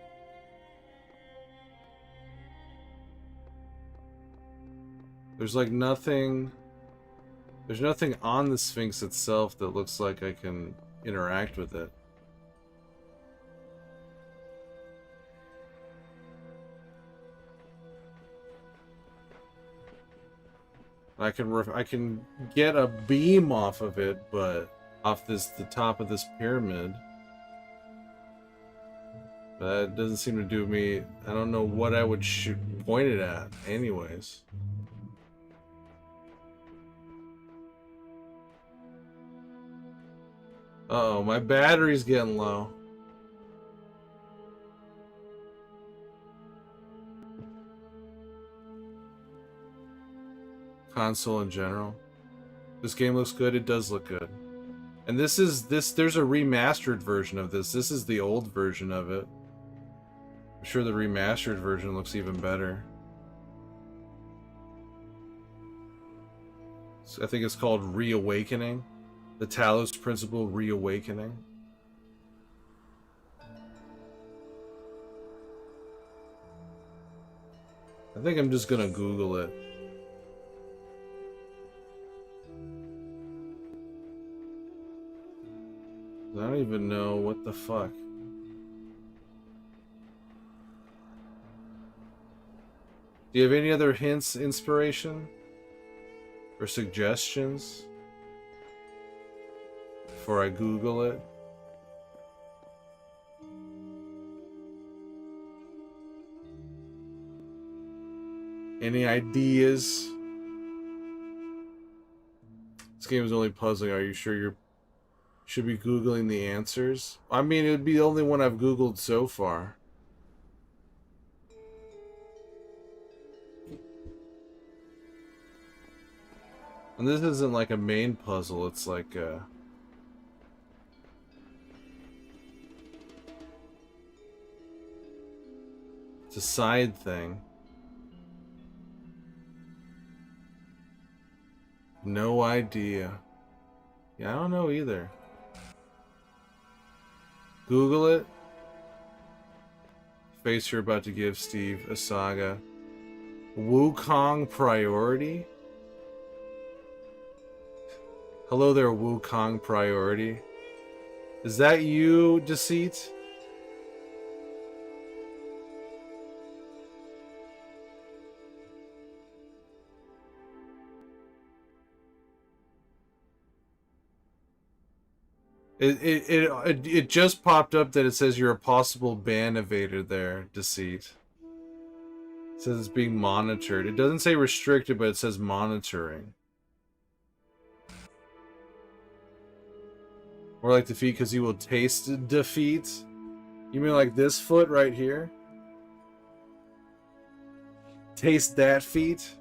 There's like nothing. There's nothing on the Sphinx itself that looks like I can interact with it. I can get a beam off of it, but off the top of this pyramid. That doesn't seem to do me. I don't know what I would point it at, anyways. Uh-oh, my battery's getting low. Console in general. This game looks good. It does look good. And there's a remastered version of this. This is the old version of it. I'm sure the remastered version looks even better. I think it's called Reawakening. The Talos Principle Reawakening. I think I'm just gonna Google it. I don't even know what the fuck. Do you have any other hints, inspiration, or suggestions before I Google it? Any ideas? This game is only puzzling. Are you sure you should be Googling the answers? I mean, it would be the only one I've Googled so far. And this isn't like a main puzzle, it's like a... It's a side thing. No idea. Yeah, I don't know either. Google it. Face you're about to give Steve a saga. Wukong priority? Hello there, Wukong priority. Is that you, Deceit? It just popped up that it says you're a possible ban evader there, Deceit. It says it's being monitored. It doesn't say restricted, but it says monitoring. Or like defeat because you will taste defeat. You mean like this foot right here? Taste that feet?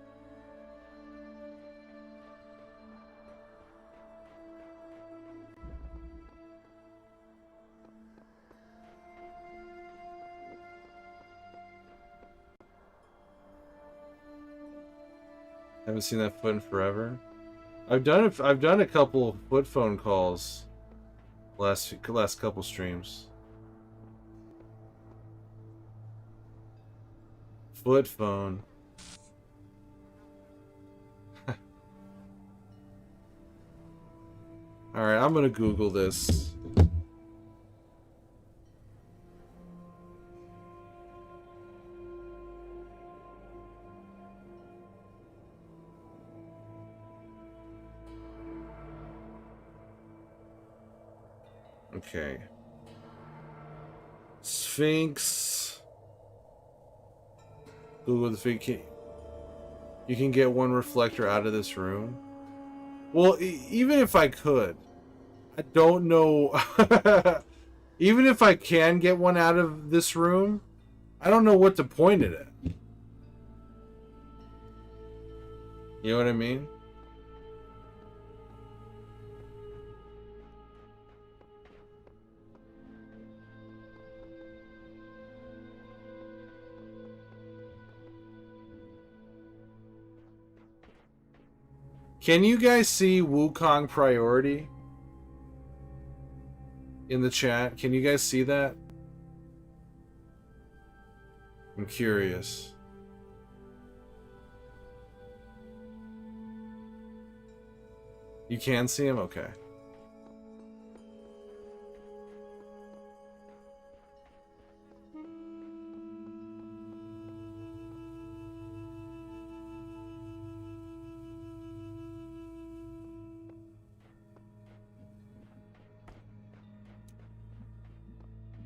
Haven't seen that foot in forever. I've done a couple foot phone calls last couple streams. Foot phone. Alright, I'm gonna Google this. Okay. Sphinx. Google the Sphinx. You can get one reflector out of this room. Well, even if I could, I don't know. Even if I can get one out of this room, I don't know what to point it at. You know what I mean? Can you guys see Wukong priority in the chat? Can you guys see that? I'm curious. You can see him? Okay.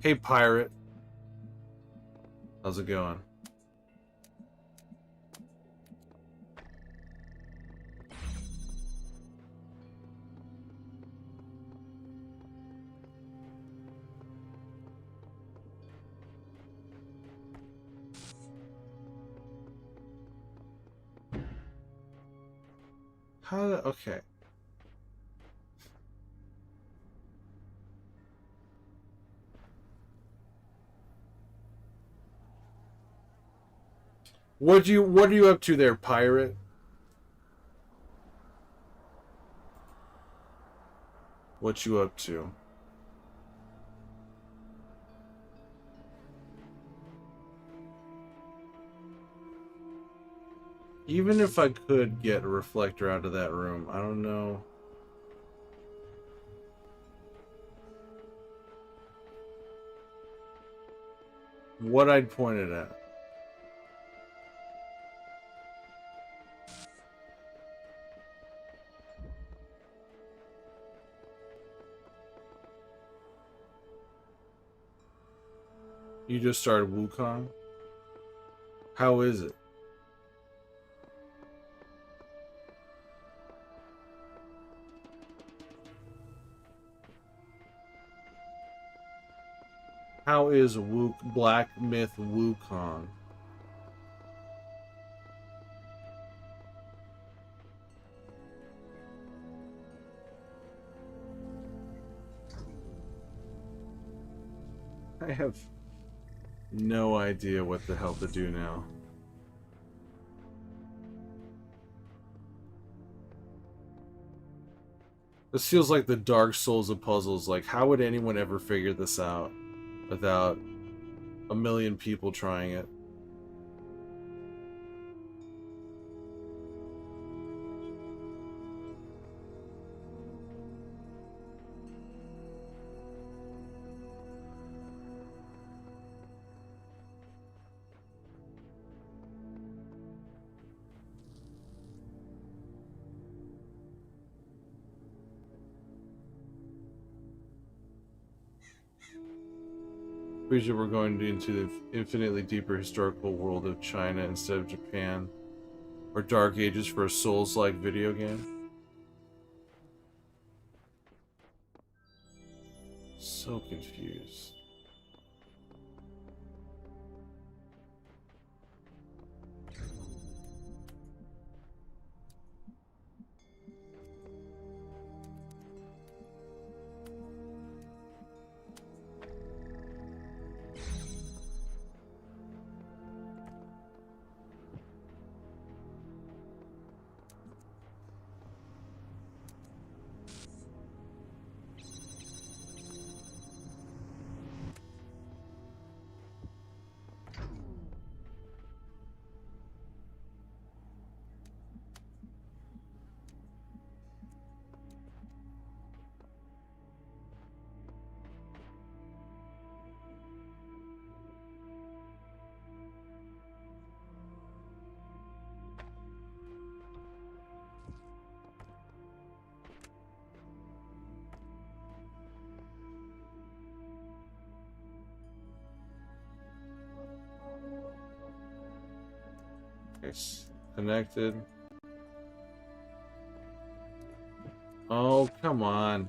Hey, pirate. How's it going? Okay. What are you up to there, pirate? What you up to? Even if I could get a reflector out of that room, I don't know. What I'd point it at. You just started Wukong? How is it? How is Black Myth Wukong? I have no idea what the hell to do now. This feels like the Dark Souls of puzzles. Like, how would anyone ever figure this out without a million people trying it? Pretty sure we're going into the infinitely deeper historical world of China instead of Japan or Dark Ages for a Souls-like video game. So confused. Connected. Oh, come on.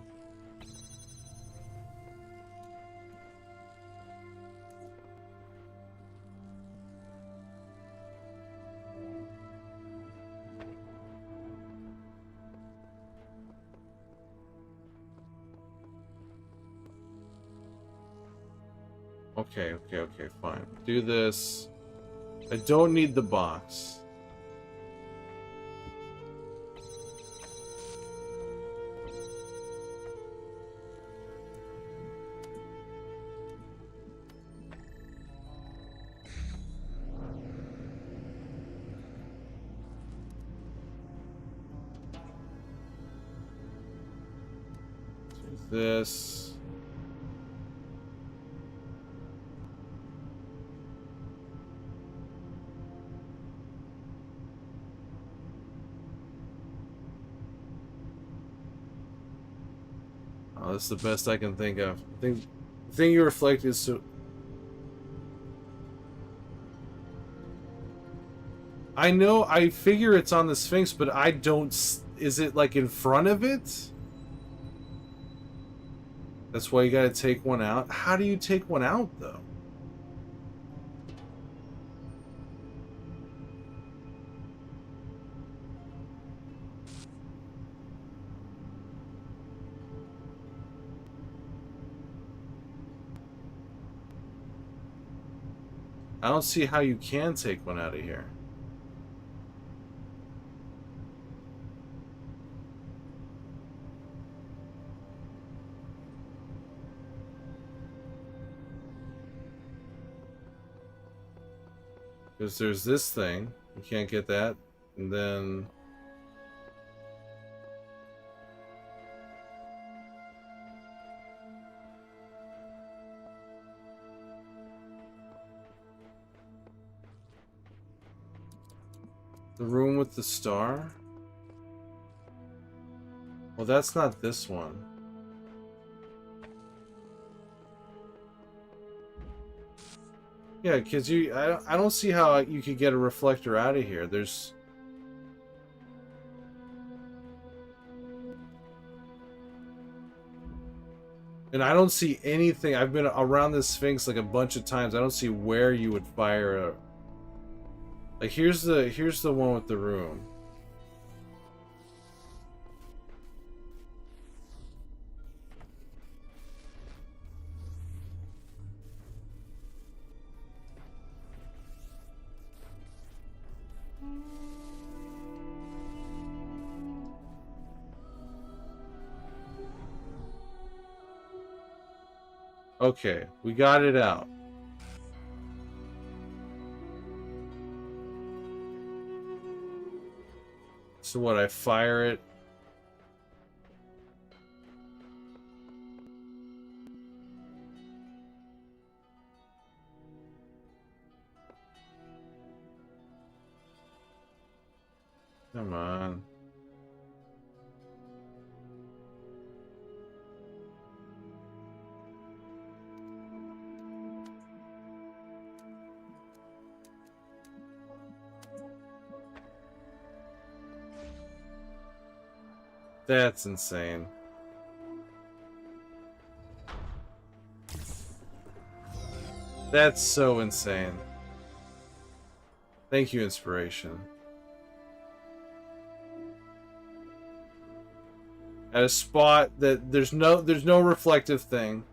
Okay, fine. Do this. I don't need the box. this. Oh, that's the best I can think of. The thing you reflect is so. I know, I figure it's on the Sphinx, but I don't. Is it like in front of it? That's why you gotta take one out. How do you take one out, though? I don't see how you can take one out of here. Because there's this thing. You can't get that. And then... the room with the star? Well, that's not this one. Yeah, because I don't see how you could get a reflector out of here. There's... And I don't see anything. I've been around this Sphinx like a bunch of times. I don't see where you would fire a... Like, here's the one with the room. Okay, we got it out. So what, I fire it? Come on. That's insane. That's so insane. Thank you, inspiration. At a spot that there's no reflective thing.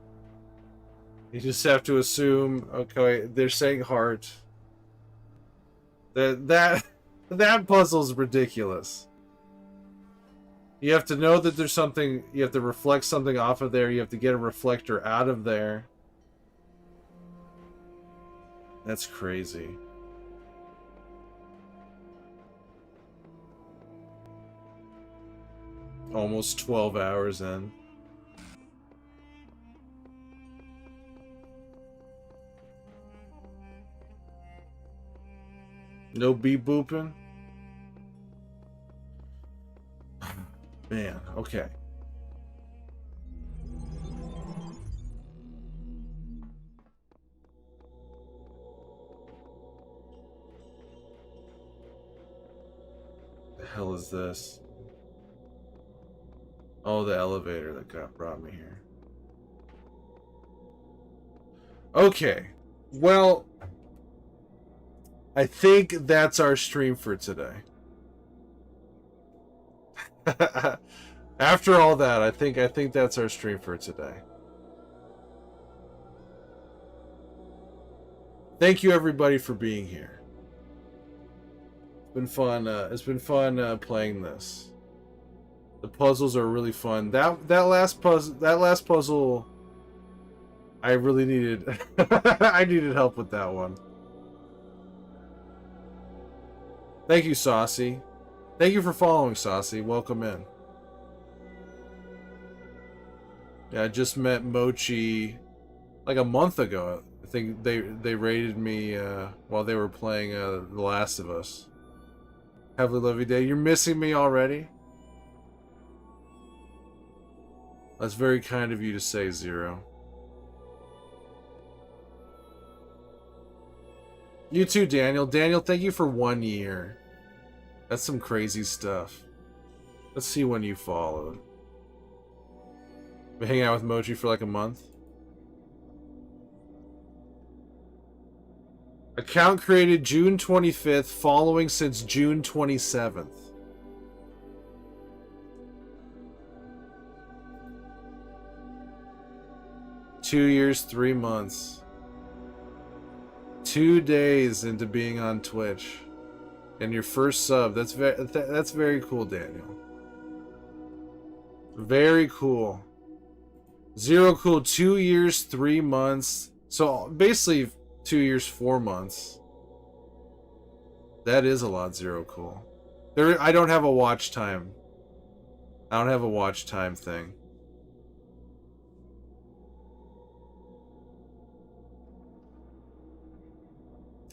You just have to assume, okay, they're saying heart. That puzzle's ridiculous. You have to know that there's something, you have to reflect something off of there, you have to get a reflector out of there. That's crazy. Almost 12 hours in. No beep booping? Man, okay. The hell is this? Oh, the elevator that brought me here. Okay. Well, I think that's our stream for today. After all that, I think that's our stream for today. Thank you everybody for being here. It's been fun. It's been fun playing this. The puzzles are really fun. That last puzzle, I really needed. I needed help with that one. Thank you, Saucy. Thank you for following, Saucy. Welcome in. Yeah, I just met Mochi like a month ago. I think they raided me while they were playing The Last of Us. Have a lovely day. You're missing me already? That's very kind of you to say, Zero. You too, Daniel. Daniel, thank you for 1 year. That's some crazy stuff. Let's see when you followed. Been hanging out with Mochi for like a month. Account created June 25th, following since June 27th. Two years, 3 months. 2 days into being on Twitch. And your first sub. That's very cool, Daniel. Very cool. Zero cool. 2 years, 3 months. So basically 2 years, 4 months. That is a lot, Zero cool. I don't have a watch time. I don't have a watch time thing.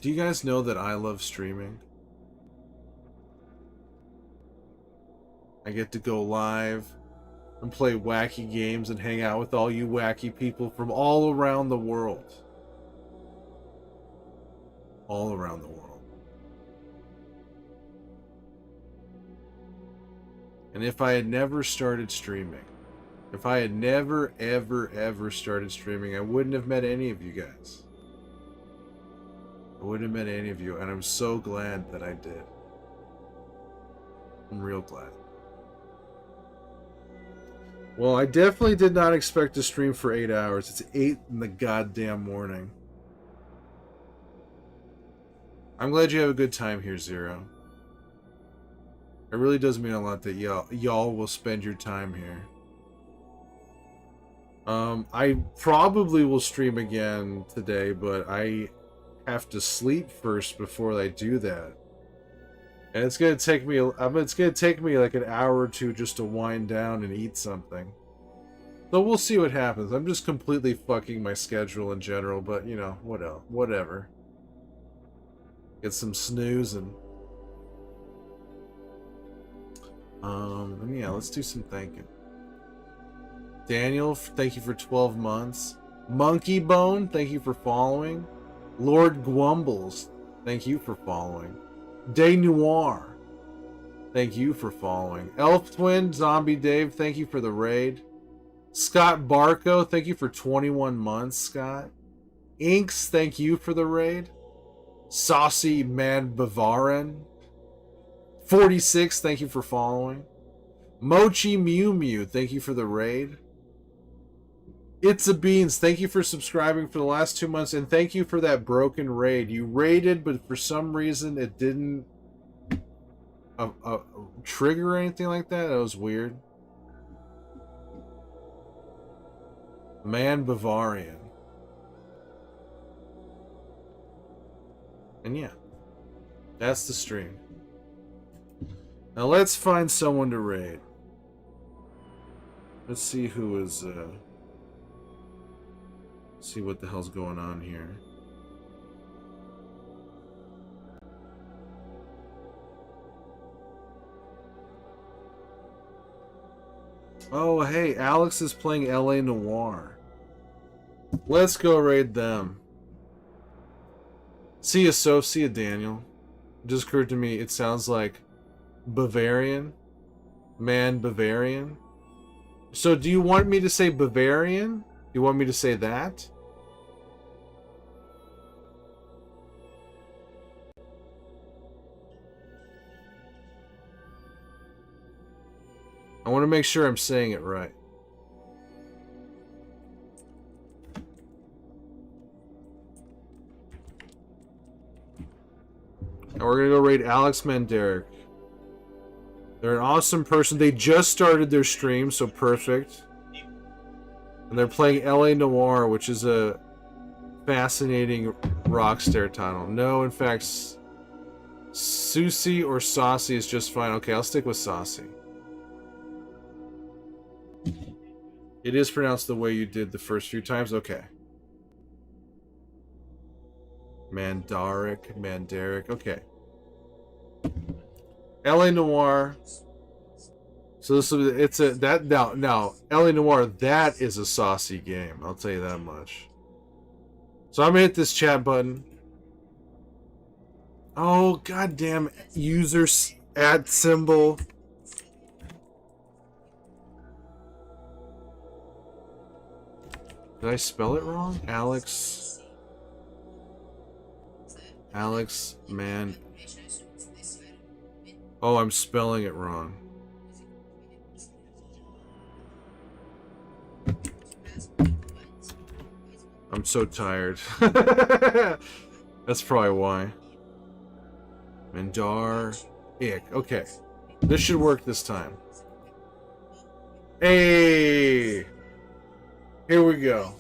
Do you guys know that I love streaming? I get to go live and play wacky games and hang out with all you wacky people from all around the world. All around the world. And if I had never started streaming, if I had never, ever started streaming, I wouldn't have met any of you guys. I wouldn't have met any of you, and I'm so glad that I did. I'm real glad. Well, I definitely did not expect to stream for 8 hours. It's 8 in the goddamn morning. I'm glad you have a good time here, Zero. It really does mean a lot that y'all will spend your time here. I probably will stream again today, but I have to sleep first before I do that. And it's gonna take me like an hour or two just to wind down and eat something. So we'll see what happens. I'm just completely fucking my schedule in general, but you know, whatever. Get some snoozing. Yeah, let's do some thanking. Daniel, thank you for 12 months. Monkey Bone, thank you for following. Lord Gwumbles, thank you for following. Day Noir, thank you for following. Elf Twin, Zombie Dave, thank you for the raid. Scott Barco, thank you for 21 months, Scott. Inks, thank you for the raid. Saucy Man Bavarian, 46, thank you for following. Mochi Mew Mew, thank you for the raid. It's a Beans, thank you for subscribing for the last 2 months, and thank you for that broken raid. You raided, but for some reason it didn't trigger or anything like that. That was weird. Man Bavarian. And yeah, that's the stream. Now let's find someone to raid. Let's see who is, see what the hell's going on here. Oh, hey, Alex is playing LA Noire. Let's go raid them. See ya, Soph. See ya, Daniel. It just occurred to me, it sounds like Bavarian. Man Bavarian. So do you want me to say Bavarian? You want me to say that? I want to make sure I'm saying it right. And we're going to go raid Alex Manderic. They're an awesome person. They just started their stream, so perfect. And they're playing LA Noire, which is a fascinating Rockstar title. No, in fact, Susie or Saucy is just fine. Okay, I'll stick with Saucy. It is pronounced the way you did the first few times? Okay. Mandaric, okay. LA Noire. So this is it's a that now LA Noire, that is a saucy game, I'll tell you that much. So I'm gonna hit this chat button. Oh goddamn user @ symbol. Did I spell it wrong? Alex, man. Oh, I'm spelling it wrong. I'm so tired. That's probably why. Mandar. Ick. Okay. This should work this time. Hey! Here we go.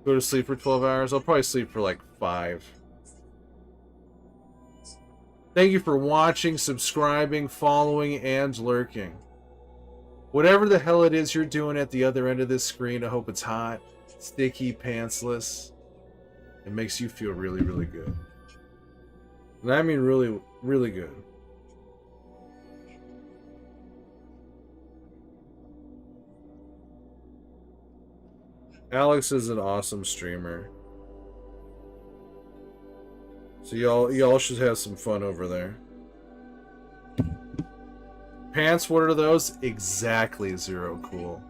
Go to sleep for 12 hours? I'll probably sleep for like 5. Thank you for watching, subscribing, following, and lurking. Whatever the hell it is you're doing at the other end of this screen, I hope it's hot, sticky, pantsless. It makes you feel really, really good. And I mean really, really good. Alex is an awesome streamer. So y'all should have some fun over there. Pants, what are those? Exactly, Zero Cool.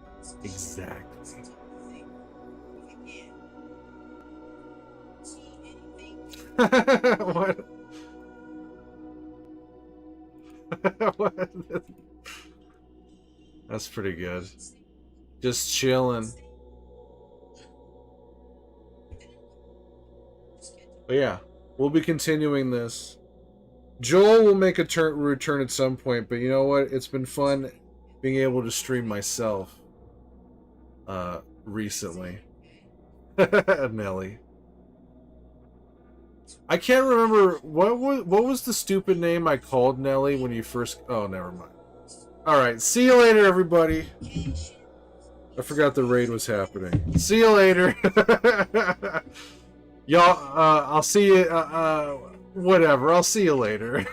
Exactly. What? What? That's pretty good. Just chilling. But yeah, we'll be continuing this. Joel will make a return at some point, but you know what? It's been fun being able to stream myself recently. Nelly. I can't remember what was the stupid name I called Nelly when you first. Oh, never mind. All right, see you later, everybody. I forgot the raid was happening. See you later. Y'all, I'll see you. Whatever. I'll see you later.